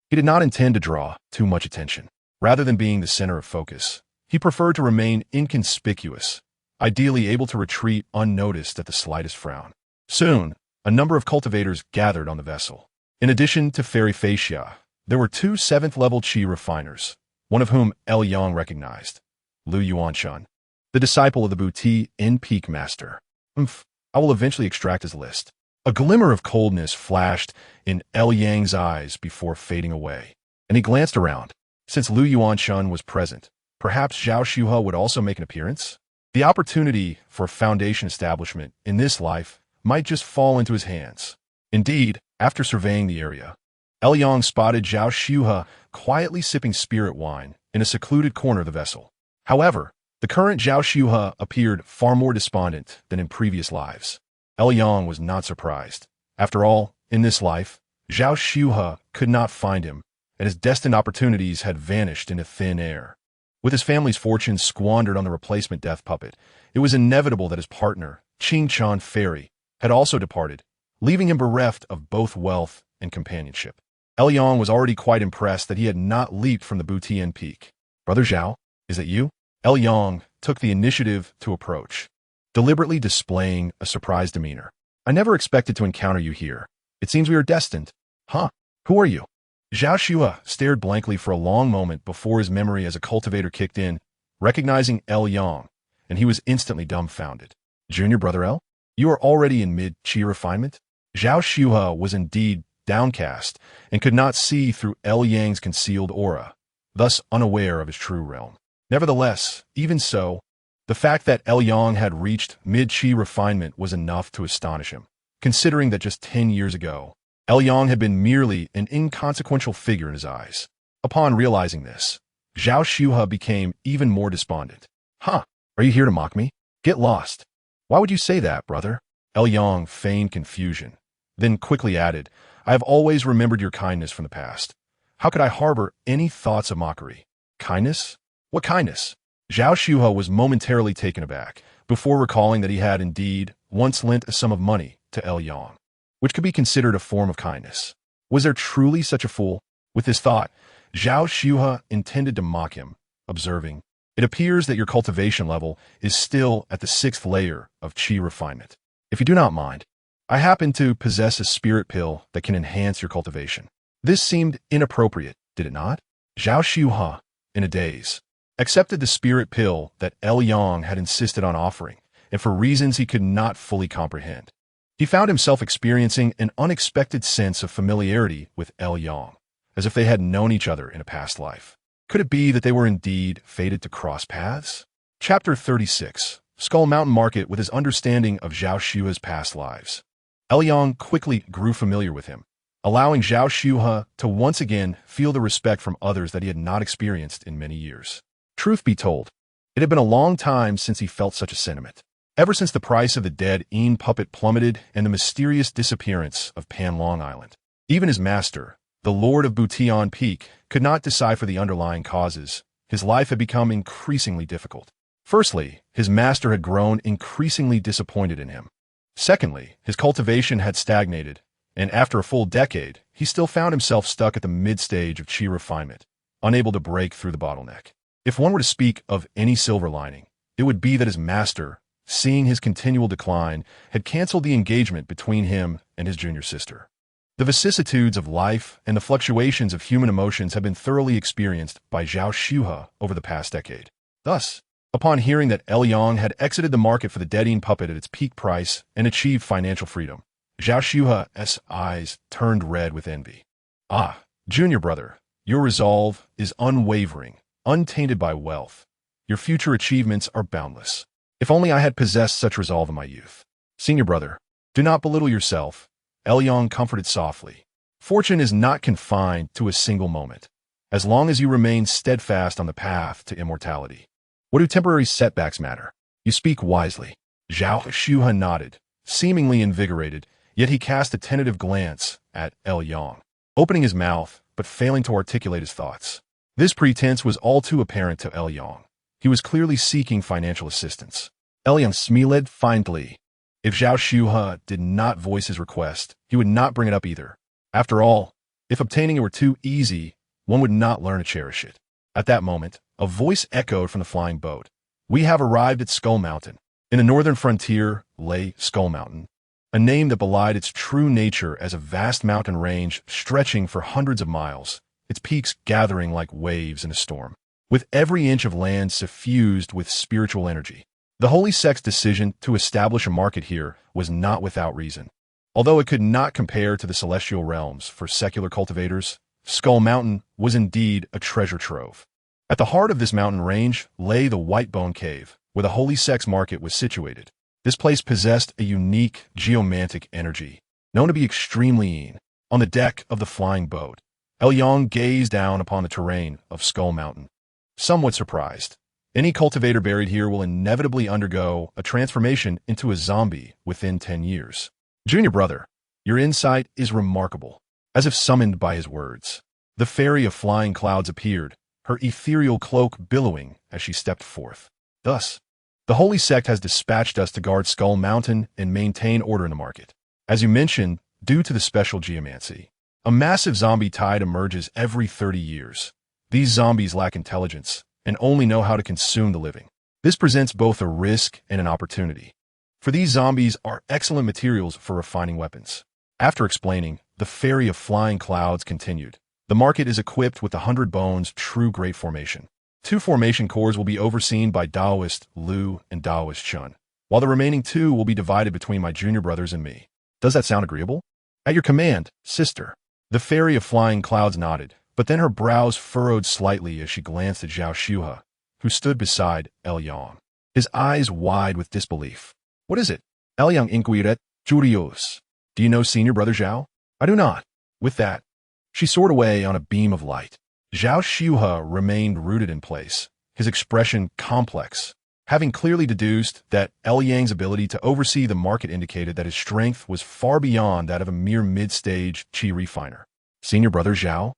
he did not intend to draw too much attention. Rather than being the center of focus, he preferred to remain inconspicuous, ideally able to retreat unnoticed at the slightest frown. Soon, a number of cultivators gathered on the vessel. In addition to Fairy Facia, there were 2 7th-level Qi refiners, one of whom Yang recognized, Lu Yuanshan, the disciple of the Buti in Peak Master. I will eventually extract his list. A glimmer of coldness flashed in Yang's eyes before fading away, and he glanced around. Since Lu Yuanshan was present, perhaps Zhao Shuhe would also make an appearance? The opportunity for Foundation establishment in this life might just fall into his hands. Indeed, after surveying the area, Yang spotted Zhao Shuhe quietly sipping spirit wine in a secluded corner of the vessel. However, the current Zhao Shuhe appeared far more despondent than in previous lives. Yang was not surprised. After all, in this life, Zhao Shuhe could not find him, and his destined opportunities had vanished into thin air. With his family's fortune squandered on the replacement death puppet, it was inevitable that his partner, Qingchan Fairy, had also departed, leaving him bereft of both wealth and companionship. Yang was already quite impressed that he had not leaped from the Butian peak. "Brother Zhao, is it you?" Yang took the initiative to approach, deliberately displaying a surprised demeanor. "I never expected to encounter you here. It seems we are destined." "Huh? Who are you?" Zhao Shuhe stared blankly for a long moment before his memory as a cultivator kicked in, recognizing Yang, and he was instantly dumbfounded. "Junior brother L? You are already in mid-Qi refinement?" Zhao Shuhe was indeed downcast and could not see through Yang's concealed aura, thus unaware of his true realm. Nevertheless, even so, the fact that Yang had reached mid-Qi refinement was enough to astonish him, considering that just 10 years ago, Yang had been merely an inconsequential figure in his eyes. Upon realizing this, Zhao Shuhe became even more despondent. Huh, are you here to mock me? Get lost. Why would you say that, brother? Yang feigned confusion, then quickly added, I have always remembered your kindness from the past. How could I harbor any thoughts of mockery? Kindness? What kindness? Zhao Shuhe was momentarily taken aback, before recalling that he had indeed once lent a sum of money to Yang, which could be considered a form of kindness. Was there truly such a fool? With this thought, Zhao Shuhe intended to mock him, observing, it appears that your cultivation level is still at the 6th layer of qi refinement. If you do not mind, I happen to possess a spirit pill that can enhance your cultivation. This seemed inappropriate, did it not? Zhao Shuhe, in a daze, accepted the spirit pill that Yang had insisted on offering, and for reasons he could not fully comprehend. He found himself experiencing an unexpected sense of familiarity with Yang, as if they had known each other in a past life. Could it be that they were indeed fated to cross paths? Chapter 36. Skull Mountain Market. With his understanding of Zhao Shuhe's past lives, Yang quickly grew familiar with him, allowing Zhao Shuhe to once again feel the respect from others that he had not experienced in many years. Truth be told, it had been a long time since he felt such a sentiment. Ever since the price of the dead Een puppet plummeted and the mysterious disappearance of Pan Long Island. Even his master, the Lord of Bution Peak, could not decipher the underlying causes. His life had become increasingly difficult. Firstly, his master had grown increasingly disappointed in him. Secondly, his cultivation had stagnated, and after a full decade, he still found himself stuck at the mid-stage of qi refinement, unable to break through the bottleneck. If one were to speak of any silver lining, it would be that his master, seeing his continual decline, had canceled the engagement between him and his junior sister. The vicissitudes of life and the fluctuations of human emotions have been thoroughly experienced by Zhao Shuhe over the past decade. Thus, upon hearing that Yang had exited the market for the dead Een puppet at its peak price and achieved financial freedom, Zhao Shuhe's eyes turned red with envy. Ah, junior brother, your resolve is unwavering, untainted by wealth. Your future achievements are boundless. If only I had possessed such resolve in my youth. Senior brother, do not belittle yourself. Yang comforted softly. Fortune is not confined to a single moment, as long as you remain steadfast on the path to immortality. What do temporary setbacks matter? You speak wisely. Zhao Shuhe nodded, seemingly invigorated, yet he cast a tentative glance at Yang, opening his mouth but failing to articulate his thoughts. This pretense was all too apparent to Yang. He was clearly seeking financial assistance. Yang smiled faintly. If Zhao Shuhe did not voice his request, he would not bring it up either. After all, if obtaining it were too easy, one would not learn to cherish it. At that moment, a voice echoed from the flying boat. We have arrived at Skull Mountain. In the northern frontier lay Skull Mountain, a name that belied its true nature as a vast mountain range stretching for hundreds of miles, its peaks gathering like waves in a storm, with every inch of land suffused with spiritual energy. The Holy Sect's decision to establish a market here was not without reason. Although it could not compare to the celestial realms for secular cultivators, Skull Mountain was indeed a treasure trove. At the heart of this mountain range lay the White Bone Cave, where the Holy Sect's market was situated. This place possessed a unique geomantic energy, known to be extremely Een. On the deck of the flying boat, Yang gazed down upon the terrain of Skull Mountain. Somewhat surprised, any cultivator buried here will inevitably undergo a transformation into a zombie within 10 years. Junior brother, your insight is remarkable. As if summoned by his words, the fairy of flying clouds appeared, her ethereal cloak billowing as she stepped forth. Thus, the Holy Sect has dispatched us to guard Skull Mountain and maintain order in the market. As you mentioned, due to the special geomancy, a massive zombie tide emerges every 30 years. These zombies lack intelligence and only know how to consume the living. This presents both a risk and an opportunity, for these zombies are excellent materials for refining weapons. After explaining, the fairy of flying clouds continued. The market is equipped with the 100 Bones True Great Formation. 2 formation cores will be overseen by Taoist Lu and Taoist Chun, while the remaining 2 will be divided between my junior brothers and me. Does that sound agreeable? At your command, sister. The fairy of flying clouds nodded, but then her brows furrowed slightly as she glanced at Zhao Shuhe, who stood beside Yang, his eyes wide with disbelief. What is it? Yang inquired, curious. Do you know senior brother Zhao? I do not. With that, she soared away on a beam of light. Zhao Xiuhe remained rooted in place, his expression complex, having clearly deduced that Yang's ability to oversee the market indicated that his strength was far beyond that of a mere mid-stage qi refiner. Senior brother Zhao?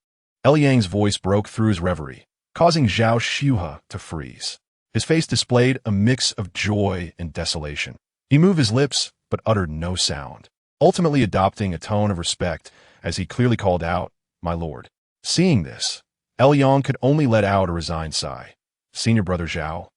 Yang's voice broke through his reverie, causing Zhao Xiuhe to freeze. His face displayed a mix of joy and desolation. He moved his lips, but uttered no sound, ultimately adopting a tone of respect as he clearly called out, "My lord." Seeing this, Yang could only let out a resigned sigh. "Senior brother Zhao,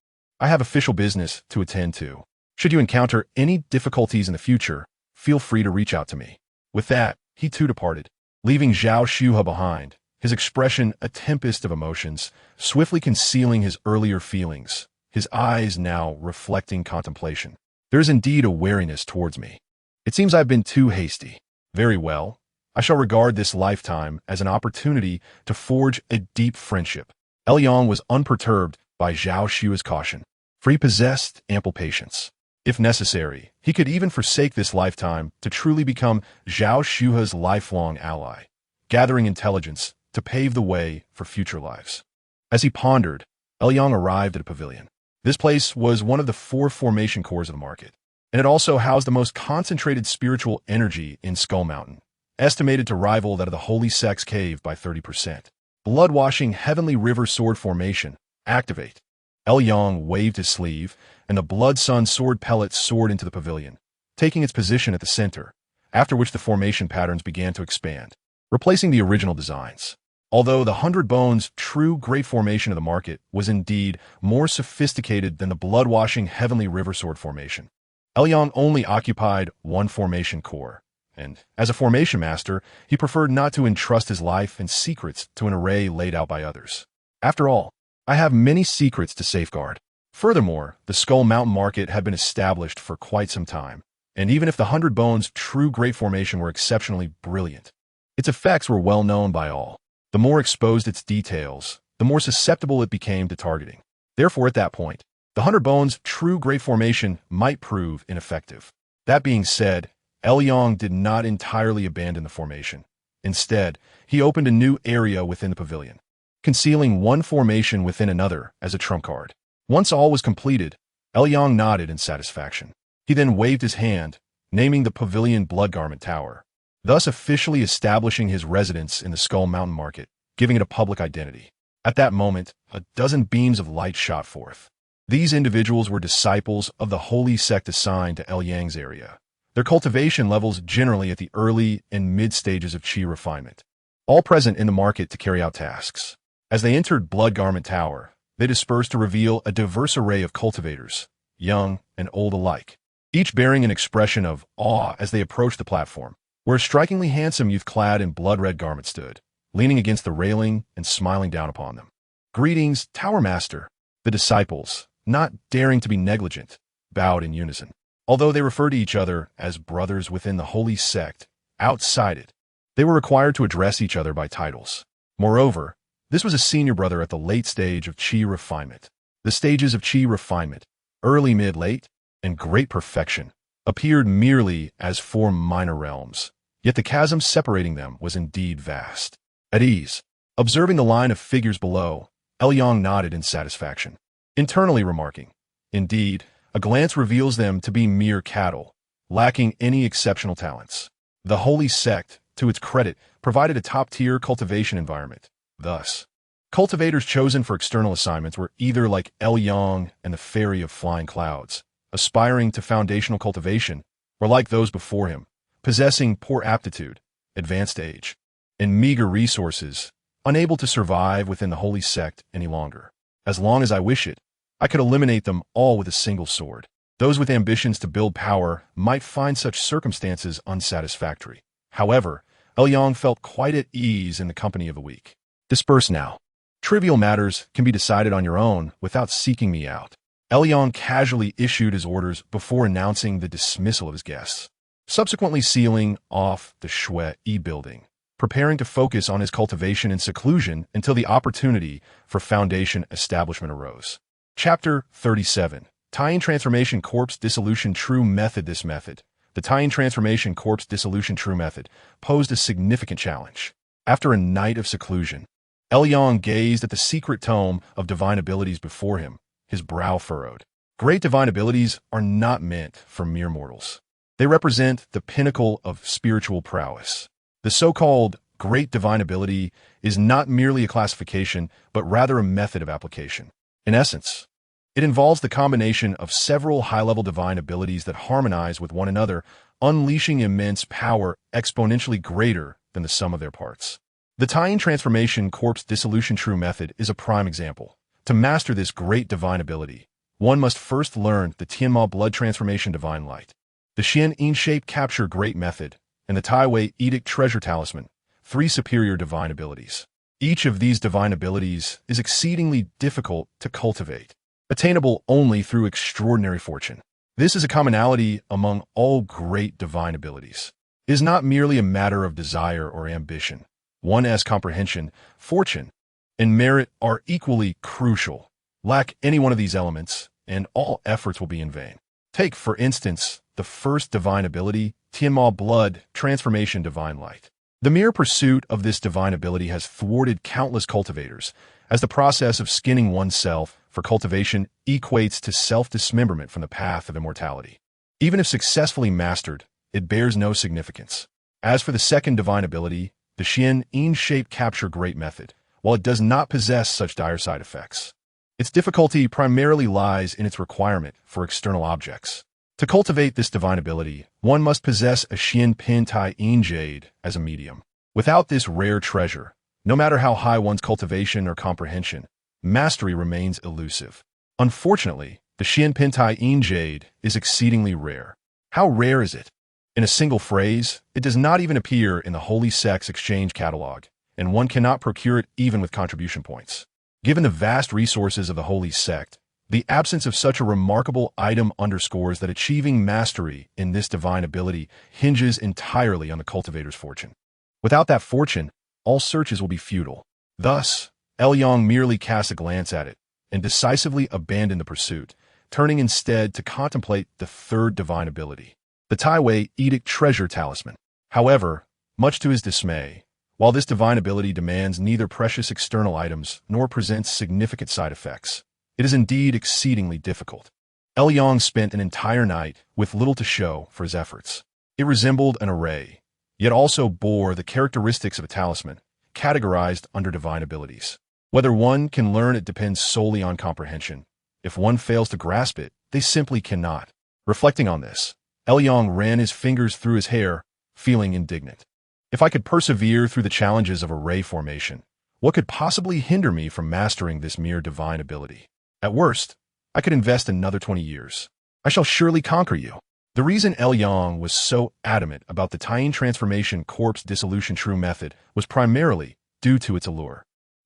I have official business to attend to. Should you encounter any difficulties in the future, feel free to reach out to me." With that, he too departed, leaving Zhao Xiuhe behind, his expression a tempest of emotions, swiftly concealing his earlier feelings, his eyes now reflecting contemplation. "There is indeed a wariness towards me. It seems I have been too hasty. Very well. I shall regard this lifetime as an opportunity to forge a deep friendship." Yang was unperturbed by Zhao Xiuhe's caution, for he possessed ample patience. If necessary, he could even forsake this lifetime to truly become Zhao Xiuhe's lifelong ally, gathering intelligence to pave the way for future lives. As he pondered, Yang arrived at a pavilion. This place was one of the 4 formation cores of the market, and it also housed the most concentrated spiritual energy in Skull Mountain, estimated to rival that of the Holy Sect's cave by 30%. Blood-washing Heavenly River Sword Formation. Activate. Yang waved his sleeve, and the Blood Sun sword pellets soared into the pavilion, taking its position at the center, after which the formation patterns began to expand, replacing the original designs. Although the 100 Bones true great formation of the market was indeed more sophisticated than the blood-washing Heavenly River Sword Formation, Yang only occupied one formation core, and, as a formation master, he preferred not to entrust his life and secrets to an array laid out by others. "After all, I have many secrets to safeguard." Furthermore, the Skull Mountain market had been established for quite some time, and even if the 100 Bones true great formation were exceptionally brilliant, its effects were well known by all. The more exposed its details, the more susceptible it became to targeting. Therefore, at that point, the 100 Bones true great formation might prove ineffective. That being said, Yang did not entirely abandon the formation. Instead, he opened a new area within the pavilion, concealing one formation within another as a trump card. Once all was completed, Yang nodded in satisfaction. He then waved his hand, naming the pavilion Blood Garment Tower, thus officially establishing his residence in the Skull Mountain market, giving it a public identity. At that moment, a dozen beams of light shot forth. These individuals were disciples of the Holy Sect assigned to Yang's area, their cultivation levels generally at the early and mid stages of qi refinement, all present in the market to carry out tasks. As they entered Blood Garment Tower, they dispersed to reveal a diverse array of cultivators, young and old alike, each bearing an expression of awe as they approached the platform, where a strikingly handsome youth clad in blood-red garments stood, leaning against the railing and smiling down upon them. "Greetings, Tower Master." The disciples, not daring to be negligent, bowed in unison. Although they referred to each other as brothers within the Holy Sect, outside it, they were required to address each other by titles. Moreover, this was a senior brother at the late stage of qi refinement. The stages of qi refinement, early, mid, late, and great perfection, appeared merely as 4 minor realms, yet the chasm separating them was indeed vast. At ease, observing the line of figures below, Yang nodded in satisfaction, internally remarking, "Indeed, a glance reveals them to be mere cattle, lacking any exceptional talents." The Holy Sect, to its credit, provided a top-tier cultivation environment. Thus, cultivators chosen for external assignments were either like Yang and the Fairy of Flying Clouds, aspiring to foundational cultivation, or like those before him, possessing poor aptitude, advanced age, and meager resources, unable to survive within the Holy Sect any longer. As long as I wish it, I could eliminate them all with a single sword. Those with ambitions to build power might find such circumstances unsatisfactory. However, Yang felt quite at ease in the company of the weak. "Disperse now. Trivial matters can be decided on your own without seeking me out." Yang casually issued his orders before announcing the dismissal of his guests, subsequently sealing off the Shui building, preparing to focus on his cultivation in seclusion until the opportunity for foundation establishment arose. Chapter 37. Tying Transformation Corpse Dissolution True Method. This method, the Tying Transformation Corpse Dissolution True Method, posed a significant challenge. After a night of seclusion, Elyong gazed at the secret tome of divine abilities before him, his brow furrowed. Great divine abilities are not meant for mere mortals. They represent the pinnacle of spiritual prowess. The so-called great divine ability is not merely a classification, but rather a method of application. In essence, it involves the combination of several high-level divine abilities that harmonize with one another, unleashing immense power exponentially greater than the sum of their parts. The Taiyin Transformation Corpse Dissolution True method is a prime example. To master this great divine ability, one must first learn the Tianma Blood Transformation Divine Light, the Xian Yin Shape Capture Great Method, and the Tai Wei Edict Treasure Talisman, 3 superior divine abilities. Each of these divine abilities is exceedingly difficult to cultivate, attainable only through extraordinary fortune. This is a commonality among all great divine abilities. It is not merely a matter of desire or ambition. One's comprehension, fortune, and merit are equally crucial. Lack any one of these elements, and all efforts will be in vain. Take, for instance, the first divine ability, Tianma Blood Transformation Divine Light. The mere pursuit of this divine ability has thwarted countless cultivators, as the process of skinning oneself for cultivation equates to self-dismemberment from the path of immortality. Even if successfully mastered, it bears no significance. As for the second divine ability, the Xian Yin Shape Capture Great Method, while it does not possess such dire side effects, its difficulty primarily lies in its requirement for external objects. To cultivate this divine ability, one must possess a Xian Pin Tai Yin Jade as a medium. Without this rare treasure, no matter how high one's cultivation or comprehension, mastery remains elusive. Unfortunately, the Xian Pin Tai Yin Jade is exceedingly rare. How rare is it? In a single phrase, it does not even appear in the Holy Sect's exchange catalog, and one cannot procure it even with contribution points. Given the vast resources of the Holy Sect, the absence of such a remarkable item underscores that achieving mastery in this divine ability hinges entirely on the cultivator's fortune. Without that fortune, all searches will be futile. Thus, Elyong merely cast a glance at it and decisively abandoned the pursuit, turning instead to contemplate the third divine ability, the Tai Wei Edict Treasure Talisman. However, much to his dismay, while this divine ability demands neither precious external items nor presents significant side effects, it is indeed exceedingly difficult. Elyong spent an entire night with little to show for his efforts. It resembled an array, yet also bore the characteristics of a talisman, categorized under divine abilities. Whether one can learn it depends solely on comprehension. If one fails to grasp it, they simply cannot. Reflecting on this, Elyong ran his fingers through his hair, feeling indignant. If I could persevere through the challenges of array formation, what could possibly hinder me from mastering this mere divine ability? At worst, I could invest another 20 years. I shall surely conquer you. The reason Elyong was so adamant about the Taiyin Transformation Corpse Dissolution True method was primarily due to its allure.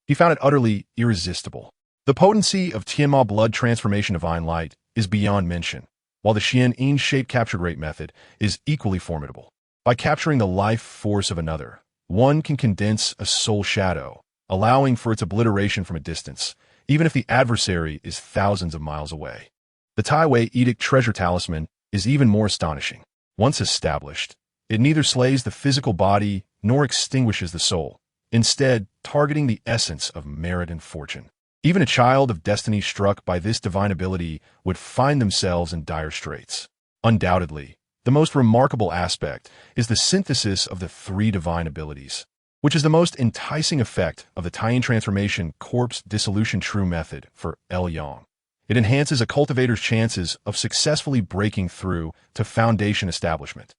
He found it utterly irresistible. The potency of Tianma Blood Transformation Divine Light is beyond mention, while the Xian Yin Shape Capture Great method is equally formidable. By capturing the life force of another, one can condense a soul shadow, allowing for its obliteration from a distance, even if the adversary is thousands of miles away. The Tai Wei Edict Treasure Talisman is even more astonishing. Once established, it neither slays the physical body nor extinguishes the soul, instead targeting the essence of merit and fortune. Even a child of destiny struck by this divine ability would find themselves in dire straits. Undoubtedly, the most remarkable aspect is the synthesis of the 3 divine abilities, which is the most enticing effect of the Taiyin Transformation Corpse Dissolution True method for Elyong. It enhances a cultivator's chances of successfully breaking through to foundation establishment.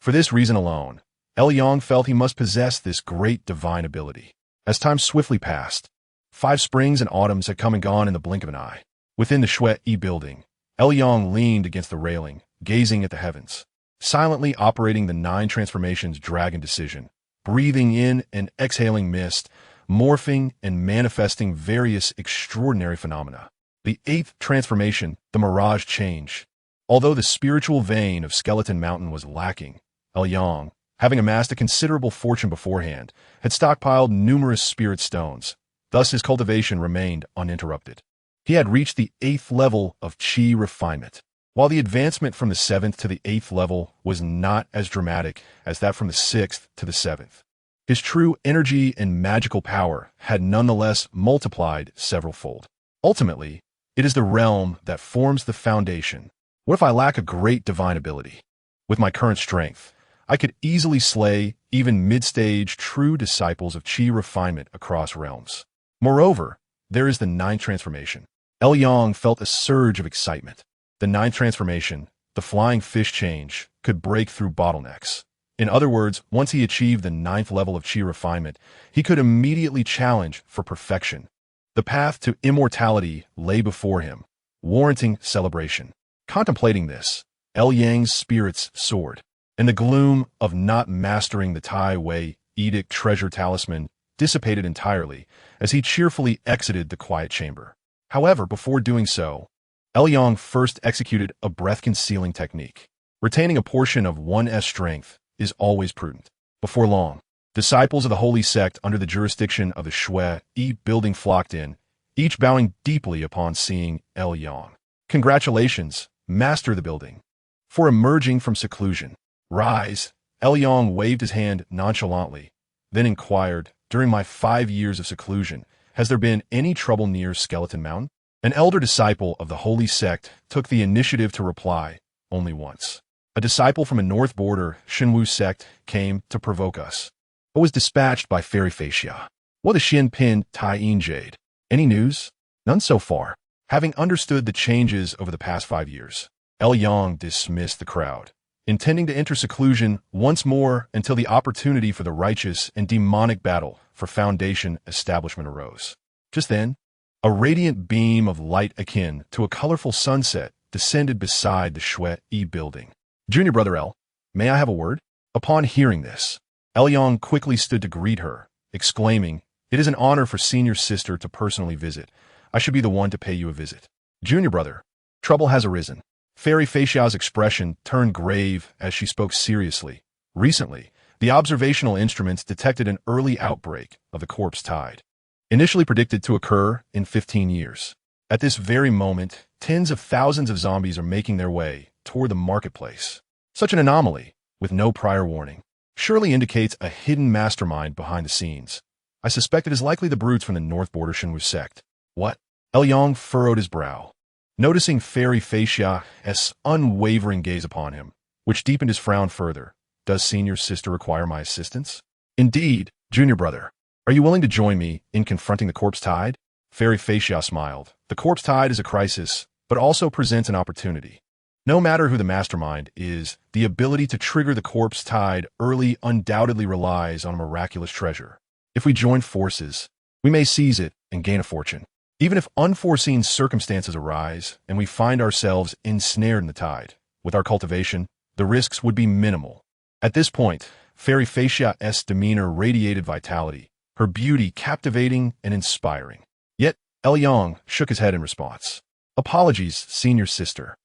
For this reason alone, Elyong felt he must possess this great divine ability. As time swiftly passed, 5 springs and autumns had come and gone in the blink of an eye. Within the Shui building, Elyong leaned against the railing, gazing at the heavens, silently operating the 9 transformations dragon decision, breathing in and exhaling mist, morphing and manifesting various extraordinary phenomena. The 8th transformation, the mirage change. Although the spiritual vein of Skeleton Mountain was lacking, Elyong, having amassed a considerable fortune beforehand, had stockpiled numerous spirit stones. Thus his cultivation remained uninterrupted. He had reached the 8th level of Qi refinement. While the advancement from the 7th to the 8th level was not as dramatic as that from the 6th to the 7th, his true energy and magical power had nonetheless multiplied several-fold. Ultimately, it is the realm that forms the foundation. What if I lack a great divine ability? With my current strength, I could easily slay even mid-stage true disciples of Qi refinement across realms. Moreover, there is the ninth transformation. Yang felt a surge of excitement. The ninth transformation, the flying fish change, could break through bottlenecks. In other words, once he achieved the ninth level of Qi refinement, he could immediately challenge for perfection. The path to immortality lay before him, warranting celebration. Contemplating this, Yang's spirits soared, and the gloom of not mastering the Tai Wei Edict treasure talisman dissipated entirely as he cheerfully exited the quiet chamber. However, before doing so, Yang first executed a breath-concealing technique. Retaining a portion of one's strength is always prudent. Before long, disciples of the holy sect under the jurisdiction of the Shui building flocked in, each bowing deeply upon seeing Yang. Congratulations, master of the building, for emerging from seclusion. Rise. Yang waved his hand nonchalantly, then inquired, during my 5 years of seclusion, has there been any trouble near Skeleton Mountain? An elder disciple of the holy sect took the initiative to reply, only once. A disciple from a north border Shenwu sect came to provoke us, but was dispatched by Fairy Facia. What the Xin Pin Tai Yin Jade? Any news? None so far. Having understood the changes over the past 5 years, Yang dismissed the crowd, intending to enter seclusion once more until the opportunity for the righteous and demonic battle for Foundation establishment arose. Just then, a radiant beam of light akin to a colorful sunset descended beside the Shui building. Junior brother L, may I have a word? Upon hearing this, Yang quickly stood to greet her, exclaiming, it is an honor for senior sister to personally visit. I should be the one to pay you a visit. Junior brother, trouble has arisen. Fairy Facia's expression turned grave as she spoke seriously. Recently, the observational instruments detected an early outbreak of the corpse tide, initially predicted to occur in 15 years. At this very moment, tens of thousands of zombies are making their way toward the marketplace. Such an anomaly, with no prior warning, surely indicates a hidden mastermind behind the scenes. I suspect it is likely the brutes from the North Border Shenwu sect. What? Yang furrowed his brow, noticing Fairy Facia's unwavering gaze upon him, which deepened his frown further. Does senior sister require my assistance? Indeed, junior brother. Are you willing to join me in confronting the corpse tide? Fairy Facia smiled. The corpse tide is a crisis, but also presents an opportunity. No matter who the mastermind is, the ability to trigger the corpse tide early undoubtedly relies on a miraculous treasure. If we join forces, we may seize it and gain a fortune. Even if unforeseen circumstances arise and we find ourselves ensnared in the tide, with our cultivation, the risks would be minimal. At this point, Fairy Facia's demeanor radiated vitality, her beauty captivating and inspiring. Yet, Yang shook his head in response. Apologies, senior sister.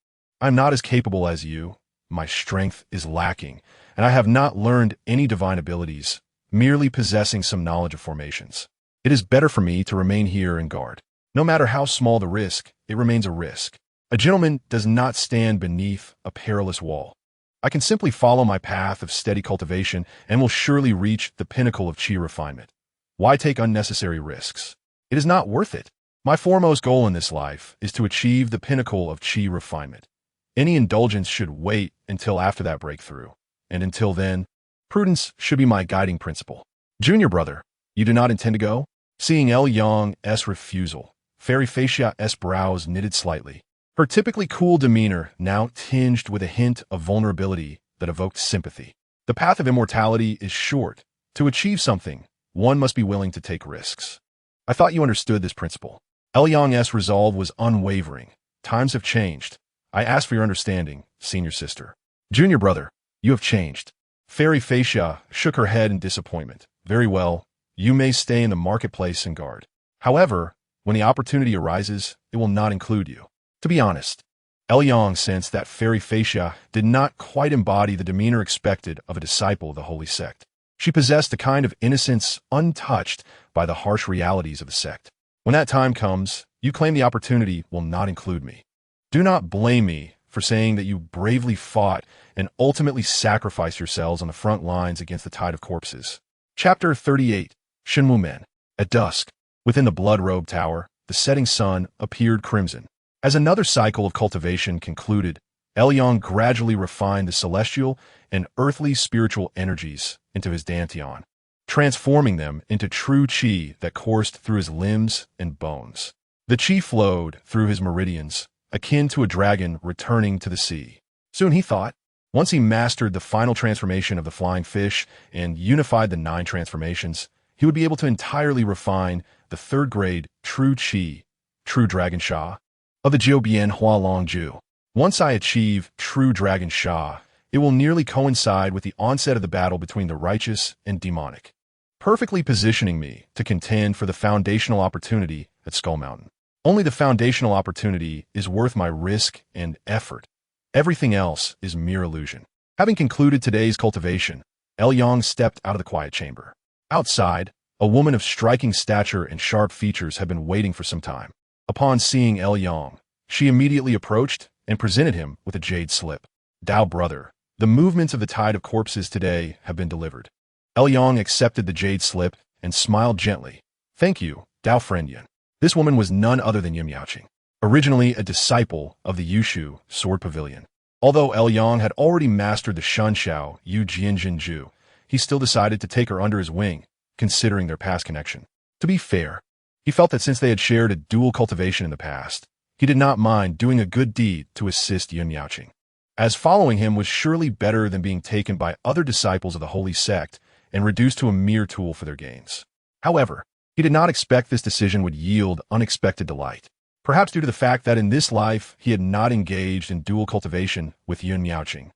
I'm not as capable as you. My strength is lacking, and I have not learned any divine abilities, merely possessing some knowledge of formations. It is better for me to remain here and guard. No matter how small the risk, it remains a risk. A gentleman does not stand beneath a perilous wall. I can simply follow my path of steady cultivation and will surely reach the pinnacle of Qi refinement. Why take unnecessary risks? It is not worth it. My foremost goal in this life is to achieve the pinnacle of Qi refinement. Any indulgence should wait until after that breakthrough, and until then, prudence should be my guiding principle. Junior brother, you do not intend to go? Seeing Yang's refusal, Fairy Facia's brows knitted slightly. Her typically cool demeanor now tinged with a hint of vulnerability that evoked sympathy. The path of immortality is short. To achieve something, one must be willing to take risks. I thought you understood this principle. Yang's resolve was unwavering. Times have changed. I ask for your understanding, senior sister. Junior brother, you have changed. Fairy Facia shook her head in disappointment. Very well, you may stay in the marketplace and guard. However, when the opportunity arises, it will not include you. To be honest, Yang sensed that Fairy Facia did not quite embody the demeanor expected of a disciple of the holy sect. She possessed a kind of innocence untouched by the harsh realities of the sect. When that time comes, you claim the opportunity will not include me. Do not blame me for saying that you bravely fought and ultimately sacrificed yourselves on the front lines against the tide of corpses. Chapter 38. Shenwu Men. At dusk, within the blood-robed tower, the setting sun appeared crimson. As another cycle of cultivation concluded, Elyong gradually refined the celestial and earthly spiritual energies into his dantian, transforming them into true qi that coursed through his limbs and bones. The qi flowed through his meridians, akin to a dragon returning to the sea. Soon he thought, once he mastered the final transformation of the flying fish and unified the 9 transformations, he would be able to entirely refine the third-grade true qi, true dragon sha, of the Jiubian Hualong Ju. Once I achieve true dragon sha, it will nearly coincide with the onset of the battle between the righteous and demonic, perfectly positioning me to contend for the foundational opportunity at Skull Mountain. Only the foundational opportunity is worth my risk and effort. Everything else is mere illusion. Having concluded today's cultivation, Elyong stepped out of the quiet chamber. Outside, a woman of striking stature and sharp features had been waiting for some time. Upon seeing Elyong, she immediately approached and presented him with a jade slip. Dao brother, the movements of the tide of corpses today have been delivered. Elyong accepted the jade slip and smiled gently. Thank you, Dao friend Yin. This woman was none other than Yin Miaoqing, originally a disciple of the Yushu Sword Pavilion. Although Elyong had already mastered the Shunshao Yu Jianjinju, he still decided to take her under his wing, considering their past connection. To be fair, he felt that since they had shared a dual cultivation in the past, he did not mind doing a good deed to assist Yin Miaoqing, as following him was surely better than being taken by other disciples of the holy sect and reduced to a mere tool for their gains. However, he did not expect this decision would yield unexpected delight, perhaps due to the fact that in this life he had not engaged in dual cultivation with Yin Miaoqing.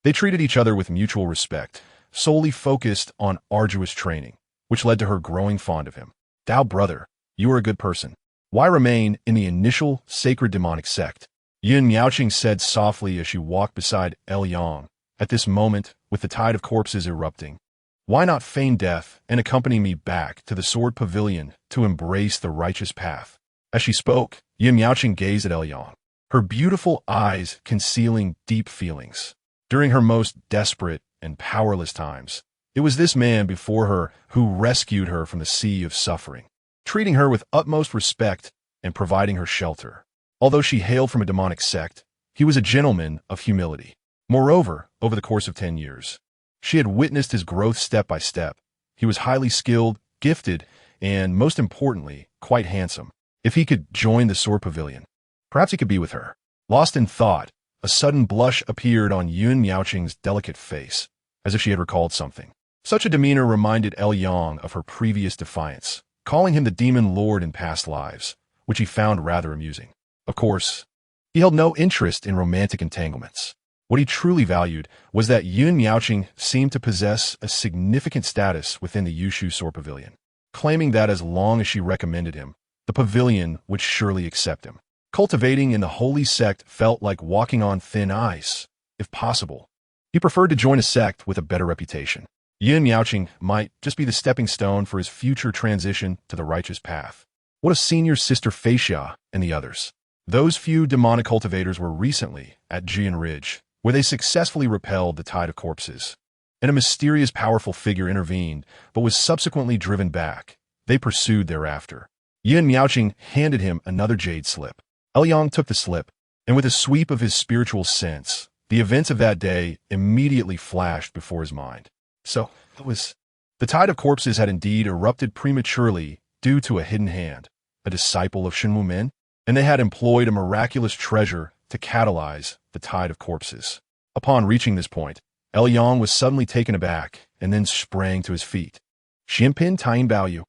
They treated each other with mutual respect, solely focused on arduous training, which led to her growing fond of him. Dao brother, you are a good person. Why remain in the initial sacred demonic sect? Yin Miaoqing said softly as she walked beside Elyong, at this moment with the tide of corpses erupting. Why not feign death and accompany me back to the Sword Pavilion to embrace the righteous path? As she spoke, Yin Miaoqing gazed at Elyong, her beautiful eyes concealing deep feelings. During her most desperate and powerless times, it was this man before her who rescued her from the sea of suffering, treating her with utmost respect and providing her shelter. Although she hailed from a demonic sect, he was a gentleman of humility. Moreover, over the course of 10 years, she had witnessed his growth step by step. He was highly skilled, gifted, and, most importantly, quite handsome. If he could join the Sword Pavilion, perhaps he could be with her. Lost in thought, a sudden blush appeared on Yin Miaoqing's delicate face, as if she had recalled something. Such a demeanor reminded Elyong of her previous defiance, calling him the demon lord in past lives, which he found rather amusing. Of course, he held no interest in romantic entanglements. What he truly valued was that Yin Miaoqing seemed to possess a significant status within the Yushu Sword Pavilion, claiming that as long as she recommended him, the pavilion would surely accept him. Cultivating in the holy sect felt like walking on thin ice. If possible, he preferred to join a sect with a better reputation. Yin Miaoqing might just be the stepping stone for his future transition to the righteous path. What of senior sister Feixia and the others? Those few demonic cultivators were recently at Jian Ridge, where they successfully repelled the tide of corpses, and a mysterious powerful figure intervened, but was subsequently driven back. They pursued thereafter. Yin Miaoqing handed him another jade slip. Elyong took the slip, and with a sweep of his spiritual sense, the events of that day immediately flashed before his mind. So, it was... The tide of corpses had indeed erupted prematurely due to a hidden hand, a disciple of Shenwu Men, and they had employed a miraculous treasure to catalyze the tide of corpses. Upon reaching this point, Elyong was suddenly taken aback and then sprang to his feet. Xianpin Tying Baoyu.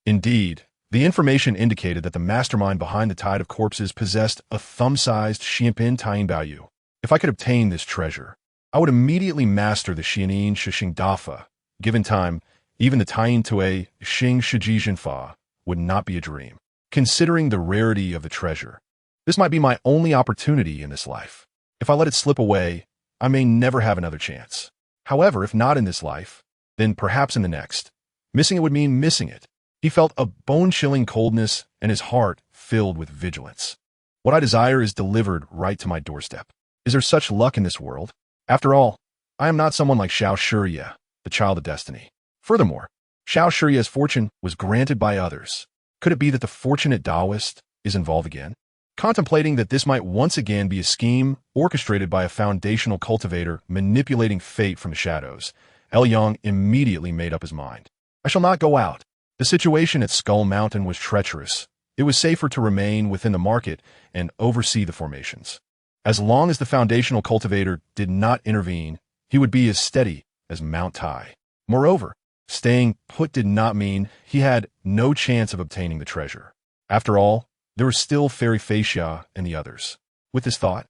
Indeed, the information indicated that the mastermind behind the tide of corpses possessed a thumb-sized Xianpin Tying Baoyu. If I could obtain this treasure, I would immediately master the Xianin Shixing Dafa. Given time, even the Tying Tue Xing Shiji Jinfa would not be a dream. Considering the rarity of the treasure, this might be my only opportunity in this life. If I let it slip away, I may never have another chance. However, if not in this life, then perhaps in the next. Missing it would mean missing it. He felt a bone-chilling coldness and his heart filled with vigilance. What I desire is delivered right to my doorstep. Is there such luck in this world? After all, I am not someone like Xiao Shiya, the child of destiny. Furthermore, Xiao Shiya's fortune was granted by others. Could it be that the fortunate Taoist is involved again? Contemplating that this might once again be a scheme orchestrated by a foundational cultivator manipulating fate from the shadows, Yang immediately made up his mind. I shall not go out. The situation at Skull Mountain was treacherous. It was safer to remain within the market and oversee the formations. As long as the foundational cultivator did not intervene, he would be as steady as Mount Tai. Moreover, staying put did not mean he had no chance of obtaining the treasure. After all, there was still Fairy Facia and the others. With this thought,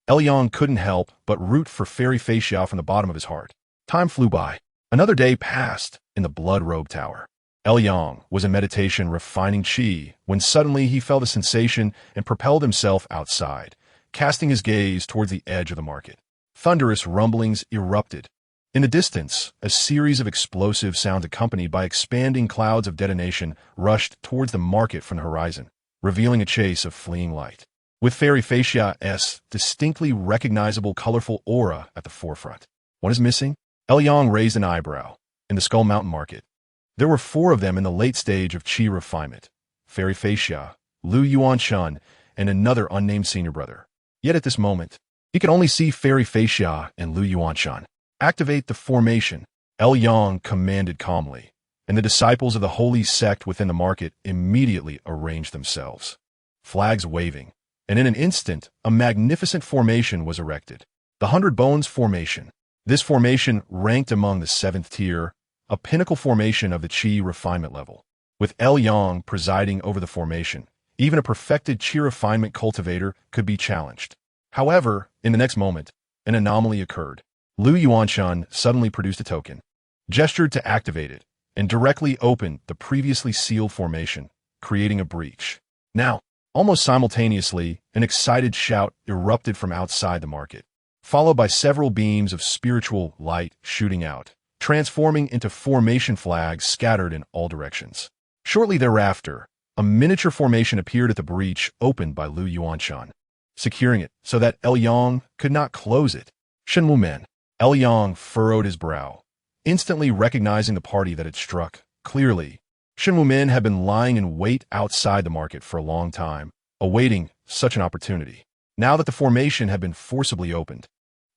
Yang couldn't help but root for Fairy Facia from the bottom of his heart. Time flew by. Another day passed in the Blood Robe Tower. Yang was in meditation refining qi when suddenly he felt a sensation and propelled himself outside, casting his gaze towards the edge of the market. Thunderous rumblings erupted. In the distance, a series of explosive sounds accompanied by expanding clouds of detonation rushed towards the market from the horizon, revealing a chase of fleeing light. With Fairy Facia's distinctly recognizable colorful aura at the forefront. What is missing? Yang raised an eyebrow. In the Skull Mountain market, there were 4 of them in the late stage of qi refinement. Fairy Facia, Lu Yuanshun, and another unnamed senior brother. Yet at this moment, he could only see Fairy Facia and Lu Yuanshun. Activate the formation, Yang commanded calmly, and the disciples of the holy sect within the market immediately arranged themselves. Flags waving, and in an instant, a magnificent formation was erected. The 100 Bones Formation. This formation ranked among the 7th tier, a pinnacle formation of the qi refinement level. With Yang presiding over the formation, even a perfected qi refinement cultivator could be challenged. However, in the next moment, an anomaly occurred. Lu Yuanshun suddenly produced a token, gestured to activate it, and directly opened the previously sealed formation, creating a breach. Now, almost simultaneously, an excited shout erupted from outside the market, followed by several beams of spiritual light shooting out, transforming into formation flags scattered in all directions. Shortly thereafter, a miniature formation appeared at the breach opened by Lu Yuanshun, securing it so that Yang could not close it. Shenwu Men. Yang furrowed his brow, instantly recognizing the party that had struck. Clearly, Shenwu Men had been lying in wait outside the market for a long time, awaiting such an opportunity. Now that the formation had been forcibly opened,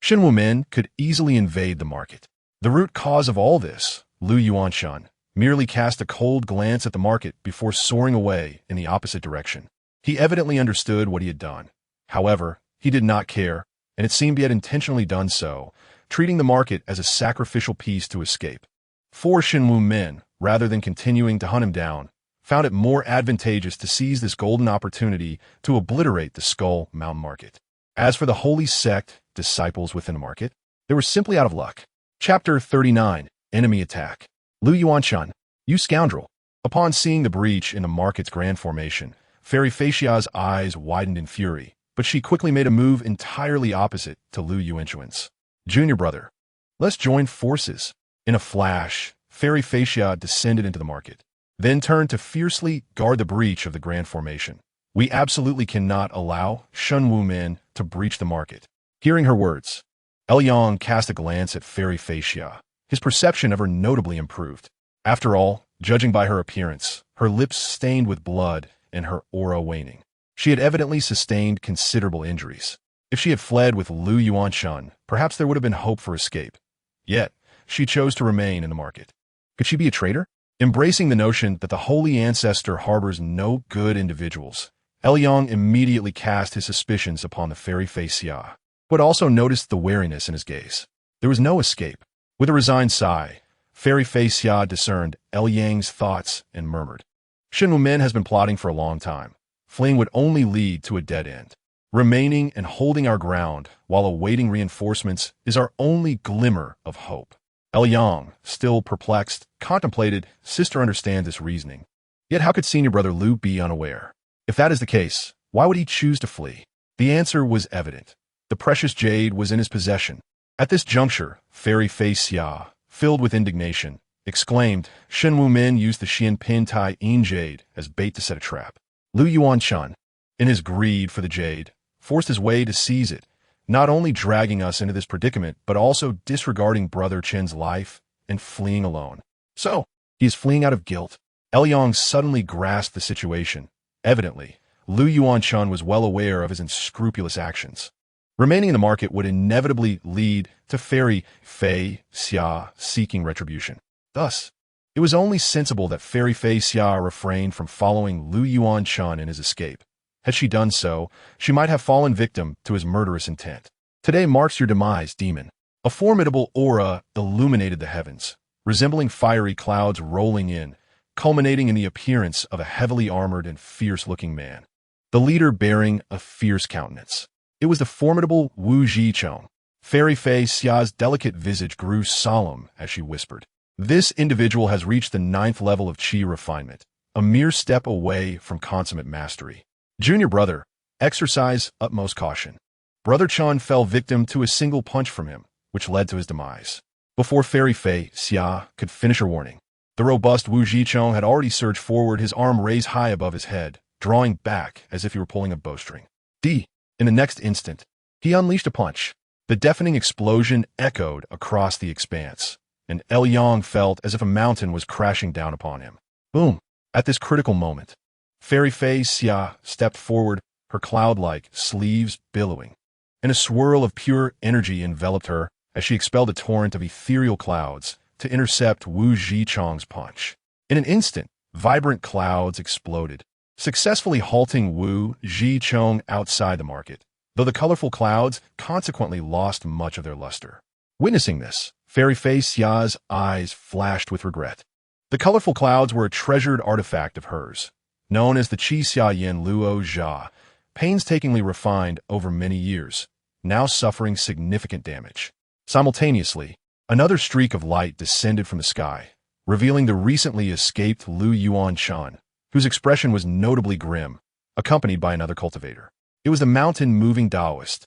Shenwu Men could easily invade the market. The root cause of all this, Lu Yuanshun, merely cast a cold glance at the market before soaring away in the opposite direction. He evidently understood what he had done. However, he did not care, and it seemed he had intentionally done so, treating the market as a sacrificial piece to escape. 4 Shenwu Men, rather than continuing to hunt him down, found it more advantageous to seize this golden opportunity to obliterate the Skull Mountain market. As for the holy sect disciples within the market, they were simply out of luck. Chapter 39, Enemy Attack. Lu Yuanshun, you scoundrel. Upon seeing the breach in the market's grand formation, Fairy Facia's eyes widened in fury, but she quickly made a move entirely opposite to Lu Yuanshun's. Junior brother, let's join forces. In a flash, Fairy Facia descended into the market, then turned to fiercely guard the breach of the grand formation. We absolutely cannot allow Shenwu Men to breach the market. Hearing her words, Yang cast a glance at Fairy Facia. His perception of her notably improved. After all, judging by her appearance, her lips stained with blood and her aura waning, she had evidently sustained considerable injuries. If she had fled with Lu Yuanshun, perhaps there would have been hope for escape. Yet, she chose to remain in the market. Could she be a traitor? Embracing the notion that the Holy Ancestor harbors no good individuals, Yang immediately cast his suspicions upon the Fairy Facia, but also noticed the wariness in his gaze. There was no escape. With a resigned sigh, Fairy Facia discerned Yang's thoughts and murmured, Shenwu Men has been plotting for a long time. Fleeing would only lead to a dead end. Remaining and holding our ground while awaiting reinforcements is our only glimmer of hope. Yang, still perplexed, contemplated, sister understands this reasoning. Yet how could senior brother Lu be unaware? If that is the case, why would he choose to flee? The answer was evident. The precious jade was in his possession. At this juncture, Fairy Facia, filled with indignation, exclaimed, Shenwu Men used the Xian Pin Tai Yin jade as bait to set a trap. Lu Yuanshun, in his greed for the jade, forced his way to seize it, not only dragging us into this predicament, but also disregarding Brother Chen's life and fleeing alone. So, He is fleeing out of guilt. Yang suddenly grasped the situation. Evidently, Lu Yuanchun was well aware of his unscrupulous actions. Remaining in the market would inevitably lead to Fairy Fei Xia seeking retribution. Thus, it was only sensible that Fairy Fei Xia refrained from following Lu Yuanchun in his escape. Had she done so, she might have fallen victim to his murderous intent. Today marks your demise, demon. A formidable aura illuminated the heavens, resembling fiery clouds rolling in, culminating in the appearance of a heavily armored and fierce-looking man. The leader bearing a fierce countenance. It was the formidable Wu Zhicheng. Fairy Fei Xia's delicate visage grew solemn as she whispered. This individual has reached the 9th level of qi refinement, a mere step away from consummate mastery. Junior brother, exercise utmost caution. Brother Chun fell victim to a single punch from him, which led to his demise. Before Fairy Fei Xia could finish her warning, the robust Wu Zhicheng had already surged forward, his arm raised high above his head, drawing back as if he were pulling a bowstring. In the next instant, he unleashed a punch. The deafening explosion echoed across the expanse, and Yang felt as if a mountain was crashing down upon him. Boom! At this critical moment, Fairy Fei Xia stepped forward, her cloud-like sleeves billowing, and a swirl of pure energy enveloped her as she expelled a torrent of ethereal clouds to intercept Wu Zhicheng's punch. In an instant, vibrant clouds exploded, successfully halting Wu Zhicheng outside the market, though the colorful clouds consequently lost much of their luster. Witnessing this, Fairy Fei Xia's eyes flashed with regret. The colorful clouds were a treasured artifact of hers, known as the Qi Xia Yin Luo Jia, painstakingly refined over many years, now suffering significant damage. Simultaneously, another streak of light descended from the sky, revealing the recently escaped Lu Yuanchun, whose expression was notably grim, accompanied by another cultivator. It was the mountain-moving Taoist,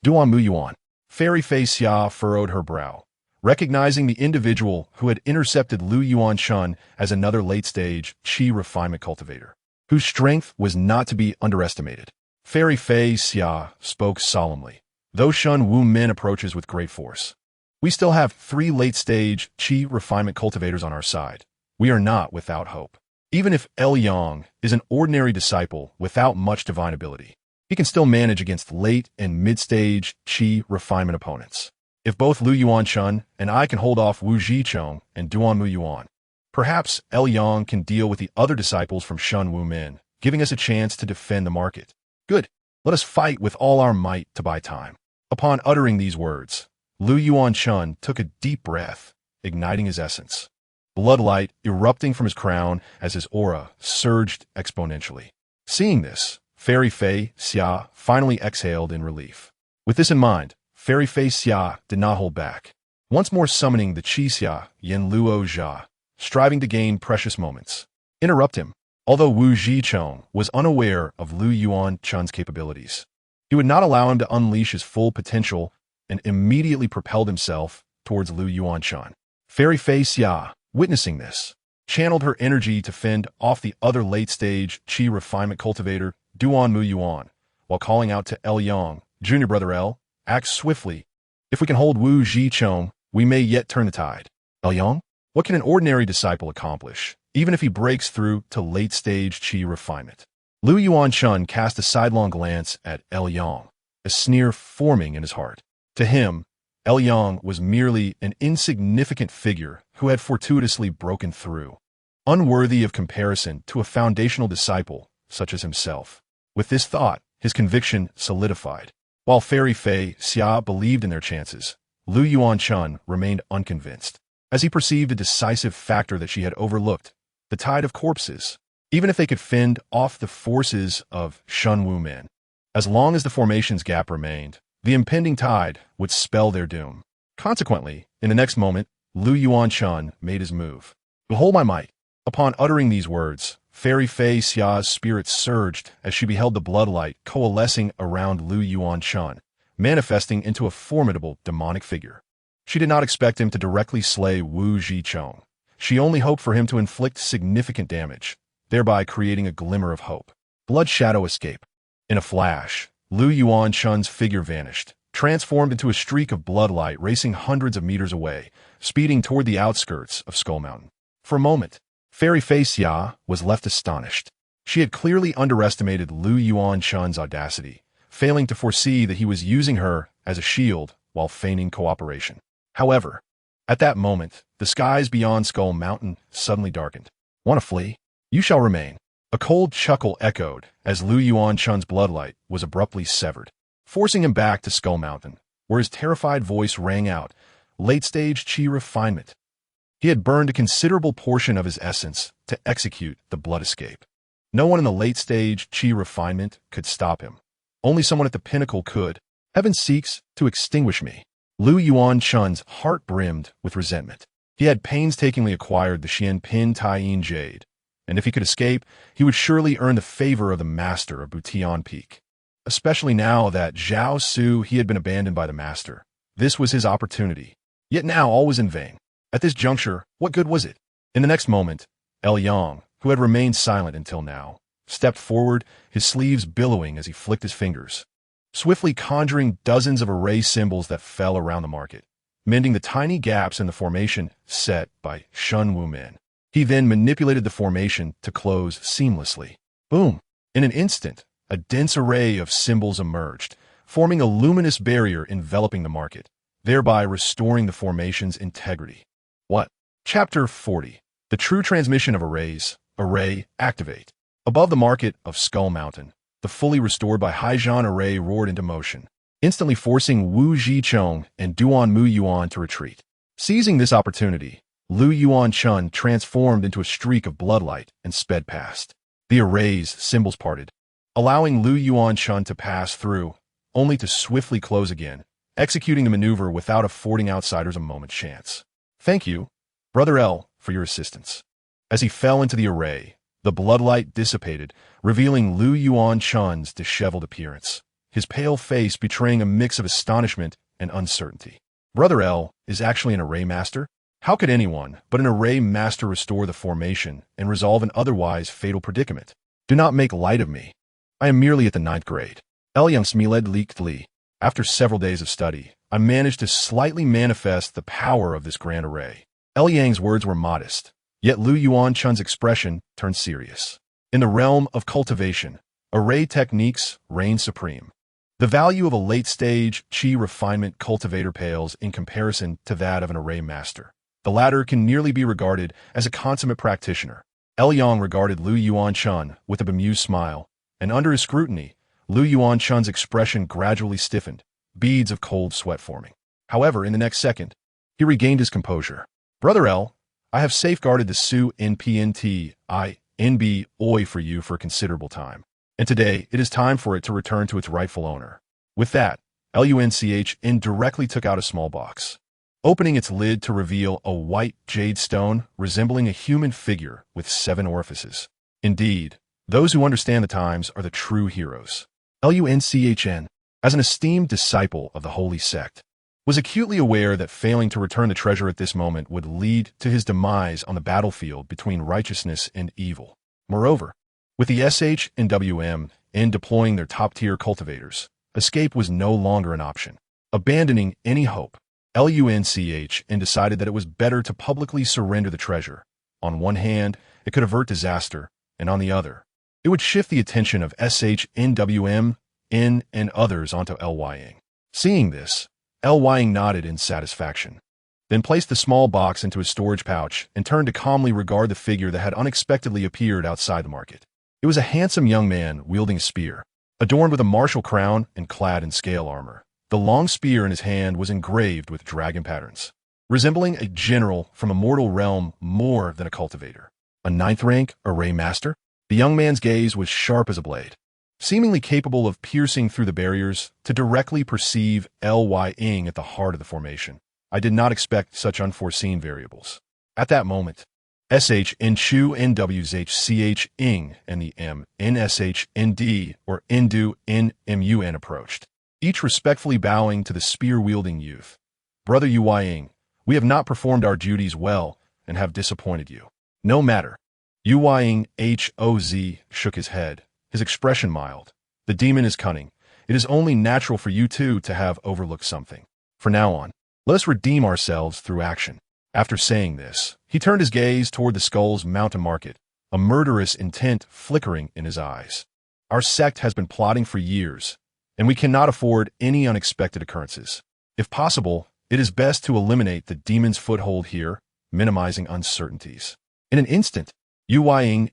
Duan Mu Yuan. Fairy Fei Xia furrowed her brow, recognizing the individual who had intercepted Lu Yuanchun as another late-stage qi refinement cultivator, whose strength was not to be underestimated. Fairy Fei Xia spoke solemnly. Though Shun Wu Min approaches with great force, we still have 3 late-stage qi refinement cultivators on our side. We are not without hope. Even if Yang is an ordinary disciple without much divine ability, he can still manage against late and mid-stage qi refinement opponents. If both Lu Yuanchun and I can hold off Wu Zhicheng and Duan Mu Yuan, perhaps Yang can deal with the other disciples from Shun Wu Min, giving us a chance to defend the market. Good. Let us fight with all our might to buy time. Upon uttering these words, Lu Yuanchun took a deep breath, igniting his essence. Bloodlight erupting from his crown as his aura surged exponentially. Seeing this, Fairy Fei Xia finally exhaled in relief. With this in mind, Fairy Fei Xia did not hold back, once more summoning the Qi Xia Yin Luo Jia, striving to gain precious moments. Interrupt him. Although Wu Zhicheng was unaware of Lu Yuanchun's capabilities, he would not allow him to unleash his full potential and immediately propelled himself towards Lu Yuanchun. Fairy Fei Xia, witnessing this, channeled her energy to fend off the other late-stage qi refinement cultivator, Duan Mu Yuan, while calling out to Yang, Junior Brother L, act swiftly. If we can hold Wu Zhicheng, we may yet turn the tide. Yang, what can an ordinary disciple accomplish, even if he breaks through to late-stage qi refinement? Lu Yuanchun cast a sidelong glance at Yang, a sneer forming in his heart. To him, Yang was merely an insignificant figure who had fortuitously broken through, unworthy of comparison to a foundational disciple such as himself. With this thought, his conviction solidified. While Fairy Fei Xia believed in their chances, Lu Yuanchun remained unconvinced, as he perceived a decisive factor that she had overlooked: the tide of corpses. Even if they could fend off the forces of Shun Wu Min, as long as the formation's gap remained, the impending tide would spell their doom. Consequently, in the next moment, Lu Yuanchun made his move. Behold my might. Upon uttering these words, Fairy Fei Xia's spirit surged as she beheld the bloodlight coalescing around Lu Yuanchun, manifesting into a formidable demonic figure. She did not expect him to directly slay Wu Zhicheng. She only hoped for him to inflict significant damage, thereby creating a glimmer of hope. Blood shadow escape. In a flash, Lu Yuanchun's figure vanished, transformed into a streak of bloodlight racing hundreds of meters away, speeding toward the outskirts of Skull Mountain. For a moment, Fairy Face Ya was left astonished. She had clearly underestimated Lu Yuanchun's audacity, failing to foresee that he was using her as a shield while feigning cooperation. However, at that moment, the skies beyond Skull Mountain suddenly darkened. Want to flee? You shall remain. A cold chuckle echoed as Lu Yuanchun's bloodlight was abruptly severed, forcing him back to Skull Mountain, where his terrified voice rang out, late-stage chi refinement. He had burned a considerable portion of his essence to execute the blood escape. No one in the late-stage chi refinement could stop him. Only someone at the pinnacle could. Heaven seeks to extinguish me. Lu Yuanchun's heart brimmed with resentment. He had painstakingly acquired the Xian Pin Taiyin Jade, and if he could escape, he would surely earn the favor of the master of Butian Peak. Especially now that Zhao Su he had been abandoned by the master. This was his opportunity. Yet now all was in vain. At this juncture, what good was it? In the next moment, El Yang, who had remained silent until now, stepped forward, his sleeves billowing as he flicked his fingers, swiftly conjuring dozens of array symbols that fell around the market, mending the tiny gaps in the formation set by Shun Wu Min. He then manipulated the formation to close seamlessly. Boom! In an instant, a dense array of symbols emerged, forming a luminous barrier enveloping the market, thereby restoring the formation's integrity. What? Chapter 40. The True Transmission of Arrays. Array, activate. Above the market of Skull Mountain, the fully restored by Haijian array roared into motion, instantly forcing Wu Zhichong and Duan Mu Yuan to retreat. Seizing this opportunity, Lu Yuanchun transformed into a streak of bloodlight and sped past. The array's symbols parted, allowing Lu Yuanchun to pass through, only to swiftly close again, executing the maneuver without affording outsiders a moment's chance. Thank you, Brother L, for your assistance. As he fell into the array, the bloodlight dissipated, revealing Lu Yuanchun's disheveled appearance, his pale face betraying a mix of astonishment and uncertainty. Brother L is actually an array master? How could anyone but an array master restore the formation and resolve an otherwise fatal predicament? Do not make light of me. I am merely at the 9th grade. Elyang Smiled Leaked Li. After several days of study, I managed to slightly manifest the power of this grand array. Elyang's words were modest, yet Lu Yuanchun's expression turned serious. In the realm of cultivation, array techniques reign supreme. The value of a late-stage chi refinement cultivator pales in comparison to that of an array master. The latter can nearly be regarded as a consummate practitioner. Elyang regarded Lu Yuanchun with a bemused smile, and under his scrutiny, Lu Yuanchun's expression gradually stiffened, beads of cold sweat forming. However, in the next second, he regained his composure. Brother L, I have safeguarded the Su NPNT I NB Oi for you for a considerable time, and today it is time for it to return to its rightful owner. With that, LUNCHN directly took out a small box, opening its lid to reveal a white jade stone resembling a human figure with 7 orifices. Indeed, those who understand the times are the true heroes. LUNCHN, as an esteemed disciple of the Holy Sect, was acutely aware that failing to return the treasure at this moment would lead to his demise on the battlefield between righteousness and evil. Moreover, with the SH and WM in deploying their top-tier cultivators, escape was no longer an option. Abandoning any hope, LUNCHN decided that it was better to publicly surrender the treasure. On one hand, it could avert disaster, and on the other, it would shift the attention of SHNWM, N, and others onto Lying. Seeing this, Lying nodded in satisfaction, then placed the small box into his storage pouch and turned to calmly regard the figure that had unexpectedly appeared outside the market. It was a handsome young man wielding a spear, adorned with a martial crown and clad in scale armor. The long spear in his hand was engraved with dragon patterns, resembling a general from a mortal realm more than a cultivator. A 9th rank array master? The young man's gaze was sharp as a blade, seemingly capable of piercing through the barriers to directly perceive Lying at the heart of the formation. I did not expect such unforeseen variables. At that moment, SH N Chu NWZH Ing and the M NSH ND or Ndu NMUN approached, each respectfully bowing to the spear-wielding youth. Brother Ying, we have not performed our duties well and have disappointed you. No matter. Ying HOZ shook his head, his expression mild. The demon is cunning. It is only natural for you two to have overlooked something. From now on, let us redeem ourselves through action. After saying this, he turned his gaze toward the skull's mountain market, a murderous intent flickering in his eyes. Our sect has been plotting for years, and we cannot afford any unexpected occurrences. If possible, it is best to eliminate the demon's foothold here, minimizing uncertainties. In an instant, Yueying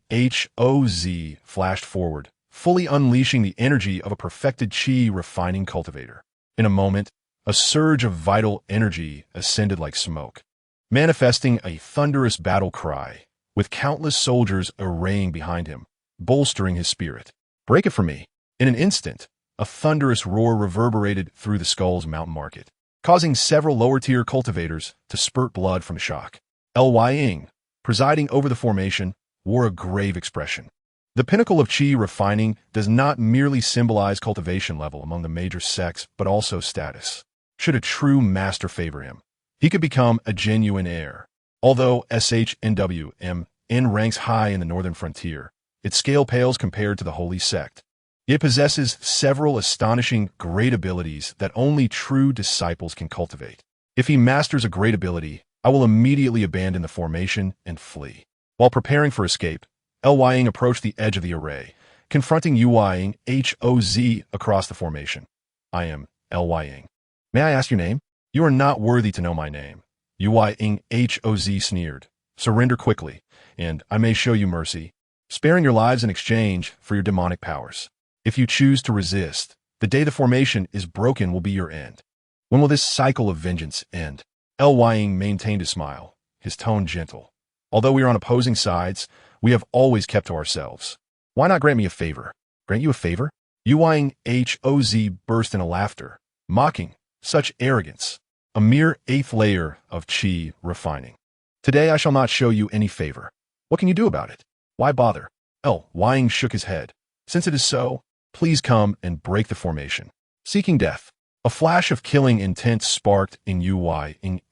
Hoz flashed forward, fully unleashing the energy of a perfected qi refining cultivator. In a moment, a surge of vital energy ascended like smoke, manifesting a thunderous battle cry, with countless soldiers arraying behind him, bolstering his spirit. "Break it for me!" In an instant, a thunderous roar reverberated through the skull's mountain market, causing several lower-tier cultivators to spurt blood from shock. Ying, presiding over the formation, wore a grave expression. The pinnacle of qi refining does not merely symbolize cultivation level among the major sects, but also status. Should a true master favor him, he could become a genuine heir. Although SHNWM ranks high in the northern frontier, its scale pales compared to the Holy Sect. It possesses several astonishing great abilities that only true disciples can cultivate. If he masters a great ability, I will immediately abandon the formation and flee. While preparing for escape, Ying approached the edge of the array, confronting Yueying Hoz across the formation. "I am Ying. May I ask your name?" "You are not worthy to know my name," Yueying Hoz sneered. "Surrender quickly, and I may show you mercy, sparing your lives in exchange for your demonic powers. If you choose to resist, the day the formation is broken will be your end." "When will this cycle of vengeance end?" Ying maintained a smile, his tone gentle. "Although we are on opposing sides, we have always kept to ourselves. Why not grant me a favor?" "Grant you a favor?" Yueying Hoz burst into laughter, mocking such arrogance. "A mere 8th layer of qi refining. Today I shall not show you any favor. What can you do about it? Why bother?" Ying shook his head. "Since it is so, please come and break the formation." Seeking death. A flash of killing intent sparked in Yueying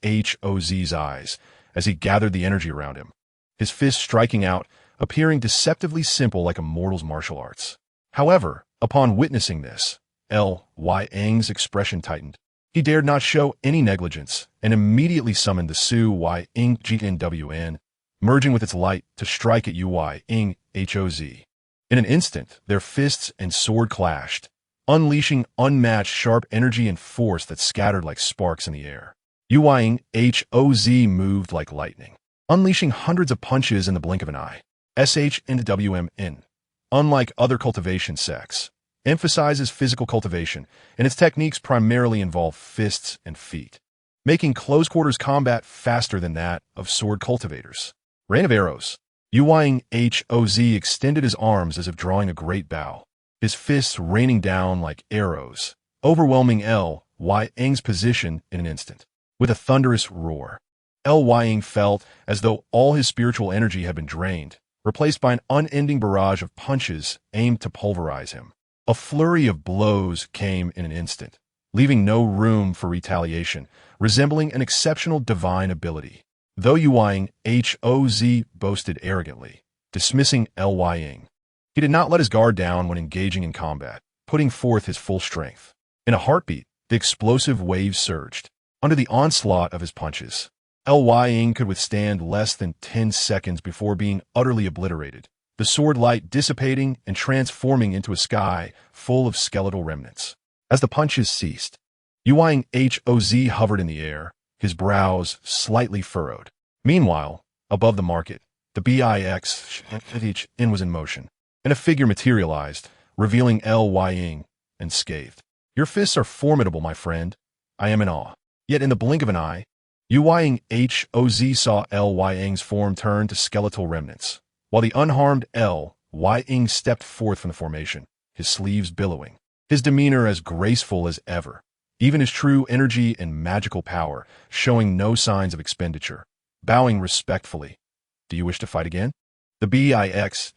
Hoz's eyes as he gathered the energy around him, his fist striking out, appearing deceptively simple like a mortal's martial arts. However, upon witnessing this, Ying's expression tightened. He dared not show any negligence and immediately summoned the Su Ying GNWN, merging with its light to strike at Yueying Hoz. In an instant, their fists and sword clashed, unleashing unmatched sharp energy and force that scattered like sparks in the air. Yueying Hoz moved like lightning, unleashing hundreds of punches in the blink of an eye. SHNWMN, unlike other cultivation sects, emphasizes physical cultivation, and its techniques primarily involve fists and feet, making close-quarters combat faster than that of sword cultivators. Rain of arrows. Yueying Hoz extended his arms as if drawing a great bow, his fists raining down like arrows, overwhelming Ying's position in an instant. With a thunderous roar, Ying felt as though all his spiritual energy had been drained, replaced by an unending barrage of punches aimed to pulverize him. A flurry of blows came in an instant, leaving no room for retaliation, resembling an exceptional divine ability. Though Yueying Hoz boasted arrogantly, dismissing Ying, he did not let his guard down when engaging in combat, putting forth his full strength. In a heartbeat, the explosive waves surged. Under the onslaught of his punches, Ying could withstand less than 10 seconds before being utterly obliterated, the sword light dissipating and transforming into a sky full of skeletal remnants. As the punches ceased, Yueying Hoz hovered in the air, his brows slightly furrowed. Meanwhile, above the market, the BIX was in motion, and a figure materialized, revealing Ying, and scathed. "Your fists are formidable, my friend. I am in awe." Yet in the blink of an eye, Yueying Hoz saw Ying's form turn to skeletal remnants, while the unharmed Ying stepped forth from the formation, his sleeves billowing, his demeanor as graceful as ever, even his true energy and magical power showing no signs of expenditure. Bowing respectfully, "Do you wish to fight again?" The BIX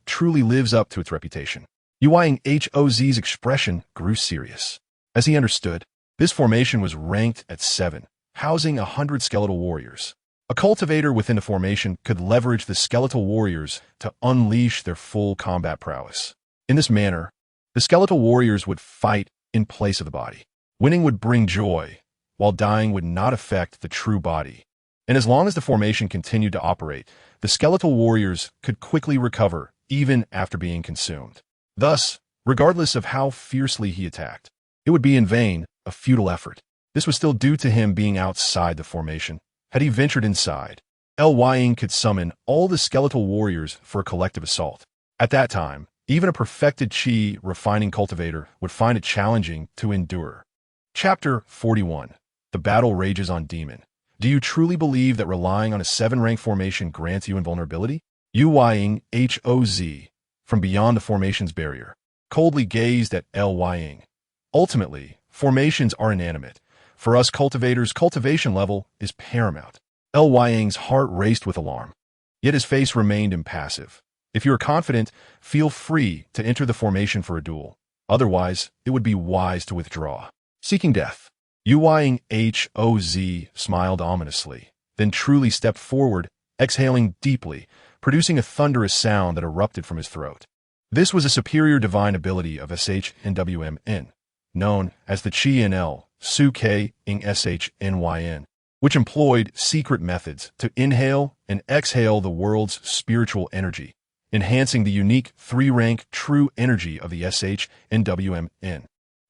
truly lives up to its reputation. Yueying Hoz's expression grew serious, as he understood this formation was ranked at 7, housing 100 skeletal warriors. A cultivator within the formation could leverage the skeletal warriors to unleash their full combat prowess. In this manner, the skeletal warriors would fight in place of the body. Winning would bring joy, while dying would not affect the true body. And as long as the formation continued to operate, the skeletal warriors could quickly recover, even after being consumed. Thus, regardless of how fiercely he attacked, it would be in vain, a futile effort. This was still due to him being outside the formation. Had he ventured inside, Lying could summon all the skeletal warriors for a collective assault. At that time, even a perfected chi refining cultivator would find it challenging to endure. Chapter 41. The Battle Rages on Demon. Do you truly believe that relying on a 7-rank formation grants you invulnerability? Lying, HOZ, from beyond the formation's barrier, coldly gazed at Lying. Ultimately, formations are inanimate. For us cultivators, cultivation level is paramount. Lying's heart raced with alarm, yet his face remained impassive. If you are confident, feel free to enter the formation for a duel. Otherwise, it would be wise to withdraw. Seeking death. Lying HOZ smiled ominously, then truly stepped forward, exhaling deeply, producing a thunderous sound that erupted from his throat. This was a superior divine ability of SHNWMN, known as the Chi NL, Su K ing SHNYN, which employed secret methods to inhale and exhale the world's spiritual energy, enhancing the unique 3-rank true energy of the SHNWMN,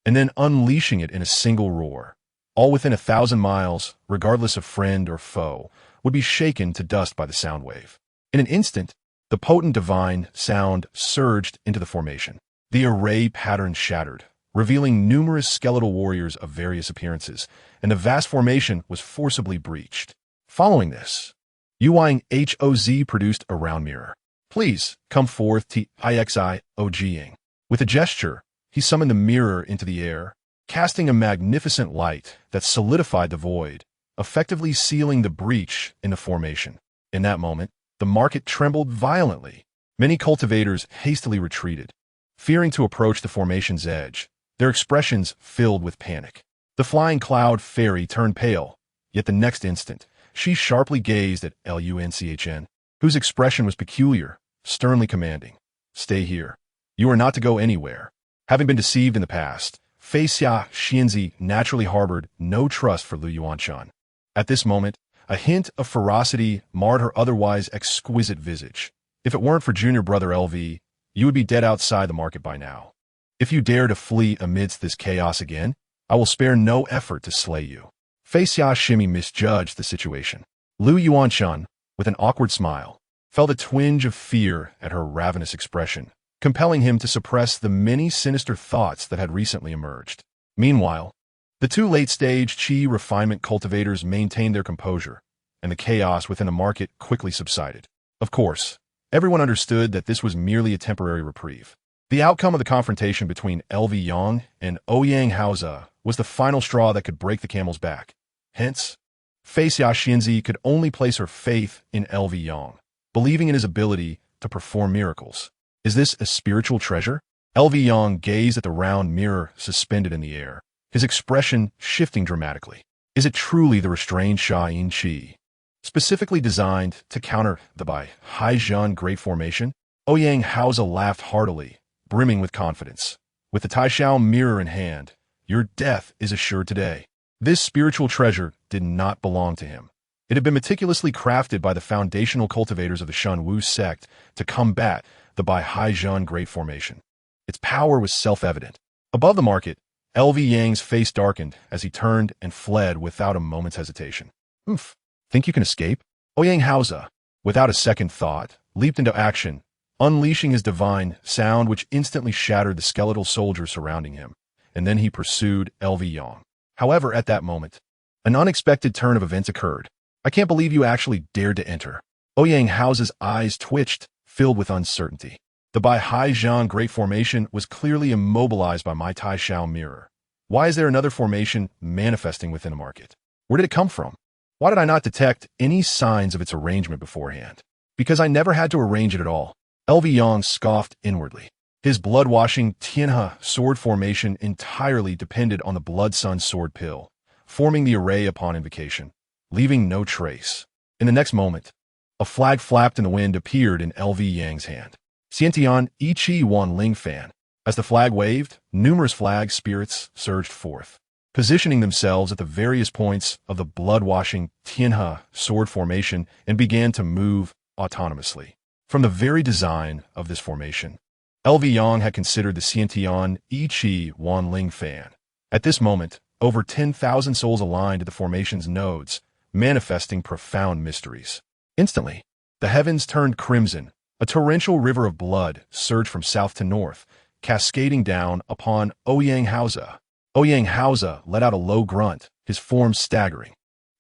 and then unleashing it in a single roar. All within 1,000 miles, regardless of friend or foe, would be shaken to dust by the sound wave. In an instant, the potent divine sound surged into the formation. The array pattern shattered, revealing numerous skeletal warriors of various appearances, and the vast formation was forcibly breached. Following this, Lying HOZ produced a round mirror. Please, come forth, TIXI-OGing. With a gesture, he summoned the mirror into the air, casting a magnificent light that solidified the void, effectively sealing the breach in the formation. In that moment, the market trembled violently. Many cultivators hastily retreated, fearing to approach the formation's edge, their expressions filled with panic. The flying cloud fairy turned pale, yet the next instant, she sharply gazed at Lunchn, whose expression was peculiar, sternly commanding. Stay here. You are not to go anywhere. Having been deceived in the past, Fei Xia Xianzi naturally harbored no trust for Lu Yuanshan. At this moment, a hint of ferocity marred her otherwise exquisite visage. If it weren't for junior brother LV, you would be dead outside the market by now. If you dare to flee amidst this chaos again, I will spare no effort to slay you. Fei Xia Shimi misjudged the situation. Lu Yuanshan, with an awkward smile, felt a twinge of fear at her ravenous expression, compelling him to suppress the many sinister thoughts that had recently emerged. Meanwhile, the two late-stage chi refinement cultivators maintained their composure, and the chaos within the market quickly subsided. Of course, everyone understood that this was merely a temporary reprieve. The outcome of the confrontation between LV Yang and Ouyang Haoze was the final straw that could break the camel's back. Hence, Fei Xia Xianzi could only place her faith in LV Yang, believing in his ability to perform miracles. Is this a spiritual treasure? LV Yang gazed at the round mirror suspended in the air, his expression shifting dramatically. Is it truly the restrained Sha Yin Qi, specifically designed to counter the Bai Haizhan Great Formation? Ouyang Haoze laughed heartily, brimming with confidence. With the Taishao mirror in hand, your death is assured today. This spiritual treasure did not belong to him. It had been meticulously crafted by the foundational cultivators of the Sheng Sect to combat the Bai Haizhan Great Formation. Its power was self-evident. Above the market, LV Yang's face darkened as he turned and fled without a moment's hesitation. Oof. Think you can escape? Ouyang Haoze, without a second thought, leaped into action, unleashing his divine sound which instantly shattered the skeletal soldiers surrounding him, and then he pursued LV Yang. However, at that moment, an unexpected turn of events occurred. I can't believe you actually dared to enter. Ouyang Haoze's eyes twitched, filled with uncertainty. The Bai Haizhan Great Formation was clearly immobilized by my Tai Shao mirror. Why is there another formation manifesting within the market? Where did it come from? Why did I not detect any signs of its arrangement beforehand? Because I never had to arrange it at all. LV Yang scoffed inwardly. His blood-washing Tianhe sword formation entirely depended on the Blood Sun sword pill, forming the array upon invocation, leaving no trace. In the next moment, a flag flapped in the wind appeared in LV Yang's hand. Xiantian Ichi Wan Ling Fan. As the flag waved, numerous flag spirits surged forth. positioning themselves at the various points of the blood-washing Tianhe sword formation and began to move autonomously. From the very design of this formation, LV Yang had considered the Xiantian Yi Qi Wan Ling Fan. At this moment, over 10,000 souls aligned to the formation's nodes, manifesting profound mysteries. Instantly, the heavens turned crimson. A torrential river of blood surged from south to north, cascading down upon Ouyang Haoze. Ouyang Haoze let out a low grunt, his form staggering.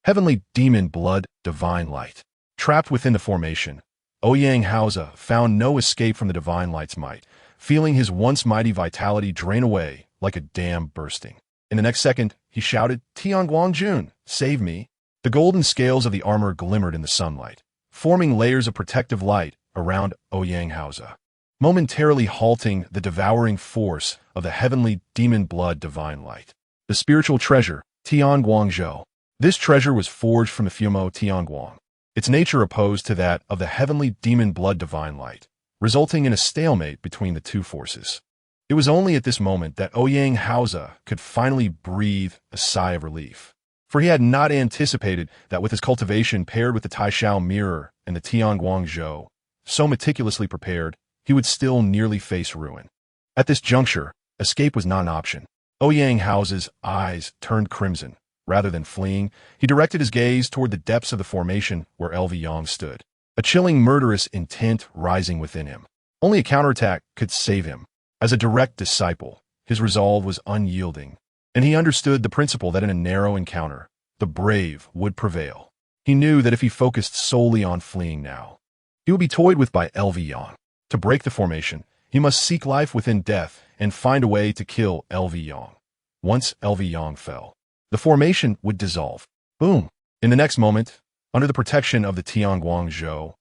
Heavenly demon blood, divine light. Trapped within the formation, Ouyang Haoze found no escape from the divine light's might, feeling his once mighty vitality drain away like a dam bursting. In the next second, he shouted, "Tianguang Jun, save me!" The golden scales of the armor glimmered in the sunlight, forming layers of protective light around Ouyang Haoze, momentarily halting the devouring force of the heavenly demon blood divine light. The spiritual treasure, Tianguang Zhou. This treasure was forged from the Fumo Tianguang, its nature opposed to that of the heavenly demon blood divine light, resulting in a stalemate between the two forces. It was only at this moment that Ouyang Haoze could finally breathe a sigh of relief, for he had not anticipated that with his cultivation paired with the Taishao mirror and the Tianguang Zhou, so meticulously prepared, he would still nearly face ruin. At this juncture, escape was not an option. Ouyang Haoze's eyes turned crimson. Rather than fleeing, he directed his gaze toward the depths of the formation where LV Yang stood, a chilling murderous intent rising within him. Only a counterattack could save him. As a direct disciple, his resolve was unyielding, and he understood the principle that in a narrow encounter, the brave would prevail. He knew that if he focused solely on fleeing now, he would be toyed with by LV Yang. To break the formation, he must seek life within death and find a way to kill LV Yang. Once LV Yang fell, the formation would dissolve. Boom! In the next moment, under the protection of the Tianguang Zhou,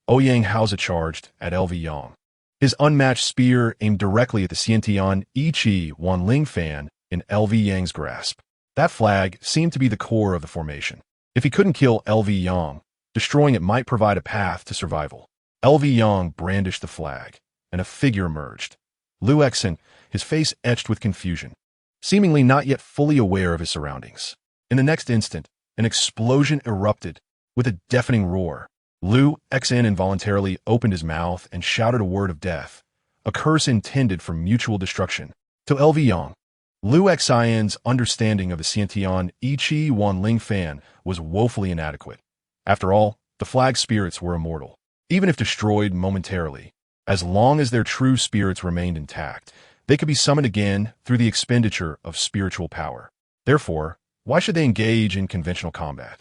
Ouyang Haoze charged at LV Yang. His unmatched spear aimed directly at the Xiantian Yi Qi Wan Ling Fan in LV Yang's grasp. That flag seemed to be the core of the formation. If he couldn't kill LV Yang, destroying it might provide a path to survival. LV Yang brandished the flag, and a figure emerged. Lu Exin, his face etched with confusion, seemingly not yet fully aware of his surroundings. In the next instant, an explosion erupted with a deafening roar. Lu Exin involuntarily opened his mouth and shouted a word of death, a curse intended for mutual destruction. To LV Yang, Lu Xin's understanding of the Xiantian Yi Qi Wan Ling Fan was woefully inadequate. After all, the flag spirits were immortal, even if destroyed momentarily. As long as their true spirits remained intact, they could be summoned again through the expenditure of spiritual power. Therefore, why should they engage in conventional combat?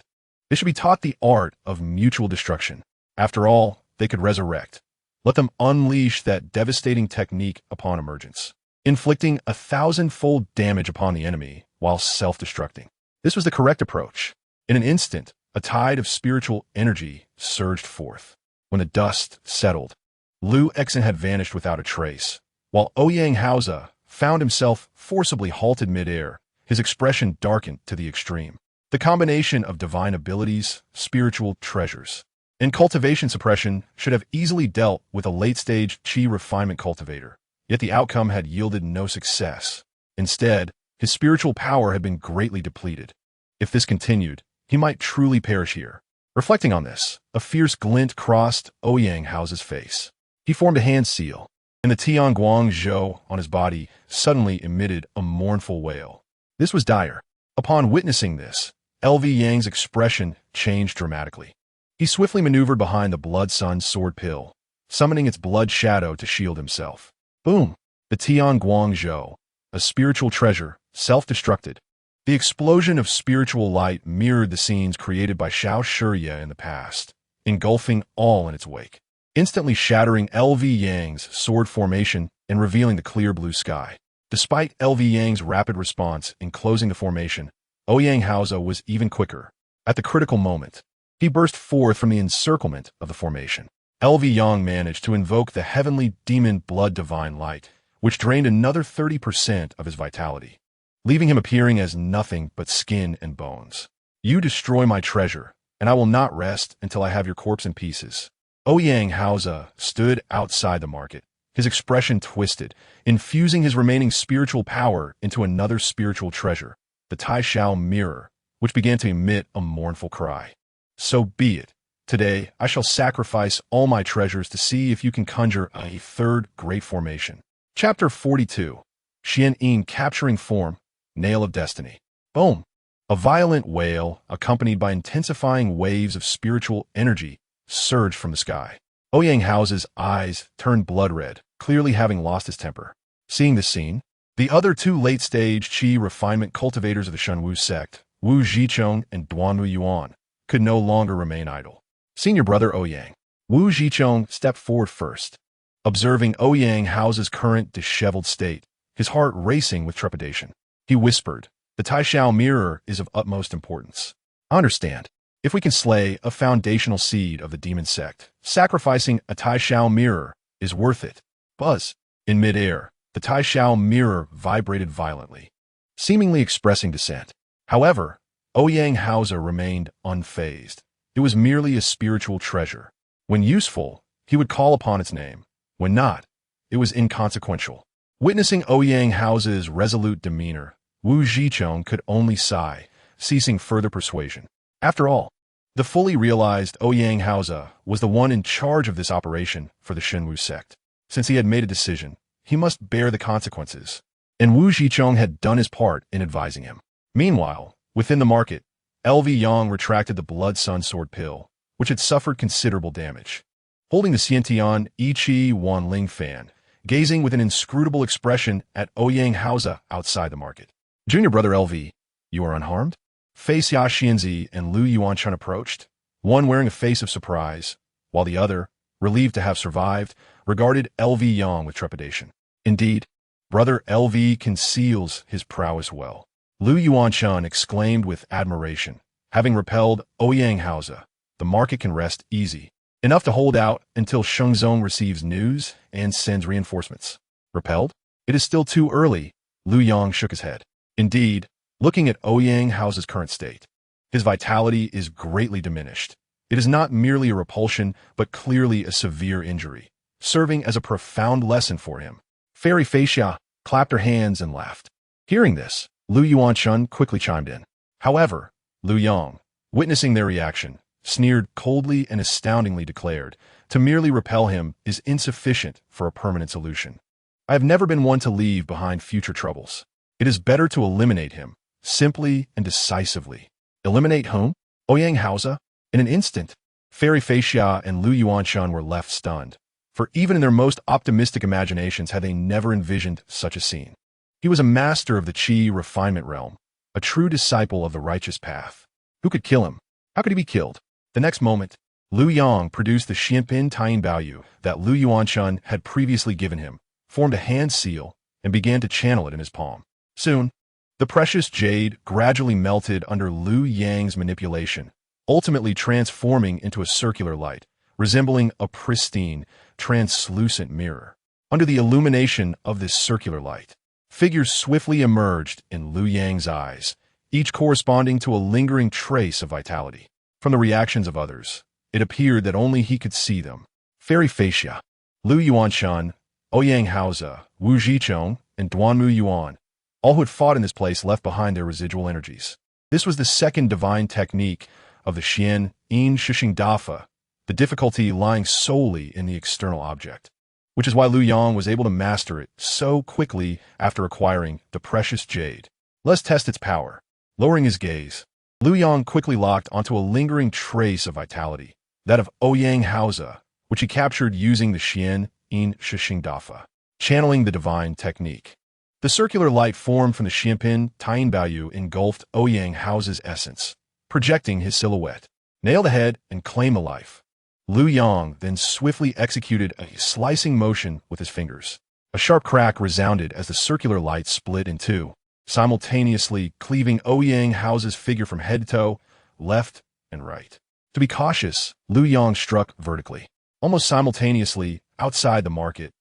They should be taught the art of mutual destruction. After all, they could resurrect. Let them unleash that devastating technique upon emergence, inflicting 1,000-fold damage upon the enemy while self-destructing. This was the correct approach. In an instant, a tide of spiritual energy surged forth. When the dust settled, Lu Exin had vanished without a trace, while Ouyang Haoze found himself forcibly halted midair, his expression darkened to the extreme. The combination of divine abilities, spiritual treasures, and cultivation suppression should have easily dealt with a late-stage Qi refinement cultivator, yet the outcome had yielded no success. Instead, his spiritual power had been greatly depleted. If this continued, he might truly perish here. Reflecting on this, a fierce glint crossed Ouyang Haoze's face. He formed a hand seal, and the Tianguang Zhou on his body suddenly emitted a mournful wail. This was dire. Upon witnessing this, LV Yang's expression changed dramatically. He swiftly maneuvered behind the Blood Sun sword pill, summoning its blood shadow to shield himself. Boom! The Tianguang Zhou, a spiritual treasure, self-destructed. The explosion of spiritual light mirrored the scenes created by Xiao Shiye in the past, engulfing all in its wake, instantly shattering LV Yang's sword formation and revealing the clear blue sky. Despite LV Yang's rapid response in closing the formation, Ouyang Haoze was even quicker. At the critical moment, he burst forth from the encirclement of the formation. LV Yang managed to invoke the heavenly demon blood divine light, which drained another 30% of his vitality, leaving him appearing as nothing but skin and bones. You destroy my treasure, and I will not rest until I have your corpse in pieces. Ouyang Haoze stood outside the market, his expression twisted, infusing his remaining spiritual power into another spiritual treasure, the Tai Shao mirror, which began to emit a mournful cry. So be it. Today, I shall sacrifice all my treasures to see if you can conjure a third great formation. Chapter 42. Xian capturing form, Nail of Destiny. Boom! A violent wail, accompanied by intensifying waves of spiritual energy, surged from the sky. Ouyang Hao's eyes turned blood red, clearly having lost his temper. Seeing this scene, the other two late-stage qi refinement cultivators of the Sheng Sect, Wu Zhicheng and Duanwu Yuan, could no longer remain idle. Senior brother Ouyang, Wu Zhicheng stepped forward first. Observing Ouyang Hao's current disheveled state, his heart racing with trepidation, he whispered, "The Tai Shao mirror is of utmost importance. I understand. If we can slay a foundational seed of the demon sect, sacrificing a Tai Shao mirror is worth it." Buzz. In midair, the Tai Shao mirror vibrated violently, seemingly expressing dissent. However, Ouyang Hao's remained unfazed. It was merely a spiritual treasure. When useful, he would call upon its name. When not, it was inconsequential. Witnessing Ouyang Hao's resolute demeanor, Wu Zhicheng could only sigh, ceasing further persuasion. After all, the fully realized Ouyang Hao's was the one in charge of this operation for the Sheng Sect. Since he had made a decision, he must bear the consequences, and Wu Zhicheng had done his part in advising him. Meanwhile, within the market, LV Yang retracted the Blood Sun Sword pill, which had suffered considerable damage. Holding the Xiantian Yiqi Wanling fan, gazing with an inscrutable expression at Ouyang Hao's outside the market. Junior brother LV, you are unharmed? Fei Xia Xianzi and Lu Yuanchun approached, one wearing a face of surprise, while the other, relieved to have survived, regarded LV Yang with trepidation. Indeed, brother LV conceals his prowess well. Lu Yuanchun exclaimed with admiration. Having repelled Ouyang Hao's, the market can rest easy. Enough to hold out until Shengzong receives news and sends reinforcements. Repelled? It is still too early. Lu Yang shook his head. Indeed, looking at Ouyang Hao's current state, his vitality is greatly diminished. It is not merely a repulsion, but clearly a severe injury, serving as a profound lesson for him. Fairy Feixia clapped her hands and laughed. Hearing this, Lu Yuanchun quickly chimed in. However, Lu Yang, witnessing their reaction, sneered coldly and astoundingly declared, to merely repel him is insufficient for a permanent solution. I have never been one to leave behind future troubles. It is better to eliminate him, simply and decisively. Eliminate whom? Ouyang Hao's? In an instant, Fairy Feixia and Lu Yuanchun were left stunned, for even in their most optimistic imaginations had they never envisioned such a scene. He was a master of the qi refinement realm, a true disciple of the righteous path. Who could kill him? How could he be killed? The next moment, Lu Yang produced the Xianpin Tying Baoyu that Lu Yuanchun had previously given him, formed a hand seal, and began to channel it in his palm. Soon, the precious jade gradually melted under Lu Yang's manipulation, ultimately transforming into a circular light, resembling a pristine, translucent mirror. Under the illumination of this circular light, figures swiftly emerged in Lu Yang's eyes, each corresponding to a lingering trace of vitality. From the reactions of others, it appeared that only he could see them. Fairy Feixia, Lu Yuanchun, Ouyang Hao's, Wu Zhicheng, and Duanwu Yuan, all who had fought in this place left behind their residual energies. This was the second divine technique of the Xian Yin Shishing Dafa, the difficulty lying solely in the external object, which is why Lu Yang was able to master it so quickly after acquiring the precious jade. Let's test its power. Lowering his gaze, Lu Yang quickly locked onto a lingering trace of vitality, that of Ouyang Hao's, which he captured using the Xian Yin Shishing Dafa, channeling the divine technique. The circular light formed from the Xianpin Tying Baoyu engulfed Ouyang Hao's essence, projecting his silhouette. Nail the head and claim a life. Lu Yang then swiftly executed a slicing motion with his fingers. A sharp crack resounded as the circular light split in two, simultaneously cleaving Ouyang Hao's figure from head to toe, left and right. To be cautious, Lu Yang struck vertically. Almost simultaneously, outside the market,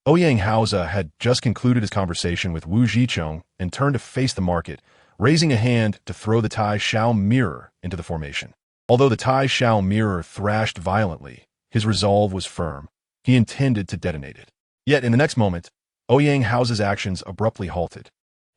Ouyang Hao's had just concluded his conversation with Wu Zhicheng and turned to face the market, raising a hand to throw the Tai Shao mirror into the formation. Although the Tai Shao mirror thrashed violently, his resolve was firm. He intended to detonate it. Yet in the next moment, Ouyang Hao's actions abruptly halted.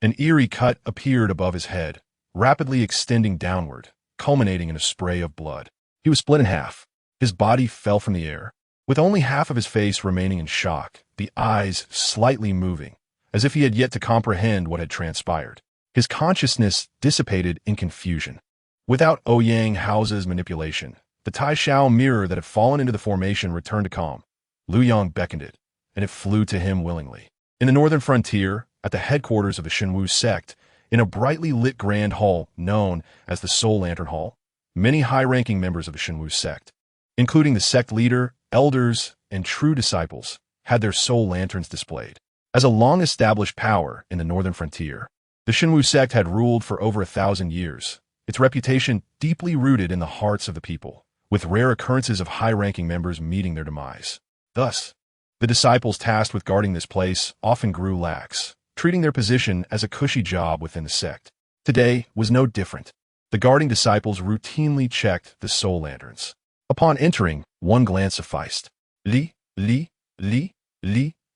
An eerie cut appeared above his head, rapidly extending downward, culminating in a spray of blood. He was split in half. His body fell from the air, with only half of his face remaining in shock, the eyes slightly moving, as if he had yet to comprehend what had transpired. His consciousness dissipated in confusion. Without Ouyang Hao's manipulation, the Tai Shao mirror that had fallen into the formation returned to calm. Lu Yong beckoned it, and it flew to him willingly. In the northern frontier, at the headquarters of the Shen Sect, in a brightly lit grand hall known as the Soul Lantern Hall, many high-ranking members of the Shen Sect, including the sect leader, elders, and true disciples, had their soul lanterns displayed. As a long-established power in the northern frontier, the Shen Sect had ruled for over 1,000 years, its reputation deeply rooted in the hearts of the people, with rare occurrences of high-ranking members meeting their demise. Thus, the disciples tasked with guarding this place often grew lax, treating their position as a cushy job within the sect. Today was no different. The guarding disciples routinely checked the soul lanterns. Upon entering, one glance sufficed. Li,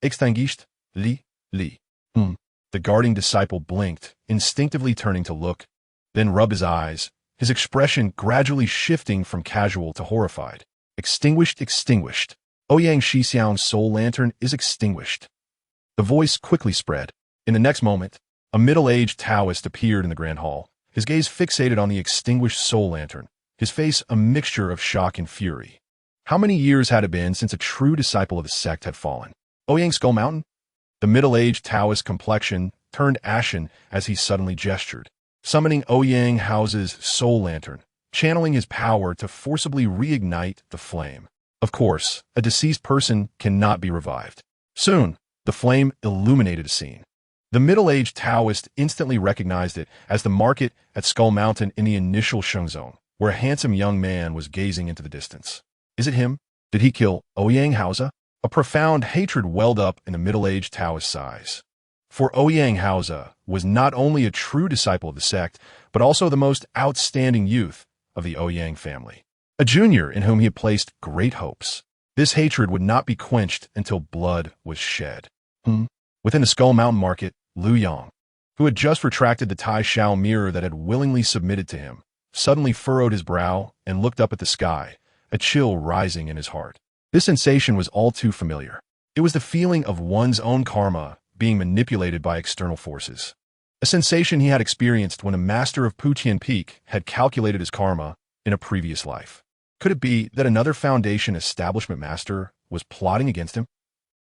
extinguished, li. The guarding disciple blinked, instinctively turning to look, then rub his eyes, his expression gradually shifting from casual to horrified. Extinguished. Ouyang Shixiang's soul lantern is extinguished. The voice quickly spread. In the next moment, a middle-aged Taoist appeared in the grand hall, his gaze fixated on the extinguished soul lantern, his face a mixture of shock and fury. How many years had it been since a true disciple of the sect had fallen? Ouyang Skull Mountain? The middle-aged Taoist complexion turned ashen as he suddenly gestured, summoning Ouyang Hao's soul lantern, channeling his power to forcibly reignite the flame. Of course, a deceased person cannot be revived. Soon, the flame illuminated a scene. The middle-aged Taoist instantly recognized it as the market at Skull Mountain in the initial Sheng Zone, where a handsome young man was gazing into the distance. Is it him? Did he kill Ouyang Hao? A profound hatred welled up in the middle-aged Taoist's eyes. For Ouyang Hao was not only a true disciple of the sect, but also the most outstanding youth of the Ouyang family. A junior in whom he had placed great hopes. This hatred would not be quenched until blood was shed. Within the Skull Mountain market, Lu Yong, who had just retracted the Tai Shao mirror that had willingly submitted to him, suddenly furrowed his brow and looked up at the sky, a chill rising in his heart. This sensation was all too familiar. It was the feeling of one's own karma being manipulated by external forces. A sensation he had experienced when a master of Puqian Peak had calculated his karma in a previous life. Could it be that another Foundation establishment master was plotting against him?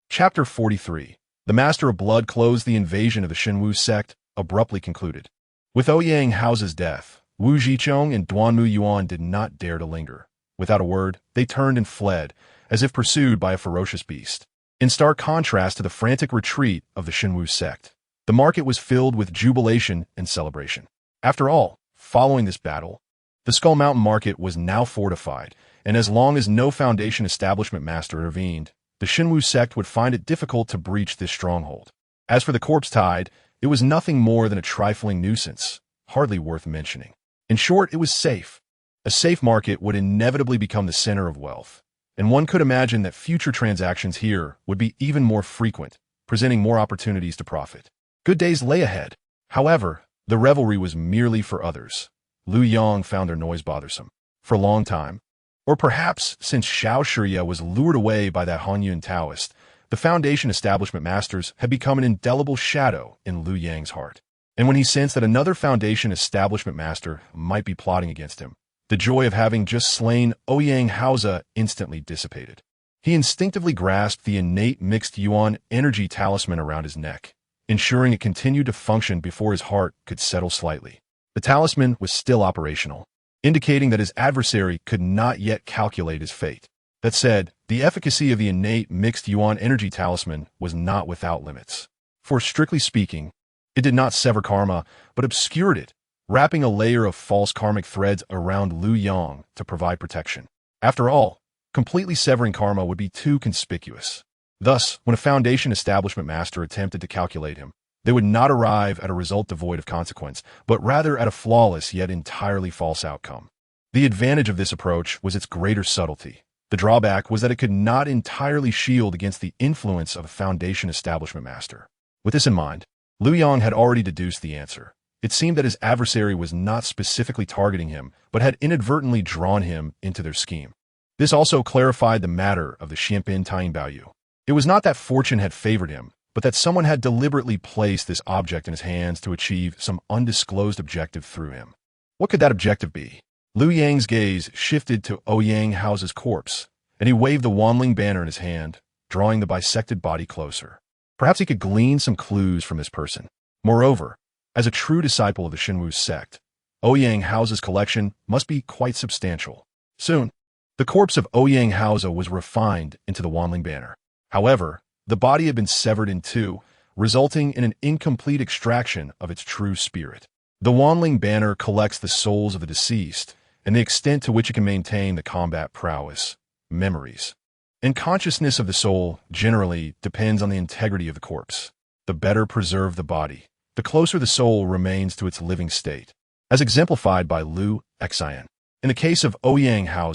Chapter 43. The Master of Blood closed the invasion of the Shen Sect, abruptly concluded. With Ouyang Hao's death, Wu Zhiqiang and Duanmu Yuan did not dare to linger. Without a word, they turned and fled, as if pursued by a ferocious beast. In stark contrast to the frantic retreat of the Shen Sect, the market was filled with jubilation and celebration. After all, following this battle, the Skull Mountain market was now fortified, and as long as no Foundation establishment master intervened, the Shen Sect would find it difficult to breach this stronghold. As for the corpse tide, it was nothing more than a trifling nuisance, hardly worth mentioning. In short, it was safe. A safe market would inevitably become the center of wealth, and one could imagine that future transactions here would be even more frequent, presenting more opportunities to profit. Good days lay ahead. However, the revelry was merely for others. Lu Yong found their noise bothersome. For a long time, or perhaps since Xiao Shiya was lured away by that Hanyun Taoist, the Foundation establishment masters had become an indelible shadow in Lu Yang's heart. And when he sensed that another Foundation establishment master might be plotting against him, the joy of having just slain Ouyang Hao instantly dissipated. He instinctively grasped the innate mixed yuan energy talisman around his neck, ensuring it continued to function before his heart could settle slightly. The talisman was still operational, indicating that his adversary could not yet calculate his fate. That said, the efficacy of the innate mixed yuan energy talisman was not without limits. For strictly speaking, it did not sever karma, but obscured it, wrapping a layer of false karmic threads around Lu Yong to provide protection. After all, completely severing karma would be too conspicuous. Thus, when a Foundation establishment master attempted to calculate him, they would not arrive at a result devoid of consequence, but rather at a flawless yet entirely false outcome. The advantage of this approach was its greater subtlety. The drawback was that it could not entirely shield against the influence of a Foundation establishment master. With this in mind, Lu Yong had already deduced the answer. It seemed that his adversary was not specifically targeting him, but had inadvertently drawn him into their scheme. This also clarified the matter of the Xianpin Tying Baoyu. It was not that fortune had favored him, but that someone had deliberately placed this object in his hands to achieve some undisclosed objective through him. What could that objective be? Liu Yang's gaze shifted to Ouyang Hao's corpse, and he waved the Wanling banner in his hand, drawing the bisected body closer. Perhaps he could glean some clues from this person. Moreover, as a true disciple of the Shenwu sect, Ouyang Hao's collection must be quite substantial. Soon, the corpse of Ouyang Hao was refined into the Wanling banner. However, the body had been severed in two, resulting in an incomplete extraction of its true spirit. The Wanling banner collects the souls of the deceased and the extent to which it can maintain the combat prowess, memories, and consciousness of the soul generally depends on the integrity of the corpse. The better preserved the body, the closer the soul remains to its living state, as exemplified by Liu Xian. In the case of Ouyang Hao,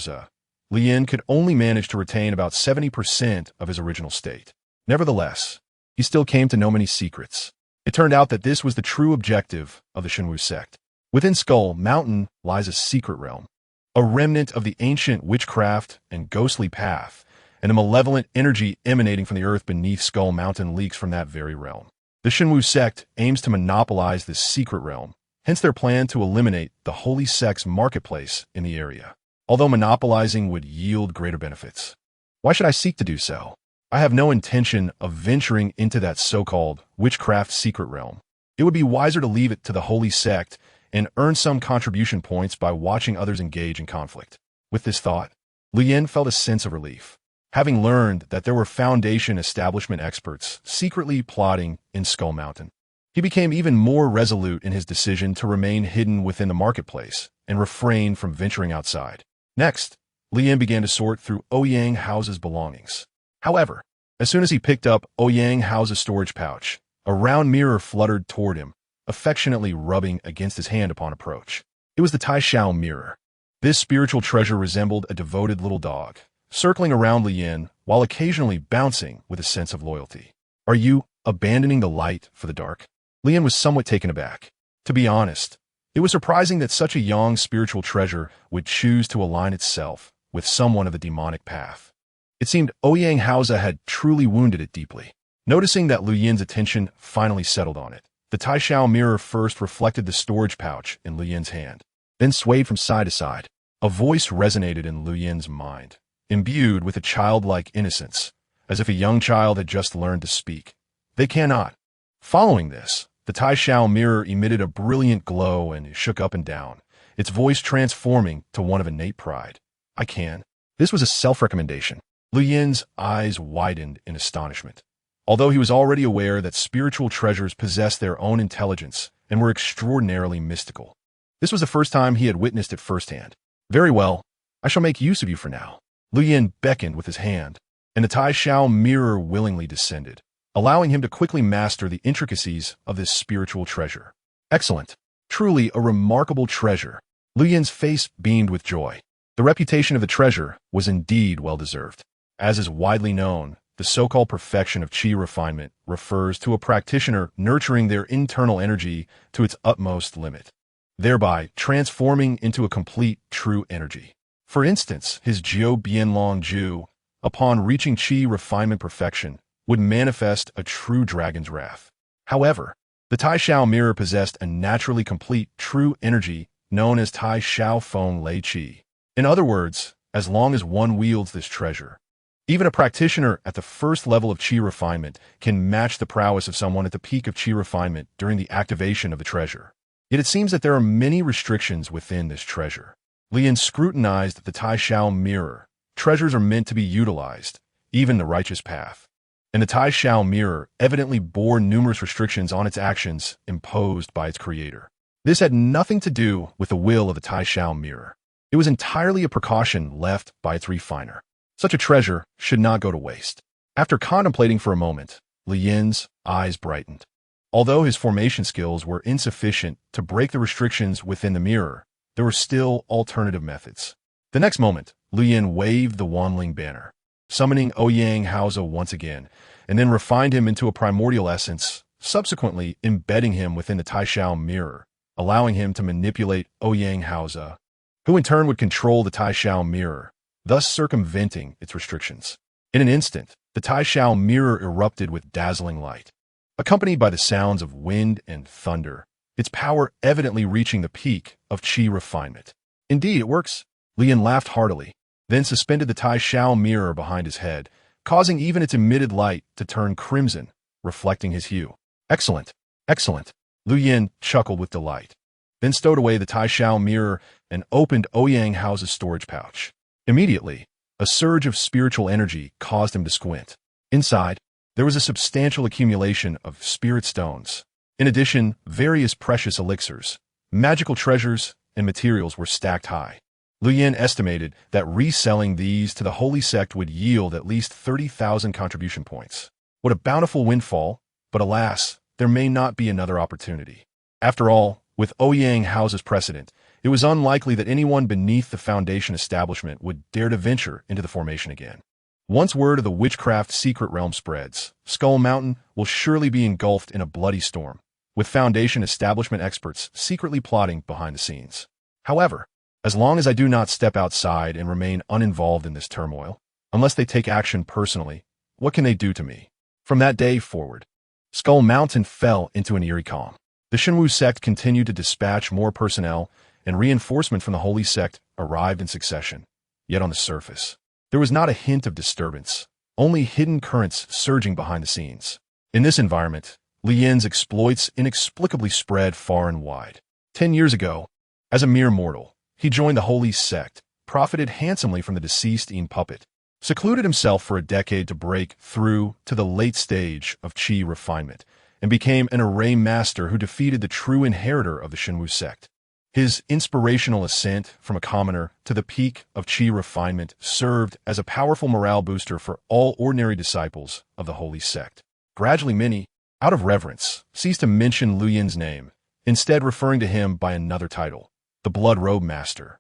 Lien could only manage to retain about 70% of his original state. Nevertheless, he still came to know many secrets. It turned out that this was the true objective of the Shenwu sect. Within Skull Mountain lies a secret realm, a remnant of the ancient witchcraft and ghostly path, and a malevolent energy emanating from the earth beneath Skull Mountain leaks from that very realm. The Shenwu sect aims to monopolize this secret realm, hence their plan to eliminate the Holy Sect's marketplace in the area, although monopolizing would yield greater benefits. Why should I seek to do so? I have no intention of venturing into that so-called witchcraft secret realm. It would be wiser to leave it to the Holy Sect and earn some contribution points by watching others engage in conflict. With this thought, Lien felt a sense of relief, having learned that there were Foundation establishment experts secretly plotting in Skull Mountain. He became even more resolute in his decision to remain hidden within the marketplace and refrain from venturing outside. Next, Lien began to sort through Ouyang Hao's belongings. However, as soon as he picked up Ouyang Hao's storage pouch, a round mirror fluttered toward him, affectionately rubbing against his hand upon approach. It was the Tai Xiao mirror. This spiritual treasure resembled a devoted little dog, circling around Lien while occasionally bouncing with a sense of loyalty. Are you abandoning the light for the dark? Lien was somewhat taken aback. To be honest, it was surprising that such a young spiritual treasure would choose to align itself with someone of the demonic path. It seemed Ouyang Hao had truly wounded it deeply. Noticing that Liu Yin's attention finally settled on it, the Tai Xiao mirror first reflected the storage pouch in Liu Yin's hand, then swayed from side to side. A voice resonated in Liu Yin's mind, imbued with a childlike innocence, as if a young child had just learned to speak. They cannot. Following this, the Tai Xiao mirror emitted a brilliant glow and shook up and down, its voice transforming to one of innate pride. I can. This was a self-recommendation. Liu Yin's eyes widened in astonishment. Although he was already aware that spiritual treasures possessed their own intelligence and were extraordinarily mystical, this was the first time he had witnessed it firsthand. Very well, I shall make use of you for now. Liu Yin beckoned with his hand, and the Tai Xiao mirror willingly descended, allowing him to quickly master the intricacies of this spiritual treasure. Excellent. Truly a remarkable treasure. Liu Yin's face beamed with joy. The reputation of the treasure was indeed well-deserved. As is widely known, the so-called perfection of qi refinement refers to a practitioner nurturing their internal energy to its utmost limit, thereby transforming into a complete true energy. For instance, his Jiu Bianlong Ju, upon reaching qi refinement perfection, would manifest a true dragon's wrath. However, the Tai Xiao mirror possessed a naturally complete true energy known as Tai Xiao Feng Lei Qi. In other words, as long as one wields this treasure, even a practitioner at the first level of qi refinement can match the prowess of someone at the peak of qi refinement during the activation of the treasure. Yet it seems that there are many restrictions within this treasure. Lien scrutinized the Tai Xiao mirror. Treasures are meant to be utilized, even the righteous path. And the Tai Xiao mirror evidently bore numerous restrictions on its actions imposed by its creator. This had nothing to do with the will of the Tai Xiao mirror. It was entirely a precaution left by its refiner. Such a treasure should not go to waste. After contemplating for a moment, Lien's eyes brightened. Although his formation skills were insufficient to break the restrictions within the mirror, there were still alternative methods. The next moment, Lien waved the Wanling banner, summoning Ouyang Hao once again, and then refined him into a primordial essence, subsequently embedding him within the Tai Xiao mirror, allowing him to manipulate Ouyang Haoze, who in turn would control the Taishao mirror, thus circumventing its restrictions. In an instant, the Taishao mirror erupted with dazzling light, accompanied by the sounds of wind and thunder, its power evidently reaching the peak of qi refinement. Indeed, it works. Lian laughed heartily, then suspended the Taishao mirror behind his head, causing even its emitted light to turn crimson, reflecting his hue. Excellent, excellent. Lu Yin chuckled with delight, then stowed away the Taishao mirror and opened Ouyang Haoze's storage pouch. Immediately, a surge of spiritual energy caused him to squint. Inside, there was a substantial accumulation of spirit stones. In addition, various precious elixirs, magical treasures, and materials were stacked high. Lu Yin estimated that reselling these to the holy sect would yield at least 30,000 contribution points. What a bountiful windfall, but alas, there may not be another opportunity. After all, with Ouyang Haoze's precedent, it was unlikely that anyone beneath the Foundation establishment would dare to venture into the formation again. Once word of the witchcraft secret realm spreads, Skull Mountain will surely be engulfed in a bloody storm, with Foundation establishment experts secretly plotting behind the scenes. However, as long as I do not step outside and remain uninvolved in this turmoil, unless they take action personally, what can they do to me? From that day forward, Skull Mountain fell into an eerie calm. The Sheng Sect continued to dispatch more personnel, and reinforcement from the Holy Sect arrived in succession. Yet on the surface, there was not a hint of disturbance, only hidden currents surging behind the scenes. In this environment, Li Yin's exploits inexplicably spread far and wide. 10 years ago, as a mere mortal, he joined the Holy Sect, profited handsomely from the deceased Yin puppet, secluded himself for a decade to break through to the late stage of qi refinement, and became an array master who defeated the true inheritor of the Sheng Sect. His inspirational ascent from a commoner to the peak of qi refinement served as a powerful morale booster for all ordinary disciples of the Holy Sect. Gradually many, out of reverence, ceased to mention Lu Yin's name, instead referring to him by another title, the Blood Robe Master.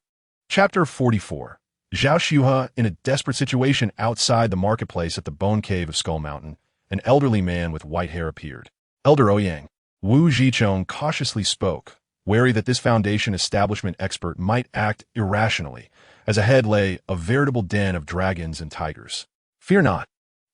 Chapter 44. Zhao Xuhe, in a desperate situation outside the marketplace at the Bone Cave of Skull Mountain, an elderly man with white hair appeared. Elder Ouyang, Wu Zhichong cautiously spoke, wary that this Foundation establishment expert might act irrationally, as ahead lay a veritable den of dragons and tigers. Fear not.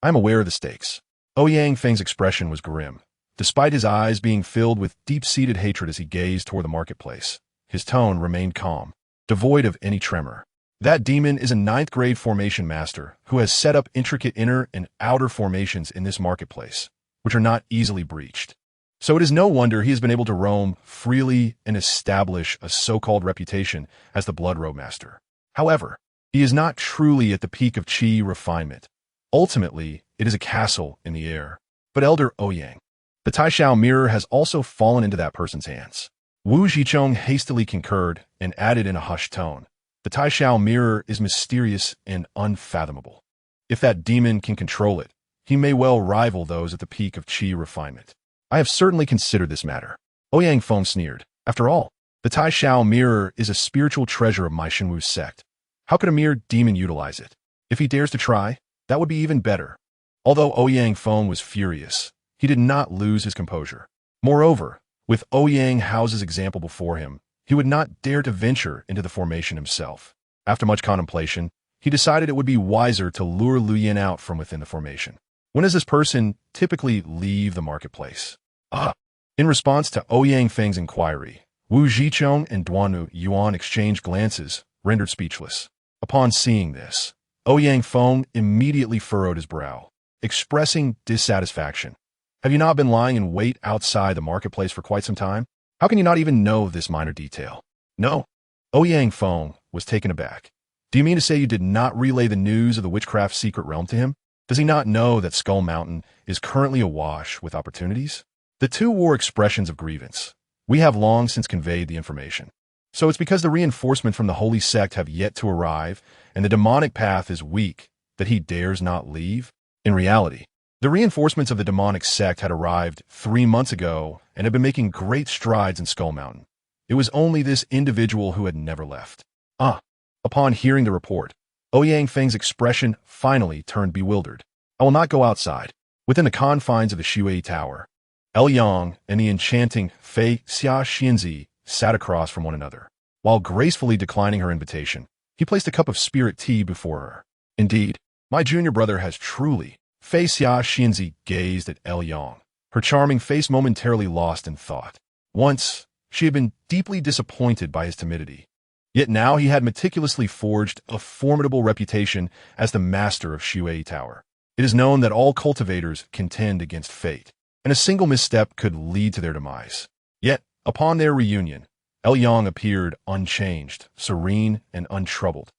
I am aware of the stakes. Ouyang Feng's expression was grim, despite his eyes being filled with deep-seated hatred as he gazed toward the marketplace. His tone remained calm, devoid of any tremor. That demon is a 9th-grade formation master who has set up intricate inner and outer formations in this marketplace, which are not easily breached. So it is no wonder he has been able to roam freely and establish a so-called reputation as the Blood Robe Master. However, he is not truly at the peak of qi refinement. Ultimately, it is a castle in the air. But Elder Ouyang, the Taishao mirror has also fallen into that person's hands. Wu Zhichong hastily concurred and added in a hushed tone, the Taishao mirror is mysterious and unfathomable. If that demon can control it, he may well rival those at the peak of qi refinement. I have certainly considered this matter. Ouyang Feng sneered. After all, the Taishao mirror is a spiritual treasure of my Sheng Sect. How could a mere demon utilize it? If he dares to try, that would be even better. Although Ouyang Feng was furious, he did not lose his composure. Moreover, with Ouyang Haoze's example before him, he would not dare to venture into the formation himself. After much contemplation, he decided it would be wiser to lure Lu Yin out from within the formation. When does this person typically leave the marketplace? In response to Ouyang Feng's inquiry, Wu Zhichong and Duanu Yuan exchanged glances, rendered speechless. Upon seeing this, Ouyang Feng immediately furrowed his brow, expressing dissatisfaction. Have you not been lying in wait outside the marketplace for quite some time? How can you not even know this minor detail? No. Ouyang Feng was taken aback. Do you mean to say you did not relay the news of the witchcraft secret realm to him? Does he not know that Skull Mountain is currently awash with opportunities? The two wore expressions of grievance. We have long since conveyed the information. So it's because the reinforcement from the Holy Sect have yet to arrive, and the demonic path is weak, that he dares not leave? In reality, the reinforcements of the demonic sect had arrived 3 months ago and had been making great strides in Skull Mountain. It was only this individual who had never left. Upon hearing the report, Ouyang Feng's expression finally turned bewildered. I will not go outside. Within the confines of the Shui Tower, El Yang and the enchanting Fei Xia Xianzi sat across from one another. While gracefully declining her invitation, he placed a cup of spirit tea before her. Indeed, my junior brother has truly. Fei Xia Xianzi gazed at Yang, her charming face momentarily lost in thought. Once, she had been deeply disappointed by his timidity. Yet now he had meticulously forged a formidable reputation as the master of Shui Tower. It is known that all cultivators contend against fate, and a single misstep could lead to their demise. Yet, upon their reunion, Yang appeared unchanged, serene, and untroubled,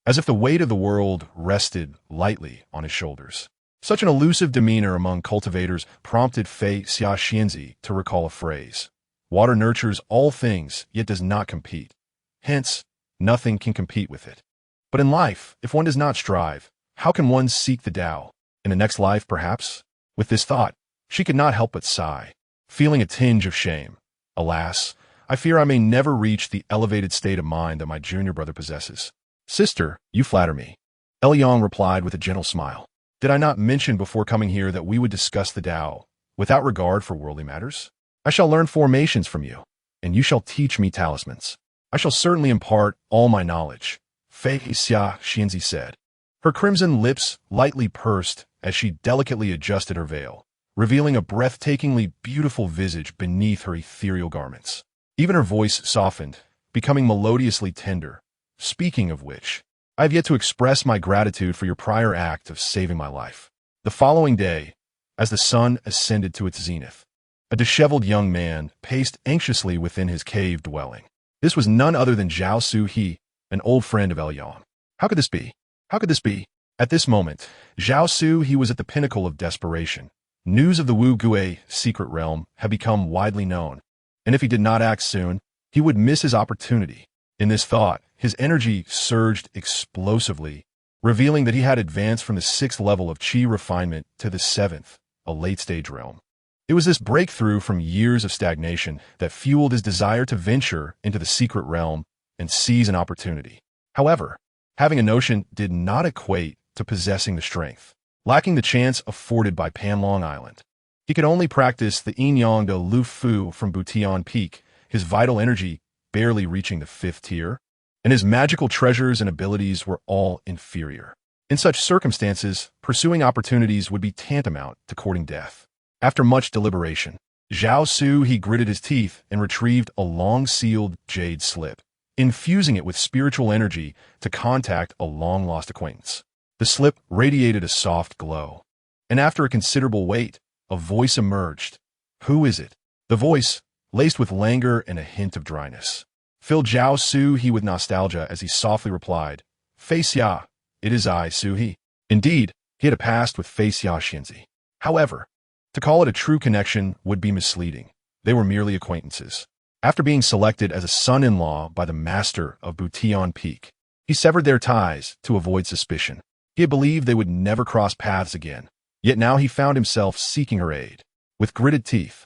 as if the weight of the world rested lightly on his shoulders. Such an elusive demeanor among cultivators prompted Fei Xia Xianzi to recall a phrase. Water nurtures all things, yet does not compete. Hence, nothing can compete with it. But in life, if one does not strive, how can one seek the Tao? In the next life, perhaps? With this thought, she could not help but sigh, feeling a tinge of shame. Alas, I fear I may never reach the elevated state of mind that my junior brother possesses. Sister, you flatter me. Yang replied with a gentle smile. Did I not mention before coming here that we would discuss the Tao, without regard for worldly matters? I shall learn formations from you, and you shall teach me talismans. I shall certainly impart all my knowledge, Fei Xia Xianzi said. Her crimson lips lightly pursed as she delicately adjusted her veil, revealing a breathtakingly beautiful visage beneath her ethereal garments. Even her voice softened, becoming melodiously tender. Speaking of which, I have yet to express my gratitude for your prior act of saving my life. The following day, as the sun ascended to its zenith, a disheveled young man paced anxiously within his cave dwelling. This was none other than Zhao Su-he, an old friend of Yang. How could this be? How could this be? At this moment, Zhao Su-he was at the pinnacle of desperation. News of the Wu Gui secret realm had become widely known, and if he did not act soon, he would miss his opportunity. In this thought, his energy surged explosively, revealing that he had advanced from the 6th level of Qi refinement to the 7th, a late-stage realm. It was this breakthrough from years of stagnation that fueled his desire to venture into the secret realm and seize an opportunity. However, having a notion did not equate to possessing the strength. Lacking the chance afforded by Panlong Island, he could only practice the Yin-Yang de Lu Fu from Butian Peak, his vital energy barely reaching the 5th tier, and his magical treasures and abilities were all inferior. In such circumstances, pursuing opportunities would be tantamount to courting death. After much deliberation, Zhao Su-he gritted his teeth and retrieved a long-sealed jade slip, infusing it with spiritual energy to contact a long-lost acquaintance. The slip radiated a soft glow, and after a considerable wait, a voice emerged. Who is it? The voice, laced with languor and a hint of dryness, filled Zhao Su-he with nostalgia as he softly replied, Fei Xia, it is I, Su-he. Indeed, he had a past with Fei Xia Xianzi. However, to call it a true connection would be misleading. They were merely acquaintances. After being selected as a son-in-law by the master of Butian Peak, he severed their ties to avoid suspicion. He had believed they would never cross paths again, yet now he found himself seeking her aid. With gritted teeth,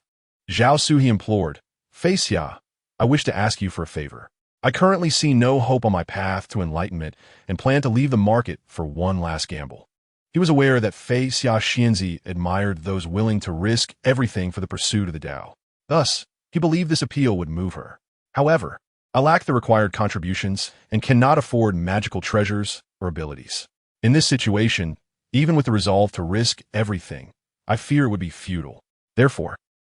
Zhao Su-he implored, Fei Xia, I wish to ask you for a favor. I currently see no hope on my path to enlightenment and plan to leave the market for one last gamble. He was aware that Fei Xia Xianzi admired those willing to risk everything for the pursuit of the Tao. Thus, he believed this appeal would move her. However, I lack the required contributions and cannot afford magical treasures or abilities. In this situation, even with the resolve to risk everything, I fear it would be futile. Therefore,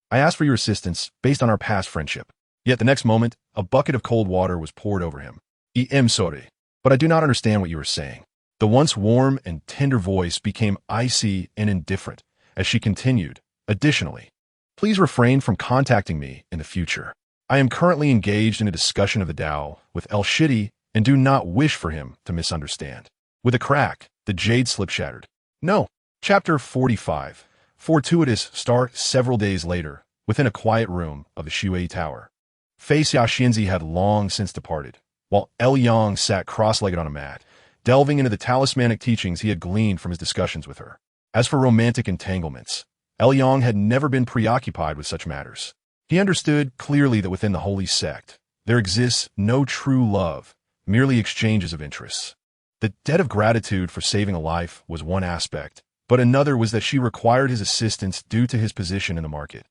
I ask for your assistance based on our past friendship. Yet the next moment, a bucket of cold water was poured over him. I am sorry, but I do not understand what you are saying. The once warm and tender voice became icy and indifferent as she continued, additionally, please refrain from contacting me in the future. I am currently engaged in a discussion of the Tao with El Shidi and do not wish for him to misunderstand. With a crack, the jade slip shattered. No. Chapter 45. Fortuitous start several days later, within a quiet room of the Shui Tower. Fei Xia Xianzi had long since departed, while Yang sat cross-legged on a mat, delving into the talismanic teachings he had gleaned from his discussions with her. As for romantic entanglements, Yang had never been preoccupied with such matters. He understood clearly that within the holy sect, there exists no true love, merely exchanges of interests. The debt of gratitude for saving a life was one aspect, but another was that she required his assistance due to his position in the market.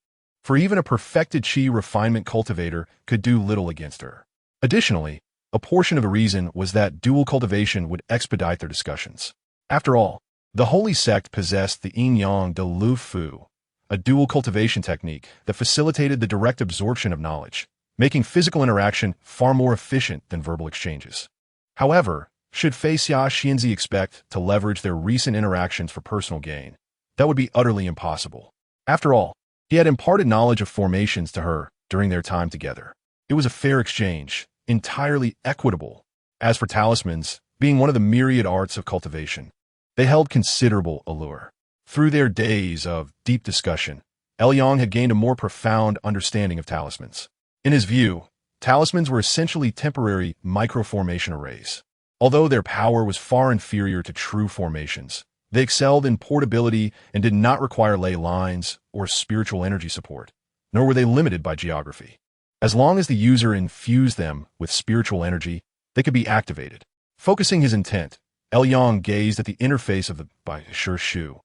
for even a perfected qi refinement cultivator could do little against her. Additionally, a portion of the reason was that dual cultivation would expedite their discussions. After all, the holy sect possessed the yin-yang de lu fu, a dual cultivation technique that facilitated the direct absorption of knowledge, making physical interaction far more efficient than verbal exchanges. However, should Fei Xia Xianzi expect to leverage their recent interactions for personal gain, that would be utterly impossible. After all, he had imparted knowledge of formations to her during their time together. It was a fair exchange, entirely equitable. As for talismans, being one of the myriad arts of cultivation, they held considerable allure. Through their days of deep discussion, Yang had gained a more profound understanding of talismans. In his view, talismans were essentially temporary microformation arrays. Although their power was far inferior to true formations, they excelled in portability and did not require ley lines or spiritual energy support, nor were they limited by geography. As long as the user infused them with spiritual energy, they could be activated. Focusing his intent, Yang gazed at the interface of the Bai Shi Shu.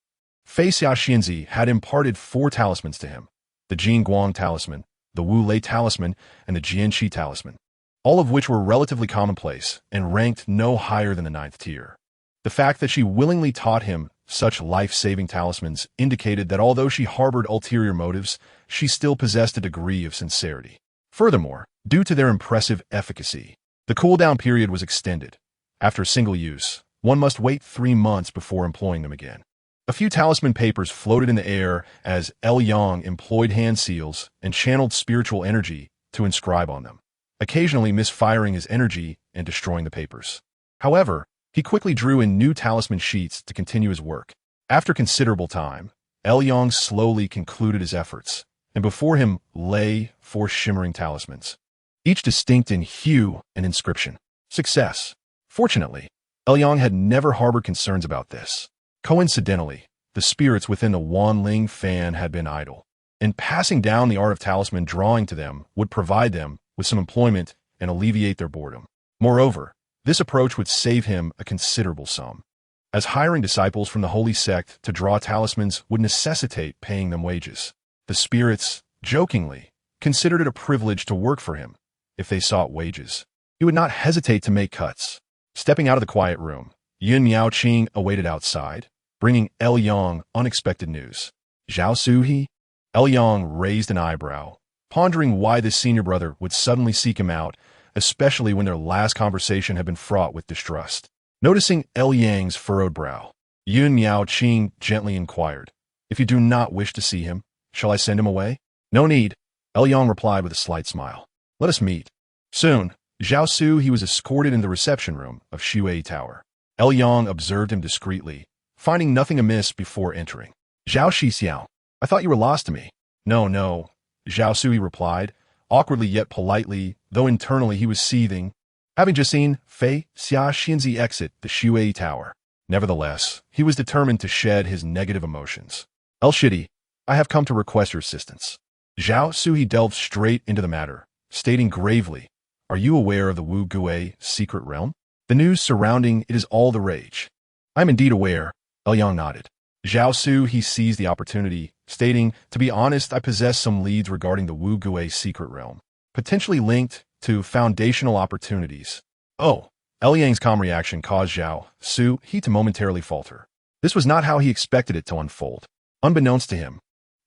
Fei Xia Xianzi had imparted 4 talismans to him: the Jing Guang talisman, the Wu Lei talisman, and the Jian Qi talisman, all of which were relatively commonplace and ranked no higher than the 9th tier. The fact that she willingly taught him such life-saving talismans indicated that although she harbored ulterior motives, she still possessed a degree of sincerity. Furthermore, due to their impressive efficacy, the cooldown period was extended. After single use, one must wait 3 months before employing them again. A few talisman papers floated in the air as Yang employed hand seals and channeled spiritual energy to inscribe on them, occasionally misfiring his energy and destroying the papers. However, he quickly drew in new talisman sheets to continue his work. After considerable time, Yang slowly concluded his efforts, and before him lay 4 shimmering talismans, each distinct in hue and inscription. Success. Fortunately, Yang had never harbored concerns about this. Coincidentally, the spirits within the Wanling fan had been idle, and passing down the art of talisman drawing to them would provide them with some employment and alleviate their boredom. Moreover, this approach would save him a considerable sum, as hiring disciples from the holy sect to draw talismans would necessitate paying them wages. The spirits, jokingly, considered it a privilege to work for him. If they sought wages, he would not hesitate to make cuts. Stepping out of the quiet room, Yun Miaoqing awaited outside, bringing Yang unexpected news. Zhao Suhi? Yang raised an eyebrow, pondering why this senior brother would suddenly seek him out, especially when their last conversation had been fraught with distrust. Noticing Yang's furrowed brow, Yun Miaoqing gently inquired, "If you do not wish to see him, shall I send him away?" "No need," Yang replied with a slight smile. "Let us meet." Soon, Zhao Suhi was escorted in the reception room of Shui Tower. Yang observed him discreetly, finding nothing amiss before entering. "Zhao Shixiao, I thought you were lost to me." No, Zhao Sui replied, awkwardly yet politely, though internally he was seething, having just seen Fei Xia Xianzi exit the Shui Tower. Nevertheless, he was determined to shed his negative emotions. "El Shidi, I have come to request your assistance." Zhao Sui delved straight into the matter, stating gravely, "Are you aware of the Wu Gui secret realm? The news surrounding it is all the rage." "I'm indeed aware," Yang nodded. Zhao Su he seized the opportunity, stating, "To be honest, I possess some leads regarding the Wu Gui secret realm, potentially linked to foundational opportunities." "Oh." Yang's calm reaction caused Zhao Su he to momentarily falter. This was not how he expected it to unfold. Unbeknownst to him,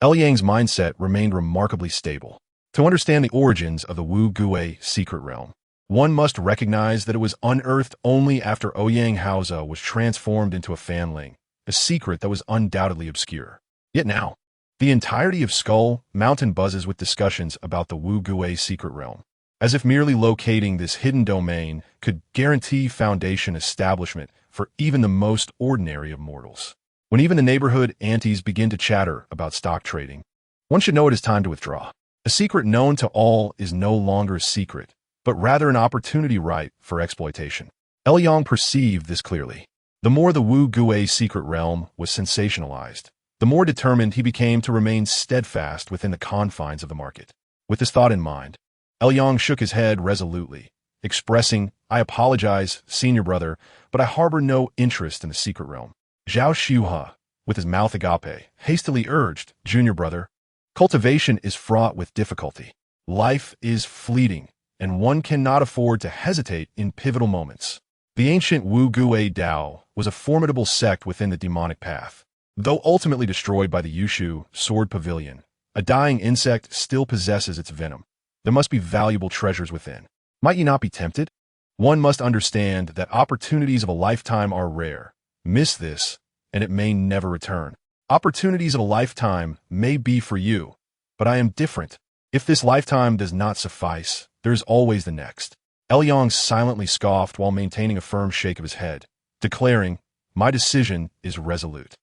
Yang's mindset remained remarkably stable. To understand the origins of the Wu Gui secret realm, one must recognize that it was unearthed only after Ouyang Haoze was transformed into a fanling, a secret that was undoubtedly obscure. Yet now, the entirety of Skull Mountain buzzes with discussions about the Wu Gui secret realm, as if merely locating this hidden domain could guarantee foundation establishment for even the most ordinary of mortals. When even the neighborhood aunties begin to chatter about stock trading, one should know it is time to withdraw. A secret known to all is no longer a secret, but rather an opportunity ripe for exploitation. Yang perceived this clearly. The more the Wu Gui secret realm was sensationalized, the more determined he became to remain steadfast within the confines of the market. With this thought in mind, Yang shook his head resolutely, expressing, "I apologize, senior brother, but I harbor no interest in the secret realm." Zhao Xiuha, with his mouth agape, hastily urged, "Junior brother, Cultivation is fraught with difficulty. Life is fleeting, and one cannot afford to hesitate in pivotal moments. The ancient Wu Gui Dao was a formidable sect within the demonic path. Though ultimately destroyed by the Yushu Sword Pavilion, a dying insect still possesses its venom. There must be valuable treasures within. Might you not be tempted? One must understand that opportunities of a lifetime are rare. Miss this, and it may never return. Opportunities of a lifetime may be for you, but I am different. If this lifetime does not suffice, there is always the next. Elyong silently scoffed while maintaining a firm shake of his head, declaring, "My decision is resolute.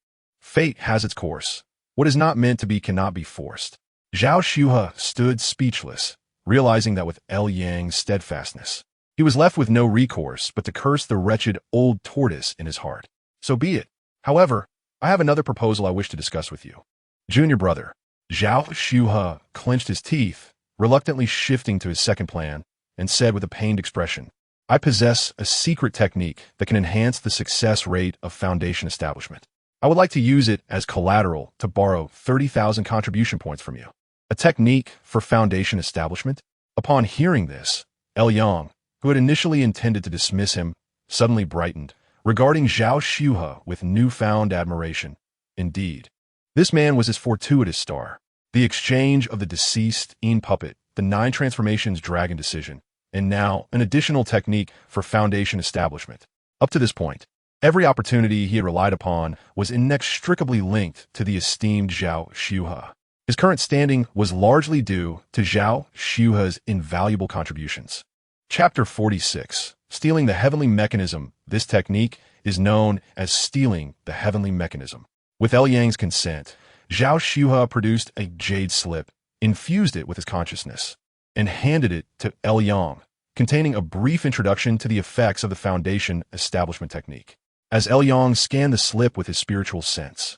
Fate has its course. What is not meant to be cannot be forced." Zhao Shuhe stood speechless, realizing that with Elyong's steadfastness, he was left with no recourse but to curse the wretched old tortoise in his heart. So be it. However, I have another proposal I wish to discuss with you. Junior brother. Zhao Shuhe clenched his teeth, reluctantly shifting to his second plan, and said with a pained expression, "I possess a secret technique that can enhance the success rate of foundation establishment. I would like to use it as collateral to borrow 30,000 contribution points from you." A technique for foundation establishment? Upon hearing this, Elyong, who had initially intended to dismiss him, suddenly brightened, regarding Zhao Shuhe with newfound admiration. Indeed, this man was his fortuitous star. The exchange of the deceased Een puppet, the 9 transformations dragon decision, and now an additional technique for foundation establishment. Up to this point, every opportunity he had relied upon was inextricably linked to the esteemed Zhao Shuhe. His current standing was largely due to Zhao Shuhe's invaluable contributions. Chapter 46. Stealing the Heavenly Mechanism. This technique is known as stealing the heavenly mechanism. With Elyong's consent, Zhao Shuhe produced a jade slip, infused it with his consciousness, and handed it to Elyong, containing a brief introduction to the effects of the foundation establishment technique. As Elyong scanned the slip with his spiritual sense,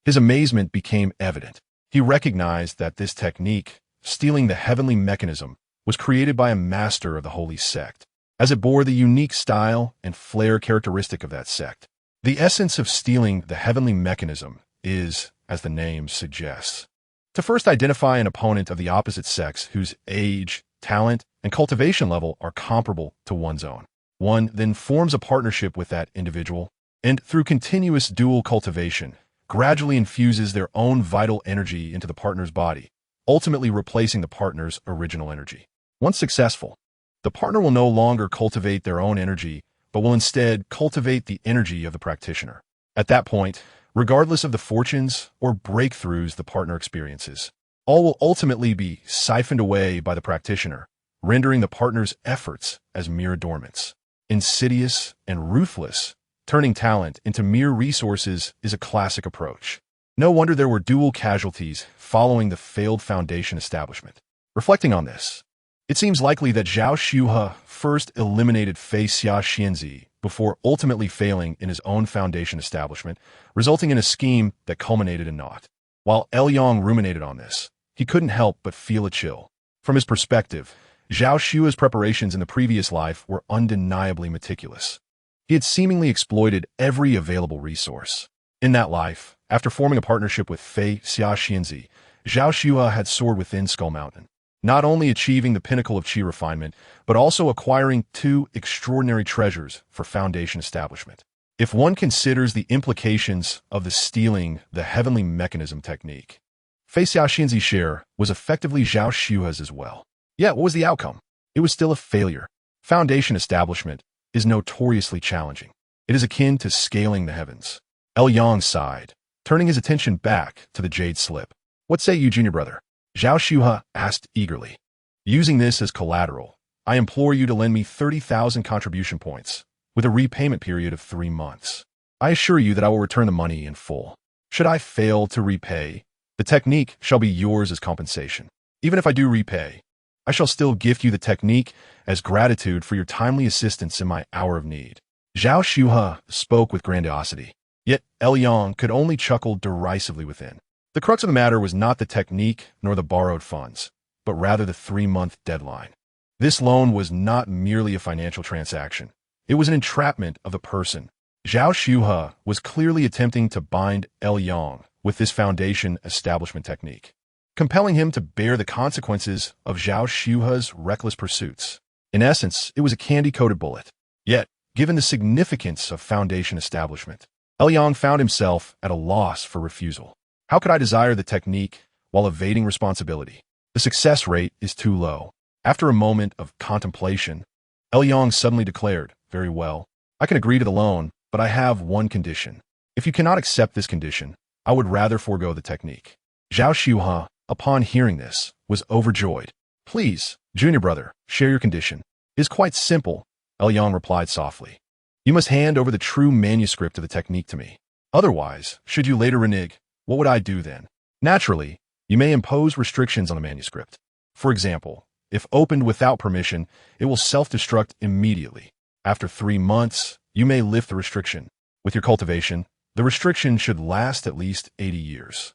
his amazement became evident. He recognized that this technique, stealing the heavenly mechanism, was created by a master of the holy sect, as it bore the unique style and flair characteristic of that sect. The essence of stealing the heavenly mechanism is, as the name suggests, to first identify an opponent of the opposite sex whose age, talent, and cultivation level are comparable to one's own. One then forms a partnership with that individual, and through continuous dual cultivation, gradually infuses their own vital energy into the partner's body, ultimately replacing the partner's original energy. Once successful, the partner will no longer cultivate their own energy, but will instead cultivate the energy of the practitioner. At that point, regardless of the fortunes or breakthroughs the partner experiences, all will ultimately be siphoned away by the practitioner, rendering the partner's efforts as mere adornments. Insidious and ruthless, turning talent into mere resources is a classic approach. No wonder there were dual casualties following the failed foundation establishment. Reflecting on this, it seems likely that Zhao Shuhe first eliminated Fei Xiaoxianzi before ultimately failing in his own foundation establishment, resulting in a scheme that culminated in naught. While Elyong ruminated on this, he couldn't help but feel a chill. From his perspective, Zhao Shuhe's preparations in the previous life were undeniably meticulous. He had seemingly exploited every available resource. In that life, after forming a partnership with Fei Xiaoxianzi, Zhao Shuhe had soared within Skull Mountain, not only achieving the pinnacle of qi refinement, but also acquiring 2 extraordinary treasures for foundation establishment. If one considers the implications of the stealing the heavenly mechanism technique, Fei Xiaoxianzi's share was effectively Zhao Shuhe's as well. Yet, what was the outcome? It was still a failure. Foundation establishment is notoriously challenging. It is akin to scaling the heavens. Elyong sighed, turning his attention back to the jade slip. "What say you, junior brother?" Zhao Shuhe asked eagerly. "Using this as collateral, I implore you to lend me 30,000 contribution points, with a repayment period of 3 months. I assure you that I will return the money in full. Should I fail to repay, the technique shall be yours as compensation. Even if I do repay, I shall still gift you the technique as gratitude for your timely assistance in my hour of need." Zhao Shuhe spoke with grandiosity, yet Elyong could only chuckle derisively within. The crux of the matter was not the technique nor the borrowed funds, but rather the 3-month deadline. This loan was not merely a financial transaction. It was an entrapment of the person. Zhao Shuhe was clearly attempting to bind Elyong with this foundation establishment technique. compelling him to bear the consequences of Zhao Xuhe's reckless pursuits. In essence, it was a candy-coated bullet. Yet, given the significance of Foundation establishment, Yang found himself at a loss for refusal. How could I desire the technique while evading responsibility? The success rate is too low. After a moment of contemplation, Yang suddenly declared, "Very well, I can agree to the loan, but I have one condition. If you cannot accept this condition, I would rather forego the technique." Zhao Xuhe, upon hearing this, was overjoyed. "Please, junior brother, share your condition. It is quite simple," Yang replied softly. "You must hand over the true manuscript of the technique to me. Otherwise, should you later renege, what would I do then? Naturally, you may impose restrictions on the manuscript. For example, if opened without permission, it will self-destruct immediately. After 3 months, you may lift the restriction. With your cultivation, the restriction should last at least 80 years.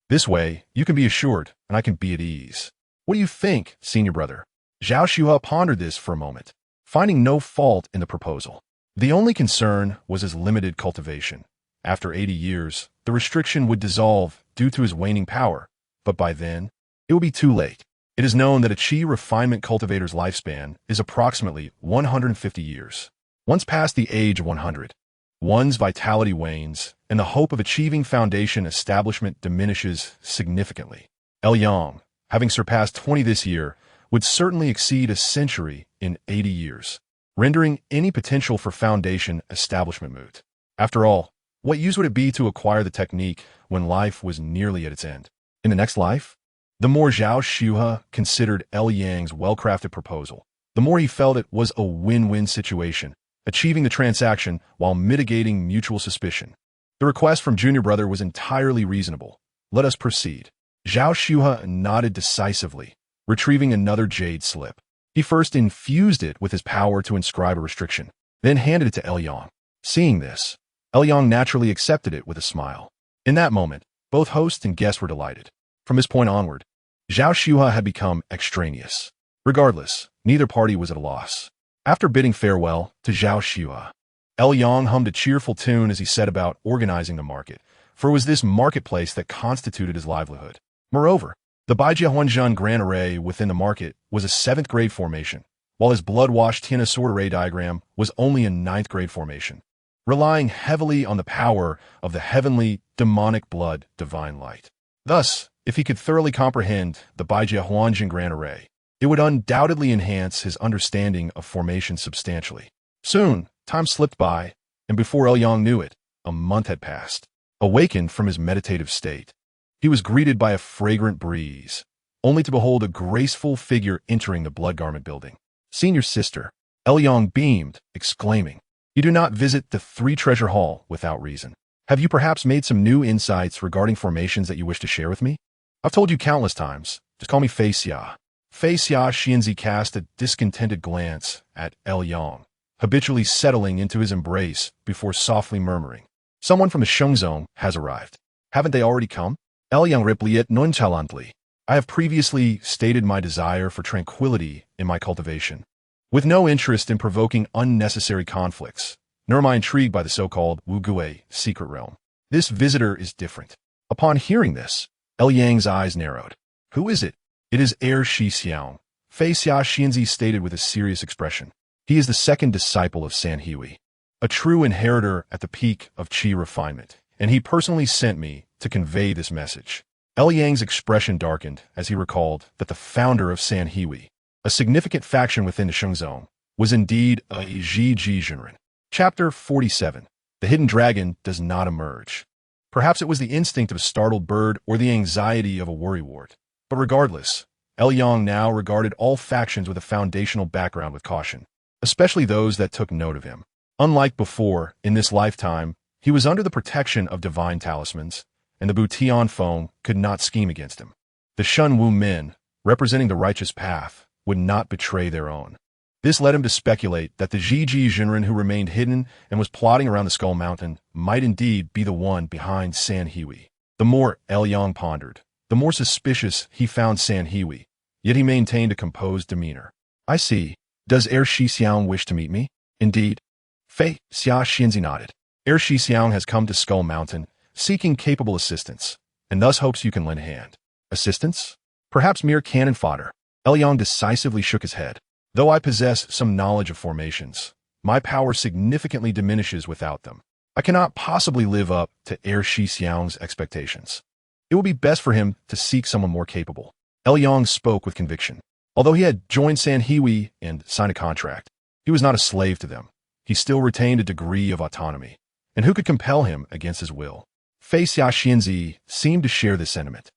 This way, you can be assured, and I can be at ease. What do you think, senior brother?" Zhao Xuhe pondered this for a moment, finding no fault in the proposal. The only concern was his limited cultivation. After 80 years, the restriction would dissolve due to his waning power, but by then, it would be too late. It is known that a Qi refinement cultivator's lifespan is approximately 150 years. Once past the age of 100, one's vitality wanes, and the hope of achieving Foundation establishment diminishes significantly. Yang, having surpassed 20 this year, would certainly exceed a century in 80 years, rendering any potential for Foundation establishment moot. After all, what use would it be to acquire the technique when life was nearly at its end? In the next life? The more Zhao Xuhe considered Yang's well-crafted proposal, the more he felt it was a win-win situation, achieving the transaction while mitigating mutual suspicion. The request from junior brother was entirely reasonable. Let us proceed. Zhao Xuhe nodded decisively, retrieving another jade slip. He first infused it with his power to inscribe a restriction, then handed it to Yang. Seeing this, Yang naturally accepted it with a smile. In that moment, both host and guest were delighted. From this point onward, Zhao Xuhe had become extraneous. Regardless, neither party was at a loss. After bidding farewell to Zhao Xuhe, Yang hummed a cheerful tune as he set about organizing the market, for it was this marketplace that constituted his livelihood. Moreover, the Baijiahuanzhen Grand Array within the market was a 7th-grade formation, while his blood-washed Tiana sword array diagram was only a 9th-grade formation, relying heavily on the power of the heavenly, demonic blood, divine light. Thus, if he could thoroughly comprehend the Baijiahuanzhen Grand Array, it would undoubtedly enhance his understanding of formation substantially. Soon, time slipped by, and before Yang knew it, a month had passed. Awakened from his meditative state, he was greeted by a fragrant breeze, only to behold a graceful figure entering the Blood Garment building. "Senior sister," Yang beamed, exclaiming, "You do not visit the 3 Treasure Hall without reason. Have you perhaps made some new insights regarding formations that you wish to share with me?" "I've told you countless times. Just call me Fei Xia." Fei Xia Xianzi cast a discontented glance at Yang, habitually settling into his embrace before softly murmuring, "Someone from the Shengzong has arrived. Haven't they already come?" Yang replied nonchalantly, "I have previously stated my desire for tranquility in my cultivation, with no interest in provoking unnecessary conflicts, nor am I intrigued by the so-called Wugui secret realm. This visitor is different." Upon hearing this, Yang's eyes narrowed. "Who is it?" "It is Heir Shi Xiang," Fei Xia Xianzi stated with a serious expression. "He is the 2nd disciple of San Hui, a true inheritor at the peak of Qi refinement, and he personally sent me to convey this message." Yang's expression darkened as he recalled that the founder of San Hui, a significant faction within the Shengzong, was indeed a Zhiji Jinren. Chapter 47. The Hidden Dragon Does Not Emerge. Perhaps it was the instinct of a startled bird or the anxiety of a worrywart. But regardless, Yang now regarded all factions with a foundational background with caution, especially those that took note of him. Unlike before, in this lifetime, he was under the protection of divine talismans, and the Butian Feng could not scheme against him. The Shun Wu men, representing the righteous path, would not betray their own. This led him to speculate that the Zhiji Jinren who remained hidden and was plotting around the Skull Mountain might indeed be the one behind San Hui. The more Yang pondered, the more suspicious he found San Hui, yet he maintained a composed demeanor. "I see. Does Heir Shi Xiang wish to meet me?" "Indeed." Fei Xia Xianzi nodded. "Heir Shi Xiang has come to Skull Mountain, seeking capable assistance, and thus hopes you can lend a hand." Assistance? Perhaps mere cannon fodder. Yang decisively shook his head. Though I possess some knowledge of formations, my power significantly diminishes without them. I cannot possibly live up to Heir Xixiang's expectations. It will be best for him to seek someone more capable. Yang spoke with conviction. Although he had joined San Hiwi and signed a contract, he was not a slave to them. He still retained a degree of autonomy. And who could compel him against his will? Fei Xiaoxianzi seemed to share this sentiment,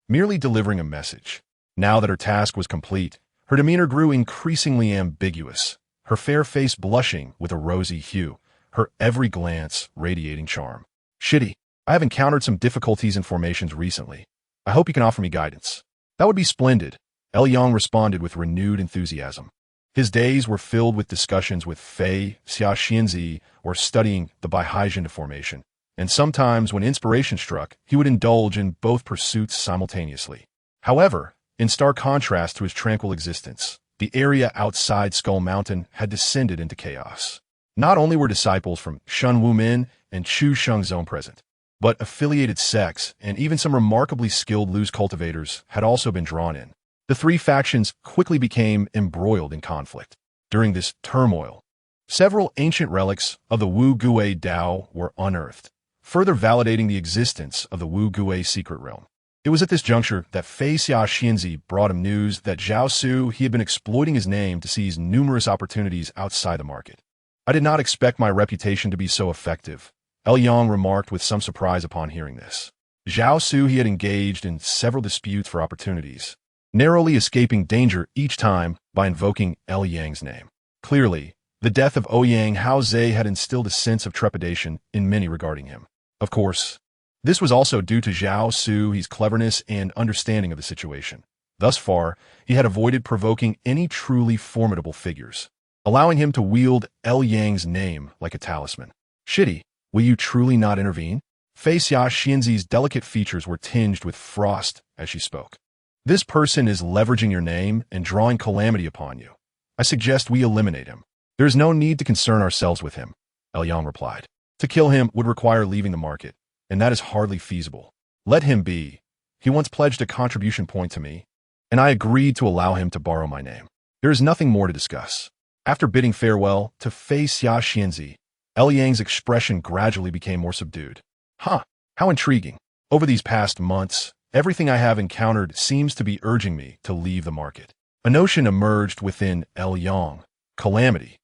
merely delivering a message. Now that her task was complete, her demeanor grew increasingly ambiguous, her fair face blushing with a rosy hue, her every glance radiating charm. Shitty, I have encountered some difficulties in formations recently. I hope you can offer me guidance. That would be splendid, Yang responded with renewed enthusiasm. His days were filled with discussions with Fei Xiaoxianzi or studying the Baihaijin formation, and sometimes when inspiration struck, he would indulge in both pursuits simultaneously. However, in stark contrast to his tranquil existence, the area outside Skull Mountain had descended into chaos. Not only were disciples from Shen Wumin and Chu Sheng Sect present, but affiliated sects and even some remarkably skilled loose cultivators had also been drawn in. The three factions quickly became embroiled in conflict. During this turmoil, several ancient relics of the Wu Gui Dao were unearthed, further validating the existence of the Wu Gui secret realm. It was at this juncture that Fei Xiaoxianzi brought him news that Zhao Su he had been exploiting his name to seize numerous opportunities outside the market. I did not expect my reputation to be so effective, Yang remarked with some surprise upon hearing this. Zhao Su he had engaged in several disputes for opportunities, narrowly escaping danger each time by invoking Yang's name. Clearly, the death of Ouyang Haozhe had instilled a sense of trepidation in many regarding him. Of course, this was also due to Zhao Su's cleverness and understanding of the situation. Thus far, he had avoided provoking any truly formidable figures, allowing him to wield Yang's name like a talisman. Shitty, will you truly not intervene? Fei Xiaoxianzi's delicate features were tinged with frost as she spoke. This person is leveraging your name and drawing calamity upon you. I suggest we eliminate him. There is no need to concern ourselves with him, Yang replied. To kill him would require leaving the market, and that is hardly feasible. Let him be. He once pledged a contribution point to me, and I agreed to allow him to borrow my name. There is nothing more to discuss. After bidding farewell to Fei Xiaoxianzi, Yang's expression gradually became more subdued. Huh, how intriguing. Over these past months, everything I have encountered seems to be urging me to leave the market. A notion emerged within Yang, calamity.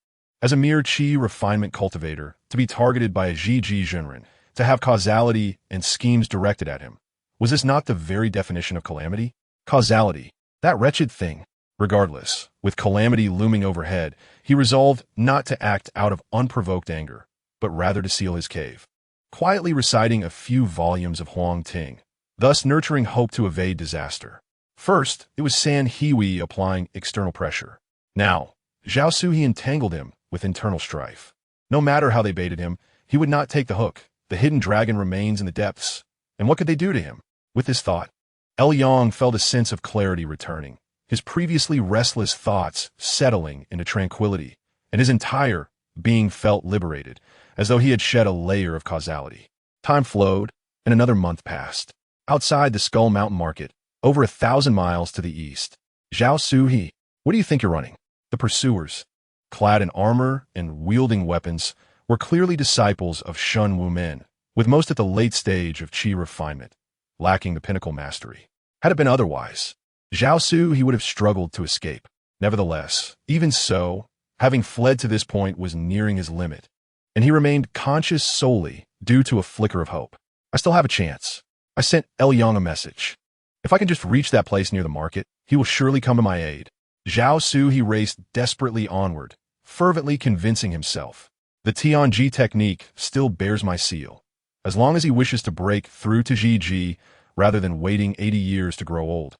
As a mere qi refinement cultivator, to be targeted by a Zhiji Zhenren, to have causality and schemes directed at him. Was this not the very definition of calamity? Causality, that wretched thing. Regardless, with calamity looming overhead, he resolved not to act out of unprovoked anger, but rather to seal his cave, quietly reciting a few volumes of Huang Ting, thus nurturing hope to evade disaster. First, it was San Hiwi applying external pressure. Now, Zhao Su he entangled him with internal strife. No matter how they baited him, he would not take the hook. The hidden dragon remains in the depths. And what could they do to him? With this thought, Yang felt a sense of clarity returning, his previously restless thoughts settling into tranquility, and his entire being felt liberated, as though he had shed a layer of causality. Time flowed, and another month passed. Outside the Skull Mountain Market, over 1,000 miles to the east, Zhao Su-he, what do you think you're running? The pursuers, clad in armor and wielding weapons, were clearly disciples of Shen Wumin, with most at the late stage of qi refinement, lacking the pinnacle mastery. Had it been otherwise, Zhao Su he would have struggled to escape. Nevertheless, even so, having fled to this point was nearing his limit, and he remained conscious solely due to a flicker of hope. I still have a chance. I sent Yang a message. If I can just reach that place near the market, he will surely come to my aid. Zhao Su he raced desperately onward, fervently convincing himself. The Tianji technique still bears my seal. As long as he wishes to break through to Zhiji, rather than waiting 80 years to grow old.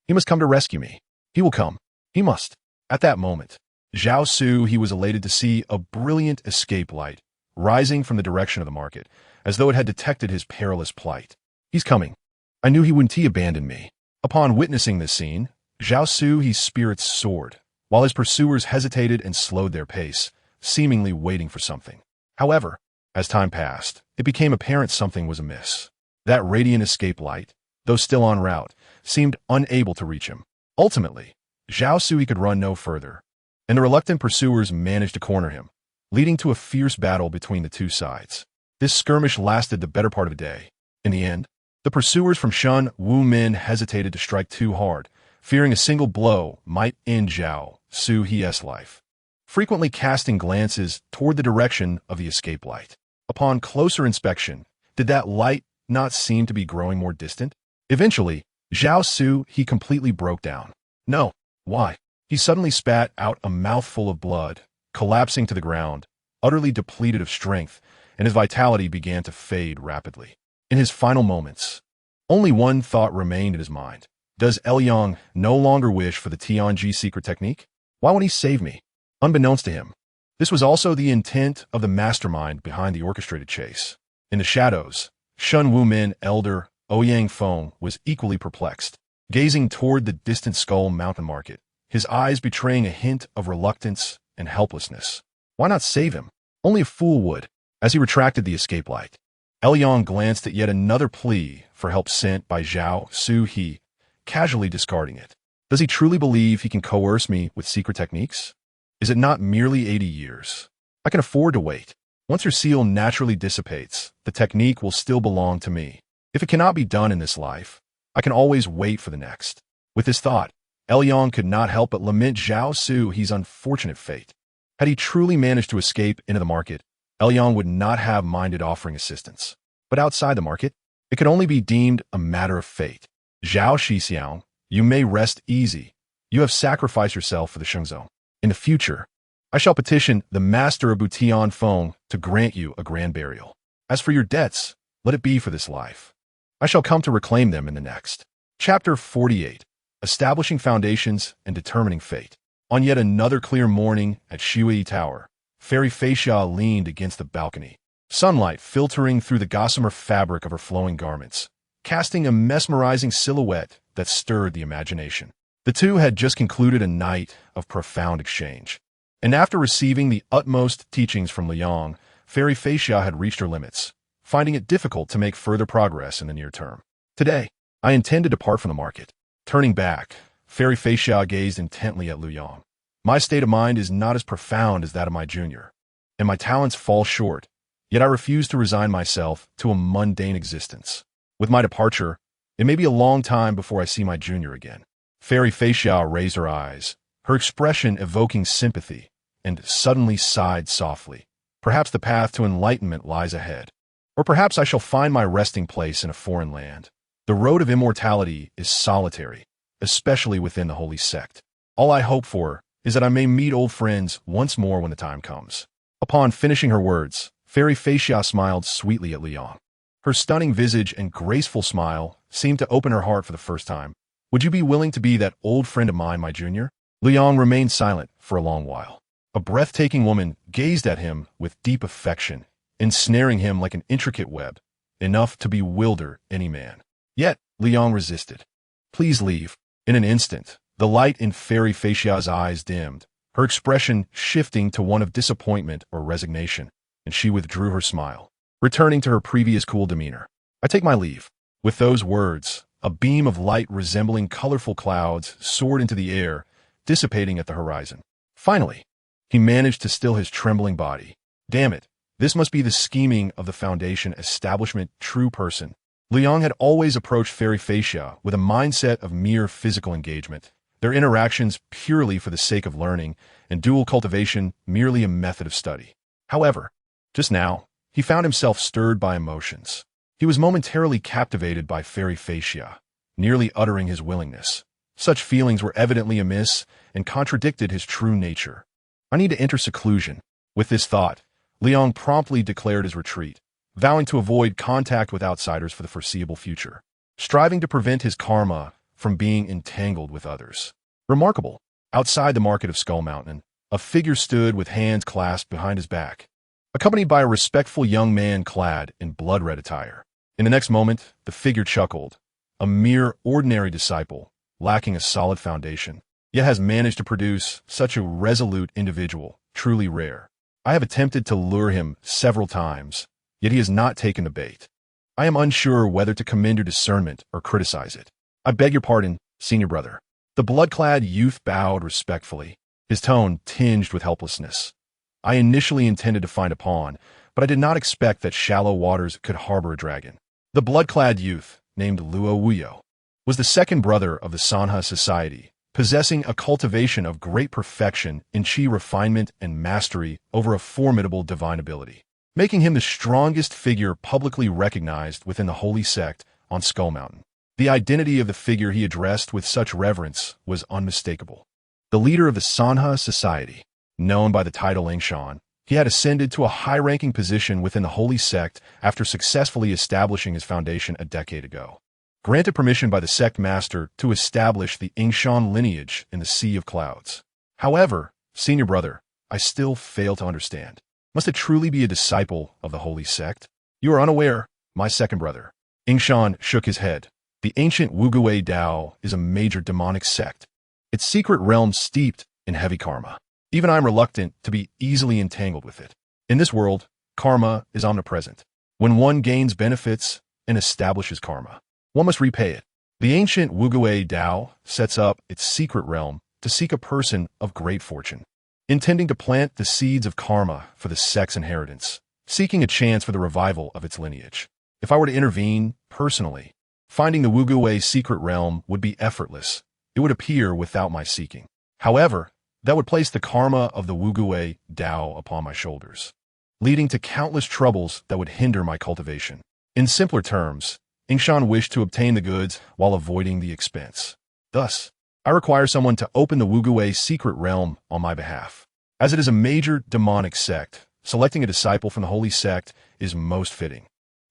He must come to rescue me. He will come. He must. At that moment, Zhao Su he was elated to see a brilliant escape light rising from the direction of the market, as though it had detected his perilous plight. He's coming. I knew he wouldn't abandon me. Upon witnessing this scene, Zhao Su he's spirits soared, while his pursuers hesitated and slowed their pace, seemingly waiting for something. However, as time passed, it became apparent something was amiss. That radiant escape light, though still en route, seemed unable to reach him. Ultimately, Zhao Sui could run no further, and the reluctant pursuers managed to corner him, leading to a fierce battle between the two sides. This skirmish lasted the better part of a day. In the end, the pursuers from Shen Wu Min hesitated to strike too hard, fearing a single blow might end Zhao Sui's life, frequently casting glances toward the direction of the escape light. Upon closer inspection, did that light not seem to be growing more distant? Eventually, Zhao Sui completely broke down. No. Why? He suddenly spat out a mouthful of blood, collapsing to the ground, utterly depleted of strength, and his vitality began to fade rapidly. In his final moments, only one thought remained in his mind. Does Liang no longer wish for the Tianji secret technique? Why won't he save me? Unbeknownst to him, this was also the intent of the mastermind behind the orchestrated chase. In the shadows, Shen Wumin elder Ouyang Feng was equally perplexed, gazing toward the distant Skull Mountain market, his eyes betraying a hint of reluctance and helplessness. Why not save him? Only a fool would. As he retracted the escape light, Liang glanced at yet another plea for help sent by Zhao Sui, casually discarding it. Does he truly believe he can coerce me with secret techniques? Is it not merely 80 years? I can afford to wait. Once your seal naturally dissipates, the technique will still belong to me. If it cannot be done in this life, I can always wait for the next. With this thought, Liang could not help but lament Zhao Sui's unfortunate fate. Had he truly managed to escape into the market, Liang would not have minded offering assistance. But outside the market, it could only be deemed a matter of fate. Zhao Shixiang, you may rest easy. You have sacrificed yourself for the Shengzhou. In the future, I shall petition the master of Butian Feng to grant you a grand burial. As for your debts, let it be for this life. I shall come to reclaim them in the next. Chapter 48. Establishing Foundations and Determining Fate. On yet another clear morning at Shui Tower, Fairy Feixia leaned against the balcony, sunlight filtering through the gossamer fabric of her flowing garments, casting a mesmerizing silhouette that stirred the imagination. The two had just concluded a night of profound exchange, and after receiving the utmost teachings from Liang, Fairy Feixia had reached her limits, finding it difficult to make further progress in the near term. Today, I intend to depart from the market. Turning back, Fairy Feixia gazed intently at Liang. My state of mind is not as profound as that of my junior, and my talents fall short, yet I refuse to resign myself to a mundane existence. With my departure, it may be a long time before I see my junior again. Fairy Feixia raised her eyes, her expression evoking sympathy, and suddenly sighed softly. Perhaps the path to enlightenment lies ahead. Or perhaps I shall find my resting place in a foreign land. The road of immortality is solitary, especially within the holy sect. All I hope for is that I may meet old friends once more when the time comes. Upon finishing her words, Fairy Feixia smiled sweetly at Liang. Her stunning visage and graceful smile seemed to open her heart for the first time. Would you be willing to be that old friend of mine, my junior? Liang remained silent for a long while. A breathtaking woman gazed at him with deep affection, ensnaring him like an intricate web, enough to bewilder any man. Yet, Liang resisted. Please leave. In an instant, the light in Fairy Feixia's eyes dimmed, her expression shifting to one of disappointment or resignation, and she withdrew her smile, returning to her previous cool demeanor. I take my leave. With those words, a beam of light resembling colorful clouds soared into the air, dissipating at the horizon. Finally, he managed to still his trembling body. Damn it, this must be the scheming of the Foundation establishment true person. Liang had always approached Fairy Feixia with a mindset of mere physical engagement, their interactions purely for the sake of learning, and dual cultivation merely a method of study. However, just now, he found himself stirred by emotions. He was momentarily captivated by Fairy Feixia, nearly uttering his willingness. Such feelings were evidently amiss and contradicted his true nature. I need to enter seclusion. With this thought, Liang promptly declared his retreat, vowing to avoid contact with outsiders for the foreseeable future, striving to prevent his karma from being entangled with others. Remarkable. Outside the market of Skull Mountain, a figure stood with hands clasped behind his back, accompanied by a respectful young man clad in blood-red attire. In the next moment, the figure chuckled. A mere ordinary disciple, lacking a solid foundation, yet has managed to produce such a resolute individual, truly rare. I have attempted to lure him several times, yet he has not taken the bait. I am unsure whether to commend your discernment or criticize it. I beg your pardon, senior brother. The blood-clad youth bowed respectfully, his tone tinged with helplessness. I initially intended to find a pawn, but I did not expect that shallow waters could harbor a dragon. The blood-clad youth, named Luo Wuyo, was the second brother of the Sanha society, possessing a cultivation of great perfection in chi refinement and mastery over a formidable divine ability, making him the strongest figure publicly recognized within the holy sect on Skull Mountain. The identity of the figure he addressed with such reverence was unmistakable. The leader of the Sanha society, known by the title Ingshan, he had ascended to a high-ranking position within the holy sect after successfully establishing his foundation a decade ago. Granted permission by the sect master to establish the Ingshan lineage in the Sea of Clouds. However, senior brother, I still fail to understand. Must it truly be a disciple of the holy sect? You are unaware, my second brother. Ingshan shook his head. The ancient Wugui Dao is a major demonic sect, its secret realm steeped in heavy karma. Even I am reluctant to be easily entangled with it. In this world, karma is omnipresent. When one gains benefits and establishes karma, one must repay it. The ancient Wugui Dao sets up its secret realm to seek a person of great fortune, intending to plant the seeds of karma for the sect's inheritance, seeking a chance for the revival of its lineage. If I were to intervene personally, finding the Wugui secret realm would be effortless. It would appear without my seeking. However, that would place the karma of the Wugui Dao upon my shoulders, leading to countless troubles that would hinder my cultivation. In simpler terms, Ingshan wished to obtain the goods while avoiding the expense. Thus, I require someone to open the Wugui secret realm on my behalf. As it is a major demonic sect, selecting a disciple from the holy sect is most fitting.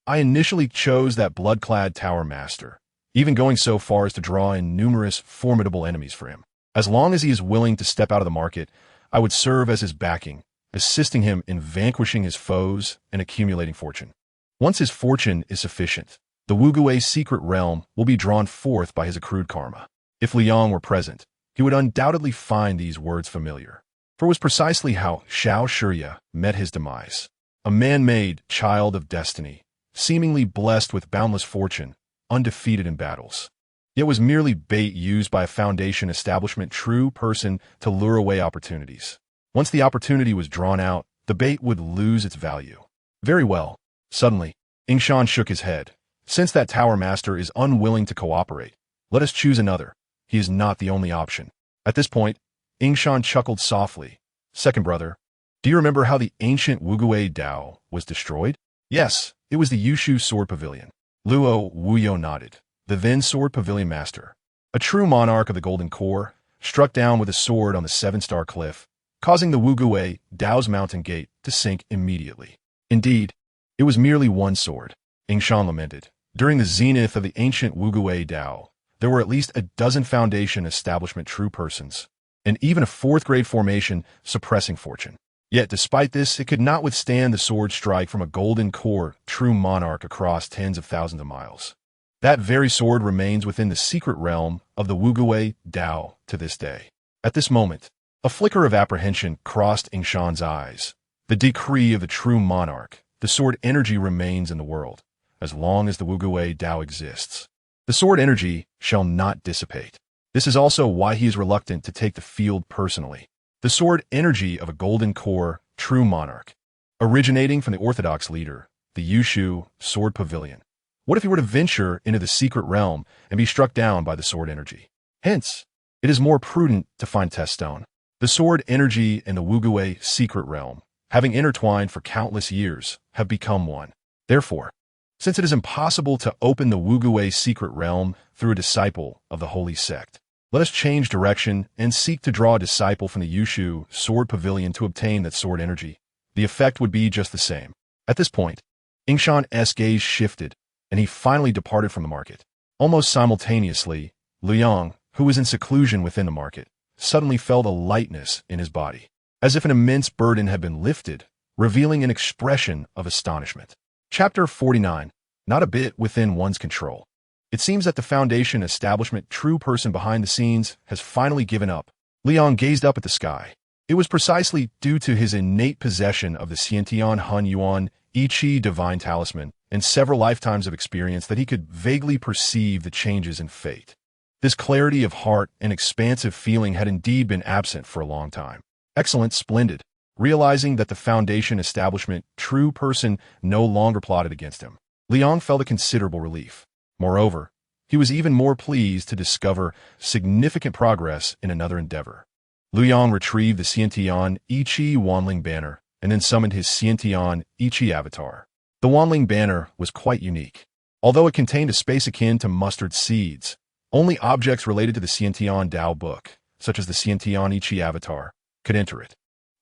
I initially chose that blood-clad tower master, even going so far as to draw in numerous formidable enemies for him. As long as he is willing to step out of the market, I would serve as his backing, assisting him in vanquishing his foes and accumulating fortune. Once his fortune is sufficient, the Wugui secret realm will be drawn forth by his accrued karma. If Liang were present, he would undoubtedly find these words familiar, for it was precisely how Xiao Shirya met his demise. A man-made child of destiny, seemingly blessed with boundless fortune, undefeated in battles. Yet was merely bait used by a foundation establishment true person to lure away opportunities. Once the opportunity was drawn out, the bait would lose its value. Very well. Suddenly, Ingshan shook his head. Since that tower master is unwilling to cooperate, let us choose another. He is not the only option. At this point, Ingshan chuckled softly. Second brother, do you remember how the ancient Wugui Dao was destroyed? Yes, it was the Yushu Sword Pavilion. Luo Wuyo nodded. The then Sword Pavilion Master, a true monarch of the Golden Core, struck down with a sword on the seven-star cliff, causing the Wugui Dao's mountain gate to sink immediately. Indeed, it was merely one sword, Ingshan lamented. During the zenith of the ancient Wugui Dao, there were at least a dozen foundation establishment true persons, and even a fourth-grade formation suppressing fortune. Yet despite this, it could not withstand the sword strike from a Golden Core true monarch across tens of thousands of miles. That very sword remains within the secret realm of the Wugui Dao to this day. At this moment, a flicker of apprehension crossed Ingshan's eyes. The decree of the true monarch, the sword energy remains in the world, as long as the Wugui Dao exists. The sword energy shall not dissipate. This is also why he is reluctant to take the field personally. The sword energy of a Golden Core true monarch, originating from the orthodox leader, the Yushu Sword Pavilion. What if he were to venture into the secret realm and be struck down by the sword energy? Hence, it is more prudent to find test stone. The sword energy and the Wugui secret realm, having intertwined for countless years, have become one. Therefore, since it is impossible to open the Wugui secret realm through a disciple of the holy sect, let us change direction and seek to draw a disciple from the Yushu Sword Pavilion to obtain that sword energy. The effect would be just the same. At this point, Ingshan's gaze shifted, and he finally departed from the market. Almost simultaneously, Liang, who was in seclusion within the market, suddenly felt a lightness in his body, as if an immense burden had been lifted, revealing an expression of astonishment. Chapter 49. Not a bit within one's control. It seems that the foundation establishment true person behind the scenes has finally given up. Liang gazed up at the sky. It was precisely due to his innate possession of the Xiantian Hun Yuan I Chi divine talisman and several lifetimes of experience that he could vaguely perceive the changes in fate. This clarity of heart and expansive feeling had indeed been absent for a long time. Excellent, splendid. Realizing that the Foundation establishment true person no longer plotted against him, Liang felt a considerable relief. Moreover, he was even more pleased to discover significant progress in another endeavor. Liang retrieved the Xiantian Ichi Wanling banner and then summoned his Xiantian Ichi avatar. The Wanling banner was quite unique. Although it contained a space akin to mustard seeds, only objects related to the Xiantian Dao book, such as the Xiantian Ichi avatar, could enter it.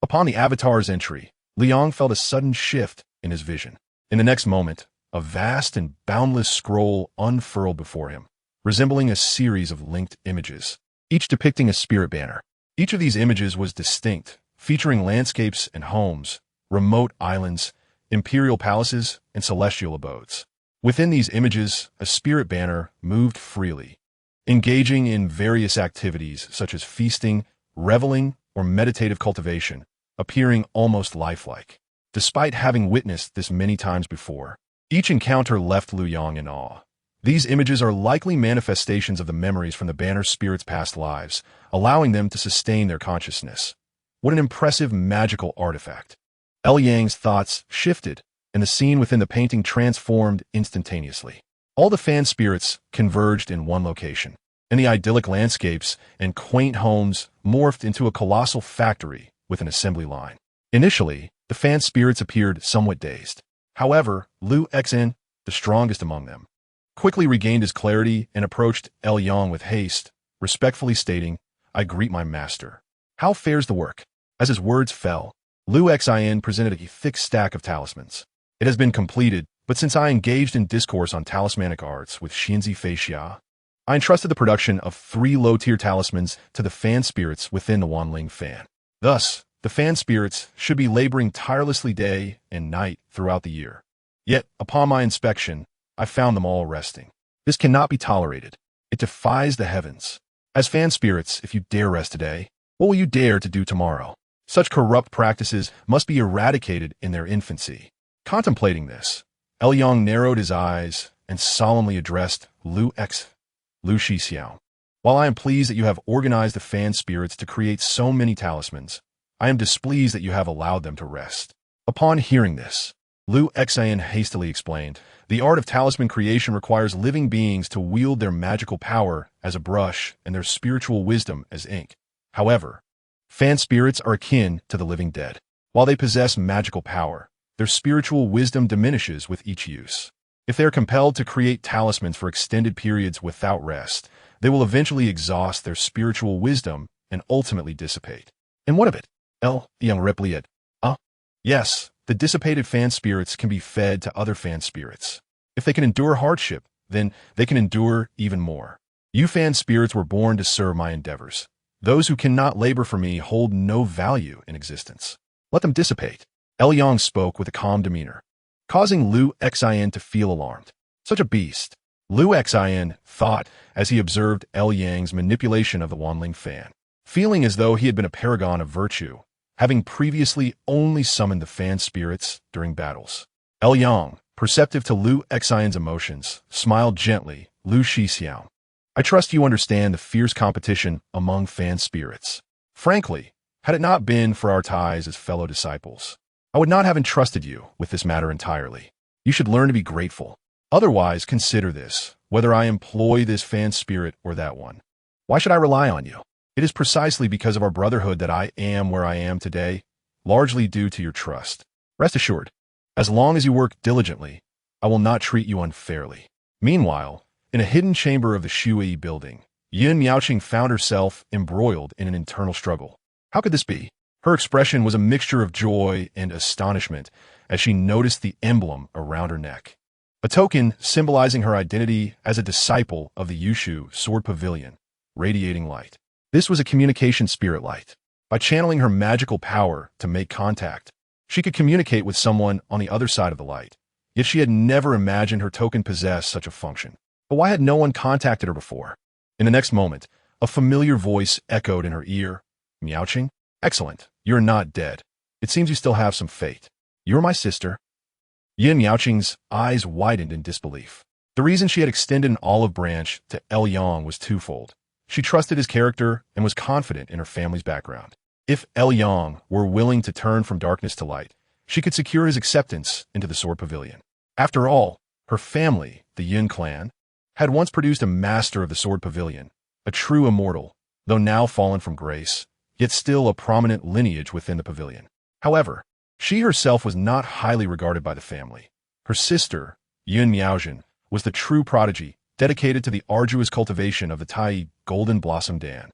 Upon the avatar's entry, Liang felt a sudden shift in his vision. In the next moment, a vast and boundless scroll unfurled before him, resembling a series of linked images, each depicting a spirit banner. Each of these images was distinct, featuring landscapes and homes, remote islands, imperial palaces, and celestial abodes. Within these images, a spirit banner moved freely, engaging in various activities such as feasting, reveling, or meditative cultivation, appearing almost lifelike. Despite having witnessed this many times before, each encounter left Liang in awe. These images are likely manifestations of the memories from the banner spirit's past lives, allowing them to sustain their consciousness. What an impressive magical artifact. Yang's thoughts shifted, and the scene within the painting transformed instantaneously. All the fan spirits converged in one location, and the idyllic landscapes and quaint homes morphed into a colossal factory with an assembly line. Initially, the fan spirits appeared somewhat dazed. However, Lu Xen, the strongest among them, quickly regained his clarity and approached Yang with haste, respectfully stating, "I greet my master. How fares the work?" As his words fell, Lu Xen presented a thick stack of talismans. "It has been completed, but since I engaged in discourse on talismanic arts with Xinzi Feixia, I entrusted the production of 3 low-tier talismans to the fan spirits within the Wanling fan. Thus, the fan spirits should be laboring tirelessly day and night throughout the year. Yet, upon my inspection, I found them all resting. This cannot be tolerated. It defies the heavens. As fan spirits, if you dare rest today, what will you dare to do tomorrow? Such corrupt practices must be eradicated in their infancy." Contemplating this, Yang narrowed his eyes and solemnly addressed Lu Shixiao. "While I am pleased that you have organized the fan spirits to create so many talismans, I am displeased that you have allowed them to rest." Upon hearing this, Lu Xen hastily explained, "The art of talisman creation requires living beings to wield their magical power as a brush and their spiritual wisdom as ink. However, fan spirits are akin to the living dead. While they possess magical power, their spiritual wisdom diminishes with each use. If they are compelled to create talismans for extended periods without rest, they will eventually exhaust their spiritual wisdom and ultimately dissipate." "And what of it?" Yang replied. Yes, the dissipated fan spirits can be fed to other fan spirits. If they can endure hardship, then they can endure even more. You fan spirits were born to serve my endeavors. Those who cannot labor for me hold no value in existence. Let them dissipate." Yang spoke with a calm demeanor, causing Lu Xen to feel alarmed. Such a beast, Lu Xen thought as he observed Yang's manipulation of the Wanling fan. Feeling as though he had been a paragon of virtue, having previously only summoned the fan spirits during battles. Yang, perceptive to Lu Xen's emotions, smiled gently. "Lu Shixiao, I trust you understand the fierce competition among fan spirits. Frankly, had it not been for our ties as fellow disciples, I would not have entrusted you with this matter entirely. You should learn to be grateful. Otherwise, consider this, whether I employ this fan spirit or that one. Why should I rely on you? It is precisely because of our brotherhood that I am where I am today, largely due to your trust. Rest assured, as long as you work diligently, I will not treat you unfairly." Meanwhile, in a hidden chamber of the Shui building, Yin Miaoqing found herself embroiled in an internal struggle. How could this be? Her expression was a mixture of joy and astonishment as she noticed the emblem around her neck, a token symbolizing her identity as a disciple of the Yushu Sword Pavilion, radiating light. This was a communication spirit light. By channeling her magical power to make contact, she could communicate with someone on the other side of the light. Yet she had never imagined her token possessed such a function. But why had no one contacted her before? In the next moment, a familiar voice echoed in her ear. "Miaoqing? Excellent. You're not dead. It seems you still have some fate. You're my sister." Yin Miaoqing's eyes widened in disbelief. The reason she had extended an olive branch to Yang was twofold. She trusted his character and was confident in her family's background. If Yang were willing to turn from darkness to light, she could secure his acceptance into the Sword Pavilion. After all, her family, the Yin clan, had once produced a master of the Sword Pavilion, a true immortal, though now fallen from grace, yet still a prominent lineage within the pavilion. However, she herself was not highly regarded by the family. Her sister, Yin Miaojin, was the true prodigy, dedicated to the arduous cultivation of the Tai Golden Blossom Dan,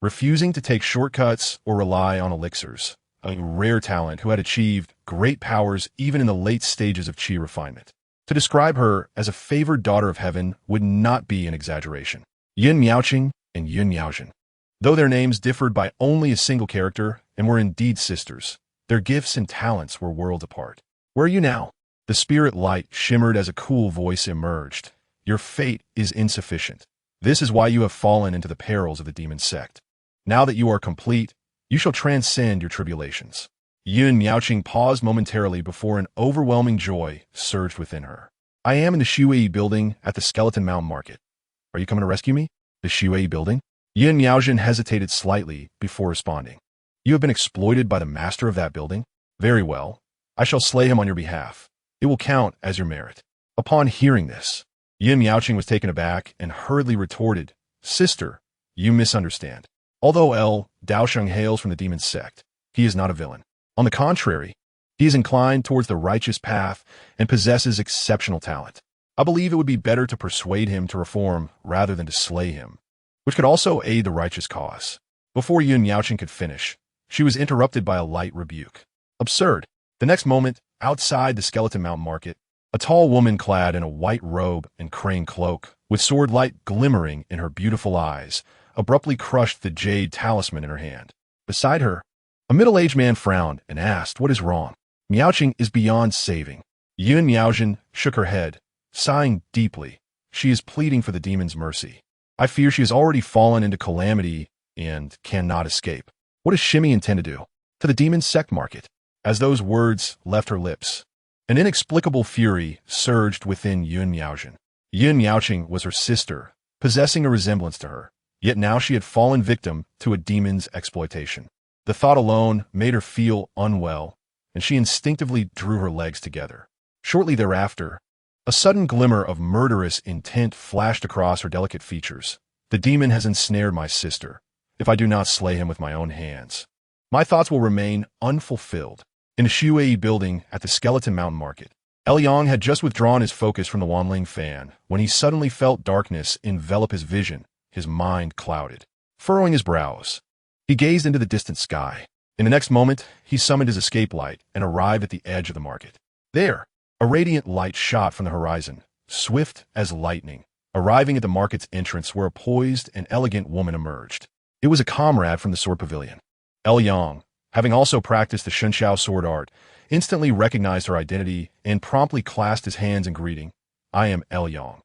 refusing to take shortcuts or rely on elixirs, a rare talent who had achieved great powers even in the late stages of qi refinement. To describe her as a favored daughter of heaven would not be an exaggeration. Yin Miaoqing and Yin Miaojin. Though their names differed by only a single character and were indeed sisters, their gifts and talents were worlds apart. Where are you now? The spirit light shimmered as a cool voice emerged. Your fate is insufficient. This is why you have fallen into the perils of the demon sect. Now that you are complete, you shall transcend your tribulations. Yin Miaoqing paused momentarily before an overwhelming joy surged within her. I am in the Shui building at the Skeleton Mountain Market. Are you coming to rescue me? The Shui building? Yin Miaojin hesitated slightly before responding. You have been exploited by the master of that building? Very well. I shall slay him on your behalf. It will count as your merit. Upon hearing this, Yin Miaoqing was taken aback and hurriedly retorted, Sister, you misunderstand. Although Daosheng hails from the demon sect, he is not a villain. On the contrary, he is inclined towards the righteous path and possesses exceptional talent. I believe it would be better to persuade him to reform rather than to slay him, which could also aid the righteous cause. Before Yin Miaoqing could finish, she was interrupted by a light rebuke. Absurd. The next moment, outside the Skeleton Mountain Market, a tall woman clad in a white robe and crane cloak, with sword light glimmering in her beautiful eyes, abruptly crushed the jade talisman in her hand. Beside her, a middle-aged man frowned and asked, What is wrong? Miaoqing is beyond saving. Yin Miaojin shook her head, sighing deeply. She is pleading for the demon's mercy. I fear she has already fallen into calamity and cannot escape. What does Shimmy intend to do? To the demon sect market. As those words left her lips, an inexplicable fury surged within Yin Miaojin. Yin Miaoqing was her sister, possessing a resemblance to her, yet now she had fallen victim to a demon's exploitation. The thought alone made her feel unwell, and she instinctively drew her legs together. Shortly thereafter, a sudden glimmer of murderous intent flashed across her delicate features. The demon has ensnared my sister. If I do not slay him with my own hands, my thoughts will remain unfulfilled. In the Shui building at the Skeleton Mountain Market, Yang had just withdrawn his focus from the Wanling fan when he suddenly felt darkness envelop his vision. His mind clouded. Furrowing his brows, he gazed into the distant sky. In the next moment, he summoned his escape light and arrived at the edge of the market. There, a radiant light shot from the horizon, swift as lightning, arriving at the market's entrance where a poised and elegant woman emerged. It was a comrade from the Sword Pavilion. Yang, having also practiced the Shunxiao sword art, instantly recognized her identity and promptly clasped his hands in greeting. I am Yang.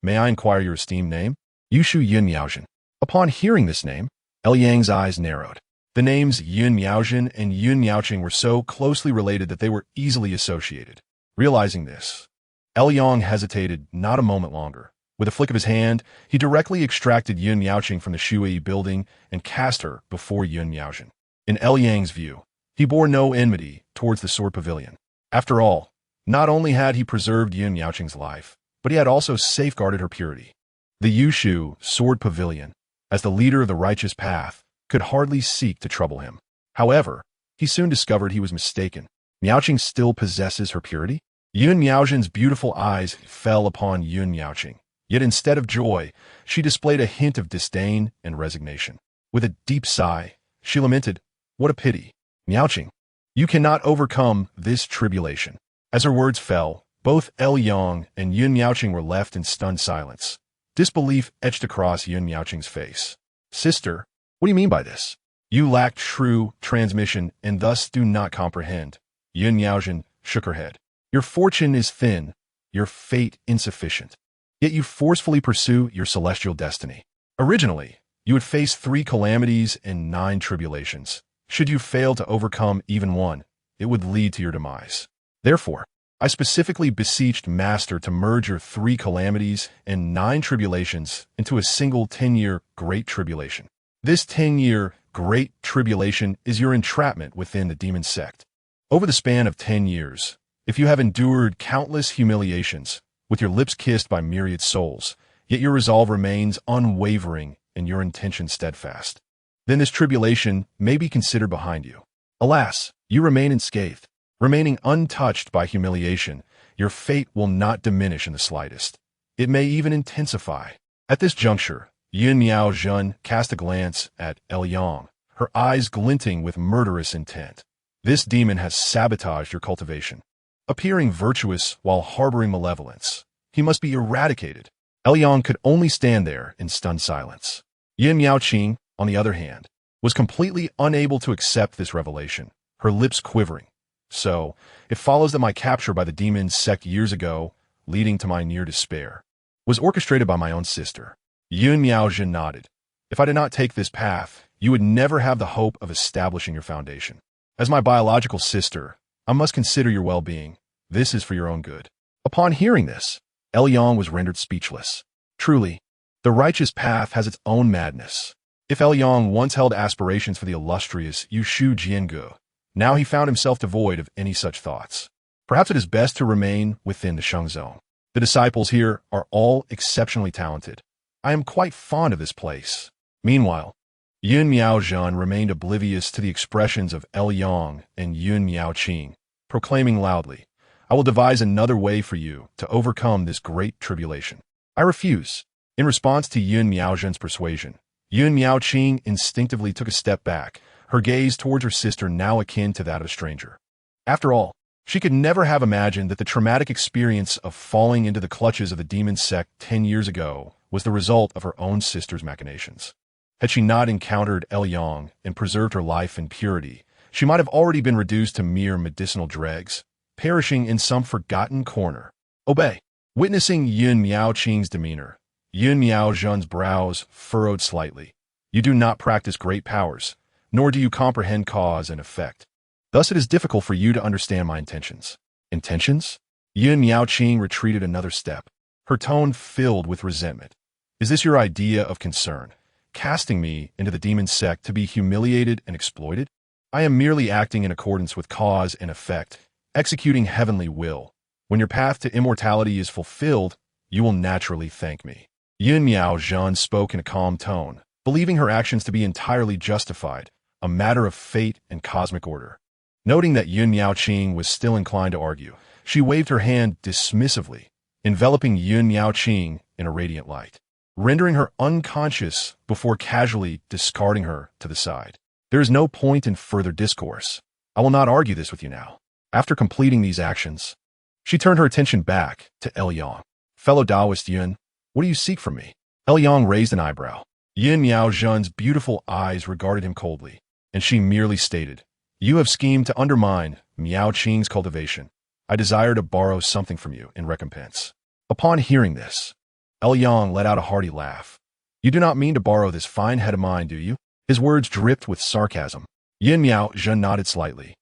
May I inquire your esteemed name? Yushu Yin Miaojin. Upon hearing this name, Yang's eyes narrowed. The names Yin Miaojin and Yin Miaoqing were so closely related that they were easily associated. Realizing this, Yang hesitated not a moment longer. With a flick of his hand, he directly extracted Yin Miaoqing from the Shui building and cast her before Yin Miaojin. In Yang's view, he bore no enmity towards the Sword Pavilion. After all, not only had he preserved Yin Miaoqing's life, but he had also safeguarded her purity. The Yushu Sword Pavilion, as the leader of the righteous path, could hardly seek to trouble him. However, he soon discovered he was mistaken. Miaoqing still possesses her purity? Yin Miaojin's beautiful eyes fell upon Yin Miaoqing. Yet instead of joy, she displayed a hint of disdain and resignation. With a deep sigh, she lamented, What a pity. Miaoqing, you cannot overcome this tribulation. As her words fell, both Yang and Yin Miaoqing were left in stunned silence. Disbelief etched across Yin Miaoqing's face. Sister, what do you mean by this? You lack true transmission and thus do not comprehend. Yin Miaojin shook her head. Your fortune is thin, your fate insufficient. Yet you forcefully pursue your celestial destiny. Originally, you would face 3 calamities and 9 tribulations. Should you fail to overcome even one, it would lead to your demise. Therefore, I specifically beseeched Master to merge your 3 calamities and 9 tribulations into a single 10-year Great Tribulation. This 10-year Great Tribulation is your entrapment within the demon sect. Over the span of 10 years, if you have endured countless humiliations, with your lips kissed by myriad souls, yet your resolve remains unwavering and your intention steadfast, then this tribulation may be considered behind you. Alas, you remain unscathed. Remaining untouched by humiliation, your fate will not diminish in the slightest. It may even intensify. At this juncture, Yun Miao Zhen cast a glance at El Yang, her eyes glinting with murderous intent. This demon has sabotaged your cultivation. Appearing virtuous while harboring malevolence, he must be eradicated. El Yang could only stand there in stunned silence. Yin Miaoqing, on the other hand, was completely unable to accept this revelation, her lips quivering. So, it follows that my capture by the demon sect years ago, leading to my near despair, was orchestrated by my own sister. Yun Miaozhen nodded. If I did not take this path, you would never have the hope of establishing your foundation. As my biological sister, I must consider your well-being. This is for your own good. Upon hearing this, El Yang was rendered speechless. Truly, the righteous path has its own madness. If El Yang once held aspirations for the illustrious Yushu Jiangu, now he found himself devoid of any such thoughts. Perhaps it is best to remain within the Sheng Zone. The disciples here are all exceptionally talented. I am quite fond of this place. Meanwhile, Yun Miaozhen remained oblivious to the expressions of El Yang and Yun Miaoqing, proclaiming loudly, I will devise another way for you to overcome this great tribulation. I refuse. In response to Yun Miaozhen's persuasion, Yun Miaoqing instinctively took a step back, her gaze towards her sister now akin to that of a stranger. After all, she could never have imagined that the traumatic experience of falling into the clutches of the demon sect 10 years ago was the result of her own sister's machinations. Had she not encountered El Yang and preserved her life in purity, she might have already been reduced to mere medicinal dregs, perishing in some forgotten corner. Obey. Witnessing Yun Miaoqing's demeanor, Yun Miaozhen's brows furrowed slightly. You do not practice great powers, nor do you comprehend cause and effect. Thus it is difficult for you to understand my intentions. Intentions? Yun Miaoqing retreated another step, her tone filled with resentment. Is this your idea of concern, casting me into the demon sect to be humiliated and exploited? I am merely acting in accordance with cause and effect, executing heavenly will. When your path to immortality is fulfilled, you will naturally thank me. Yun Miaozhen spoke in a calm tone, believing her actions to be entirely justified, a matter of fate and cosmic order. Noting that Yun Miaoqing was still inclined to argue, she waved her hand dismissively, enveloping Yun Miaoqing in a radiant light, rendering her unconscious before casually discarding her to the side. There is no point in further discourse. I will not argue this with you now. After completing these actions, she turned her attention back to El Yang. Fellow Taoist Yun, what do you seek from me? El Yang raised an eyebrow. Yun Miaozhen's beautiful eyes regarded him coldly, and she merely stated, You have schemed to undermine Miaoqing's cultivation. I desire to borrow something from you in recompense. Upon hearing this, El Yang let out a hearty laugh. You do not mean to borrow this fine head of mine, do you? His words dripped with sarcasm. Yun Miaozhen nodded slightly,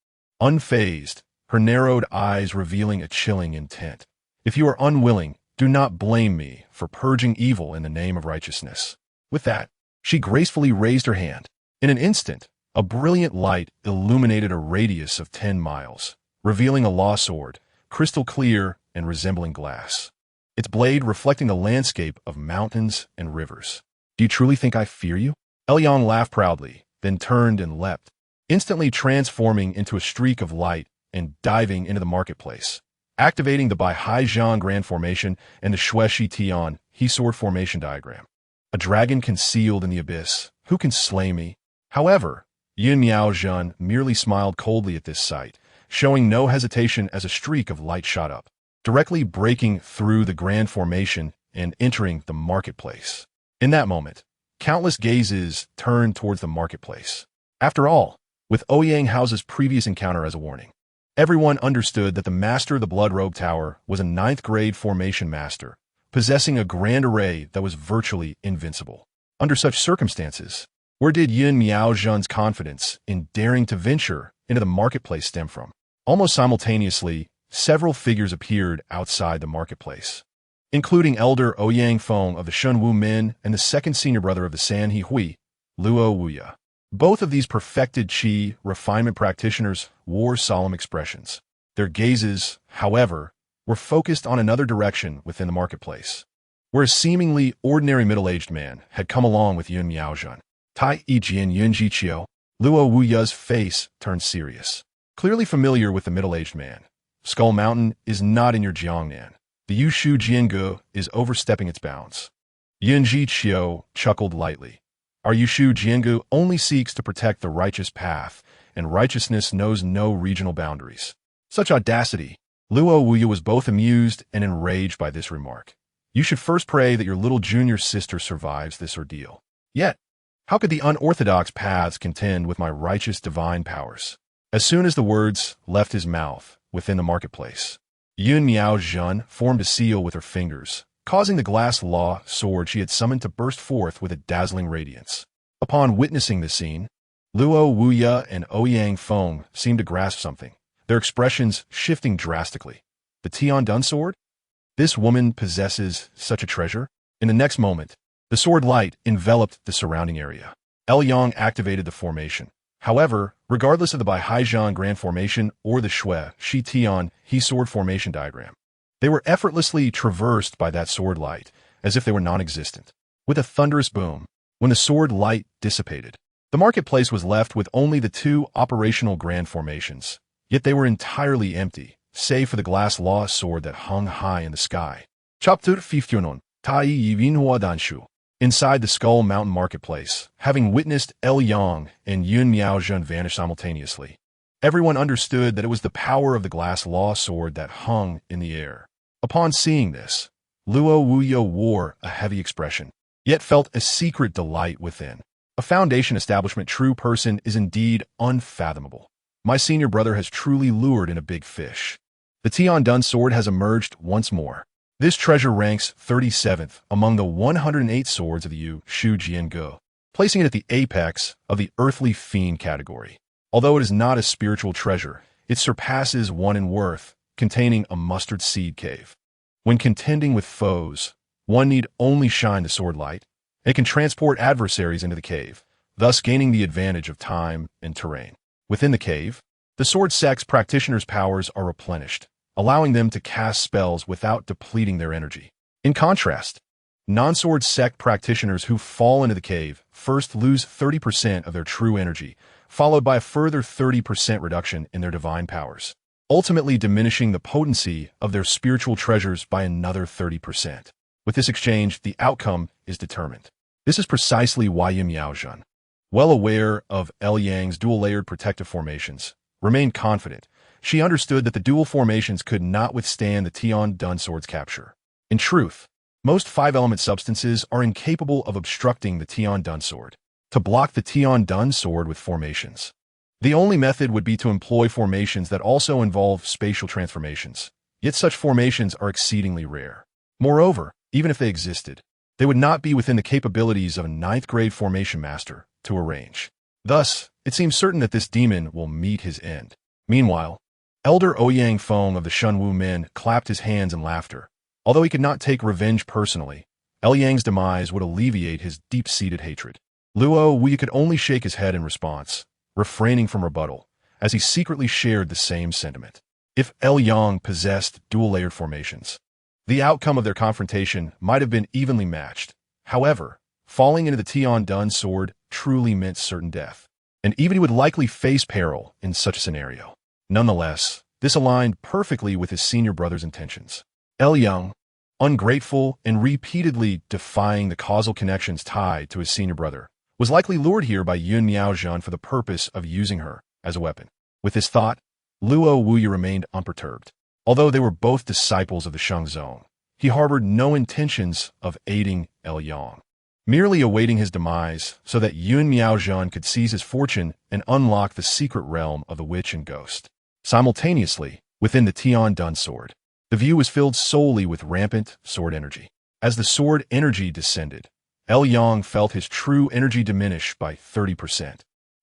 unfazed, her narrowed eyes revealing a chilling intent. If you are unwilling, do not blame me for purging evil in the name of righteousness. With that, she gracefully raised her hand. In an instant, a brilliant light illuminated a radius of 10 miles, revealing a law sword, crystal clear and resembling glass, its blade reflecting the landscape of mountains and rivers. Do you truly think I fear you? El Yang laughed proudly, then turned and leapt, instantly transforming into a streak of light and diving into the marketplace, activating the Bai Haijian Grand Formation and the Xue Shi Tian He Sword Formation diagram. A dragon concealed in the abyss, who can slay me? However, Yun Miaozhen merely smiled coldly at this sight, showing no hesitation as a streak of light shot up, directly breaking through the Grand Formation and entering the marketplace. In that moment, countless gazes turned towards the marketplace. After all, with Ouyang House's previous encounter as a warning, everyone understood that the Master of the Blood Robe Tower was a 9th grade formation master, possessing a grand array that was virtually invincible. Under such circumstances, where did Yun Miaozhen's confidence in daring to venture into the marketplace stem from? Almost simultaneously, several figures appeared outside the marketplace, including Elder Ouyang Feng of the Shun Wu Min and the second senior brother of the San He Hui, Luo Wuya. Both of these perfected Qi refinement practitioners wore solemn expressions. Their gazes, however, were focused on another direction within the marketplace, where a seemingly ordinary middle-aged man had come along with Yun Miaozhen. Tai Yi Jian Yun Jiqiu. Luo Wuya's face turned serious. Clearly familiar with the middle-aged man, Skull Mountain is not in your Jiangnan. The Yushu Jiangu is overstepping its bounds. Yun Jiqiu chuckled lightly. Our Yushu Jiangu only seeks to protect the righteous path, and righteousness knows no regional boundaries. Such audacity! Luo Wuya was both amused and enraged by this remark. You should first pray that your little junior sister survives this ordeal. Yet, how could the unorthodox paths contend with my righteous divine powers? As soon as the words left his mouth within the marketplace, Yun Miaozhen formed a seal with her fingers, causing the glass law sword she had summoned to burst forth with a dazzling radiance. Upon witnessing the scene, Luo Wuya and Ouyang Feng seemed to grasp something, their expressions shifting drastically. The Tian Dun sword? This woman possesses such a treasure? In the next moment, the sword light enveloped the surrounding area. Yang activated the formation. However, regardless of the Baihaijian Grand Formation or the Shui Shi Tian He Sword Formation diagram, they were effortlessly traversed by that sword light, as if they were non-existent. With a thunderous boom, when the sword light dissipated, the marketplace was left with only the two operational grand formations, yet they were entirely empty, save for the glass law sword that hung high in the sky. Chapter 15. Tai Yinhua Danshu. Inside the Skull Mountain marketplace, having witnessed Yang and Yun Miaozhen vanish simultaneously, everyone understood that it was the power of the glass law sword that hung in the air. Upon seeing this, Luo Wuya wore a heavy expression, yet felt a secret delight within. A foundation establishment true person is indeed unfathomable. My senior brother has truly lured in a big fish. The Tian Dun sword has emerged once more. This treasure ranks 37th among the 108 swords of the Yushu Jiangu, placing it at the apex of the earthly fiend category. Although it is not a spiritual treasure, it surpasses one in worth, containing a mustard seed cave. When contending with foes, one need only shine the sword light. It can transport adversaries into the cave, thus gaining the advantage of time and terrain. Within the cave, the sword sect's practitioners' powers are replenished, allowing them to cast spells without depleting their energy. In contrast, non-sword sect practitioners who fall into the cave first lose 30% of their true energy, followed by a further 30% reduction in their divine powers, ultimately diminishing the potency of their spiritual treasures by another 30%. With this exchange, the outcome is determined. This is precisely why Yun Miaozhen, well aware of Yang's dual-layered protective formations, remained confident. She understood that the dual formations could not withstand the Tian Dun sword's capture. In truth, most five-element substances are incapable of obstructing the Tian Dun sword. To block the Tian Dun sword with formations, the only method would be to employ formations that also involve spatial transformations, yet such formations are exceedingly rare. Moreover, even if they existed, they would not be within the capabilities of a ninth-grade formation master to arrange. Thus, it seems certain that this demon will meet his end. Meanwhile, Elder Ouyang Feng of the Shun Wu Min clapped his hands in laughter. Although he could not take revenge personally, Yang's demise would alleviate his deep-seated hatred. Luo Wuya could only shake his head in response, refraining from rebuttal, as he secretly shared the same sentiment. If Yang possessed dual-layered formations, the outcome of their confrontation might have been evenly matched. However, falling into the Tian Dun sword truly meant certain death, and even he would likely face peril in such a scenario. Nonetheless, this aligned perfectly with his senior brother's intentions. Yang, ungrateful and repeatedly defying the causal connections tied to his senior brother, was likely lured here by Yun Miaozhen for the purpose of using her as a weapon. With this thought, Luo Wuya remained unperturbed. Although they were both disciples of the Sheng Zone, he harbored no intentions of aiding Yang, merely awaiting his demise so that Yun Miaozhen could seize his fortune and unlock the secret realm of the witch and ghost. Simultaneously, within the Tian Dun sword, the view was filled solely with rampant sword energy. As the sword energy descended, Yang felt his true energy diminish by 30%,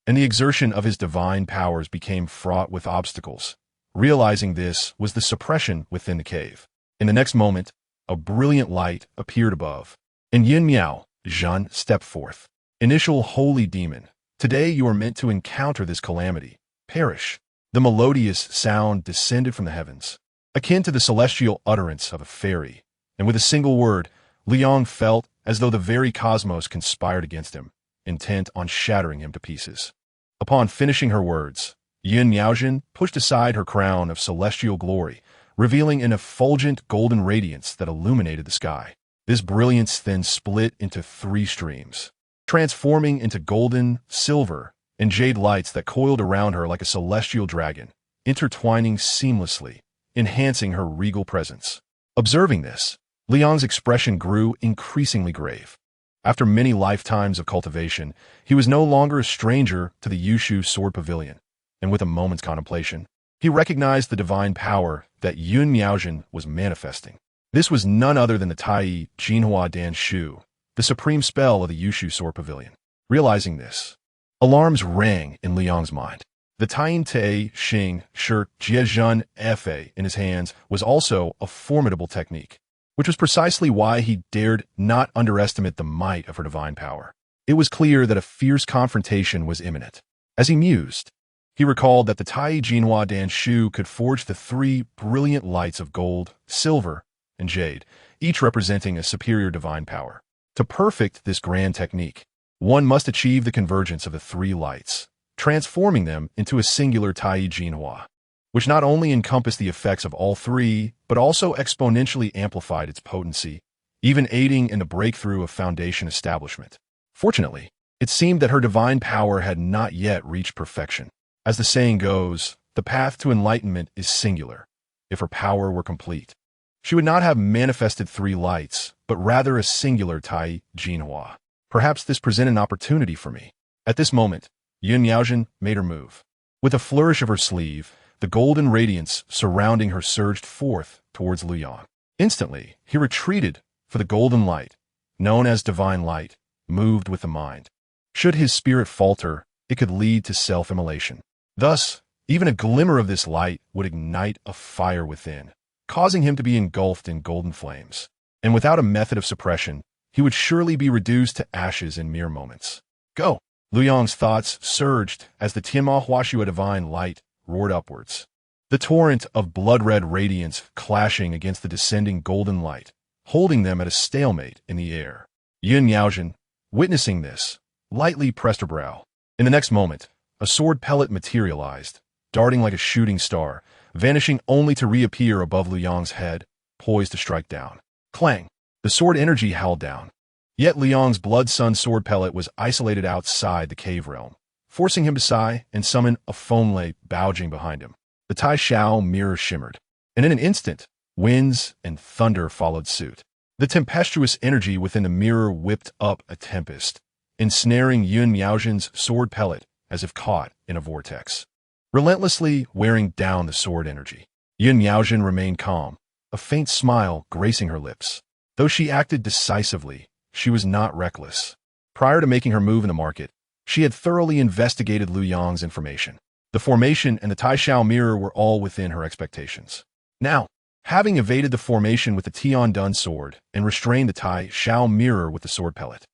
and the exertion of his divine powers became fraught with obstacles, realizing this was the suppression within the cave. In the next moment, a brilliant light appeared above. And Yin Miao, Zhan, stepped forth. Initial holy demon, today you are meant to encounter this calamity. Perish. The melodious sound descended from the heavens, akin to the celestial utterance of a fairy, and with a single word, Liang felt as though the very cosmos conspired against him, intent on shattering him to pieces. Upon finishing her words, Yin Miaozhen pushed aside her crown of celestial glory, revealing an effulgent golden radiance that illuminated the sky. This brilliance then split into 3 streams, transforming into golden, silver, and jade lights that coiled around her like a celestial dragon, intertwining seamlessly, enhancing her regal presence. Observing this, Liang's expression grew increasingly grave. After many lifetimes of cultivation, he was no longer a stranger to the Yushu Sword Pavilion, and with a moment's contemplation, he recognized the divine power that Yun Miaozhen was manifesting. This was none other than the Tai Jinhua Dan Shu, the supreme spell of the Yushu Sword Pavilion. Realizing this, alarms rang in Liang's mind. The Taiyin Te Xing Shi Jiezhen Fa in his hands was also a formidable technique, which was precisely why he dared not underestimate the might of her divine power. It was clear that a fierce confrontation was imminent. As he mused, he recalled that the Tai Jinhua Dan Shu could forge the 3 brilliant lights of gold, silver, and jade, each representing a superior divine power. To perfect this grand technique, one must achieve the convergence of the 3 lights, transforming them into a singular Tai Jinhua, which not only encompassed the effects of all 3, but also exponentially amplified its potency, even aiding in the breakthrough of foundation establishment. Fortunately, it seemed that her divine power had not yet reached perfection. As the saying goes, the path to enlightenment is singular. If her power were complete, she would not have manifested 3 lights, but rather a singular Tai Jinhua. Perhaps this presented an opportunity for me. At this moment, Yun Miaozhen made her move. With a flourish of her sleeve, the golden radiance surrounding her surged forth towards Liang. Instantly, he retreated, for the golden light, known as divine light, moved with the mind. Should his spirit falter, it could lead to self-immolation. Thus, even a glimmer of this light would ignite a fire within, causing him to be engulfed in golden flames. And without a method of suppression, he would surely be reduced to ashes in mere moments. Go! Liang's thoughts surged as the Tianma Huaxue divine light roared upwards. The torrent of blood-red radiance clashing against the descending golden light, holding them at a stalemate in the air. Yin Miaozhen, witnessing this, lightly pressed her brow. In the next moment, a sword pellet materialized, darting like a shooting star, vanishing only to reappear above Liang's head, poised to strike down. Clang! The sword energy howled down. Yet Liang's blood-sun sword pellet was isolated outside the cave realm, forcing him to sigh and summon a foam lake gouging behind him. The Tai Shao mirror shimmered, and in an instant, winds and thunder followed suit. The tempestuous energy within the mirror whipped up a tempest, ensnaring Yun Miaozhen's sword pellet as if caught in a vortex. Relentlessly wearing down the sword energy, Yun Miaozhen remained calm, a faint smile gracing her lips. Though she acted decisively, she was not reckless. Prior to making her move in the market, she had thoroughly investigated Lu Yang's information. The formation and the Tai Shao mirror were all within her expectations. Now, having evaded the formation with the Tian Dun sword and restrained the Tai Shao mirror with the sword pellet,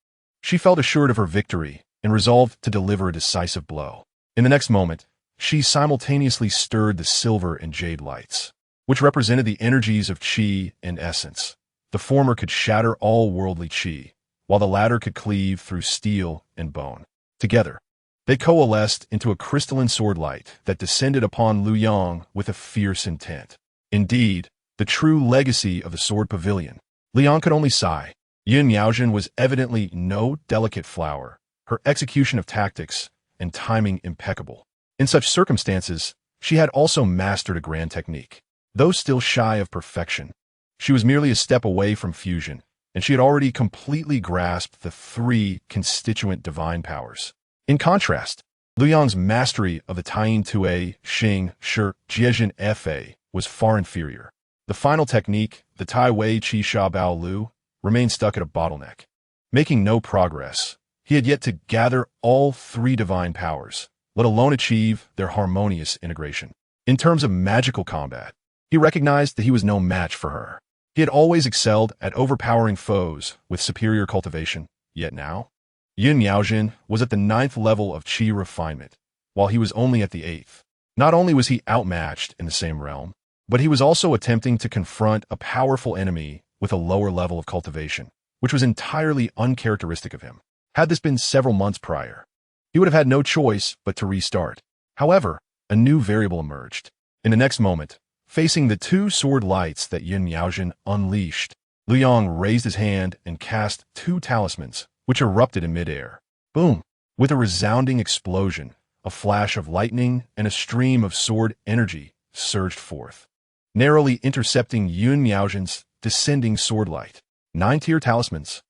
she felt assured of her victory and resolved to deliver a decisive blow. In the next moment, she simultaneously stirred the silver and jade lights, which represented the energies of qi and essence. The former could shatter all worldly qi, while the latter could cleave through steel and bone. Together, they coalesced into a crystalline sword light that descended upon Lu Yang with a fierce intent. Indeed, the true legacy of the Sword Pavilion. Liang could only sigh. Yin Miaozhen was evidently no delicate flower, her execution of tactics and timing impeccable. In such circumstances, she had also mastered a grand technique. Though still shy of perfection, she was merely a step away from fusion, and she had already completely grasped the 3 constituent divine powers. In contrast, Lu Yang's mastery of the Taiyin Te Xing Shi Jiezhen Fa was far inferior. The final technique, the Tai Wei Qi Sha Bao Lu, remained stuck at a bottleneck. Making no progress, he had yet to gather all 3 divine powers, let alone achieve their harmonious integration. In terms of magical combat, he recognized that he was no match for her. He had always excelled at overpowering foes with superior cultivation, yet now, Yun Yaojin was at the 9th level of qi refinement, while he was only at the 8th. Not only was he outmatched in the same realm, but he was also attempting to confront a powerful enemy with a lower level of cultivation, which was entirely uncharacteristic of him. Had this been several months prior, he would have had no choice but to restart. However, a new variable emerged. In the next moment, facing the 2 sword lights that Yun Yaojin unleashed, Liu Yang raised his hand and cast 2 talismans, which erupted in midair. Boom! With a resounding explosion, a flash of lightning and a stream of sword energy surged forth, narrowly intercepting Yun Yaojin's descending sword light. 9-tier talismans.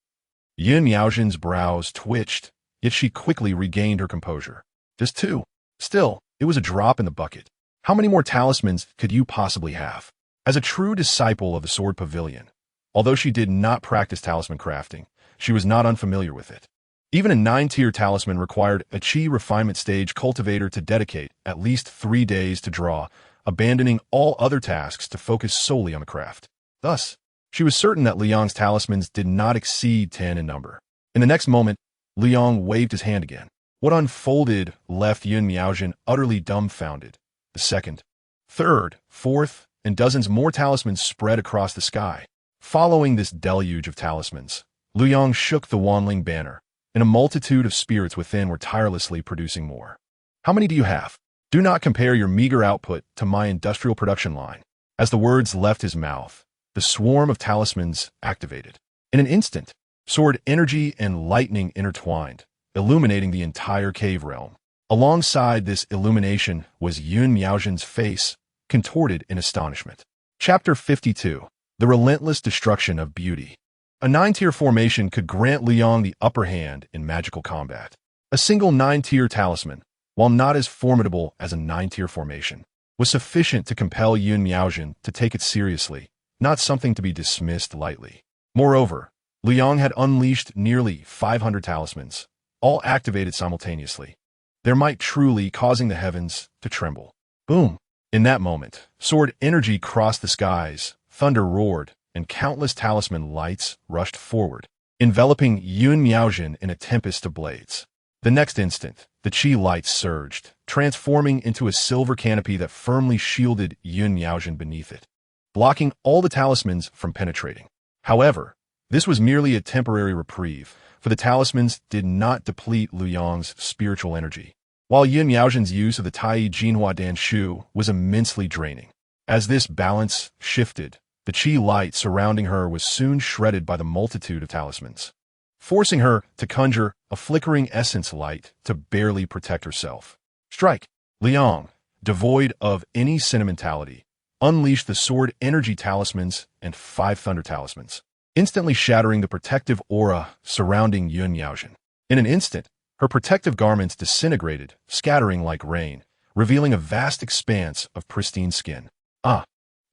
Yun Yaojin's brows twitched, yet she quickly regained her composure. Just 2. Still, it was a drop in the bucket. How many more talismans could you possibly have? As a true disciple of the Sword Pavilion, although she did not practice talisman crafting, she was not unfamiliar with it. Even a 9-tier talisman required a qi refinement stage cultivator to dedicate at least 3 days to draw, abandoning all other tasks to focus solely on the craft. Thus, she was certain that Liang's talismans did not exceed 10 in number. In the next moment, Liang waved his hand again. What unfolded left Yun Yaojin utterly dumbfounded. The 2nd, 3rd, 4th, and dozens more talismans spread across the sky. Following this deluge of talismans, Liu Yang shook the Wanling banner, and a multitude of spirits within were tirelessly producing more. How many do you have? Do not compare your meager output to my industrial production line. As the words left his mouth, the swarm of talismans activated. In an instant, sword energy and lightning intertwined, illuminating the entire cave realm. Alongside this illumination was Yun Yaojin's face, contorted in astonishment. Chapter 52. The Relentless Destruction of Beauty. A 9-tier formation could grant Liu Yang the upper hand in magical combat. A single 9-tier talisman, while not as formidable as a 9-tier formation, was sufficient to compel Yun Yaojin to take it seriously, not something to be dismissed lightly. Moreover, Liu Yang had unleashed nearly 500 talismans, all activated simultaneously, their might truly causing the heavens to tremble. Boom! In that moment, sword energy crossed the skies, thunder roared, and countless talisman lights rushed forward, enveloping Yun Yaojin in a tempest of blades. The next instant, the qi lights surged, transforming into a silver canopy that firmly shielded Yun Yaojin beneath it, blocking all the talismans from penetrating. However, this was merely a temporary reprieve, for the talismans did not deplete Liu Yang's spiritual energy, while Yun Yaojin's use of the Tai Jinhua Dan Shu was immensely draining. As this balance shifted, the qi light surrounding her was soon shredded by the multitude of talismans, forcing her to conjure a flickering essence light to barely protect herself. Strike! Liu Yang, devoid of any sentimentality, unleashed the sword energy talismans and 5 thunder talismans, instantly shattering the protective aura surrounding Yun Yaojin. In an instant, her protective garments disintegrated, scattering like rain, revealing a vast expanse of pristine skin.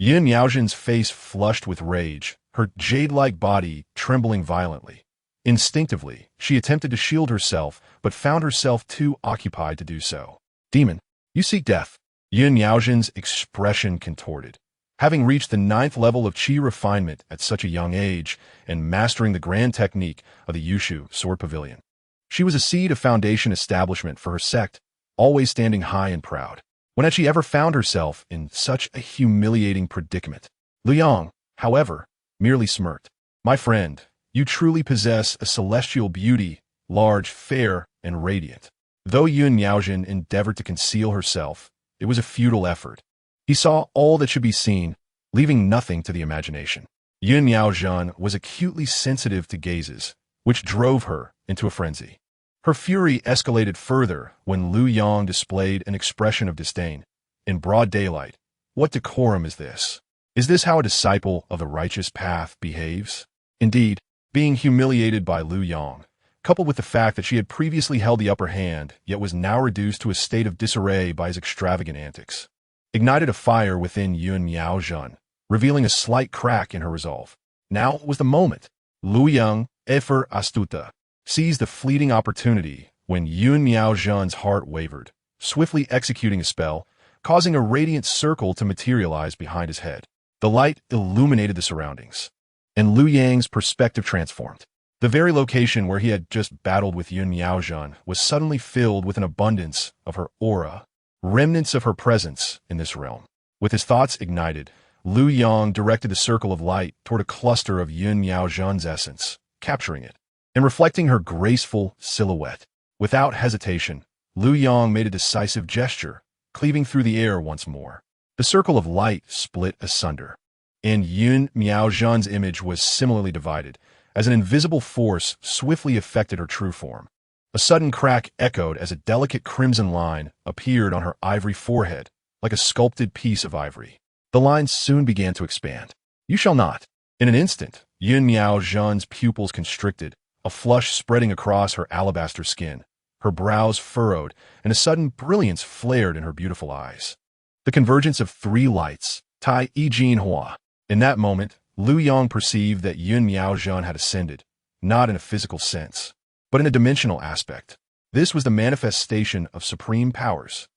Yun Yaojin's face flushed with rage, her jade-like body trembling violently. Instinctively, she attempted to shield herself, but found herself too occupied to do so. Demon, you seek death. Yun Yaojin's expression contorted. Having reached the 9th level of qi refinement at such a young age and mastering the grand technique of the Yushu Sword Pavilion, she was a seed of foundation establishment for her sect, always standing high and proud. When had she ever found herself in such a humiliating predicament? Liu Yang, however, merely smirked. My friend, you truly possess a celestial beauty, large, fair, and radiant. Though Yun Yaojin endeavored to conceal herself, it was a futile effort. He saw all that should be seen, leaving nothing to the imagination. Yun Yaojin was acutely sensitive to gazes, which drove her into a frenzy. Her fury escalated further when Liu Yang displayed an expression of disdain. In broad daylight, what decorum is this? Is this how a disciple of the righteous path behaves? Indeed, being humiliated by Liu Yang, coupled with the fact that she had previously held the upper hand, yet was now reduced to a state of disarray by his extravagant antics, ignited a fire within Yun Yaojin, revealing a slight crack in her resolve. Now was the moment. Liu Yang, Efer Astuta, seized the fleeting opportunity when Yun Yaojin's heart wavered, swiftly executing a spell, causing a radiant circle to materialize behind his head. The light illuminated the surroundings, and Liu Yang's perspective transformed. The very location where he had just battled with Yun Miaozhen was suddenly filled with an abundance of her aura, remnants of her presence in this realm. With his thoughts ignited, Liu Yang directed the circle of light toward a cluster of Yun Miaozhen's essence, capturing it, and reflecting her graceful silhouette. Without hesitation, Liu Yang made a decisive gesture, cleaving through the air once more. The circle of light split asunder, and Yun Miaozhen's image was similarly divided, as an invisible force swiftly affected her true form. A sudden crack echoed as a delicate crimson line appeared on her ivory forehead, like a sculpted piece of ivory. The line soon began to expand. "You shall not." In an instant, Yun Miaozhen's pupils constricted, a flush spreading across her alabaster skin. Her brows furrowed, and a sudden brilliance flared in her beautiful eyes. The convergence of three lights, Tai Yi Jin Hua. In that moment, Liu Yang perceived that Yun Miaozhen had ascended, not in a physical sense, but in a dimensional aspect. This was the manifestation of supreme powers.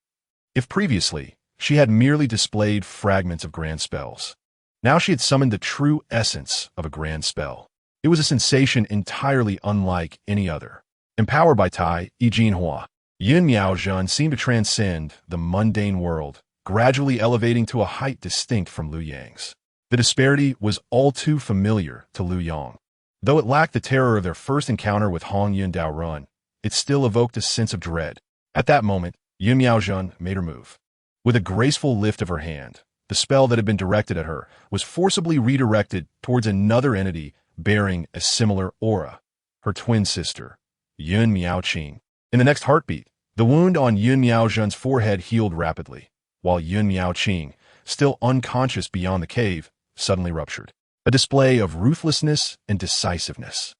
If previously, she had merely displayed fragments of grand spells, now she had summoned the true essence of a grand spell. It was a sensation entirely unlike any other. Empowered by Tai Yi Jin Hua, Yun Miaozhen seemed to transcend the mundane world, gradually elevating to a height distinct from Liu Yang's. The disparity was all too familiar to Liu Yang. Though it lacked the terror of their first encounter with Hong Yun Dao Run, it still evoked a sense of dread. At that moment, Yun Miaozhen made her move. With a graceful lift of her hand, the spell that had been directed at her was forcibly redirected towards another entity bearing a similar aura, her twin sister, Yun Miaoqing. In the next heartbeat, the wound on Yun Miaozhen's forehead healed rapidly, while Yun Miaoqing, still unconscious beyond the cave, suddenly ruptured. A display of ruthlessness and decisiveness.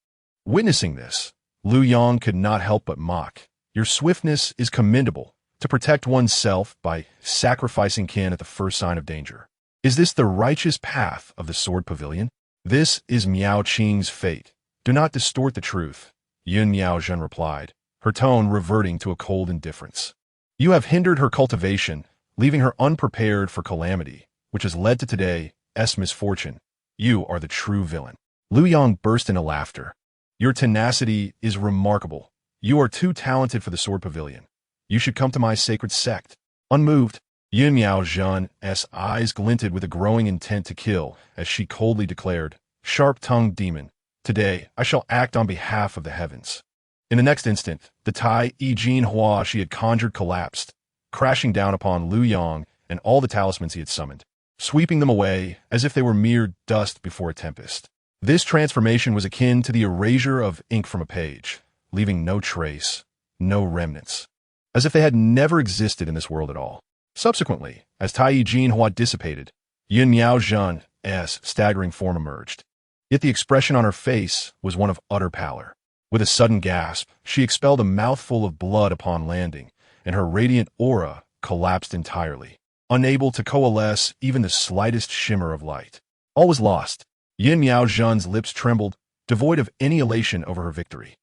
Witnessing this, Liu Yang could not help but mock. "Your swiftness is commendable, to protect oneself by sacrificing kin at the first sign of danger. Is this the righteous path of the Sword Pavilion? This is Miao Qing's fate. Do not distort the truth," Yun Miaozhen replied, her tone reverting to a cold indifference. "You have hindered her cultivation, leaving her unprepared for calamity, which has led to today's misfortune. You are the true villain." Liu Yang burst into laughter. "Your tenacity is remarkable. You are too talented for the Sword Pavilion. You should come to my sacred sect." Unmoved, Yun Miaozhen's eyes glinted with a growing intent to kill as she coldly declared, "Sharp-tongued demon, today I shall act on behalf of the heavens." In the next instant, the Tai Yi Jin Hua she had conjured collapsed, crashing down upon Liu Yang and all the talismans he had summoned, sweeping them away as if they were mere dust before a tempest. This transformation was akin to the erasure of ink from a page, leaving no trace, no remnants, as if they had never existed in this world at all. Subsequently, as Tai Yi Jin Hua dissipated, Yun Miaozhen's staggering form emerged. Yet the expression on her face was one of utter pallor. With a sudden gasp, she expelled a mouthful of blood upon landing, and her radiant aura collapsed entirely, unable to coalesce even the slightest shimmer of light. All was lost. Yun Miaozhen's lips trembled, devoid of any elation over her victory.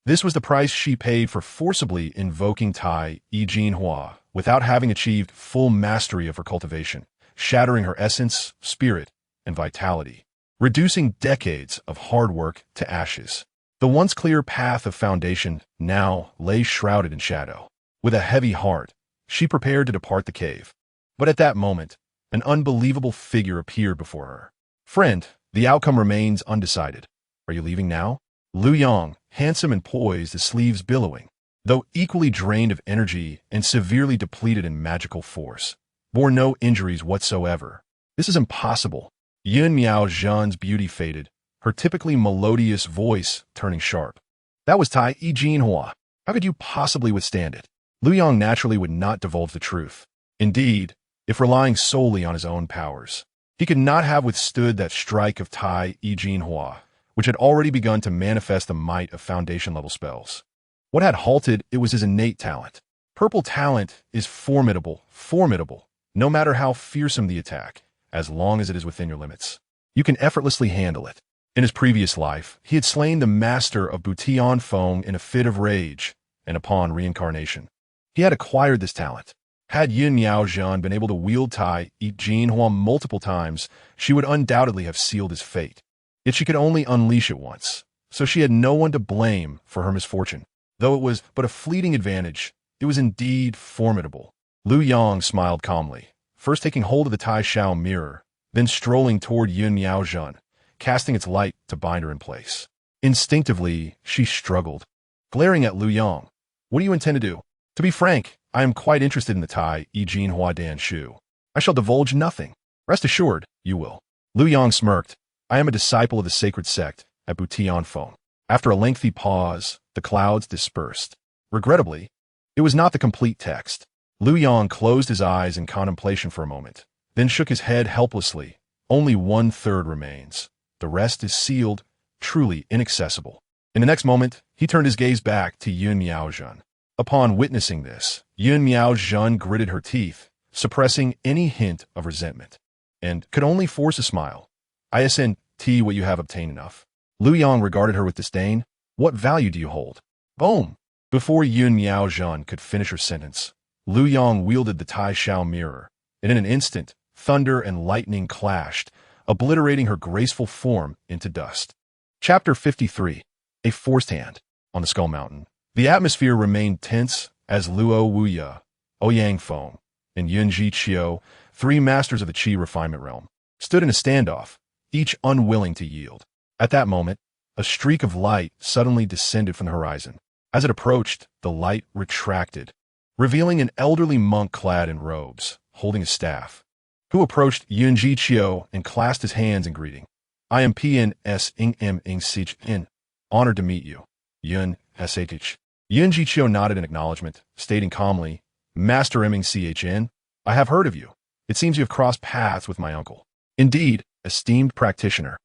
This was the price she paid for forcibly invoking Tai Yi Jin Hua without having achieved full mastery of her cultivation, shattering her essence, spirit, and vitality, reducing decades of hard work to ashes. The once clear path of foundation now lay shrouded in shadow. With a heavy heart, she prepared to depart the cave. But at that moment, an unbelievable figure appeared before her. "Friend, the outcome remains undecided. Are you leaving now?" Liu Yang, handsome and poised, his sleeves billowing, though equally drained of energy and severely depleted in magical force, bore no injuries whatsoever. "This is impossible." Yun Miaozhen's beauty faded, her typically melodious voice turning sharp. "That was Tai Yi Jin Hua. How could you possibly withstand it?" Liu Yang naturally would not divulge the truth. Indeed, if relying solely on his own powers, he could not have withstood that strike of Tai Yi Jin Hua, which had already begun to manifest the might of foundation-level spells. What had halted it was his innate talent. Purple talent is formidable, no matter how fearsome the attack, as long as it is within your limits. You can effortlessly handle it. In his previous life, he had slain the master of Butian Feng in a fit of rage, and upon reincarnation, he had acquired this talent. Had Yun Miaozhen been able to wield Tai Jin Huang multiple times, she would undoubtedly have sealed his fate. Yet she could only unleash it once, so she had no one to blame for her misfortune. Though it was but a fleeting advantage, it was indeed formidable. Lu Yang smiled calmly, first taking hold of the Tai Shao mirror, then strolling toward Yun Miaozhen, casting its light to bind her in place. Instinctively, she struggled, glaring at Lu Yang. What do you intend to do? To be frank, I am quite interested in the Tai Jin Hua Dan Shu. I shall divulge nothing. Rest assured, you will. Lu Yang smirked. I am a disciple of the sacred sect at Butianfeng. After a lengthy pause, the clouds dispersed. Regrettably, it was not the complete text. Lu Yang closed his eyes in contemplation for a moment, then shook his head helplessly. Only 1/3 remains. The rest is sealed, truly inaccessible. In the next moment, he turned his gaze back to Yun Miaozhen. Upon witnessing this, Yun Miaozhen gritted her teeth, suppressing any hint of resentment, and could only force a smile. Isn't what you have obtained enough? Lu Yang regarded her with disdain. What value do you hold? Boom! Before Yun Miaozhen could finish her sentence, Lu Yang wielded the Tai Shao mirror, and in an instant, thunder and lightning clashed, obliterating her graceful form into dust. Chapter 53. A Forced Hand. On the Skull Mountain, the atmosphere remained tense as Luo Wuya, Ouyang Feng, and Yun Ji Qiu, 3 masters of the Qi refinement realm, stood in a standoff, each unwilling to yield. At that moment, a streak of light suddenly descended from the horizon. As it approached, the light retracted, revealing an elderly monk clad in robes, holding a staff, who approached Yun Ji Qiu and clasped his hands in greeting. I am PNS Ing Sich In. Honored to meet you. Yun SH. Yun Ji Qiu nodded in acknowledgement, stating calmly, Master Ming Chn, I have heard of you. It seems you have crossed paths with my uncle. Indeed, esteemed practitioner.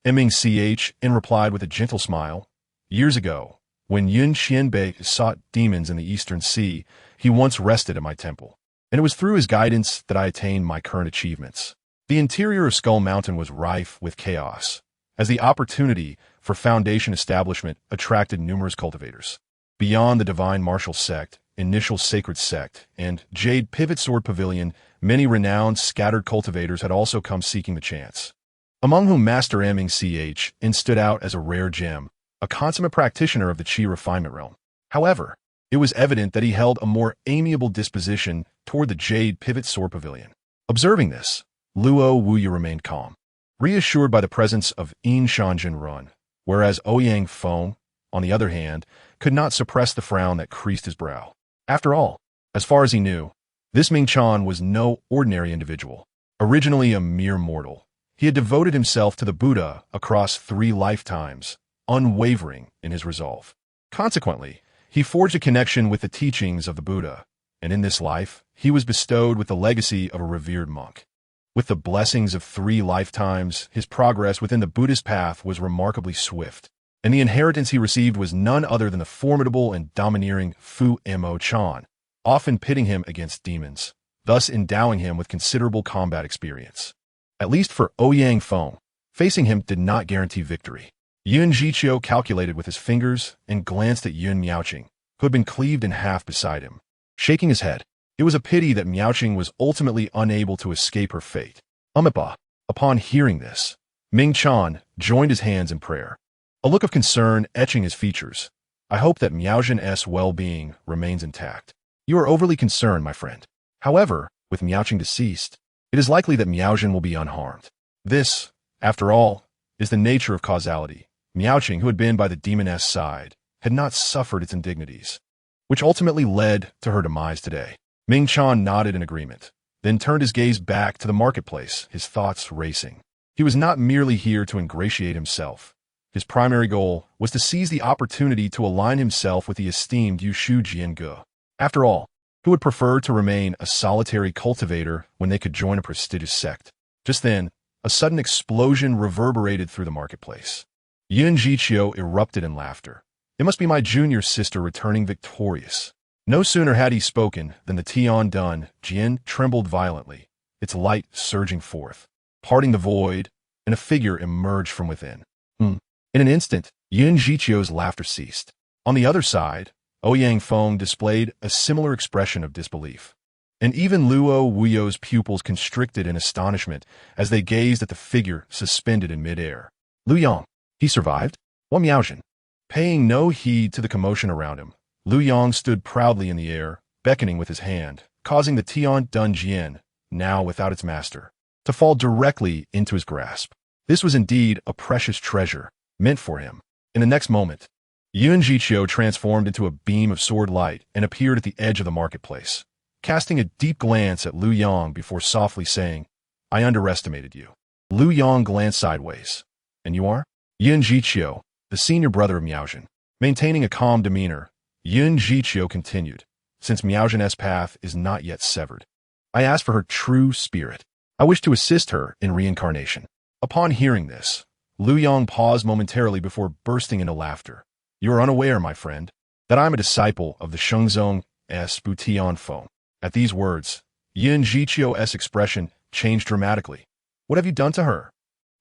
Ming Ch replied with a gentle smile. Years ago, when Yun Qianbei sought demons in the Eastern Sea, he once rested at my temple, and it was through his guidance that I attained my current achievements. The interior of Skull Mountain was rife with chaos, as the opportunity for foundation establishment attracted numerous cultivators. Beyond the Divine Martial Sect, Initial Sacred Sect, and Jade Pivot Sword Pavilion, many renowned scattered cultivators had also come seeking the chance, among whom Master Ming Ch stood out as a rare gem, a consummate practitioner of the Qi refinement realm. However, it was evident that he held a more amiable disposition toward the Jade Pivot Sword Pavilion. Observing this, Luo Wuya remained calm, reassured by the presence of Yin Shanjin Run, whereas Ouyang Feng, on the other hand, could not suppress the frown that creased his brow. After all, as far as he knew, this Ming Chan was no ordinary individual. Originally a mere mortal, he had devoted himself to the Buddha across 3 lifetimes, unwavering in his resolve. Consequently, he forged a connection with the teachings of the Buddha, and in this life, he was bestowed with the legacy of a revered monk. With the blessings of 3 lifetimes, his progress within the Buddhist path was remarkably swift, and the inheritance he received was none other than the formidable and domineering Fu Mo Chan, often pitting him against demons, thus endowing him with considerable combat experience. At least for Ouyang Feng, facing him did not guarantee victory. Yun Jiqiu calculated with his fingers and glanced at Yun Miaoqing, who had been cleaved in half beside him. Shaking his head, it was a pity that Miaoqing was ultimately unable to escape her fate. Upon hearing this, Ming Chan joined his hands in prayer, a look of concern etching his features. I hope that Miaozhen's well-being remains intact. You are overly concerned, my friend. However, with Miaoqing deceased, it is likely that Miaozhen will be unharmed. This, after all, is the nature of causality. Miaoqing, who had been by the demoness side, had not suffered its indignities, which ultimately led to her demise today. Ming Chan nodded in agreement, then turned his gaze back to the marketplace, his thoughts racing. He was not merely here to ingratiate himself. His primary goal was to seize the opportunity to align himself with the esteemed Yushu Jiange. After all, who would prefer to remain a solitary cultivator when they could join a prestigious sect? Just then, a sudden explosion reverberated through the marketplace. Yun Jiqiu erupted in laughter. It must be my junior sister returning victorious. No sooner had he spoken than the Tian Dun Jian trembled violently, its light surging forth, parting the void, and a figure emerged from within. In an instant, Yun Jiqiu's laughter ceased. On the other side, Ouyang Feng displayed a similar expression of disbelief. and even Luo Wuyo's pupils constricted in astonishment as they gazed at the figure suspended in midair. Lu Yang. He survived? Wang Miaozhen. Paying no heed to the commotion around him, Lu Yang stood proudly in the air, beckoning with his hand, causing the Tian Dun Jian, now without its master, to fall directly into his grasp. This was indeed a precious treasure, meant for him. In the next moment, Yun Jiqiu transformed into a beam of sword light and appeared at the edge of the marketplace, casting a deep glance at Lu Yang before softly saying, "I underestimated you." Lu Yang glanced sideways. "And you are?" Yun Jiqiu, the senior brother of Miaozhen. Maintaining a calm demeanor, Yun Jiqiu continued, "Since Miaozhen's path is not yet severed, I ask for her true spirit. I wish to assist her in reincarnation." Upon hearing this, Lu Yang paused momentarily before bursting into laughter. "You are unaware, my friend, that I am a disciple of the Shengzong S. Butian Feng." At these words, Yun Jiqiu's expression changed dramatically. "What have you done to her?"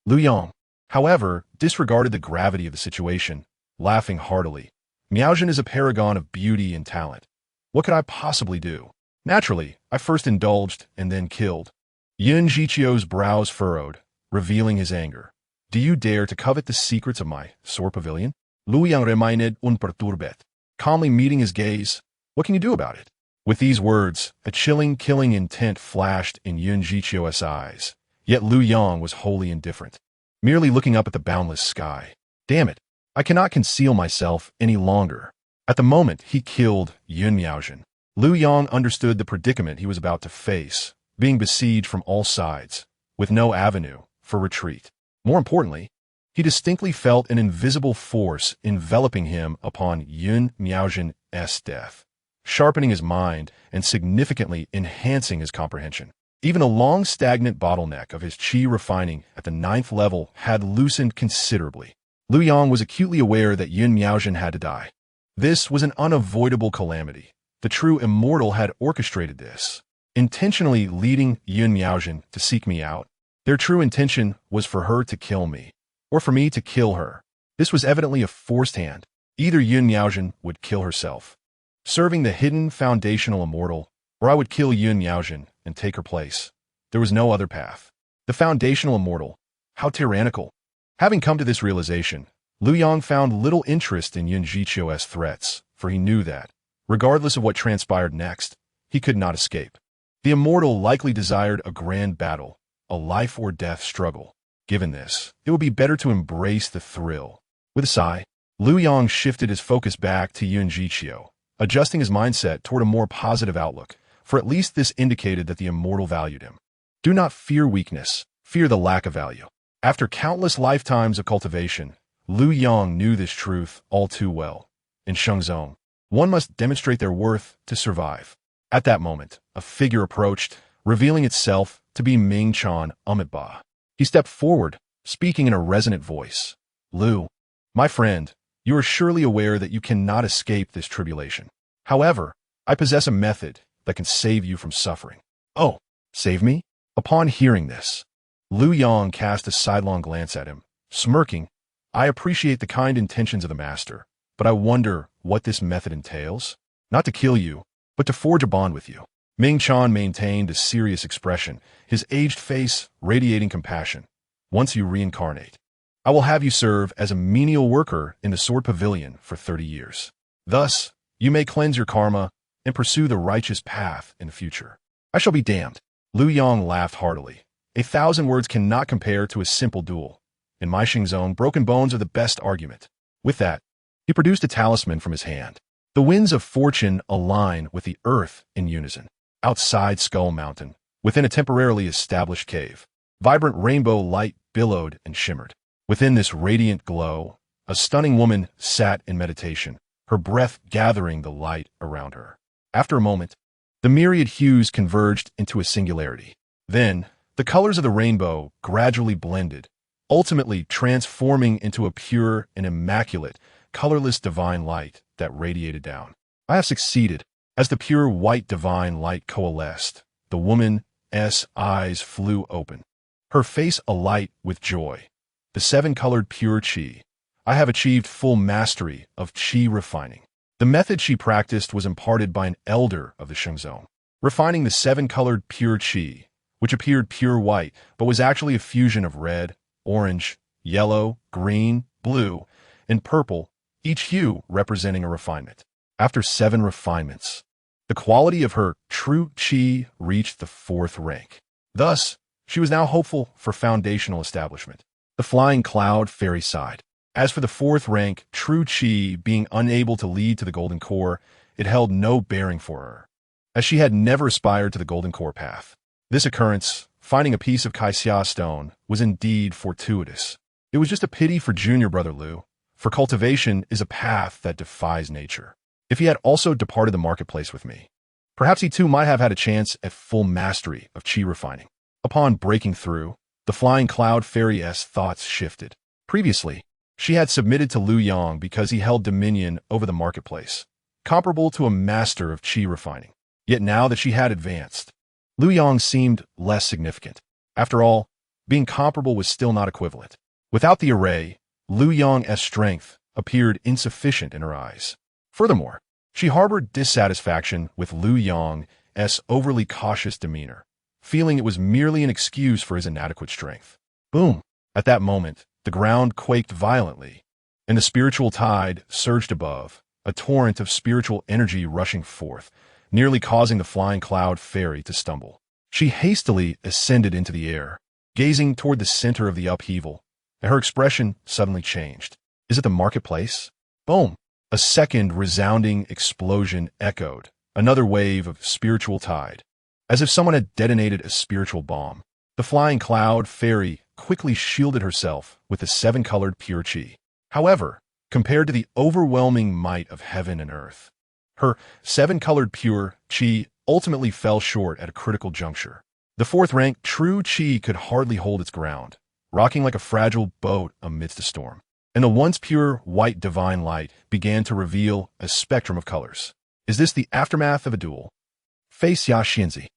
Lu Yang, however, disregarded the gravity of the situation, laughing heartily. "Miaozhen is a paragon of beauty and talent. What could I possibly do? Naturally, I first indulged and then killed." Yun Jiqiu's brows furrowed, revealing his anger. "Do you dare to covet the secrets of my sword pavilion?" Lu Yang remained unperturbed, calmly meeting his gaze. "What can you do about it?" With these words, a chilling, killing intent flashed in Yun Jiqiu's eyes. Yet Lu Yang was wholly indifferent, merely looking up at the boundless sky. "Damn it, I cannot conceal myself any longer." At the moment he killed Yun Miaozhen, Lu Yang understood the predicament he was about to face, being besieged from all sides, with no avenue for retreat. More importantly, he distinctly felt an invisible force enveloping him upon Yun Miaozhen's death, sharpening his mind and significantly enhancing his comprehension. Even the long stagnant bottleneck of his qi refining at the 9th level had loosened considerably. Lu Yang was acutely aware that Yun Miaozhen had to die. This was an unavoidable calamity. The true immortal had orchestrated this, intentionally leading Yun Miaozhen to seek me out. Their true intention was for her to kill me, or for me to kill her. This was evidently a forced hand. Either Yun Miaozhen would kill herself, serving the hidden foundational immortal, or I would kill Yun Miaozhen and take her place. There was no other path. The foundational immortal. How tyrannical. Having come to this realization, Lu Yang found little interest in Yun Jiqiu's threats, for he knew that, regardless of what transpired next, he could not escape. The immortal likely desired a grand battle, a life-or-death struggle. Given this, it would be better to embrace the thrill. With a sigh, Lu Yang shifted his focus back to Yun Jiqiu, adjusting his mindset toward a more positive outlook, for at least this indicated that the immortal valued him. Do not fear weakness, fear the lack of value. After countless lifetimes of cultivation, Lu Yang knew this truth all too well. In Shengzong, one must demonstrate their worth to survive. At that moment, a figure approached, revealing itself to be Ming Chan Amitba. He stepped forward, speaking in a resonant voice. "Lu, my friend, you are surely aware that you cannot escape this tribulation. However, I possess a method that can save you from suffering." "Oh, save me?" Upon hearing this, Lu Yang cast a sidelong glance at him, smirking. "I appreciate the kind intentions of the master, but I wonder what this method entails. Not to kill you, but to forge a bond with you." Ming Chan maintained a serious expression, his aged face radiating compassion. "Once you reincarnate, I will have you serve as a menial worker in the sword pavilion for 30 years. Thus, you may cleanse your karma and pursue the righteous path in the future." "I shall be damned." Lu Yang laughed heartily. "A 1,000 words cannot compare to a simple duel. In my Shengzong, broken bones are the best argument." With that, he produced a talisman from his hand. The winds of fortune align with the earth in unison. Outside Skull Mountain, within a temporarily established cave, vibrant rainbow light billowed and shimmered. Within this radiant glow, a stunning woman sat in meditation, her breath gathering the light around her. After a moment, the myriad hues converged into a singularity. Then, the colors of the rainbow gradually blended, ultimately transforming into a pure and immaculate, colorless divine light that radiated down. "I have succeeded." As the pure white divine light coalesced, the woman's eyes flew open, her face alight with joy. "The 7-colored pure qi. I have achieved full mastery of qi refining." The method she practiced was imparted by an elder of the Shengzong, refining the seven-colored pure qi, which appeared pure white but was actually a fusion of red, orange, yellow, green, blue, and purple, each hue representing a refinement. After 7 refinements, the quality of her true qi reached the 4th rank. Thus, she was now hopeful for foundational establishment. The flying cloud fairy sighed. As for the 4th rank, true qi being unable to lead to the golden core, it held no bearing for her, as she had never aspired to the golden core path. This occurrence, finding a piece of Kaixia stone, was indeed fortuitous. It was just a pity for junior brother Lu, for cultivation is a path that defies nature. If he had also departed the marketplace with me, perhaps he too might have had a chance at full mastery of qi refining. Upon breaking through, the flying cloud fairy's thoughts shifted. Previously, she had submitted to Lu Yang because he held dominion over the marketplace, comparable to a master of qi refining. Yet now that she had advanced, Lu Yang seemed less significant. After all, being comparable was still not equivalent. Without the array, Lu Yang's strength appeared insufficient in her eyes. Furthermore, she harbored dissatisfaction with Lu Yang's overly cautious demeanor, feeling it was merely an excuse for his inadequate strength. Boom! At that moment, the ground quaked violently, and the spiritual tide surged above, a torrent of spiritual energy rushing forth, nearly causing the flying cloud fairy to stumble. She hastily ascended into the air, gazing toward the center of the upheaval, and her expression suddenly changed. Is it the marketplace? Boom! A second resounding explosion echoed, another wave of spiritual tide. As if someone had detonated a spiritual bomb, the flying cloud fairy quickly shielded herself with the 7-colored pure qi. However, compared to the overwhelming might of heaven and earth, her 7-colored pure qi ultimately fell short at a critical juncture. The 4th rank true qi could hardly hold its ground, rocking like a fragile boat amidst a storm. And the once pure white divine light began to reveal a spectrum of colors. Is this the aftermath of a duel? Fei Xia Xianzi,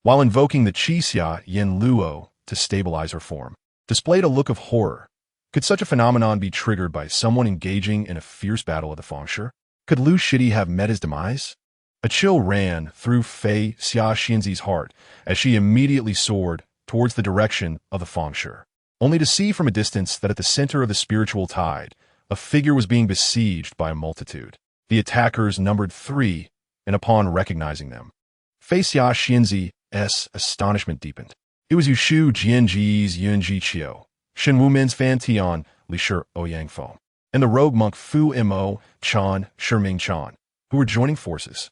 while invoking the Qi Xia Yin Luo to stabilize her form, displayed a look of horror. Could such a phenomenon be triggered by someone engaging in a fierce battle of the Fengshi? Could Lu Shidi have met his demise? A chill ran through Fei Xia Xianzi's heart as she immediately soared towards the direction of the Fengshi, only to see from a distance that at the center of the spiritual tide, a figure was being besieged by a multitude. The attackers numbered 3, and upon recognizing them, Fei Xia Xianzi's astonishment deepened. It was Yushu Jianji's Yunji Qiu, Shen Wumen's Fan Tian, Li Shi Ouyang Feng, and the rogue monk Fu Mo Chan Shiming Chan, who were joining forces.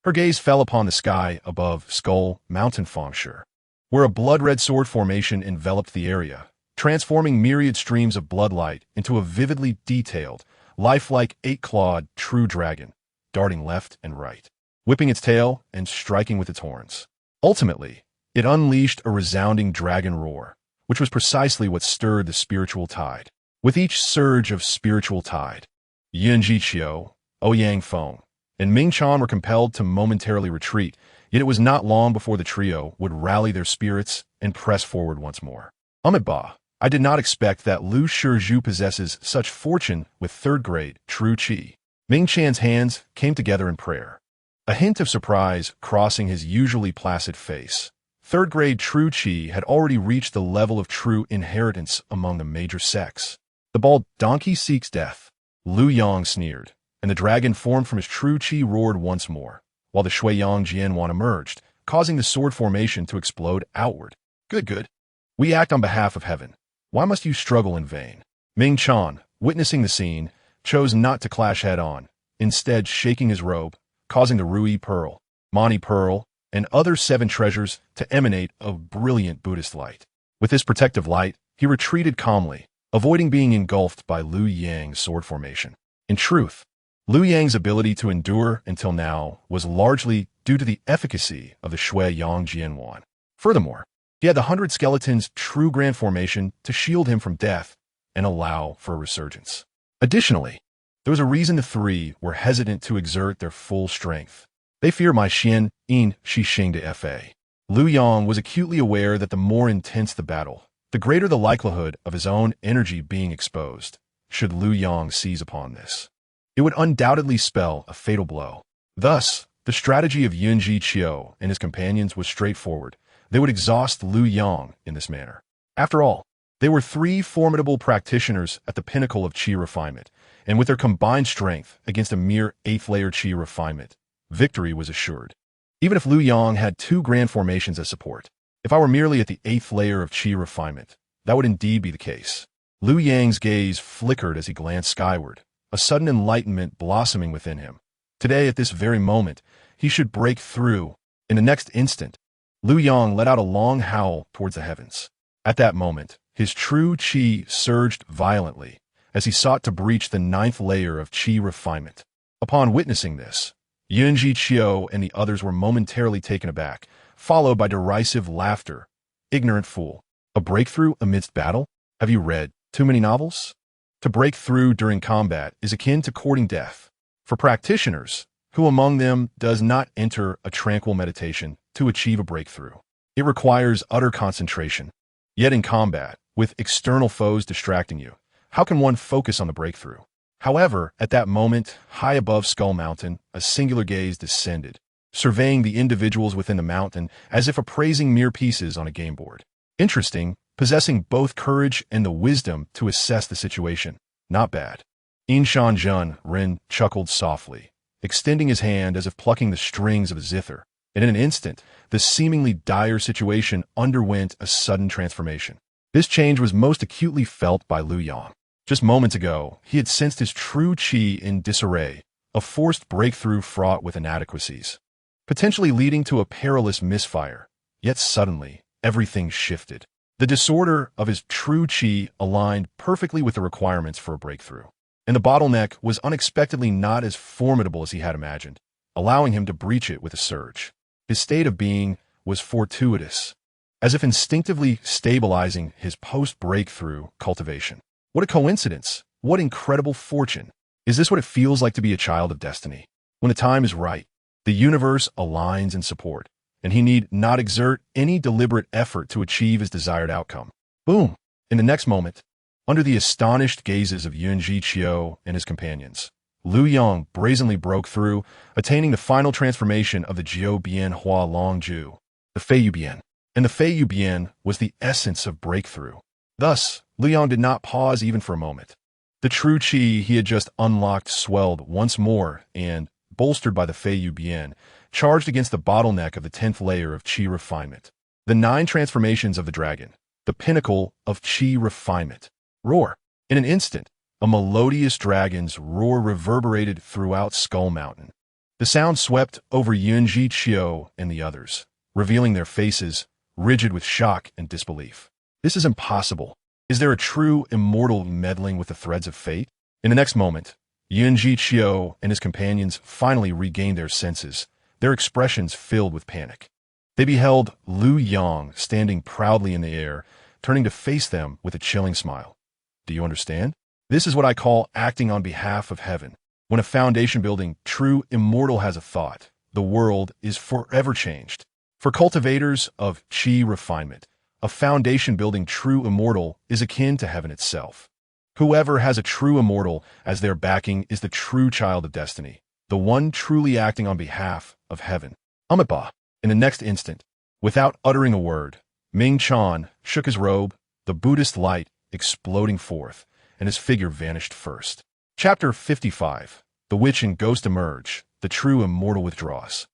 Her gaze fell upon the sky above Skull Mountain Fengshi, where a blood-red sword formation enveloped the area, transforming myriad streams of bloodlight into a vividly detailed, lifelike 8-clawed true dragon, darting left and right, whipping its tail and striking with its horns. Ultimately, it unleashed a resounding dragon roar, which was precisely what stirred the spiritual tide. With each surge of spiritual tide, Yunji Qiu, Ouyang Feng, and Ming Chan were compelled to momentarily retreat, yet it was not long before the trio would rally their spirits and press forward once more. Ba, I did not expect that Lu Shizhu possesses such fortune with 3rd-grade true qi. Ming Chan's hands came together in prayer, a hint of surprise crossing his usually placid face. 3rd-grade true qi had already reached the level of true inheritance among the major sects. The bald donkey seeks death. Lu Yang sneered, and the dragon formed from his true qi roared once more, while the Shuiyang Jianwan emerged, causing the sword formation to explode outward. Good. We act on behalf of heaven. Why must you struggle in vain? Ming Chan, witnessing the scene, chose not to clash head-on, instead shaking his robe, causing the Rui Pearl, Mani Pearl, and other 7 treasures to emanate a brilliant Buddhist light. With this protective light, he retreated calmly, avoiding being engulfed by Lu Yang's sword formation. In truth, Lu Yang's ability to endure until now was largely due to the efficacy of the Shuiyang Jianwan. Furthermore, he had the 100 Skeletons' true grand formation to shield him from death and allow for a resurgence. Additionally, there was a reason the 3 were hesitant to exert their full strength. They fear my Xian, In, Shi Xing de Fa. Lu Yang was acutely aware that the more intense the battle, the greater the likelihood of his own energy being exposed. Should Lu Yang seize upon this, it would undoubtedly spell a fatal blow. Thus, The strategy of Yunji Qiu and his companions was straightforward. They would exhaust Lu Yang in this manner. After all, they were three formidable practitioners at the pinnacle of qi refinement, and with their combined strength against a mere 8th-layer qi refinement, victory was assured. Even if Lu Yang had two grand formations as support, if I were merely at the 8th layer of qi refinement, that would indeed be the case. Lu Yang's gaze flickered as he glanced skyward, a sudden enlightenment blossoming within him. Today, at this very moment, he should break through. In the next instant, Lu Yang let out a long howl towards the heavens. At that moment, his true qi surged violently as he sought to breach the 9th layer of qi refinement. Upon witnessing this, Yunji Qiu and the others were momentarily taken aback, followed by derisive laughter. Ignorant fool. A breakthrough amidst battle? Have you read too many novels? To break through during combat is akin to courting death. For practitioners, who among them does not enter a tranquil meditation to achieve a breakthrough? It requires utter concentration. Yet in combat, with external foes distracting you, how can one focus on the breakthrough? However, at that moment, high above Skull Mountain, a singular gaze descended, surveying the individuals within the mountain as if appraising mere pieces on a game board. Interesting, possessing both courage and the wisdom to assess the situation. Not bad. Inshan Jun Rin chuckled softly, extending his hand as if plucking the strings of a zither, and in an instant, the seemingly dire situation underwent a sudden transformation. This change was most acutely felt by Lu Yang. Just moments ago, he had sensed his true qi in disarray, a forced breakthrough fraught with inadequacies, potentially leading to a perilous misfire. Yet suddenly, everything shifted. The disorder of his true qi aligned perfectly with the requirements for a breakthrough, and the bottleneck was unexpectedly not as formidable as he had imagined, allowing him to breach it with a surge. His state of being was fortuitous, as if instinctively stabilizing his post-breakthrough cultivation. What a coincidence! What incredible fortune! Is this what it feels like to be a child of destiny? When the time is right, the universe aligns in support, and he need not exert any deliberate effort to achieve his desired outcome. Boom! In the next moment, under the astonished gazes of Yunji Qiu and his companions, Lu Yang brazenly broke through, attaining the final transformation of the Jiu Bian Hua Long Ju, the Fei Yu Bian. And the Fei Yu Bian was the essence of breakthrough. Thus, Lu Yang did not pause even for a moment. The true qi he had just unlocked swelled once more and, bolstered by the Fei Yu Bian, charged against the bottleneck of the 10th layer of qi refinement. The 9 transformations of the dragon, the pinnacle of qi refinement. Roar! In an instant, a melodious dragon's roar reverberated throughout Skull Mountain. The sound swept over Yunji Qiu and the others, revealing their faces, rigid with shock and disbelief. This is impossible. Is there a true immortal meddling with the threads of fate? In the next moment, Yunji Qiu and his companions finally regained their senses, their expressions filled with panic. They beheld Lu Yang standing proudly in the air, turning to face them with a chilling smile. Do you understand? This is what I call acting on behalf of heaven. When a foundation-building true immortal has a thought, the world is forever changed. For cultivators of qi refinement, a foundation-building true immortal is akin to heaven itself. Whoever has a true immortal as their backing is the true child of destiny, the one truly acting on behalf of heaven. Amitabha. In the next instant, without uttering a word, Ming Chan shook his robe, the Buddhist light exploding forth, and his figure vanished first. Chapter 55. The Witch and Ghost emerge, the true immortal withdraws.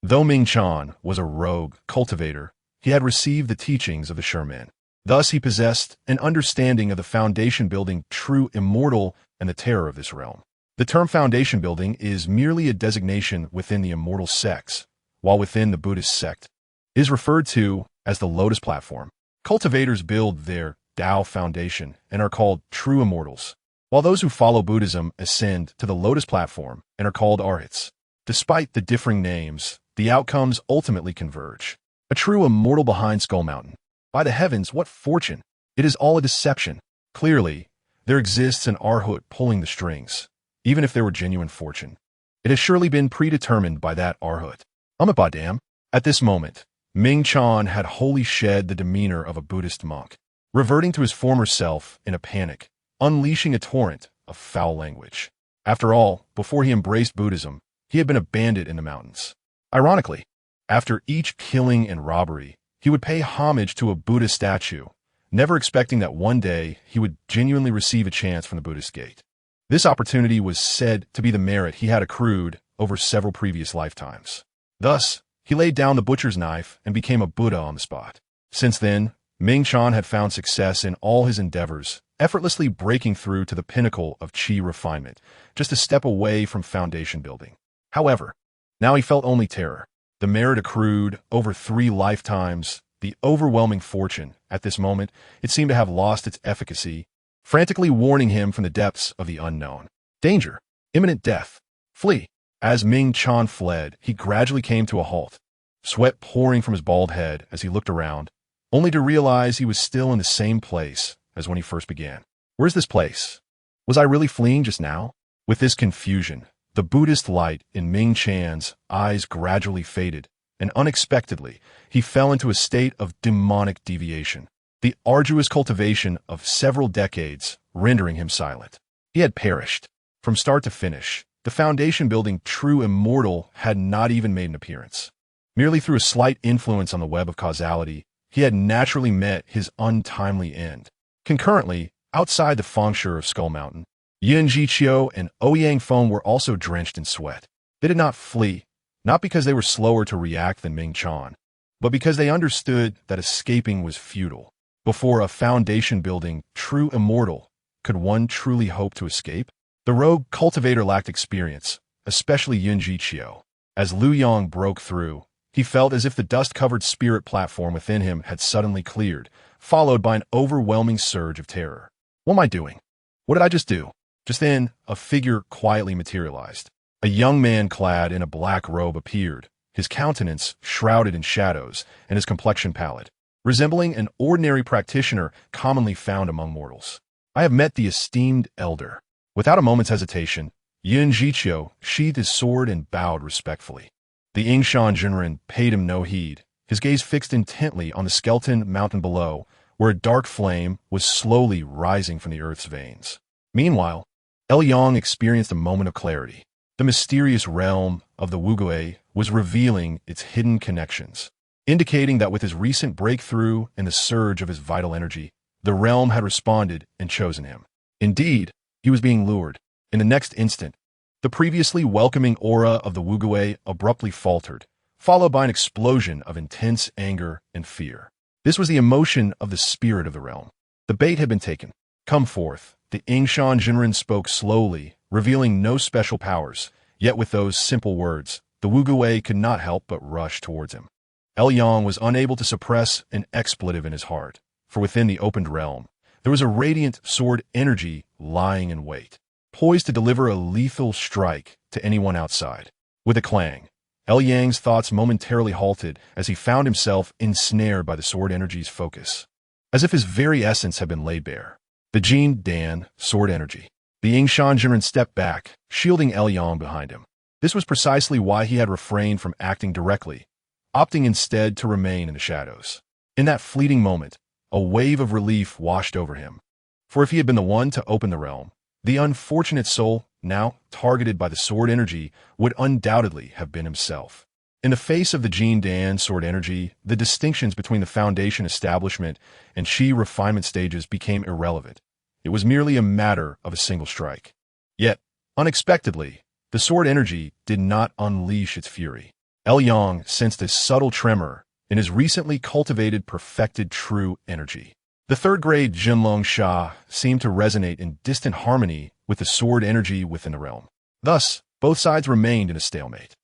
Though Ming Chan was a rogue cultivator, he had received the teachings of the Sherman. Thus he possessed an understanding of the foundation-building true immortal and the terror of this realm. The term foundation-building is merely a designation within the immortal sects, while within the Buddhist sect is referred to as the lotus platform. Cultivators build their Tao foundation and are called true immortals, while those who follow Buddhism ascend to the lotus platform and are called arhats. Despite the differing names, the outcomes ultimately converge. A true immortal behind Skull Mountain. By the heavens, what fortune! It is all a deception. Clearly, there exists an arhat pulling the strings. Even if there were genuine fortune, it has surely been predetermined by that arhat. Amitabha. At this moment, Ming Chan had wholly shed the demeanor of a Buddhist monk, reverting to his former self in a panic, unleashing a torrent of foul language. After all, before he embraced Buddhism, he had been a bandit in the mountains. Ironically, after each killing and robbery, he would pay homage to a Buddha statue, never expecting that one day he would genuinely receive a chance from the Buddhist gate. This opportunity was said to be the merit he had accrued over several previous lifetimes. Thus, he laid down the butcher's knife and became a Buddha on the spot. Since then, Ming Chan had found success in all his endeavors, effortlessly breaking through to the pinnacle of qi refinement, just a step away from foundation building. However, now he felt only terror. The merit accrued over 3 lifetimes, the overwhelming fortune. At this moment, it seemed to have lost its efficacy, frantically warning him from the depths of the unknown. Danger. Imminent death. Flee. As Ming Chan fled, he gradually came to a halt, sweat pouring from his bald head as he looked around, only to realize he was still in the same place as when he first began. Where's this place? Was I really fleeing just now? With this confusion, the Buddhist light in Ming Chan's eyes gradually faded, and unexpectedly, he fell into a state of demonic deviation, the arduous cultivation of several decades rendering him silent. He had perished. From start to finish, the foundation building true immortal had not even made an appearance. Merely through a slight influence on the web of causality, he had naturally met his untimely end. Concurrently, outside the Fengshe of Skull Mountain, Yin Jiqiu and Ouyang Feng were also drenched in sweat. They did not flee, not because they were slower to react than Ming Chan, but because they understood that escaping was futile. Before a foundation building true immortal, could one truly hope to escape? The rogue cultivator lacked experience, especially Yin Jiqiu. As Liu Yang broke through, he felt as if the dust-covered spirit platform within him had suddenly cleared, followed by an overwhelming surge of terror. What am I doing? What did I just do? Just then, a figure quietly materialized. A young man clad in a black robe appeared, his countenance shrouded in shadows and his complexion pallid, resembling an ordinary practitioner commonly found among mortals. I have met the esteemed elder. Without a moment's hesitation, Yin Jiqiu sheathed his sword and bowed respectfully. The Yingshan Jinren paid him no heed, his gaze fixed intently on the skeleton mountain below, where a dark flame was slowly rising from the earth's veins. Meanwhile, El Yang experienced a moment of clarity. The mysterious realm of the Wugui was revealing its hidden connections, indicating that with his recent breakthrough and the surge of his vital energy, the realm had responded and chosen him. Indeed, he was being lured. In the next instant, the previously welcoming aura of the Wugui abruptly faltered, followed by an explosion of intense anger and fear. This was the emotion of the spirit of the realm. The bait had been taken. Come forth. The Yingshan Jinren spoke slowly, revealing no special powers, yet with those simple words, the Wugui could not help but rush towards him. El Yang was unable to suppress an expletive in his heart, for within the opened realm, there was a radiant sword energy lying in wait, poised to deliver a lethal strike to anyone outside. With a clang, El Yang's thoughts momentarily halted as he found himself ensnared by the sword energy's focus, as if his very essence had been laid bare. The Jin Dan sword energy. The Yingshan Jinren stepped back, shielding El Yang behind him. This was precisely why he had refrained from acting directly, opting instead to remain in the shadows. In that fleeting moment, a wave of relief washed over him. For if he had been the one to open the realm, the unfortunate soul, now targeted by the sword energy, would undoubtedly have been himself. In the face of the Jin Dan sword energy, the distinctions between the foundation establishment and qi refinement stages became irrelevant. It was merely a matter of a single strike. Yet, unexpectedly, the sword energy did not unleash its fury. El Yang sensed a subtle tremor in his recently cultivated perfected true energy. The third-grade Jinlong Sha seemed to resonate in distant harmony with the sword energy within the realm. Thus, both sides remained in a stalemate.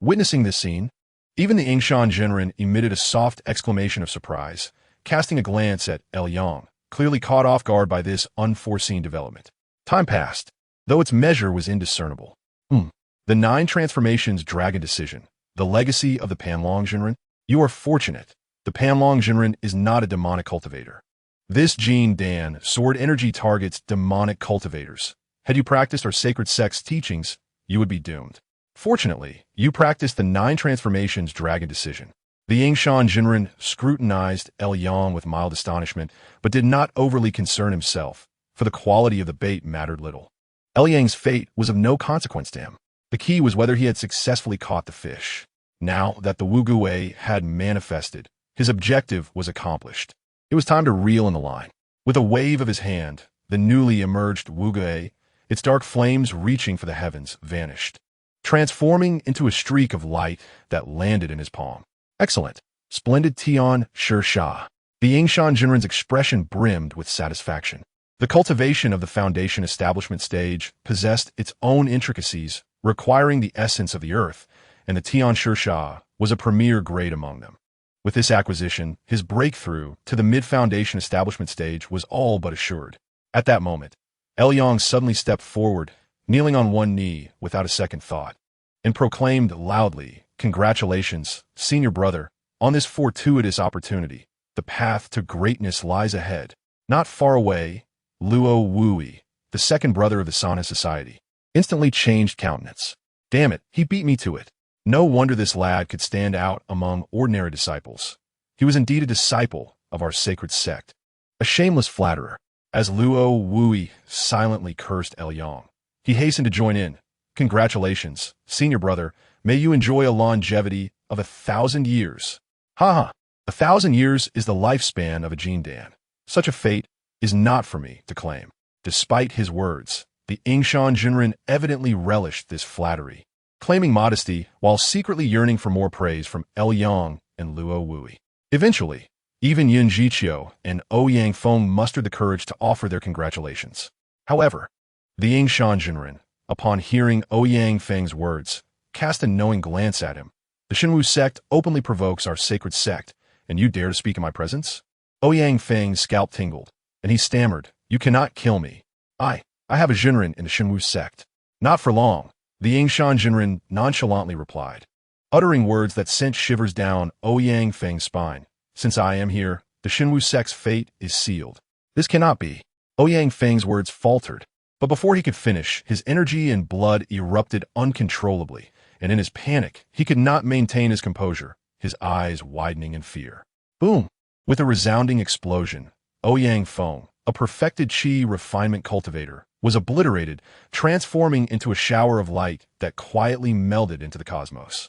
Witnessing this scene, even the Yingshan Jinren emitted a soft exclamation of surprise, casting a glance at El Yang, clearly caught off guard by this unforeseen development. Time passed, though its measure was indiscernible. The 9 transformations dragon decision, the legacy of the Panlong Jinren. You are fortunate. The Panlong Jinren is not a demonic cultivator. This Jin Dan sword energy targets demonic cultivators. Had you practiced our sacred sect's teachings, you would be doomed. Fortunately, you practiced the 9 transformations dragon decision. The Yingshan Jinren scrutinized El Yang with mild astonishment, but did not overly concern himself, for the quality of the bait mattered little. El Yang's fate was of no consequence to him. The key was whether he had successfully caught the fish. Now that the Wugui had manifested, his objective was accomplished. It was time to reel in the line. With a wave of his hand, the newly emerged Wugui, its dark flames reaching for the heavens, vanished, transforming into a streak of light that landed in his palm. Excellent. Splendid Tian Shi Sha. The Yingshan Jinren's expression brimmed with satisfaction. The cultivation of the foundation establishment stage possessed its own intricacies, requiring the essence of the earth, and the Tian Shi Sha was a premier grade among them. With this acquisition, his breakthrough to the mid-foundation establishment stage was all but assured. At that moment, Yang suddenly stepped forward, kneeling on one knee without a second thought, and proclaimed loudly, "Congratulations, senior brother, on this fortuitous opportunity. The path to greatness lies ahead. Not far away." Luo Wui, the second brother of the Sana Society, instantly changed countenance. Damn it, he beat me to it. No wonder this lad could stand out among ordinary disciples. He was indeed a disciple of our sacred sect. A shameless flatterer. As Luo Wui silently cursed Yang, he hastened to join in. "Congratulations, senior brother. May you enjoy a longevity of 1,000 years. Ha! 1,000 years is the lifespan of a Jindan. Such a fate is not for me to claim." Despite his words, the Yingshan Jinren evidently relished this flattery, claiming modesty while secretly yearning for more praise from Yang and Luo Wui. Eventually, even Yun Jiqiu and Ouyang Feng mustered the courage to offer their congratulations. However, the Yingshan Jinren, upon hearing Ouyang Feng's words, cast a knowing glance at him. "The Shenwu sect openly provokes our sacred sect, and you dare to speak in my presence?" Ouyang Feng's scalp tingled, and he stammered, "You cannot kill me. I have a Jinren in the Shenwu sect." "Not for long," the Yingshan Jinren nonchalantly replied, uttering words that sent shivers down Ouyang Feng's spine. "Since I am here, the Shenwu sect's fate is sealed." "This cannot be." Ouyang Feng's words faltered, but before he could finish, his energy and blood erupted uncontrollably, and in his panic, he could not maintain his composure, his eyes widening in fear. Boom! With a resounding explosion, Ouyang Feng, a perfected qi refinement cultivator, was obliterated, transforming into a shower of light that quietly melded into the cosmos.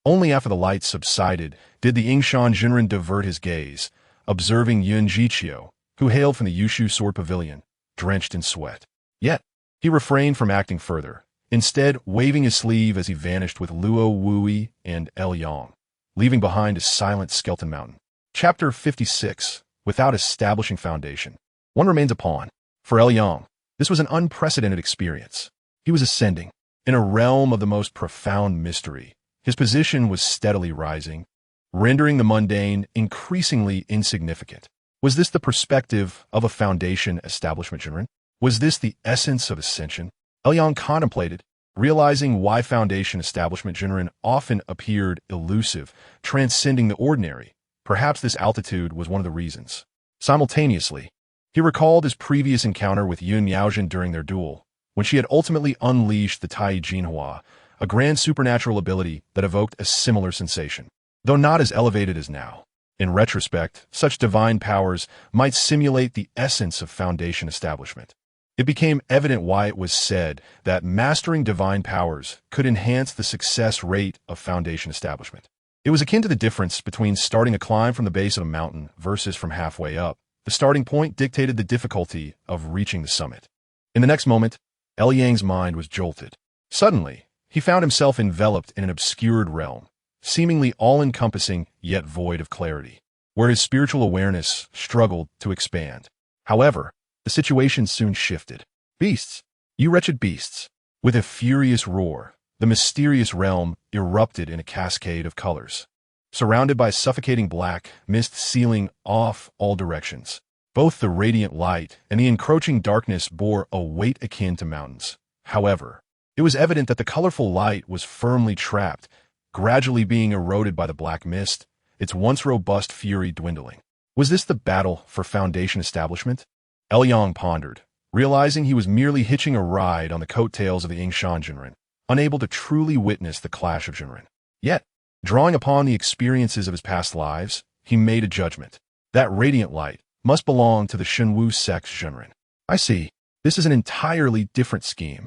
Only after the light subsided did the Yingshan Jinren divert his gaze, observing Yun Jiqiu, who hailed from the Yushu Sword Pavilion, drenched in sweat. Yet, he refrained from acting further, instead waving his sleeve as he vanished with Luo Wui and Yang, leaving behind a silent skeleton mountain. Chapter 56. Without establishing foundation. One remains a pawn. For Yang, this was an unprecedented experience. He was ascending, in a realm of the most profound mystery. His position was steadily rising, rendering the mundane increasingly insignificant. Was this the perspective of a foundation establishment Jinren? Was this the essence of ascension? Yang contemplated, realizing why foundation establishment Jinren often appeared elusive, transcending the ordinary. Perhaps this altitude was one of the reasons. Simultaneously, he recalled his previous encounter with Yun Yaojin during their duel, when she had ultimately unleashed the Tai Jinhua, a grand supernatural ability that evoked a similar sensation, though not as elevated as now. In retrospect, such divine powers might simulate the essence of foundation establishment. It became evident why it was said that mastering divine powers could enhance the success rate of foundation establishment. It was akin to the difference between starting a climb from the base of a mountain versus from halfway up. The starting point dictated the difficulty of reaching the summit. In the next moment, Yang's mind was jolted. Suddenly, he found himself enveloped in an obscured realm, seemingly all-encompassing yet void of clarity, where his spiritual awareness struggled to expand. However, the situation soon shifted. "Beasts! You wretched beasts!" With a furious roar, the mysterious realm erupted in a cascade of colors. Surrounded by suffocating black mist sealing off all directions, both the radiant light and the encroaching darkness bore a weight akin to mountains. However, it was evident that the colorful light was firmly trapped, gradually being eroded by the black mist, its once robust fury dwindling. Was this the battle for foundation establishment? Yang pondered, realizing he was merely hitching a ride on the coattails of the Yingshan Jinren, unable to truly witness the clash of Jinren. Yet, drawing upon the experiences of his past lives, he made a judgment. That radiant light must belong to the Shenwu sect's Jinren. I see. This is an entirely different scheme.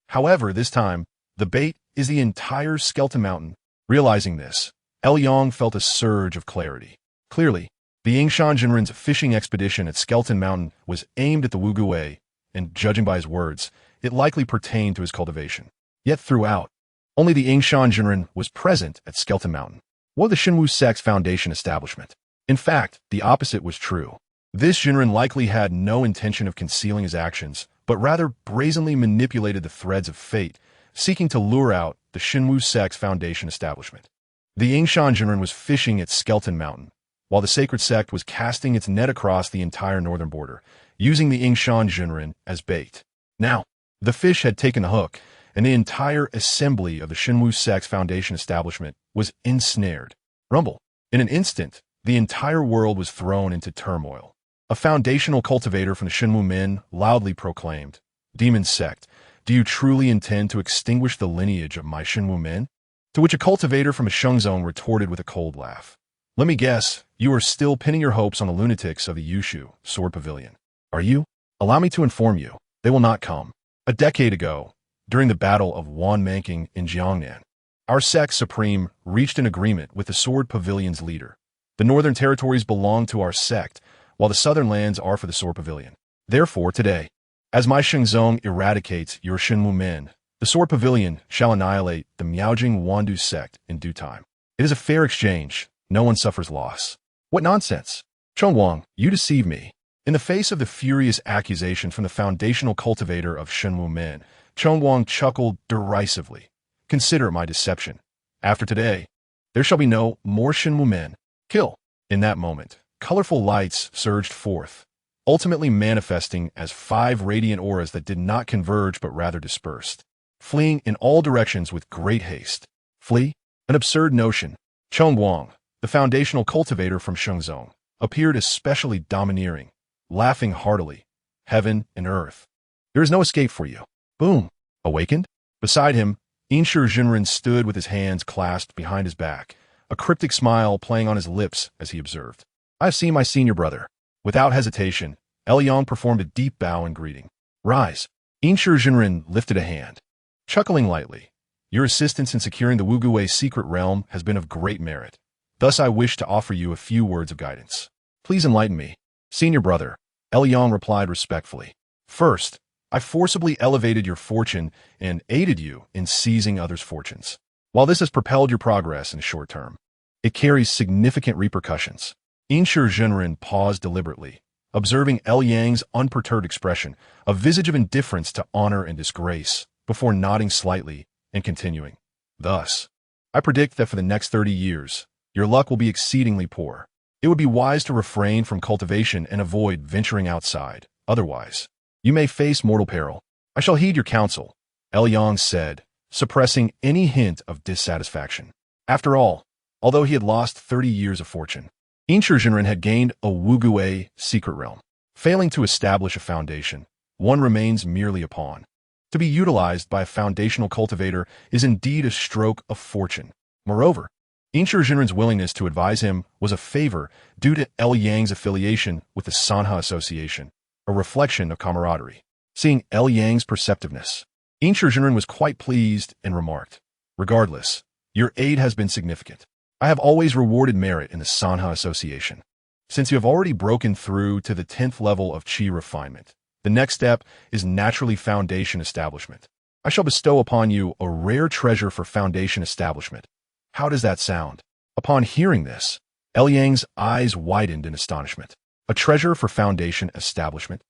However, this time, the bait is the entire Skeleton Mountain. Realizing this, Yang felt a surge of clarity. Clearly, the Yingshan Jinren's fishing expedition at Skeleton Mountain was aimed at the Wugui, and judging by his words, it likely pertained to his cultivation. Yet throughout, only the Yingshan Jinren was present at Skeleton Mountain, or the Shenwu Sect's foundation establishment. In fact, the opposite was true. This Jinren likely had no intention of concealing his actions, but rather brazenly manipulated the threads of fate, seeking to lure out the Shenwu Sect's foundation establishment. The Yingshan Jinren was fishing at Skeleton Mountain, while the Sacred Sect was casting its net across the entire northern border, using the Yingshan Jinren as bait. Now, the fish had taken the hook, and the entire assembly of the Shenwu Sect's foundation establishment was ensnared. Rumble. In an instant, the entire world was thrown into turmoil. A foundational cultivator from the Shenwu men loudly proclaimed, "Demon Sect, do you truly intend to extinguish the lineage of my Shenwu men?" To which a cultivator from a Shengzong retorted with a cold laugh. "Let me guess, you are still pinning your hopes on the lunatics of the Yushu Sword Pavilion. Are you? Allow me to inform you, they will not come. A decade ago, during the Battle of Wanmanking in Jiangnan, our sect supreme reached an agreement with the Sword Pavilion's leader. The northern territories belong to our sect, while the southern lands are for the Sword Pavilion. Therefore, today, as my Shengzong eradicates your Shenwu men, the Sword Pavilion shall annihilate the Miaojing Wandu sect in due time. It is a fair exchange. No one suffers loss." What nonsense! Chongwang, you deceive me. In the face of the furious accusation from the foundational cultivator of Shenwu men, Chongwang chuckled derisively. "Consider my deception. After today, there shall be no more Shenwu men. Kill." In that moment, colorful lights surged forth, ultimately manifesting as 5 radiant auras that did not converge but rather dispersed, fleeing in all directions with great haste. Flee? An absurd notion. Chongwang, the foundational cultivator from Shengzong, appeared especially domineering, laughing heartily. "Heaven and earth. There is no escape for you." Boom! Awakened? Beside him, Inshur Jinren stood with his hands clasped behind his back, a cryptic smile playing on his lips as he observed. "I have seen my senior brother." Without hesitation, Yang performed a deep bow in greeting. "Rise." Inshur Jinren lifted a hand. Chuckling lightly, "Your assistance in securing the Wugui secret realm has been of great merit. Thus I wish to offer you a few words of guidance. Please enlighten me." "Senior brother," Yang replied respectfully. "First, I forcibly elevated your fortune and aided you in seizing others' fortunes. While this has propelled your progress in the short term, it carries significant repercussions." Inshur Jinren paused deliberately, observing Yang's unperturbed expression, a visage of indifference to honor and disgrace, before nodding slightly and continuing. "Thus, I predict that for the next 30 years, your luck will be exceedingly poor. It would be wise to refrain from cultivation and avoid venturing outside. Otherwise, you may face mortal peril." "I shall heed your counsel," Yang said, suppressing any hint of dissatisfaction. After all, although he had lost 30 years of fortune, Inshur Jinren had gained a Wugui secret realm. Failing to establish a foundation, one remains merely a pawn. To be utilized by a foundational cultivator is indeed a stroke of fortune. Moreover, Inshur Jinren's willingness to advise him was a favor due to Yang's affiliation with the Sanha Association, a reflection of camaraderie. Seeing Yang's perceptiveness, Inshur Jinren was quite pleased and remarked, "Regardless, your aid has been significant. I have always rewarded merit in the Sanha Association. Since you have already broken through to the 10th level of Qi refinement, the next step is naturally foundation establishment. I shall bestow upon you a rare treasure for foundation establishment. How does that sound?" Upon hearing this, Yang's eyes widened in astonishment. A treasure for foundation establishment?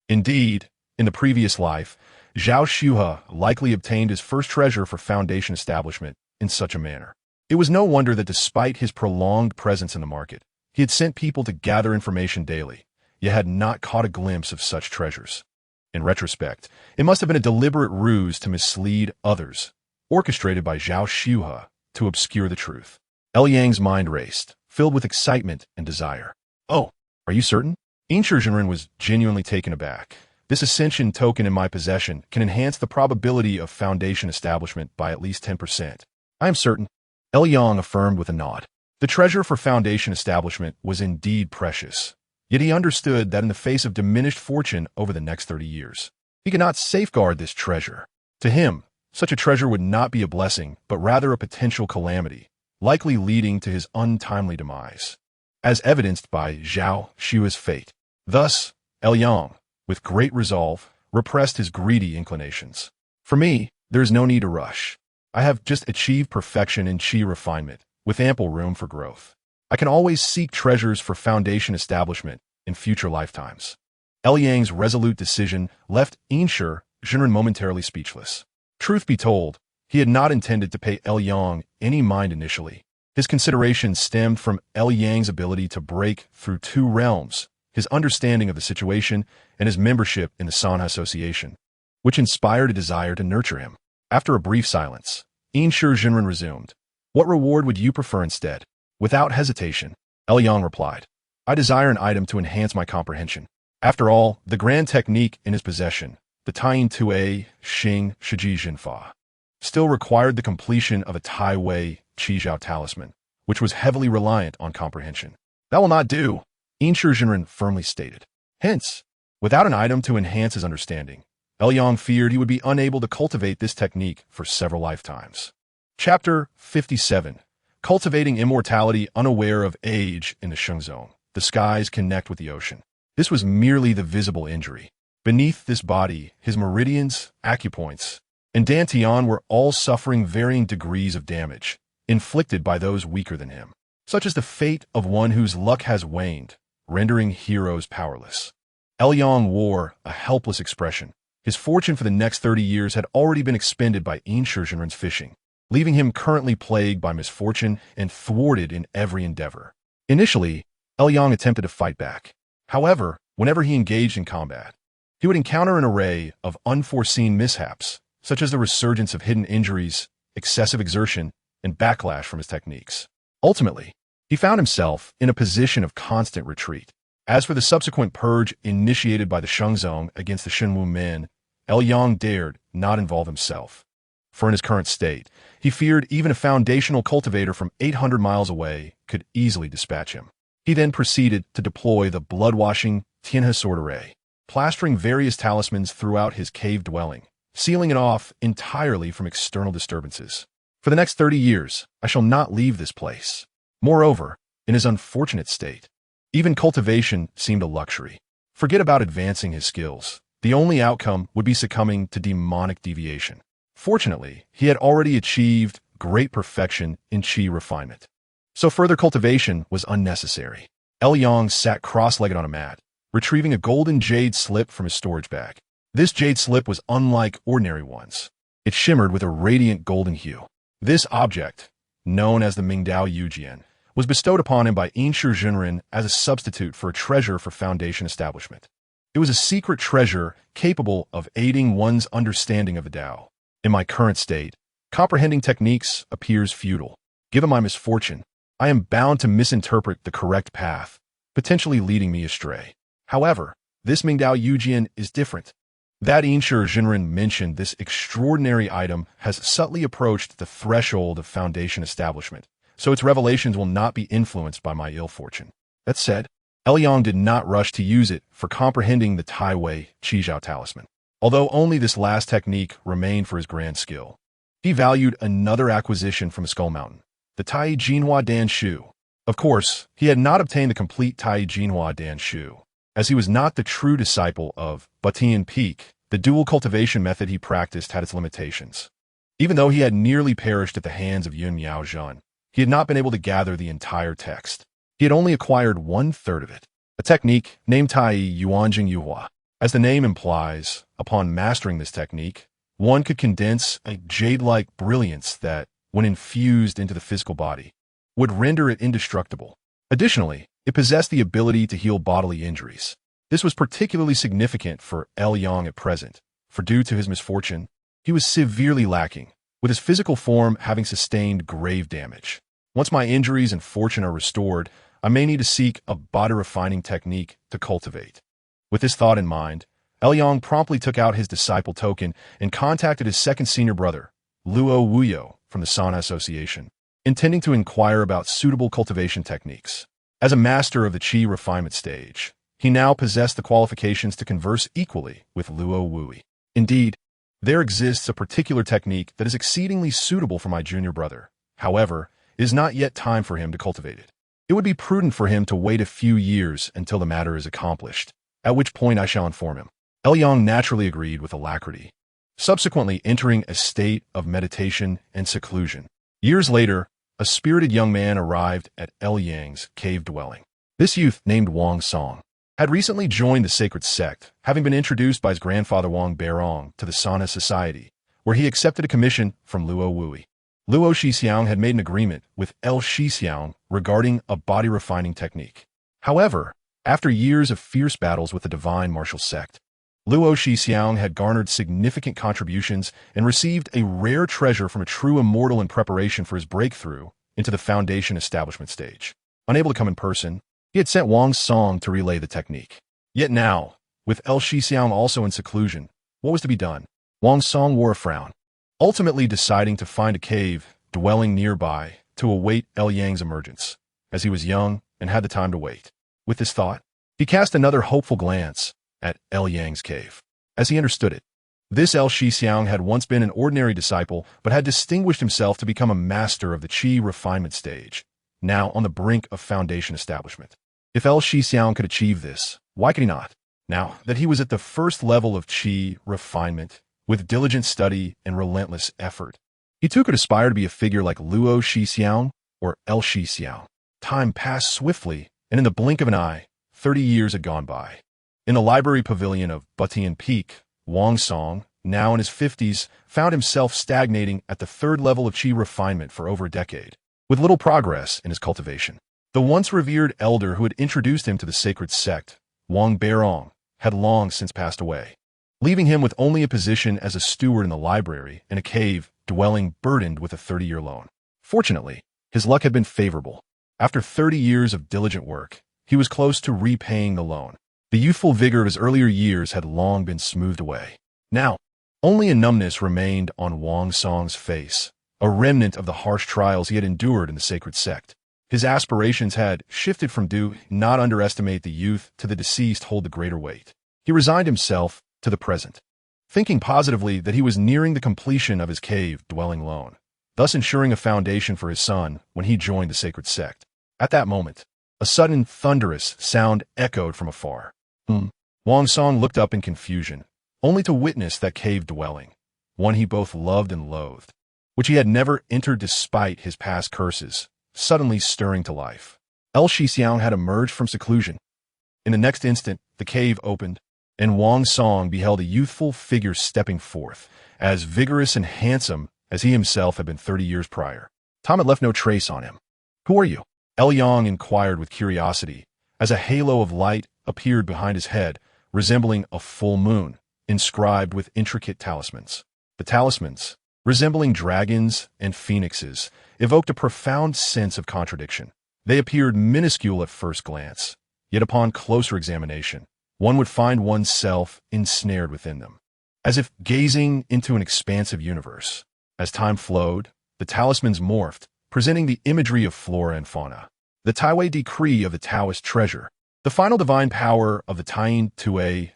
Indeed, in the previous life, Zhao Shuhe likely obtained his first treasure for foundation establishment in such a manner. It was no wonder that despite his prolonged presence in the market, he had sent people to gather information daily, yet had not caught a glimpse of such treasures. In retrospect, it must have been a deliberate ruse to mislead others, orchestrated by Zhao Shuhe to obscure the truth. Yang's mind raced, filled with excitement and desire. "Oh, are you certain?" Inshur Jinren was genuinely taken aback. "This ascension token in my possession can enhance the probability of foundation establishment by at least 10%. "I am certain," Yang affirmed with a nod. The treasure for foundation establishment was indeed precious, yet he understood that in the face of diminished fortune over the next 30 years, he could not safeguard this treasure. To him, such a treasure would not be a blessing, but rather a potential calamity, likely leading to his untimely demise, as evidenced by Zhao Xu's fate. Thus, Yang, with great resolve, repressed his greedy inclinations. For me, there is no need to rush. I have just achieved perfection in qi refinement, with ample room for growth. I can always seek treasures for foundation establishment in future lifetimes. Yang's resolute decision left Shi Jinren momentarily speechless. Truth be told, he had not intended to pay Yang any mind initially. His consideration stemmed from Yang's ability to break through two realms, his understanding of the situation, and his membership in the Sanha Association, which inspired a desire to nurture him. After a brief silence, Shi Jinren resumed. What reward would you prefer instead? Without hesitation, Yang replied. I desire an item to enhance my comprehension. After all, the grand technique in his possession, the Taiyin Tue Xing Shiji Jinfa, still required the completion of a Tai Wei Qi Zhao talisman, which was heavily reliant on comprehension. That will not do, Shi Jinren firmly stated. Hence, without an item to enhance his understanding, Yang feared he would be unable to cultivate this technique for several lifetimes. Chapter 57. Cultivating immortality unaware of age in the Sheng Zone. The skies connect with the ocean. This was merely the visible injury. Beneath this body, his meridians, acupoints, and dantian were all suffering varying degrees of damage, inflicted by those weaker than him. Such is the fate of one whose luck has waned, rendering heroes powerless. Yang wore a helpless expression. His fortune for the next 30 years had already been expended by Shi Jinren's fishing, leaving him currently plagued by misfortune and thwarted in every endeavor. Initially, Yang attempted to fight back. However, whenever he engaged in combat, he would encounter an array of unforeseen mishaps, such as the resurgence of hidden injuries, excessive exertion, and backlash from his techniques. Ultimately, he found himself in a position of constant retreat. As for the subsequent purge initiated by the Shengzong against the Shenwu men, Yang dared not involve himself. For in his current state, he feared even a foundational cultivator from 800 miles away could easily dispatch him. He then proceeded to deploy the blood-washing Tianhe sword array, plastering various talismans throughout his cave dwelling, sealing it off entirely from external disturbances. For the next 30 years, I shall not leave this place. Moreover, in his unfortunate state, even cultivation seemed a luxury. Forget about advancing his skills. The only outcome would be succumbing to demonic deviation. Fortunately, he had already achieved great perfection in qi refinement, so further cultivation was unnecessary. Yang sat cross-legged on a mat, retrieving a golden jade slip from his storage bag. This jade slip was unlike ordinary ones. It shimmered with a radiant golden hue. This object, known as the Mingdao Yujian, was bestowed upon him by Shi Jinren as a substitute for a treasure for foundation establishment. It was a secret treasure capable of aiding one's understanding of the Tao. In my current state, comprehending techniques appears futile. Given my misfortune, I am bound to misinterpret the correct path, potentially leading me astray. However, this Mingdao Yujian is different. That Shi Jinren mentioned, this extraordinary item has subtly approached the threshold of foundation establishment, so its revelations will not be influenced by my ill fortune. That said, Yang did not rush to use it for comprehending the Tai Wei Qi Zhao talisman. Although only this last technique remained for his grand skill, he valued another acquisition from Skull Mountain, the Tai Jinhua Dan Shu. Of course, he had not obtained the complete Tai Jinhua Dan Shu, as he was not the true disciple of Batian Peak. The dual cultivation method he practiced had its limitations. Even though he had nearly perished at the hands of Yun Miao Zhan, he had not been able to gather the entire text. He had only acquired 1/3 of it, a technique named Tai Yuanjing Yuhua. As the name implies, upon mastering this technique, one could condense a jade-like brilliance that, when infused into the physical body, would render it indestructible. Additionally, it possessed the ability to heal bodily injuries. This was particularly significant for Yang at present, for due to his misfortune, he was severely lacking, with his physical form having sustained grave damage. Once my injuries and fortune are restored, I may need to seek a body refining technique to cultivate. With this thought in mind, Yang promptly took out his disciple token and contacted his second senior brother, Luo Wuyo, from the Sanha Association, intending to inquire about suitable cultivation techniques. As a master of the qi refinement stage, he now possessed the qualifications to converse equally with Luo Wui. Indeed, There exists a particular technique that is exceedingly suitable for my junior brother. However, it is not yet time for him to cultivate it. It would be prudent for him to wait a few years until the matter is accomplished, at which point I shall inform him. Yang naturally agreed with alacrity, subsequently entering a state of meditation and seclusion. Years later, a spirited young man arrived at Yang's cave dwelling. This youth, named Wang Song, had recently joined the sacred sect, having been introduced by his grandfather Wang Beirong to the Sana Society, where he accepted a commission from Luo Wui. Luo Shixiang had made an agreement with Shixiang regarding a body-refining technique. However, after years of fierce battles with the divine martial sect, Luo Shixiang had garnered significant contributions and received a rare treasure from a true immortal in preparation for his breakthrough into the foundation establishment stage. Unable to come in person, he had sent Wang Song to relay the technique. Yet now, with Shixiang also in seclusion, what was to be done? Wang Song wore a frown, ultimately deciding to find a cave dwelling nearby to await Yang's emergence, as he was young and had the time to wait. With this thought, he cast another hopeful glance at Yang's cave. As he understood it, this Shixiang had once been an ordinary disciple, but had distinguished himself to become a master of the Qi refinement stage, now on the brink of foundation establishment. If Shixiang could achieve this, why could he not? Now that he was at the first level of Qi refinement, with diligent study and relentless effort, he too could aspire to be a figure like Luo Shixiang or Shixiang. Time passed swiftly, and in the blink of an eye, 30 years had gone by. In the library pavilion of Butian Peak, Wang Song, now in his 50s, found himself stagnating at the third level of Qi refinement for over a decade, with little progress in his cultivation. The once revered elder who had introduced him to the sacred sect, Wang Beirong, had long since passed away, leaving him with only a position as a steward in the library and a cave dwelling burdened with a 30-year loan. Fortunately, his luck had been favorable. After 30 years of diligent work, he was close to repaying the loan. The youthful vigor of his earlier years had long been smoothed away. Now, only a numbness remained on Wang Song's face, a remnant of the harsh trials he had endured in the sacred sect. His aspirations had shifted from do not underestimate the youth to the deceased hold the greater weight. He resigned himself to the present, thinking positively that he was nearing the completion of his cave-dwelling loan, thus ensuring a foundation for his son when he joined the sacred sect. At that moment, a sudden thunderous sound echoed from afar. Wang Song looked up in confusion, only to witness that cave-dwelling, one he both loved and loathed, which he had never entered despite his past curses, suddenly stirring to life. Shixiang had emerged from seclusion. In the next instant, the cave opened, and Wang Song beheld a youthful figure stepping forth, as vigorous and handsome as he himself had been 30 years prior. Time had left no trace on him. "Who are you?" Yang inquired with curiosity, as a halo of light appeared behind his head, resembling a full moon, inscribed with intricate talismans. The talismans, resembling dragons and phoenixes, evoked a profound sense of contradiction. They appeared minuscule at first glance, yet upon closer examination, one would find oneself ensnared within them, as if gazing into an expansive universe. As time flowed, the talismans morphed, presenting the imagery of flora and fauna, the Taiwei decree of the Taoist treasure, the final divine power of the Taiyin Tue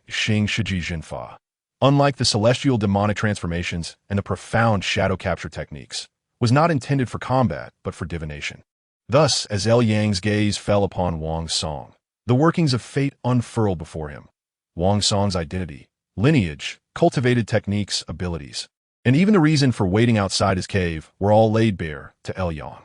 Xing Shiji Jinfa. Unlike the celestial demonic transformations and the profound shadow capture techniques, was not intended for combat but for divination. Thus, as Yang's gaze fell upon Wang Song, the workings of fate unfurled before him. Wang Song's identity, lineage, cultivated techniques, abilities, and even the reason for waiting outside his cave were all laid bare to Yang.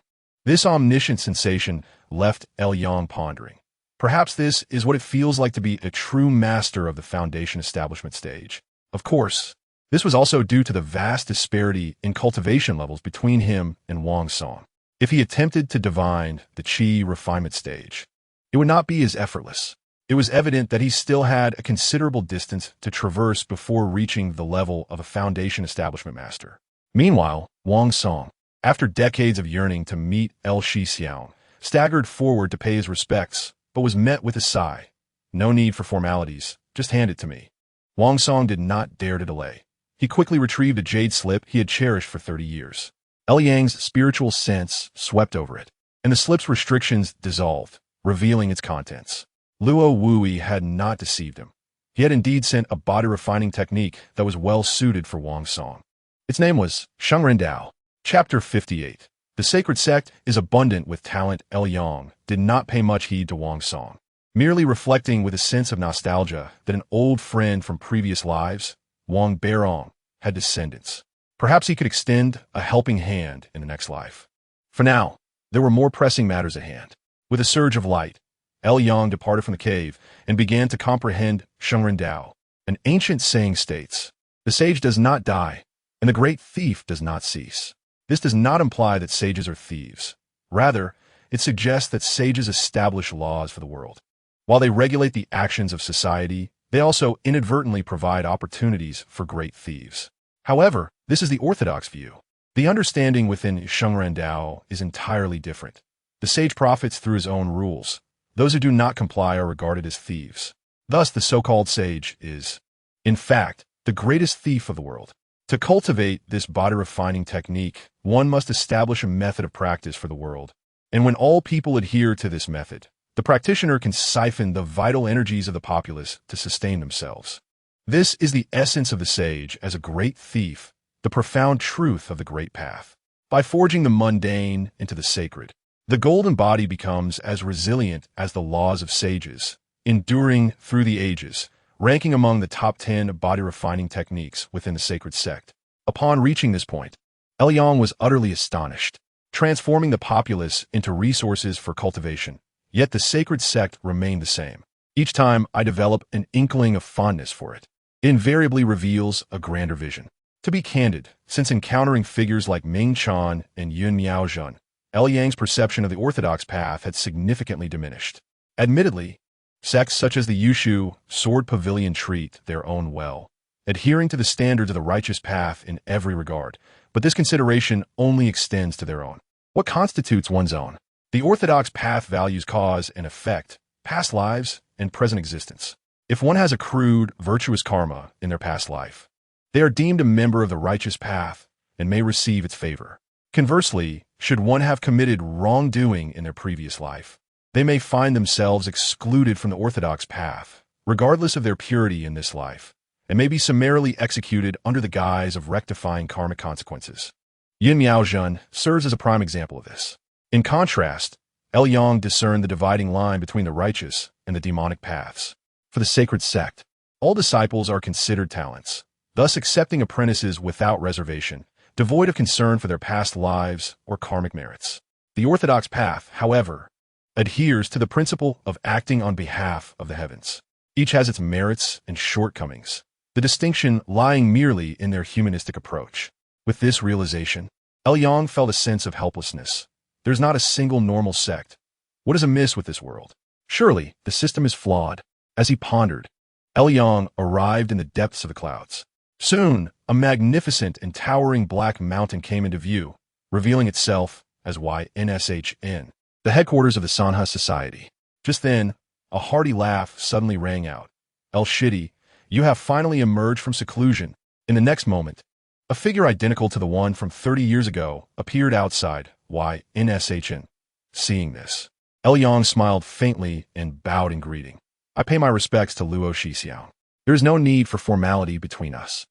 This omniscient sensation left Yang pondering. Perhaps this is what it feels like to be a true master of the foundation establishment stage. Of course, this was also due to the vast disparity in cultivation levels between him and Wang Song. If he attempted to divine the Qi refinement stage, it would not be as effortless. It was evident that he still had a considerable distance to traverse before reaching the level of a foundation establishment master. Meanwhile, Wang Song, after decades of yearning to meet Shixiang, staggered forward to pay his respects, but was met with a sigh. "No need for formalities, just hand it to me." Wang Song did not dare to delay. He quickly retrieved a jade slip he had cherished for 30 years. Yang's spiritual sense swept over it, and the slip's restrictions dissolved, revealing its contents. Luo Wui had not deceived him. He had indeed sent a body-refining technique that was well-suited for Wang's song. Its name was Sheng Dao. Chapter 58. The sacred sect is abundant with talent. Yang did not pay much heed to Wang's song, merely reflecting with a sense of nostalgia that an old friend from previous lives, Wang Beirong, had descendants. Perhaps he could extend a helping hand in the next life. For now, there were more pressing matters at hand. With a surge of light, Yang departed from the cave and began to comprehend Sheng Dao. An ancient saying states, "The sage does not die, and the great thief does not cease." This does not imply that sages are thieves. Rather, it suggests that sages establish laws for the world. While they regulate the actions of society, they also inadvertently provide opportunities for great thieves. However, this is the orthodox view. The understanding within Sheng Dao is entirely different. The sage profits through his own rules. Those who do not comply are regarded as thieves. Thus, the so-called sage is, in fact, the greatest thief of the world. To cultivate this body-refining technique, one must establish a method of practice for the world. And when all people adhere to this method, the practitioner can siphon the vital energies of the populace to sustain themselves. This is the essence of the sage as a great thief, the profound truth of the great path. By forging the mundane into the sacred, the golden body becomes as resilient as the laws of sages, enduring through the ages, ranking among the top 10 body-refining techniques within the sacred sect. Upon reaching this point, Yang was utterly astonished, transforming the populace into resources for cultivation. Yet the sacred sect remained the same. Each time I develop an inkling of fondness for it, it invariably reveals a grander vision. To be candid, since encountering figures like Ming Chan and Yun Miaozhen, Yang's perception of the orthodox path had significantly diminished. Admittedly, sects such as the Yushu Sword Pavilion treat their own well, adhering to the standards of the righteous path in every regard, but this consideration only extends to their own. What constitutes one's own? The orthodox path values cause and effect, past lives, and present existence. If one has accrued virtuous karma in their past life, they are deemed a member of the righteous path and may receive its favor. Conversely, should one have committed wrongdoing in their previous life, they may find themselves excluded from the orthodox path, regardless of their purity in this life, and may be summarily executed under the guise of rectifying karmic consequences. Yin Miaozhen serves as a prime example of this. In contrast, Yang discerned the dividing line between the righteous and the demonic paths. For the sacred sect, all disciples are considered talents, thus accepting apprentices without reservation, devoid of concern for their past lives or karmic merits. The orthodox path, however, adheres to the principle of acting on behalf of the heavens. Each has its merits and shortcomings, the distinction lying merely in their humanistic approach. With this realization, Yang felt a sense of helplessness. There's not a single normal sect. What is amiss with this world? Surely, the system is flawed. As he pondered, Yang arrived in the depths of the clouds. Soon, a magnificent and towering black mountain came into view, revealing itself as YNSHN, the headquarters of the Sanha Society. Just then, a hearty laugh suddenly rang out. El Shidi, you have finally emerged from seclusion. In the next moment, a figure identical to the one from 30 years ago appeared outside YNSHN. Seeing this, Yang smiled faintly and bowed in greeting. I pay my respects to Luo Shixiang. There is no need for formality between us.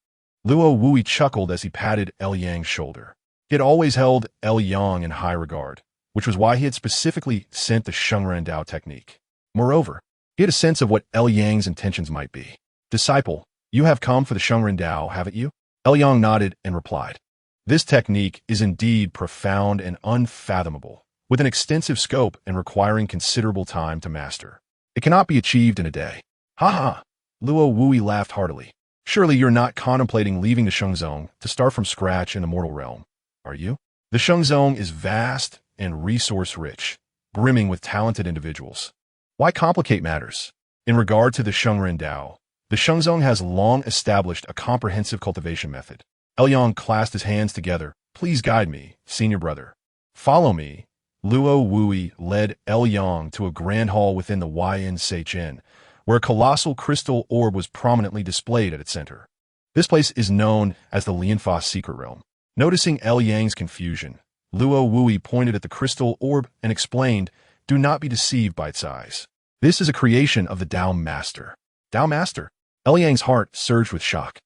Luo Wui chuckled as he patted Yang's shoulder. He had always held Yang in high regard, which was why he had specifically sent the Sheng Dao technique. Moreover, he had a sense of what Yang's intentions might be. Disciple, you have come for the Sheng Dao, haven't you? Yang nodded and replied. This technique is indeed profound and unfathomable, with an extensive scope and requiring considerable time to master. It cannot be achieved in a day. Ha ha! Luo Wui laughed heartily. Surely you're not contemplating leaving the Shengzong to start from scratch in the mortal realm, are you? The Shengzong is vast and resource-rich, brimming with talented individuals. Why complicate matters? In regard to the Sheng Dao, the Shengzong has long established a comprehensive cultivation method. Yang clasped his hands together. Please guide me, senior brother. Follow me. Luo Wui led Yang to a grand hall within the YNSHN, where a colossal crystal orb was prominently displayed at its center. This place is known as the Lianfa Secret Realm. Noticing Yang's confusion, Luo Wui pointed at the crystal orb and explained, do not be deceived by its size. This is a creation of the Tao Master. Tao Master? Liang's heart surged with shock.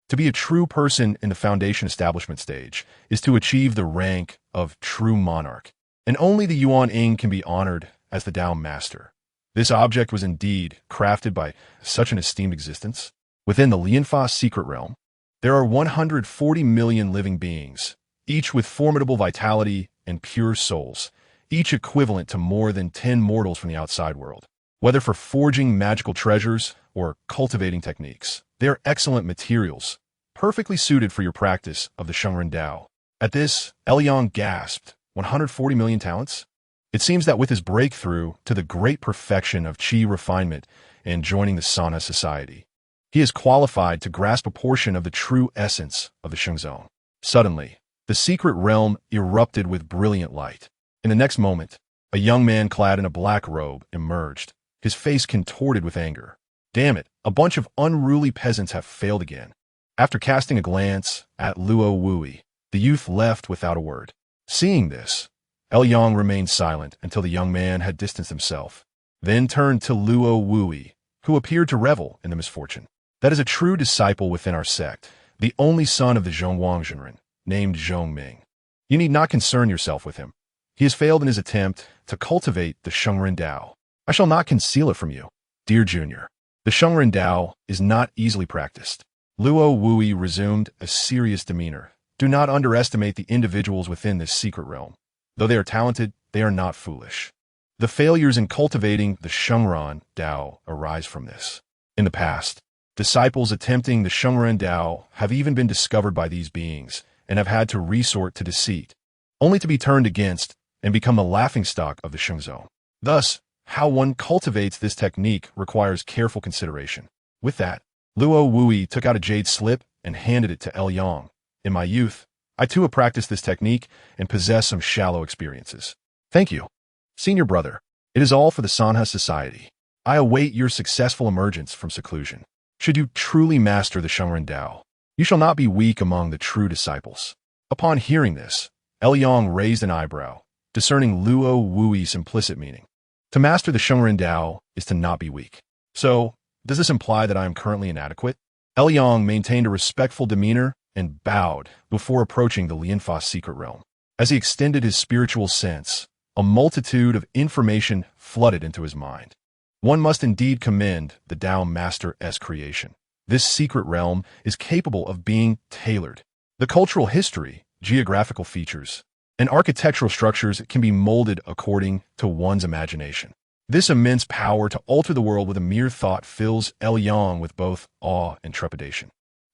To be a true person in the foundation establishment stage is to achieve the rank of true monarch, and only the Yuan Ying can be honored as the Tao Master. This object was indeed crafted by such an esteemed existence. Within the Lianfa secret realm, there are 140 million living beings, each with formidable vitality and pure souls, each equivalent to more than 10 mortals from the outside world. Whether for forging magical treasures or cultivating techniques, they are excellent materials, perfectly suited for your practice of the Shengren Dao. At this, Liang gasped, 140 million talents? It seems that with his breakthrough to the great perfection of qi refinement and joining the Sana society, he is qualified to grasp a portion of the true essence of the Shengzong. Suddenly, the secret realm erupted with brilliant light. In the next moment, a young man clad in a black robe emerged, his face contorted with anger. Damn it, a bunch of unruly peasants have failed again. After casting a glance at Luo Wui, the youth left without a word. Seeing this, Liang remained silent until the young man had distanced himself, then turned to Luo Wui, who appeared to revel in the misfortune. That is a true disciple within our sect, the only son of the Zhongwang Zhenren, named Zhongming. You need not concern yourself with him. He has failed in his attempt to cultivate the Shengren Dao. I shall not conceal it from you, dear junior. The Shengren Dao is not easily practiced. Luo Wui resumed a serious demeanor. Do not underestimate the individuals within this secret realm. Though they are talented, they are not foolish. The failures in cultivating the Shengren Dao arise from this. In the past, disciples attempting the Shengren Dao have even been discovered by these beings and have had to resort to deceit, only to be turned against and become the laughingstock of the Shengzong. Thus, how one cultivates this technique requires careful consideration. With that, Luo Wui took out a jade slip and handed it to Liang. In my youth, I too have practiced this technique and possess some shallow experiences. Thank you, senior brother. It is all for the Sanha society. I await your successful emergence from seclusion. Should you truly master the Shengren Dao, you shall not be weak among the true disciples. Upon hearing this, Liang raised an eyebrow, discerning Luo Wui's implicit meaning. To master the Shengren Dao is to not be weak. So, does this imply that I am currently inadequate? Liang maintained a respectful demeanor and bowed before approaching the Lianfa secret realm. As he extended his spiritual sense, a multitude of information flooded into his mind. One must indeed commend the Tao Master's creation. This secret realm is capable of being tailored. The cultural history, geographical features, and architectural structures can be molded according to one's imagination. This immense power to alter the world with a mere thought fills Liang with both awe and trepidation.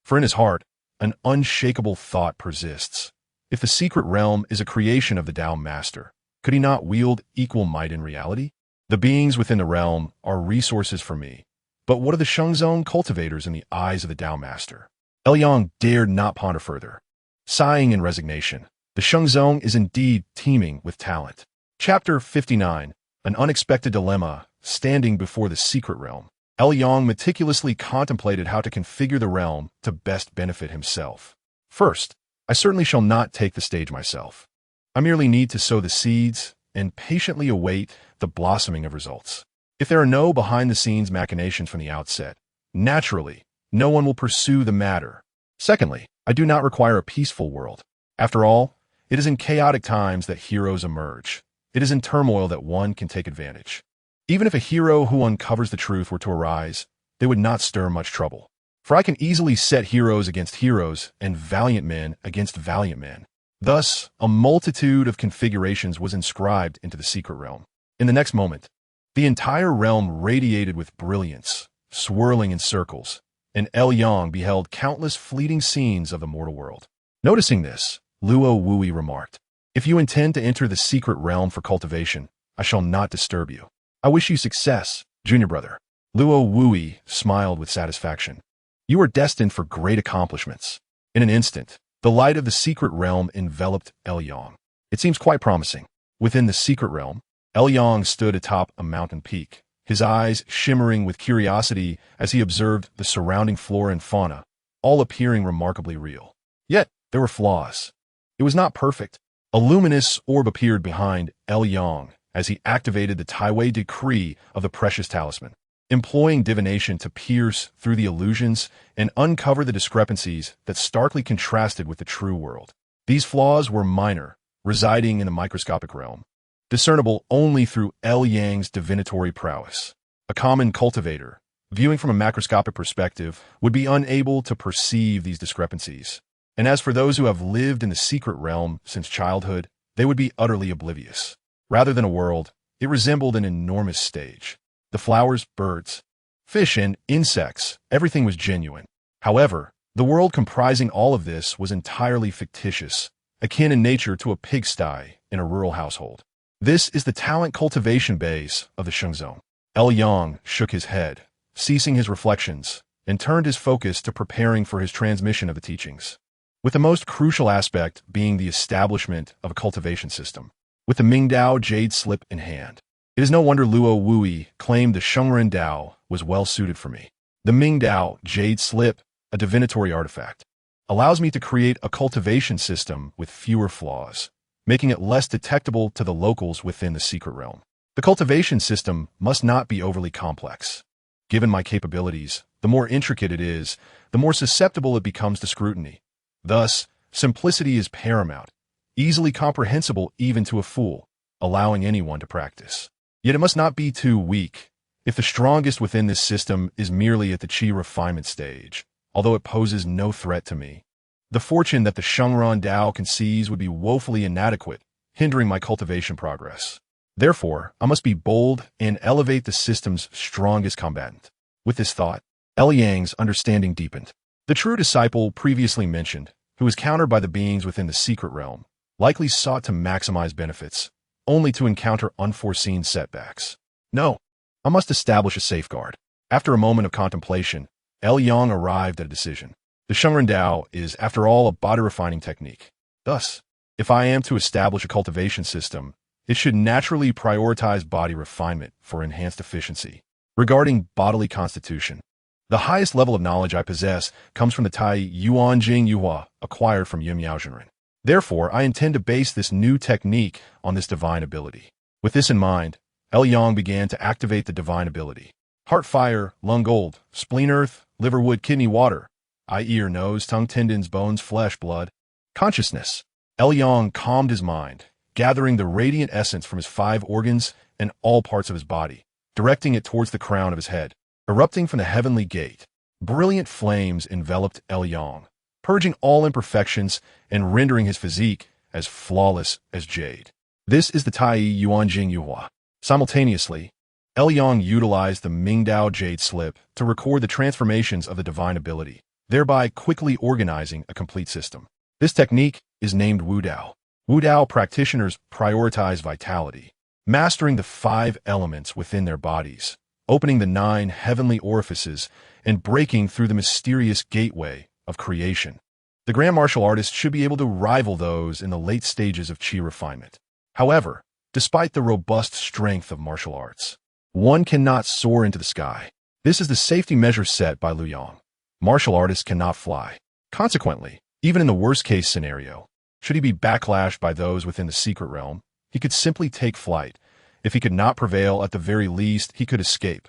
For in his heart, an unshakable thought persists. If the secret realm is a creation of the Tao Master, could he not wield equal might in reality? The beings within the realm are resources for me. But what are the Shengzong cultivators in the eyes of the Tao Master? Liang dared not ponder further. Sighing in resignation, the Shengzong is indeed teeming with talent. Chapter 59, An Unexpected Dilemma, Standing Before the Secret Realm. Liang meticulously contemplated how to configure the realm to best benefit himself. First, I certainly shall not take the stage myself. I merely need to sow the seeds and patiently await the blossoming of results. If there are no behind-the-scenes machinations from the outset, naturally, no one will pursue the matter. Secondly, I do not require a peaceful world. After all, it is in chaotic times that heroes emerge. It is in turmoil that one can take advantage. Even if a hero who uncovers the truth were to arise, they would not stir much trouble. For I can easily set heroes against heroes and valiant men against valiant men. Thus, a multitude of configurations was inscribed into the secret realm. In the next moment, the entire realm radiated with brilliance, swirling in circles, and Liang beheld countless fleeting scenes of the mortal world. Noticing this, Luo Wui remarked, "If you intend to enter the secret realm for cultivation, I shall not disturb you. I wish you success, junior brother." Luo Wui smiled with satisfaction. "You are destined for great accomplishments." In an instant, the light of the secret realm enveloped Liang. It seems quite promising. Within the secret realm, Liang stood atop a mountain peak, his eyes shimmering with curiosity as he observed the surrounding flora and fauna, all appearing remarkably real. Yet, there were flaws. It was not perfect. A luminous orb appeared behind Liang as he activated the Taiwei decree of the precious talisman. employing divination to pierce through the illusions and uncover the discrepancies that starkly contrasted with the true world. These flaws were minor, residing in the microscopic realm, discernible only through Yang's divinatory prowess. A common cultivator, viewing from a macroscopic perspective, would be unable to perceive these discrepancies. And as for those who have lived in the secret realm since childhood, they would be utterly oblivious. Rather than a world, it resembled an enormous stage. The flowers, birds, fish, and insects, everything was genuine. However, the world comprising all of this was entirely fictitious, akin in nature to a pigsty in a rural household. This is the talent cultivation base of the Shengzong. Yang shook his head, ceasing his reflections, and turned his focus to preparing for his transmission of the teachings, with the most crucial aspect being the establishment of a cultivation system. With the Mingdao jade slip in hand, it is no wonder Luo Wui claimed the Shengren Dao was well suited for me. The Mingdao jade slip, a divinatory artifact, allows me to create a cultivation system with fewer flaws, making it less detectable to the locals within the secret realm. The cultivation system must not be overly complex. Given my capabilities, the more intricate it is, the more susceptible it becomes to scrutiny. Thus, simplicity is paramount, easily comprehensible even to a fool, allowing anyone to practice. Yet it must not be too weak. If the strongest within this system is merely at the qi refinement stage, although it poses no threat to me, the fortune that the Shengren Dao can seize would be woefully inadequate, hindering my cultivation progress. Therefore, I must be bold and elevate the system's strongest combatant. With this thought, Yang's understanding deepened. The true disciple previously mentioned, who was countered by the beings within the secret realm, likely sought to maximize benefits, only to encounter unforeseen setbacks. No, I must establish a safeguard. After a moment of contemplation, Yang arrived at a decision. The Shengren Dao is, after all, a body refining technique. Thus, if I am to establish a cultivation system, it should naturally prioritize body refinement for enhanced efficiency. Regarding bodily constitution, the highest level of knowledge I possess comes from the Tai Yuan Jing Yuhua acquired from Yun Miaozhenren. Therefore, I intend to base this new technique on this divine ability. With this in mind, Yang began to activate the divine ability. Heart fire, lung gold, spleen earth, liver wood, kidney water, eye, ear, nose, tongue, tendons, bones, flesh, blood, consciousness. Yang calmed his mind, gathering the radiant essence from his 5 organs and all parts of his body, directing it towards the crown of his head. Erupting from the heavenly gate, brilliant flames enveloped Yang, purging all imperfections and rendering his physique as flawless as jade. This is the Tai Yuan Jing Yuhua. Simultaneously, Yang utilized the Mingdao jade slip to record the transformations of the divine ability, thereby quickly organizing a complete system. This technique is named Wudao. Wudao practitioners prioritize vitality, mastering the 5 elements within their bodies, opening the 9 heavenly orifices, and breaking through the mysterious gateway of creation. The grand martial artist should be able to rival those in the late stages of qi refinement. However, despite the robust strength of martial arts, one cannot soar into the sky. This is the safety measure set by Lu Yang. Martial artists cannot fly. Consequently, even in the worst-case scenario, should he be backlashed by those within the secret realm, he could simply take flight. If he could not prevail, at the very least, he could escape.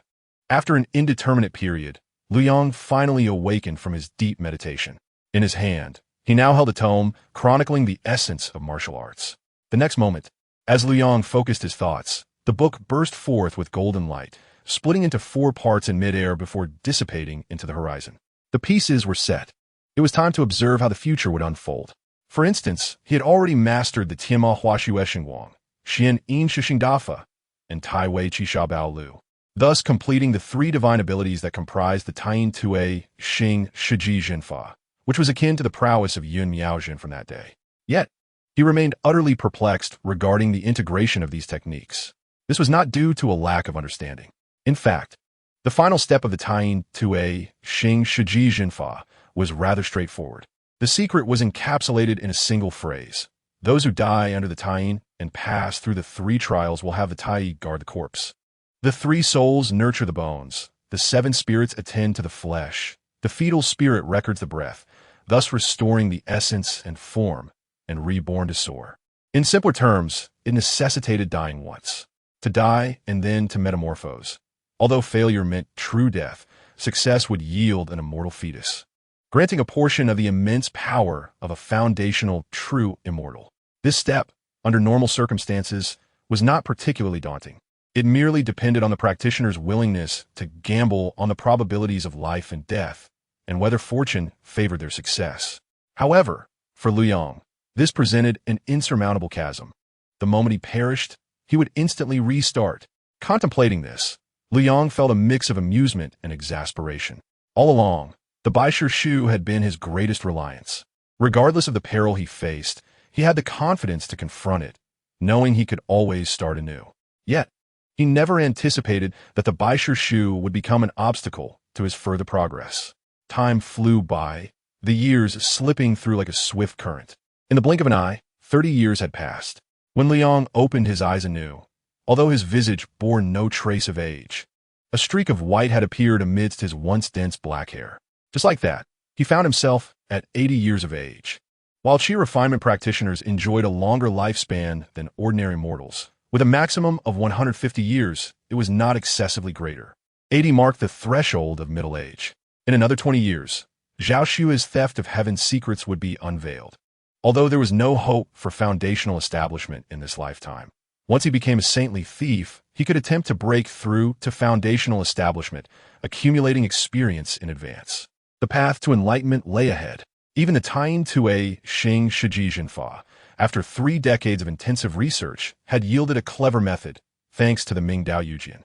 After an indeterminate period, Lu Yang finally awakened from his deep meditation. In his hand, he now held a tome chronicling the essence of martial arts. The next moment, as Lu Yang focused his thoughts, the book burst forth with golden light, splitting into 4 parts in midair before dissipating into the horizon. The pieces were set. It was time to observe how the future would unfold. For instance, he had already mastered the Tianma Huaxue Xingguang, Xian Yin Shixing Dafa, and Tai Wei Qi Sha Bao Lu, thus completing the 3 divine abilities that comprised the Taiyin Tue Xing Shiji Jinfa, which was akin to the prowess of Yun Miaozhen from that day. Yet, he remained utterly perplexed regarding the integration of these techniques. This was not due to a lack of understanding. In fact, the final step of the Taiyin Tue Xing Shiji Jinfa was rather straightforward. The secret was encapsulated in a single phrase. Those who die under the Taiyin and pass through the 3 trials will have the Tai guard the corpse. The 3 souls nurture the bones. The 7 spirits attend to the flesh. The fetal spirit records the breath, thus restoring the essence and form, and reborn to soar. In simpler terms, it necessitated dying once, to die and then to metamorphose. Although failure meant true death, success would yield an immortal fetus, granting a portion of the immense power of a foundational true immortal. This step, under normal circumstances, was not particularly daunting. It merely depended on the practitioner's willingness to gamble on the probabilities of life and death, and whether fortune favored their success. However, for Luyang, this presented an insurmountable chasm. The moment he perished, he would instantly restart. Contemplating this, Luyang felt a mix of amusement and exasperation. All along, the Baisher Shu had been his greatest reliance. Regardless of the peril he faced, he had the confidence to confront it, knowing he could always start anew. Yet, he never anticipated that the Baisher Shu would become an obstacle to his further progress. Time flew by, the years slipping through like a swift current. In the blink of an eye, 30 years had passed. When Luyang opened his eyes anew, although his visage bore no trace of age, a streak of white had appeared amidst his once dense black hair. Just like that, he found himself at 80 years of age. While Qi refinement practitioners enjoyed a longer lifespan than ordinary mortals, with a maximum of 150 years, it was not excessively greater. 80 marked the threshold of middle age. In another 20 years, Zhao Xue's theft of heaven's secrets would be unveiled. Although there was no hope for foundational establishment in this lifetime, once he became a saintly thief, he could attempt to break through to foundational establishment, accumulating experience in advance. The path to enlightenment lay ahead. Even the tying to a Sheng Sect, after 3 decades of intensive research, had yielded a clever method, thanks to the Mingdao Yujian.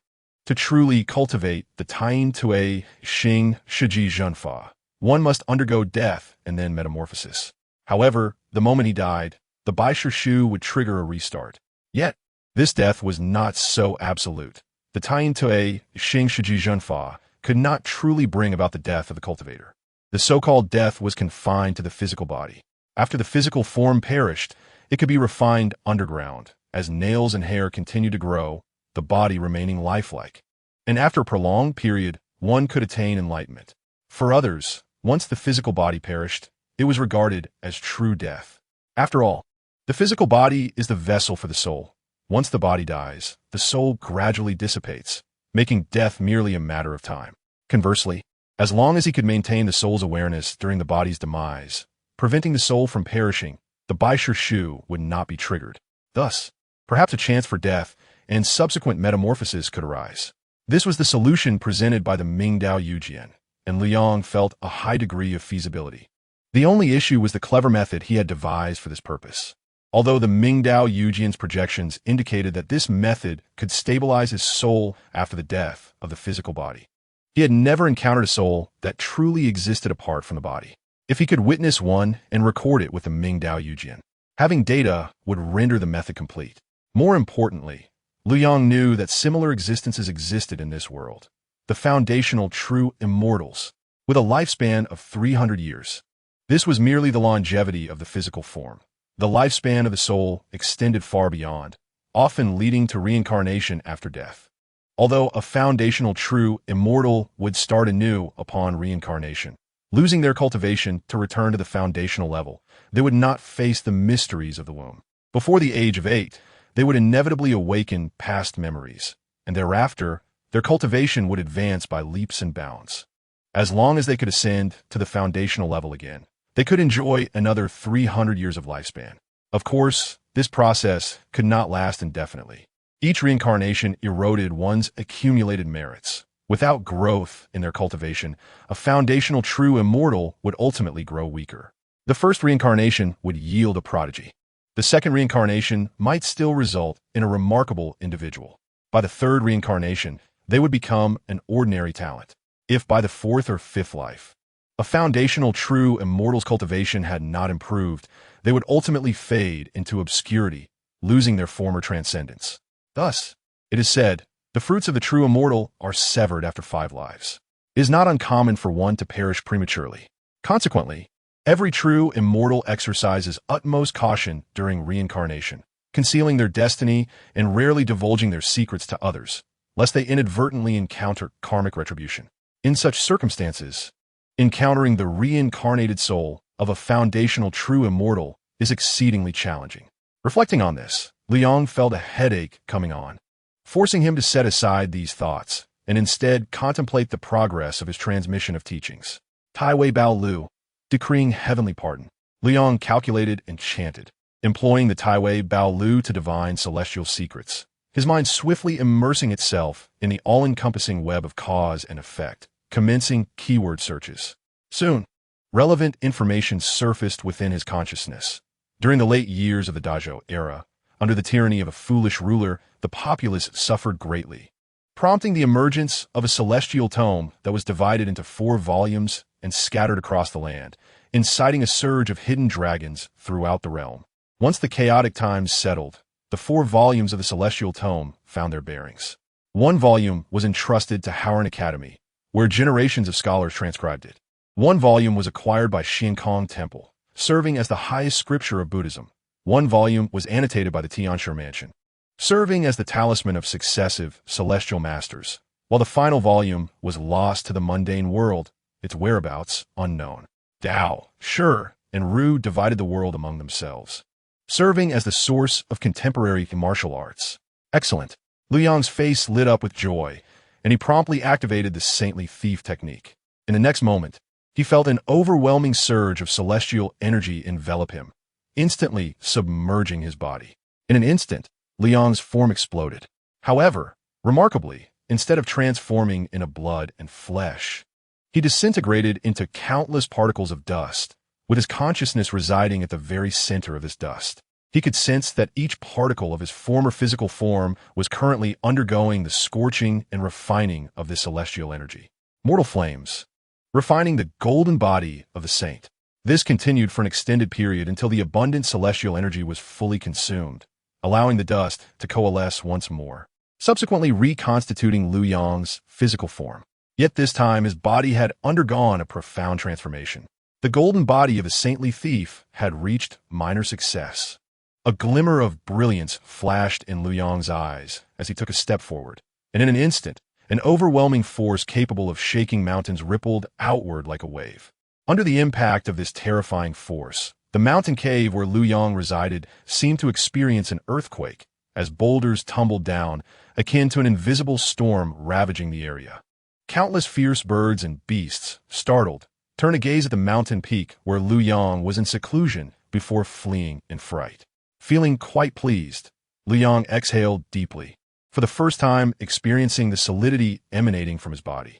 To truly cultivate the tying to a Sheng Sect, one must undergo death and then metamorphosis. However, the moment he died, the Baisher Shu would trigger a restart. Yet, this death was not so absolute. The tying to a Sheng Sect could not truly bring about the death of the cultivator. The so-called death was confined to the physical body. After the physical form perished, it could be refined underground, as nails and hair continued to grow, the body remaining lifelike. And after a prolonged period, one could attain enlightenment. For others, once the physical body perished, it was regarded as true death. After all, the physical body is the vessel for the soul. Once the body dies, the soul gradually dissipates, making death merely a matter of time. Conversely, as long as he could maintain the soul's awareness during the body's demise, preventing the soul from perishing, the Baisher Shu would not be triggered. Thus, perhaps a chance for death and subsequent metamorphosis could arise. This was the solution presented by the Mingdao Yujian, and Luyang felt a high degree of feasibility. The only issue was the clever method he had devised for this purpose. Although the Mingdao Yujian's projections indicated that this method could stabilize his soul after the death of the physical body, he had never encountered a soul that truly existed apart from the body. If he could witness one and record it with the Mingdao Yujian, having data would render the method complete. More importantly, Luyang knew that similar existences existed in this world, the foundational true immortals, with a lifespan of 300 years. This was merely the longevity of the physical form. The lifespan of the soul extended far beyond, often leading to reincarnation after death. Although a foundational true immortal would start anew upon reincarnation, losing their cultivation to return to the foundational level, they would not face the mysteries of the womb. Before the age of 8, they would inevitably awaken past memories, and thereafter, their cultivation would advance by leaps and bounds. As long as they could ascend to the foundational level again, they could enjoy another 300 years of lifespan. Of course, this process could not last indefinitely. Each reincarnation eroded one's accumulated merits. Without growth in their cultivation, a foundational true immortal would ultimately grow weaker. The first reincarnation would yield a prodigy. The second reincarnation might still result in a remarkable individual. By the third reincarnation, they would become an ordinary talent. If by the fourth or fifth life, a foundational true immortal's cultivation had not improved, they would ultimately fade into obscurity, losing their former transcendence. Thus, it is said, the fruits of the true immortal are severed after 5 lives. It is not uncommon for one to perish prematurely. Consequently, every true immortal exercises utmost caution during reincarnation, concealing their destiny and rarely divulging their secrets to others, lest they inadvertently encounter karmic retribution. In such circumstances, encountering the reincarnated soul of a foundational true immortal is exceedingly challenging. Reflecting on this, Luyang felt a headache coming on, forcing him to set aside these thoughts and instead contemplate the progress of his transmission of teachings. Tai Wei Bao Lu, decreeing heavenly pardon. Liang calculated and chanted, employing the Tai Wei Bao Lu to divine celestial secrets, his mind swiftly immersing itself in the all-encompassing web of cause and effect, commencing keyword searches. Soon, relevant information surfaced within his consciousness. During the late years of the Dazhou era, under the tyranny of a foolish ruler, the populace suffered greatly, prompting the emergence of a celestial tome that was divided into 4 volumes and scattered across the land, inciting a surge of hidden dragons throughout the realm. Once the chaotic times settled, the 4 volumes of the celestial tome found their bearings. One volume was entrusted to Howran Academy, where generations of scholars transcribed it. One volume was acquired by Xiankong Temple, serving as the highest scripture of Buddhism. One volume was annotated by the Tianshi Mansion, serving as the talisman of successive celestial masters, while the final volume was lost to the mundane world, its whereabouts unknown. Dao, Shi, and Ru divided the world among themselves, serving as the source of contemporary martial arts. Excellent. Liu Yang's face lit up with joy, and he promptly activated the saintly thief technique. In the next moment, he felt an overwhelming surge of celestial energy envelop him, instantly submerging his body. In an instant, Liang's form exploded. However, remarkably, instead of transforming into blood and flesh, he disintegrated into countless particles of dust, with his consciousness residing at the very center of this dust. He could sense that each particle of his former physical form was currently undergoing the scorching and refining of this celestial energy. Mortal flames, refining the golden body of the saint. This continued for an extended period until the abundant celestial energy was fully consumed, allowing the dust to coalesce once more, subsequently reconstituting Liu Yang's physical form. Yet this time his body had undergone a profound transformation. The golden body of the saintly thief had reached minor success. A glimmer of brilliance flashed in Liu Yang's eyes as he took a step forward, and in an instant, an overwhelming force capable of shaking mountains rippled outward like a wave. Under the impact of this terrifying force, the mountain cave where Liu Yang resided seemed to experience an earthquake as boulders tumbled down, akin to an invisible storm ravaging the area. Countless fierce birds and beasts, startled, turned to gaze at the mountain peak where Liu Yang was in seclusion before fleeing in fright. Feeling quite pleased, Liu Yang exhaled deeply, for the first time experiencing the solidity emanating from his body.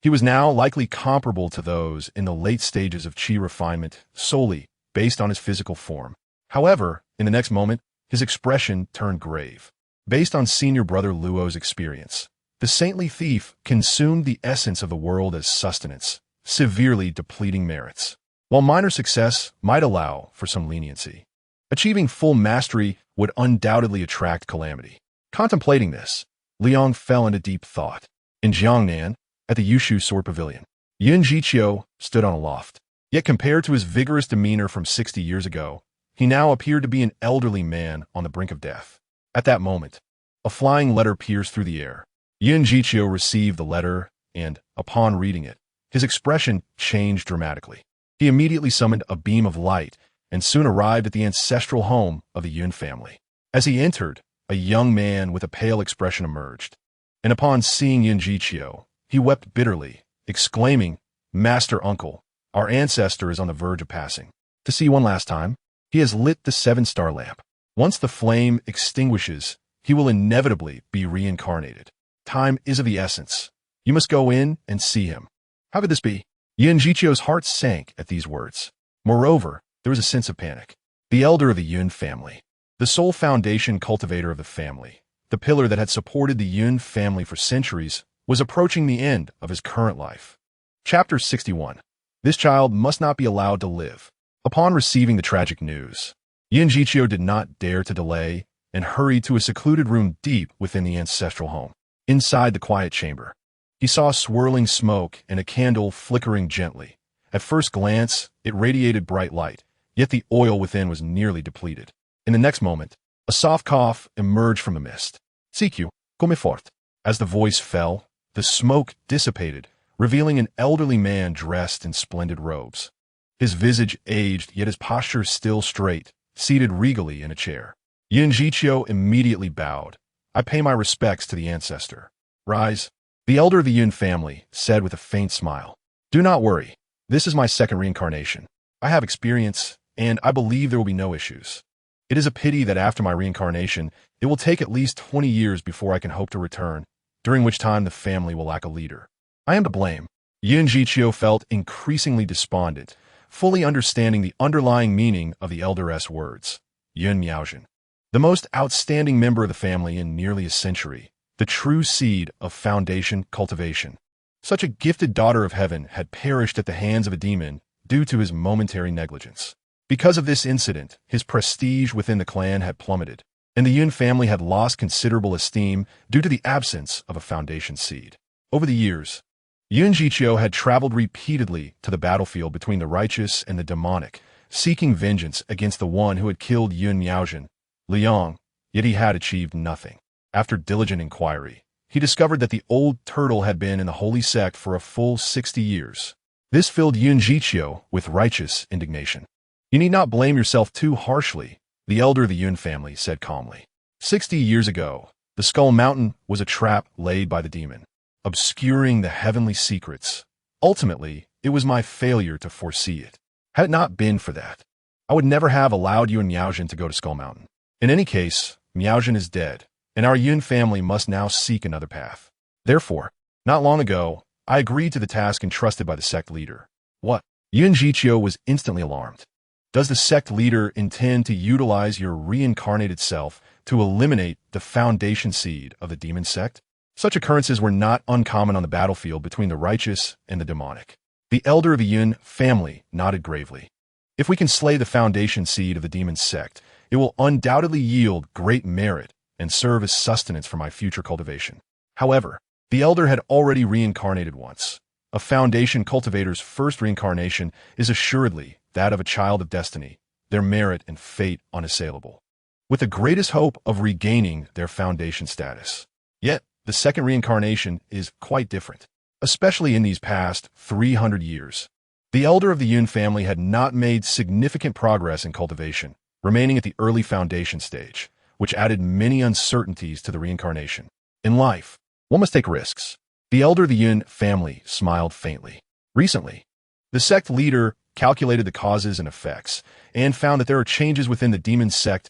He was now likely comparable to those in the late stages of qi refinement, solely based on his physical form. However, in the next moment, his expression turned grave. Based on senior brother Luo's experience, the saintly thief consumed the essence of the world as sustenance, severely depleting merits. While minor success might allow for some leniency, achieving full mastery would undoubtedly attract calamity. Contemplating this, Liang fell into deep thought. In Jiangnan, at the Yushu Sword Pavilion, Yun Jiqiu stood on a loft. Yet compared to his vigorous demeanor from 60 years ago, he now appeared to be an elderly man on the brink of death. At that moment, a flying letter pierced through the air. Yun Jiqiu received the letter, and, upon reading it, his expression changed dramatically. He immediately summoned a beam of light and soon arrived at the ancestral home of the Yun family. As he entered, a young man with a pale expression emerged, and upon seeing Yun Jiqiu, he wept bitterly, exclaiming, "Master Uncle, our ancestor is on the verge of passing. To see one last time, he has lit the 7-star lamp. Once the flame extinguishes, he will inevitably be reincarnated. Time is of the essence. You must go in and see him." How could this be? Yun Jiqiu's heart sank at these words. Moreover, there was a sense of panic. The elder of the Yun family, the sole foundation cultivator of the family, the pillar that had supported the Yun family for centuries, was approaching the end of his current life. Chapter 61. This child must not be allowed to live. Upon receiving the tragic news, Yun Jiqiu did not dare to delay and hurried to a secluded room deep within the ancestral home. Inside the quiet chamber, he saw swirling smoke and a candle flickering gently. At first glance, it radiated bright light, yet the oil within was nearly depleted. In the next moment, a soft cough emerged from the mist. "CQ, come fort." As the voice fell, the smoke dissipated, revealing an elderly man dressed in splendid robes. His visage aged, yet his posture still straight, seated regally in a chair. Yun Jiqiu immediately bowed. "I pay my respects to the ancestor." "Rise." The elder of the Yun family said with a faint smile, "Do not worry. This is my second reincarnation. I have experience, and I believe there will be no issues. It is a pity that after my reincarnation, it will take at least 20 years before I can hope to return, during which time the family will lack a leader. I am to blame." Yun Jiqiu felt increasingly despondent, fully understanding the underlying meaning of the elder's words. Yun Miaozhen, the most outstanding member of the family in nearly a century, the true seed of foundation cultivation. Such a gifted daughter of heaven had perished at the hands of a demon due to his momentary negligence. Because of this incident, his prestige within the clan had plummeted, and the Yun family had lost considerable esteem due to the absence of a foundation seed. Over the years, Yun Jiqiu had traveled repeatedly to the battlefield between the righteous and the demonic, seeking vengeance against the one who had killed Yun Miaozhen, Liang, yet he had achieved nothing. After diligent inquiry, he discovered that the old turtle had been in the holy sect for a full 60 years. This filled Yun Jiqiu with righteous indignation. "You need not blame yourself too harshly," the elder of the Yun family said calmly. 60 years ago, the Skull Mountain was a trap laid by the demon, obscuring the heavenly secrets. Ultimately, it was my failure to foresee it. Had it not been for that, I would never have allowed Yun Miaozhen to go to Skull Mountain. In any case, Miaozhen is dead, and our Yun family must now seek another path. Therefore, not long ago, I agreed to the task entrusted by the sect leader. What? Yun Jiqiu was instantly alarmed. Does the sect leader intend to utilize your reincarnated self to eliminate the foundation seed of the demon sect? Such occurrences were not uncommon on the battlefield between the righteous and the demonic. The elder of the Yun family nodded gravely. If we can slay the foundation seed of the demon sect, it will undoubtedly yield great merit and serve as sustenance for my future cultivation. However, the elder had already reincarnated once. A foundation cultivator's first reincarnation is assuredly that of a child of destiny, their merit and fate unassailable, with the greatest hope of regaining their foundation status. Yet, the second reincarnation is quite different, especially in these past 300 years. The elder of the Yun family had not made significant progress in cultivation, remaining at the early foundation stage, which added many uncertainties to the reincarnation. In life, one must take risks. The elder of the Yun family smiled faintly. Recently, the sect leader calculated the causes and effects and found that there are changes within the demon sect's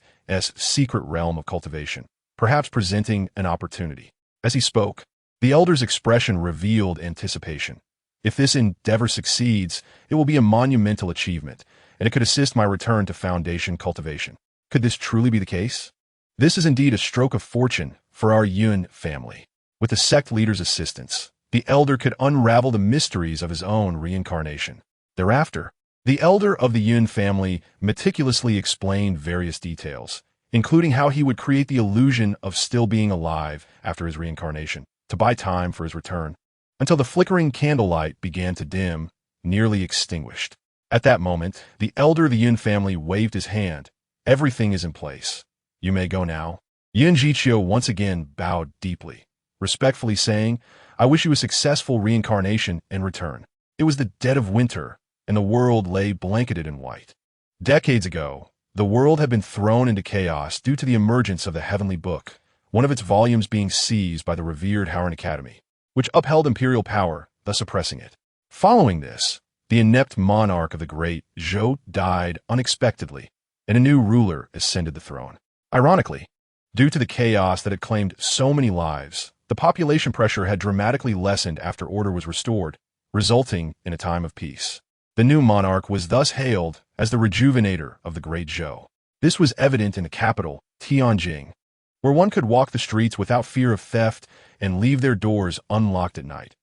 secret realm of cultivation, perhaps presenting an opportunity. As he spoke, the elder's expression revealed anticipation. If this endeavor succeeds, it will be a monumental achievement, and it could assist my return to foundation cultivation. Could this truly be the case? This is indeed a stroke of fortune for our Yun family. With the sect leader's assistance, the elder could unravel the mysteries of his own reincarnation. Thereafter, the elder of the Yun family meticulously explained various details, including how he would create the illusion of still being alive after his reincarnation, to buy time for his return, until the flickering candlelight began to dim, nearly extinguished. At that moment, the elder of the Yun family waved his hand. "Everything is in place. You may go now." Yun Jiqiu once again bowed deeply, respectfully saying, "I wish you a successful reincarnation and return." It was the dead of winter, and the world lay blanketed in white. Decades ago, the world had been thrown into chaos due to the emergence of the Heavenly Book, one of its volumes being seized by the revered Howard Academy, which upheld imperial power, thus oppressing it. Following this, the inept monarch of the great Zhou died unexpectedly, and a new ruler ascended the throne. Ironically, due to the chaos that had claimed so many lives, the population pressure had dramatically lessened after order was restored, resulting in a time of peace. The new monarch was thus hailed as the rejuvenator of the great Zhou. This was evident in the capital, Tianjin, where one could walk the streets without fear of theft and leave their doors unlocked at night.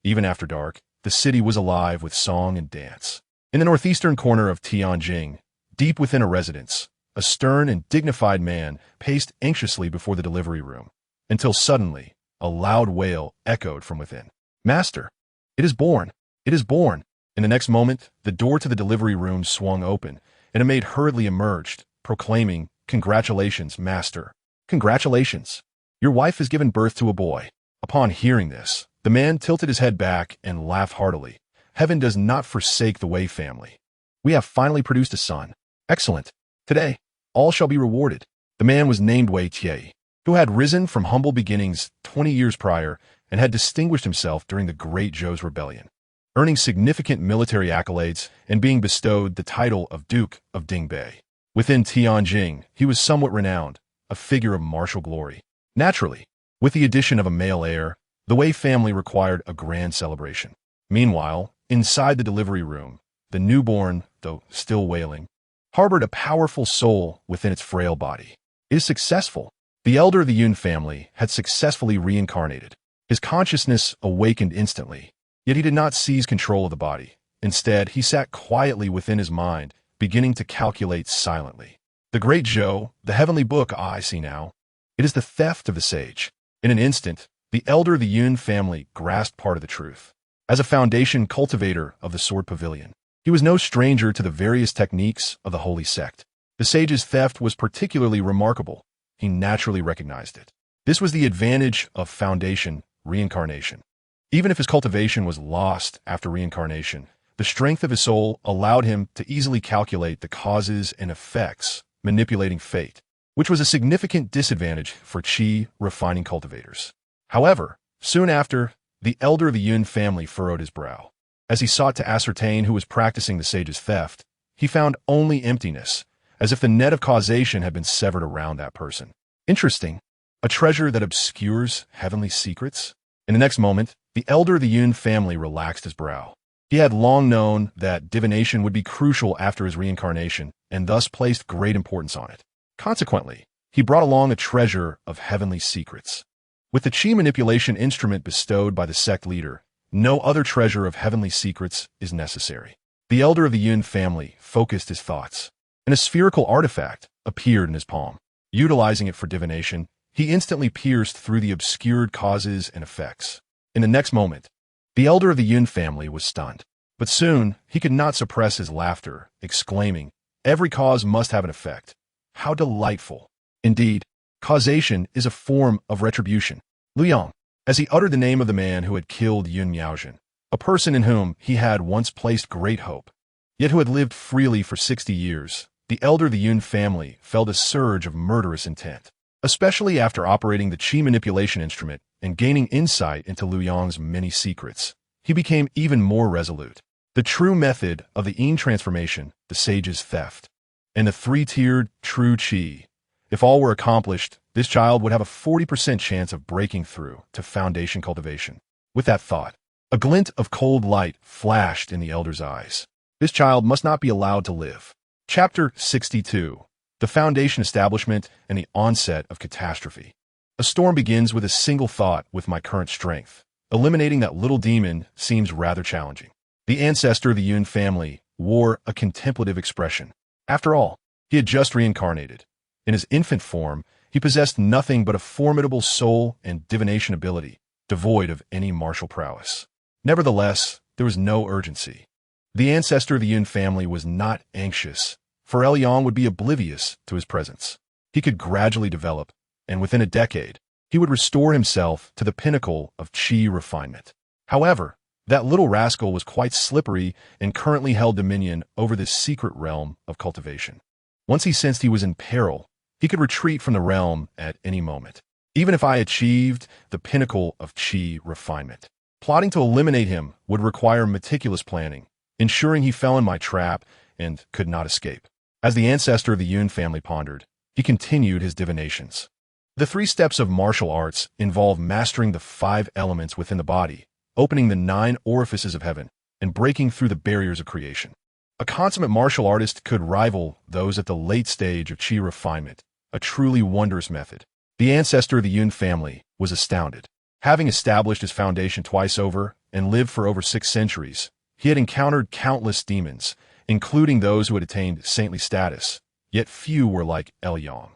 Even after dark, the city was alive with song and dance. In the northeastern corner of Tianjin, deep within a residence, a stern and dignified man paced anxiously before the delivery room, until suddenly a loud wail echoed from within. "Master, it is born! It is born!" In the next moment, the door to the delivery room swung open, and a maid hurriedly emerged, proclaiming, "Congratulations, master! Congratulations! Your wife has given birth to a boy." Upon hearing this, the man tilted his head back and laughed heartily. "Heaven does not forsake the Wei family. We have finally produced a son. Excellent. Today, all shall be rewarded." The man was named Wei Tie, who had risen from humble beginnings 20 years prior and had distinguished himself during the Great Zhou's Rebellion, earning significant military accolades and being bestowed the title of Duke of Dingbei. Within Tianjing, he was somewhat renowned, a figure of martial glory. Naturally, with the addition of a male heir, the Wei family required a grand celebration. Meanwhile, inside the delivery room, the newborn, though still wailing, harbored a powerful soul within its frail body. It is successful. The elder of the Yun family had successfully reincarnated. His consciousness awakened instantly, yet he did not seize control of the body. Instead, he sat quietly within his mind, beginning to calculate silently. The Great Zhou, the heavenly book I see now, it is the theft of the sage. In an instant, the elder of the Yun family grasped part of the truth. As a foundation cultivator of the Sword Pavilion, he was no stranger to the various techniques of the holy sect. The sage's theft was particularly remarkable. He naturally recognized it. This was the advantage of foundation reincarnation. Even if his cultivation was lost after reincarnation, the strength of his soul allowed him to easily calculate the causes and effects, manipulating fate, which was a significant disadvantage for qi refining cultivators. However, soon after, the elder of the Yun family furrowed his brow. As he sought to ascertain who was practicing the sage's theft, he found only emptiness, as if the net of causation had been severed around that person. Interesting. A treasure that obscures heavenly secrets? In the next moment, the elder of the Yun family relaxed his brow. He had long known that divination would be crucial after his reincarnation, and thus placed great importance on it. Consequently, he brought along a treasure of heavenly secrets. With the qi manipulation instrument bestowed by the sect leader, no other treasure of heavenly secrets is necessary. The elder of the Yun family focused his thoughts, and a spherical artifact appeared in his palm. Utilizing it for divination, he instantly pierced through the obscured causes and effects. In the next moment, the elder of the Yun family was stunned. But soon, he could not suppress his laughter, exclaiming, "Every cause must have an effect. How delightful!" Indeed, causation is a form of retribution. Luyang, as he uttered the name of the man who had killed Yun Miaojin, a person in whom he had once placed great hope, yet who had lived freely for 60 years, the elder of the Yun family felt a surge of murderous intent. Especially after operating the qi manipulation instrument and gaining insight into Liu Yang's many secrets, he became even more resolute. The true method of the yin transformation, the sage's theft, and the three-tiered true qi. If all were accomplished, this child would have a 40% chance of breaking through to foundation cultivation. With that thought, a glint of cold light flashed in the elder's eyes. This child must not be allowed to live. Chapter 62. The Foundation Establishment and the Onset of Catastrophe. A storm begins with a single thought with my current strength. Eliminating that little demon seems rather challenging. The ancestor of the Yun family wore a contemplative expression. After all, he had just reincarnated. In his infant form, he possessed nothing but a formidable soul and divination ability, devoid of any martial prowess. Nevertheless, there was no urgency. The ancestor of the Yun family was not anxious, for Yang would be oblivious to his presence. He could gradually develop, and within a decade, he would restore himself to the pinnacle of qi refinement. However, that little rascal was quite slippery and currently held dominion over this secret realm of cultivation. Once he sensed he was in peril, he could retreat from the realm at any moment. Even if I achieved the pinnacle of qi refinement, plotting to eliminate him would require meticulous planning, ensuring he fell in my trap and could not escape. As the ancestor of the Yun family pondered, he continued his divinations. The 3 steps of martial arts involve mastering the 5 elements within the body, opening the 9 orifices of heaven, and breaking through the barriers of creation. A consummate martial artist could rival those at the late stage of qi refinement, a truly wondrous method. The ancestor of the Yun family was astounded. Having established his foundation twice over and lived for over 6 centuries, he had encountered countless demons, including those who had attained saintly status, yet few were like Yang.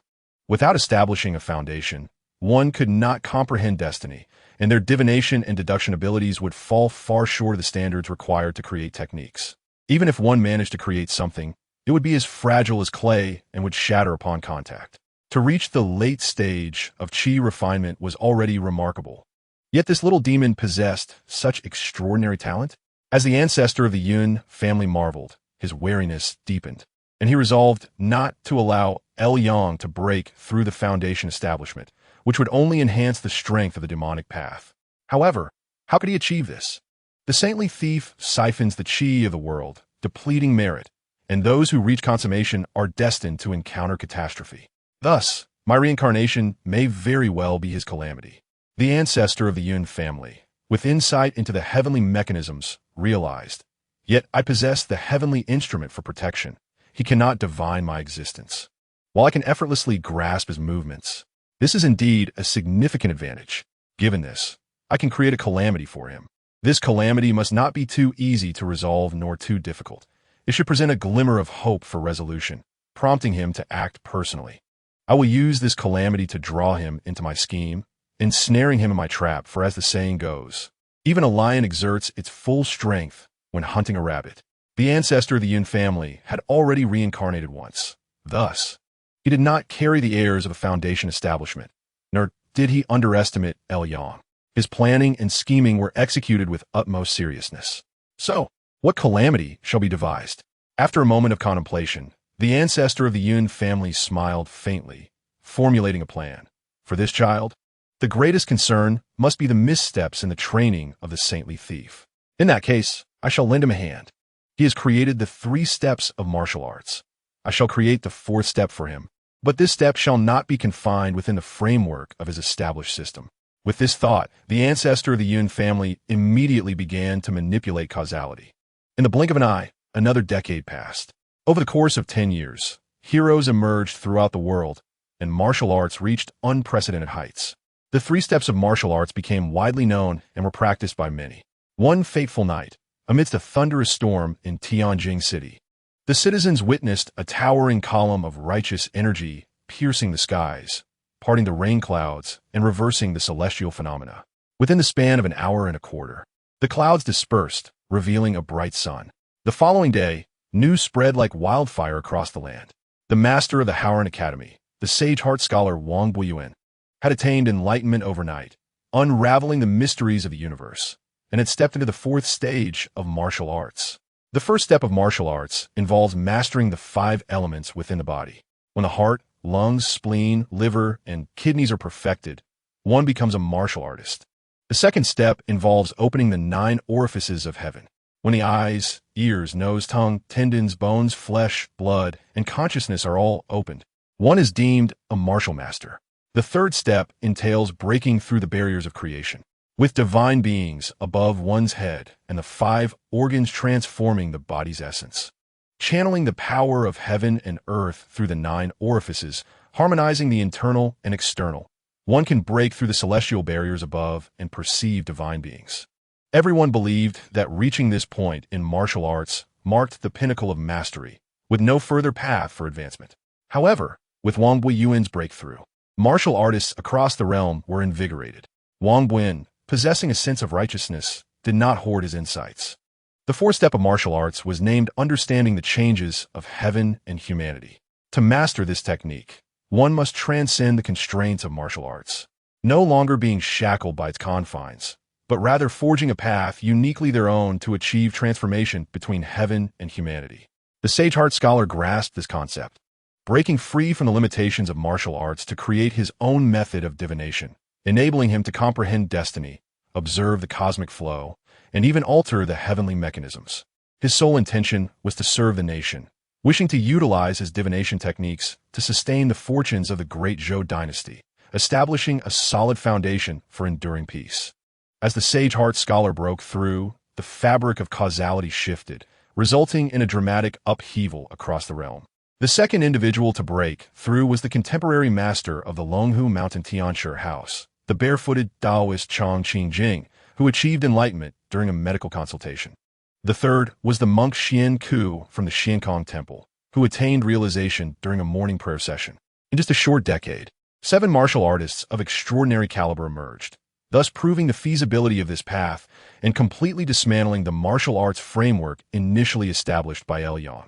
Without establishing a foundation, one could not comprehend destiny, and their divination and deduction abilities would fall far short of the standards required to create techniques. Even if one managed to create something, it would be as fragile as clay and would shatter upon contact. To reach the late stage of qi refinement was already remarkable. Yet this little demon possessed such extraordinary talent. As the ancestor of the Yun family marveled, his wariness deepened, and he resolved not to allow Yang to break through the foundation establishment, which would only enhance the strength of the demonic path. However, how could he achieve this? The saintly thief siphons the chi of the world, depleting merit, and those who reach consummation are destined to encounter catastrophe. Thus, my reincarnation may very well be his calamity. The ancestor of the Yun family, with insight into the heavenly mechanisms, realized, yet I possess the heavenly instrument for protection. He cannot divine my existence. While I can effortlessly grasp his movements, this is indeed a significant advantage. Given this, I can create a calamity for him. This calamity must not be too easy to resolve nor too difficult. It should present a glimmer of hope for resolution, prompting him to act personally. I will use this calamity to draw him into my scheme, ensnaring him in my trap, for as the saying goes, even a lion exerts its full strength when hunting a rabbit. The ancestor of the Yun family had already reincarnated once. Thus, he did not carry the airs of a foundation establishment, nor did he underestimate Yang. His planning and scheming were executed with utmost seriousness. So, what calamity shall be devised? After a moment of contemplation, the ancestor of the Yun family smiled faintly, formulating a plan. For this child, the greatest concern must be the missteps in the training of the saintly thief. In that case, I shall lend him a hand. He has created the 3 steps of martial arts. I shall create the 4th step for him, but this step shall not be confined within the framework of his established system. With this thought, the ancestor of the Yun family immediately began to manipulate causality. In the blink of an eye, another decade passed. Over the course of 10 years, heroes emerged throughout the world, and martial arts reached unprecedented heights. The 3 steps of martial arts became widely known and were practiced by many. One fateful night, amidst a thunderous storm in Tianjin City, the citizens witnessed a towering column of righteous energy piercing the skies, parting the rain clouds and reversing the celestial phenomena. Within the span of an hour and a quarter, the clouds dispersed, revealing a bright sun. The following day, news spread like wildfire across the land. The master of the Howren Academy, the sage heart scholar Wang Buiyuan, had attained enlightenment overnight, unraveling the mysteries of the universe, and had stepped into the 4th stage of martial arts. The first step of martial arts involves mastering the 5 elements within the body. When the heart, lungs, spleen, liver, and kidneys are perfected, one becomes a martial artist. The second step involves opening the 9 orifices of heaven. When the eyes, ears, nose, tongue, tendons, bones, flesh, blood, and consciousness are all opened, one is deemed a martial master. The third step entails breaking through the barriers of creation, with divine beings above one's head and the 5 organs transforming the body's essence. Channeling the power of heaven and earth through the 9 orifices, harmonizing the internal and external, one can break through the celestial barriers above and perceive divine beings. Everyone believed that reaching this point in martial arts marked the pinnacle of mastery, with no further path for advancement. However, with Wang Buiyuan's breakthrough, martial artists across the realm were invigorated. Wang Buiyuan, possessing a sense of righteousness, did not hoard his insights. The 4th step of martial arts was named understanding the changes of heaven and humanity. To master this technique, one must transcend the constraints of martial arts, no longer being shackled by its confines, but rather forging a path uniquely their own to achieve transformation between heaven and humanity. The sage heart scholar grasped this concept, breaking free from the limitations of martial arts to create his own method of divination, enabling him to comprehend destiny, observe the cosmic flow, and even alter the heavenly mechanisms. His sole intention was to serve the nation, wishing to utilize his divination techniques to sustain the fortunes of the great Zhou dynasty, establishing a solid foundation for enduring peace. As the sage heart scholar broke through, the fabric of causality shifted, resulting in a dramatic upheaval across the realm. The second individual to break through was the contemporary master of the Longhu Mountain Tianshi house, the barefooted Taoist Chang Qingjing, who achieved enlightenment during a medical consultation. The third was the monk Xian Ku from the Xiankong Temple, who attained realization during a morning prayer session. In just a short decade, 7 martial artists of extraordinary caliber emerged, thus proving the feasibility of this path and completely dismantling the martial arts framework initially established by Yang.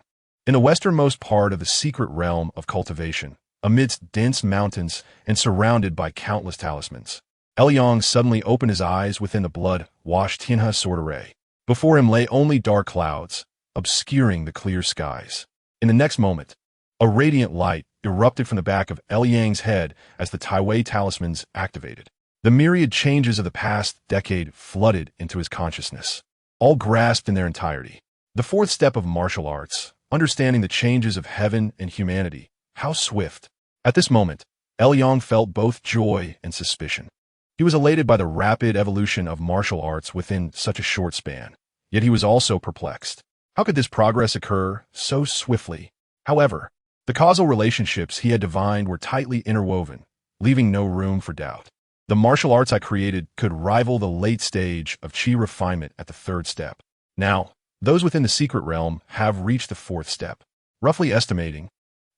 In the westernmost part of the secret realm of cultivation, amidst dense mountains and surrounded by countless talismans, Yang suddenly opened his eyes within the blood-washed Tianhe sword array. Before him lay only dark clouds, obscuring the clear skies. In the next moment, a radiant light erupted from the back of Yang's head as the Tai Wei talismans activated. The myriad changes of the past decade flooded into his consciousness, all grasped in their entirety. The fourth step of martial arts, understanding the changes of heaven and humanity. How swift! At this moment, Yang felt both joy and suspicion. He was elated by the rapid evolution of martial arts within such a short span, yet he was also perplexed. How could this progress occur so swiftly? However, the causal relationships he had divined were tightly interwoven, leaving no room for doubt. The martial arts I created could rival the late stage of chi refinement at the third step. Now, those within the secret realm have reached the fourth step. Roughly estimating,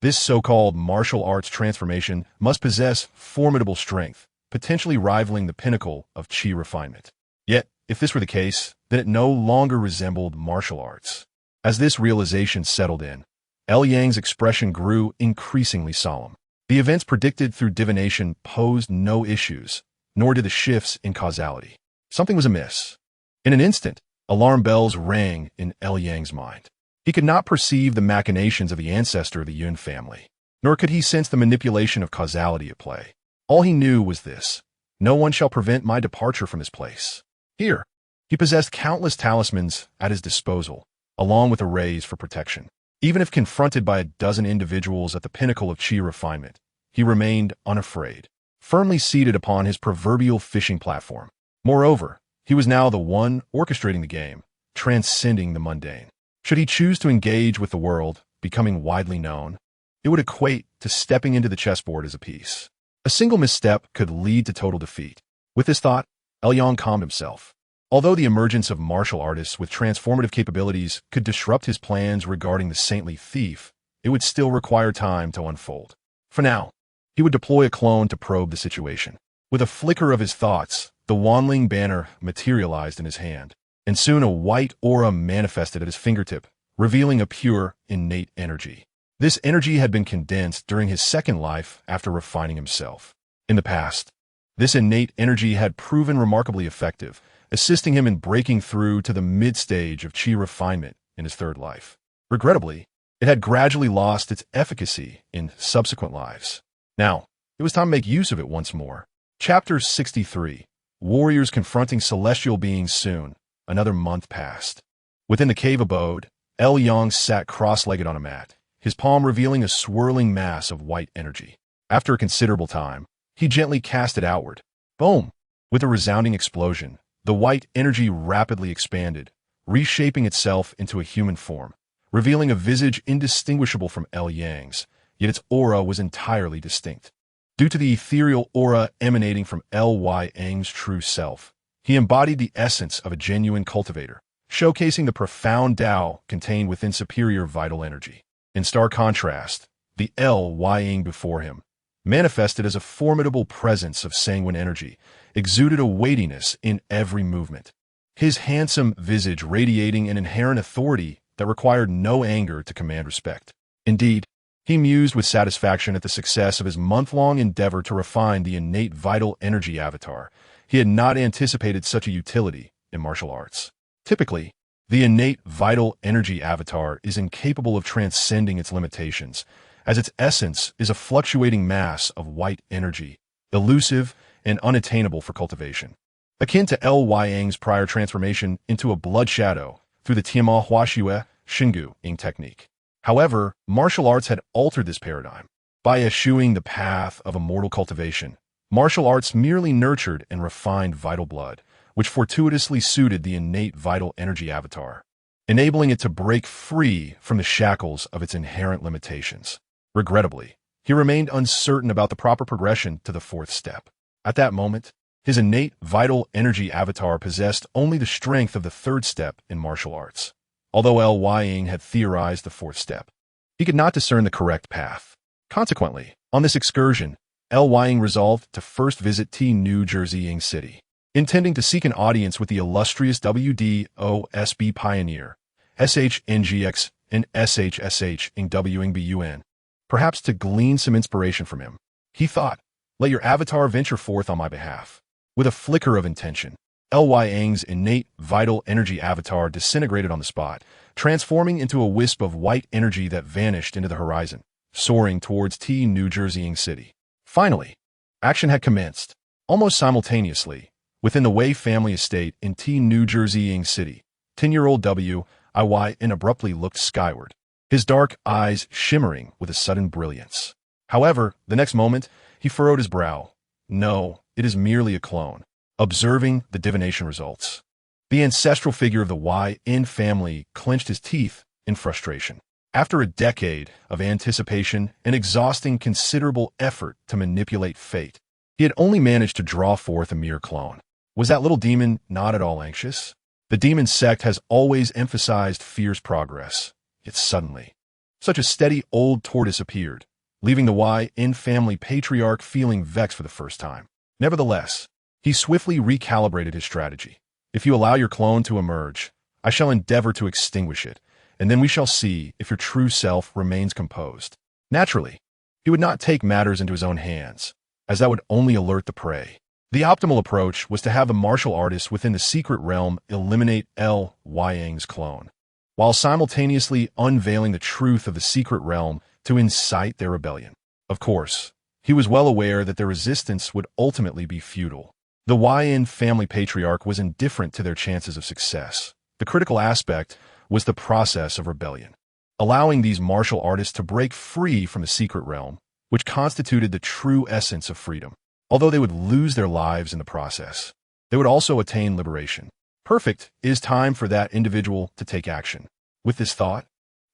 this so-called martial arts transformation must possess formidable strength, potentially rivaling the pinnacle of chi refinement. Yet, if this were the case, then it no longer resembled martial arts. As this realization settled in, Yang's expression grew increasingly solemn. The events predicted through divination posed no issues, nor did the shifts in causality. Something was amiss. In an instant, alarm bells rang in Yang's mind. He could not perceive the machinations of the ancestor of the Yun family, nor could he sense the manipulation of causality at play. All he knew was this: no one shall prevent my departure from this place. Here, he possessed countless talismans at his disposal, along with arrays for protection. Even if confronted by a dozen individuals at the pinnacle of chi refinement, he remained unafraid, firmly seated upon his proverbial fishing platform. Moreover, he was now the one orchestrating the game, transcending the mundane. Should he choose to engage with the world, becoming widely known, it would equate to stepping into the chessboard as a piece. A single misstep could lead to total defeat. With this thought, Yang calmed himself. Although the emergence of martial artists with transformative capabilities could disrupt his plans regarding the saintly thief, it would still require time to unfold. For now, he would deploy a clone to probe the situation. With a flicker of his thoughts, the Wanling banner materialized in his hand, and soon a white aura manifested at his fingertip, revealing a pure, innate energy. This energy had been condensed during his second life after refining himself. In the past, this innate energy had proven remarkably effective, assisting him in breaking through to the mid-stage of chi refinement in his third life. Regrettably, it had gradually lost its efficacy in subsequent lives. Now, it was time to make use of it once more. Chapter 63. Warriors confronting celestial beings soon. Another month passed. Within the cave abode, Yang sat cross-legged on a mat, his palm revealing a swirling mass of white energy. After a considerable time, he gently cast it outward. Boom! With a resounding explosion, the white energy rapidly expanded, reshaping itself into a human form, revealing a visage indistinguishable from Yang's, yet its aura was entirely distinct. Due to the ethereal aura emanating from Yang's true self, he embodied the essence of a genuine cultivator, showcasing the profound Tao contained within superior vital energy. In stark contrast, the Yang before him, manifested as a formidable presence of sanguine energy, exuded a weightiness in every movement. His handsome visage radiating an inherent authority that required no anger to command respect. Indeed, he mused with satisfaction at the success of his month-long endeavor to refine the innate vital energy avatar. He had not anticipated such a utility in martial arts. Typically, the innate vital energy avatar is incapable of transcending its limitations, as its essence is a fluctuating mass of white energy, elusive and unattainable for cultivation. Akin to Yang's prior transformation into a blood shadow through the Tianma Huaxue Xingu Ying technique. However, martial arts had altered this paradigm. By eschewing the path of immortal cultivation, martial arts merely nurtured and refined vital blood, which fortuitously suited the innate vital energy avatar, enabling it to break free from the shackles of its inherent limitations. Regrettably, he remained uncertain about the proper progression to the fourth step. At that moment, his innate vital energy avatar possessed only the strength of the third step in martial arts. Although Yang had theorized the fourth step, he could not discern the correct path. Consequently, on this excursion, Yang resolved to first visit New Jersey Ying City, intending to seek an audience with the illustrious WDOSB pioneer, SHNGX and SHSH in WNBUN, perhaps to glean some inspiration from him. He thought, let your avatar venture forth on my behalf. With a flicker of intention, Yang's innate vital energy avatar disintegrated on the spot, transforming into a wisp of white energy that vanished into the horizon, soaring towards New Jersey Ying City. Finally, action had commenced. Almost simultaneously, within the Wei family estate in New Jersey City, 10-year-old W.I.Y.N. abruptly looked skyward, his dark eyes shimmering with a sudden brilliance. However, the next moment, he furrowed his brow. No, it is merely a clone. Observing the divination results. The ancestral figure of the Y.N. family clenched his teeth in frustration. After a decade of anticipation and exhausting considerable effort to manipulate fate, he had only managed to draw forth a mere clone. Was that little demon not at all anxious? The demon sect has always emphasized fierce progress. Yet suddenly, such a steady old tortoise appeared, leaving the Y.N. family patriarch feeling vexed for the first time. Nevertheless, he swiftly recalibrated his strategy. If you allow your clone to emerge, I shall endeavor to extinguish it, and then we shall see if your true self remains composed. Naturally, he would not take matters into his own hands, as that would only alert the prey. The optimal approach was to have the martial artist within the secret realm eliminate L.Y.Ng's clone, while simultaneously unveiling the truth of the secret realm to incite their rebellion. Of course, he was well aware that their resistance would ultimately be futile. The Y.N. family patriarch was indifferent to their chances of success. The critical aspect was the process of rebellion, allowing these martial artists to break free from the secret realm, which constituted the true essence of freedom. Although they would lose their lives in the process, they would also attain liberation. Perfect. It is time for that individual to take action. With this thought,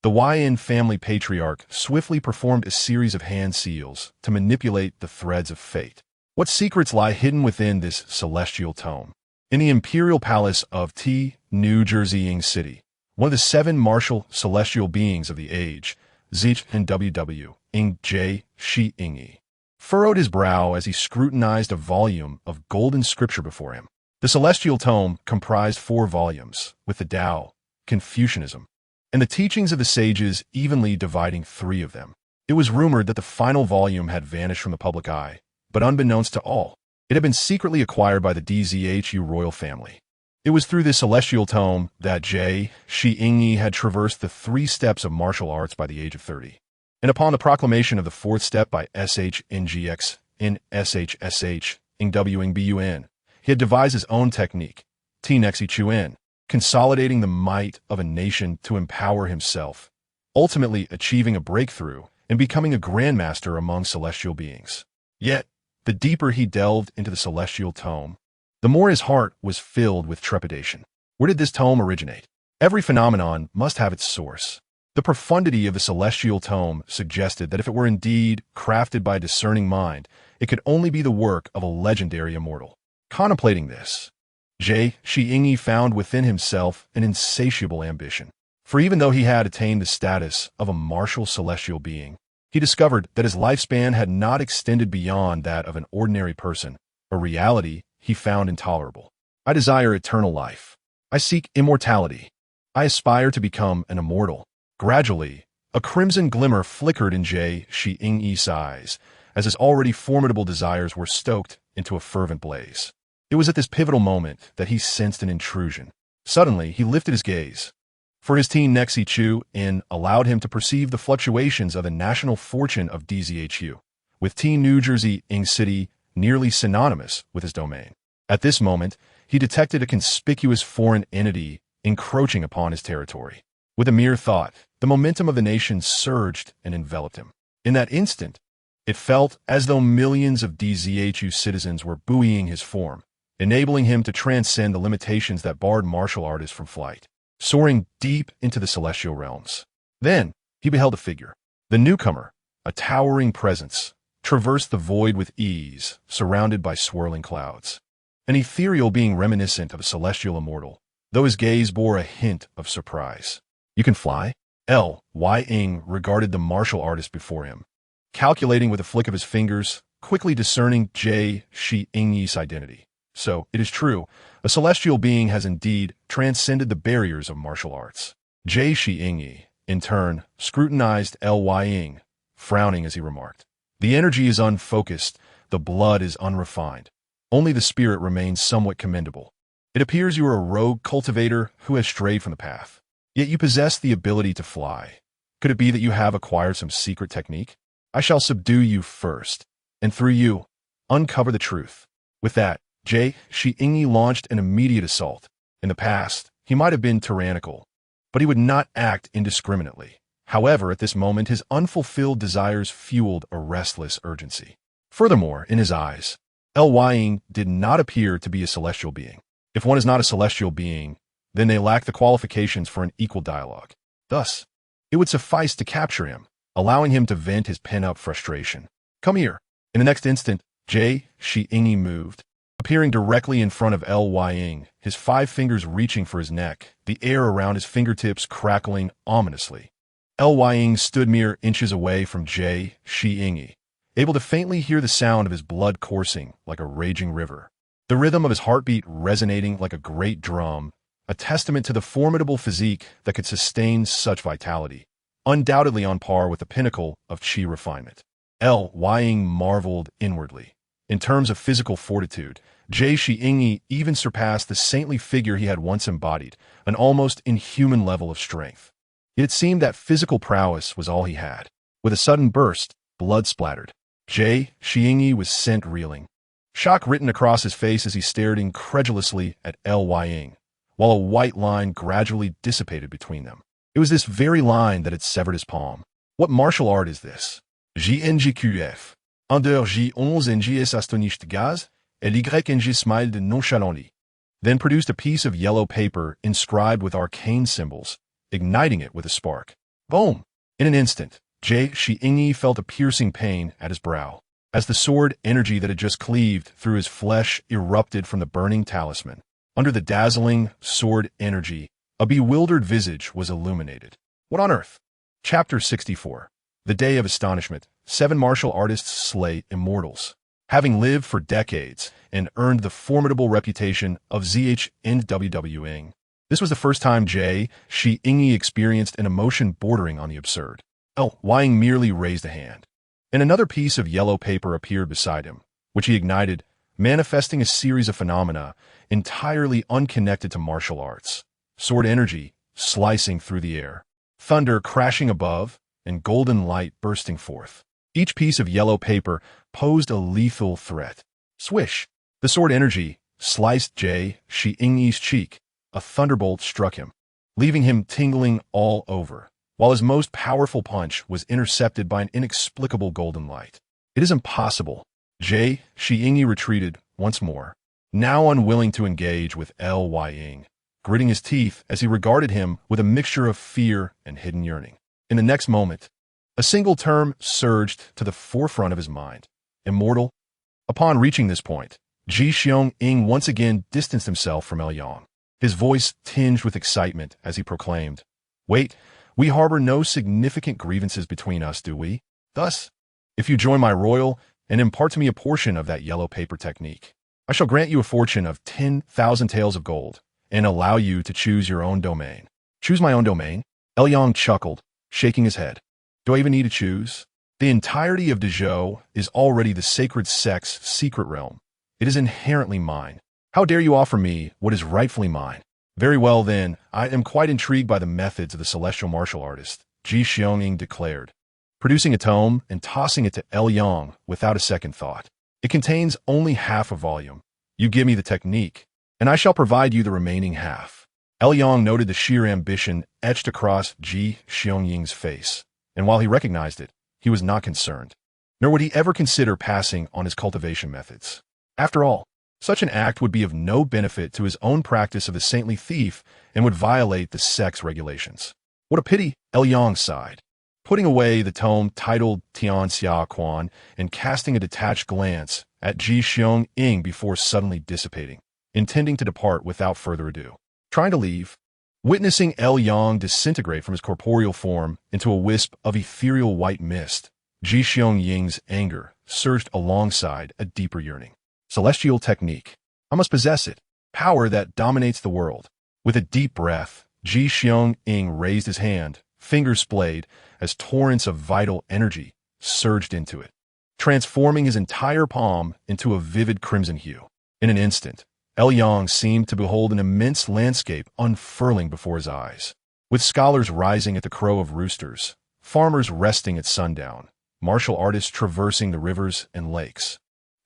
the Y.N. family patriarch swiftly performed a series of hand seals to manipulate the threads of fate. What secrets lie hidden within this celestial tome? In the imperial palace of New Jersey City, one of the 7 martial celestial beings of the age, Zich and W.W. J. Shi furrowed his brow as he scrutinized a volume of golden scripture before him. The celestial tome comprised 4 volumes, with the Tao, Confucianism, and the teachings of the sages evenly dividing 3 of them. It was rumored that the final volume had vanished from the public eye, but unbeknownst to all, it had been secretly acquired by the DZHU royal family. It was through this celestial tome that J. Shi had traversed the 3 steps of martial arts by the age of 30. And upon the proclamation of the 4th step by SHNGX in SHSH in WNBUN, he had devised his own technique, Tnexi Chuen, consolidating the might of a nation to empower himself, ultimately achieving a breakthrough and becoming a grandmaster among celestial beings. Yet, the deeper he delved into the celestial tome, the more his heart was filled with trepidation. Where did this tome originate? Every phenomenon must have its source. The profundity of the celestial tome suggested that if it were indeed crafted by a discerning mind, it could only be the work of a legendary immortal. Contemplating this, J. Shi found within himself an insatiable ambition. For even though he had attained the status of a martial celestial being, he discovered that his lifespan had not extended beyond that of an ordinary person, a reality he found intolerable. I desire eternal life. I seek immortality. I aspire to become an immortal. Gradually, a crimson glimmer flickered in J. Shi-Ing's eyes, as his already formidable desires were stoked into a fervent blaze. It was at this pivotal moment that he sensed an intrusion. Suddenly, he lifted his gaze, for his teen Nexi Chu-In allowed him to perceive the fluctuations of the national fortune of DZHU, with New Jersey City nearly synonymous with his domain. At this moment, he detected a conspicuous foreign entity encroaching upon his territory. With a mere thought, the momentum of the nation surged and enveloped him. In that instant, it felt as though millions of DZHU citizens were buoying his form, enabling him to transcend the limitations that barred martial artists from flight, soaring deep into the celestial realms. Then, he beheld a figure. The newcomer, a towering presence, traversed the void with ease, surrounded by swirling clouds. An ethereal being reminiscent of a celestial immortal, though his gaze bore a hint of surprise. You can fly? L.Y.Ng regarded the martial artist before him, calculating with a flick of his fingers, quickly discerning J. Shi-Ing's identity. So, it is true, a celestial being has indeed transcended the barriers of martial arts. J. Shi-Ing, in turn, scrutinized L.Y.Ng, frowning as he remarked, "The energy is unfocused, the blood is unrefined. Only the spirit remains somewhat commendable. It appears you are a rogue cultivator who has strayed from the path. Yet you possess the ability to fly. Could it be that you have acquired some secret technique? I shall subdue you first, and through you, uncover the truth." With that, Shi Ingyi launched an immediate assault. In the past, he might have been tyrannical, but he would not act indiscriminately. However, at this moment, his unfulfilled desires fueled a restless urgency. Furthermore, in his eyes, Ying did not appear to be a celestial being. If one is not a celestial being, then they lack the qualifications for an equal dialogue. Thus, it would suffice to capture him, allowing him to vent his pent-up frustration. Come here. In the next instant, Shi Ingyi moved, appearing directly in front of Ying, his 5 fingers reaching for his neck, the air around his fingertips crackling ominously. Ying stood mere inches away from Shi Ingyi, able to faintly hear the sound of his blood coursing like a raging river, the rhythm of his heartbeat resonating like a great drum, a testament to the formidable physique that could sustain such vitality, undoubtedly on par with the pinnacle of chi refinement. Ying marveled inwardly. In terms of physical fortitude, Shi Ingyi even surpassed the saintly figure he had once embodied, an almost inhuman level of strength. It seemed that physical prowess was all he had. With a sudden burst, blood splattered. Shi Ingyi was sent reeling, shock written across his face as he stared incredulously at Ying, while a white line gradually dissipated between them. It was this very line that had severed his palm. What martial art is this? JNGQF. Under J11 NGS astonished gaz, LYNG smiled nonchalantly, then produced a piece of yellow paper inscribed with arcane symbols, igniting it with a spark. Boom! In an instant, Shi Ingyi felt a piercing pain at his brow, as the sword energy that had just cleaved through his flesh erupted from the burning talisman. Under the dazzling sword energy, a bewildered visage was illuminated. What on earth? Chapter 64. The Day of Astonishment. 7 martial artists slay immortals. Having lived for decades and earned the formidable reputation of ZHNWWing, this was the first time Shi Ingyi experienced an emotion bordering on the absurd. Ying merely raised a hand, and another piece of yellow paper appeared beside him, which he ignited, manifesting a series of phenomena entirely unconnected to martial arts. Sword energy slicing through the air, thunder crashing above, and golden light bursting forth. Each piece of yellow paper posed a lethal threat. Swish! The sword energy sliced Shi Ingyi's cheek. A thunderbolt struck him, leaving him tingling all over, while his most powerful punch was intercepted by an inexplicable golden light. It is impossible. Shi Ingyi retreated once more, now unwilling to engage with Ying, gritting his teeth as he regarded him with a mixture of fear and hidden yearning. In the next moment, a single term surged to the forefront of his mind. Immortal? Upon reaching this point, Ji Xiong once again distanced himself from Ying, his voice tinged with excitement as he proclaimed, "Wait, we harbor no significant grievances between us, do we? Thus, if you join my royal and impart to me a portion of that yellow paper technique, I shall grant you a fortune of 10,000 taels of gold and allow you to choose your own domain." Choose my own domain? Ying chuckled, shaking his head. Do I even need to choose? The entirety of Dezhou is already the sacred sect's secret realm. It is inherently mine. How dare you offer me what is rightfully mine? Very well then, I am quite intrigued by the methods of the celestial martial artist, Ji Xiong declared, producing a tome and tossing it to Ying without a second thought. It contains only half a volume. You give me the technique, and I shall provide you the remaining half. Ying noted the sheer ambition etched across Ji Xiong's face, and while he recognized it, he was not concerned, nor would he ever consider passing on his cultivation methods. After all, such an act would be of no benefit to his own practice of the saintly thief and would violate the sect's regulations. What a pity, Ying sighed, putting away the tome titled Tian Xia Quan and casting a detached glance at Ji Xiong before suddenly dissipating, intending to depart without further ado. Trying to leave, witnessing Ying disintegrate from his corporeal form into a wisp of ethereal white mist, Ji Xiong's anger surged alongside a deeper yearning. Celestial technique. I must possess it. Power that dominates the world. With a deep breath, Ji Xiong raised his hand, fingers splayed, as torrents of vital energy surged into it, transforming his entire palm into a vivid crimson hue. In an instant, Ying seemed to behold an immense landscape unfurling before his eyes, with scholars rising at the crow of roosters, farmers resting at sundown, martial artists traversing the rivers and lakes,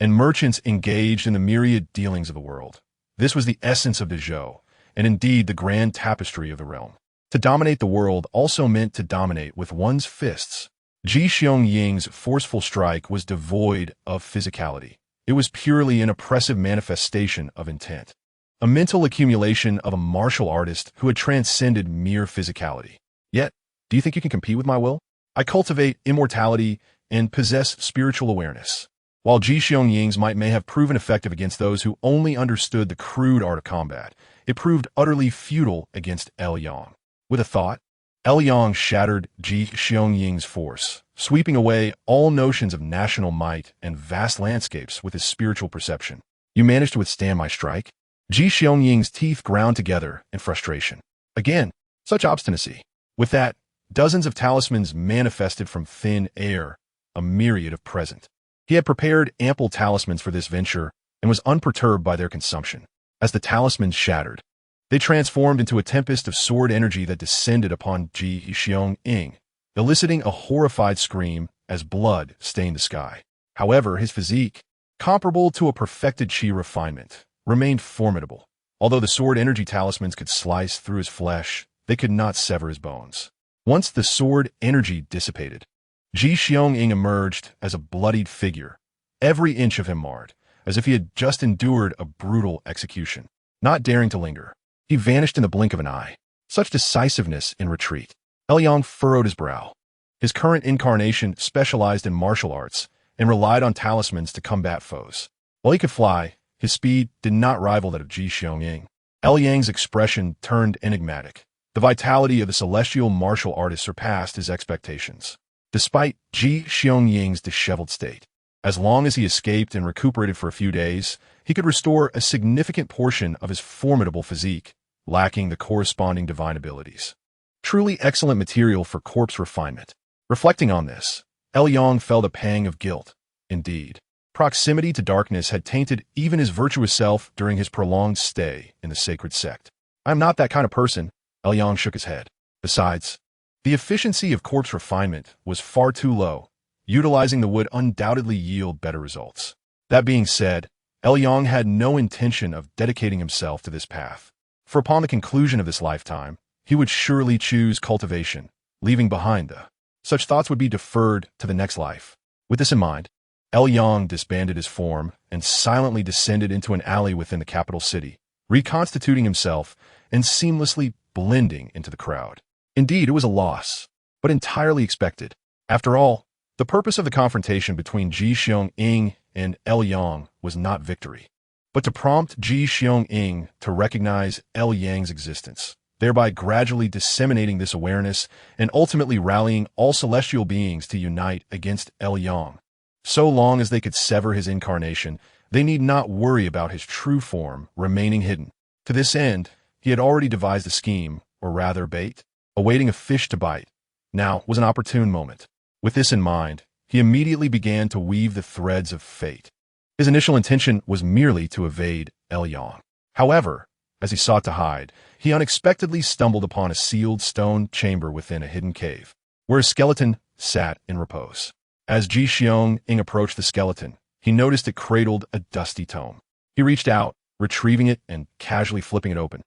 and merchants engaged in the myriad dealings of the world. This was the essence of the Zhou, and indeed the grand tapestry of the realm. To dominate the world also meant to dominate with one's fists. Ji Xiong-ying's forceful strike was devoid of physicality. It was purely an oppressive manifestation of intent, a mental accumulation of a martial artist who had transcended mere physicality. Yet, do you think you can compete with my will? I cultivate immortality and possess spiritual awareness. While Ji Xiong-ying's might may have proven effective against those who only understood the crude art of combat, it proved utterly futile against Yang. With a thought, Yang shattered Ji Xiong-ying's force, sweeping away all notions of national might and vast landscapes with his spiritual perception. You managed to withstand my strike? Ji Xiong-ying's teeth ground together in frustration. Again, such obstinacy. With that, dozens of talismans manifested from thin air, a myriad of present. He had prepared ample talismans for this venture and was unperturbed by their consumption. As the talismans shattered, they transformed into a tempest of sword energy that descended upon Ji Xiong-ying, eliciting a horrified scream as blood stained the sky. However, his physique, comparable to a perfected qi refinement, remained formidable. Although the sword energy talismans could slice through his flesh, they could not sever his bones. Once the sword energy dissipated, Ji Xiong-ying emerged as a bloodied figure, every inch of him marred, as if he had just endured a brutal execution. Not daring to linger, he vanished in the blink of an eye. Such decisiveness in retreat. Yang furrowed his brow. His current incarnation specialized in martial arts and relied on talismans to combat foes. While he could fly, his speed did not rival that of Ji Xiong-ying. Yang's expression turned enigmatic. The vitality of the celestial martial artist surpassed his expectations. Despite Ji Xiong-ying's disheveled state, as long as he escaped and recuperated for a few days, he could restore a significant portion of his formidable physique, lacking the corresponding divine abilities. Truly excellent material for corpse refinement. Reflecting on this, Yang felt a pang of guilt. Indeed, proximity to darkness had tainted even his virtuous self during his prolonged stay in the sacred sect. I am not that kind of person. Yang shook his head. Besides, the efficiency of corpse refinement was far too low. Utilizing the would undoubtedly yield better results. That being said, Yang had no intention of dedicating himself to this path. For upon the conclusion of this lifetime, he would surely choose cultivation, leaving behind the. Such thoughts would be deferred to the next life. With this in mind, Yang disbanded his form and silently descended into an alley within the capital city, reconstituting himself and seamlessly blending into the crowd. Indeed, it was a loss, but entirely expected. After all, the purpose of the confrontation between Ji Xiong-ying and Yang was not victory, but to prompt Ji Xiong-ying to recognize Yang's existence, thereby gradually disseminating this awareness and ultimately rallying all celestial beings to unite against Yang. So long as they could sever his incarnation, they need not worry about his true form remaining hidden. To this end, he had already devised a scheme, or rather bait, awaiting a fish to bite. Now was an opportune moment. With this in mind, he immediately began to weave the threads of fate. His initial intention was merely to evade Yang. However, as he sought to hide, he unexpectedly stumbled upon a sealed stone chamber within a hidden cave, where a skeleton sat in repose. As Ji Xiong-ying approached the skeleton, he noticed it cradled a dusty tome. He reached out, retrieving it and casually flipping it open.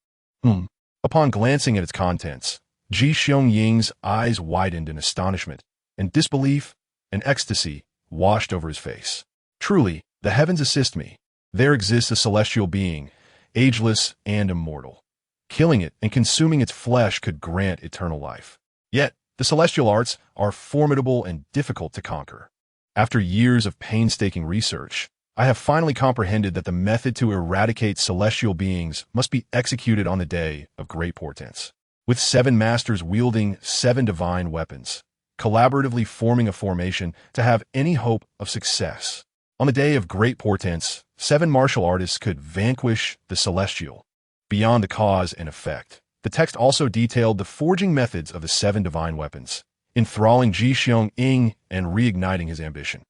Upon glancing at its contents, Ji Xiong-ying's eyes widened in astonishment, and disbelief and ecstasy washed over his face. Truly, the heavens assist me. There exists a celestial being, ageless and immortal. Killing it and consuming its flesh could grant eternal life. Yet, the celestial arts are formidable and difficult to conquer. After years of painstaking research, I have finally comprehended that the method to eradicate celestial beings must be executed on the day of great portents, with 7 masters wielding 7 divine weapons, collaboratively forming a formation to have any hope of success. On the day of great portents, 7 martial artists could vanquish the celestial. Beyond the cause and effect, the text also detailed the forging methods of the 7 divine weapons, enthralling Ji Xiong-ying and reigniting his ambition.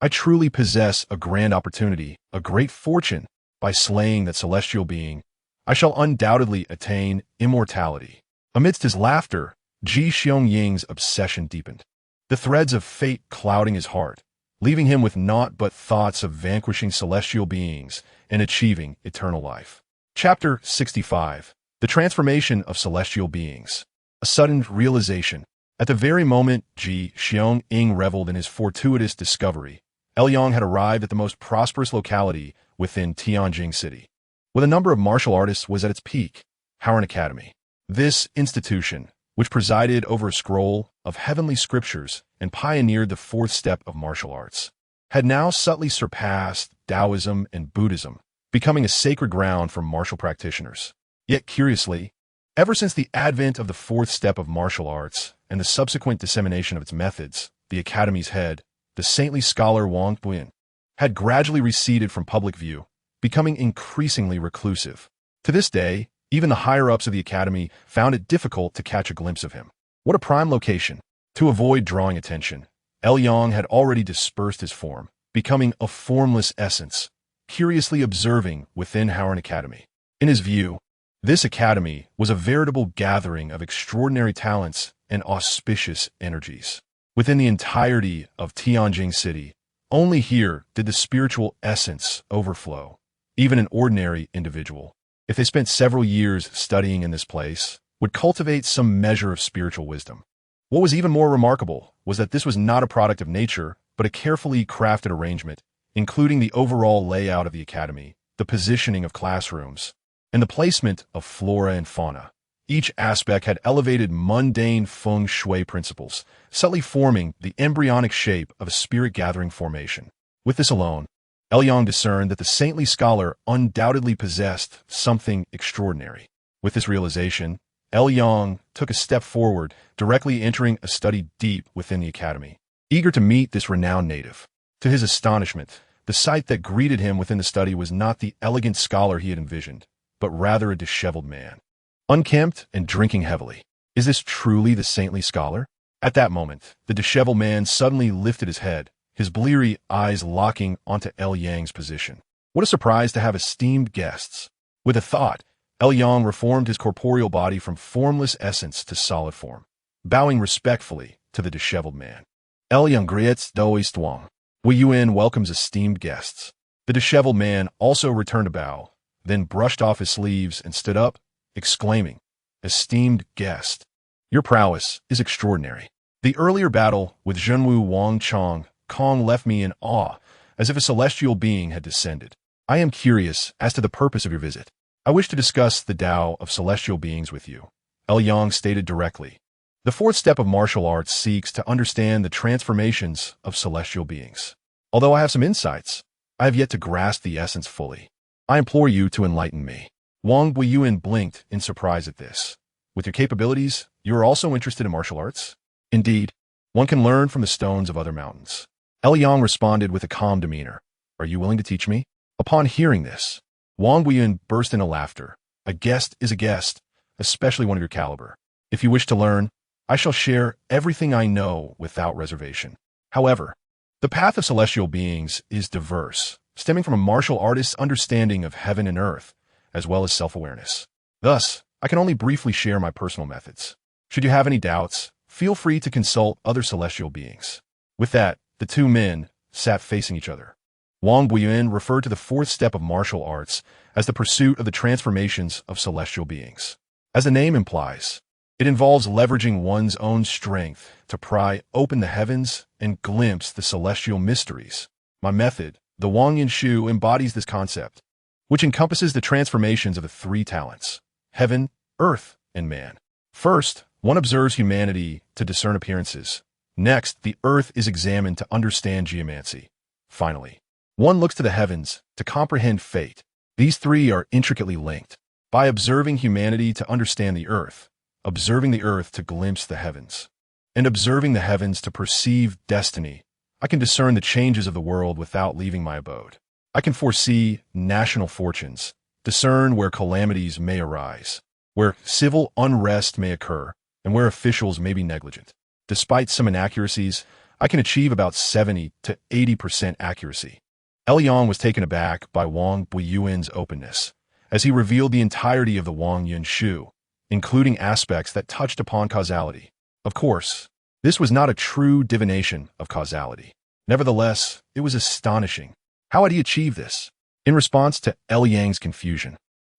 I truly possess a grand opportunity, a great fortune. By slaying that celestial being, I shall undoubtedly attain immortality. Amidst his laughter, Ji Xiong-ying's obsession deepened. The threads of fate clouding his heart, leaving him with naught but thoughts of vanquishing celestial beings and achieving eternal life. Chapter 65. The Transformation of Celestial Beings. A sudden realization. At the very moment Chu Sheng Sect reveled in his fortuitous discovery, Elyong had arrived at the most prosperous locality within Tianjing City, where the number of martial artists was at its peak, Howard Academy. This institution, which presided over a scroll of heavenly scriptures and pioneered the fourth step of martial arts, had now subtly surpassed Taoism and Buddhism, becoming a sacred ground for martial practitioners. Yet curiously, ever since the advent of the fourth step of martial arts and the subsequent dissemination of its methods, the Academy's head, the saintly scholar Wang Buyin, had gradually receded from public view, becoming increasingly reclusive. To this day, even the higher-ups of the Academy found it difficult to catch a glimpse of him. What a prime location! To avoid drawing attention, Elyong had already dispersed his form, becoming a formless essence, curiously observing within Howard Academy. In his view, this academy was a veritable gathering of extraordinary talents and auspicious energies. Within the entirety of Tianjing City, only here did the spiritual essence overflow. Even an ordinary individual, if they spent several years studying in this place, would cultivate some measure of spiritual wisdom. What was even more remarkable was that this was not a product of nature, but a carefully crafted arrangement, including the overall layout of the academy, the positioning of classrooms, and the placement of flora and fauna. Each aspect had elevated mundane feng shui principles, subtly forming the embryonic shape of a spirit-gathering formation. With this alone, Elyong discerned that the saintly scholar undoubtedly possessed something extraordinary. With this realization, Elyong took a step forward, directly entering a study deep within the academy, eager to meet this renowned native. To his astonishment, the sight that greeted him within the study was not the elegant scholar he had envisioned, but rather a disheveled man, unkempt and drinking heavily. Is this truly the saintly scholar? At that moment, the disheveled man suddenly lifted his head, his bleary eyes locking onto Elyong's position. What a surprise to have esteemed guests. With a thought, Elyong reformed his corporeal body from formless essence to solid form, bowing respectfully to the disheveled man. Elyong grets dois tuong. Wu Yuan welcomes esteemed guests. The disheveled man also returned a bow, then brushed off his sleeves and stood up, exclaiming, "Esteemed guest, your prowess is extraordinary. The earlier battle with Zhenwu Wang Chong Kong left me in awe, as if a celestial being had descended. I am curious as to the purpose of your visit. I wish to discuss the Tao of celestial beings with you," Elyong stated directly. The fourth step of martial arts seeks to understand the transformations of celestial beings. Although I have some insights, I have yet to grasp the essence fully. I implore you to enlighten me. Wang Buiyuan blinked in surprise at this. With your capabilities, you are also interested in martial arts? Indeed, one can learn from the stones of other mountains. Elyong responded with a calm demeanor. Are you willing to teach me? Upon hearing this, Wang Buiyuan burst into laughter. A guest is a guest, especially one of your caliber. If you wish to learn, I shall share everything I know without reservation. However, the path of celestial beings is diverse, stemming from a martial artist's understanding of heaven and earth, as well as self-awareness. Thus, I can only briefly share my personal methods. Should you have any doubts, feel free to consult other celestial beings. With that, the two men sat facing each other. Wang Buiyuan referred to the fourth step of martial arts as the pursuit of the transformations of celestial beings. As the name implies, it involves leveraging one's own strength to pry open the heavens and glimpse the celestial mysteries. My method, the Wang Yin Shu, embodies this concept, which encompasses the transformations of the three talents: heaven, earth, and man. First, one observes humanity to discern appearances. Next, the earth is examined to understand geomancy. Finally, one looks to the heavens to comprehend fate. These three are intricately linked. By observing humanity to understand the earth, observing the earth to glimpse the heavens, and observing the heavens to perceive destiny, I can discern the changes of the world without leaving my abode. I can foresee national fortunes, discern where calamities may arise, where civil unrest may occur, and where officials may be negligent. Despite some inaccuracies, I can achieve about 70 to 80% accuracy. Elyong was taken aback by Wang Buiyuan's openness, as he revealed the entirety of the Wang Yin Shu, including aspects that touched upon causality. Of course, this was not a true divination of causality. Nevertheless, it was astonishing. How had he achieved this? In response to Yang's confusion,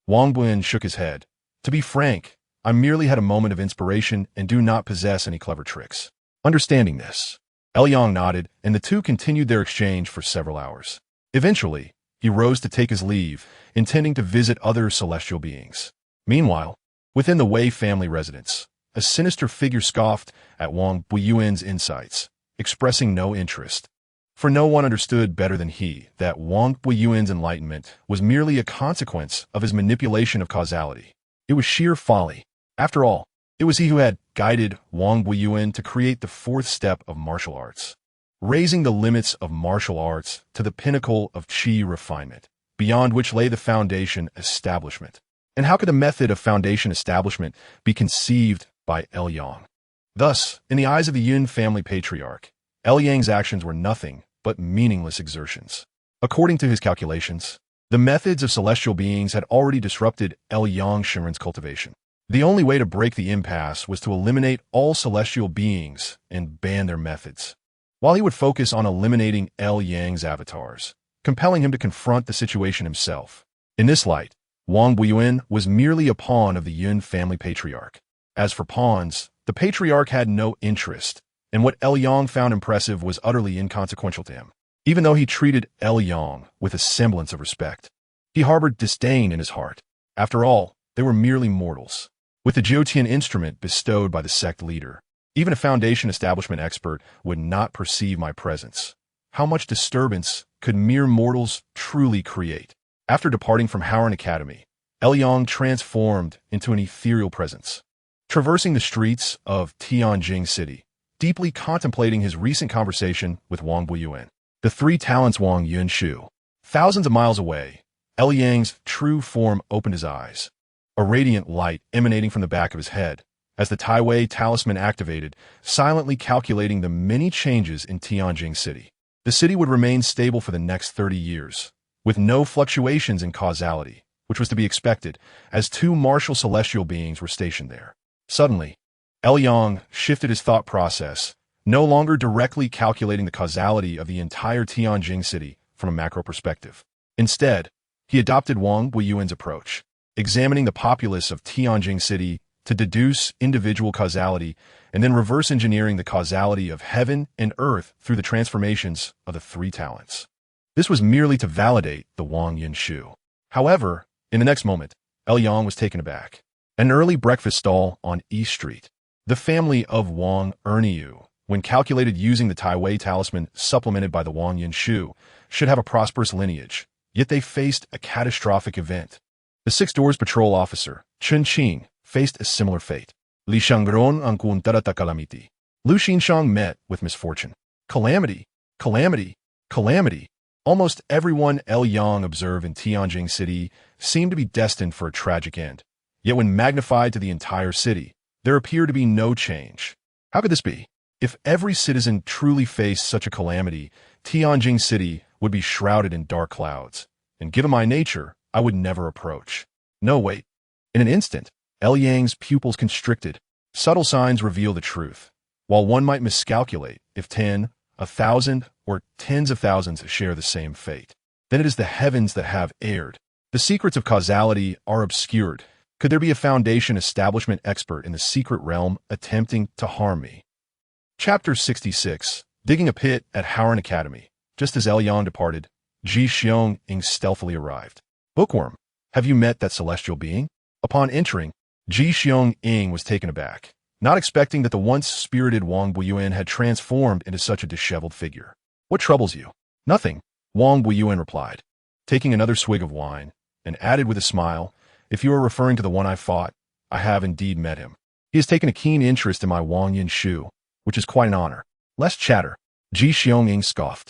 Wang Buyin shook his head. To be frank, I merely had a moment of inspiration and do not possess any clever tricks. Understanding this, Yang nodded, and the two continued their exchange for several hours. Eventually, he rose to take his leave, intending to visit other celestial beings. Meanwhile, within the Wei family residence, a sinister figure scoffed at Wang Buyuan's insights, expressing no interest. For no one understood better than he that Wang Buyuan's enlightenment was merely a consequence of his manipulation of causality. It was sheer folly. After all, it was he who had guided Wang Buyuan to create the fourth step of martial arts, raising the limits of martial arts to the pinnacle of qi refinement, beyond which lay the foundation establishment. And how could the method of foundation establishment be conceived by Yang? Thus, in the eyes of the Yun family patriarch, Yang's actions were nothing but meaningless exertions. According to his calculations, the methods of celestial beings had already disrupted Yang Shinren's cultivation. The only way to break the impasse was to eliminate all celestial beings and ban their methods, while he would focus on eliminating Yang's avatars, compelling him to confront the situation himself. In this light, Wang Buyuan was merely a pawn of the Yun family patriarch. As for pawns, the patriarch had no interest, and what Yang found impressive was utterly inconsequential to him. Even though he treated Yang with a semblance of respect, he harbored disdain in his heart. After all, they were merely mortals. With the Jyotian instrument bestowed by the sect leader, even a foundation establishment expert would not perceive my presence. How much disturbance could mere mortals truly create? After departing from Howren Academy, Yang transformed into an ethereal presence. Traversing the streets of Tianjing City, deeply contemplating his recent conversation with Wang Buyuan, the three talents Wang Yunshu. Thousands of miles away, Yang's true form opened his eyes, a radiant light emanating from the back of his head, as the Tai Wei talisman activated, silently calculating the many changes in Tianjing City. The city would remain stable for the next 30 years, with no fluctuations in causality, which was to be expected, as two martial celestial beings were stationed there. Suddenly, Yang shifted his thought process, no longer directly calculating the causality of the entire Tianjing city from a macro perspective. Instead, he adopted Wang Buyuan's approach, examining the populace of Tianjing city to deduce individual causality and then reverse engineering the causality of heaven and earth through the transformations of the three talents. This was merely to validate the Wang Yunshu. However, in the next moment, Yang was taken aback. An early breakfast stall on East Street. The family of Wang Anew, when calculated using the Tai Wei talisman supplemented by the Wang Yunshu, should have a prosperous lineage, yet they faced a catastrophic event. The Six Doors patrol officer, Chun Qing, faced a similar fate. Li Shangron ankuntarata calamity. Lu Xinshang met with misfortune. Calamity, calamity, calamity. Almost everyone Yang observed in Tianjing city seemed to be destined for a tragic end. Yet when magnified to the entire city, there appeared to be no change. How could this be? If every citizen truly faced such a calamity, Tianjing city would be shrouded in dark clouds, and given my nature, I would never approach. No, wait. In an instant, Yang's pupils constricted. Subtle signs reveal the truth. While one might miscalculate if 10, 1,000, or tens of thousands share the same fate, then it is the heavens that have erred. The secrets of causality are obscured. Could there be a foundation establishment expert in the secret realm attempting to harm me? Chapter 66. Digging a pit at Howren Academy. Just as Yang departed, Ji Xiong stealthily arrived. Bookworm, have you met that celestial being? Upon entering, Ji Xiong was taken aback, not expecting that the once spirited Wang Buyuan had transformed into such a disheveled figure. What troubles you? Nothing, Wang Buyuan replied, taking another swig of wine, and added with a smile, if you are referring to the one I fought, I have indeed met him. He has taken a keen interest in my Wang Yunshu, which is quite an honor. Less chatter, Ji Xiong scoffed,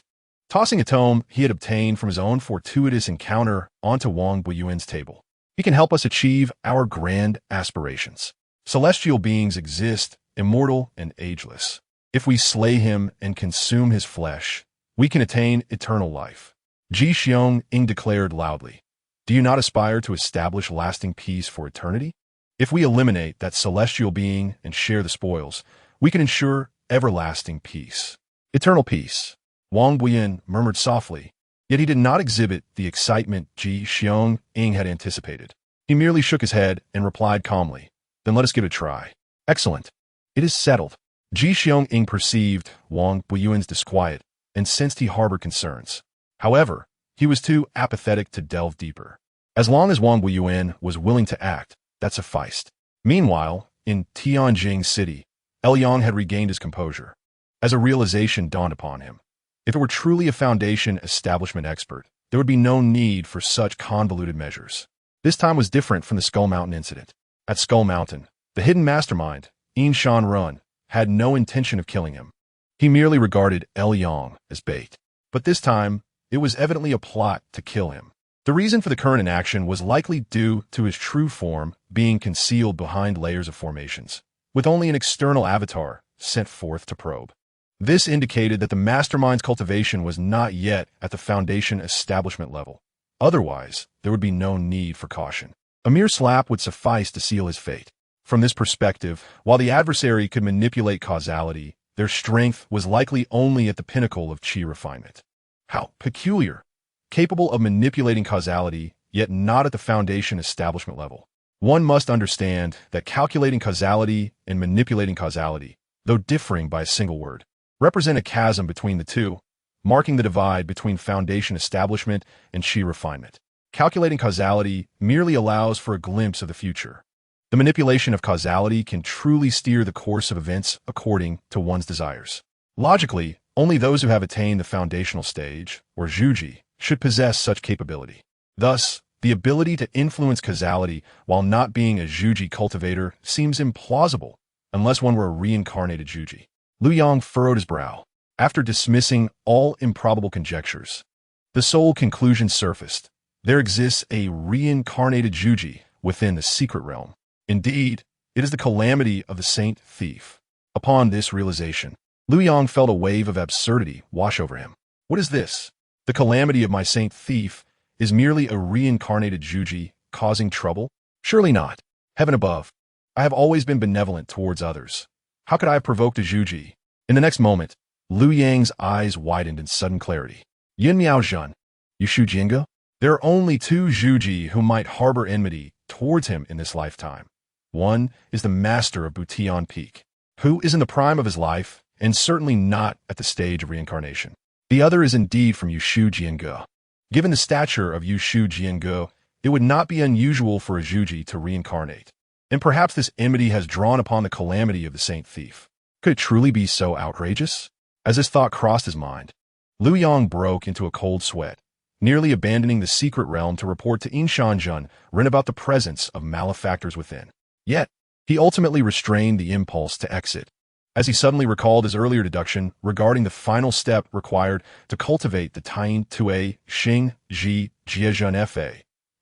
tossing a tome he had obtained from his own fortuitous encounter onto Wang Buyuan's table. He can help us achieve our grand aspirations. Celestial beings exist, immortal and ageless. If we slay him and consume his flesh, we can attain eternal life. Ji Xiong declared loudly. Do you not aspire to establish lasting peace for eternity? If we eliminate that celestial being and share the spoils, we can ensure everlasting peace. Eternal peace. Wang Buyin murmured softly, yet he did not exhibit the excitement Ji Xiong-ing had anticipated. He merely shook his head and replied calmly, "Then let us give it a try." "Excellent. It is settled." Ji Xiong-ing perceived Wang Buyuan's disquiet and sensed he harbored concerns. However, he was too apathetic to delve deeper. As long as Wang Buyuan was willing to act, that sufficed. Meanwhile, in Tianjing City, Yang had regained his composure. As a realization dawned upon him, if it were truly a foundation establishment expert, there would be no need for such convoluted measures. This time was different from the Skull Mountain incident. At Skull Mountain, the hidden mastermind, Yin Shan Run, had no intention of killing him. He merely regarded Yang as bait. But this time, it was evidently a plot to kill him. The reason for the current inaction was likely due to his true form being concealed behind layers of formations, with only an external avatar sent forth to probe. This indicated that the mastermind's cultivation was not yet at the foundation establishment level. Otherwise, there would be no need for caution. A mere slap would suffice to seal his fate. From this perspective, while the adversary could manipulate causality, their strength was likely only at the pinnacle of chi refinement. How peculiar! Capable of manipulating causality, yet not at the foundation establishment level. One must understand that calculating causality and manipulating causality, though differing by a single word, represent a chasm between the two, marking the divide between foundation establishment and chi refinement. Calculating causality merely allows for a glimpse of the future. The manipulation of causality can truly steer the course of events according to one's desires. Logically, only those who have attained the foundational stage, or zhuji, should possess such capability. Thus, the ability to influence causality while not being a zhuji cultivator seems implausible, unless one were a reincarnated zhuji. Lu Yang furrowed his brow. After dismissing all improbable conjectures, the sole conclusion surfaced. There exists a reincarnated zhuji within the secret realm. Indeed, it is the calamity of the saint thief. Upon this realization, Lu Yang felt a wave of absurdity wash over him. What is this? The calamity of my saint thief is merely a reincarnated zhuji causing trouble? Surely not. Heaven above, I have always been benevolent towards others. How could I have provoked a zhuji? In the next moment, Lu Yang's eyes widened in sudden clarity. Yin Miao Zhen, Yushu Jinga? There are only two zhuji who might harbor enmity towards him in this lifetime. One is the master of Butian Peak, who is in the prime of his life and certainly not at the stage of reincarnation. The other is indeed from Yushu Jiange. Given the stature of Yushu Jiange, it would not be unusual for a zhuji to reincarnate. And perhaps this enmity has drawn upon the calamity of the saint thief. Could it truly be so outrageous? As this thought crossed his mind, Lu Yang broke into a cold sweat, nearly abandoning the secret realm to report to Inshanjun Ren about the presence of malefactors within. Yet, he ultimately restrained the impulse to exit, as he suddenly recalled his earlier deduction regarding the final step required to cultivate the Tain Tue Xing Ji Jiezhen Fa,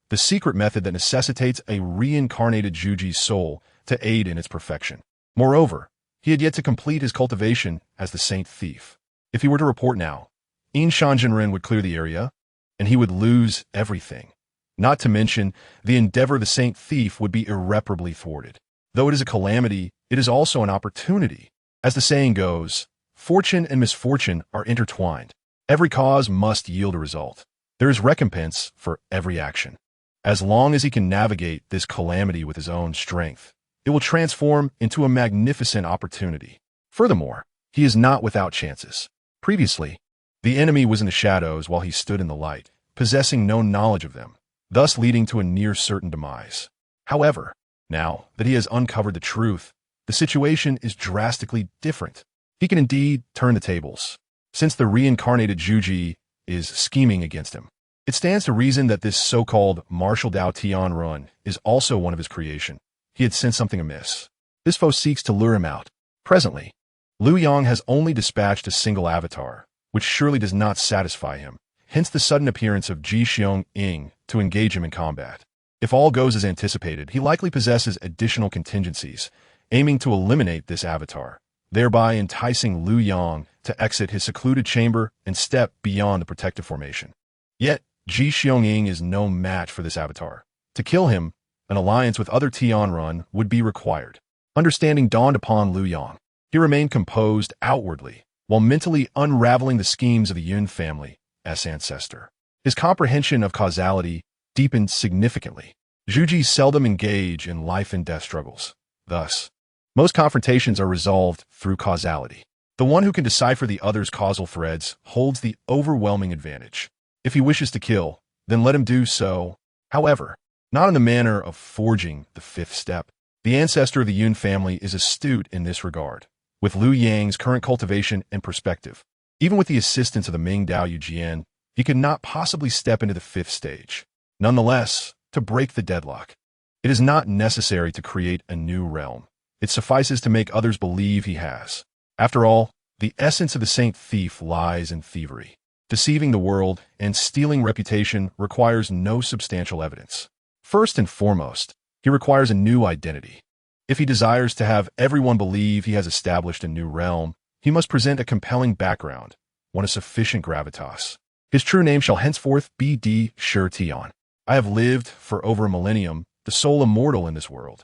the secret method that necessitates a reincarnated zhuji's soul to aid in its perfection. Moreover, he had yet to complete his cultivation as the saint thief. If he were to report now, Inshanjin would clear the area, and he would lose everything. Not to mention, the endeavor of the saint thief would be irreparably thwarted. Though it is a calamity, it is also an opportunity. As the saying goes, fortune and misfortune are intertwined. Every cause must yield a result. There is recompense for every action. As long as he can navigate this calamity with his own strength, it will transform into a magnificent opportunity. Furthermore, he is not without chances. Previously, the enemy was in the shadows while he stood in the light, possessing no knowledge of them, thus leading to a near-certain demise. However, now that he has uncovered the truth, the situation is drastically different. He can indeed turn the tables, since the reincarnated zhuji is scheming against him. It stands to reason that this so-called Martial Dao Tian Run is also one of his creation. He had sensed something amiss. This foe seeks to lure him out. Presently, Lu Yang has only dispatched a single avatar, which surely does not satisfy him, hence the sudden appearance of Ji Xiong-ing to engage him in combat. If all goes as anticipated, he likely possesses additional contingencies, aiming to eliminate this avatar, thereby enticing Lu Yang to exit his secluded chamber and step beyond the protective formation. Yet, Ji Xiong-ing is no match for this avatar. To kill him, an alliance with other Tian Run would be required. Understanding dawned upon Lu Yang. He remained composed outwardly, while mentally unraveling the schemes of the Yun family's ancestor. His comprehension of causality deepened significantly. Zhuji seldom engage in life and death struggles. Thus, most confrontations are resolved through causality. The one who can decipher the other's causal threads holds the overwhelming advantage. If he wishes to kill, then let him do so. However, not in the manner of forging the fifth step. The ancestor of the Yun family is astute in this regard. With Liu Yang's current cultivation and perspective, even with the assistance of the Ming Dao Yujian, he could not possibly step into the fifth stage. Nonetheless, to break the deadlock, it is not necessary to create a new realm. It suffices to make others believe he has. After all, the essence of the saint thief lies in thievery. Deceiving the world and stealing reputation requires no substantial evidence. First and foremost, he requires a new identity. If he desires to have everyone believe he has established a new realm, he must present a compelling background, one of sufficient gravitas. His true name shall henceforth be Di Shi Tian. I have lived for over a millennium, the sole immortal in this world,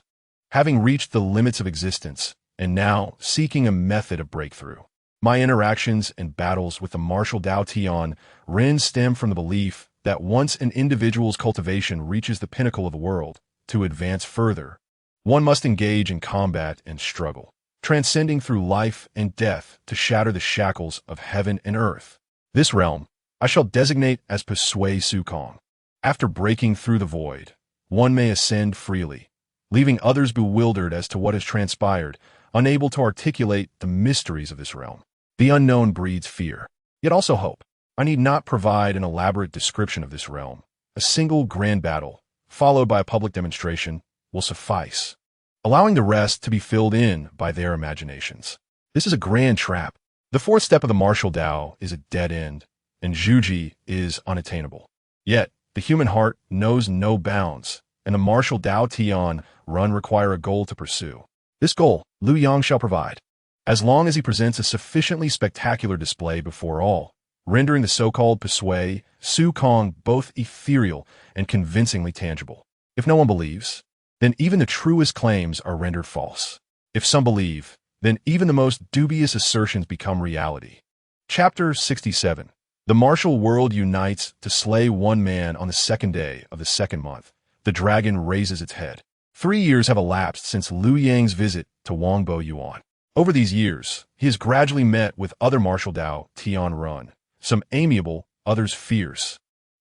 having reached the limits of existence, and now seeking a method of breakthrough. My interactions and battles with the martial Dao Tian Ren stem from the belief that once an individual's cultivation reaches the pinnacle of the world, to advance further, one must engage in combat and struggle, transcending through life and death to shatter the shackles of heaven and earth. This realm I shall designate as Pesui Su Kong. After breaking through the void, one may ascend freely, leaving others bewildered as to what has transpired, unable to articulate the mysteries of this realm. The unknown breeds fear, yet also hope. I need not provide an elaborate description of this realm. A single grand battle, followed by a public demonstration, will suffice, allowing the rest to be filled in by their imaginations. This is a grand trap. The fourth step of the martial Dao is a dead end, and Zhuji is unattainable. Yet, the human heart knows no bounds, and the martial Dao Tian Run require a goal to pursue. This goal, Liu Yang shall provide, as long as he presents a sufficiently spectacular display before all, rendering the so-called Pesui Su Kong both ethereal and convincingly tangible. If no one believes, then even the truest claims are rendered false. If some believe, then even the most dubious assertions become reality. Chapter 67. The martial world unites to slay one man on the second day of the second month. The dragon raises its head. 3 years have elapsed since Liu Yang's visit to Wangbo Yuan. Over these years, he has gradually met with other martial Dao Tian Run, some amiable, others fierce,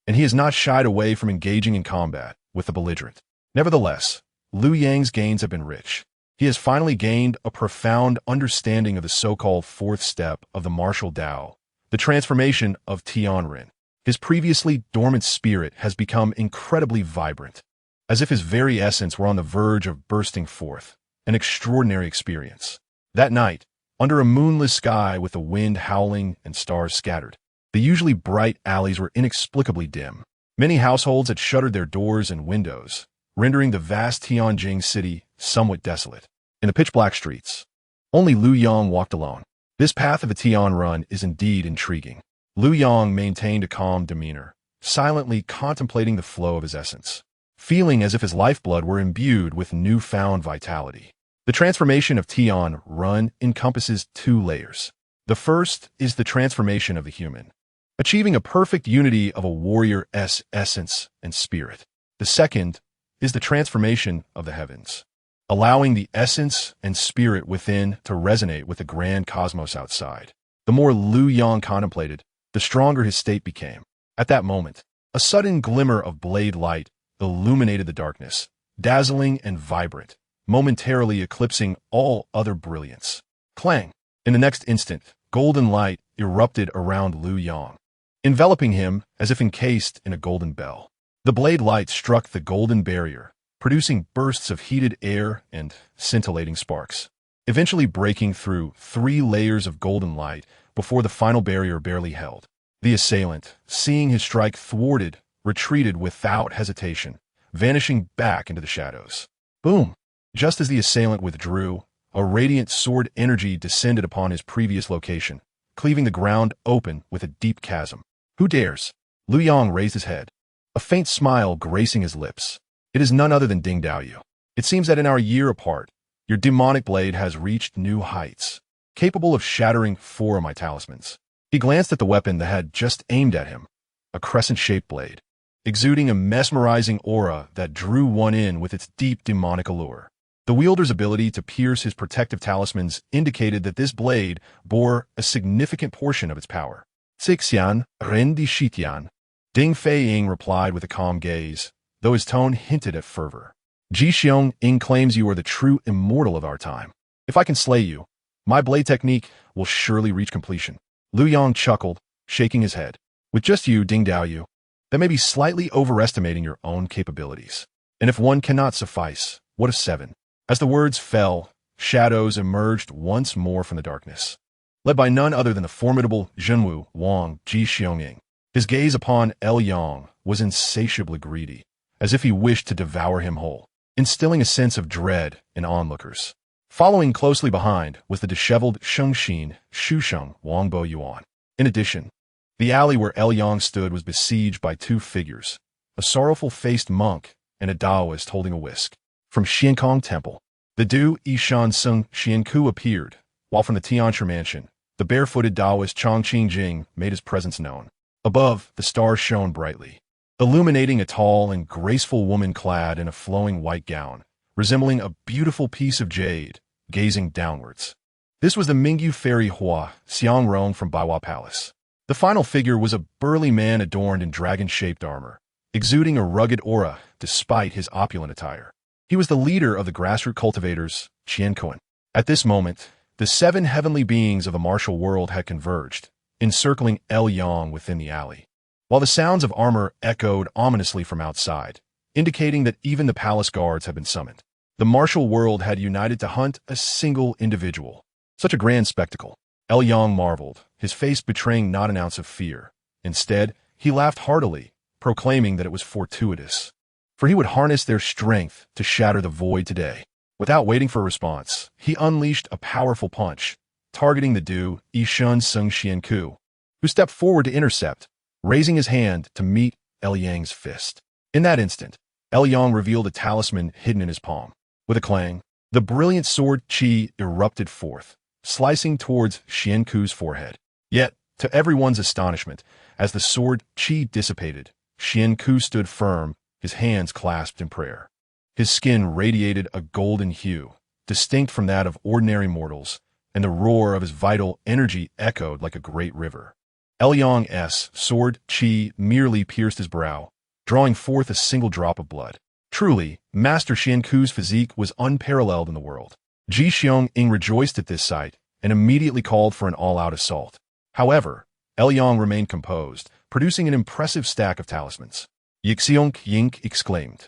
and he has not shied away from engaging in combat with the belligerent. Nevertheless, Liu Yang's gains have been rich. He has finally gained a profound understanding of the so-called fourth step of the martial Dao, the transformation of Tianren. His previously dormant spirit has become incredibly vibrant, as if his very essence were on the verge of bursting forth, an extraordinary experience. That night, under a moonless sky with the wind howling and stars scattered, the usually bright alleys were inexplicably dim. Many households had shuttered their doors and windows, rendering the vast Tianjing city somewhat desolate. In the pitch-black streets, only Liu Yang walked alone. This path of a Tian Run is indeed intriguing. Liu Yang maintained a calm demeanor, silently contemplating the flow of his essence, feeling as if his lifeblood were imbued with newfound vitality. The transformation of Tian Run encompasses 2 layers. The first is the transformation of the human, achieving a perfect unity of a warrior's essence and spirit. The second is the transformation of the heavens, allowing the essence and spirit within to resonate with the grand cosmos outside. The more Liu Yang contemplated, the stronger his state became. At that moment, a sudden glimmer of blade light illuminated the darkness, dazzling and vibrant, momentarily eclipsing all other brilliance. Clang! In the next instant, golden light erupted around Liu Yang, enveloping him as if encased in a golden bell. The blade light struck the golden barrier, producing bursts of heated air and scintillating sparks, eventually breaking through 3 layers of golden light before the final barrier barely held. The assailant, seeing his strike thwarted, retreated without hesitation, vanishing back into the shadows. Boom! Just as the assailant withdrew, a radiant sword energy descended upon his previous location, cleaving the ground open with a deep chasm. Who dares? Liu Yang raised his head, a faint smile gracing his lips. It is none other than Ding Daoyu. It seems that in our year apart, your demonic blade has reached new heights. capable of shattering 4 of my talismans. He glanced at the weapon that had just aimed at him, a crescent-shaped blade, exuding a mesmerizing aura that drew one in with its deep demonic allure. The wielder's ability to pierce his protective talismans indicated that this blade bore a significant portion of its power. Xixian, Ren Di Shitian. Ding Fei Ying replied with a calm gaze, though his tone hinted at fervor. Ji Xiong Ying claims you are the true immortal of our time. If I can slay you, my blade technique will surely reach completion. Lu Yang chuckled, shaking his head. With just you, Ding Daoyu, that may be slightly overestimating your own capabilities. And if one cannot suffice, what of 7? As the words fell, shadows emerged once more from the darkness, led by none other than the formidable Zhenwu Wang Ji Xiong. His gaze upon El Yang was insatiably greedy, as if he wished to devour him whole, instilling a sense of dread in onlookers. Following closely behind was the disheveled Shengxin Chu Sheng Wang Bo Yuan. In addition, the alley where El Yang stood was besieged by 2 figures, a sorrowful-faced monk and a Taoist holding a whisk. From Xiankong Temple, the Du Yishan Sung Xianku appeared, while from the Tianshu Mansion, the barefooted Taoist Chong Qingjing made his presence known. Above, the stars shone brightly, illuminating a tall and graceful woman clad in a flowing white gown, resembling a beautiful piece of jade, gazing downwards. This was the Mingyu Fairy Hua Xiangrong from Baiwa Palace. The final figure was a burly man adorned in dragon-shaped armor, exuding a rugged aura despite his opulent attire. He was the leader of the grassroots cultivators, Qian Kuan. At this moment, the 7 heavenly beings of the martial world had converged, encircling El Yang within the alley, while the sounds of armor echoed ominously from outside, indicating that even the palace guards had been summoned. The martial world had united to hunt a single individual. Such a grand spectacle. El Yang marveled, his face betraying not an ounce of fear. Instead, he laughed heartily, proclaiming that it was fortuitous, for he would harness their strength to shatter the void today. Without waiting for a response, he unleashed a powerful punch, targeting the Du Yishan Sung Xianku, who stepped forward to intercept, raising his hand to meet El Yang's fist. In that instant, El Yang revealed a talisman hidden in his palm. With a clang, the brilliant sword Qi erupted forth, slicing towards Xianku's forehead. Yet, to everyone's astonishment, as the sword Qi dissipated, Xianku stood firm, his hands clasped in prayer. His skin radiated a golden hue, distinct from that of ordinary mortals, and the roar of his vital energy echoed like a great river. El Yang's sword Qi merely pierced his brow, drawing forth a single drop of blood. Truly, Master Xianku's physique was unparalleled in the world. Ji Xiong Ying rejoiced at this sight and immediately called for an all-out assault. However, El Yang remained composed, producing an impressive stack of talismans. Yixiong Ying exclaimed.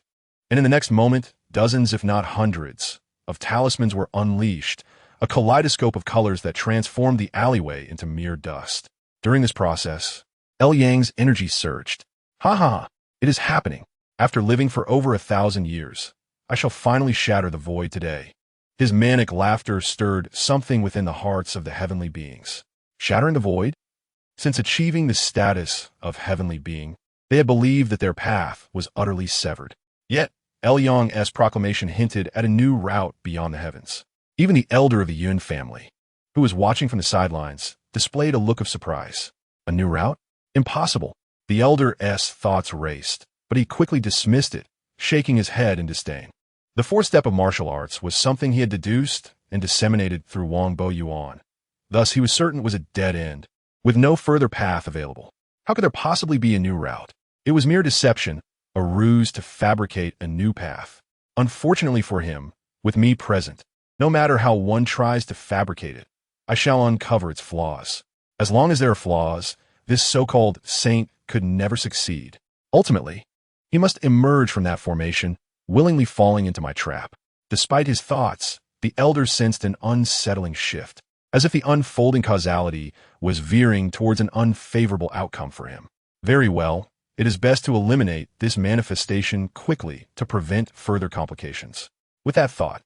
And in the next moment, dozens if not hundreds of talismans were unleashed, a kaleidoscope of colors that transformed the alleyway into mere dust. During this process, El Yang's energy surged. Ha ha, it is happening. After living for over 1,000 years, I shall finally shatter the void today. His manic laughter stirred something within the hearts of the heavenly beings. Shattering the void? Since achieving the status of heavenly being, they had believed that their path was utterly severed. Yet, El Yang's proclamation hinted at a new route beyond the heavens. Even the elder of the Yun family, who was watching from the sidelines, displayed a look of surprise. A new route? Impossible. The elder's thoughts raced, but he quickly dismissed it, shaking his head in disdain. The 4th step of martial arts was something he had deduced and disseminated through Wang Bo Yuan. Thus, he was certain it was a dead end, with no further path available. How could there possibly be a new route? It was mere deception, a ruse to fabricate a new path. Unfortunately for him, with me present, no matter how one tries to fabricate it, I shall uncover its flaws. As long as there are flaws, this so-called saint could never succeed. Ultimately, he must emerge from that formation, willingly falling into my trap. Despite his thoughts, the elder sensed an unsettling shift, as if the unfolding causality was veering towards an unfavorable outcome for him. Very well, it is best to eliminate this manifestation quickly to prevent further complications. With that thought,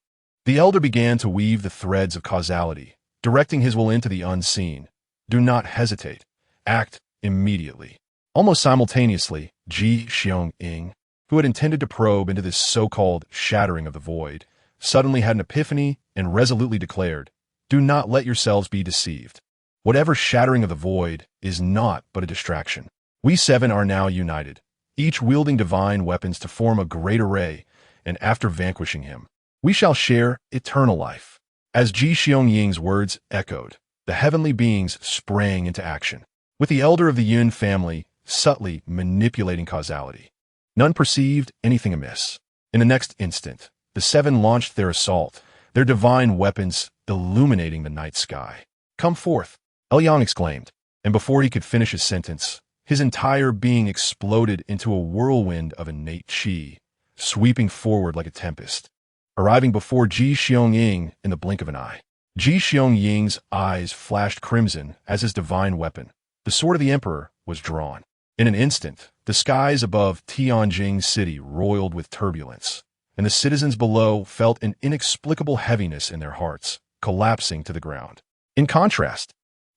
the elder began to weave the threads of causality, directing his will into the unseen. Do not hesitate. Act immediately. Almost simultaneously, Ji Xiong Ying, who had intended to probe into this so-called shattering of the void, suddenly had an epiphany and resolutely declared, Do not let yourselves be deceived. Whatever shattering of the void is not but a distraction. We seven are now united, each wielding divine weapons to form a great array, and after vanquishing him, we shall share eternal life. As Ji Xiong words echoed, the heavenly beings sprang into action, with the elder of the Yun family subtly manipulating causality. None perceived anything amiss. In the next instant, the seven launched their assault, their divine weapons illuminating the night sky. "Come forth," Yang exclaimed, and before he could finish his sentence, his entire being exploded into a whirlwind of innate qi, sweeping forward like a tempest, arriving before Ji Xiong in the blink of an eye. Ji Xiong's eyes flashed crimson as his divine weapon, the sword of the emperor, was drawn. In an instant, the skies above Tianjin city roiled with turbulence, and the citizens below felt an inexplicable heaviness in their hearts, collapsing to the ground. In contrast,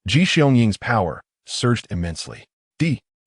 Ji Xiong's power surged immensely.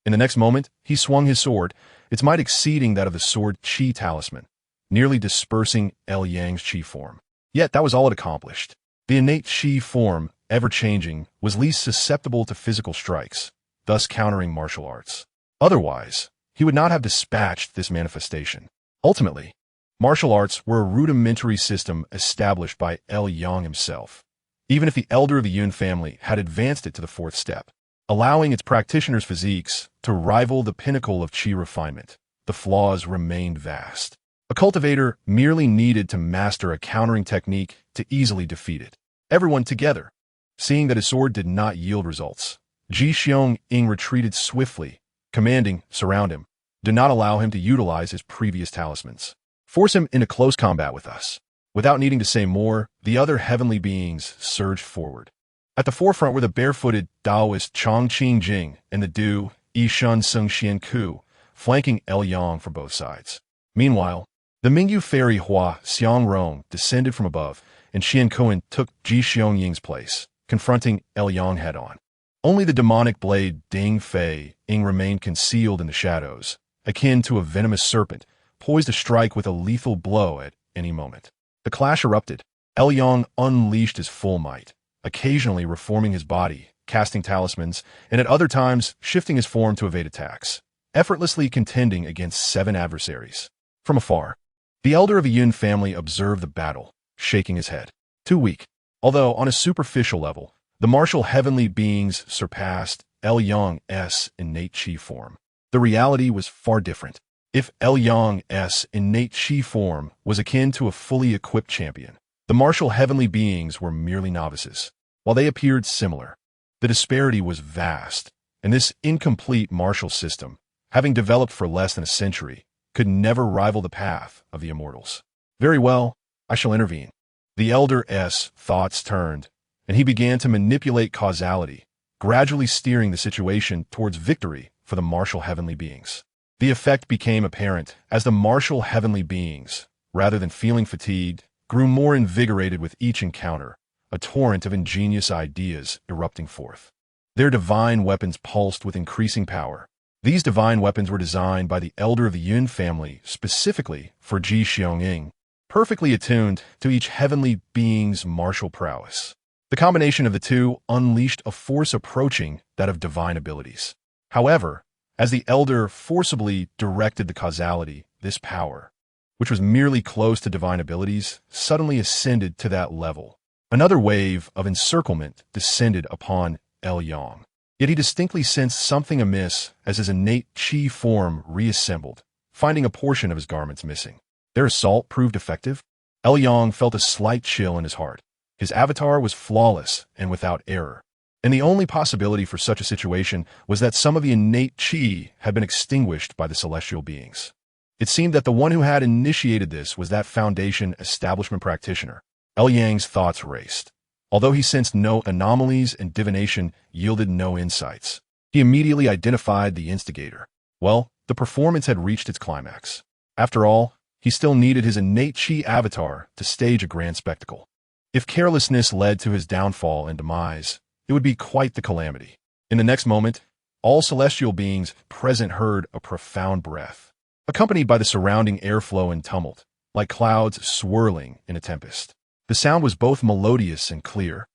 In the next moment, he swung his sword, its might exceeding that of the sword Qi talisman, nearly dispersing Yang's Qi form. Yet that was all it accomplished. The innate Qi form, ever-changing, was least susceptible to physical strikes, thus countering martial arts. Otherwise, he would not have dispatched this manifestation. Ultimately, martial arts were a rudimentary system established by Yang himself, even if the elder of the Yun family had advanced it to the fourth step, allowing its practitioners' physiques to rival the pinnacle of Qi refinement. The flaws remained vast. A cultivator merely needed to master a countering technique to easily defeat it. Everyone together, seeing that his sword did not yield results, Ji Xiong retreated swiftly, commanding, "Surround him. Do not allow him to utilize his previous talismans. Force him into close combat with us." Without needing to say more, the other heavenly beings surged forward. At the forefront were the barefooted Taoist Chong Qing Jing and the Du Yishun Sung Xian Ku, flanking Yang from both sides. Meanwhile, the Mingyu fairy Hua Xiang Rong descended from above, and Xian Kuan took Ji Xiong place, confronting Yang head-on. Only the demonic blade Ding Fei remained concealed in the shadows, akin to a venomous serpent, poised to strike with a lethal blow at any moment. The clash erupted. Yang unleashed his full might, occasionally reforming his body, casting talismans, and at other times shifting his form to evade attacks, effortlessly contending against 7 adversaries. From afar, the elder of the Yun family observed the battle, shaking his head. Too weak. Although, on a superficial level, the martial heavenly beings surpassed Yang's innate Qi form, the reality was far different. If Yang's innate Qi form was akin to a fully equipped champion, the martial heavenly beings were merely novices. While they appeared similar, the disparity was vast, and this incomplete martial system, having developed for less than a century, could never rival the path of the immortals. "Very well, I shall intervene." The elder's thoughts turned, and he began to manipulate causality, gradually steering the situation towards victory for the martial heavenly beings. The effect became apparent as the martial heavenly beings, rather than feeling fatigued, grew more invigorated with each encounter, a torrent of ingenious ideas erupting forth. Their divine weapons pulsed with increasing power. These divine weapons were designed by the elder of the Yun family specifically for Ji Xiong, perfectly attuned to each heavenly being's martial prowess. The combination of the two unleashed a force approaching that of divine abilities. However, as the elder forcibly directed the causality, this power, which was merely close to divine abilities, suddenly ascended to that level. Another wave of encirclement descended upon Yang. Yet he distinctly sensed something amiss as his innate Qi form reassembled, finding a portion of his garments missing. Their assault proved effective. Yang felt a slight chill in his heart. His avatar was flawless and without error, and the only possibility for such a situation was that some of the innate Qi had been extinguished by the celestial beings. It seemed that the one who had initiated this was that Foundation establishment practitioner. Yang's thoughts raced. Although he sensed no anomalies and divination yielded no insights, he immediately identified the instigator. Well, the performance had reached its climax. After all, he still needed his innate Qi avatar to stage a grand spectacle. If carelessness led to his downfall and demise, it would be quite the calamity. In the next moment, all celestial beings present heard a profound breath, accompanied by the surrounding airflow and tumult, like clouds swirling in a tempest. The sound was both melodious and clear,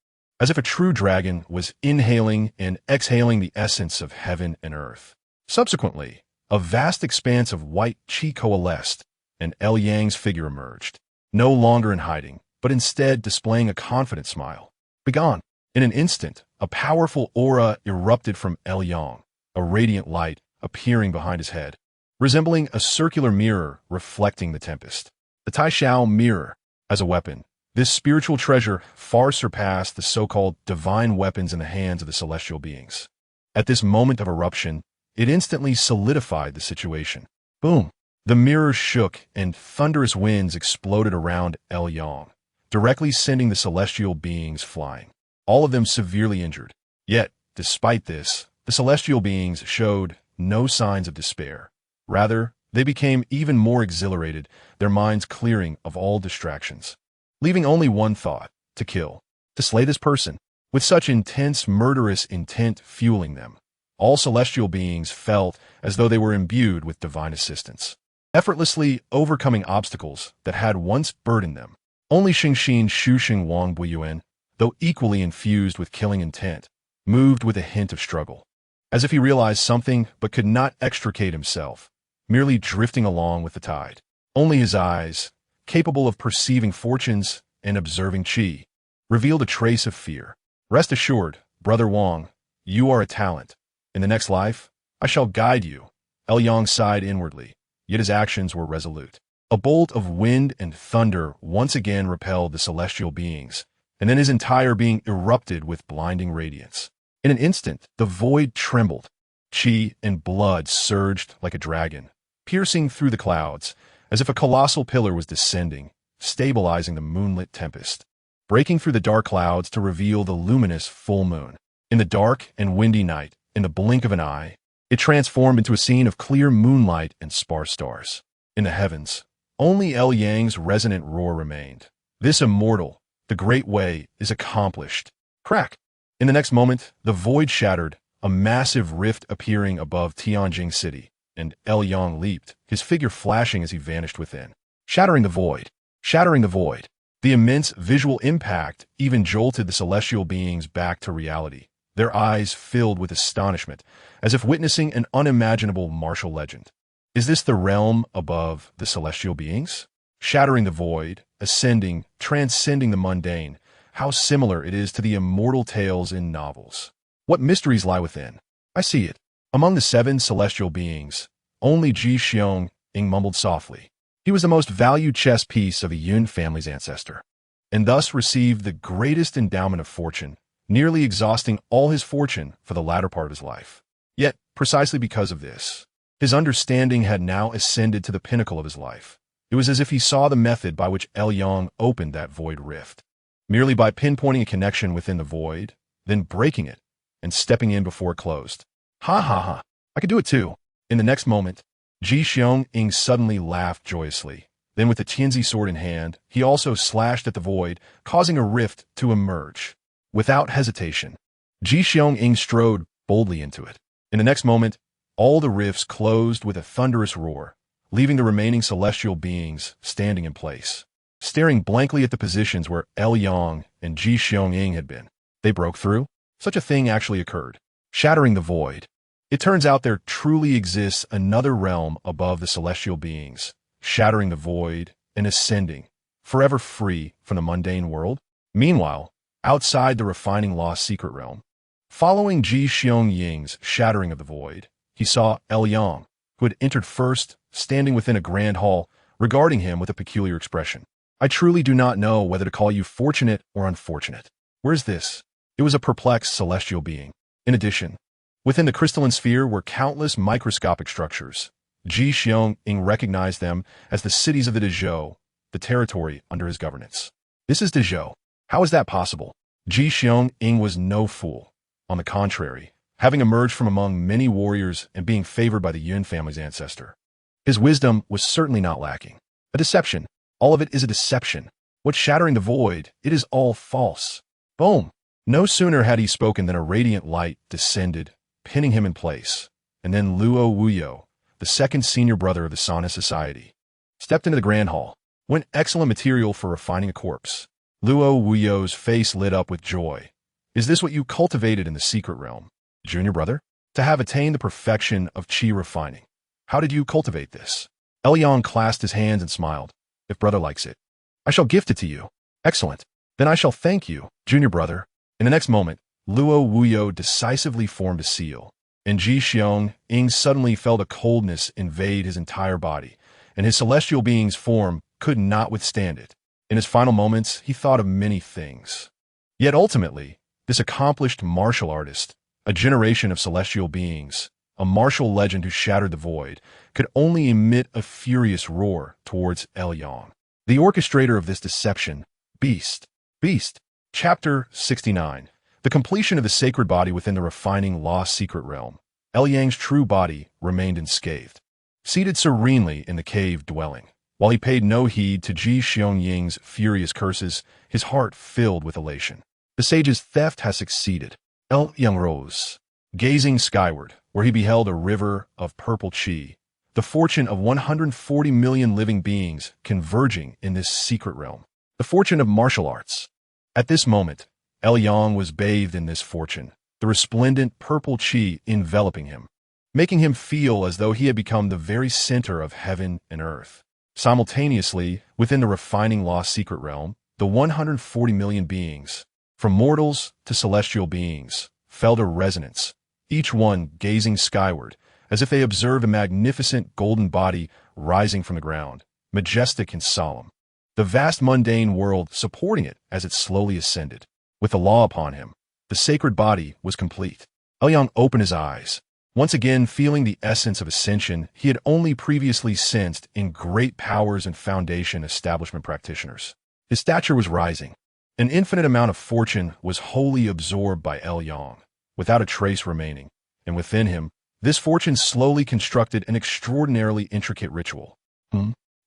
as if a true dragon was inhaling and exhaling the essence of heaven and earth. Subsequently, a vast expanse of white qi coalesced, and El Yang's figure emerged, no longer in hiding, but instead displaying a confident smile. Begone! In an instant, a powerful aura erupted from El Yang, a radiant light appearing behind his head, resembling a circular mirror reflecting the tempest. The Taishao mirror. As a weapon, this spiritual treasure far surpassed the so-called divine weapons in the hands of the celestial beings. At this moment of eruption, it instantly solidified the situation. Boom! The mirror shook and thunderous winds exploded around El Yang, directly sending the celestial beings flying, all of them severely injured. Yet, despite this, the celestial beings showed no signs of despair. Rather, they became even more exhilarated, their minds clearing of all distractions, leaving only one thought: to kill, to slay this person. With such intense, murderous intent fueling them, all celestial beings felt as though they were imbued with divine assistance, effortlessly overcoming obstacles that had once burdened them. Only Xingxin Shusheng Wang Buiyuan, though equally infused with killing intent, moved with a hint of struggle, as if he realized something but could not extricate himself, merely drifting along with the tide. Only his eyes, capable of perceiving fortunes and observing qi, revealed a trace of fear. Rest assured, Brother Wang, you are a talent. In the next life, I shall guide you. El Yang sighed inwardly, yet his actions were resolute. A bolt of wind and thunder once again repelled the celestial beings, and then his entire being erupted with blinding radiance. In an instant, the void trembled. Qi and blood surged like a dragon, piercing through the clouds, as if a colossal pillar was descending, stabilizing the moonlit tempest, breaking through the dark clouds to reveal the luminous full moon. In the dark and windy night, in the blink of an eye, it transformed into a scene of clear moonlight and sparse stars. In the heavens, only El Yang's resonant roar remained. This immortal, the great way, is accomplished. Crack! In the next moment, the void shattered, a massive rift appearing above Tianjing City, and El Yang leaped, his figure flashing as he vanished within. Shattering the void! Shattering the void! The immense visual impact even jolted the celestial beings back to reality, their eyes filled with astonishment, as if witnessing an unimaginable martial legend. Is this the realm above the celestial beings? Shattering the void, ascending, transcending the mundane, how similar it is to the immortal tales in novels. What mysteries lie within? I see it. Among the 7 celestial beings, only Chu Sheng Sect mumbled softly. He was the most valued chess piece of a Yun family's ancestor, and thus received the greatest endowment of fortune, nearly exhausting all his fortune for the latter part of his life. Yet, precisely because of this, his understanding had now ascended to the pinnacle of his life. It was as if he saw the method by which El Yang opened that void rift, merely by pinpointing a connection within the void, then breaking it, and stepping in before it closed. Ha ha ha, I could do it too. In the next moment, Chu Sheng Sect suddenly laughed joyously. Then with the Tianzi sword in hand, he also slashed at the void, causing a rift to emerge. Without hesitation, Chu Sheng Sect strode boldly into it. In the next moment, all the rifts closed with a thunderous roar, leaving the remaining celestial beings standing in place, staring blankly at the positions where El Yang and Chu Sheng Sect had been. They broke through? Such a thing actually occurred. Shattering the void. It turns out there truly exists another realm above the celestial beings, shattering the void and ascending, forever free from the mundane world. Meanwhile, outside the refining lost secret realm, following Chu Sheng Sect's shattering of the void, he saw El Yang, who had entered first, standing within a grand hall, regarding him with a peculiar expression. I truly do not know whether to call you fortunate or unfortunate. Where's this? It was a perplexed celestial being. In addition, within the crystalline sphere were countless microscopic structures. Chu Sheng Sect recognized them as the cities of the Dezhou, the territory under his governance. This is Dezhou. How is that possible? Chu Sheng Sect was no fool. On the contrary, having emerged from among many warriors and being favored by the Yun family's ancestor, his wisdom was certainly not lacking. A deception. All of it is a deception. What's shattering the void? It is all false. Boom! No sooner had he spoken than a radiant light descended, pinning him in place, and then Luo Wuyo, the second senior brother of the Sana Society, stepped into the grand hall. Went excellent material for refining a corpse. Luo Wuyo's face lit up with joy, Is this what you cultivated in the secret realm, junior brother? To have attained the perfection of chi refining. How did you cultivate this? Yang clasped his hands and smiled. If brother likes it, I shall gift it to you. Excellent. Then I shall thank you, junior brother. In the next moment, Luo Wuyo decisively formed a seal, and Ji Xiong Ing suddenly felt a coldness invade his entire body, and his celestial being's form could not withstand it. In his final moments, he thought of many things. Yet ultimately, this accomplished martial artist, a generation of celestial beings, a martial legend who shattered the void, could only emit a furious roar towards Yang. The orchestrator of this deception, Beast. Chapter 69. The completion of the sacred body within the refining lost secret realm. Yang's true body remained unscathed, seated serenely in the cave dwelling. While he paid no heed to Ji Xiong-ying's furious curses, his heart filled with elation. The sage's theft has succeeded. Yang rose, gazing skyward, where he beheld a river of purple chi, the fortune of 140 million living beings converging in this secret realm. The fortune of martial arts. At this moment, Yang was bathed in this fortune, the resplendent purple chi enveloping him, making him feel as though he had become the very center of heaven and earth. Simultaneously, within the refining lost secret realm, the 140 million beings, from mortals to celestial beings, felt a resonance, each one gazing skyward, as if they observed a magnificent golden body rising from the ground, majestic and solemn. The vast mundane world supporting it as it slowly ascended. With the law upon him, the sacred body was complete. Yang opened his eyes, once again feeling the essence of ascension he had only previously sensed in great powers and foundation establishment practitioners. His stature was rising. An infinite amount of fortune was wholly absorbed by Yang, without a trace remaining, and within him, this fortune slowly constructed an extraordinarily intricate ritual.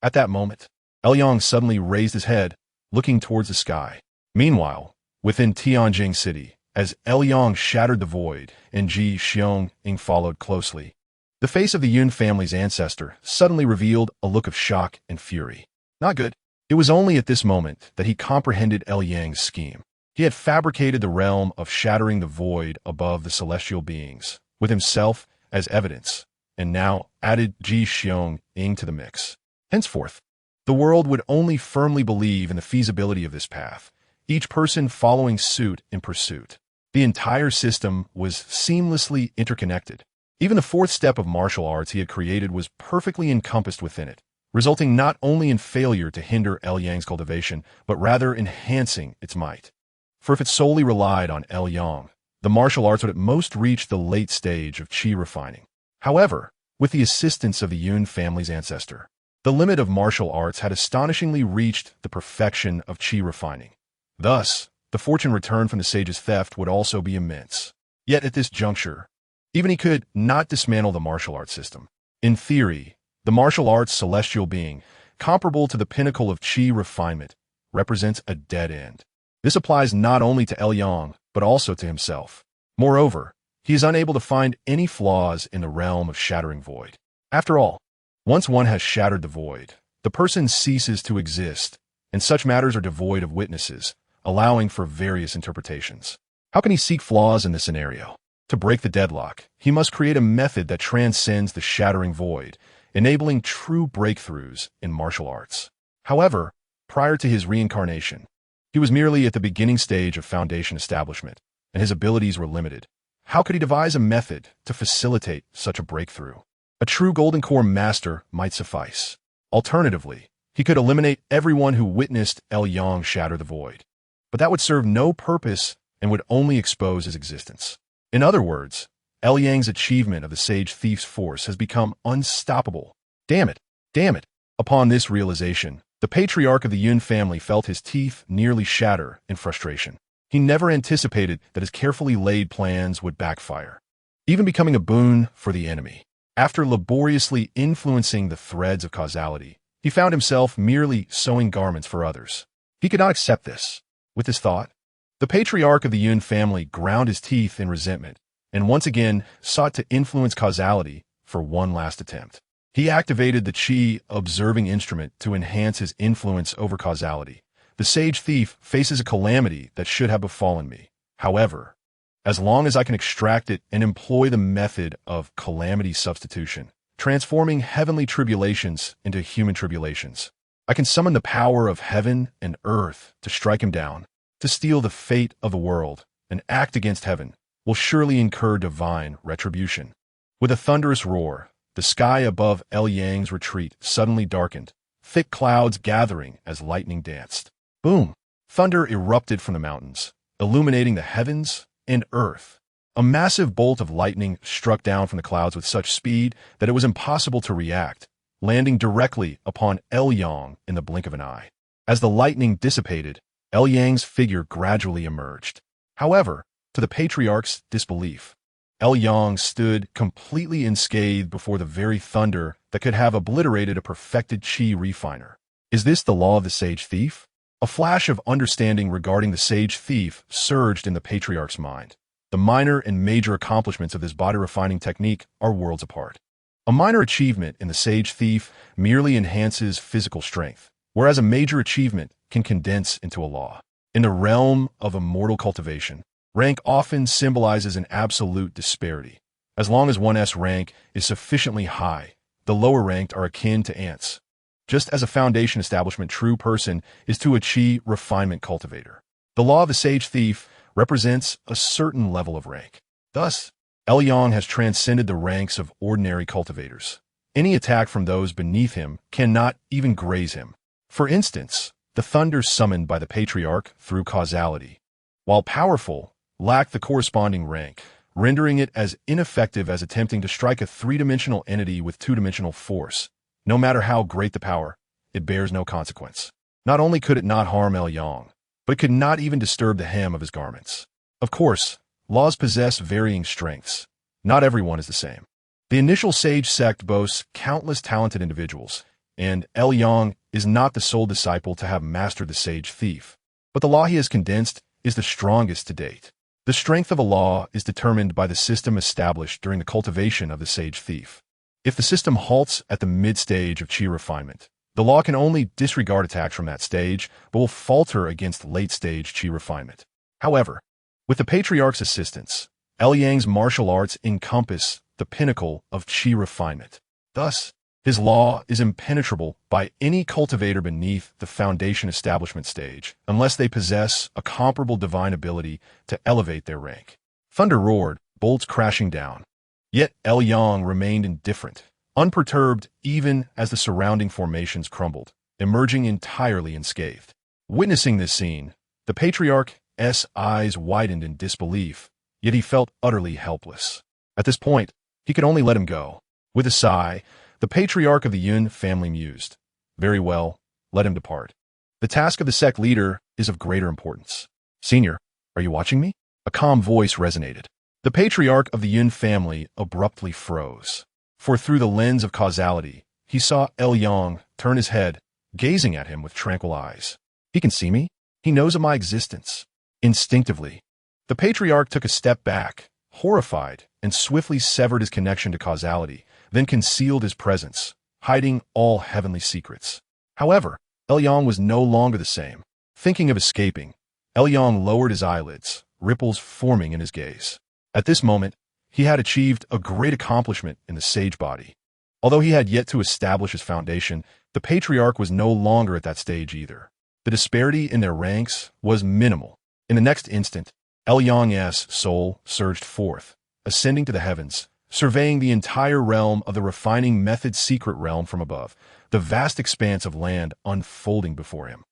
At that moment, Yang suddenly raised his head, looking towards the sky. Meanwhile, within Tianjing City, as Yang shattered the void and Ji Xiong Ing followed closely, the face of the Yun family's ancestor suddenly revealed a look of shock and fury. Not good. It was only at this moment that he comprehended Yang's scheme. He had fabricated the realm of shattering the void above the celestial beings, with himself as evidence, and now added Ji Xiong Ing to the mix. Henceforth, the world would only firmly believe in the feasibility of this path, each person following suit in pursuit. The entire system was seamlessly interconnected. Even the fourth step of martial arts he had created was perfectly encompassed within it, resulting not only in failure to hinder Yang's cultivation, but rather enhancing its might. For if it solely relied on Yang, the martial arts would at most reach the late stage of chi refining. However, with the assistance of the Yun family's ancestor, the limit of martial arts had astonishingly reached the perfection of chi refining. Thus, the fortune returned from the sage's theft would also be immense. Yet at this juncture, even he could not dismantle the martial arts system. In theory, the martial arts celestial being, comparable to the pinnacle of chi refinement, represents a dead end. This applies not only to Yang, but also to himself. Moreover, he is unable to find any flaws in the realm of shattering void. After all, once one has shattered the void, the person ceases to exist, and such matters are devoid of witnesses, allowing for various interpretations. How can he seek flaws in this scenario? To break the deadlock, he must create a method that transcends the shattering void, enabling true breakthroughs in martial arts. However, prior to his reincarnation, he was merely at the beginning stage of foundation establishment, and his abilities were limited. How could he devise a method to facilitate such a breakthrough? A true Golden Core master might suffice. Alternatively, he could eliminate everyone who witnessed Yang shatter the void. But that would serve no purpose and would only expose his existence. In other words, Yang's achievement of the sage thief's force has become unstoppable. Damn it! Damn it! Upon this realization, the patriarch of the Yun family felt his teeth nearly shatter in frustration. He never anticipated that his carefully laid plans would backfire, even becoming a boon for the enemy. After laboriously influencing the threads of causality, he found himself merely sewing garments for others. He could not accept this. With this thought, the patriarch of the Yun family ground his teeth in resentment and once again sought to influence causality for one last attempt. He activated the Qi observing instrument to enhance his influence over causality. The sage thief faces a calamity that should have befallen me. However, as long as I can extract it and employ the method of calamity substitution, transforming heavenly tribulations into human tribulations, I can summon the power of heaven and earth to strike him down, to steal the fate of the world, and act against heaven will surely incur divine retribution. With a thunderous roar, the sky above El Yang's retreat suddenly darkened, thick clouds gathering as lightning danced. Boom! Thunder erupted from the mountains, illuminating the heavens and earth. A massive bolt of lightning struck down from the clouds with such speed that it was impossible to react, landing directly upon El Yang in the blink of an eye. As the lightning dissipated, El Yang's figure gradually emerged. However, to the patriarch's disbelief, El Yang stood completely unscathed before the very thunder that could have obliterated a perfected chi refiner. Is this the law of the sage thief? A flash of understanding regarding the sage thief surged in the patriarch's mind. The minor and major accomplishments of this body refining technique are worlds apart. A minor achievement in the sage thief merely enhances physical strength, whereas a major achievement can condense into a law. In the realm of immortal cultivation, rank often symbolizes an absolute disparity. As long as one's rank is sufficiently high, the lower ranked are akin to ants. Just as a foundation establishment true person is to a chi refinement cultivator. The law of the sage thief represents a certain level of rank. Thus, El Yang has transcended the ranks of ordinary cultivators. Any attack from those beneath him cannot even graze him. For instance, the thunder summoned by the patriarch through causality, while powerful, lacked the corresponding rank, rendering it as ineffective as attempting to strike a three-dimensional entity with two-dimensional force. No matter how great the power, it bears no consequence. Not only could it not harm El Yang, but it could not even disturb the hem of his garments. Of course, laws possess varying strengths. Not everyone is the same. The initial sage sect boasts countless talented individuals, and El Yang is not the sole disciple to have mastered the sage thief. But the law he has condensed is the strongest to date. The strength of a law is determined by the system established during the cultivation of the sage thief. If the system halts at the mid-stage of chi refinement, the law can only disregard attacks from that stage, but will falter against late-stage chi refinement. However, with the patriarch's assistance, El Yang's martial arts encompass the pinnacle of chi refinement. Thus, his law is impenetrable by any cultivator beneath the foundation establishment stage, unless they possess a comparable divine ability to elevate their rank. Thunder roared, bolts crashing down. Yet El Yang remained indifferent, unperturbed even as the surrounding formations crumbled, emerging entirely unscathed. Witnessing this scene, the patriarch's eyes widened in disbelief, yet he felt utterly helpless. At this point, he could only let him go. With a sigh, the patriarch of the Yun family mused, "Very well, let him depart. The task of the sect leader is of greater importance. Senior, are you watching me?" A calm voice resonated. The patriarch of the Yun family abruptly froze, for through the lens of causality, he saw El Yang turn his head, gazing at him with tranquil eyes. He can see me. He knows of my existence. Instinctively, the patriarch took a step back, horrified, and swiftly severed his connection to causality, then concealed his presence, hiding all heavenly secrets. However, El Yang was no longer the same. Thinking of escaping, El Yang lowered his eyelids, ripples forming in his gaze. At this moment, he had achieved a great accomplishment in the sage body. Although he had yet to establish his foundation, the patriarch was no longer at that stage either. The disparity in their ranks was minimal. In the next instant, El Yang's soul surged forth, ascending to the heavens, surveying the entire realm of the refining method's secret realm from above, the vast expanse of land unfolding before him.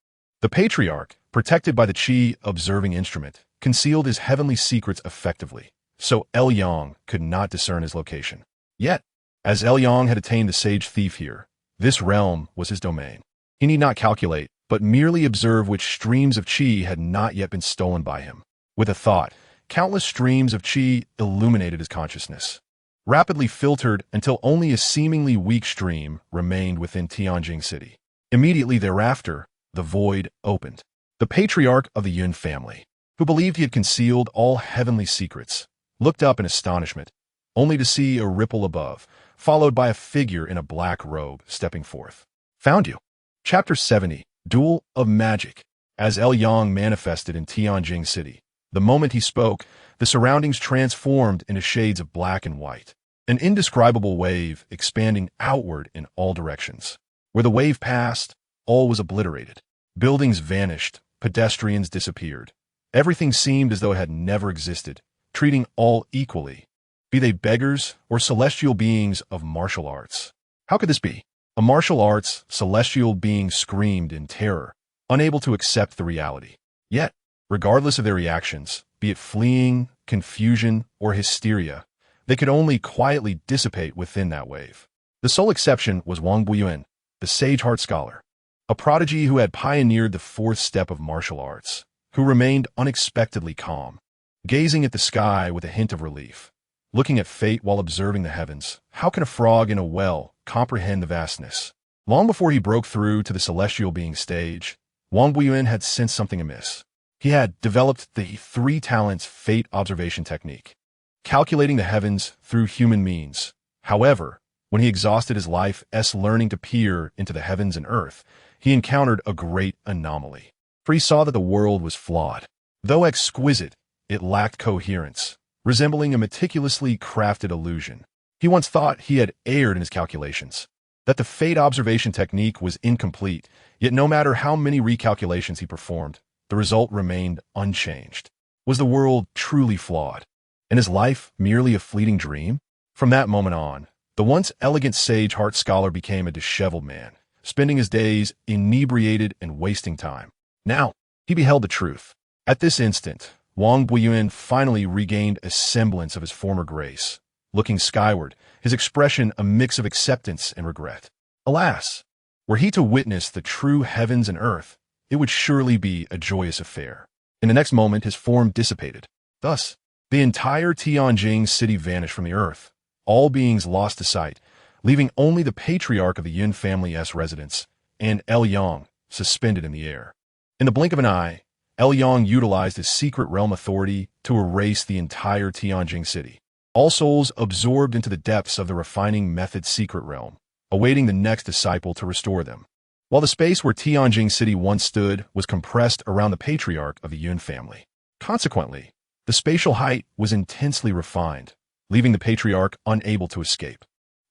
The patriarch, protected by the chi observing instrument, concealed his heavenly secrets effectively, so El Yang could not discern his location. Yet, as El Yang had attained the sage thief here, this realm was his domain. He need not calculate, but merely observe which streams of chi had not yet been stolen by him. With a thought, countless streams of chi illuminated his consciousness, rapidly filtered until only a seemingly weak stream remained within Tianjing City. Immediately thereafter, the void opened. The patriarch of the Yun family, who believed he had concealed all heavenly secrets, looked up in astonishment, only to see a ripple above, followed by a figure in a black robe stepping forth. Found you. Chapter 70, Duel of Magic. As El Yang manifested in Tianjing City, The moment he spoke, the surroundings transformed into shades of black and white. An indescribable wave expanding outward in all directions. Where the wave passed, all was obliterated. Buildings vanished, pedestrians disappeared. Everything seemed as though it had never existed, treating all equally, be they beggars or celestial beings of martial arts. How could this be? A martial arts celestial being screamed in terror, unable to accept the reality. Yet, regardless of their reactions, be it fleeing, confusion, or hysteria, they could only quietly dissipate within that wave. The sole exception was Wang Buiyuan, the sage heart scholar, a prodigy who had pioneered the fourth step of martial arts, who remained unexpectedly calm, gazing at the sky with a hint of relief. Looking at fate while observing the heavens, how can a frog in a well comprehend the vastness? Long before he broke through to the celestial being stage, Wang Buiyuan had sensed something amiss. He had developed the 3 talents fate observation technique, calculating the heavens through human means. However, when he exhausted his life's learning to peer into the heavens and earth, he encountered a great anomaly. For he saw that the world was flawed. Though exquisite, it lacked coherence, resembling a meticulously crafted illusion. He once thought he had erred in his calculations, that the fate observation technique was incomplete, yet no matter how many recalculations he performed, the result remained unchanged. Was the world truly flawed, and his life merely a fleeting dream? From that moment on, the once elegant sage heart scholar became a disheveled man, spending his days inebriated and wasting time. Now, he beheld the truth. At this instant, Wang Buiyuan finally regained a semblance of his former grace. Looking skyward, his expression a mix of acceptance and regret. Alas, were he to witness the true heavens and earth, it would surely be a joyous affair. In the next moment, his form dissipated. Thus, the entire Tianjing city vanished from the earth, all beings lost to sight, leaving only the patriarch of the Yun family's residence and Yang suspended in the air. In the blink of an eye, Yang utilized his secret realm authority to erase the entire Tianjing city. All souls absorbed into the depths of the refining method's secret realm, awaiting the next disciple to restore them. While the space where Tianjing city once stood was compressed around the patriarch of the Yun family. Consequently, the spatial height was intensely refined, leaving the patriarch unable to escape.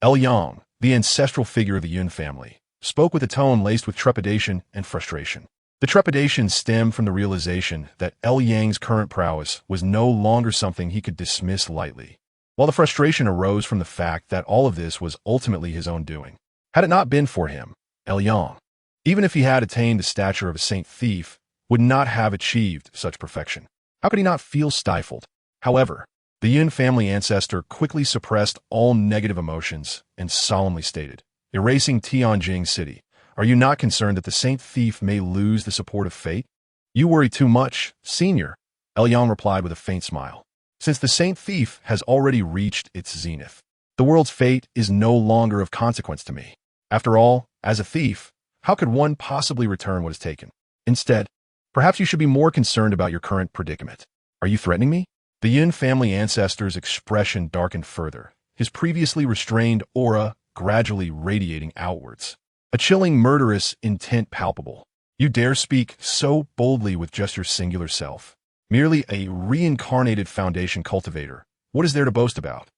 Yang, the ancestral figure of the Yun family, spoke with a tone laced with trepidation and frustration. The trepidation stemmed from the realization that Yang's current prowess was no longer something he could dismiss lightly, while the frustration arose from the fact that all of this was ultimately his own doing. Had it not been for him, Yang, even if he had attained the stature of a saint thief, would not have achieved such perfection. How could he not feel stifled? However, the Yun family ancestor quickly suppressed all negative emotions and solemnly stated, "Erasing Tianjing city, are you not concerned that the saint thief may lose the support of fate?" "You worry too much, senior," Yang replied with a faint smile. "Since the saint thief has already reached its zenith, the world's fate is no longer of consequence to me. After all, as a thief, how could one possibly return what is taken? Instead, perhaps you should be more concerned about your current predicament. Are you threatening me?" The Yun family ancestor's expression darkened further, his previously restrained aura gradually radiating outwards. A chilling murderous intent palpable. "You dare speak so boldly with just your singular self. Merely a reincarnated foundation cultivator. What is there to boast about?"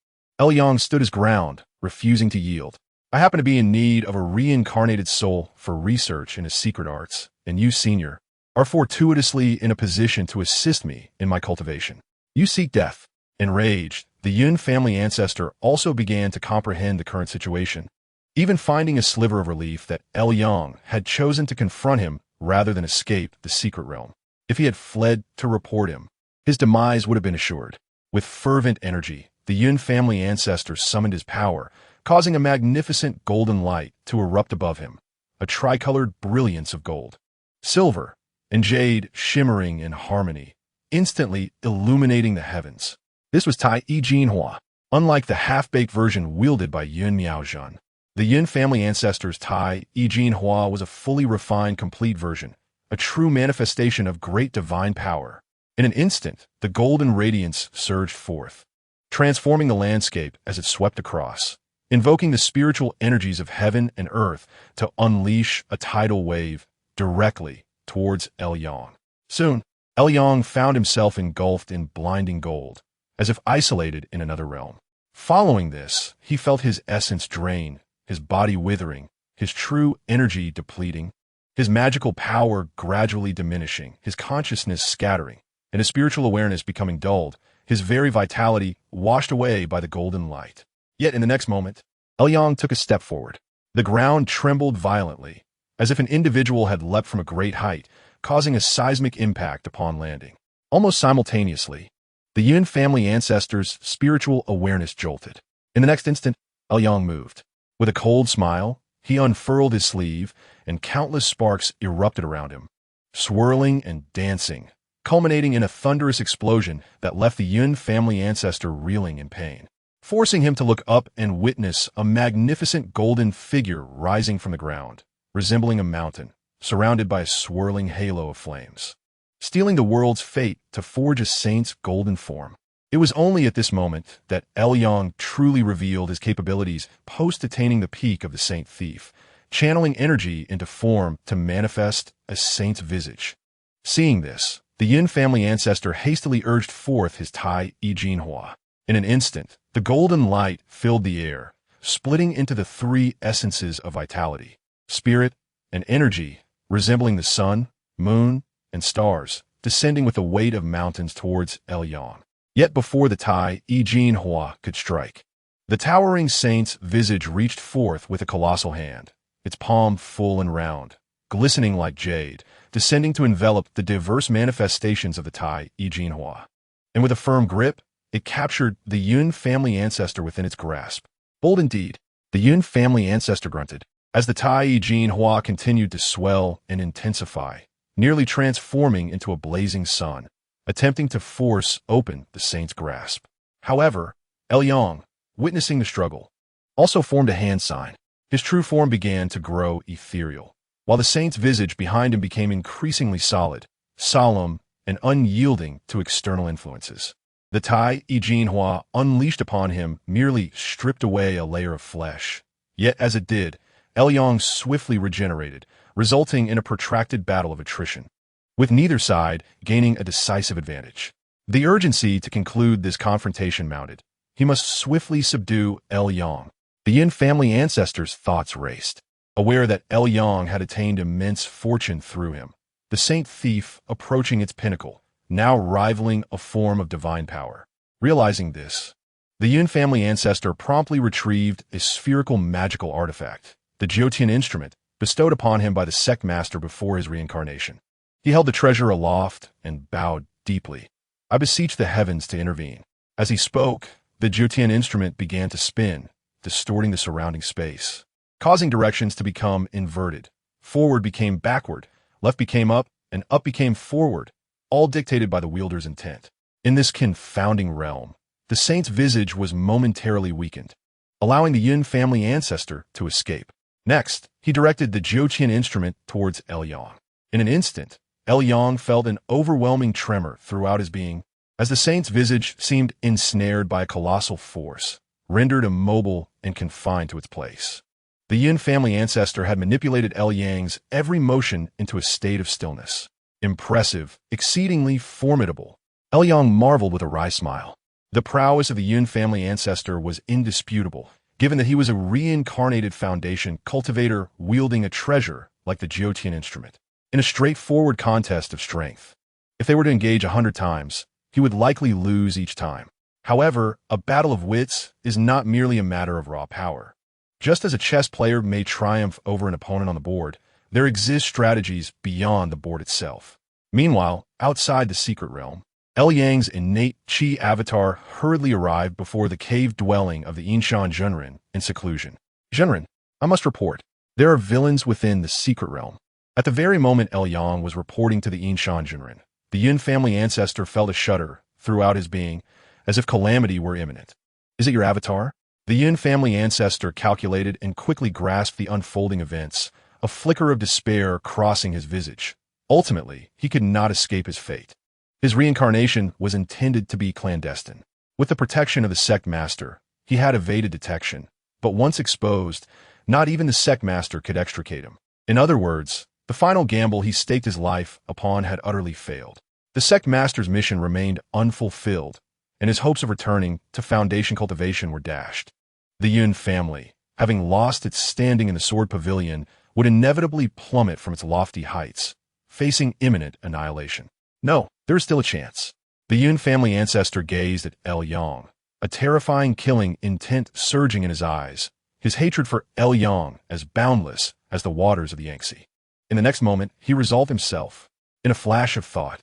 Yang stood his ground, refusing to yield. "I happen to be in need of a reincarnated soul for research in his secret arts, and you, senior, are fortuitously in a position to assist me in my cultivation. You seek death." Enraged, the Yun family ancestor also began to comprehend the current situation, even finding a sliver of relief that Yang had chosen to confront him rather than escape the secret realm. If he had fled to report him, his demise would have been assured. With fervent energy, the Yun family ancestor summoned his power, causing a magnificent golden light to erupt above him, a tricolored brilliance of gold, silver, and jade shimmering in harmony, instantly illuminating the heavens. This was Tai Yi Jinhua, unlike the half-baked version wielded by Yun Miaozhan. The Yun family ancestor's Tai Yi Jinhua was a fully refined, complete version, a true manifestation of great divine power. In an instant, the golden radiance surged forth, transforming the landscape as it swept across, invoking the spiritual energies of heaven and earth to unleash a tidal wave directly towards Yang. Soon, Yang found himself engulfed in blinding gold, as if isolated in another realm. Following this, he felt his essence drain, his body withering, his true energy depleting, his magical power gradually diminishing, his consciousness scattering, and his spiritual awareness becoming dulled, his very vitality washed away by the golden light. Yet in the next moment, Yang took a step forward. The ground trembled violently, as if an individual had leapt from a great height, causing a seismic impact upon landing. Almost simultaneously, the Yun family ancestor's spiritual awareness jolted. In the next instant, Yang moved. With a cold smile, he unfurled his sleeve, and countless sparks erupted around him, swirling and dancing, culminating in a thunderous explosion that left the Yun family ancestor reeling in pain, forcing him to look up and witness a magnificent golden figure rising from the ground, resembling a mountain, surrounded by a swirling halo of flames, stealing the world's fate to forge a saint's golden form. It was only at this moment that Yang truly revealed his capabilities post-attaining the peak of the saint thief, channeling energy into form to manifest a saint's visage. Seeing this, the Yin family ancestor hastily urged forth his Tai I Jinhua. In an instant, the golden light filled the air, splitting into the three essences of vitality, spirit, and energy, resembling the sun, moon, and stars, descending with the weight of mountains towards Yang. Yet before the Tai I Jinhua could strike, the towering saint's visage reached forth with a colossal hand, its palm full and round, glistening like jade, descending to envelop the diverse manifestations of the Tai I Jinhua. And with a firm grip, it captured the Yun family ancestor within its grasp. Bold indeed, the Yun family ancestor grunted, as the Tai I Jinhua continued to swell and intensify, nearly transforming into a blazing sun, attempting to force open the saint's grasp. However, Yang, witnessing the struggle, also formed a hand sign. His true form began to grow ethereal, while the saint's visage behind him became increasingly solid, solemn, and unyielding to external influences. The Tai I Jinhua unleashed upon him merely stripped away a layer of flesh. Yet as it did, Yang swiftly regenerated, resulting in a protracted battle of attrition, with neither side gaining a decisive advantage. The urgency to conclude this confrontation mounted. He must swiftly subdue Yang. The Yin family ancestor's thoughts raced, aware that Yang had attained immense fortune through him, the saint thief approaching its pinnacle, now rivaling a form of divine power. Realizing this, the Yin family ancestor promptly retrieved a spherical magical artifact, the Jiutian instrument, bestowed upon him by the sect master before his reincarnation. He held the treasure aloft and bowed deeply. "I beseech the heavens to intervene." As he spoke, the Jiutian instrument began to spin, distorting the surrounding space, causing directions to become inverted. Forward became backward, left became up, and up became forward, all dictated by the wielder's intent. In this confounding realm, the saint's visage was momentarily weakened, allowing the Yin family ancestor to escape. Next, he directed the Jiutian instrument towards Yang. In an instant, Yang felt an overwhelming tremor throughout his being, as the saint's visage seemed ensnared by a colossal force, rendered immobile and confined to its place. The Yin family ancestor had manipulated Yang's every motion into a state of stillness. Impressive, exceedingly formidable. Yang marveled with a wry smile. The prowess of the Yin family ancestor was indisputable, given that he was a reincarnated foundation cultivator wielding a treasure like the Jiutian instrument, in a straightforward contest of strength. If they were to engage 100 times, he would likely lose each time. However, a battle of wits is not merely a matter of raw power. Just as a chess player may triumph over an opponent on the board, there exist strategies beyond the board itself. Meanwhile, outside the secret realm, Yang's innate Qi avatar hurriedly arrived before the cave dwelling of the Yinshan Zhenren in seclusion. "Zhenren, I must report, there are villains within the secret realm." At the very moment Yang was reporting to the Yinshan Zhenren, the Yin family ancestor felt a shudder throughout his being, as if calamity were imminent. "Is it your avatar?" The Yin family ancestor calculated and quickly grasped the unfolding events, a flicker of despair crossing his visage. Ultimately, he could not escape his fate. His reincarnation was intended to be clandestine. With the protection of the sect master, he had evaded detection, but once exposed, not even the sect master could extricate him. In other words, the final gamble he staked his life upon had utterly failed. The sect master's mission remained unfulfilled, and his hopes of returning to foundation cultivation were dashed. The Yun family, having lost its standing in the sword pavilion, would inevitably plummet from its lofty heights, facing imminent annihilation. No, there is still a chance. The Yun family ancestor gazed at Yang, a terrifying killing intent surging in his eyes, his hatred for Yang as boundless as the waters of the Yangtze. In the next moment, he resolved himself. In a flash of thought,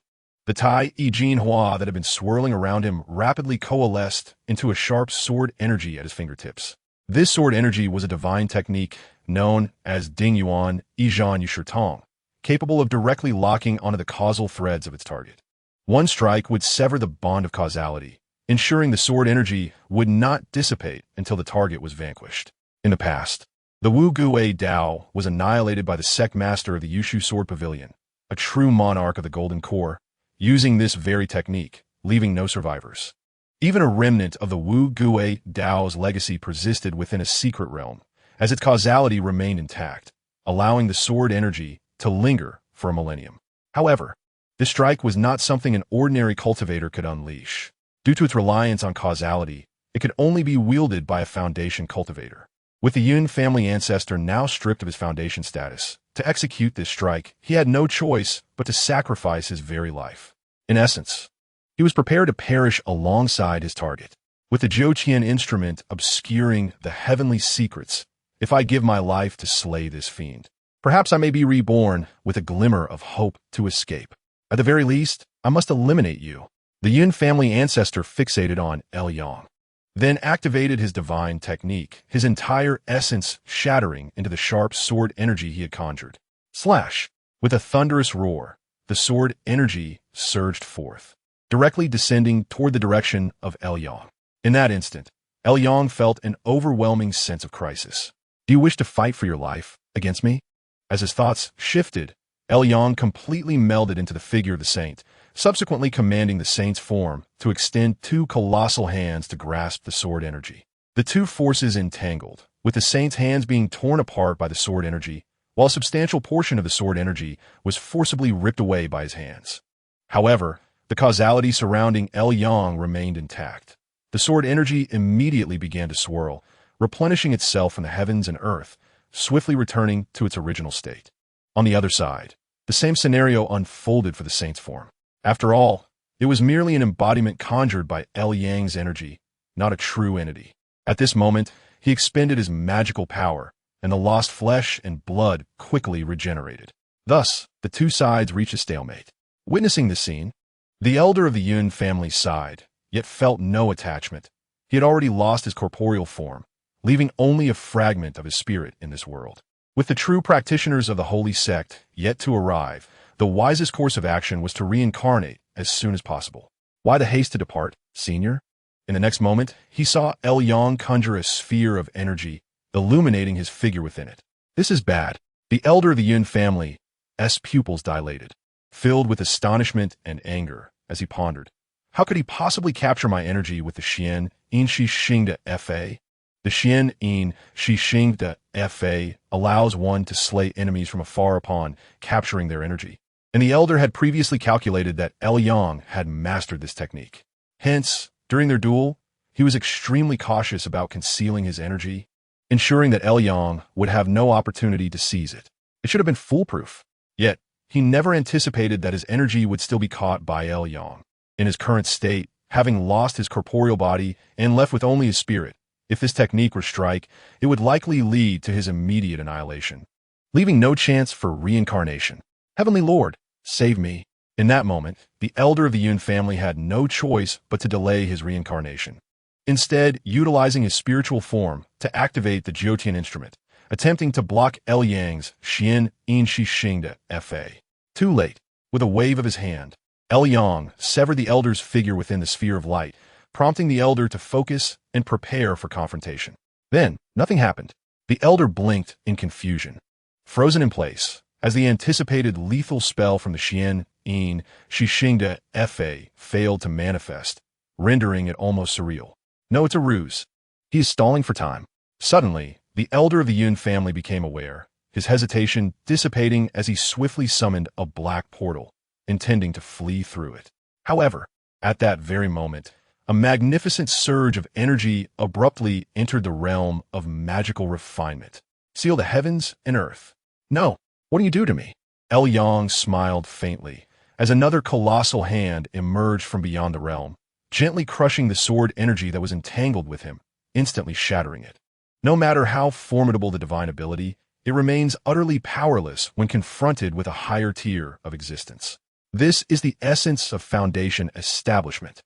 the Tai Jin Hua that had been swirling around him rapidly coalesced into a sharp sword energy at his fingertips. This sword energy was a divine technique known as Ding Yuan Yizhan Yushi Tong, capable of directly locking onto the causal threads of its target. One strike would sever the bond of causality, ensuring the sword energy would not dissipate until the target was vanquished. In the past, the Wu Gui Dao was annihilated by the sect master of the Yushu Sword Pavilion, a true monarch of the Golden Core, using this very technique, leaving no survivors. Even a remnant of the Wu Gui Dao's legacy persisted within a secret realm, as its causality remained intact, allowing the sword energy to linger for a millennium. However, this strike was not something an ordinary cultivator could unleash. Due to its reliance on causality, it could only be wielded by a foundation cultivator. With the Yun family ancestor now stripped of his foundation status, to execute this strike, he had no choice but to sacrifice his very life. In essence, he was prepared to perish alongside his target. With the Jiuqian instrument obscuring the heavenly secrets, if I give my life to slay this fiend, perhaps I may be reborn with a glimmer of hope to escape. At the very least, I must eliminate you. The Yun family ancestor fixated on Yang, then activated his divine technique, his entire essence shattering into the sharp sword energy he had conjured. Slash! With a thunderous roar, the sword energy surged forth, directly descending toward the direction of Yang. In that instant, Yang felt an overwhelming sense of crisis. Do you wish to fight for your life against me? As his thoughts shifted, Yang completely melded into the figure of the saint, subsequently commanding the saint's form to extend two colossal hands to grasp the sword energy. The two forces entangled, with the saint's hands being torn apart by the sword energy, while a substantial portion of the sword energy was forcibly ripped away by his hands. However, the causality surrounding Yang remained intact. The sword energy immediately began to swirl, replenishing itself from the heavens and earth, swiftly returning to its original state. On the other side, the same scenario unfolded for the saint's form. After all, it was merely an embodiment conjured by Yang's energy, not a true entity. At this moment, he expended his magical power, and the lost flesh and blood quickly regenerated. Thus, the two sides reached a stalemate. Witnessing this scene, the elder of the Yun family sighed, yet felt no attachment. He had already lost his corporeal form, leaving only a fragment of his spirit in this world. With the true practitioners of the holy sect yet to arrive, the wisest course of action was to reincarnate as soon as possible. Why the haste to depart, senior? In the next moment, he saw Yang conjure a sphere of energy, illuminating his figure within it. This is bad. The elder of the Yun family's pupils dilated, filled with astonishment and anger, as he pondered. How could he possibly capture my energy with the Xian In Shi Xing de Fa? The Xian In Shi Xing de Fa allows one to slay enemies from afar upon capturing their energy. And the elder had previously calculated that Yang had mastered this technique. Hence, during their duel, he was extremely cautious about concealing his energy, ensuring that Yang would have no opportunity to seize it. It should have been foolproof. Yet, he never anticipated that his energy would still be caught by Yang. In his current state, having lost his corporeal body and left with only his spirit, if this technique were strike, it would likely lead to his immediate annihilation, leaving no chance for reincarnation. Heavenly Lord, save me. In that moment, the elder of the Yun family had no choice but to delay his reincarnation, instead utilizing his spiritual form to activate the Jiuqian instrument, attempting to block Yang's Xian In Shi Xing de Fa. Too late. With a wave of his hand, Yang severed the elder's figure within the sphere of light, prompting the elder to focus and prepare for confrontation. Then, nothing happened. The elder blinked in confusion, frozen in place, as the anticipated lethal spell from the Xian In Shi Xing de Fa failed to manifest, rendering it almost surreal. No, it's a ruse. He is stalling for time. Suddenly, the elder of the Yun family became aware, his hesitation dissipating as he swiftly summoned a black portal, intending to flee through it. However, at that very moment, a magnificent surge of energy abruptly entered the realm of magical refinement. Seal the heavens and earth. No, what do you do to me? Yang smiled faintly as another colossal hand emerged from beyond the realm, gently crushing the sword energy that was entangled with him, instantly shattering it. No matter how formidable the divine ability, it remains utterly powerless when confronted with a higher tier of existence. This is the essence of foundation establishment.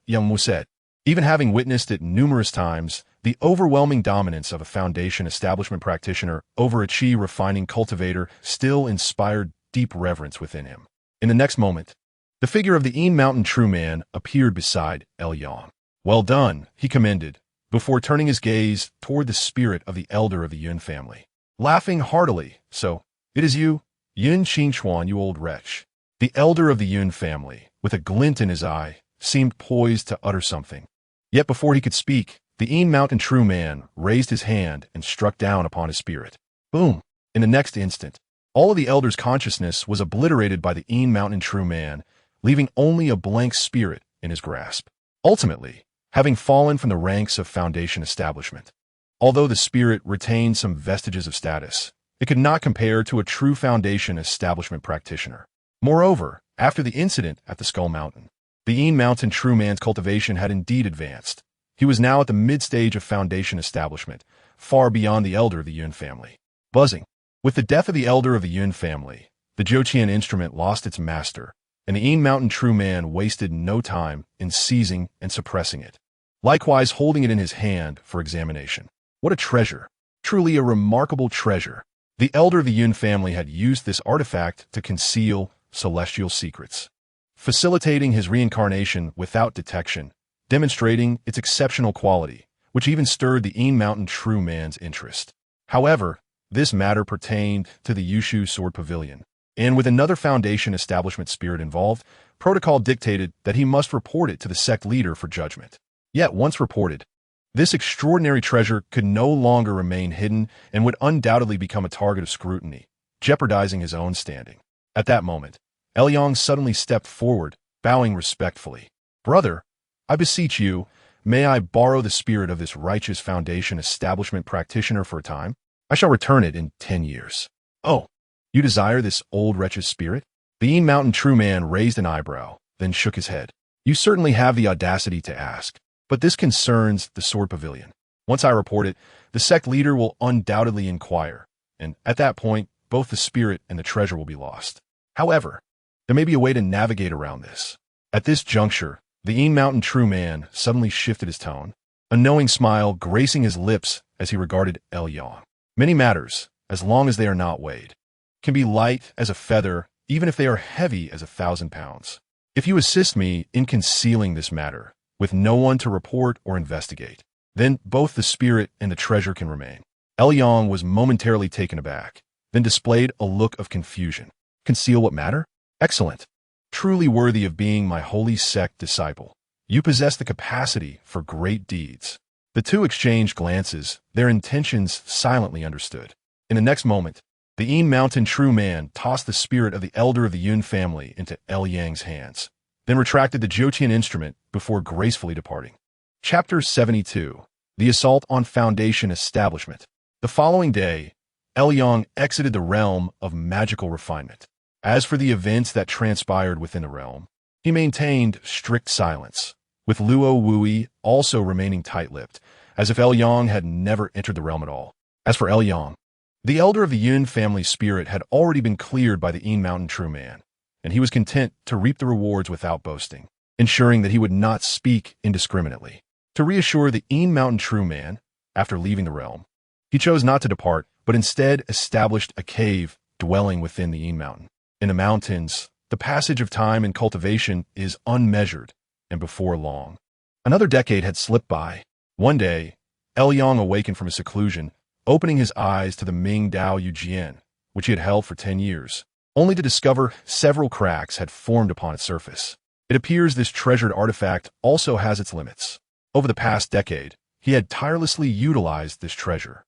Yang said. Even having witnessed it numerous times, the overwhelming dominance of a foundation establishment practitioner over a chi refining cultivator still inspired deep reverence within him. In the next moment, the figure of the Een Mountain True Man appeared beside Yang. Well done, he commended, before turning his gaze toward the spirit of the elder of the Yun family. Laughing heartily, so, it is you, Yun Qingchuan, you old wretch. The elder of the Yun family, with a glint in his eye, seemed poised to utter something. Yet before he could speak, the Een Mountain True Man raised his hand and struck down upon his spirit. Boom! In the next instant, all of the elder's consciousness was obliterated by the Een Mountain True Man, leaving only a blank spirit in his grasp. Ultimately, having fallen from the ranks of foundation establishment. Although the spirit retained some vestiges of status, it could not compare to a true foundation establishment practitioner. Moreover, after the incident at the Skull Mountain, the Een Mountain True Man's cultivation had indeed advanced. He was now at the mid-stage of foundation establishment, far beyond the elder of the Yun family. Buzzing. With the death of the elder of the Yun family, the Zhou instrument lost its master, and the Een Mountain True Man wasted no time in seizing and suppressing it, likewise holding it in his hand for examination. What a treasure! Truly a remarkable treasure. The elder of the Yun family had used this artifact to conceal celestial secrets, facilitating his reincarnation without detection, demonstrating its exceptional quality, which even stirred the Een Mountain True Man's interest. However, this matter pertained to the Yushu Sword Pavilion, and with another foundation establishment spirit involved, protocol dictated that he must report it to the sect leader for judgment. Yet once reported, this extraordinary treasure could no longer remain hidden and would undoubtedly become a target of scrutiny, jeopardizing his own standing. At that moment, Yang suddenly stepped forward, bowing respectfully. Brother, I beseech you, may I borrow the spirit of this righteous foundation establishment practitioner for a time? I shall return it in 10 years. Oh, you desire this old wretch's spirit? The Een Mountain True Man raised an eyebrow, then shook his head. You certainly have the audacity to ask, but this concerns the Sword Pavilion. Once I report it, the sect leader will undoubtedly inquire, and at that point, both the spirit and the treasure will be lost. However, there may be a way to navigate around this. At this juncture, the Een Mountain True Man suddenly shifted his tone, a knowing smile gracing his lips as he regarded Yang. Many matters, as long as they are not weighed, can be light as a feather, even if they are heavy as 1,000 pounds. If you assist me in concealing this matter, with no one to report or investigate, then both the spirit and the treasure can remain. Yang was momentarily taken aback, then displayed a look of confusion. Conceal what matter? Excellent. Truly worthy of being my holy sect disciple. You possess the capacity for great deeds. The two exchanged glances, their intentions silently understood. In the next moment, the Een Mountain True Man tossed the spirit of the elder of the Yun family into Yang's hands, then retracted the Zhou instrument before gracefully departing. Chapter 72. The Assault on Foundation Establishment. The following day, Yang exited the realm of magical refinement. As for the events that transpired within the realm, he maintained strict silence, with Luo Wui also remaining tight-lipped, as if Yang had never entered the realm at all. As for Yang, the elder of the Yun family spirit had already been cleared by the Een Mountain True Man, and he was content to reap the rewards without boasting, ensuring that he would not speak indiscriminately. To reassure the Een Mountain True Man, after leaving the realm, he chose not to depart, but instead established a cave dwelling within the Een Mountain. In the mountains, the passage of time and cultivation is unmeasured, and before long, another decade had slipped by. One day, Yang awakened from his seclusion, opening his eyes to the Ming Dao Yujian, which he had held for 10 years, only to discover several cracks had formed upon its surface. It appears this treasured artifact also has its limits. Over the past decade, he had tirelessly utilized this treasure,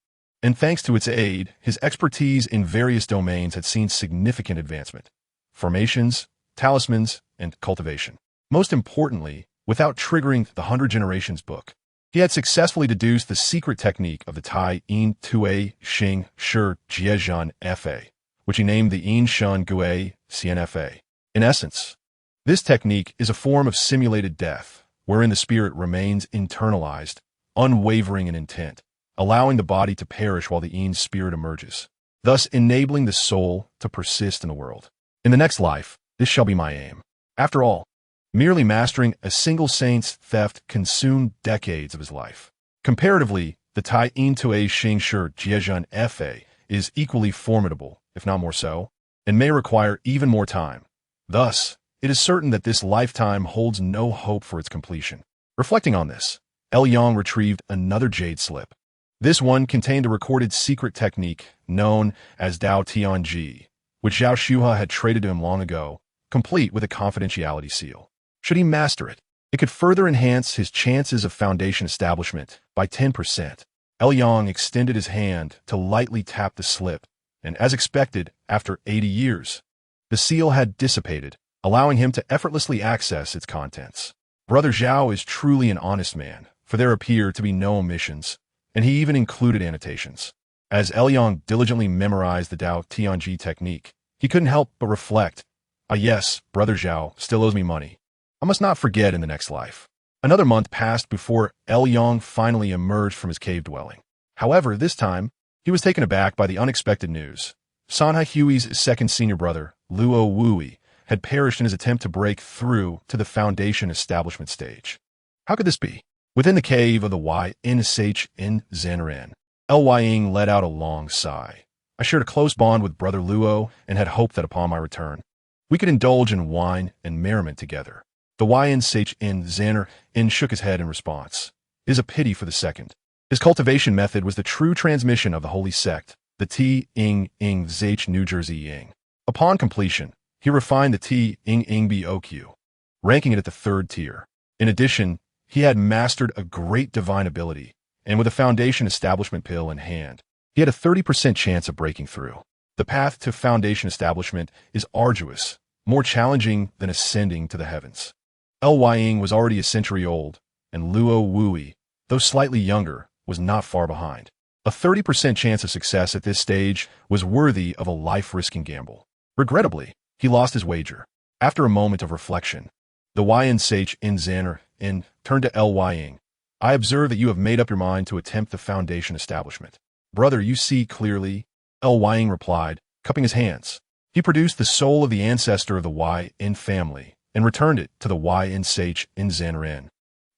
and thanks to its aid, his expertise in various domains had seen significant advancement. Formations, talismans, and cultivation. Most importantly, without triggering the 100 Generations book, he had successfully deduced the secret technique of the Tai Yin Tue Xing Shi Jiejian Fa, which he named the Yin Shan Gue CNFA. In essence, this technique is a form of simulated death, wherein the spirit remains internalized, unwavering in intent, allowing the body to perish while the Yin spirit emerges, thus enabling the soul to persist in the world. In the next life, this shall be my aim. After all, merely mastering a single saint's theft consumed decades of his life. Comparatively, the Tai Yin Tue Xing Shi Jiejian Fa is equally formidable, if not more so, and may require even more time. Thus, it is certain that this lifetime holds no hope for its completion. Reflecting on this, Yang retrieved another jade slip. This one contained a recorded secret technique known as Dao Tianji, which Zhao Shuha had traded to him long ago, complete with a confidentiality seal. Should he master it, it could further enhance his chances of foundation establishment by 10%. Yang extended his hand to lightly tap the slip, and as expected, after 80 years, the seal had dissipated, allowing him to effortlessly access its contents. Brother Zhao is truly an honest man, for there appear to be no omissions, and he even included annotations. As Yang diligently memorized the Dao Tianji technique, he couldn't help but reflect, yes, Brother Zhao still owes me money. I must not forget in the next life. Another month passed before Yang finally emerged from his cave dwelling. However, this time, he was taken aback by the unexpected news. Sanhai Hui's second senior brother, Luo Wui, had perished in his attempt to break through to the foundation establishment stage. How could this be? Within the cave of the YNSH in Zanren, Ying let out a long sigh. I shared a close bond with Brother Luo and had hoped that upon my return, we could indulge in wine and merriment together. The YNSH in Zanren shook his head in response. It is a pity for the second. His cultivation method was the true transmission of the Holy Sect, the T Ing Ing Zh New Jersey Ying. Upon completion, he refined the T Ing Ing BOQ, ranking it at the 3rd tier. In addition, he had mastered a great divine ability, and with a foundation establishment pill in hand, he had a 30% chance of breaking through. The path to foundation establishment is arduous, more challenging than ascending to the heavens. Ying was already a century old, and Luo Wui, though slightly younger, was not far behind. A 30% chance of success at this stage was worthy of a life-risking gamble. Regrettably, he lost his wager. After a moment of reflection, the YNSH in Zanren turned to Ying. I observe that you have made up your mind to attempt the foundation establishment. Brother, you see clearly, Ying replied, cupping his hands. He produced the soul of the ancestor of the Yin family and returned it to the YNSH in Zanren,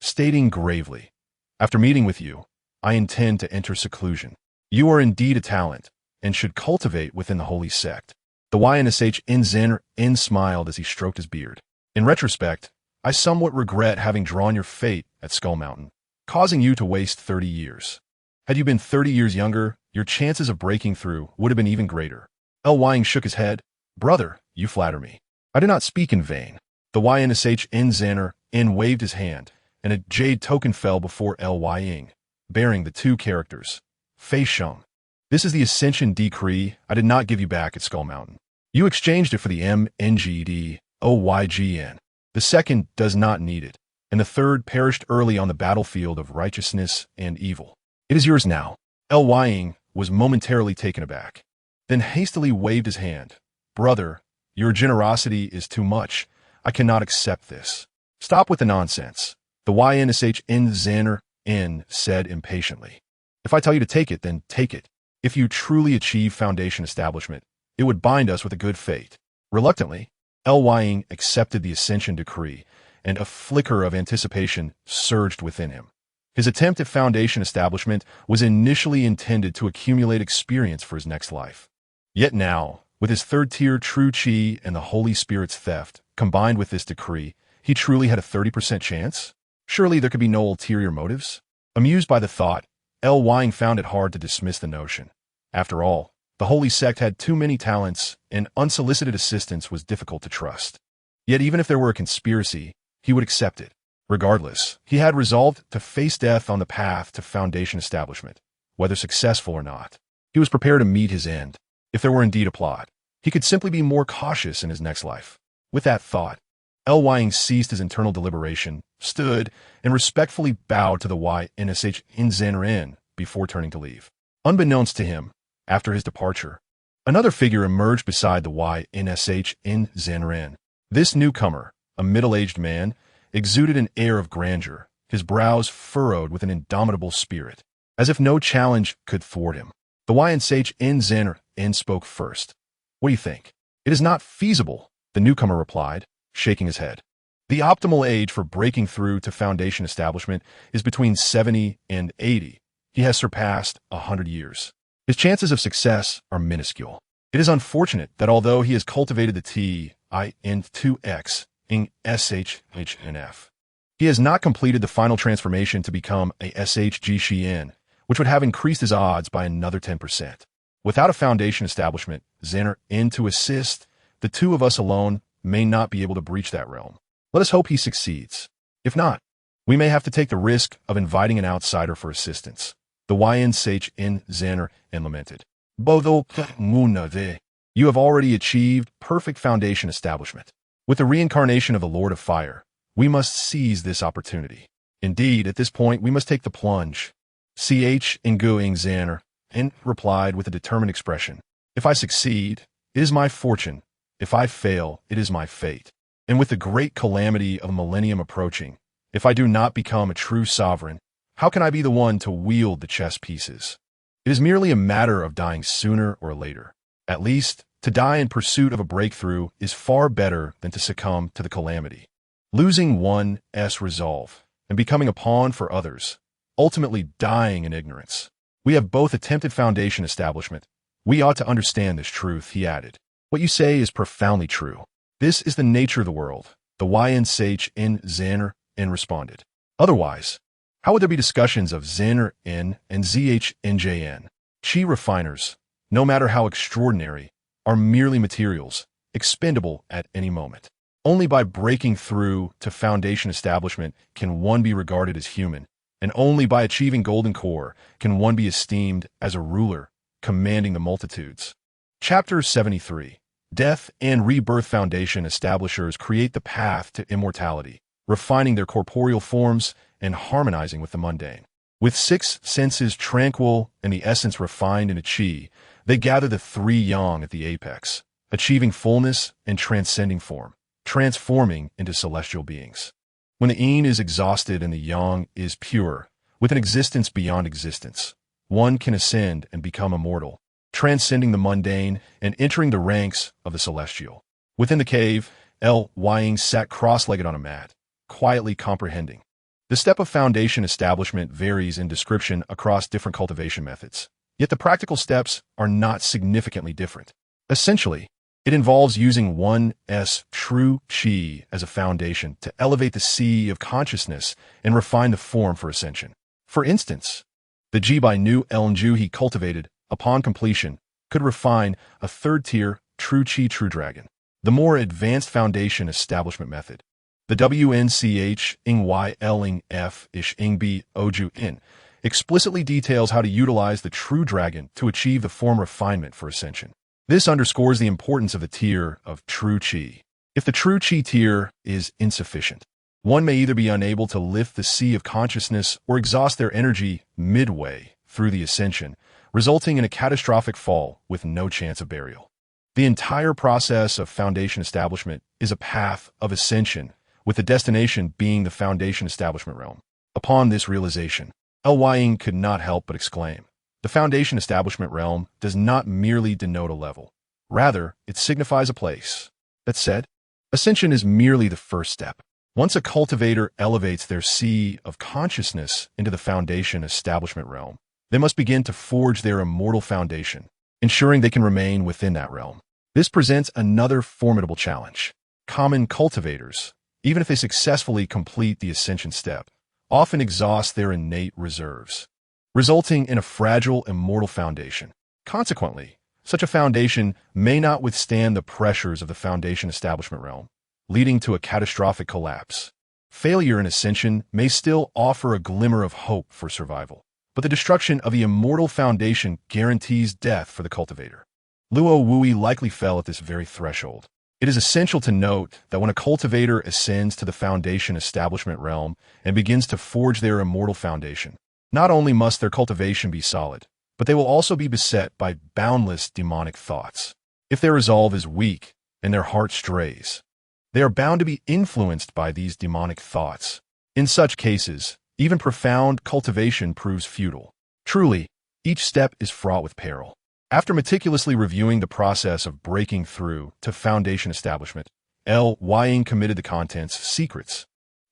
stating gravely, after meeting with you, I intend to enter seclusion. You are indeed a talent and should cultivate within the Holy Sect. The YNSH in Zanren smiled as he stroked his beard. In retrospect, I somewhat regret having drawn your fate at Skull Mountain, causing you to waste 30 years. Had you been 30 years younger, your chances of breaking through would have been even greater. Ying shook his head. Brother, you flatter me. I did not speak in vain. The YNSH in Zanren waved his hand, and a jade token fell before Ying, bearing the 2 characters, Fei Sheng. This is the Ascension Decree I did not give you back at Skull Mountain. You exchanged it for the MNGD OYGN. The second does not need it, and the third perished early on the battlefield of righteousness and evil. It is yours now. Ying was momentarily taken aback, then hastily waved his hand. Brother, your generosity is too much. I cannot accept this. Stop with the nonsense. The YNSH in Zanren said impatiently. If I tell you to take it, then take it. If you truly achieve foundation establishment, it would bind us with a good fate. Reluctantly, Ying accepted the Ascension Decree, and a flicker of anticipation surged within him. His attempt at foundation establishment was initially intended to accumulate experience for his next life. Yet now, with his 3rd-tier true chi and the Holy Spirit's theft, combined with this decree, he truly had a 30% chance? Surely there could be no ulterior motives? Amused by the thought, Ying found it hard to dismiss the notion. After all, the Holy Sect had too many talents, and unsolicited assistance was difficult to trust. Yet even if there were a conspiracy, he would accept it. Regardless, he had resolved to face death on the path to foundation establishment, whether successful or not. He was prepared to meet his end. If there were indeed a plot, he could simply be more cautious in his next life. With that thought, Lying ceased his internal deliberation, stood, and respectfully bowed to the YNSH in Zen before turning to leave. Unbeknownst to him, after his departure, another figure emerged beside the YNSH in Zen. This newcomer, a middle-aged man, exuded an air of grandeur, his brows furrowed with an indomitable spirit, as if no challenge could thwart him. The YNSH in Zen spoke first. "What do you think?" "It is not feasible," the newcomer replied, shaking his head. "The optimal age for breaking through to Foundation establishment is between 70 and 80. He has surpassed 100 years. His chances of success are minuscule. It is unfortunate that although he has cultivated the T-in-2X in SHHNF, he has not completed the final transformation to become a SHG Xian, which would have increased his odds by another 10%. Without a Foundation establishment, Zen to assist, the two of us alone may not be able to breach that realm. Let us hope he succeeds. If not, we may have to take the risk of inviting an outsider for assistance." The YNSH in Zen lamented. "Bodo Munave, you have already achieved perfect Foundation establishment. With the reincarnation of the Lord of Fire, we must seize this opportunity. Indeed, at this point, we must take the plunge." CH Nguing Zen replied with a determined expression. "If I succeed, it is my fortune. If I fail, it is my fate. And with the great calamity of a millennium approaching, if I do not become a true sovereign, how can I be the one to wield the chess pieces? It is merely a matter of dying sooner or later. At least, to die in pursuit of a breakthrough is far better than to succumb to the calamity. Losing one's resolve and becoming a pawn for others, ultimately dying in ignorance. We have both attempted Foundation establishment. We ought to understand this truth," he added. "What you say is profoundly true. This is the nature of the world," the YNSH in Zen responded. "Otherwise, how would there be discussions of Zen and ZHNJN? Chi refiners, no matter how extraordinary, are merely materials, expendable at any moment. Only by breaking through to Foundation establishment can one be regarded as human, and only by achieving Golden Core can one be esteemed as a ruler, commanding the multitudes." Chapter 73. Death and Rebirth Foundation establishers create the path to immortality, refining their corporeal forms and harmonizing with the mundane. With 6 senses tranquil and the essence refined in a chi, they gather the 3 yang at the apex, achieving fullness and transcending form, transforming into celestial beings. When the yin is exhausted and the yang is pure, with an existence beyond existence, one can ascend and become immortal, transcending the mundane and entering the ranks of the celestial. Within the cave, Lying sat cross-legged on a mat, quietly comprehending. The step of Foundation establishment varies in description across different cultivation methods, yet the practical steps are not significantly different. Essentially, it involves using one's true chi as a foundation to elevate the sea of consciousness and refine the form for ascension. For instance, the ji by new Elnju he cultivated, upon completion, could refine a 3rd-tier true chi true dragon. The more advanced Foundation establishment method, the WNCH ing Y Ling F ish ing B Oju in, explicitly details how to utilize the true dragon to achieve the form refinement for ascension. This underscores the importance of the tier of true chi. If the true chi tier is insufficient, one may either be unable to lift the sea of consciousness or exhaust their energy midway through the ascension, resulting in a catastrophic fall with no chance of burial. The entire process of Foundation establishment is a path of ascension, with the destination being the Foundation establishment realm. Upon this realization, Lying could not help but exclaim, "The Foundation establishment realm does not merely denote a level. Rather, it signifies a place." That said, ascension is merely the first step. Once a cultivator elevates their sea of consciousness into the Foundation establishment realm, they must begin to forge their immortal foundation, ensuring they can remain within that realm. This presents another formidable challenge. Common cultivators, even if they successfully complete the ascension step, often exhaust their innate reserves, resulting in a fragile immortal foundation. Consequently, such a foundation may not withstand the pressures of the Foundation establishment realm, leading to a catastrophic collapse. Failure in ascension may still offer a glimmer of hope for survival, but the destruction of the immortal foundation guarantees death for the cultivator. Luo Wui likely fell at this very threshold. It is essential to note that when a cultivator ascends to the foundation establishment realm and begins to forge their immortal foundation, not only must their cultivation be solid, but they will also be beset by boundless demonic thoughts. If their resolve is weak and their heart strays, they are bound to be influenced by these demonic thoughts. In such cases, even profound cultivation proves futile. Truly, each step is fraught with peril. After meticulously reviewing the process of breaking through to foundation establishment, Ying committed the contents secrets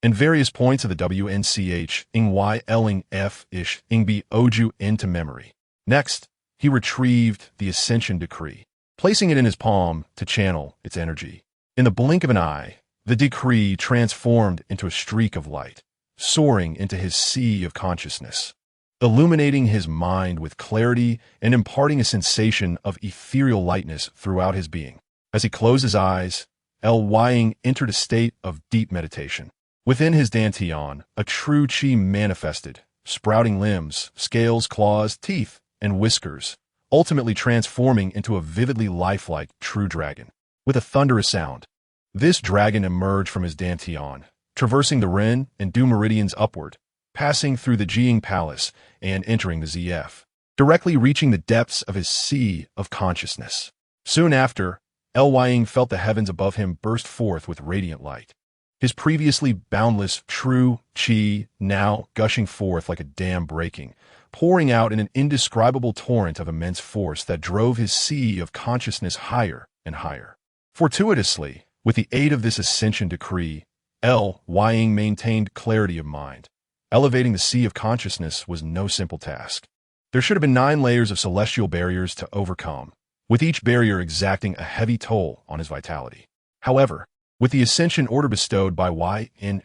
and various points of the WNCH ing Y Ling F ish ing B Oju into memory. Next, he retrieved the Ascension Decree, placing it in his palm to channel its energy. In the blink of an eye, the decree transformed into a streak of light, soaring into his sea of consciousness, illuminating his mind with clarity and imparting a sensation of ethereal lightness throughout his being. As he closed his eyes, Ying entered a state of deep meditation. Within his dantian, a true qi manifested, sprouting limbs, scales, claws, teeth, and whiskers, ultimately transforming into a vividly lifelike true dragon. With a thunderous sound, this dragon emerged from his dantian, traversing the Ren and Du meridians upward, passing through the Jing Palace and entering the ZF, directly reaching the depths of his sea of consciousness. Soon after, Ying felt the heavens above him burst forth with radiant light. His previously boundless true qi now gushing forth like a dam breaking, pouring out in an indescribable torrent of immense force that drove his sea of consciousness higher and higher. Fortuitously, with the aid of this ascension decree, Ying maintained clarity of mind. Elevating the sea of consciousness was no simple task. There should have been 9 layers of celestial barriers to overcome, with each barrier exacting a heavy toll on his vitality. However, with the ascension order bestowed by YN,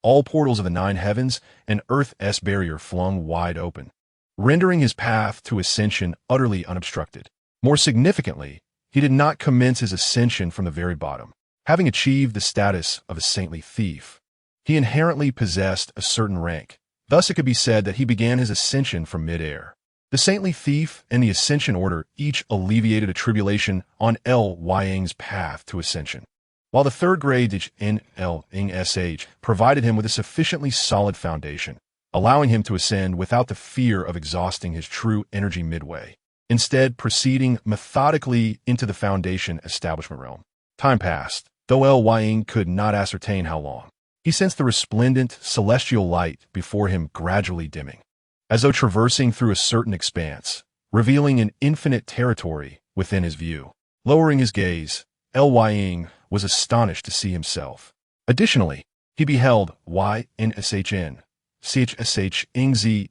all portals of the 9 heavens and Earth's barrier flung wide open, rendering his path to ascension utterly unobstructed. More significantly, he did not commence his ascension from the very bottom. Having achieved the status of a saintly thief, he inherently possessed a certain rank. Thus it could be said that he began his ascension from mid-air. The saintly thief and the ascension order each alleviated a tribulation on Ying's path to ascension, while the third grade NL-ing-SH provided him with a sufficiently solid foundation, allowing him to ascend without the fear of exhausting his true energy midway, instead proceeding methodically into the foundation establishment realm. Time passed, though Ying could not ascertain how long. He sensed the resplendent, celestial light before him gradually dimming, as though traversing through a certain expanse, revealing an infinite territory within his view. Lowering his gaze, Ying was astonished to see himself. Additionally, he beheld YNSHN, CHSH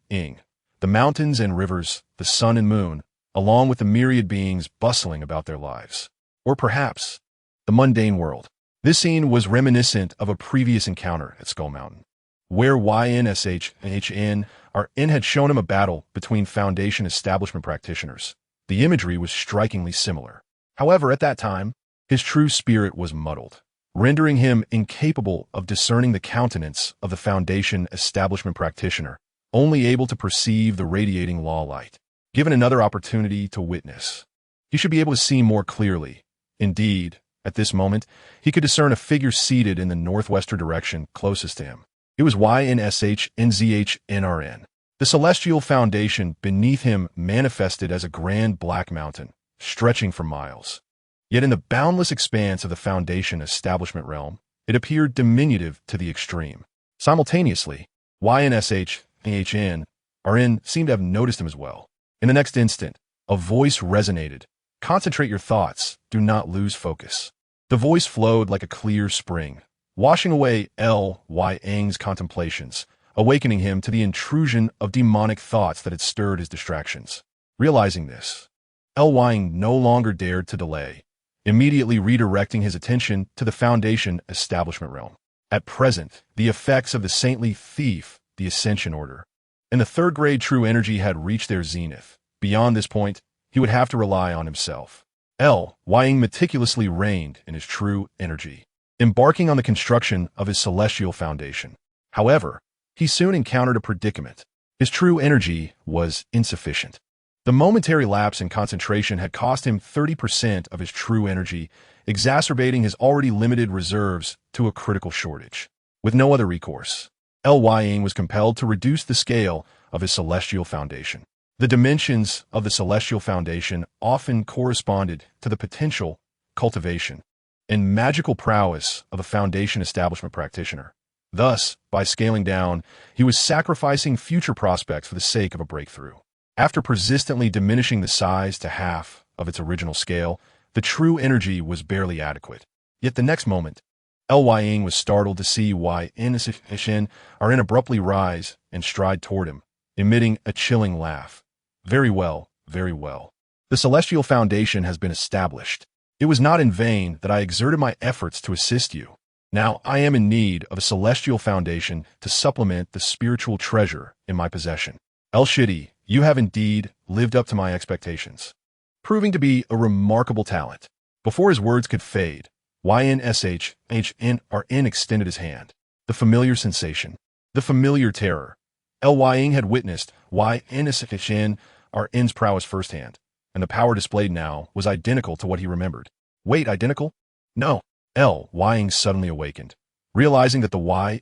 Ing, the mountains and rivers, the sun and moon, along with the myriad beings bustling about their lives. Or perhaps, the mundane world. This scene was reminiscent of a previous encounter at Skull Mountain, where YNSHN had shown him a battle between Foundation establishment practitioners. The imagery was strikingly similar. However, at that time, his true spirit was muddled, rendering him incapable of discerning the countenance of the Foundation establishment practitioner, only able to perceive the radiating law light. Given another opportunity to witness, he should be able to see more clearly. Indeed, at this moment, he could discern a figure seated in the northwestern direction closest to him. It was YNSHNZHNRN. The celestial foundation beneath him manifested as a grand black mountain, stretching for miles. Yet in the boundless expanse of the foundation establishment realm, it appeared diminutive to the extreme. Simultaneously, YNSHNRN seemed to have noticed him as well. In the next instant, a voice resonated. Concentrate your thoughts, do not lose focus. The voice flowed like a clear spring, washing away Ying's contemplations, awakening him to the intrusion of demonic thoughts that had stirred his distractions. Realizing this, Ying no longer dared to delay, immediately redirecting his attention to the Foundation establishment realm. At present, the effects of the saintly thief, the Ascension Order, and the third grade true energy had reached their zenith. Beyond this point, he would have to rely on himself. Ying meticulously reigned in his true energy, embarking on the construction of his celestial foundation. However, he soon encountered a predicament. His true energy was insufficient. The momentary lapse in concentration had cost him 30% of his true energy, exacerbating his already limited reserves to a critical shortage. With no other recourse, Ying was compelled to reduce the scale of his celestial foundation. The dimensions of the celestial foundation often corresponded to the potential, cultivation, and magical prowess of a foundation establishment practitioner. Thus, by scaling down, he was sacrificing future prospects for the sake of a breakthrough. After persistently diminishing the size to half of its original scale, the true energy was barely adequate. Yet the next moment, Ying was startled to see Shen abruptly rise and stride toward him, emitting a chilling laugh. Very well, very well. The celestial foundation has been established. It was not in vain that I exerted my efforts to assist you. Now I am in need of a celestial foundation to supplement the spiritual treasure in my possession. Shidi, you have indeed lived up to my expectations, proving to be a remarkable talent. Before his words could fade, Ying extended his hand. The familiar sensation, the familiar terror. Ying had witnessed Ying's prowess firsthand, and the power displayed now was identical to what he remembered. Wait, identical? No. Ying suddenly awakened, realizing that the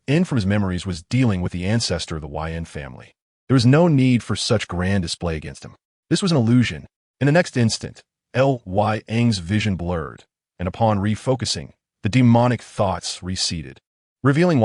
Yin from his memories was dealing with the ancestor of the Yin family. There was no need for such grand display against him. This was an illusion. In the next instant, Ying's vision blurred, and upon refocusing, the demonic thoughts receded, revealing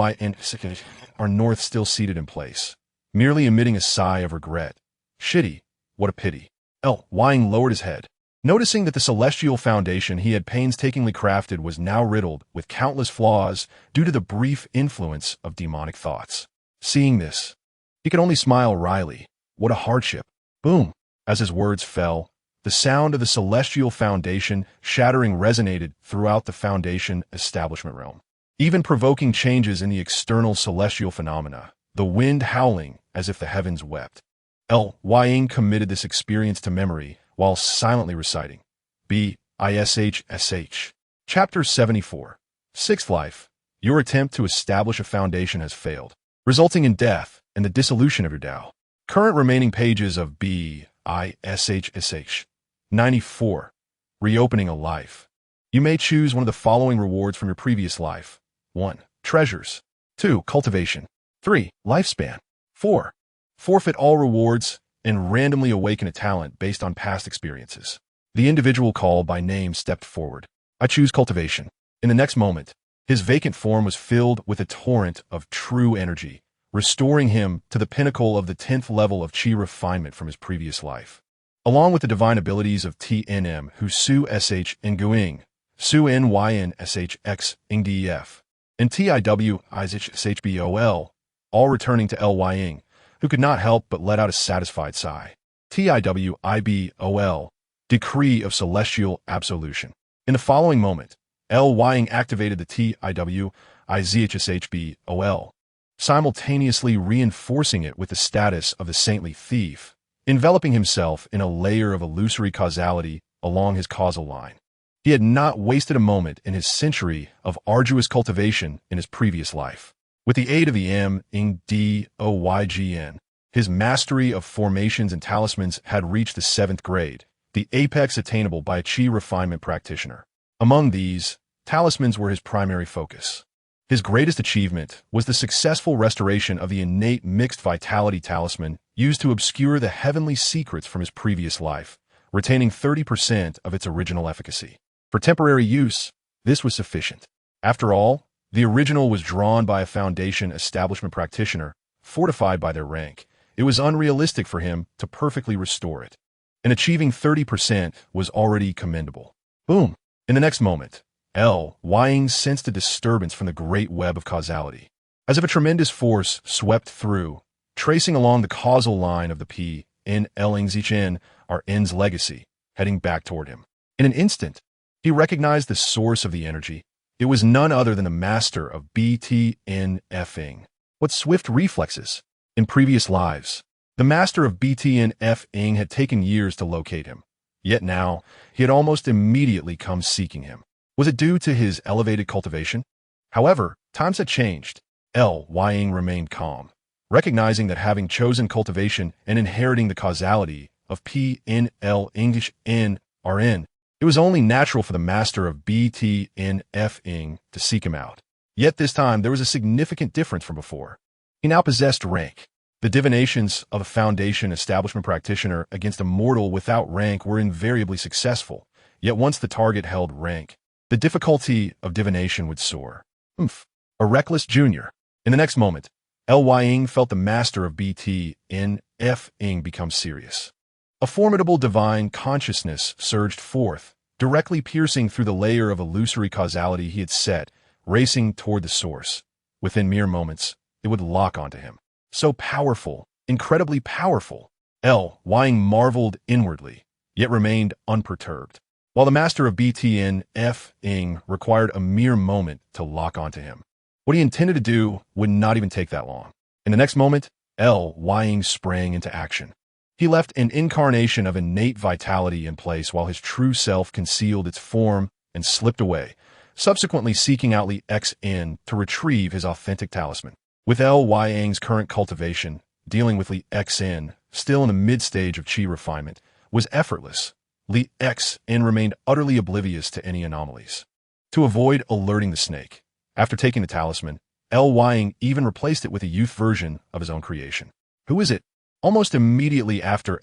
North still seated in place, merely emitting a sigh of regret. Shitty, what a pity. Ying lowered his head, noticing that the celestial foundation he had painstakingly crafted was now riddled with countless flaws due to the brief influence of demonic thoughts. Seeing this, he could only smile wryly. What a hardship. Boom! As his words fell, the sound of the celestial foundation shattering resonated throughout the foundation establishment realm, even provoking changes in the external celestial phenomena, the wind howling as if the heavens wept. Ying committed this experience to memory while silently reciting B-I-S-H-S-H. Chapter 74. Sixth Life. Your attempt to establish a foundation has failed, resulting in death and the dissolution of your Tao. Current remaining pages of B-I-S-H-S-H. 94. Reopening a life. You may choose one of the following rewards from your previous life. 1. Treasures. 2. Cultivation. 3. Lifespan. 4. Forfeit all rewards and randomly awaken a talent based on past experiences. The individual called by name stepped forward. I choose cultivation. In the next moment, his vacant form was filled with a torrent of true energy, restoring him to the pinnacle of the 10th level of chi refinement from his previous life. Along with the divine abilities of TNM, Hu Su SH and Guing, Su NYN SHX Ing DEF, and TIW ISHBOL, all returning to Ying, who could not help but let out a satisfied sigh. TIW IBOL, Decree of Celestial Absolution. In the following moment, Ying activated the TIW IZHSHBOL, simultaneously reinforcing it with the status of the saintly thief, enveloping himself in a layer of illusory causality along his causal line. He had not wasted a moment in his century of arduous cultivation in his previous life. With the aid of the Ing DOYGN, his mastery of formations and talismans had reached the 7th grade, the apex attainable by a chi refinement practitioner. Among these, talismans were his primary focus. His greatest achievement was the successful restoration of the innate mixed vitality talisman used to obscure the heavenly secrets from his previous life, retaining 30% of its original efficacy. For temporary use, this was sufficient. After all, the original was drawn by a foundation establishment practitioner, fortified by their rank. It was unrealistic for him to perfectly restore it. And achieving 30% was already commendable. Boom! In the next moment, Ying sensed a disturbance from the great web of causality, as if a tremendous force swept through, tracing along the causal line of the P in N's legacy, heading back toward him. In an instant, he recognized the source of the energy. It was none other than the master of BTNFing. What swift reflexes! In previous lives, the master of BTNFing had taken years to locate him. Yet now, he had almost immediately come seeking him. Was it due to his elevated cultivation? However, times had changed. Ying remained calm, recognizing that having chosen cultivation and inheriting the causality of P in L English in RN, it was only natural for the master of BT in F ing to seek him out. Yet this time there was a significant difference from before. He now possessed rank. The divinations of a foundation establishment practitioner against a mortal without rank were invariably successful, yet once the target held rank, the difficulty of divination would soar. A reckless junior. In the next moment, Ly felt the master of BT in F ing become serious. A formidable divine consciousness surged forth, directly piercing through the layer of illusory causality he had set, racing toward the source. Within mere moments, it would lock onto him. So powerful, incredibly powerful. Ly marveled inwardly, yet remained unperturbed, while the master of BT in F ing required a mere moment to lock onto him. What he intended to do would not even take that long. In the next moment, Ly sprang into action. He left an incarnation of innate vitality in place while his true self concealed its form and slipped away, subsequently seeking out Li Xin to retrieve his authentic talisman. With Ly's current cultivation, dealing with Li Xin, still in the mid-stage of qi refinement, was effortless. Li Xin remained utterly oblivious to any anomalies. To avoid alerting the snake, after taking the talisman, Ly even replaced it with a youth version of his own creation. Who is it? Almost immediately after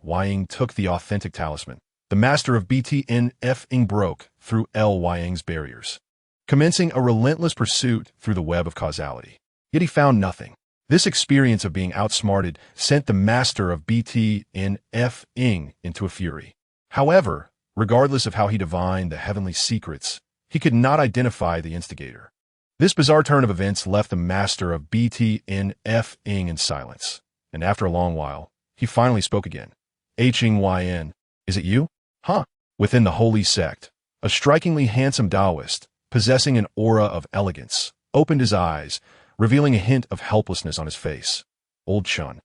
Ly took the authentic talisman, the master of BT in F ing broke through Ly's barriers, commencing a relentless pursuit through the web of causality. Yet he found nothing. This experience of being outsmarted sent the master of BT in F ing into a fury. However, regardless of how he divined the heavenly secrets, he could not identify the instigator. This bizarre turn of events left the master of BT in F ing in silence, and after a long while, he finally spoke again. Yin, is it you? Huh? Within the holy sect, a strikingly handsome Taoist, possessing an aura of elegance, opened his eyes, revealing a hint of helplessness on his face. Old Chun,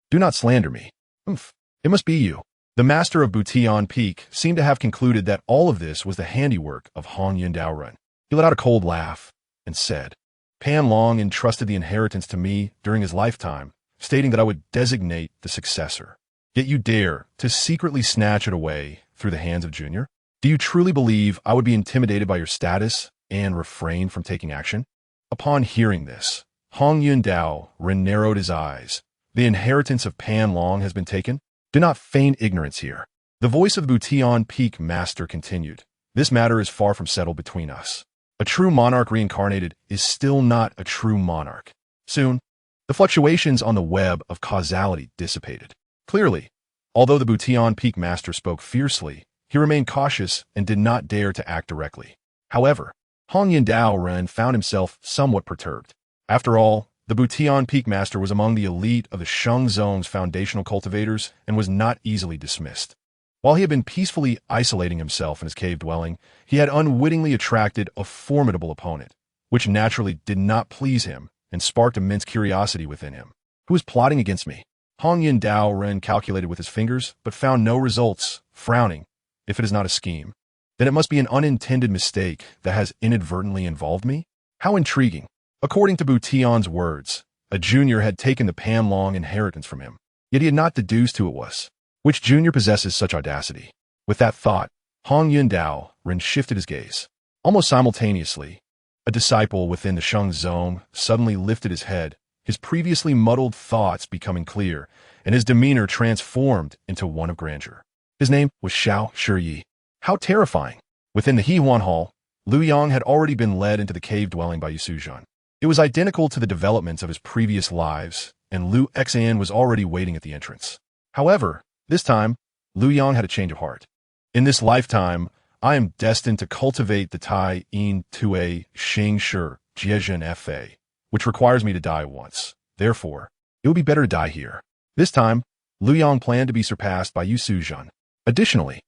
do not slander me. It must be you. The master of Butian Peak seemed to have concluded that all of this was the handiwork of Hong Yun Daorun. He let out a cold laugh and said, Pan Long entrusted the inheritance to me during his lifetime, stating that I would designate the successor. Yet you dare to secretly snatch it away through the hands of Junior? Do you truly believe I would be intimidated by your status and refrain from taking action? Upon hearing this, Hong Yun Daorun narrowed his eyes. The inheritance of Pan Long has been taken? Do not feign ignorance here. The voice of the Butian Peak master continued. This matter is far from settled between us. A true monarch reincarnated is still not a true monarch. Soon, the fluctuations on the web of causality dissipated. Clearly, although the Butian Peak master spoke fiercely, he remained cautious and did not dare to act directly. However, Hong Yun Daorun found himself somewhat perturbed. After all, the Butian Peak master was among the elite of the Sheng Zone's foundational cultivators and was not easily dismissed. While he had been peacefully isolating himself in his cave dwelling, he had unwittingly attracted a formidable opponent, which naturally did not please him and sparked immense curiosity within him. Who is plotting against me? Hong Yun Daorun calculated with his fingers, but found no results, frowning. If it is not a scheme, then it must be an unintended mistake that has inadvertently involved me? How intriguing. According to Butian's words, a junior had taken the Pan Long inheritance from him, yet he had not deduced who it was. Which junior possesses such audacity? With that thought, Hong Yun Daorun shifted his gaze. Almost simultaneously, a disciple within the Sheng Zone suddenly lifted his head, his previously muddled thoughts becoming clear, and his demeanor transformed into one of grandeur. His name was Xiao Shiyi. How terrifying! Within the Hehuan Hall, Liu Yang had already been led into the cave dwelling by Yusuzhan. It was identical to the developments of his previous lives, and Liu Xin was already waiting at the entrance. However, this time, Liu Yang had a change of heart. In this lifetime, I am destined to cultivate the Tai Yin Tue Xing Shi Jiezhen Fa, which requires me to die once. Therefore, it would be better to die here. This time, Liu Yang planned to be surpassed by Yusuzhan. Additionally,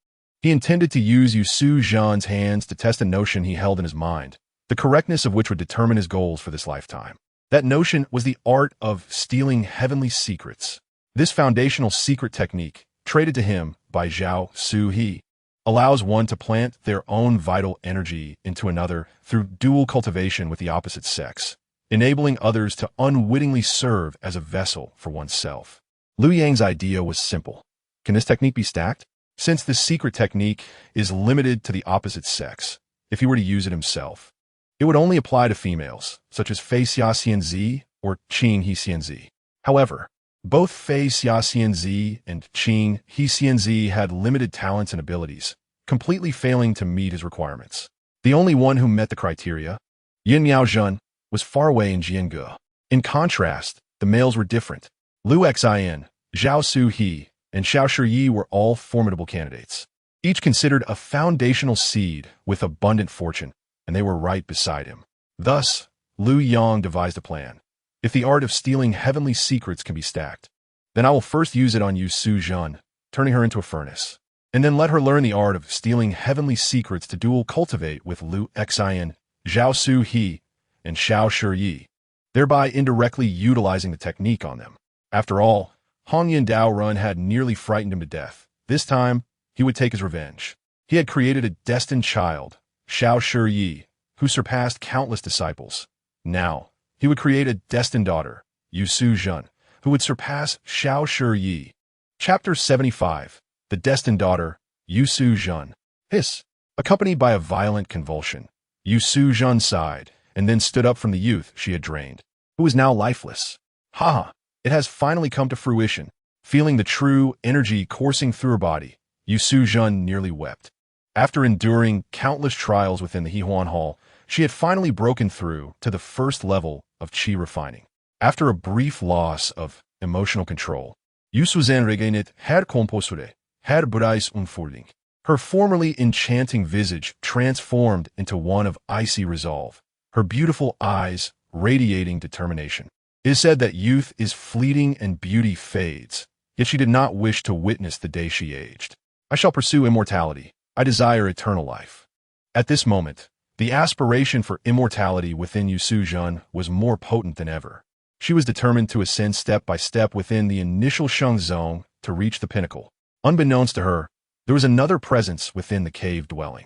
he intended to use Yusuzhan's hands to test a notion he held in his mind, the correctness of which would determine his goals for this lifetime. That notion was the art of stealing heavenly secrets. This foundational secret technique, traded to him by Zhao Su-he, allows one to plant their own vital energy into another through dual cultivation with the opposite sex. enabling others to unwittingly serve as a vessel for oneself. Liu Yang's idea was simple. Can this technique be stacked? Since this secret technique is limited to the opposite sex, if he were to use it himself, it would only apply to females, such as Fei Xia Xianzi or Qing He Xianzi. However, both Fei Xia Xianzi and Qing He Xianzi had limited talents and abilities, completely failing to meet his requirements. The only one who met the criteria, Yin Yao Zhen, was far away in Jiange. In contrast, the males were different. Liu Xin, Zhao Su He, and Xiao Shiyi were all formidable candidates, each considered a foundational seed with abundant fortune, and they were right beside him. Thus, Liu Yang devised a plan. If the art of stealing heavenly secrets can be stacked, then I will first use it on Yu Su Zhen, turning her into a furnace, and then let her learn the art of stealing heavenly secrets to dual cultivate with Liu Xin, Zhao Su He, and Xiao Shiyi, thereby indirectly utilizing the technique on them. After all, Hong Yin Dao Run had nearly frightened him to death. This time, he would take his revenge. He had created a destined child, Xiao Shiyi, who surpassed countless disciples. Now, he would create a destined daughter, Yu Su Zhen, who would surpass Xiao Shiyi. Chapter 75. The Destined Daughter, Yu Su Zhen. Hiss. Accompanied by a violent convulsion, Yu Su Zhen sighed, and then stood up from the youth she had drained, who was now lifeless. Ha! It has finally come to fruition. Feeling the true energy coursing through her body, Yu Su Zhen nearly wept. After enduring countless trials within the Hehuan Hall, she had finally broken through to the first level of qi refining. After a brief loss of emotional control, Yu Su Zhen regained her composure, her bereits unfolding. Her formerly enchanting visage transformed into one of icy resolve, her beautiful eyes radiating determination. It is said that youth is fleeting and beauty fades, yet she did not wish to witness the day she aged. I shall pursue immortality. I desire eternal life. At this moment, the aspiration for immortality within Yu Su Zhen was more potent than ever. She was determined to ascend step by step within the initial Sheng Zone to reach the pinnacle. Unbeknownst to her, there was another presence within the cave dwelling.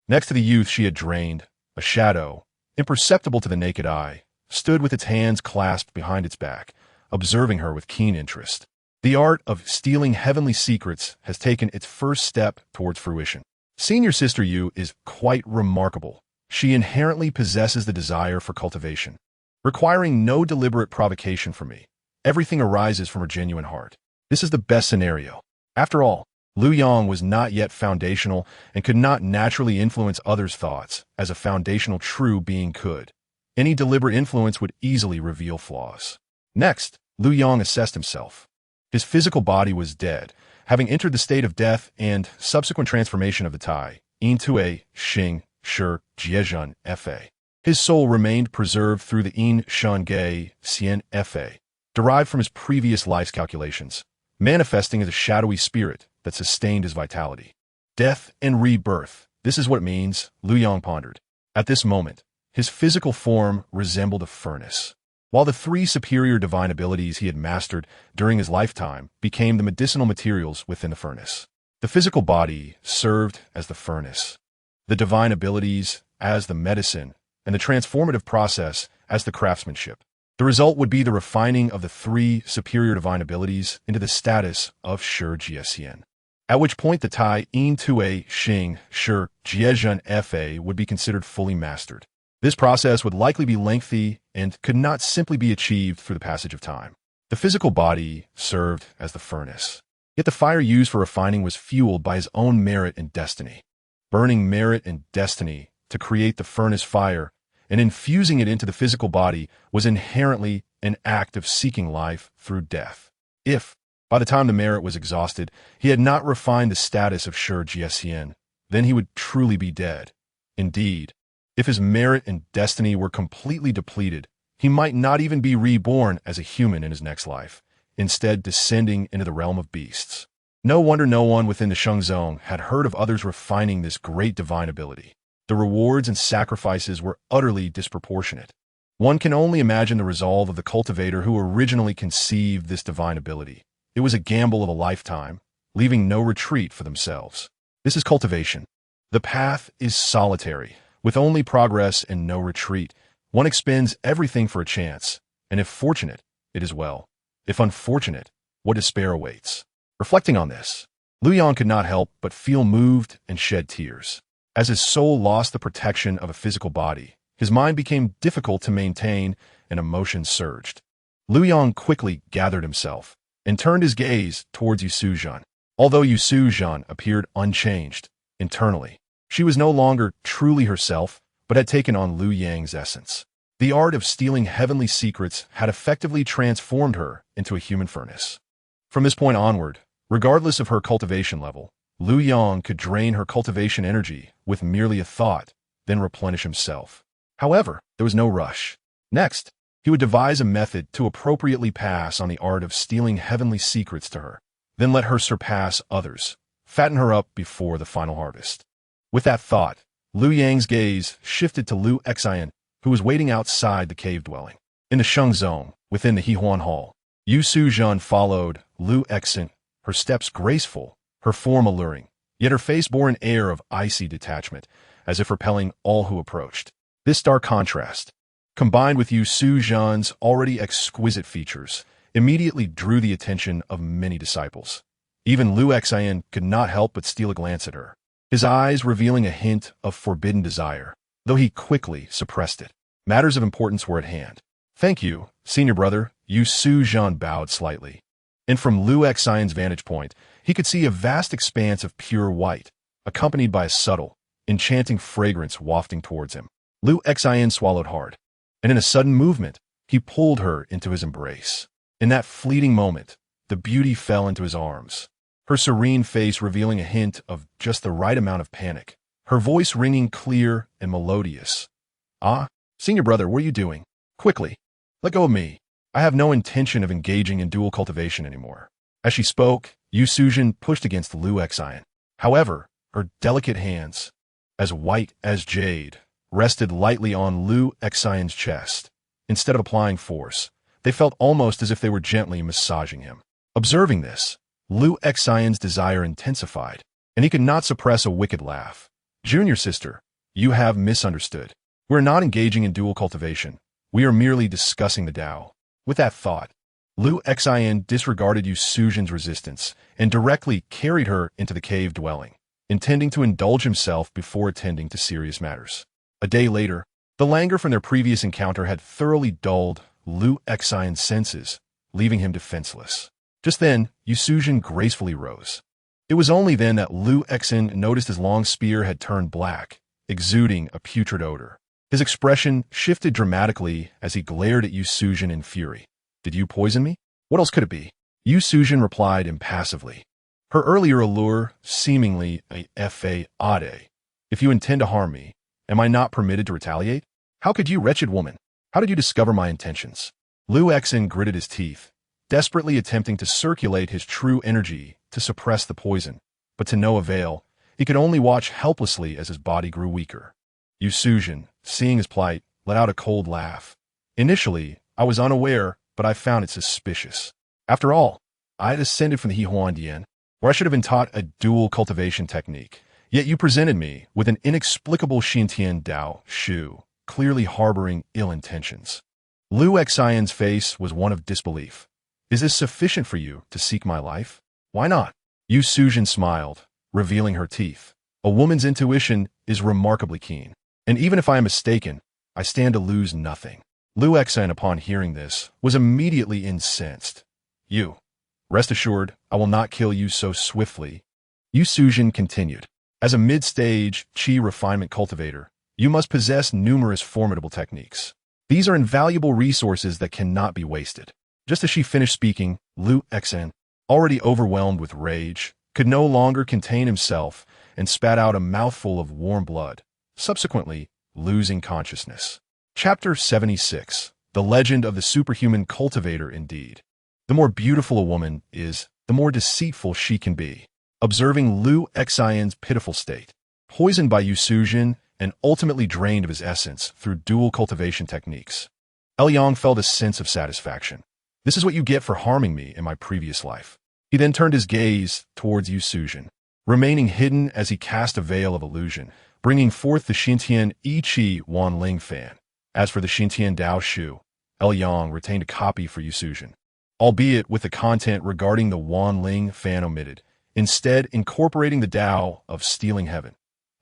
Next to the youth she had drained, a shadow, imperceptible to the naked eye, stood with its hands clasped behind its back, observing her with keen interest. The art of stealing heavenly secrets has taken its first step towards fruition. Senior Sister Yu is quite remarkable. She inherently possesses the desire for cultivation, requiring no deliberate provocation from me. Everything arises from her genuine heart. This is the best scenario. After all, Liu Yang was not yet foundational and could not naturally influence others' thoughts as a foundational true being could. Any deliberate influence would easily reveal flaws. Next, Liu Yang assessed himself. His physical body was dead, having entered the state of death and subsequent transformation of the Tai into a Xing, Shi, Jiezhen, Fa. His soul remained preserved through the Yin, Shen, Ge, Xian, Fa, derived from his previous life's calculations, manifesting as a shadowy spirit that sustained his vitality. Death and rebirth, this is what it means, Liu Yang pondered. At this moment, his physical form resembled a furnace, while the three superior divine abilities he had mastered during his lifetime became the medicinal materials within the furnace. The physical body served as the furnace, the divine abilities as the medicine, and the transformative process as the craftsmanship. The result would be the refining of the three superior divine abilities into the status of Shi Jiesian, at which point the Tai Yin Tue Xing Shi Jiezhen Fa would be considered fully mastered. This process would likely be lengthy and could not simply be achieved through the passage of time. The physical body served as the furnace, yet the fire used for refining was fueled by his own merit and destiny. Burning merit and destiny to create the furnace fire and infusing it into the physical body was inherently an act of seeking life through death. If, by the time the merit was exhausted, he had not refined the status of Shi Jiesian, then he would truly be dead. Indeed, if his merit and destiny were completely depleted, he might not even be reborn as a human in his next life, instead descending into the realm of beasts. No wonder no one within the Sheng Zone had heard of others refining this great divine ability. The rewards and sacrifices were utterly disproportionate. One can only imagine the resolve of the cultivator who originally conceived this divine ability. It was a gamble of a lifetime, leaving no retreat for themselves. This is cultivation. The path is solitary, with only progress and no retreat. One expends everything for a chance, and if fortunate, it is well. If unfortunate, what despair awaits. Reflecting on this, Lu Yang could not help but feel moved and shed tears. As his soul lost the protection of a physical body, his mind became difficult to maintain and emotions surged. Lu Yang quickly gathered himself and turned his gaze towards Yu Suzhan. Although Yu Suzhan appeared unchanged internally, she was no longer truly herself, but had taken on Lu Yang's essence. The art of stealing heavenly secrets had effectively transformed her into a human furnace. From this point onward, regardless of her cultivation level, Lu Yang could drain her cultivation energy with merely a thought, then replenish himself. However, there was no rush. Next, he would devise a method to appropriately pass on the art of stealing heavenly secrets to her, then let her surpass others, fatten her up before the final harvest. With that thought, Lu Yang's gaze shifted to Lu Xian, who was waiting outside the cave dwelling. In the Sheng Zone, within the Hehuan Hall, Yu Suzhan followed Lu Xian, her steps graceful, her form alluring, yet her face bore an air of icy detachment, as if repelling all who approached. This stark contrast, combined with Yu Suzhan's already exquisite features, immediately drew the attention of many disciples. Even Lu Xian could not help but steal a glance at her, his eyes revealing a hint of forbidden desire, though he quickly suppressed it. Matters of importance were at hand. "Thank you, senior brother," Yu Suzhan bowed slightly. And from Lu Xian's vantage point, he could see a vast expanse of pure white, accompanied by a subtle, enchanting fragrance wafting towards him. Lu Xian swallowed hard, and in a sudden movement, he pulled her into his embrace. In that fleeting moment, the beauty fell into his arms, her serene face revealing a hint of just the right amount of panic, her voice ringing clear and melodious. "Ah, senior brother, what are you doing? Quickly, let go of me. I have no intention of engaging in dual cultivation anymore." As she spoke, Yu Suzhan pushed against Lu Xian. However, her delicate hands, as white as jade, rested lightly on Lu Xian's chest. Instead of applying force, they felt almost as if they were gently massaging him. Observing this, Lu Xian's desire intensified, and he could not suppress a wicked laugh. "Junior sister, you have misunderstood. We're not engaging in dual cultivation. We are merely discussing the Tao." With that thought, Lu Xian disregarded Yu Suzhan's resistance and directly carried her into the cave dwelling, intending to indulge himself before attending to serious matters. A day later, the languor from their previous encounter had thoroughly dulled Lu Xian's senses, leaving him defenseless. Just then, Yu Suzhan gracefully rose. It was only then that Lu Xian noticed his long spear had turned black, exuding a putrid odor. His expression shifted dramatically as he glared at Yu Suzhan in fury. "Did you poison me? What else could it be?" Yu Suzhan replied impassively, her earlier allure seemingly a fade. "If you intend to harm me, am I not permitted to retaliate? How could you, wretched woman? How did you discover my intentions?" Lu Xian gritted his teeth, desperately attempting to circulate his true energy to suppress the poison, but to no avail. He could only watch helplessly as his body grew weaker. Yu Suzhan, seeing his plight, let out a cold laugh. "Initially, I was unaware, but I found it suspicious. After all, I had ascended from the Hehuan Dian, where I should have been taught a dual cultivation technique. Yet you presented me with an inexplicable Xintian Dao Shu, clearly harboring ill intentions." Lu Xian's face was one of disbelief. "Is this sufficient for you to seek my life? Why not?" Yu Suzhan smiled, revealing her teeth. "A woman's intuition is remarkably keen, and even if I am mistaken, I stand to lose nothing." Lu Xian, upon hearing this, was immediately incensed. "You, rest assured, I will not kill you so swiftly." Yu Suzhan continued. "As a mid-stage qi refinement cultivator, you must possess numerous formidable techniques. These are invaluable resources that cannot be wasted." Just as she finished speaking, Lu Xian, already overwhelmed with rage, could no longer contain himself and spat out a mouthful of warm blood, subsequently losing consciousness. Chapter 76. The Legend of the Superhuman Cultivator. Indeed, the more beautiful a woman is, the more deceitful she can be. Observing Lu Xian's pitiful state, poisoned by Yu Suzhan and ultimately drained of his essence through dual cultivation techniques, Yang felt a sense of satisfaction. "This is what you get for harming me in my previous life." He then turned his gaze towards Yu Suzhan, remaining hidden as he cast a veil of illusion, bringing forth the Xintian I Chi Wanling fan. As for the Xintian Dao Shu, Yang retained a copy for Yu Suzhen, albeit with the content regarding the Wanling fan omitted, instead incorporating the Tao of stealing heaven.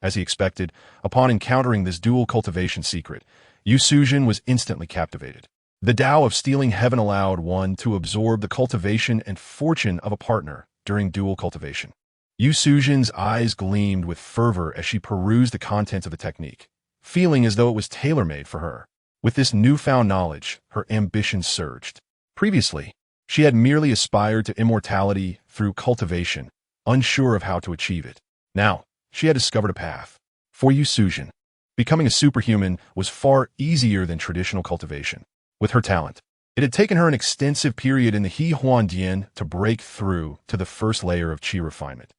As he expected, upon encountering this dual cultivation secret, Yu Suzhen was instantly captivated. The Tao of stealing heaven allowed one to absorb the cultivation and fortune of a partner during dual cultivation. Yu Suzhen's eyes gleamed with fervor as she perused the contents of the technique, feeling as though it was tailor-made for her. With this newfound knowledge, her ambition surged. Previously, she had merely aspired to immortality through cultivation, unsure of how to achieve it. Now, she had discovered a path. For Yu Suzhen, becoming a superhuman was far easier than traditional cultivation. With her talent, it had taken her an extensive period in the He Huan Dian to break through to the first layer of qi refinement.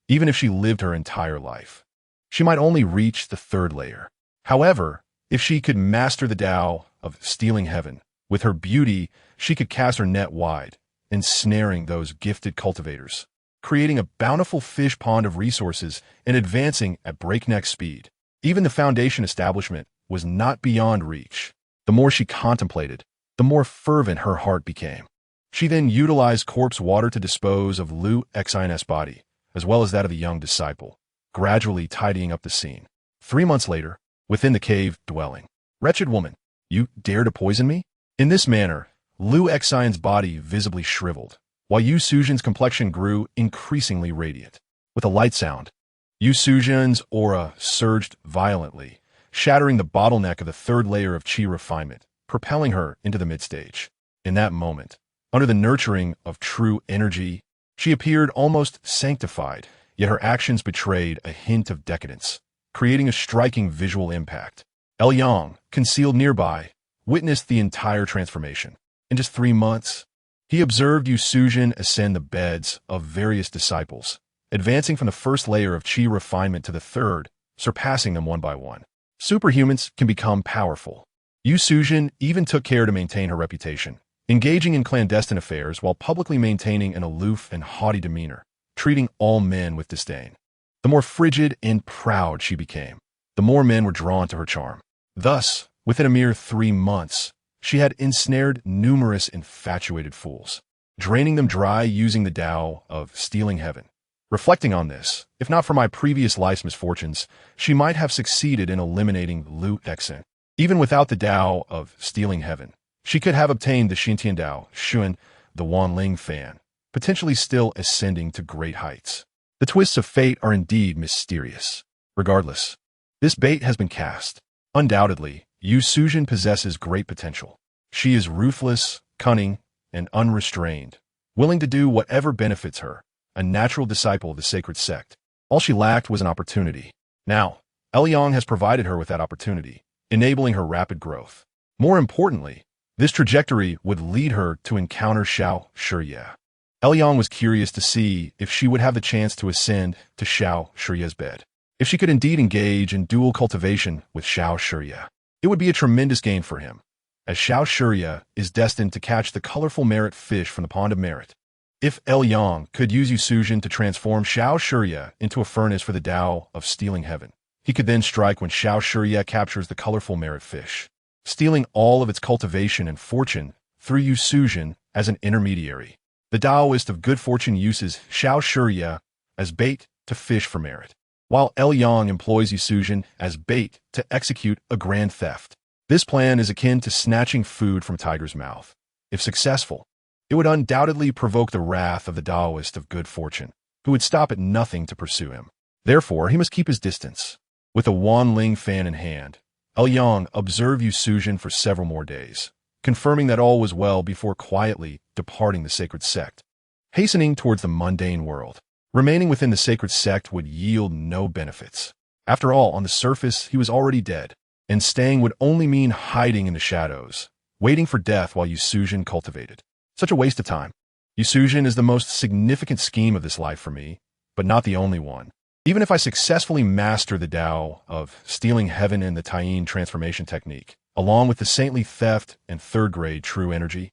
Even if she lived her entire life, she might only reach the third layer. However, if she could master the Tao of stealing heaven, with her beauty, she could cast her net wide, ensnaring those gifted cultivators, creating a bountiful fish pond of resources and advancing at breakneck speed. Even the foundation establishment was not beyond reach. The more she contemplated, the more fervent her heart became. She then utilized corpse water to dispose of Lu Xin's body, as well as that of the young disciple, gradually tidying up the scene. 3 months later, within the cave dwelling. Wretched woman, you dare to poison me? In this manner, Lu Xin's body visibly shriveled, while Yu Suzhen's complexion grew increasingly radiant. With a light sound, Yu Suzhen's aura surged violently, shattering the bottleneck of the third layer of qi refinement, propelling her into the mid-stage. In that moment, under the nurturing of true energy, she appeared almost sanctified, yet her actions betrayed a hint of decadence, creating a striking visual impact. Yang, concealed nearby, witnessed the entire transformation. In just 3 months, he observed Yu Suzhen ascend the beds of various disciples, advancing from the first layer of qi refinement to the third, surpassing them one by one. Superhumans can become powerful. Yu Suzhen even took care to maintain her reputation, engaging in clandestine affairs while publicly maintaining an aloof and haughty demeanor, treating all men with disdain. The more frigid and proud she became, the more men were drawn to her charm. Thus, within a mere 3 months, she had ensnared numerous infatuated fools, draining them dry using the Tao of stealing heaven. Reflecting on this, if not for my previous life's misfortunes, she might have succeeded in eliminating Lu Xing. Even without the Tao of stealing heaven, she could have obtained the Xintian Dao Shuan, the Wanling fan, potentially still ascending to great heights. The twists of fate are indeed mysterious. Regardless, this bait has been cast. Undoubtedly, Yu Suzhen possesses great potential. She is ruthless, cunning, and unrestrained, willing to do whatever benefits her, a natural disciple of the sacred sect. All she lacked was an opportunity. Now, Yang has provided her with that opportunity, enabling her rapid growth. More importantly, this trajectory would lead her to encounter Xiao Shiye. Yang was curious to see if she would have the chance to ascend to Xiao Shiye's bed. If she could indeed engage in dual cultivation with Xiao Shiye, it would be a tremendous gain for him, as Xiao Shiye is destined to catch the colorful merit fish from the pond of merit. If Yang could use Yu Suzhen to transform Xiao Shiye into a furnace for the Tao of stealing heaven, he could then strike when Xiao Shiye captures the colorful merit fish, stealing all of its cultivation and fortune through Yu Suzhen as an intermediary. The Taoist of good fortune uses Xiao Shiye as bait to fish for merit, while Yang employs Yu Suzhen as bait to execute a grand theft. This plan is akin to snatching food from tiger's mouth. If successful, it would undoubtedly provoke the wrath of the Taoist of good fortune, who would stop at nothing to pursue him. Therefore, he must keep his distance. With a Wanling fan in hand, Yang observed Yu Suzhen for several more days, confirming that all was well before quietly departing the sacred sect, hastening towards the mundane world. Remaining within the sacred sect would yield no benefits. After all, on the surface, he was already dead, and staying would only mean hiding in the shadows, waiting for death while Yu Suzhen cultivated. Such a waste of time. Yu Suzhen is the most significant scheme of this life for me, but not the only one. Even if I successfully master the Tao of stealing heaven in the Taiyin transformation technique, along with the saintly theft and third-grade true energy,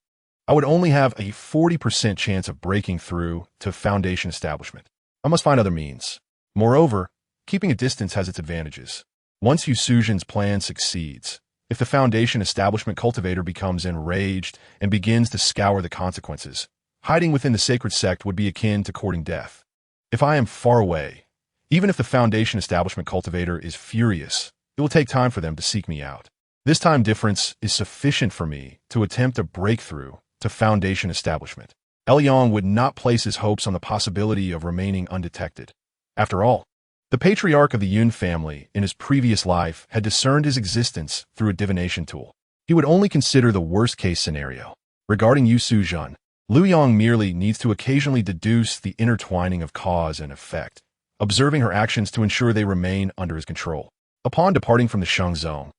I would only have a 40% chance of breaking through to foundation establishment. I must find other means. Moreover, keeping a distance has its advantages. Once Yu Suzhen's plan succeeds, If the foundation establishment cultivator becomes enraged and begins to scour the consequences, hiding within the sacred sect would be akin to courting death. If I am far away, even if the foundation establishment cultivator is furious, it will take time for them to seek me out. This time difference is sufficient for me to attempt a breakthrough to foundation establishment. Eliang would not place his hopes on the possibility of remaining undetected. After all, the patriarch of the Yun family in his previous life had discerned his existence through a divination tool. He would only consider the worst-case scenario. Regarding Yu Suzhan, Liu Yang merely needs to occasionally deduce the intertwining of cause and effect, observing her actions to ensure they remain under his control. Upon departing from the Sheng Zone,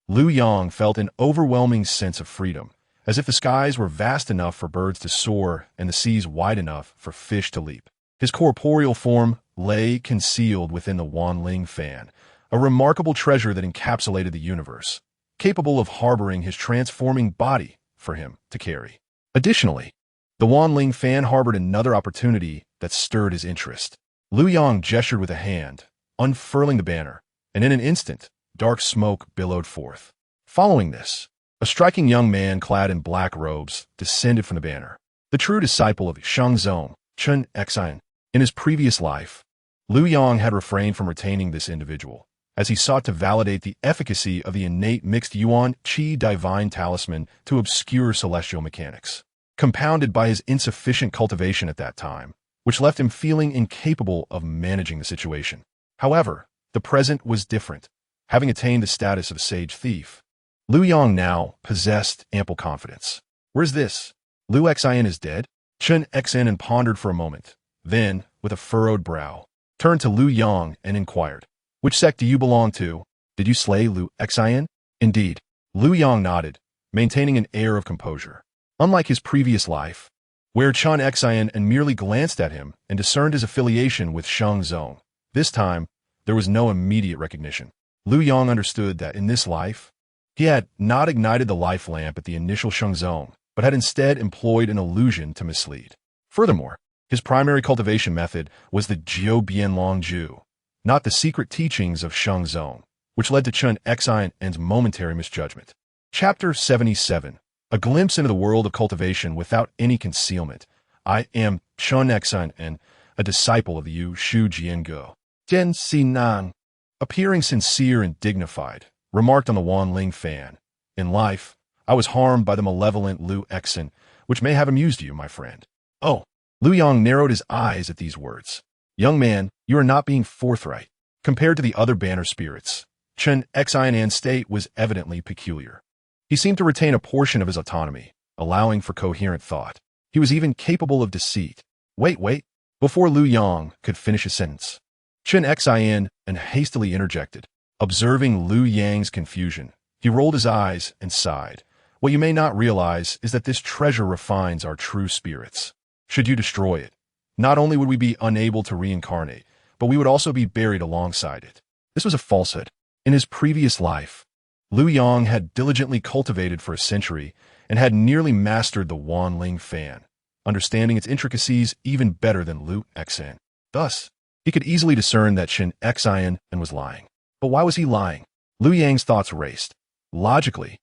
Liu Yang felt an overwhelming sense of freedom, as if the skies were vast enough for birds to soar and the seas wide enough for fish to leap. His corporeal form lay concealed within the Wanling fan, a remarkable treasure that encapsulated the universe, capable of harboring his transforming body for him to carry. Additionally, the Wanling fan harbored another opportunity that stirred his interest. Liu Yang gestured with a hand, unfurling the banner, and in an instant, dark smoke billowed forth. Following this, a striking young man clad in black robes descended from the banner. The true disciple of Sheng Zong, Chu Sheng. In his previous life, Liu Yang had refrained from retaining this individual, as he sought to validate the efficacy of the innate mixed Yuan-Qi divine talisman to obscure celestial mechanics, compounded by his insufficient cultivation at that time, which left him feeling incapable of managing the situation. However, the present was different. Having attained the status of sage thief, Liu Yang now possessed ample confidence. Where's this? Liu Xian is dead? Chen Xian pondered for a moment. Then, with a furrowed brow, turned to Liu Yang and inquired, "Which sect do you belong to? Did you slay Liu Xian?" Indeed, Liu Yang nodded, maintaining an air of composure. Unlike his previous life, where Chen Xian and merely glanced at him and discerned his affiliation with Sheng Zong, this time, there was no immediate recognition. Liu Yang understood that in this life, he had not ignited the life lamp at the initial Sheng Zong, but had instead employed an illusion to mislead. Furthermore, his primary cultivation method was the Jiu Bianlong Ju, not the secret teachings of Sheng Zong, which led to Chen Xian's momentary misjudgment. Chapter 77. A glimpse into the world of cultivation without any concealment. I am Chen Xian, a disciple of the Yu Shu Jianguo. Jian Xinang, appearing sincere and dignified, remarked on the Wanling fan. In life, I was harmed by the malevolent Liu Xian, which may have amused you, my friend. Oh. Liu Yang narrowed his eyes at these words. Young man, you are not being forthright. Compared to the other banner spirits, Chen Xian's state was evidently peculiar. He seemed to retain a portion of his autonomy, allowing for coherent thought. He was even capable of deceit. Wait. Before Liu Yang could finish his sentence, Chen Xian hastily interjected. Observing Liu Yang's confusion, he rolled his eyes and sighed. What you may not realize is that this treasure refines our true spirits. Should you destroy it, not only would we be unable to reincarnate, but we would also be buried alongside it. This was a falsehood. In his previous life, Liu Yang had diligently cultivated for a century and had nearly mastered the Wanling fan, understanding its intricacies even better than Liu Xian. Thus, he could easily discern that Chen Xian was lying. But why was he lying? Liu Yang's thoughts raced. Logically,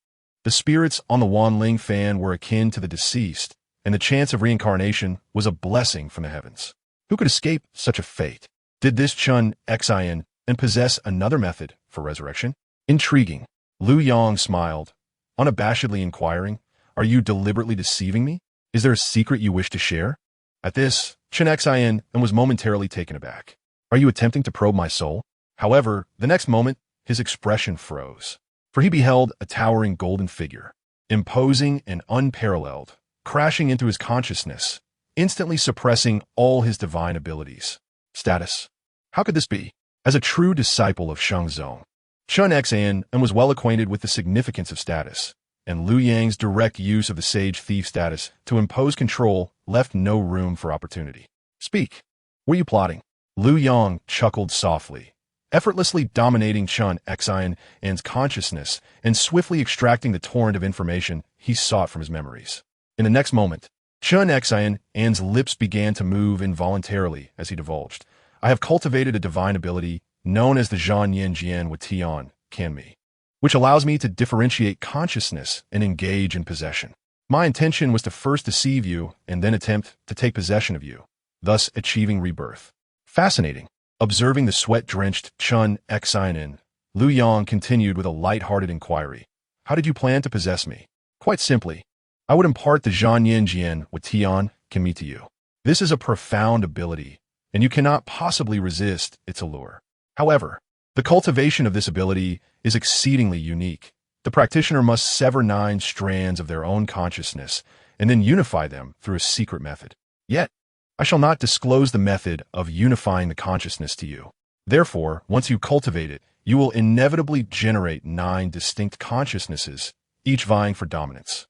the spirits on the Wanling fan were akin to the deceased, and the chance of reincarnation was a blessing from the heavens. Who could escape such a fate? Did this Chen Xian possess another method for resurrection? Intriguing. Liu Yang smiled, unabashedly inquiring, "Are you deliberately deceiving me? Is there a secret you wish to share?" At this, Chen Xian was momentarily taken aback. "Are you attempting to probe my soul?" However, the next moment, his expression froze, for he beheld a towering golden figure, imposing and unparalleled, crashing into his consciousness, instantly suppressing all his divine abilities. Status. How could this be? As a true disciple of Sheng Zong, Chen Xian was well acquainted with the significance of status, and Liu Yang's direct use of the sage thief status to impose control left no room for opportunity. "Speak. Were you plotting?" Liu Yang chuckled softly, effortlessly dominating Chen Xian's consciousness and swiftly extracting the torrent of information he sought from his memories. In the next moment, Chen Xian's lips began to move involuntarily as he divulged, "I have cultivated a divine ability known as the Zhan Yin Jian with Tian Kanmi. which allows me to differentiate consciousness and engage in possession. My intention was to first deceive you and then attempt to take possession of you, thus achieving rebirth. Fascinating. Observing the sweat-drenched Chun Xian, Lu Yang continued with a light-hearted inquiry. How did you plan to possess me? Quite simply, I would impart the Zhanyan Jian with Tian Kimi to you. This is a profound ability, and you cannot possibly resist its allure. However, the cultivation of this ability is exceedingly unique. The practitioner must sever 9 strands of their own consciousness and then unify them through a secret method. Yet, I shall not disclose the method of unifying the consciousness to you. Therefore, once you cultivate it, you will inevitably generate 9 distinct consciousnesses, each vying for dominance,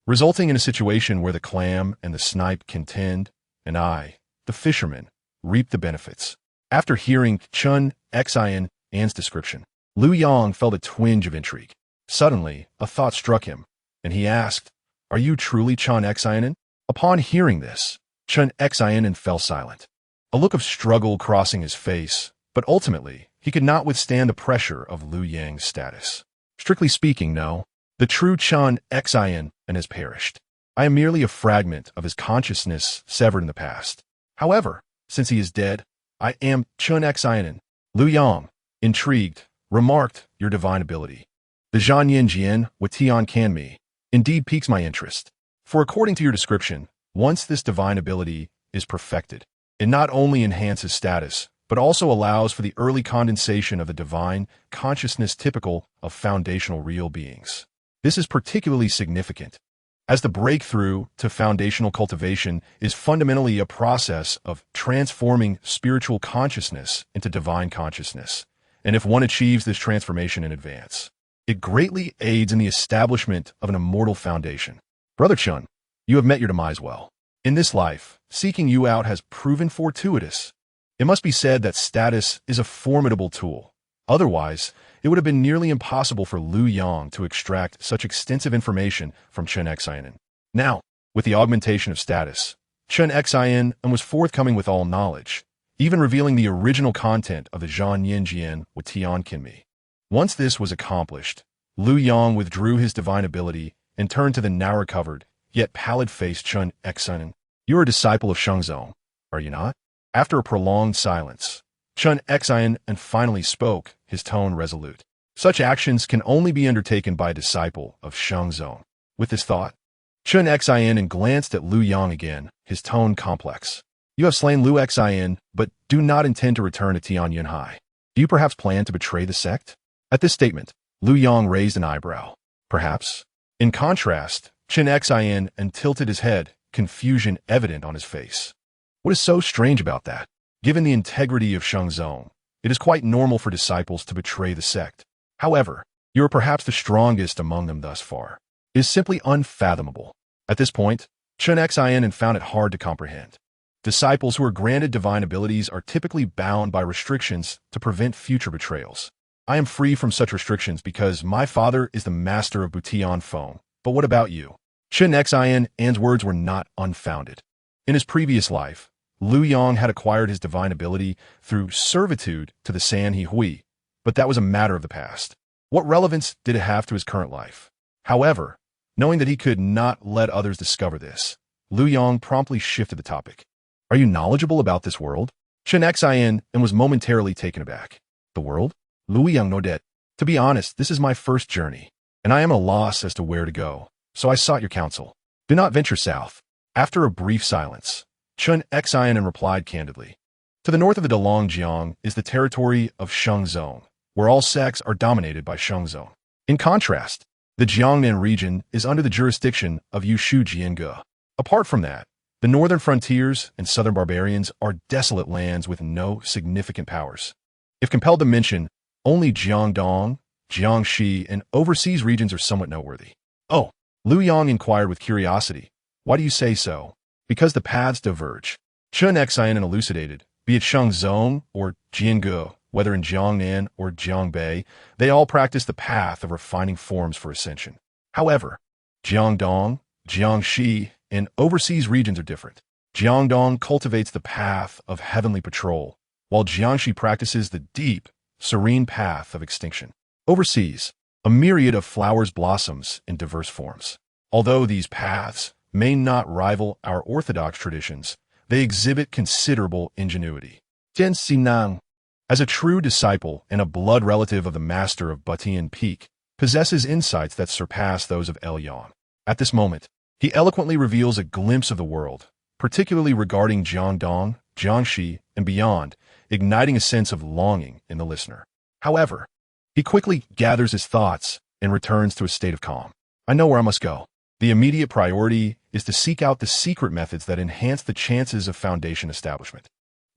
resulting in a situation where the clam and the snipe contend, and I, the fisherman, reap the benefits. After hearing Chun Xian's description, Lu Yang felt a twinge of intrigue. Suddenly, a thought struck him, and he asked, "Are you truly Chun Xian?" Upon hearing this, Chun Xian fell silent, a look of struggle crossing his face, but ultimately, he could not withstand the pressure of Lu Yang's status. Strictly speaking, no. The true Chun Xian has perished. I am merely a fragment of his consciousness severed in the past. However, since he is dead, I am Chun Xian. Lu Yang, intrigued, remarked, "Your divine ability, the Zhanyan Jian with Tian Kanmi, indeed piques my interest. For according to your description, once this divine ability is perfected, it not only enhances status, but also allows for the early condensation of the divine consciousness typical of foundational real beings. This is particularly significant, as the breakthrough to foundational cultivation is fundamentally a process of transforming spiritual consciousness into divine consciousness, and if one achieves this transformation in advance, it greatly aids in the establishment of an immortal foundation. Brother Chun, you have met your demise well. In this life, seeking you out has proven fortuitous. It must be said that status is a formidable tool. Otherwise, it would have been nearly impossible for Lu Yang to extract such extensive information from Chun Xian. Now, with the augmentation of status, Chun Xian was forthcoming with all knowledge, even revealing the original content of the Zhanyan Jian with Tian Kinmi. Once this was accomplished, Lu Yang withdrew his divine ability and turned to the now-recovered, yet pallid-faced Chun Xian. You are a disciple of Shengzong, are you not? After a prolonged silence, Chun Xian finally spoke, his tone resolute. Such actions can only be undertaken by a disciple of Shengzong. With this thought, Chun Xian glanced at Lu Yang again, his tone complex. You have slain Lu Xian, but do not intend to return to Tian Yunhai. Do you perhaps plan to betray the sect? At this statement, Lu Yang raised an eyebrow. Perhaps. In contrast, Chun Xian tilted his head, confusion evident on his face. What is so strange about that? Given the integrity of Shengzong, it is quite normal for disciples to betray the sect. However, you are perhaps the strongest among them thus far. It is simply unfathomable. At this point, Chun Xian found it hard to comprehend. Disciples who are granted divine abilities are typically bound by restrictions to prevent future betrayals. I am free from such restrictions because my father is the master of Butian Feng. But what about you? Chun Xian's words were not unfounded. In his previous life, Lu Yang had acquired his divine ability through servitude to the San He Hui, but that was a matter of the past. What relevance did it have to his current life? However, knowing that he could not let others discover this, Lu Yang promptly shifted the topic. Are you knowledgeable about this world? Chun Xian was momentarily taken aback. The world? Lu Yang nodded. To be honest, this is my first journey, and I am at a loss as to where to go, so I sought your counsel. Do not venture south. After a brief silence, Chun Xian replied candidly. To the north of the Dalongjiang is the territory of Shengzong, where all sects are dominated by Shengzong. In contrast, the Jiangnan region is under the jurisdiction of Yushu Jienge. Apart from that, the northern frontiers and southern barbarians are desolate lands with no significant powers. If compelled to mention, only Jiangdong, Jiangxi, and overseas regions are somewhat noteworthy. Oh, Lu Yang inquired with curiosity. Why do you say so? Because the paths diverge. Chun Xian elucidated, be it Shengzong or Jienge, whether in Jiangnan or Jiangbei, they all practice the path of refining forms for ascension. However, Jiangdong, Jiangxi, and overseas regions are different. Jiangdong cultivates the path of heavenly patrol, while Jiangxi practices the deep, serene path of extinction. Overseas, A myriad of flowers blossoms in diverse forms. Although these paths may not rival our orthodox traditions, they exhibit considerable ingenuity. Tian Xinang, as a true disciple and a blood relative of the master of Batian Peak, possesses insights that surpass those of Yang. At this moment, he eloquently reveals a glimpse of the world, particularly regarding Jiangdong, Jiangxi, and beyond, igniting a sense of longing in the listener. However, he quickly gathers his thoughts and returns to a state of calm. I know where I must go. The immediate priority is to seek out the secret methods that enhance the chances of foundation establishment.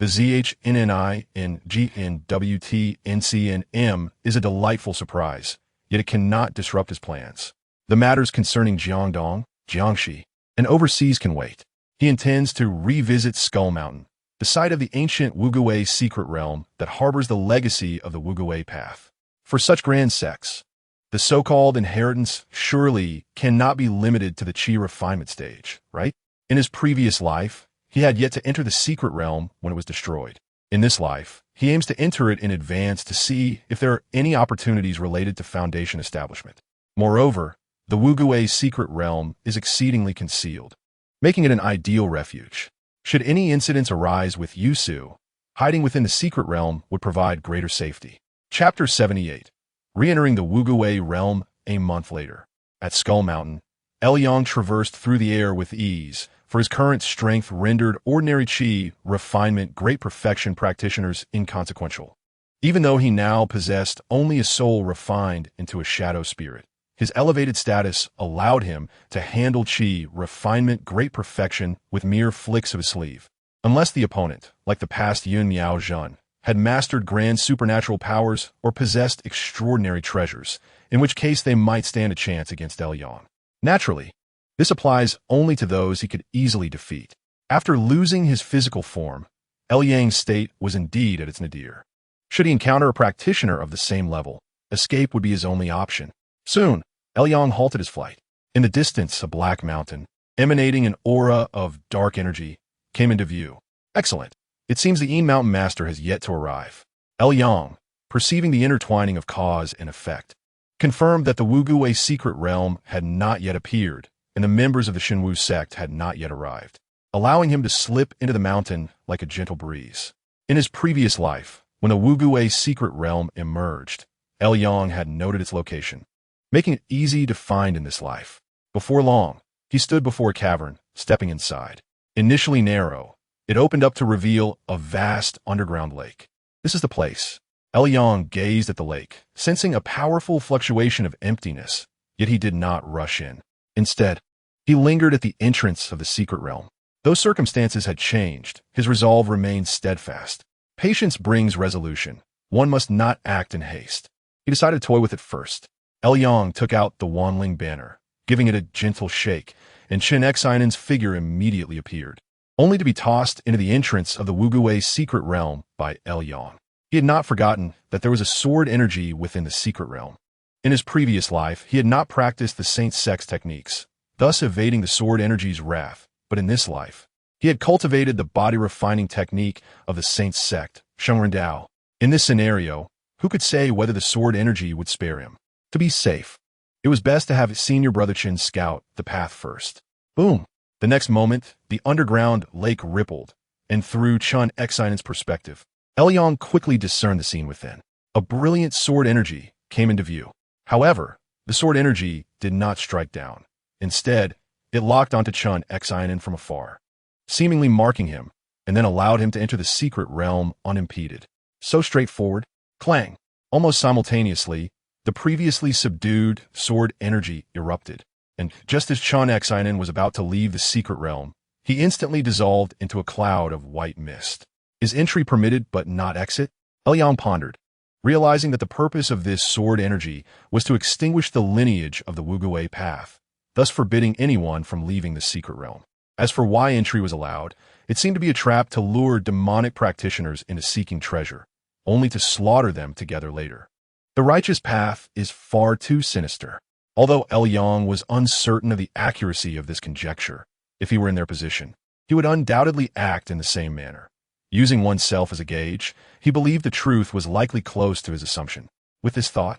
The ZHNNI in GNWT NCNM is a delightful surprise, yet it cannot disrupt his plans. The matters concerning Jiangdong, Jiangxi, and overseas can wait. He intends to revisit Skull Mountain, the site of the ancient Wugui secret realm that harbors the legacy of the Wugui path. For such grand sects, the so-called inheritance surely cannot be limited to the Qi refinement stage, right? In his previous life, he had yet to enter the secret realm when it was destroyed. In this life, he aims to enter it in advance to see if there are any opportunities related to foundation establishment. Moreover, the Wugui secret realm is exceedingly concealed, making it an ideal refuge. Should any incidents arise with Yusu, hiding within the secret realm would provide greater safety. Chapter 78. Re-entering the Wugui realm a month later. At Skull Mountain, Yang traversed through the air with ease, for his current strength rendered ordinary Qi refinement great perfection practitioners inconsequential. Even though he now possessed only a soul refined into a shadow spirit, his elevated status allowed him to handle Qi refinement great perfection with mere flicks of his sleeve. Unless the opponent, like the past Yun Miao Zhen, had mastered grand supernatural powers or possessed extraordinary treasures, in which case they might stand a chance against Yang. Naturally, this applies only to those he could easily defeat. After losing his physical form, Yang's state was indeed at its nadir. Should he encounter a practitioner of the same level, escape would be his only option. Soon, Yang halted his flight. In the distance, a black mountain, emanating an aura of dark energy, came into view. Excellent. It seems the Yin Mountain Master has yet to arrive. Yang, perceiving the intertwining of cause and effect, confirmed that the Wugui secret realm had not yet appeared, and the members of the Shenwu sect had not yet arrived, allowing him to slip into the mountain like a gentle breeze. In his previous life, when the Wugui secret realm emerged, Yang had noted its location, making it easy to find in this life. Before long, he stood before a cavern, stepping inside. Initially narrow, it opened up to reveal a vast underground lake. This is the place. Yang gazed at the lake, sensing a powerful fluctuation of emptiness, yet he did not rush in. Instead, he lingered at the entrance of the secret realm. Though circumstances had changed, his resolve remained steadfast. Patience brings resolution. One must not act in haste. He decided to toy with it first. Yang took out the Wanling banner, giving it a gentle shake, and Chen Xinan's figure immediately appeared, only to be tossed into the entrance of the Wugui secret realm by Yang. He had not forgotten that there was a sword energy within the secret realm. In his previous life, he had not practiced the Saint Sect's techniques, thus evading the sword energy's wrath, but in this life, he had cultivated the body-refining technique of the Saint Sect, Shengren. In this scenario, who could say whether the sword energy would spare him? To be safe, it was best to have his senior brother Chen scout the path first. Boom! The next moment, the underground lake rippled, and through Chen Xinan's perspective, Yang quickly discerned the scene within. A brilliant sword energy came into view. However, the sword energy did not strike down. Instead, it locked onto Chen Xinan from afar, seemingly marking him, and then allowed him to enter the secret realm unimpeded. So straightforward. Clang! Almost simultaneously, the previously subdued sword energy erupted, and just as Chen Xinan was about to leave the secret realm, he instantly dissolved into a cloud of white mist. Is entry permitted but not exit? Yang pondered, realizing that the purpose of this sword energy was to extinguish the lineage of the Wugui path, thus forbidding anyone from leaving the secret realm. As for why entry was allowed, it seemed to be a trap to lure demonic practitioners into seeking treasure, only to slaughter them together later. The righteous path is far too sinister. Although Yang was uncertain of the accuracy of this conjecture, if he were in their position, he would undoubtedly act in the same manner. Using oneself as a gauge, he believed the truth was likely close to his assumption. With this thought,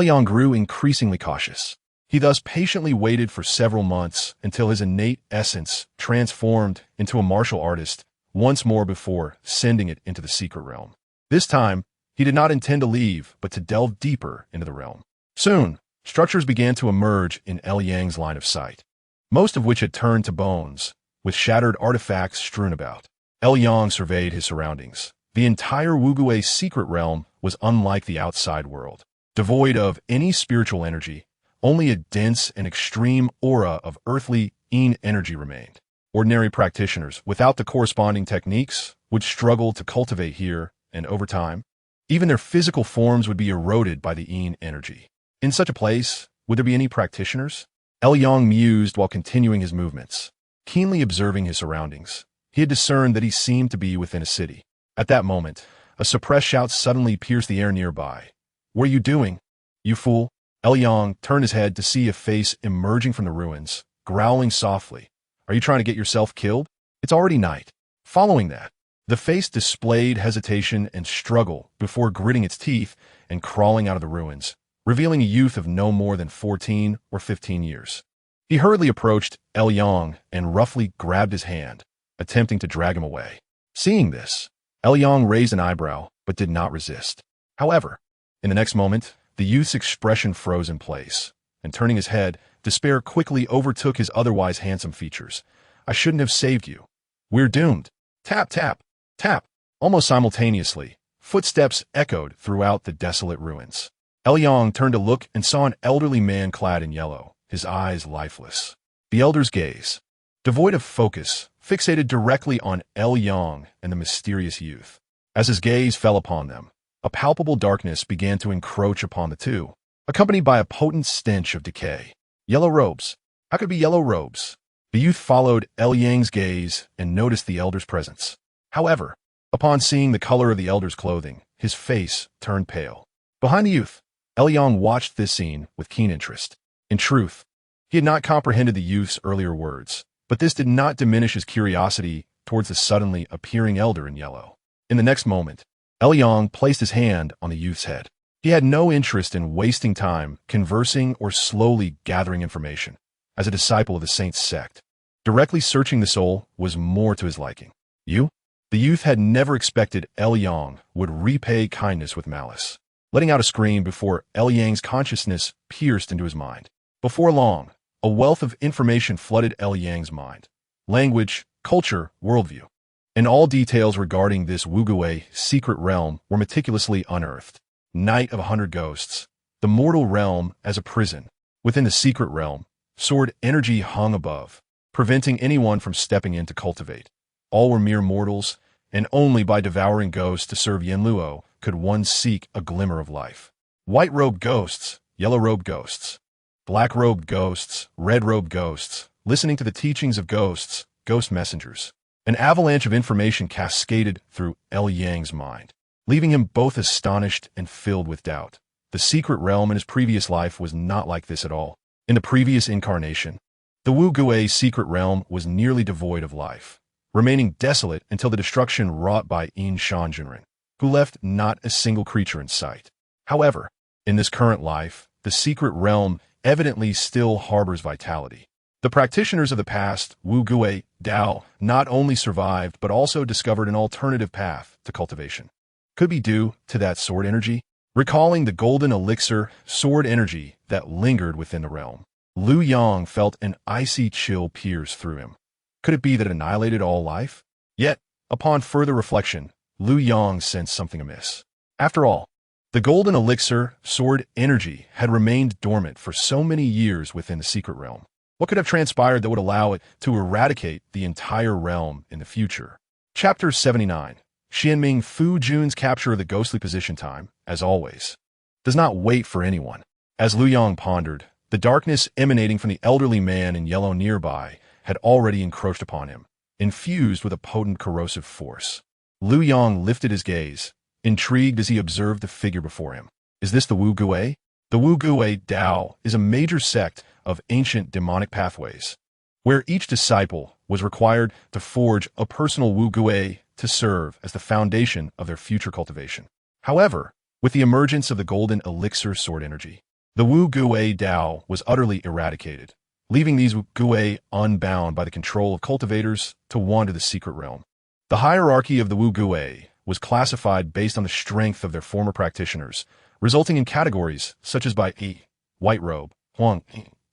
Yang grew increasingly cautious. He thus patiently waited for several months until his innate essence transformed into a martial artist once more before sending it into the secret realm. This time, he did not intend to leave, but to delve deeper into the realm. Soon, structures began to emerge in Yang's line of sight, most of which had turned to bones, with shattered artifacts strewn about. Yang surveyed his surroundings. The entire Wugui's secret realm was unlike the outside world. Devoid of any spiritual energy, only a dense and extreme aura of earthly yin energy remained. Ordinary practitioners, without the corresponding techniques, would struggle to cultivate here, and over time, even their physical forms would be eroded by the yin energy. In such a place, would there be any practitioners? Yang mused while continuing his movements. Keenly observing his surroundings, he had discerned that he seemed to be within a city. At that moment, a suppressed shout suddenly pierced the air nearby. "What are you doing, you fool?" Yang turned his head to see a face emerging from the ruins, growling softly. "Are you trying to get yourself killed? It's already night." Following that, the face displayed hesitation and struggle before gritting its teeth and crawling out of the ruins, revealing a youth of no more than 14 or 15 years. He hurriedly approached Yang and roughly grabbed his hand, attempting to drag him away. Seeing this, Yang raised an eyebrow but did not resist. However, in the next moment, the youth's expression froze in place, and turning his head, despair quickly overtook his otherwise handsome features. "I shouldn't have saved you. We're doomed." Tap, tap, tap. Almost simultaneously, footsteps echoed throughout the desolate ruins. Yang turned to look and saw an elderly man clad in yellow, his eyes lifeless. The elder's gaze, devoid of focus, fixated directly on Yang and the mysterious youth. As his gaze fell upon them, a palpable darkness began to encroach upon the two, accompanied by a potent stench of decay. Yellow robes. How could it be yellow robes? The youth followed Yang's gaze and noticed the elder's presence. However, upon seeing the color of the elder's clothing, his face turned pale. Behind the youth, Yang watched this scene with keen interest. In truth, he had not comprehended the youth's earlier words, but this did not diminish his curiosity towards the suddenly appearing elder in yellow. In the next moment, Yang placed his hand on the youth's head. He had no interest in wasting time conversing or slowly gathering information. As a disciple of the Saint Sect, directly searching the soul was more to his liking. "You?" The youth had never expected Yang would repay kindness with malice, letting out a scream before Yang's consciousness pierced into his mind. Before long, a wealth of information flooded Yang's mind. Language, culture, worldview, and all details regarding this Wugui secret realm were meticulously unearthed. Night of 100 Ghosts, the mortal realm as a prison. Within the secret realm, sword energy hung above, preventing anyone from stepping in to cultivate. All were mere mortals, and only by devouring ghosts to serve Yenluo could one seek a glimmer of life. White-robed ghosts, yellow-robed ghosts, black-robed ghosts, red-robed ghosts, listening to the teachings of ghosts, ghost messengers. An avalanche of information cascaded through Yang's mind, leaving him both astonished and filled with doubt. The secret realm in his previous life was not like this at all. In the previous incarnation, the Wugui secret realm was nearly devoid of life, remaining desolate until the destruction wrought by Yin Shanjunren, who left not a single creature in sight. However, in this current life, the secret realm evidently still harbors vitality. The practitioners of the past, Wugui Dao, not only survived but also discovered an alternative path to cultivation. Could be due to that sword energy, recalling the golden elixir sword energy that lingered within the realm. Liu Yang felt an icy chill pierce through him. Could it be that it annihilated all life? Yet, upon further reflection, Liu Yang sensed something amiss. After all, the golden elixir sword energy had remained dormant for so many years within the secret realm. What could have transpired that would allow it to eradicate the entire realm in the future? Chapter 79. Xianming Fu Jun's capture of the ghostly position time, as always, does not wait for anyone. As Liu Yang pondered, the darkness emanating from the elderly man in yellow nearby had already encroached upon him, infused with a potent corrosive force. Liu Yang lifted his gaze, intrigued as he observed the figure before him. Is this the Wugui? The Wugui Dao is a major sect of ancient demonic pathways, where each disciple was required to forge a personal Wugui to serve as the foundation of their future cultivation. However, With the emergence of the golden elixir sword energy, the Wu Gui Dao was utterly eradicated, leaving these Wu Gui unbound by the control of cultivators to wander the secret realm. The hierarchy of the Wu Gui was classified based on the strength of their former practitioners, resulting in categories such as by Yi, white robe, Huang,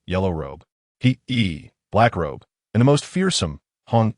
yellow robe, He, black robe, and the most fearsome, Hong,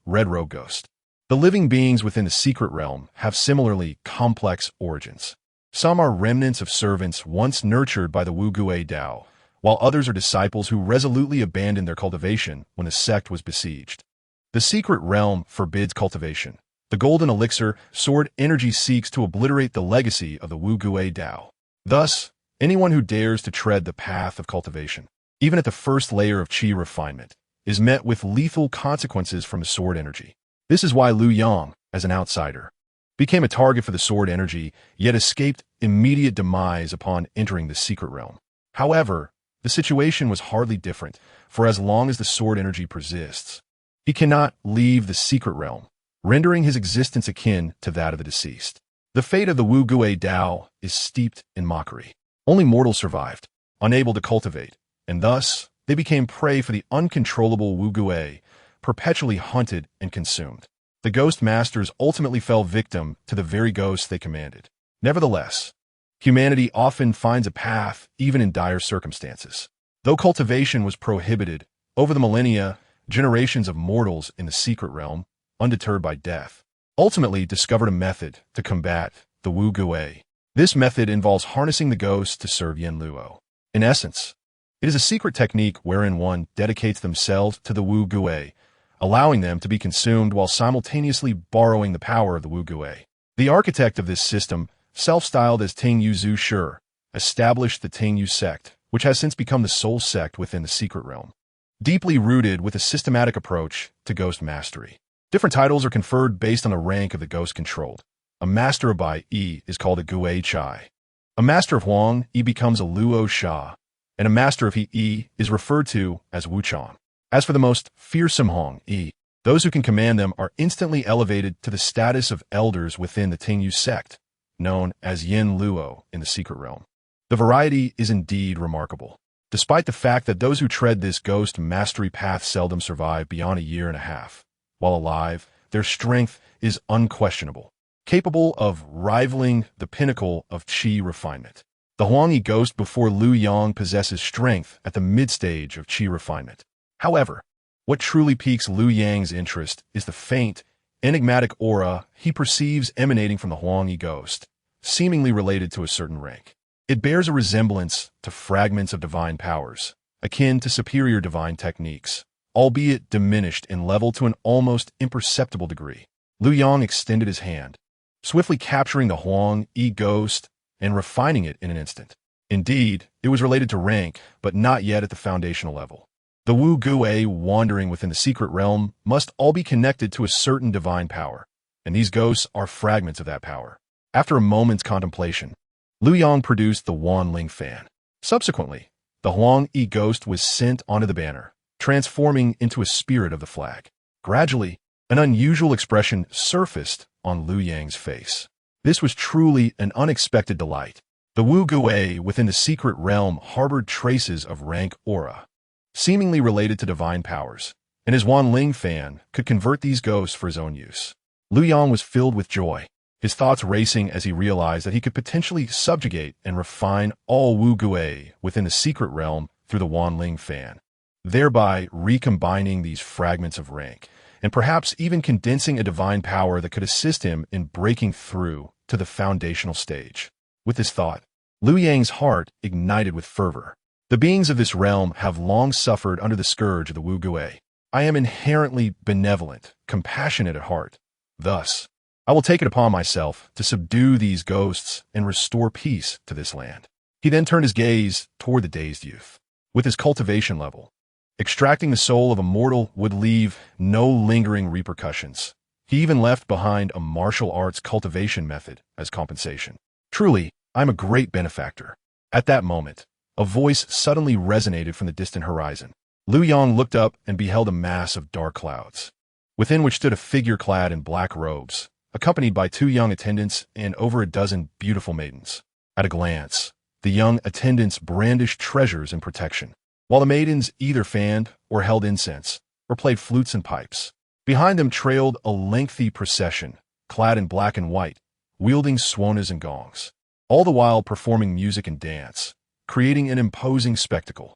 red robe ghost. The living beings within the secret realm have similarly complex origins. Some are remnants of servants once nurtured by the Wu Gui Dao, while others are disciples who resolutely abandoned their cultivation when the sect was besieged. The secret realm forbids cultivation. The golden elixir sword energy seeks to obliterate the legacy of the Wu Gui Dao. Thus, anyone who dares to tread the path of cultivation, even at the first layer of qi refinement, is met with lethal consequences from the sword energy. This is why Lu Yang, as an outsider, became a target for the sword energy, yet escaped immediate demise upon entering the secret realm. However, the situation was hardly different, for as long as the sword energy persists, he cannot leave the secret realm, rendering his existence akin to that of the deceased. The fate of the Wu Gui Dao is steeped in mockery. Only mortals survived, unable to cultivate, and thus they became prey for the uncontrollable Wu Gui, perpetually hunted and consumed. The ghost masters ultimately fell victim to the very ghosts they commanded. Nevertheless, humanity often finds a path even in dire circumstances. Though cultivation was prohibited, over the millennia, generations of mortals in the secret realm, undeterred by death, ultimately discovered a method to combat the Wu Gui. This method involves harnessing the ghosts to serve Yin Luo. In essence, it is a secret technique wherein one dedicates themselves to the Wu Gui, allowing them to be consumed while simultaneously borrowing the power of the Wu Gui. The architect of this system, self-styled as Tingyu Zhu Shi, established the Tingyu Sect, which has since become the sole sect within the secret realm, deeply rooted with a systematic approach to ghost mastery. Different titles are conferred based on the rank of the ghost controlled. A master of Bai Yi is called a Gui Chai. A master of Huang Yi becomes a Luo Sha, and a master of He Yi is referred to as Wu Chang. As for the most fearsome Hong Yi, those who can command them are instantly elevated to the status of elders within the Tingyu sect, known as Yin Luo in the secret realm. The variety is indeed remarkable. Despite the fact that those who tread this ghost mastery path seldom survive beyond a year and a half, while alive, their strength is unquestionable, capable of rivaling the pinnacle of qi refinement. The Huangyi ghost before Lu Yang possesses strength at the mid-stage of qi refinement. However, what truly piques Lu Yang's interest is the faint, enigmatic aura he perceives emanating from the Huangyi ghost, seemingly related to a certain rank. It bears a resemblance to fragments of divine powers, akin to superior divine techniques, albeit diminished in level to an almost imperceptible degree. Lu Yang extended his hand, swiftly capturing the Huangyi ghost and refining it in an instant. Indeed, it was related to rank, but not yet at the foundational level. The Wu Gui wandering within the secret realm must all be connected to a certain divine power, and these ghosts are fragments of that power. After a moment's contemplation, Lu Yang produced the Wanling fan. Subsequently, the Huangyi ghost was sent onto the banner, transforming into a spirit of the flag. Gradually, an unusual expression surfaced on Lu Yang's face. This was truly an unexpected delight. The Wu Gui within the secret realm harbored traces of rank aura, seemingly related to divine powers, and his Wanling fan could convert these ghosts for his own use. Lu Yang was filled with joy, his thoughts racing as he realized that he could potentially subjugate and refine all Wu Gui within the secret realm through the Wanling fan, thereby recombining these fragments of rank, and perhaps even condensing a divine power that could assist him in breaking through to the foundational stage. With this thought, Lu Yang's heart ignited with fervor. The beings of this realm have long suffered under the scourge of the Wu Gui. I am inherently benevolent, compassionate at heart. Thus, I will take it upon myself to subdue these ghosts and restore peace to this land. He then turned his gaze toward the dazed youth. With his cultivation level, extracting the soul of a mortal would leave no lingering repercussions. He even left behind a martial arts cultivation method as compensation. Truly, I'm a great benefactor. At that moment, a voice suddenly resonated from the distant horizon. Lu Yang looked up and beheld a mass of dark clouds, within which stood a figure clad in black robes, accompanied by 2 young attendants and over a dozen beautiful maidens. At a glance, the young attendants brandished treasures and protection, while the maidens either fanned or held incense, or played flutes and pipes. Behind them trailed a lengthy procession, clad in black and white, wielding swanas and gongs, all the while performing music and dance, creating an imposing spectacle.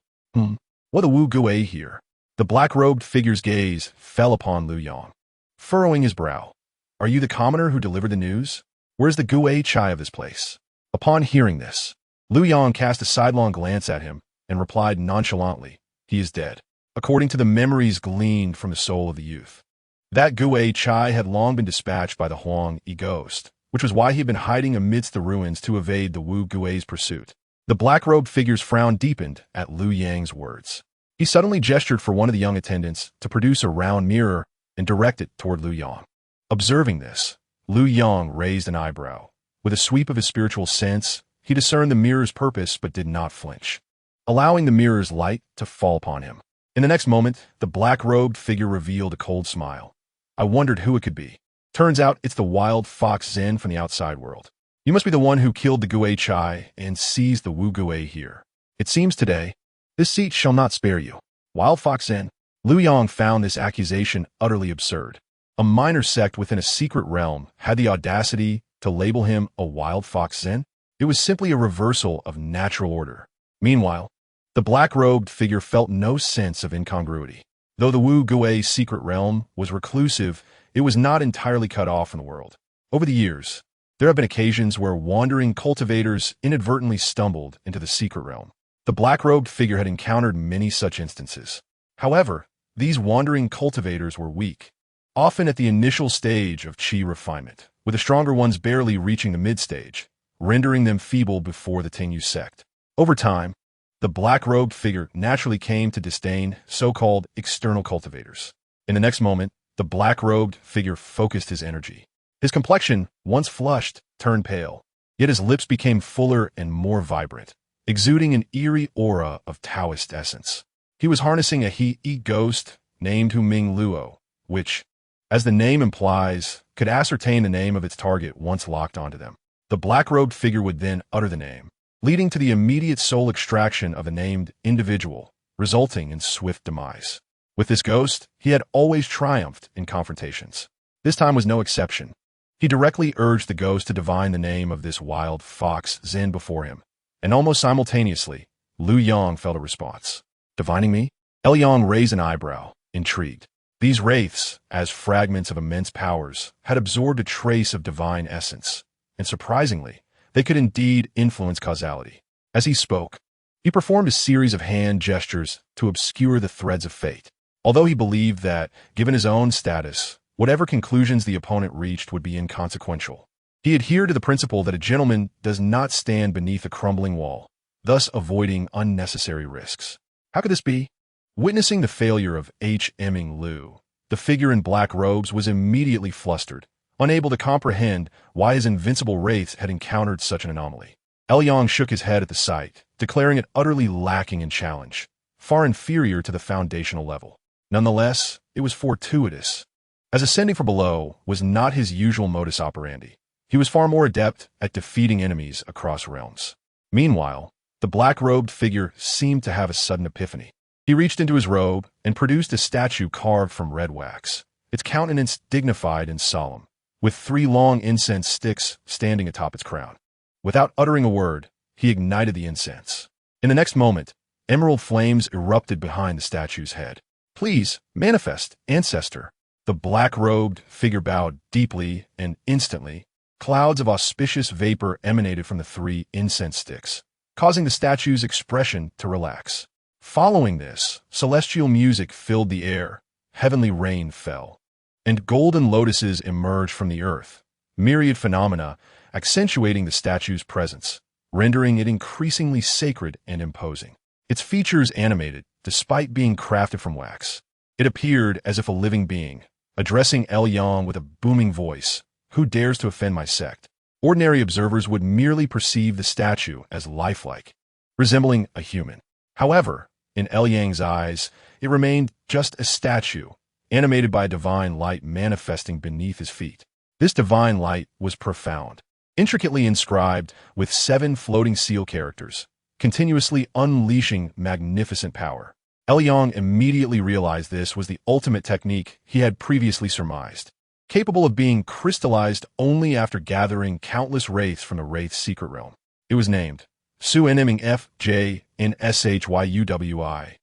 What a Wu Gui here! The black-robed figure's gaze fell upon Lu Yang, furrowing his brow. Are you the commoner who delivered the news? Where's the Gui Chai of this place? Upon hearing this, Lu Yang cast a sidelong glance at him and replied nonchalantly, he is dead, according to the memories gleaned from the soul of the youth. That Gui Chai had long been dispatched by the Huang Yi ghost, which was why he had been hiding amidst the ruins to evade the Wu Gui's pursuit. The black-robed figure's frown deepened at Lu Yang's words. He suddenly gestured for one of the young attendants to produce a round mirror and direct it toward Lu Yang. Observing this, Lu Yang raised an eyebrow. With a sweep of his spiritual sense, he discerned the mirror's purpose but did not flinch, allowing the mirror's light to fall upon him. In the next moment, the black-robed figure revealed a cold smile. I wondered who it could be. Turns out it's the wild fox Zen from the outside world. You must be the one who killed the Gui Chai and seized the Wu Gui here. It seems today, this seat shall not spare you. Wild fox Zen. Lu Yang found this accusation utterly absurd. A minor sect within a secret realm had the audacity to label him a wild fox Zen? It was simply a reversal of natural order. Meanwhile, the black-robed figure felt no sense of incongruity. Though the Wu Gui's secret realm was reclusive, it was not entirely cut off from the world. Over the years, there have been occasions where wandering cultivators inadvertently stumbled into the secret realm. The black-robed figure had encountered many such instances. However, these wandering cultivators were weak, often at the initial stage of qi refinement, with the stronger ones barely reaching the mid-stage, rendering them feeble before the Anew sect. Over time, the black-robed figure naturally came to disdain so-called external cultivators. In the next moment, the black-robed figure focused his energy. His complexion, once flushed, turned pale, yet his lips became fuller and more vibrant, exuding an eerie aura of Taoist essence. He was harnessing a He ghost named Hu Ming Luo, which, as the name implies, could ascertain the name of its target once locked onto them. The black-robed figure would then utter the name, leading to the immediate soul extraction of the named individual, resulting in swift demise. With this ghost, he had always triumphed in confrontations. This time was no exception. He directly urged the ghost to divine the name of this wild fox Zen before him, and almost simultaneously, Lu Yang felt a response. Divining me? Yang raised an eyebrow, intrigued. These wraiths, as fragments of immense powers, had absorbed a trace of divine essence, and surprisingly, they could indeed influence causality. As he spoke, he performed a series of hand gestures to obscure the threads of fate. Although he believed that, given his own status, whatever conclusions the opponent reached would be inconsequential, he adhered to the principle that a gentleman does not stand beneath a crumbling wall, thus avoiding unnecessary risks. How could this be? Witnessing the failure of Ming Lu, the figure in black robes was immediately flustered, unable to comprehend why his invincible wraiths had encountered such an anomaly. Yang shook his head at the sight, declaring it utterly lacking in challenge, far inferior to the foundational level. Nonetheless, it was fortuitous, as ascending from below was not his usual modus operandi. He was far more adept at defeating enemies across realms. Meanwhile, the black-robed figure seemed to have a sudden epiphany. He reached into his robe and produced a statue carved from red wax, its countenance dignified and solemn, with 3 long incense sticks standing atop its crown. Without uttering a word, he ignited the incense. In the next moment, emerald flames erupted behind the statue's head. Please, manifest, ancestor. The black-robed figure bowed deeply, and instantly, clouds of auspicious vapor emanated from the 3 incense sticks, causing the statue's expression to relax. Following this, celestial music filled the air, heavenly rain fell, and golden lotuses emerged from the earth, myriad phenomena accentuating the statue's presence, rendering it increasingly sacred and imposing. Its features animated, despite being crafted from wax. It appeared as if a living being, addressing Yang with a booming voice, "Who dares to offend my sect?" Ordinary observers would merely perceive the statue as lifelike, resembling a human. However, in Yang's eyes, it remained just a statue, animated by divine light manifesting beneath his feet. This divine light was profound, intricately inscribed with 7 floating seal characters, continuously unleashing magnificent power. Elyong immediately realized this was the ultimate technique he had previously surmised, capable of being crystallized only after gathering countless wraiths from the Wraith's secret realm. It was named Su Nming F.J. in Shyuwi.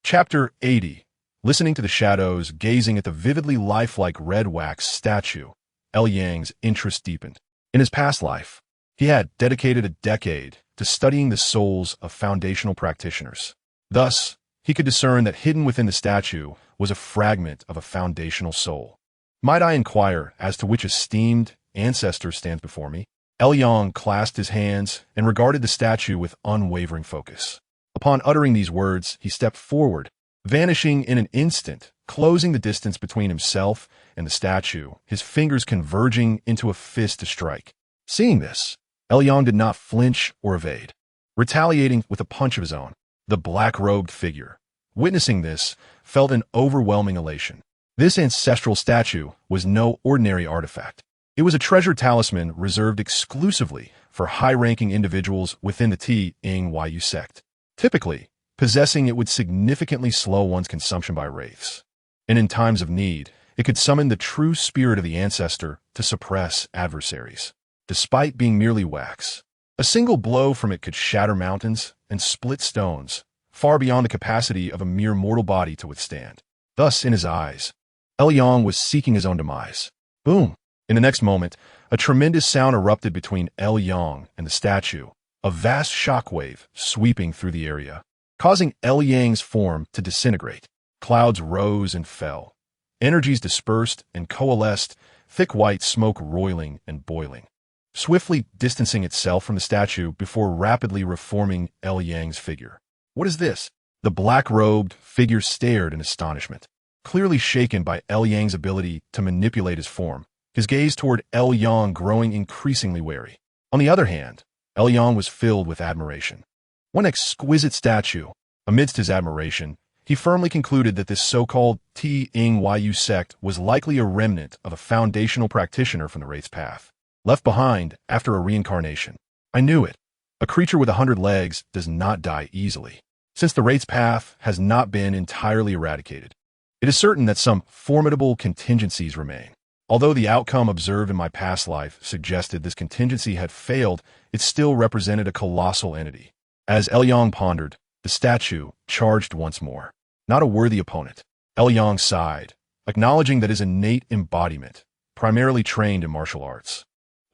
Chapter 80. Listening to the shadows, gazing at the vividly lifelike red wax statue, Elyang's interest deepened. In his past life, he had dedicated a decade to studying the souls of foundational practitioners. Thus, he could discern that hidden within the statue was a fragment of a foundational soul. Might I inquire as to which esteemed ancestor stands before me? Elyong clasped his hands and regarded the statue with unwavering focus. Upon uttering these words, he stepped forward, vanishing in an instant, closing the distance between himself and the statue, his fingers converging into a fist to strike. Seeing this, Elyong did not flinch or evade, retaliating with a punch of his own. The black-robed figure, witnessing this, felt an overwhelming elation. This ancestral statue was no ordinary artifact. It was a treasured talisman reserved exclusively for high-ranking individuals within the Anew sect. Typically, possessing it would significantly slow one's consumption by wraiths, and in times of need, it could summon the true spirit of the ancestor to suppress adversaries. Despite being merely wax, a single blow from it could shatter mountains and split stones, far beyond the capacity of a mere mortal body to withstand. Thus, in his eyes, Elyong was seeking his own demise. Boom! In the next moment, a tremendous sound erupted between Elyong and the statue, a vast shockwave sweeping through the area, causing Elyang's form to disintegrate. Clouds rose and fell. Energies dispersed and coalesced, thick white smoke roiling and boiling, swiftly distancing itself from the statue before rapidly reforming Elyang's figure. What is this? The black-robed figure stared in astonishment, clearly shaken by Elyang's ability to manipulate his form, his gaze toward Elyong growing increasingly wary. On the other hand, Elyong was filled with admiration. One exquisite statue. Amidst his admiration, he firmly concluded that this so-called Anew sect was likely a remnant of a foundational practitioner from the Wraith's path, left behind after a reincarnation. I knew it. A creature with 100 legs does not die easily. Since the Wraith's path has not been entirely eradicated, it is certain that some formidable contingencies remain. Although the outcome observed in my past life suggested this contingency had failed, it still represented a colossal entity. As Elyong pondered, the statue charged once more. Not a worthy opponent. Elyong sighed, acknowledging that his innate embodiment, primarily trained in martial arts,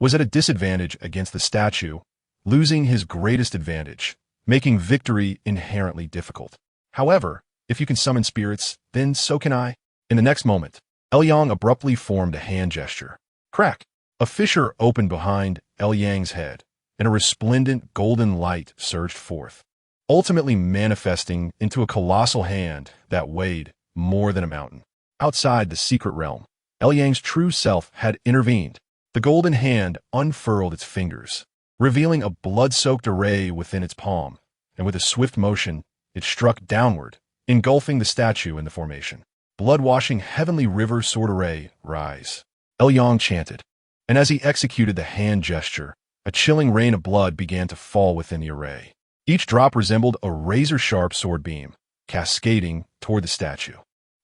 was at a disadvantage against the statue, losing his greatest advantage, making victory inherently difficult. However, if you can summon spirits, then so can I. In the next moment, Elyong abruptly formed a hand gesture. Crack! A fissure opened behind Elyang's head, and a resplendent golden light surged forth, ultimately manifesting into a colossal hand that weighed more than a mountain. Outside the secret realm, Elyang's true self had intervened. The golden hand unfurled its fingers, revealing a blood-soaked array within its palm, and with a swift motion, it struck downward, engulfing the statue in the formation. Blood-washing heavenly river sword array, rise. Elyong chanted, and as he executed the hand gesture, a chilling rain of blood began to fall within the array. Each drop resembled a razor-sharp sword beam, cascading toward the statue.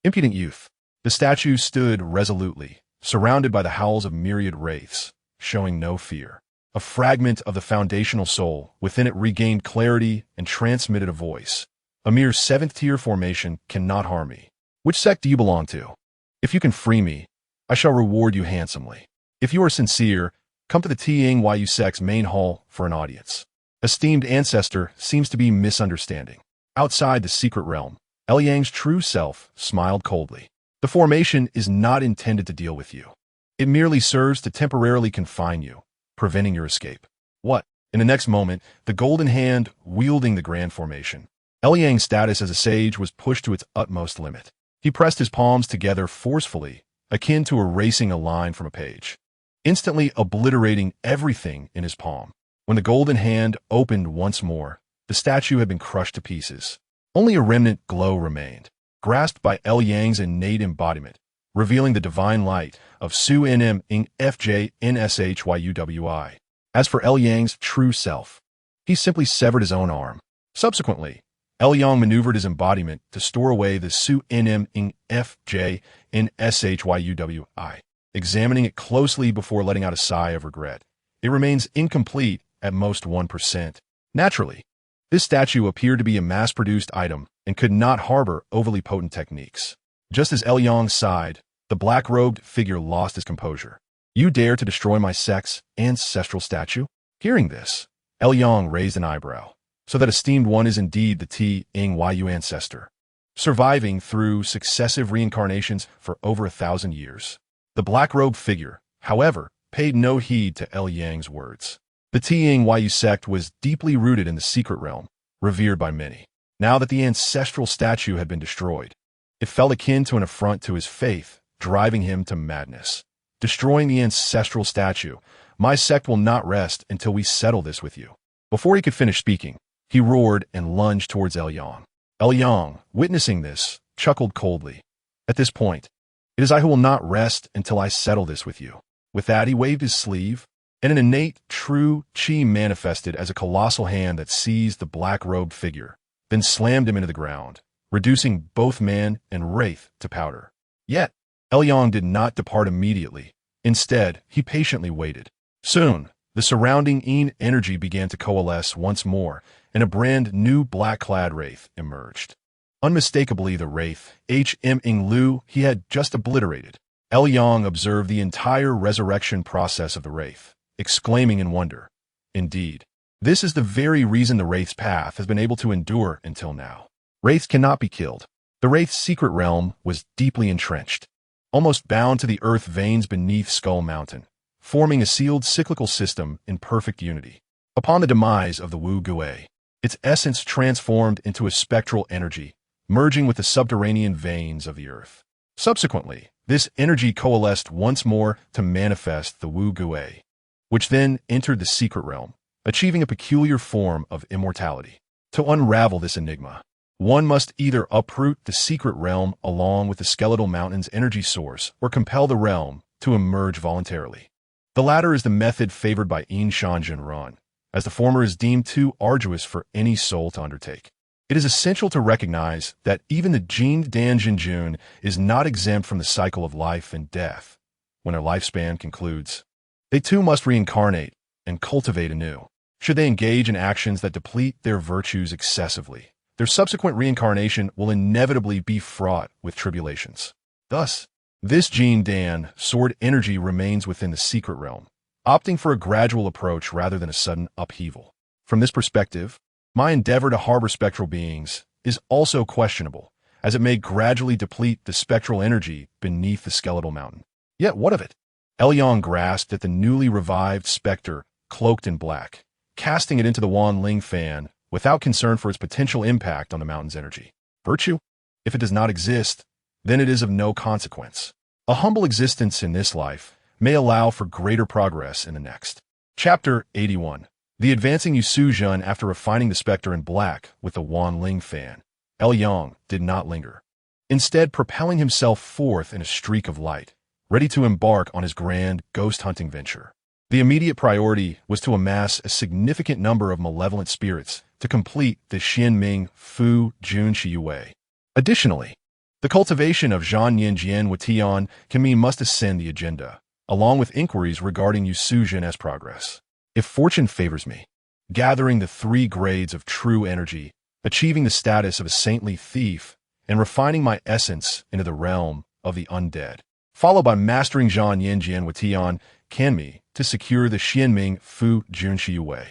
Impudent youth. The statue stood resolutely, surrounded by the howls of myriad wraiths, showing no fear. A fragment of the foundational soul within it regained clarity and transmitted a voice. A mere 7th-tier formation cannot harm me. Which sect do you belong to? If you can free me, I shall reward you handsomely. If you are sincere, come to the Anew sect's main hall for an audience. Esteemed ancestor seems to be misunderstanding. Outside the secret realm, Elyang's true self smiled coldly. The formation is not intended to deal with you. It merely serves to temporarily confine you, preventing your escape. What? In the next moment, the golden hand wielding the grand formation, Elyang's status as a sage was pushed to its utmost limit. He pressed his palms together forcefully, akin to erasing a line from a page, instantly obliterating everything in his palm. When the golden hand opened once more, the statue had been crushed to pieces. Only a remnant glow remained, grasped by Elyang's innate embodiment, revealing the divine light of Su Nim Ing Fj Nshyui. As for Yang true self, he simply severed his own arm. Subsequently, Yang maneuvered his embodiment to store away the Su Nim Ing Fj Nshyui. Examining it closely before letting out a sigh of regret, it remains incomplete at most 1%. Naturally, this statue appeared to be a mass-produced item and could not harbor overly potent techniques. Just as Yang sighed, the black-robed figure lost his composure. "You dare to destroy my sect's ancestral statue?" Hearing this, Yang raised an eyebrow. "So that esteemed one is indeed the Yu ancestor, surviving through successive reincarnations for over 1,000 years." The black-robed figure, however, paid no heed to Yang's words. The Yu sect was deeply rooted in the secret realm, revered by many. Now that the ancestral statue had been destroyed, it felt akin to an affront to his faith, driving him to madness. "Destroying the ancestral statue, my sect will not rest until we settle this with you." Before he could finish speaking, he roared and lunged towards Yang. Yang, witnessing this, chuckled coldly. "At this point, it is I who will not rest until I settle this with you." With that, he waved his sleeve, and an innate, true chi manifested as a colossal hand that seized the black-robed figure, then slammed him into the ground, reducing both man and wraith to powder. Yet, Yang did not depart immediately. Instead, he patiently waited. Soon, the surrounding energy began to coalesce once more, and a brand new black-clad wraith emerged. Unmistakably the wraith, Ing Lu, he had just obliterated. Yang observed the entire resurrection process of the wraith, exclaiming in wonder, "Indeed, this is the very reason the wraith's path has been able to endure until now." Wraiths cannot be killed. The wraith's secret realm was deeply entrenched, almost bound to the earth veins beneath Skull Mountain, forming a sealed cyclical system in perfect unity. Upon the demise of the Wu Gui, its essence transformed into a spectral energy, merging with the subterranean veins of the earth. Subsequently, this energy coalesced once more to manifest the Wu Gui, which then entered the secret realm, achieving a peculiar form of immortality. To unravel this enigma, one must either uproot the secret realm along with the skeletal mountain's energy source or compel the realm to emerge voluntarily. The latter is the method favored by Yin Shan Jinran, as the former is deemed too arduous for any soul to undertake. It is essential to recognize that even the Jin Dan Jinjun is not exempt from the cycle of life and death. When their lifespan concludes, they too must reincarnate and cultivate anew. Should they engage in actions that deplete their virtues excessively, their subsequent reincarnation will inevitably be fraught with tribulations. Thus, this Jin Dan sword energy remains within the secret realm, opting for a gradual approach rather than a sudden upheaval. From this perspective, my endeavor to harbor spectral beings is also questionable, as it may gradually deplete the spectral energy beneath the skeletal mountain. Yet what of it? Yang grasped at the newly revived specter cloaked in black, casting it into the Wan Ling fan without concern for its potential impact on the mountain's energy. Virtue? If it does not exist, then it is of no consequence. A humble existence in this life may allow for greater progress in the next. Chapter 81. The advancing Yu Jun after refining the specter in black with the Wan Ling fan. Yang did not linger, instead propelling himself forth in a streak of light, ready to embark on his grand ghost-hunting venture. The immediate priority was to amass a significant number of malevolent spirits to complete the Xianming Fu Jun Shiyue. Additionally, the cultivation of Zhan Yin Jian Wutian Kami must ascend the agenda, along with inquiries regarding Yu Jun progress. If fortune favors me, gathering the 3 grades of true energy, achieving the status of a saintly thief, and refining my essence into the realm of the undead, followed by mastering Zhan Yin Jian Wutian Kanmi to secure the Xianming Fu Jun Shiyue.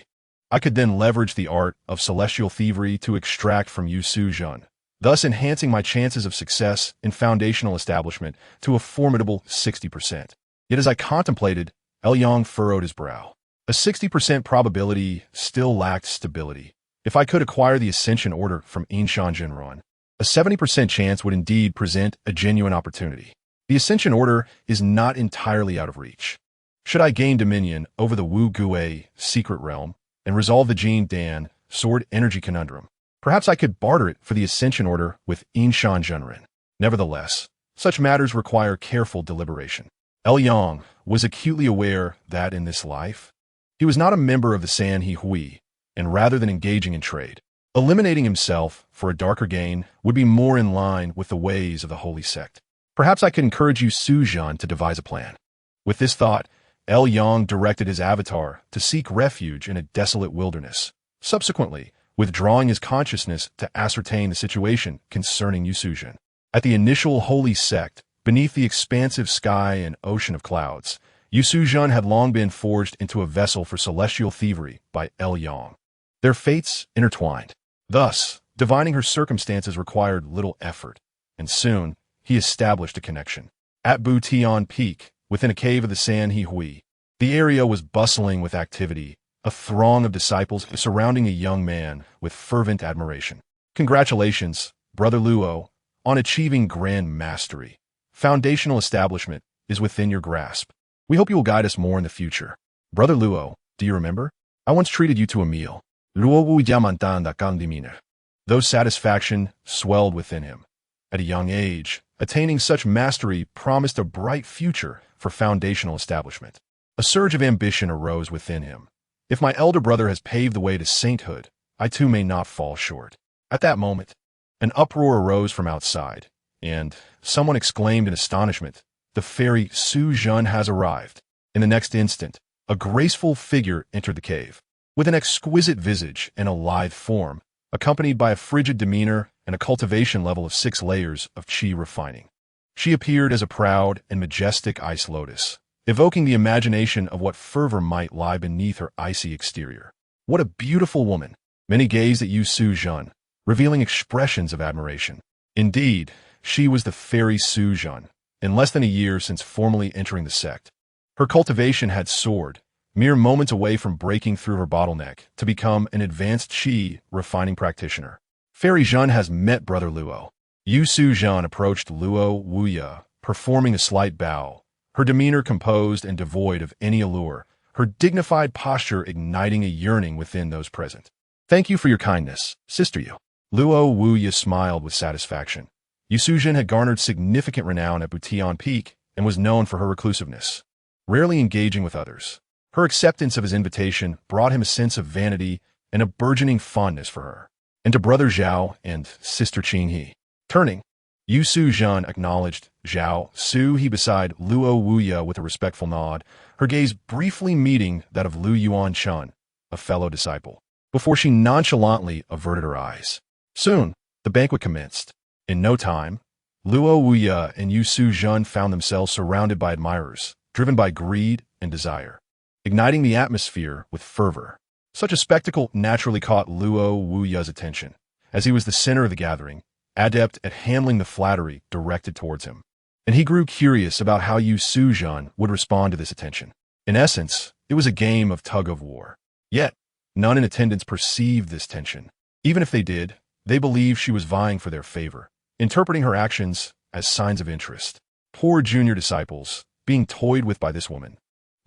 I could then leverage the art of celestial thievery to extract from Yu Jun, thus enhancing my chances of success in foundational establishment to a formidable 60%. Yet as I contemplated, Yang furrowed his brow. A 60% probability still lacked stability. If I could acquire the Ascension Order from Yinshan Jinran, a 70% chance would indeed present a genuine opportunity. The Ascension Order is not entirely out of reach. Should I gain dominion over the Wu Gui secret realm and resolve the Jin Dan sword energy conundrum, perhaps I could barter it for the Ascension Order with Yinshan Jinran. Nevertheless, Such matters require careful deliberation. Yang was acutely aware that in this life, he was not a member of the San He Hui, and rather than engaging in trade, eliminating himself for a darker gain would be more in line with the ways of the holy sect. Perhaps I could encourage you, Su Zhan, to devise a plan. With this thought, Yang directed his avatar to seek refuge in a desolate wilderness, subsequently withdrawing his consciousness to ascertain the situation concerning Yu Suzhen. At the initial holy sect, beneath the expansive sky and ocean of clouds, Yu Suzhen had long been forged into a vessel for celestial thievery by Yang. Their fates intertwined. Thus, divining her circumstances required little effort, and soon he established a connection. At Butian Peak, within a cave of the San He Hui, the area was bustling with activity, a throng of disciples surrounding a young man with fervent admiration. Congratulations, Brother Luo, on achieving grand mastery. Foundational establishment is within your grasp. We hope you will guide us more in the future. Brother Luo, do you remember? I once treated you to a meal. Luo wu yamantan da kang diminer. Though satisfaction swelled within him. At a young age, attaining such mastery promised a bright future for foundational establishment. A surge of ambition arose within him. If my elder brother has paved the way to sainthood, I too may not fall short. At that moment, an uproar arose from outside, and someone exclaimed in astonishment, "The fairy Su Zhen has arrived." In the next instant, a graceful figure entered the cave. With an exquisite visage and a lithe form, accompanied by a frigid demeanor and a cultivation level of 6 layers of qi refining. She appeared as a proud and majestic ice lotus, evoking the imagination of what fervor might lie beneath her icy exterior. What a beautiful woman! Many gazed at Yu Suzhen, revealing expressions of admiration. Indeed, she was the fairy Su Zhen, in less than a year since formally entering the sect. Her cultivation had soared, mere moments away from breaking through her bottleneck to become an advanced qi refining practitioner. Fairy Zhen has met Brother Luo. Yu Suzhen approached Luo Wuya, performing a slight bow, her demeanor composed and devoid of any allure, her dignified posture igniting a yearning within those present. "Thank you for your kindness, Sister Yu." Luo Wuya smiled with satisfaction. Yu Suzhen had garnered significant renown at Butian Peak and was known for her reclusiveness, rarely engaging with others. Her acceptance of his invitation brought him a sense of vanity and a burgeoning fondness for her. And to Brother Zhao and Sister Qinghe. Turning, Yu Suzhen acknowledged Zhao Su He beside Luo Wuya with a respectful nod, her gaze briefly meeting that of Lu Yuan Chun, a fellow disciple, before she nonchalantly averted her eyes. Soon, the banquet commenced. In no time, Luo Wuya and Yu Suzhen found themselves surrounded by admirers, driven by greed and desire, igniting the atmosphere with fervor. Such a spectacle naturally caught Luo Wuya's attention, as he was the center of the gathering, adept at handling the flattery directed towards him. And he grew curious about how Yu Suzhen would respond to this attention. In essence, it was a game of tug-of-war. Yet, none in attendance perceived this tension. Even if they did, they believed she was vying for their favor, interpreting her actions as signs of interest. Poor junior disciples, being toyed with by this woman.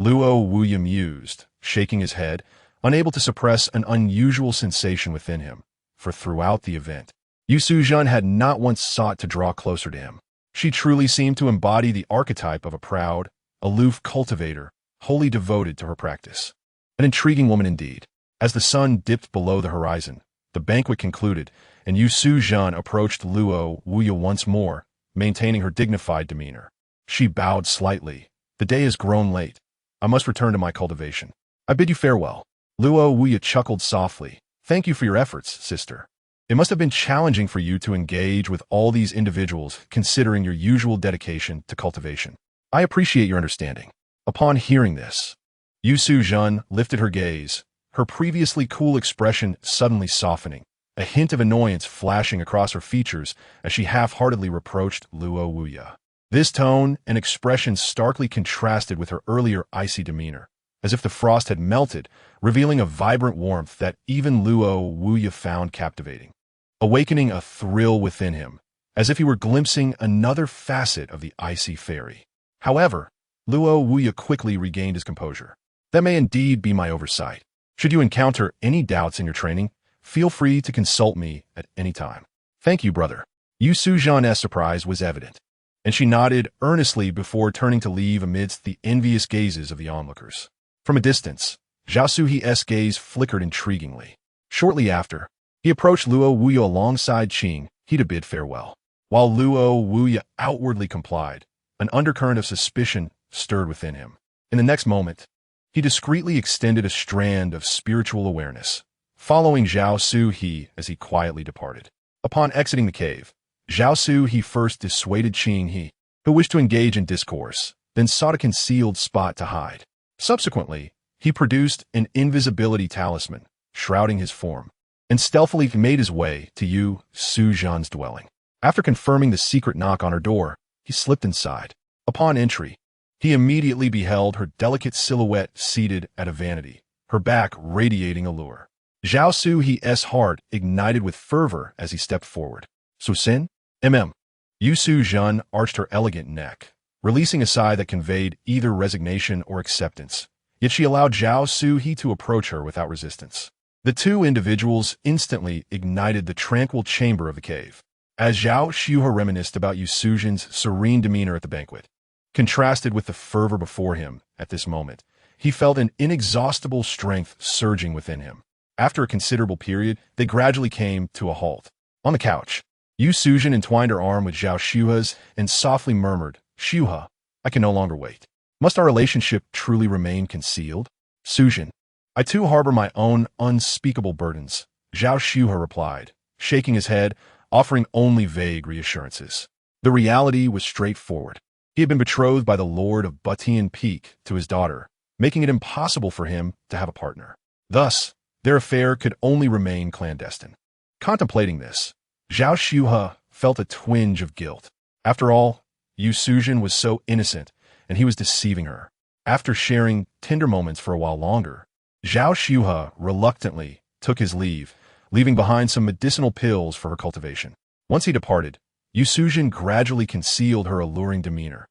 Luo Wuya mused, shaking his head, unable to suppress an unusual sensation within him, for throughout the event, Yu Suzhen had not once sought to draw closer to him. She truly seemed to embody the archetype of a proud, aloof cultivator, wholly devoted to her practice. An intriguing woman indeed. As the sun dipped below the horizon, the banquet concluded, and Yu Suzhen approached Luo Wuya once more, maintaining her dignified demeanor. She bowed slightly. "The day has grown late. I must return to my cultivation. I bid you farewell." Luo Wuya chuckled softly. "Thank you for your efforts, sister. It must have been challenging for you to engage with all these individuals considering your usual dedication to cultivation. I appreciate your understanding." Upon hearing this, Yu Suzhen lifted her gaze, her previously cool expression suddenly softening, a hint of annoyance flashing across her features as she half-heartedly reproached Luo Wuya. This tone and expression starkly contrasted with her earlier icy demeanor, as if the frost had melted, revealing a vibrant warmth that even Luo Wuya found captivating, awakening a thrill within him, as if he were glimpsing another facet of the icy fairy. However, Luo Wuya quickly regained his composure. "That may indeed be my oversight. Should you encounter any doubts in your training, feel free to consult me at any time." "Thank you, brother." Yu Suzhen's surprise was evident. and she nodded earnestly before turning to leave amidst the envious gazes of the onlookers. From a distance, Zhao Suhi's gaze flickered intriguingly. Shortly after, he approached Luo Wuya alongside Qing He to bid farewell. While Luo Wuya outwardly complied, an undercurrent of suspicion stirred within him. In the next moment, he discreetly extended a strand of spiritual awareness, following Zhao Suhi as he quietly departed. Upon exiting the cave, Zhao Suhi first dissuaded Qing He, who wished to engage in discourse, then sought a concealed spot to hide. Subsequently, he produced an invisibility talisman, shrouding his form, and stealthily made his way to Yu Suzhan's dwelling. After confirming the secret knock on her door, he slipped inside. Upon entry, he immediately beheld her delicate silhouette seated at a vanity, her back radiating allure. Zhao Suhi's heart ignited with fervor as he stepped forward. "Susin? Yu Suzhan arched her elegant neck, releasing a sigh that conveyed either resignation or acceptance, yet she allowed Zhao Suhi to approach her without resistance. The two individuals instantly ignited the tranquil chamber of the cave. As Zhao Shuhe reminisced about Yu Suzhan's serene demeanor at the banquet, contrasted with the fervor before him at this moment, he felt an inexhaustible strength surging within him. After a considerable period, they gradually came to a halt. On the couch, Yu Suzhan entwined her arm with Zhao Shuhe's and softly murmured, "Shuhe, I can no longer wait. Must our relationship truly remain concealed?" "Suzhan, I too harbor my own unspeakable burdens," Zhao Shuhe replied, shaking his head, offering only vague reassurances. The reality was straightforward. He had been betrothed by the Lord of Batian Peak to his daughter, making it impossible for him to have a partner. Thus, their affair could only remain clandestine. Contemplating this, Zhao Shuhe felt a twinge of guilt. After all, Yu Suzhan was so innocent, and he was deceiving her. After sharing tender moments for a while longer, Zhao Shuhe reluctantly took his leave, leaving behind some medicinal pills for her cultivation. Once he departed, Yu Suzhan gradually concealed her alluring demeanor,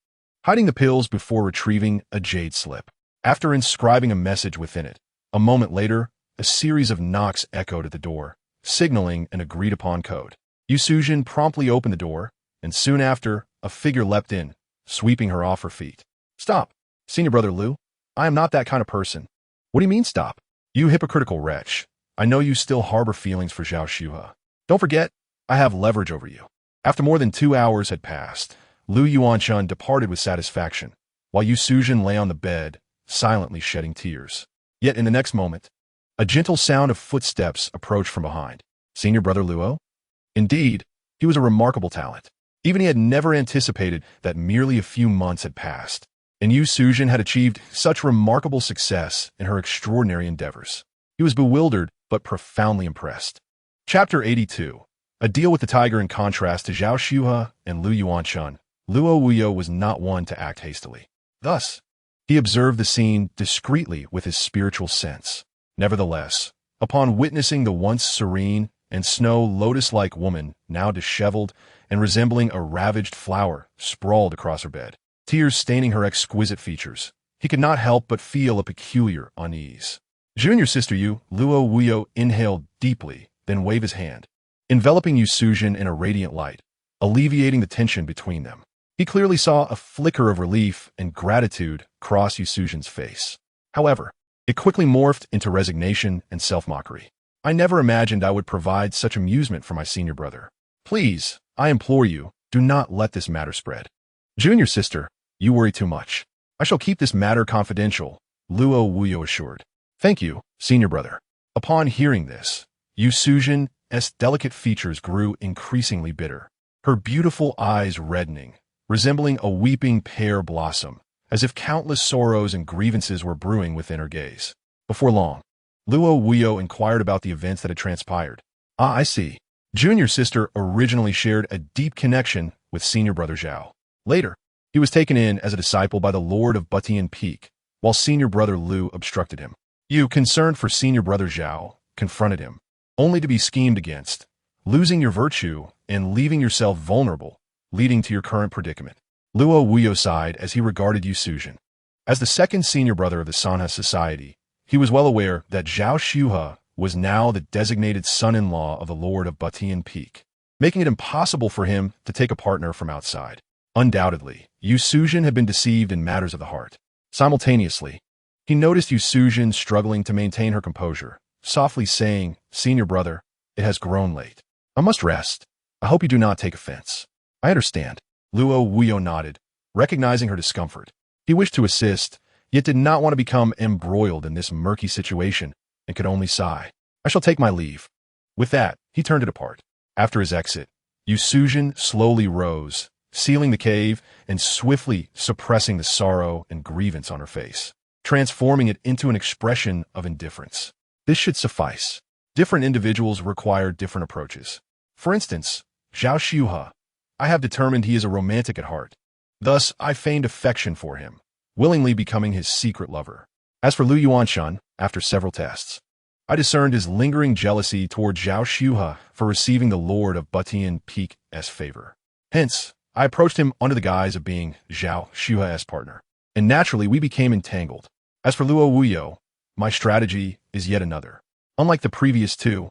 hiding the pills before retrieving a jade slip. After inscribing a message within it, a moment later, a series of knocks echoed at the door, signaling an agreed-upon code. Yu Suzhan promptly opened the door, and soon after, a figure leapt in, sweeping her off her feet. "Stop, Senior Brother Lu. I am not that kind of person." "What do you mean, stop? You hypocritical wretch. I know you still harbor feelings for Zhao Shuhe. Don't forget, I have leverage over you." After more than 2 hours had passed, Lu Yuanshan departed with satisfaction, while Yu Suzhan lay on the bed, silently shedding tears. Yet in the next moment, a gentle sound of footsteps approached from behind. Senior Brother Luo? Indeed, he was a remarkable talent. Even he had never anticipated that merely a few months had passed, and Yu Suzhan had achieved such remarkable success in her extraordinary endeavors. He was bewildered but profoundly impressed. Chapter 82. A deal with the tiger. In contrast to Zhao Shuhe and Lu Yuanshan, Luo Wuya was not one to act hastily. Thus, he observed the scene discreetly with his spiritual sense. Nevertheless, upon witnessing the once serene and snow lotus-like woman, now disheveled and resembling a ravaged flower, sprawled across her bed, tears staining her exquisite features, he could not help but feel a peculiar unease. Junior Sister Yu, Luo Wuya inhaled deeply, then waved his hand, enveloping Yu Suzhan in a radiant light, alleviating the tension between them. He clearly saw a flicker of relief and gratitude cross Yu Suzhan's face. However, it quickly morphed into resignation and self-mockery. "I never imagined I would provide such amusement for my senior brother. Please, I implore you, do not let this matter spread." "Junior sister, you worry too much. I shall keep this matter confidential," Luo Wuya assured. "Thank you, senior brother." Upon hearing this, Yu Suzhan's delicate features grew increasingly bitter, her beautiful eyes reddening, resembling a weeping pear blossom, as if countless sorrows and grievances were brewing within her gaze. Before long, Luo Wuya inquired about the events that had transpired. "Ah, I see. Junior sister originally shared a deep connection with senior brother Zhao. Later, he was taken in as a disciple by the Lord of Batian Peak, while senior brother Lu obstructed him. You, concerned for senior brother Zhao, confronted him, only to be schemed against, losing your virtue and leaving yourself vulnerable, leading to your current predicament." Luo Wuya sighed as he regarded Yu Suzhan. As the second senior brother of the Sanha society, he was well aware that Zhao Shuhe was now the designated son-in-law of the Lord of Batian Peak, making it impossible for him to take a partner from outside. Undoubtedly, Yu Suzhen had been deceived in matters of the heart. Simultaneously, he noticed Yu Suzhen struggling to maintain her composure, softly saying, "Senior brother, it has grown late. I must rest. I hope you do not take offense." "I understand." Luo Wuyo nodded, recognizing her discomfort. He wished to assist, yet did not want to become embroiled in this murky situation, and could only sigh. "I shall take my leave." With that, he turned to depart. After his exit, Yu Suzhen slowly rose, sealing the cave and swiftly suppressing the sorrow and grievance on her face, transforming it into an expression of indifference. This should suffice. Different individuals require different approaches. For instance, Zhao Xiuhe. I have determined he is a romantic at heart. Thus, I feigned affection for him, willingly becoming his secret lover. As for Lu Yuanshan, after several tests, I discerned his lingering jealousy toward Zhao Xiuhe for receiving the Lord of Batian Peak's favor. Hence, I approached him under the guise of being Zhao Xiuhe's partner, and naturally we became entangled. As for Luo Wuyo, my strategy is yet another. Unlike the previous two,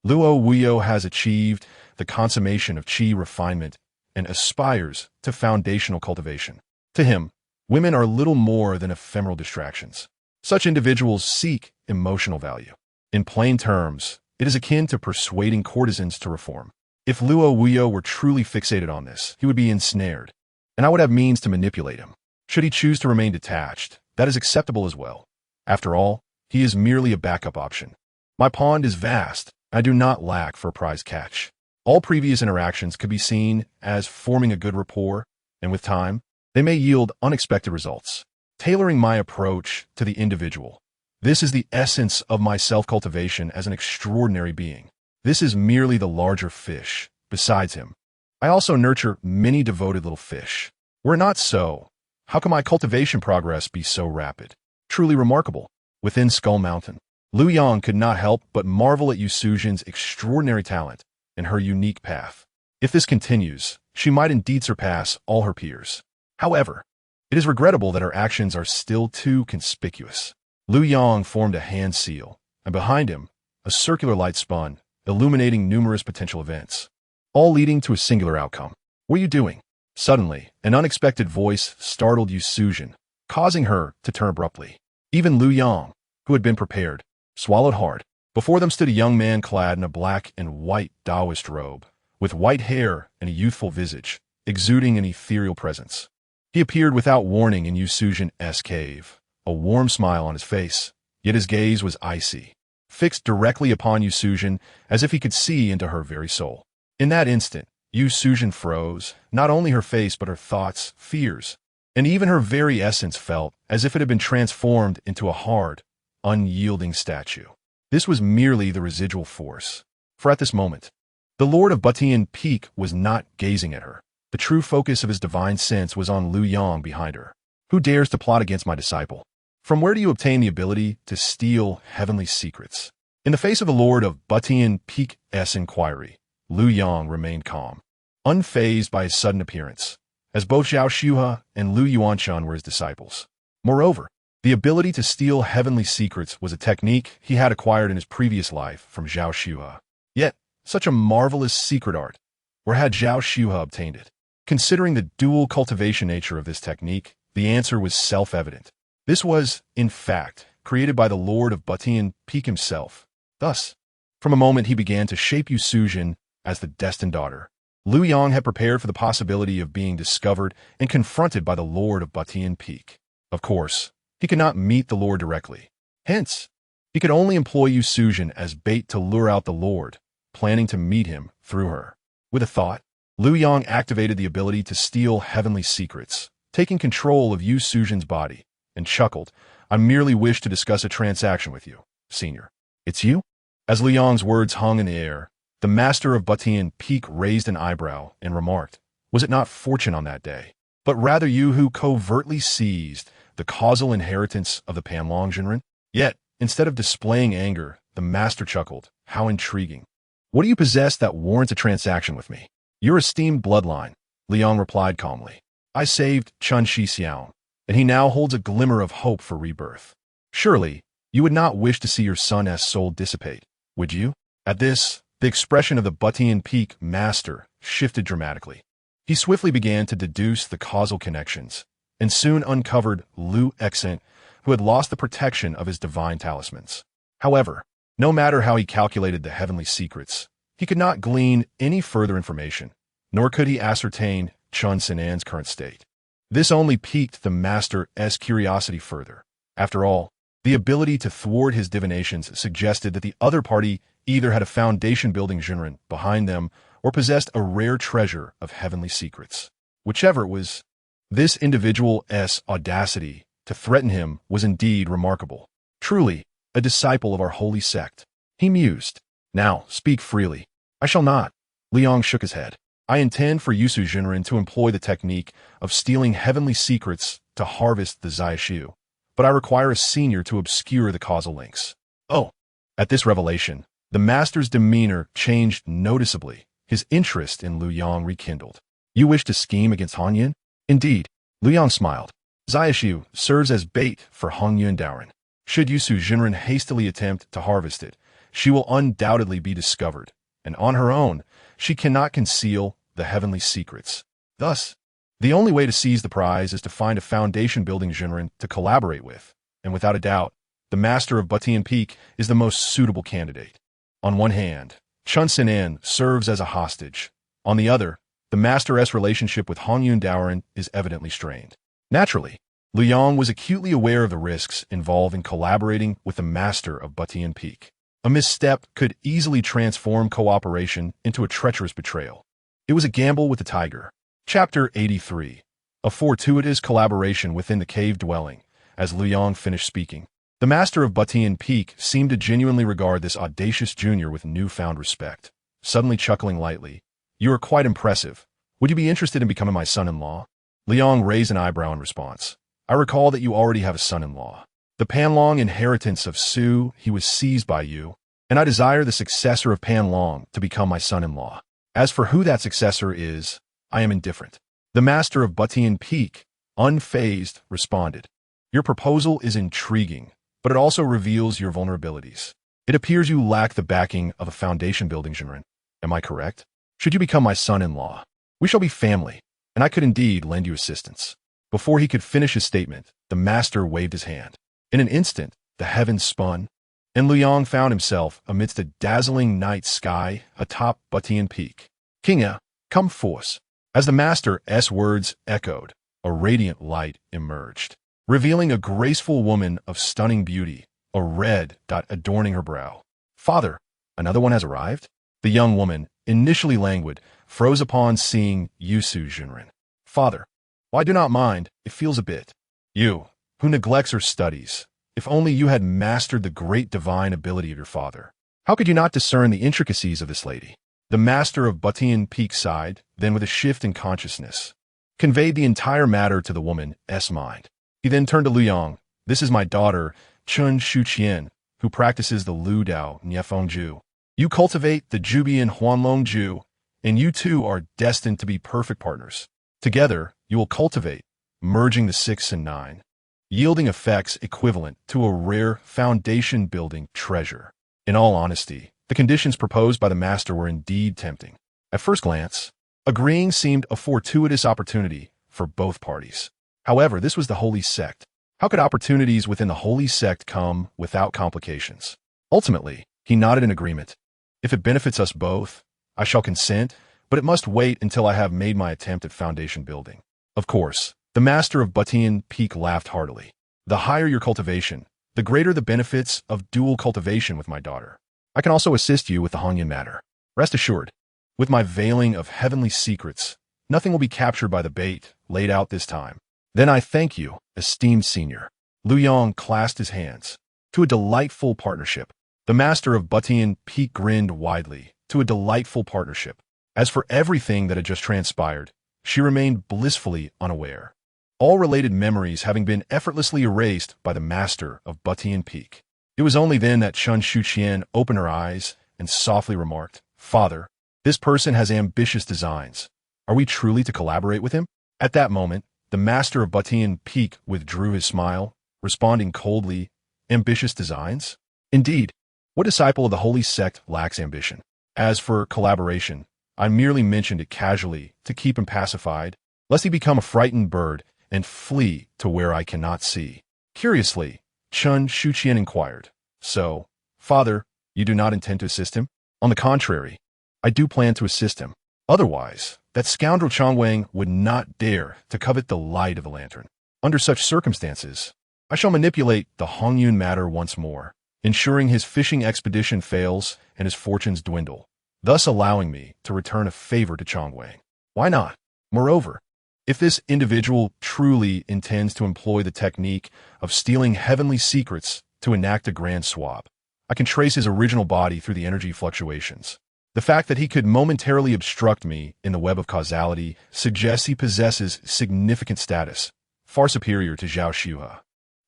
Luo Wuyo has achieved the consummation of qi refinement and aspires to foundational cultivation. To him, women are little more than ephemeral distractions. Such individuals seek emotional value. In plain terms, it is akin to persuading courtesans to reform. If Luo Wuyo were truly fixated on this, he would be ensnared, and I would have means to manipulate him. Should he choose to remain detached, that is acceptable as well. After all, he is merely a backup option. My pond is vast, and I do not lack for a prize catch. All previous interactions could be seen as forming a good rapport, and with time, they may yield unexpected results. Tailoring my approach to the individual. This is the essence of my self-cultivation as an extraordinary being. This is merely the larger fish. Besides him, I also nurture many devoted little fish. Were it not so, how can my cultivation progress be so rapid? Truly remarkable. Within Skull Mountain, Lu Yang could not help but marvel at Yu Suzhen's extraordinary talent and her unique path. If this continues, she might indeed surpass all her peers. However, it is regrettable that her actions are still too conspicuous. Lu Yang formed a hand seal, and behind him, a circular light spun, illuminating numerous potential events, all leading to a singular outcome. "What are you doing?" Suddenly, an unexpected voice startled Yu Suzhen, causing her to turn abruptly. Even Lu Yang, who had been prepared, swallowed hard. Before them stood a young man clad in a black and white Taoist robe, with white hair and a youthful visage, exuding an ethereal presence. He appeared without warning in Yu Suzhen's cave, a warm smile on his face, yet his gaze was icy, fixed directly upon Yu Suzhen as if he could see into her very soul. In that instant, Yu Suzhen froze, not only her face but her thoughts, fears, and even her very essence felt as if it had been transformed into a hard, unyielding statue. This was merely the residual force, for at this moment, the Lord of Batian Peak was not gazing at her. The true focus of his divine sense was on Lu Yang behind her. "Who dares to plot against my disciple? From where do you obtain the ability to steal heavenly secrets?" In the face of the Lord of Batian Peak's inquiry, Lu Yang remained calm, unfazed by his sudden appearance, as both Zhao Xiuhe and Lu Yuanshan were his disciples. Moreover, the ability to steal heavenly secrets was a technique he had acquired in his previous life from Zhao Xiuhe. Yet, such a marvelous secret art, where had Zhao Xiuhe obtained it? Considering the dual cultivation nature of this technique, the answer was self-evident. This was, in fact, created by the Lord of Batian Peak himself. Thus, from a moment he began to shape Yu Suzhen as the destined daughter, Lu Yang had prepared for the possibility of being discovered and confronted by the Lord of Batian Peak. Of course, he could not meet the Lord directly. Hence, he could only employ Yu Suzhen as bait to lure out the Lord, planning to meet him through her. With a thought, Lu Yang activated the ability to steal heavenly secrets, taking control of Yu Suzhen's body, and chuckled, "I merely wish to discuss a transaction with you, Senior." "It's you?" As Lu Yang's words hung in the air, the master of Batian Peak raised an eyebrow and remarked, "Was it not fortune on that day, but rather you who covertly seized the causal inheritance of the Panlong Jinren?" Yet, instead of displaying anger, the master chuckled, "How intriguing. What do you possess that warrants a transaction with me?" "Your esteemed bloodline," Lu Yang replied calmly. "I saved Chun Shi Xiao, and he now holds a glimmer of hope for rebirth. Surely, you would not wish to see your son's soul dissipate, would you?" At this, the expression of the Batian Peak master shifted dramatically. He swiftly began to deduce the causal connections, and soon uncovered Lu Xing, who had lost the protection of his divine talismans. However, no matter how he calculated the heavenly secrets, he could not glean any further information, nor could he ascertain Chu Sheng Sect's current state. This only piqued the master's curiosity further. After all, the ability to thwart his divinations suggested that the other party either had a foundation-building genre behind them or possessed a rare treasure of heavenly secrets. Whichever it was, this individual's audacity to threaten him was indeed remarkable. Truly, a disciple of our holy sect, he mused. Now, speak freely. I shall not. Liang shook his head. I intend for Yusu Jinren to employ the technique of stealing heavenly secrets to harvest the Zaishu, but I require a senior to obscure the causal links. Oh! At this revelation, the master's demeanor changed noticeably. His interest in Lu Yang rekindled. You wish to scheme against Hong Yun? Indeed. Lu Yang smiled. Zaishu serves as bait for Hong Yun Daoren. Should Yusu Jinren hastily attempt to harvest it, she will undoubtedly be discovered, and on her own, she cannot conceal the heavenly secrets. Thus, the only way to seize the prize is to find a foundation-building Jinren to collaborate with, and without a doubt, the master of Batian Peak is the most suitable candidate. On one hand, Chu Sheng Sect serves as a hostage. On the other, the master's relationship with Hong Yun Daoren is evidently strained. Naturally, Lu Yang was acutely aware of the risks involved in collaborating with the master of Batian Peak. A misstep could easily transform cooperation into a treacherous betrayal. It was a gamble with the tiger. Chapter 83. A fortuitous collaboration within the cave dwelling. As Lu Yang finished speaking, the master of Batian Peak seemed to genuinely regard this audacious junior with newfound respect. Suddenly chuckling lightly, "You are quite impressive. Would you be interested in becoming my son-in-law?" Liang raised an eyebrow in response. "I recall that you already have a son-in-law. The Panlong inheritance of Su, he was seized by you, and I desire the successor of Panlong to become my son-in-law. As for who that successor is, I am indifferent." The master of Batian Peak, unfazed, responded. "Your proposal is intriguing, but it also reveals your vulnerabilities. It appears you lack the backing of a foundation-building genre. Am I correct? Should you become my son-in-law, we shall be family, and I could indeed lend you assistance." Before he could finish his statement, the master waved his hand. In an instant, the heavens spun, and Lu Yang found himself amidst a dazzling night sky atop Batian Peak. "Kinga, come forth." As the master's words echoed, a radiant light emerged, revealing a graceful woman of stunning beauty, a red dot adorning her brow. "Father, another one has arrived?" The young woman, initially languid, froze upon seeing Yusu Jinren. "Father, well, I do not mind, it feels a bit. You, who neglects her studies, if only you had mastered the great divine ability of your father. How could you not discern the intricacies of this lady?" The master of Batian Peak sighed, then with a shift in consciousness, conveyed the entire matter to the woman's mind. He then turned to Lu Yang. "This is my daughter, Chun Shuqian, who practices the Lu Dao Niefeng Ju. You cultivate the Jubian Huanlong Ju, and you two are destined to be perfect partners. Together, you will cultivate, merging the 6 and 9, yielding effects equivalent to a rare foundation-building treasure." In all honesty, the conditions proposed by the master were indeed tempting. At first glance, agreeing seemed a fortuitous opportunity for both parties. However, this was the holy sect. How could opportunities within the holy sect come without complications? Ultimately, he nodded in agreement. "If it benefits us both, I shall consent, but it must wait until I have made my attempt at foundation building." Of course, the master of Batian Peak laughed heartily. "The higher your cultivation, the greater the benefits of dual cultivation with my daughter. I can also assist you with the Hongyan matter. Rest assured, with my veiling of heavenly secrets, nothing will be captured by the bait laid out this time." "Then I thank you, esteemed senior." Lu Yang clasped his hands. "To a delightful partnership." The master of Batian Peak grinned widely. "To a delightful partnership." As for everything that had just transpired, she remained blissfully unaware, all related memories having been effortlessly erased by the master of Batian Peak. It was only then that Chun Shuqian opened her eyes and softly remarked, "Father, this person has ambitious designs. Are we truly to collaborate with him?" At that moment, the master of Batian Peak withdrew his smile, responding coldly, "Ambitious designs? Indeed, what disciple of the holy sect lacks ambition? As for collaboration, I merely mentioned it casually to keep him pacified, lest he become a frightened bird and flee to where I cannot see. Curiously, Chu Sheng inquired, "So, father, you do not intend to assist him?" "On the contrary, I do plan to assist him. Otherwise, that scoundrel Chongwang would not dare to covet the light of the lantern. Under such circumstances, I shall manipulate the Hongyun matter once more, ensuring his fishing expedition fails and his fortunes dwindle, thus allowing me to return a favor to Chongwang. Why not? Moreover, if this individual truly intends to employ the technique of stealing heavenly secrets to enact a grand swap, I can trace his original body through the energy fluctuations. The fact that he could momentarily obstruct me in the web of causality suggests he possesses significant status, far superior to Zhao Xiuhe.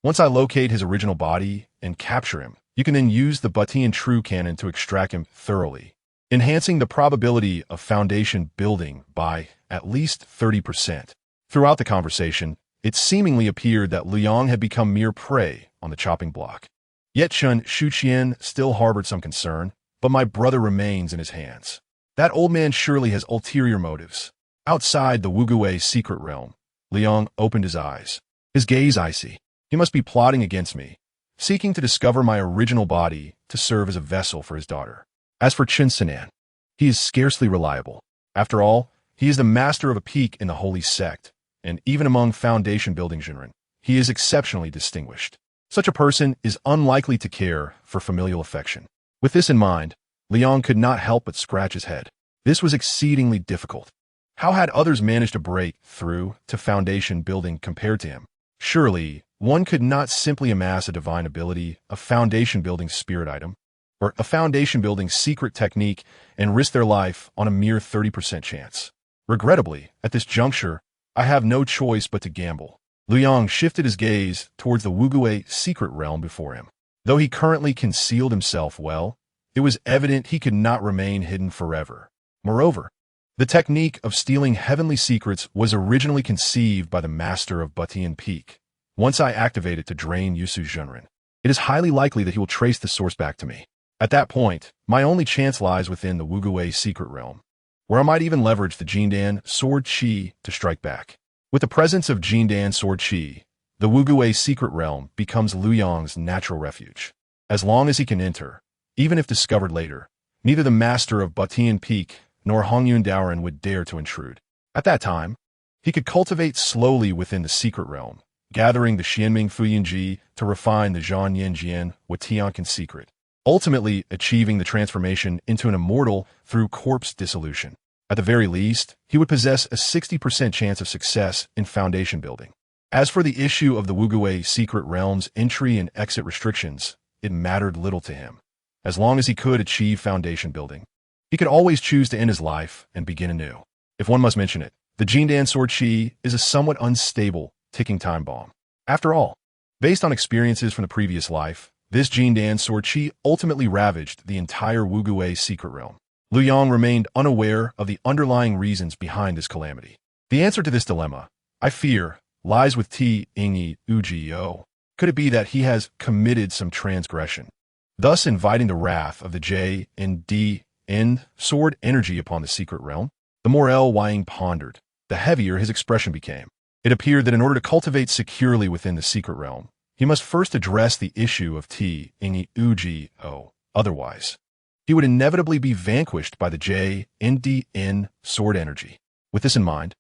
Once I locate his original body and capture him, you can then use the Batian True Cannon to extract him thoroughly, enhancing the probability of foundation building by at least 30%. Throughout the conversation, it seemingly appeared that Liang had become mere prey on the chopping block. Yet Chu Sheng still harbored some concern, but my brother remains in his hands. That old man surely has ulterior motives. Outside the Wugui secret realm, Liang opened his eyes, his gaze icy. He must be plotting against me, seeking to discover my original body to serve as a vessel for his daughter. As for Chu Sheng, he is scarcely reliable. After all, he is the master of a peak in the holy sect, and even among foundation-building genre, he is exceptionally distinguished. Such a person is unlikely to care for familial affection. With this in mind, Liang could not help but scratch his head. This was exceedingly difficult. How had others managed to break through to foundation building compared to him? Surely, one could not simply amass a divine ability, a foundation-building spirit item, or a foundation-building secret technique and risk their life on a mere 30% chance. Regrettably, at this juncture, I have no choice but to gamble. Liang shifted his gaze towards the Wugui secret realm before him. Though he currently concealed himself well, it was evident he could not remain hidden forever. Moreover, the technique of stealing heavenly secrets was originally conceived by the master of Batian Peak. Once I activate it to drain Yusu Junren, it is highly likely that he will trace the source back to me. At that point, my only chance lies within the Wugui secret realm, where I might even leverage the Jindan Sword Qi to strike back. With the presence of Jindan Sword Qi, the Wugui secret realm becomes Liang's natural refuge. As long as he can enter, even if discovered later, neither the master of Batian Peak nor Hongyun Daoren would dare to intrude. At that time, he could cultivate slowly within the secret realm, gathering the Xianming Fuyinji to refine the Zhan Yanjian with Tianqin secret, ultimately achieving the transformation into an immortal through corpse dissolution. At the very least, he would possess a 60% chance of success in foundation building. As for the issue of the Wugui secret realm's entry and exit restrictions, it mattered little to him. As long as he could achieve foundation building, he could always choose to end his life and begin anew. If one must mention it, the Jindan Sword Qi is a somewhat unstable, ticking time bomb. After all, based on experiences from the previous life, this Jindan Sword Qi ultimately ravaged the entire Wugui secret realm. Liang remained unaware of the underlying reasons behind this calamity. The answer to this dilemma, I fear, lies with T. Ingi Ugio. Could it be that he has committed some transgression, thus inviting the wrath of the J and D N sword energy upon the secret realm? The more Wang pondered, the heavier his expression became. It appeared that in order to cultivate securely within the secret realm, he must first address the issue of T. Ingi Ugio. Otherwise, he would inevitably be vanquished by the J and D N sword energy. With this in mind,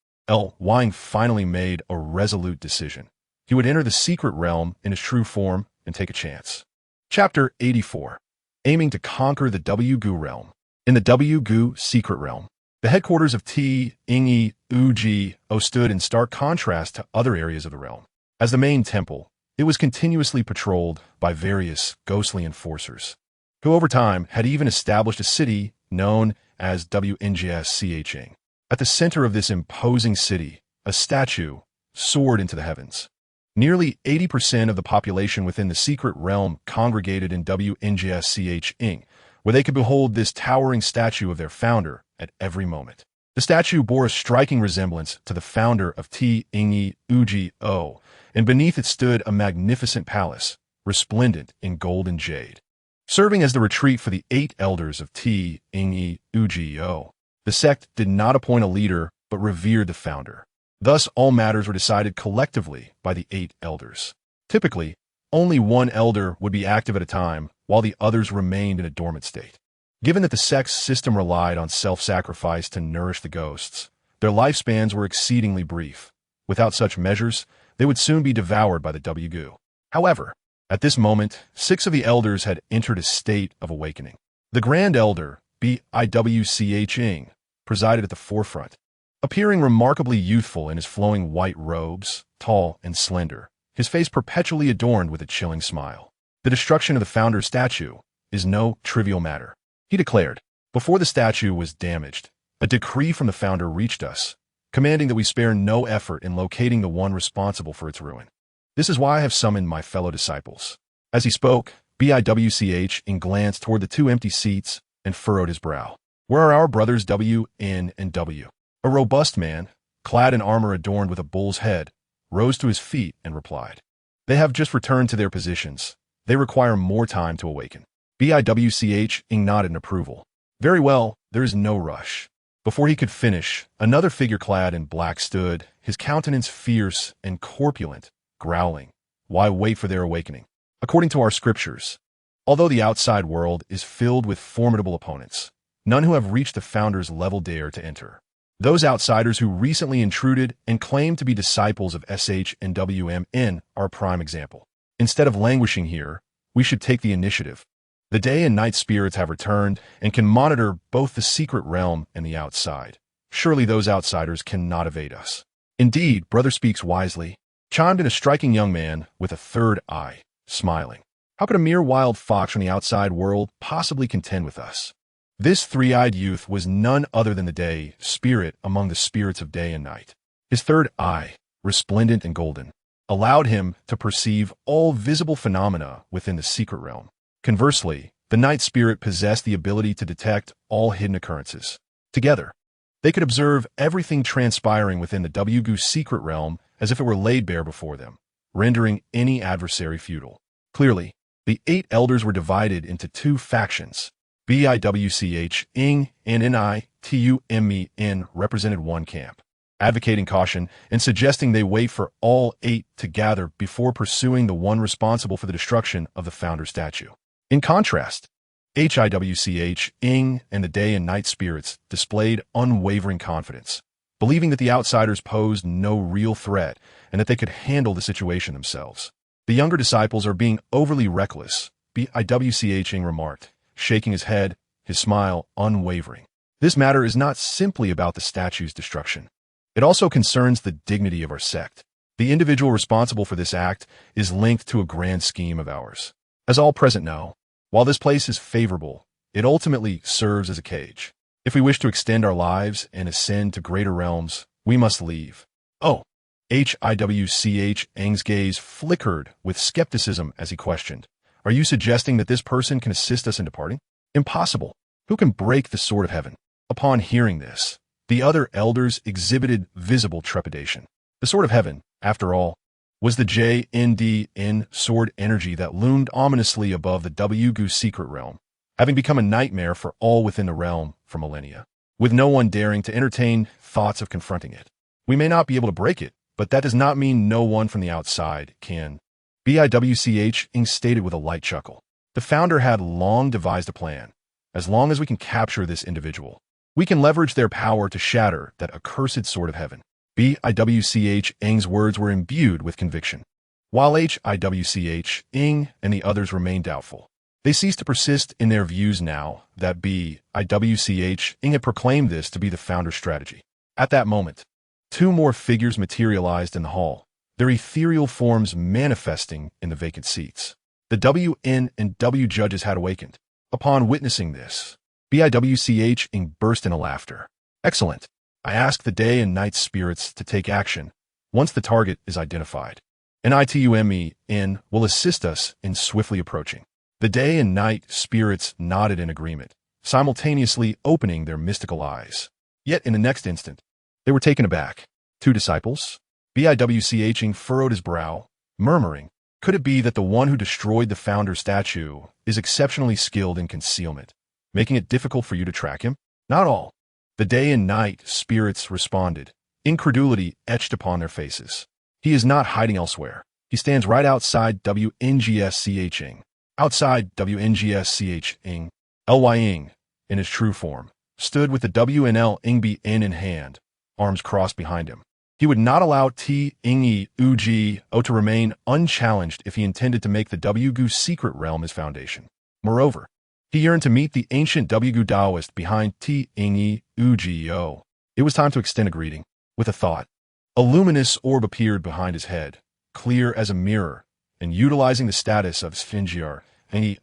Wang finally made a resolute decision. He would enter the secret realm in his true form and take a chance. Chapter 84. Aiming to conquer the W-Gu realm. In the W-Gu secret realm, the headquarters of T. Ingi Uji-O stood in stark contrast to other areas of the realm. As the main temple, it was continuously patrolled by various ghostly enforcers, who over time had even established a city known as WNGS-CHing. At the center of this imposing city, a statue soared into the heavens. Nearly 80% of the population within the secret realm congregated in WNGS-CHing, where they could behold this towering statue of their founder at every moment. The statue bore a striking resemblance to the founder of T. Ingi Uji-O, and beneath it stood a magnificent palace, resplendent in gold and jade, serving as the retreat for the 8 elders of T. Ingi Uji-O. The sect did not appoint a leader, but revered the founder. Thus, all matters were decided collectively by the 8 elders. Typically, only one elder would be active at a time, while the others remained in a dormant state. Given that the sect's system relied on self-sacrifice to nourish the ghosts, their lifespans were exceedingly brief. Without such measures, they would soon be devoured by the Wu. However, at this moment, 6 of the elders had entered a state of awakening. The Grand Elder, Biwch, presided at the forefront. Appearing remarkably youthful in his flowing white robes, tall and slender, his face perpetually adorned with a chilling smile. The destruction of the founder's statue is no trivial matter, he declared. Before the statue was damaged, a decree from the founder reached us, commanding that we spare no effort in locating the one responsible for its ruin. This is why I have summoned my fellow disciples. As he spoke, Biwch glanced toward the 2 empty seats and furrowed his brow. Where are our brothers W, N, and W? A robust man, clad in armor adorned with a bull's head, rose to his feet and replied. They have just returned to their positions. They require more time to awaken. Biwch nodded in approval. Very well, there is no rush. Before he could finish, another figure clad in black stood, his countenance fierce and corpulent, growling. Why wait for their awakening? According to our scriptures, although the outside world is filled with formidable opponents, none who have reached the founder's level dare to enter. Those outsiders who recently intruded and claim to be disciples of SH and WMN are a prime example. Instead of languishing here, we should take the initiative. The day and night spirits have returned and can monitor both the secret realm and the outside. Surely those outsiders cannot evade us. Indeed, brother speaks wisely, chimed in a striking young man with a third eye, smiling. How could a mere wild fox from the outside world possibly contend with us? This 3-eyed youth was none other than the day spirit among the spirits of day and night. His third eye, resplendent and golden, allowed him to perceive all visible phenomena within the secret realm. Conversely, the night spirit possessed the ability to detect all hidden occurrences. Together, they could observe everything transpiring within the Wu secret realm as if it were laid bare before them, rendering any adversary futile. Clearly, the 8 elders were divided into 2 factions. Biwch and NITUMEN represented one camp, advocating caution and suggesting they wait for all 8 to gather before pursuing the one responsible for the destruction of the founder statue. In contrast, HIWCH and the day and night spirits displayed unwavering confidence, believing that the outsiders posed no real threat and that they could handle the situation themselves. The younger disciples are being overly reckless, Biwch remarked, shaking his head, his smile unwavering. This matter is not simply about the statue's destruction. It also concerns the dignity of our sect. The individual responsible for this act is linked to a grand scheme of ours. As all present know, while this place is favorable, it ultimately serves as a cage. If we wish to extend our lives and ascend to greater realms, we must leave. Oh, HIWCH's gaze flickered with skepticism as he questioned. Are you suggesting that this person can assist us in departing? Impossible. Who can break the sword of heaven? Upon hearing this, the other elders exhibited visible trepidation. The sword of heaven, after all, was the JNDN sword energy that loomed ominously above the Wu secret realm, having become a nightmare for all within the realm for millennia, with no one daring to entertain thoughts of confronting it. We may not be able to break it, but that does not mean no one from the outside can. Biwch stated with a light chuckle. The founder had long devised a plan. As long as we can capture this individual, we can leverage their power to shatter that accursed sword of heaven. Biwch's words were imbued with conviction, while HIWCH and the others remained doubtful. They ceased to persist in their views now that Biwch had proclaimed this to be the founder's strategy. At that moment, 2 more figures materialized in the hall, their ethereal forms manifesting in the vacant seats. The WN and W judges had awakened. Upon witnessing this, Biwch burst into laughter. Excellent. I ask the day and night spirits to take action once the target is identified. NITUMEN will assist us in swiftly approaching. The day and night spirits nodded in agreement, simultaneously opening their mystical eyes. Yet in the next instant, they were taken aback. 2 disciples? Biwch furrowed his brow, murmuring, could it be that the one who destroyed the founder statue is exceptionally skilled in concealment, making it difficult for you to track him? Not all. The day and night spirits responded, incredulity etched upon their faces. He is not hiding elsewhere. He stands right outside WNGSCH-ing. Outside WNGSCH-ing, Ly-ing, in his true form, stood with the WNL-ing-B-in hand, arms crossed behind him. He would not allow T-ing-e-u-g-o to remain unchallenged if he intended to make the WGU secret realm his foundation. Moreover, he yearned to meet the ancient WGU Taoist behind T-ing-e-u-g-o. It was time to extend a greeting, with a thought. A luminous orb appeared behind his head, clear as a mirror, and utilizing the status of Sphingiar, he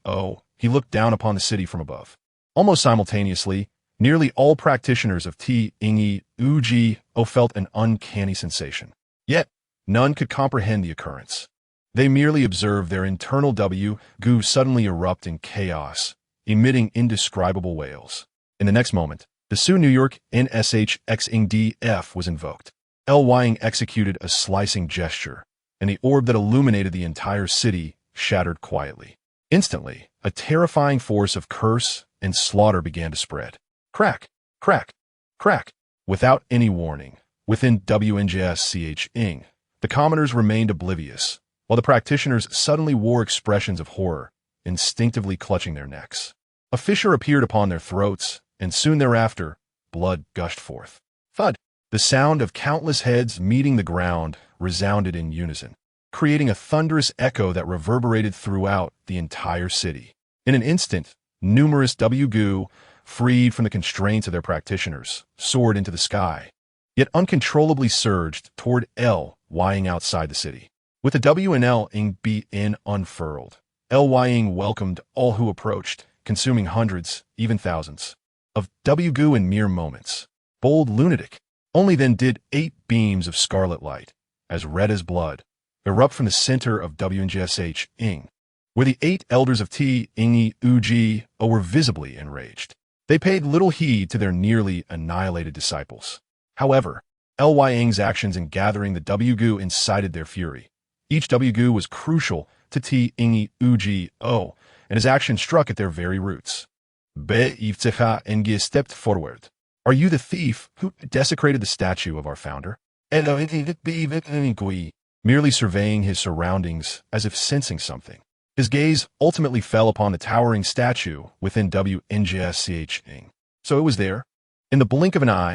looked down upon the city from above. Almost simultaneously, nearly all practitioners of T-ing-e-u-g-o felt an uncanny sensation. Yet, none could comprehend the occurrence. They merely observed their internal WGU suddenly erupt in chaos, emitting indescribable wails. In the next moment, the Sioux New York NSHX-ing-DF was invoked. Ly-ing executed a slicing gesture, and the orb that illuminated the entire city shattered quietly. Instantly, a terrifying force of curse and slaughter began to spread. Crack, crack, crack. Without any warning, within WNGSCH-ing, the commoners remained oblivious, while the practitioners suddenly wore expressions of horror, instinctively clutching their necks. A fissure appeared upon their throats, and soon thereafter, blood gushed forth. Thud! The sound of countless heads meeting the ground resounded in unison, creating a thunderous echo that reverberated throughout the entire city. In an instant, numerous WGU, freed from the constraints of their practitioners, soared into the sky, yet uncontrollably surged toward Ly-ing outside the city. With the WNL-ing-B-in unfurled, Ly-ing welcomed all who approached, consuming hundreds, even thousands, of WGU in mere moments. Bold lunatic! Only then did 8 beams of scarlet light, as red as blood, erupt from the center of WNGSH-ing, where the 8 elders of T-ing-e-u-g-o were visibly enraged. They paid little heed to their nearly annihilated disciples. However, Ly-ing's actions in gathering the WGU incited their fury. Each WGU was crucial to T-ing-e-u-g-o, and his action struck at their very roots. Be-ifteha-ng stepped forward. Are you the thief who desecrated the statue of our founder? Merely surveying his surroundings as if sensing something. His gaze ultimately fell upon the towering statue within WNGSCH-ing. So it was there, in the blink of an eye,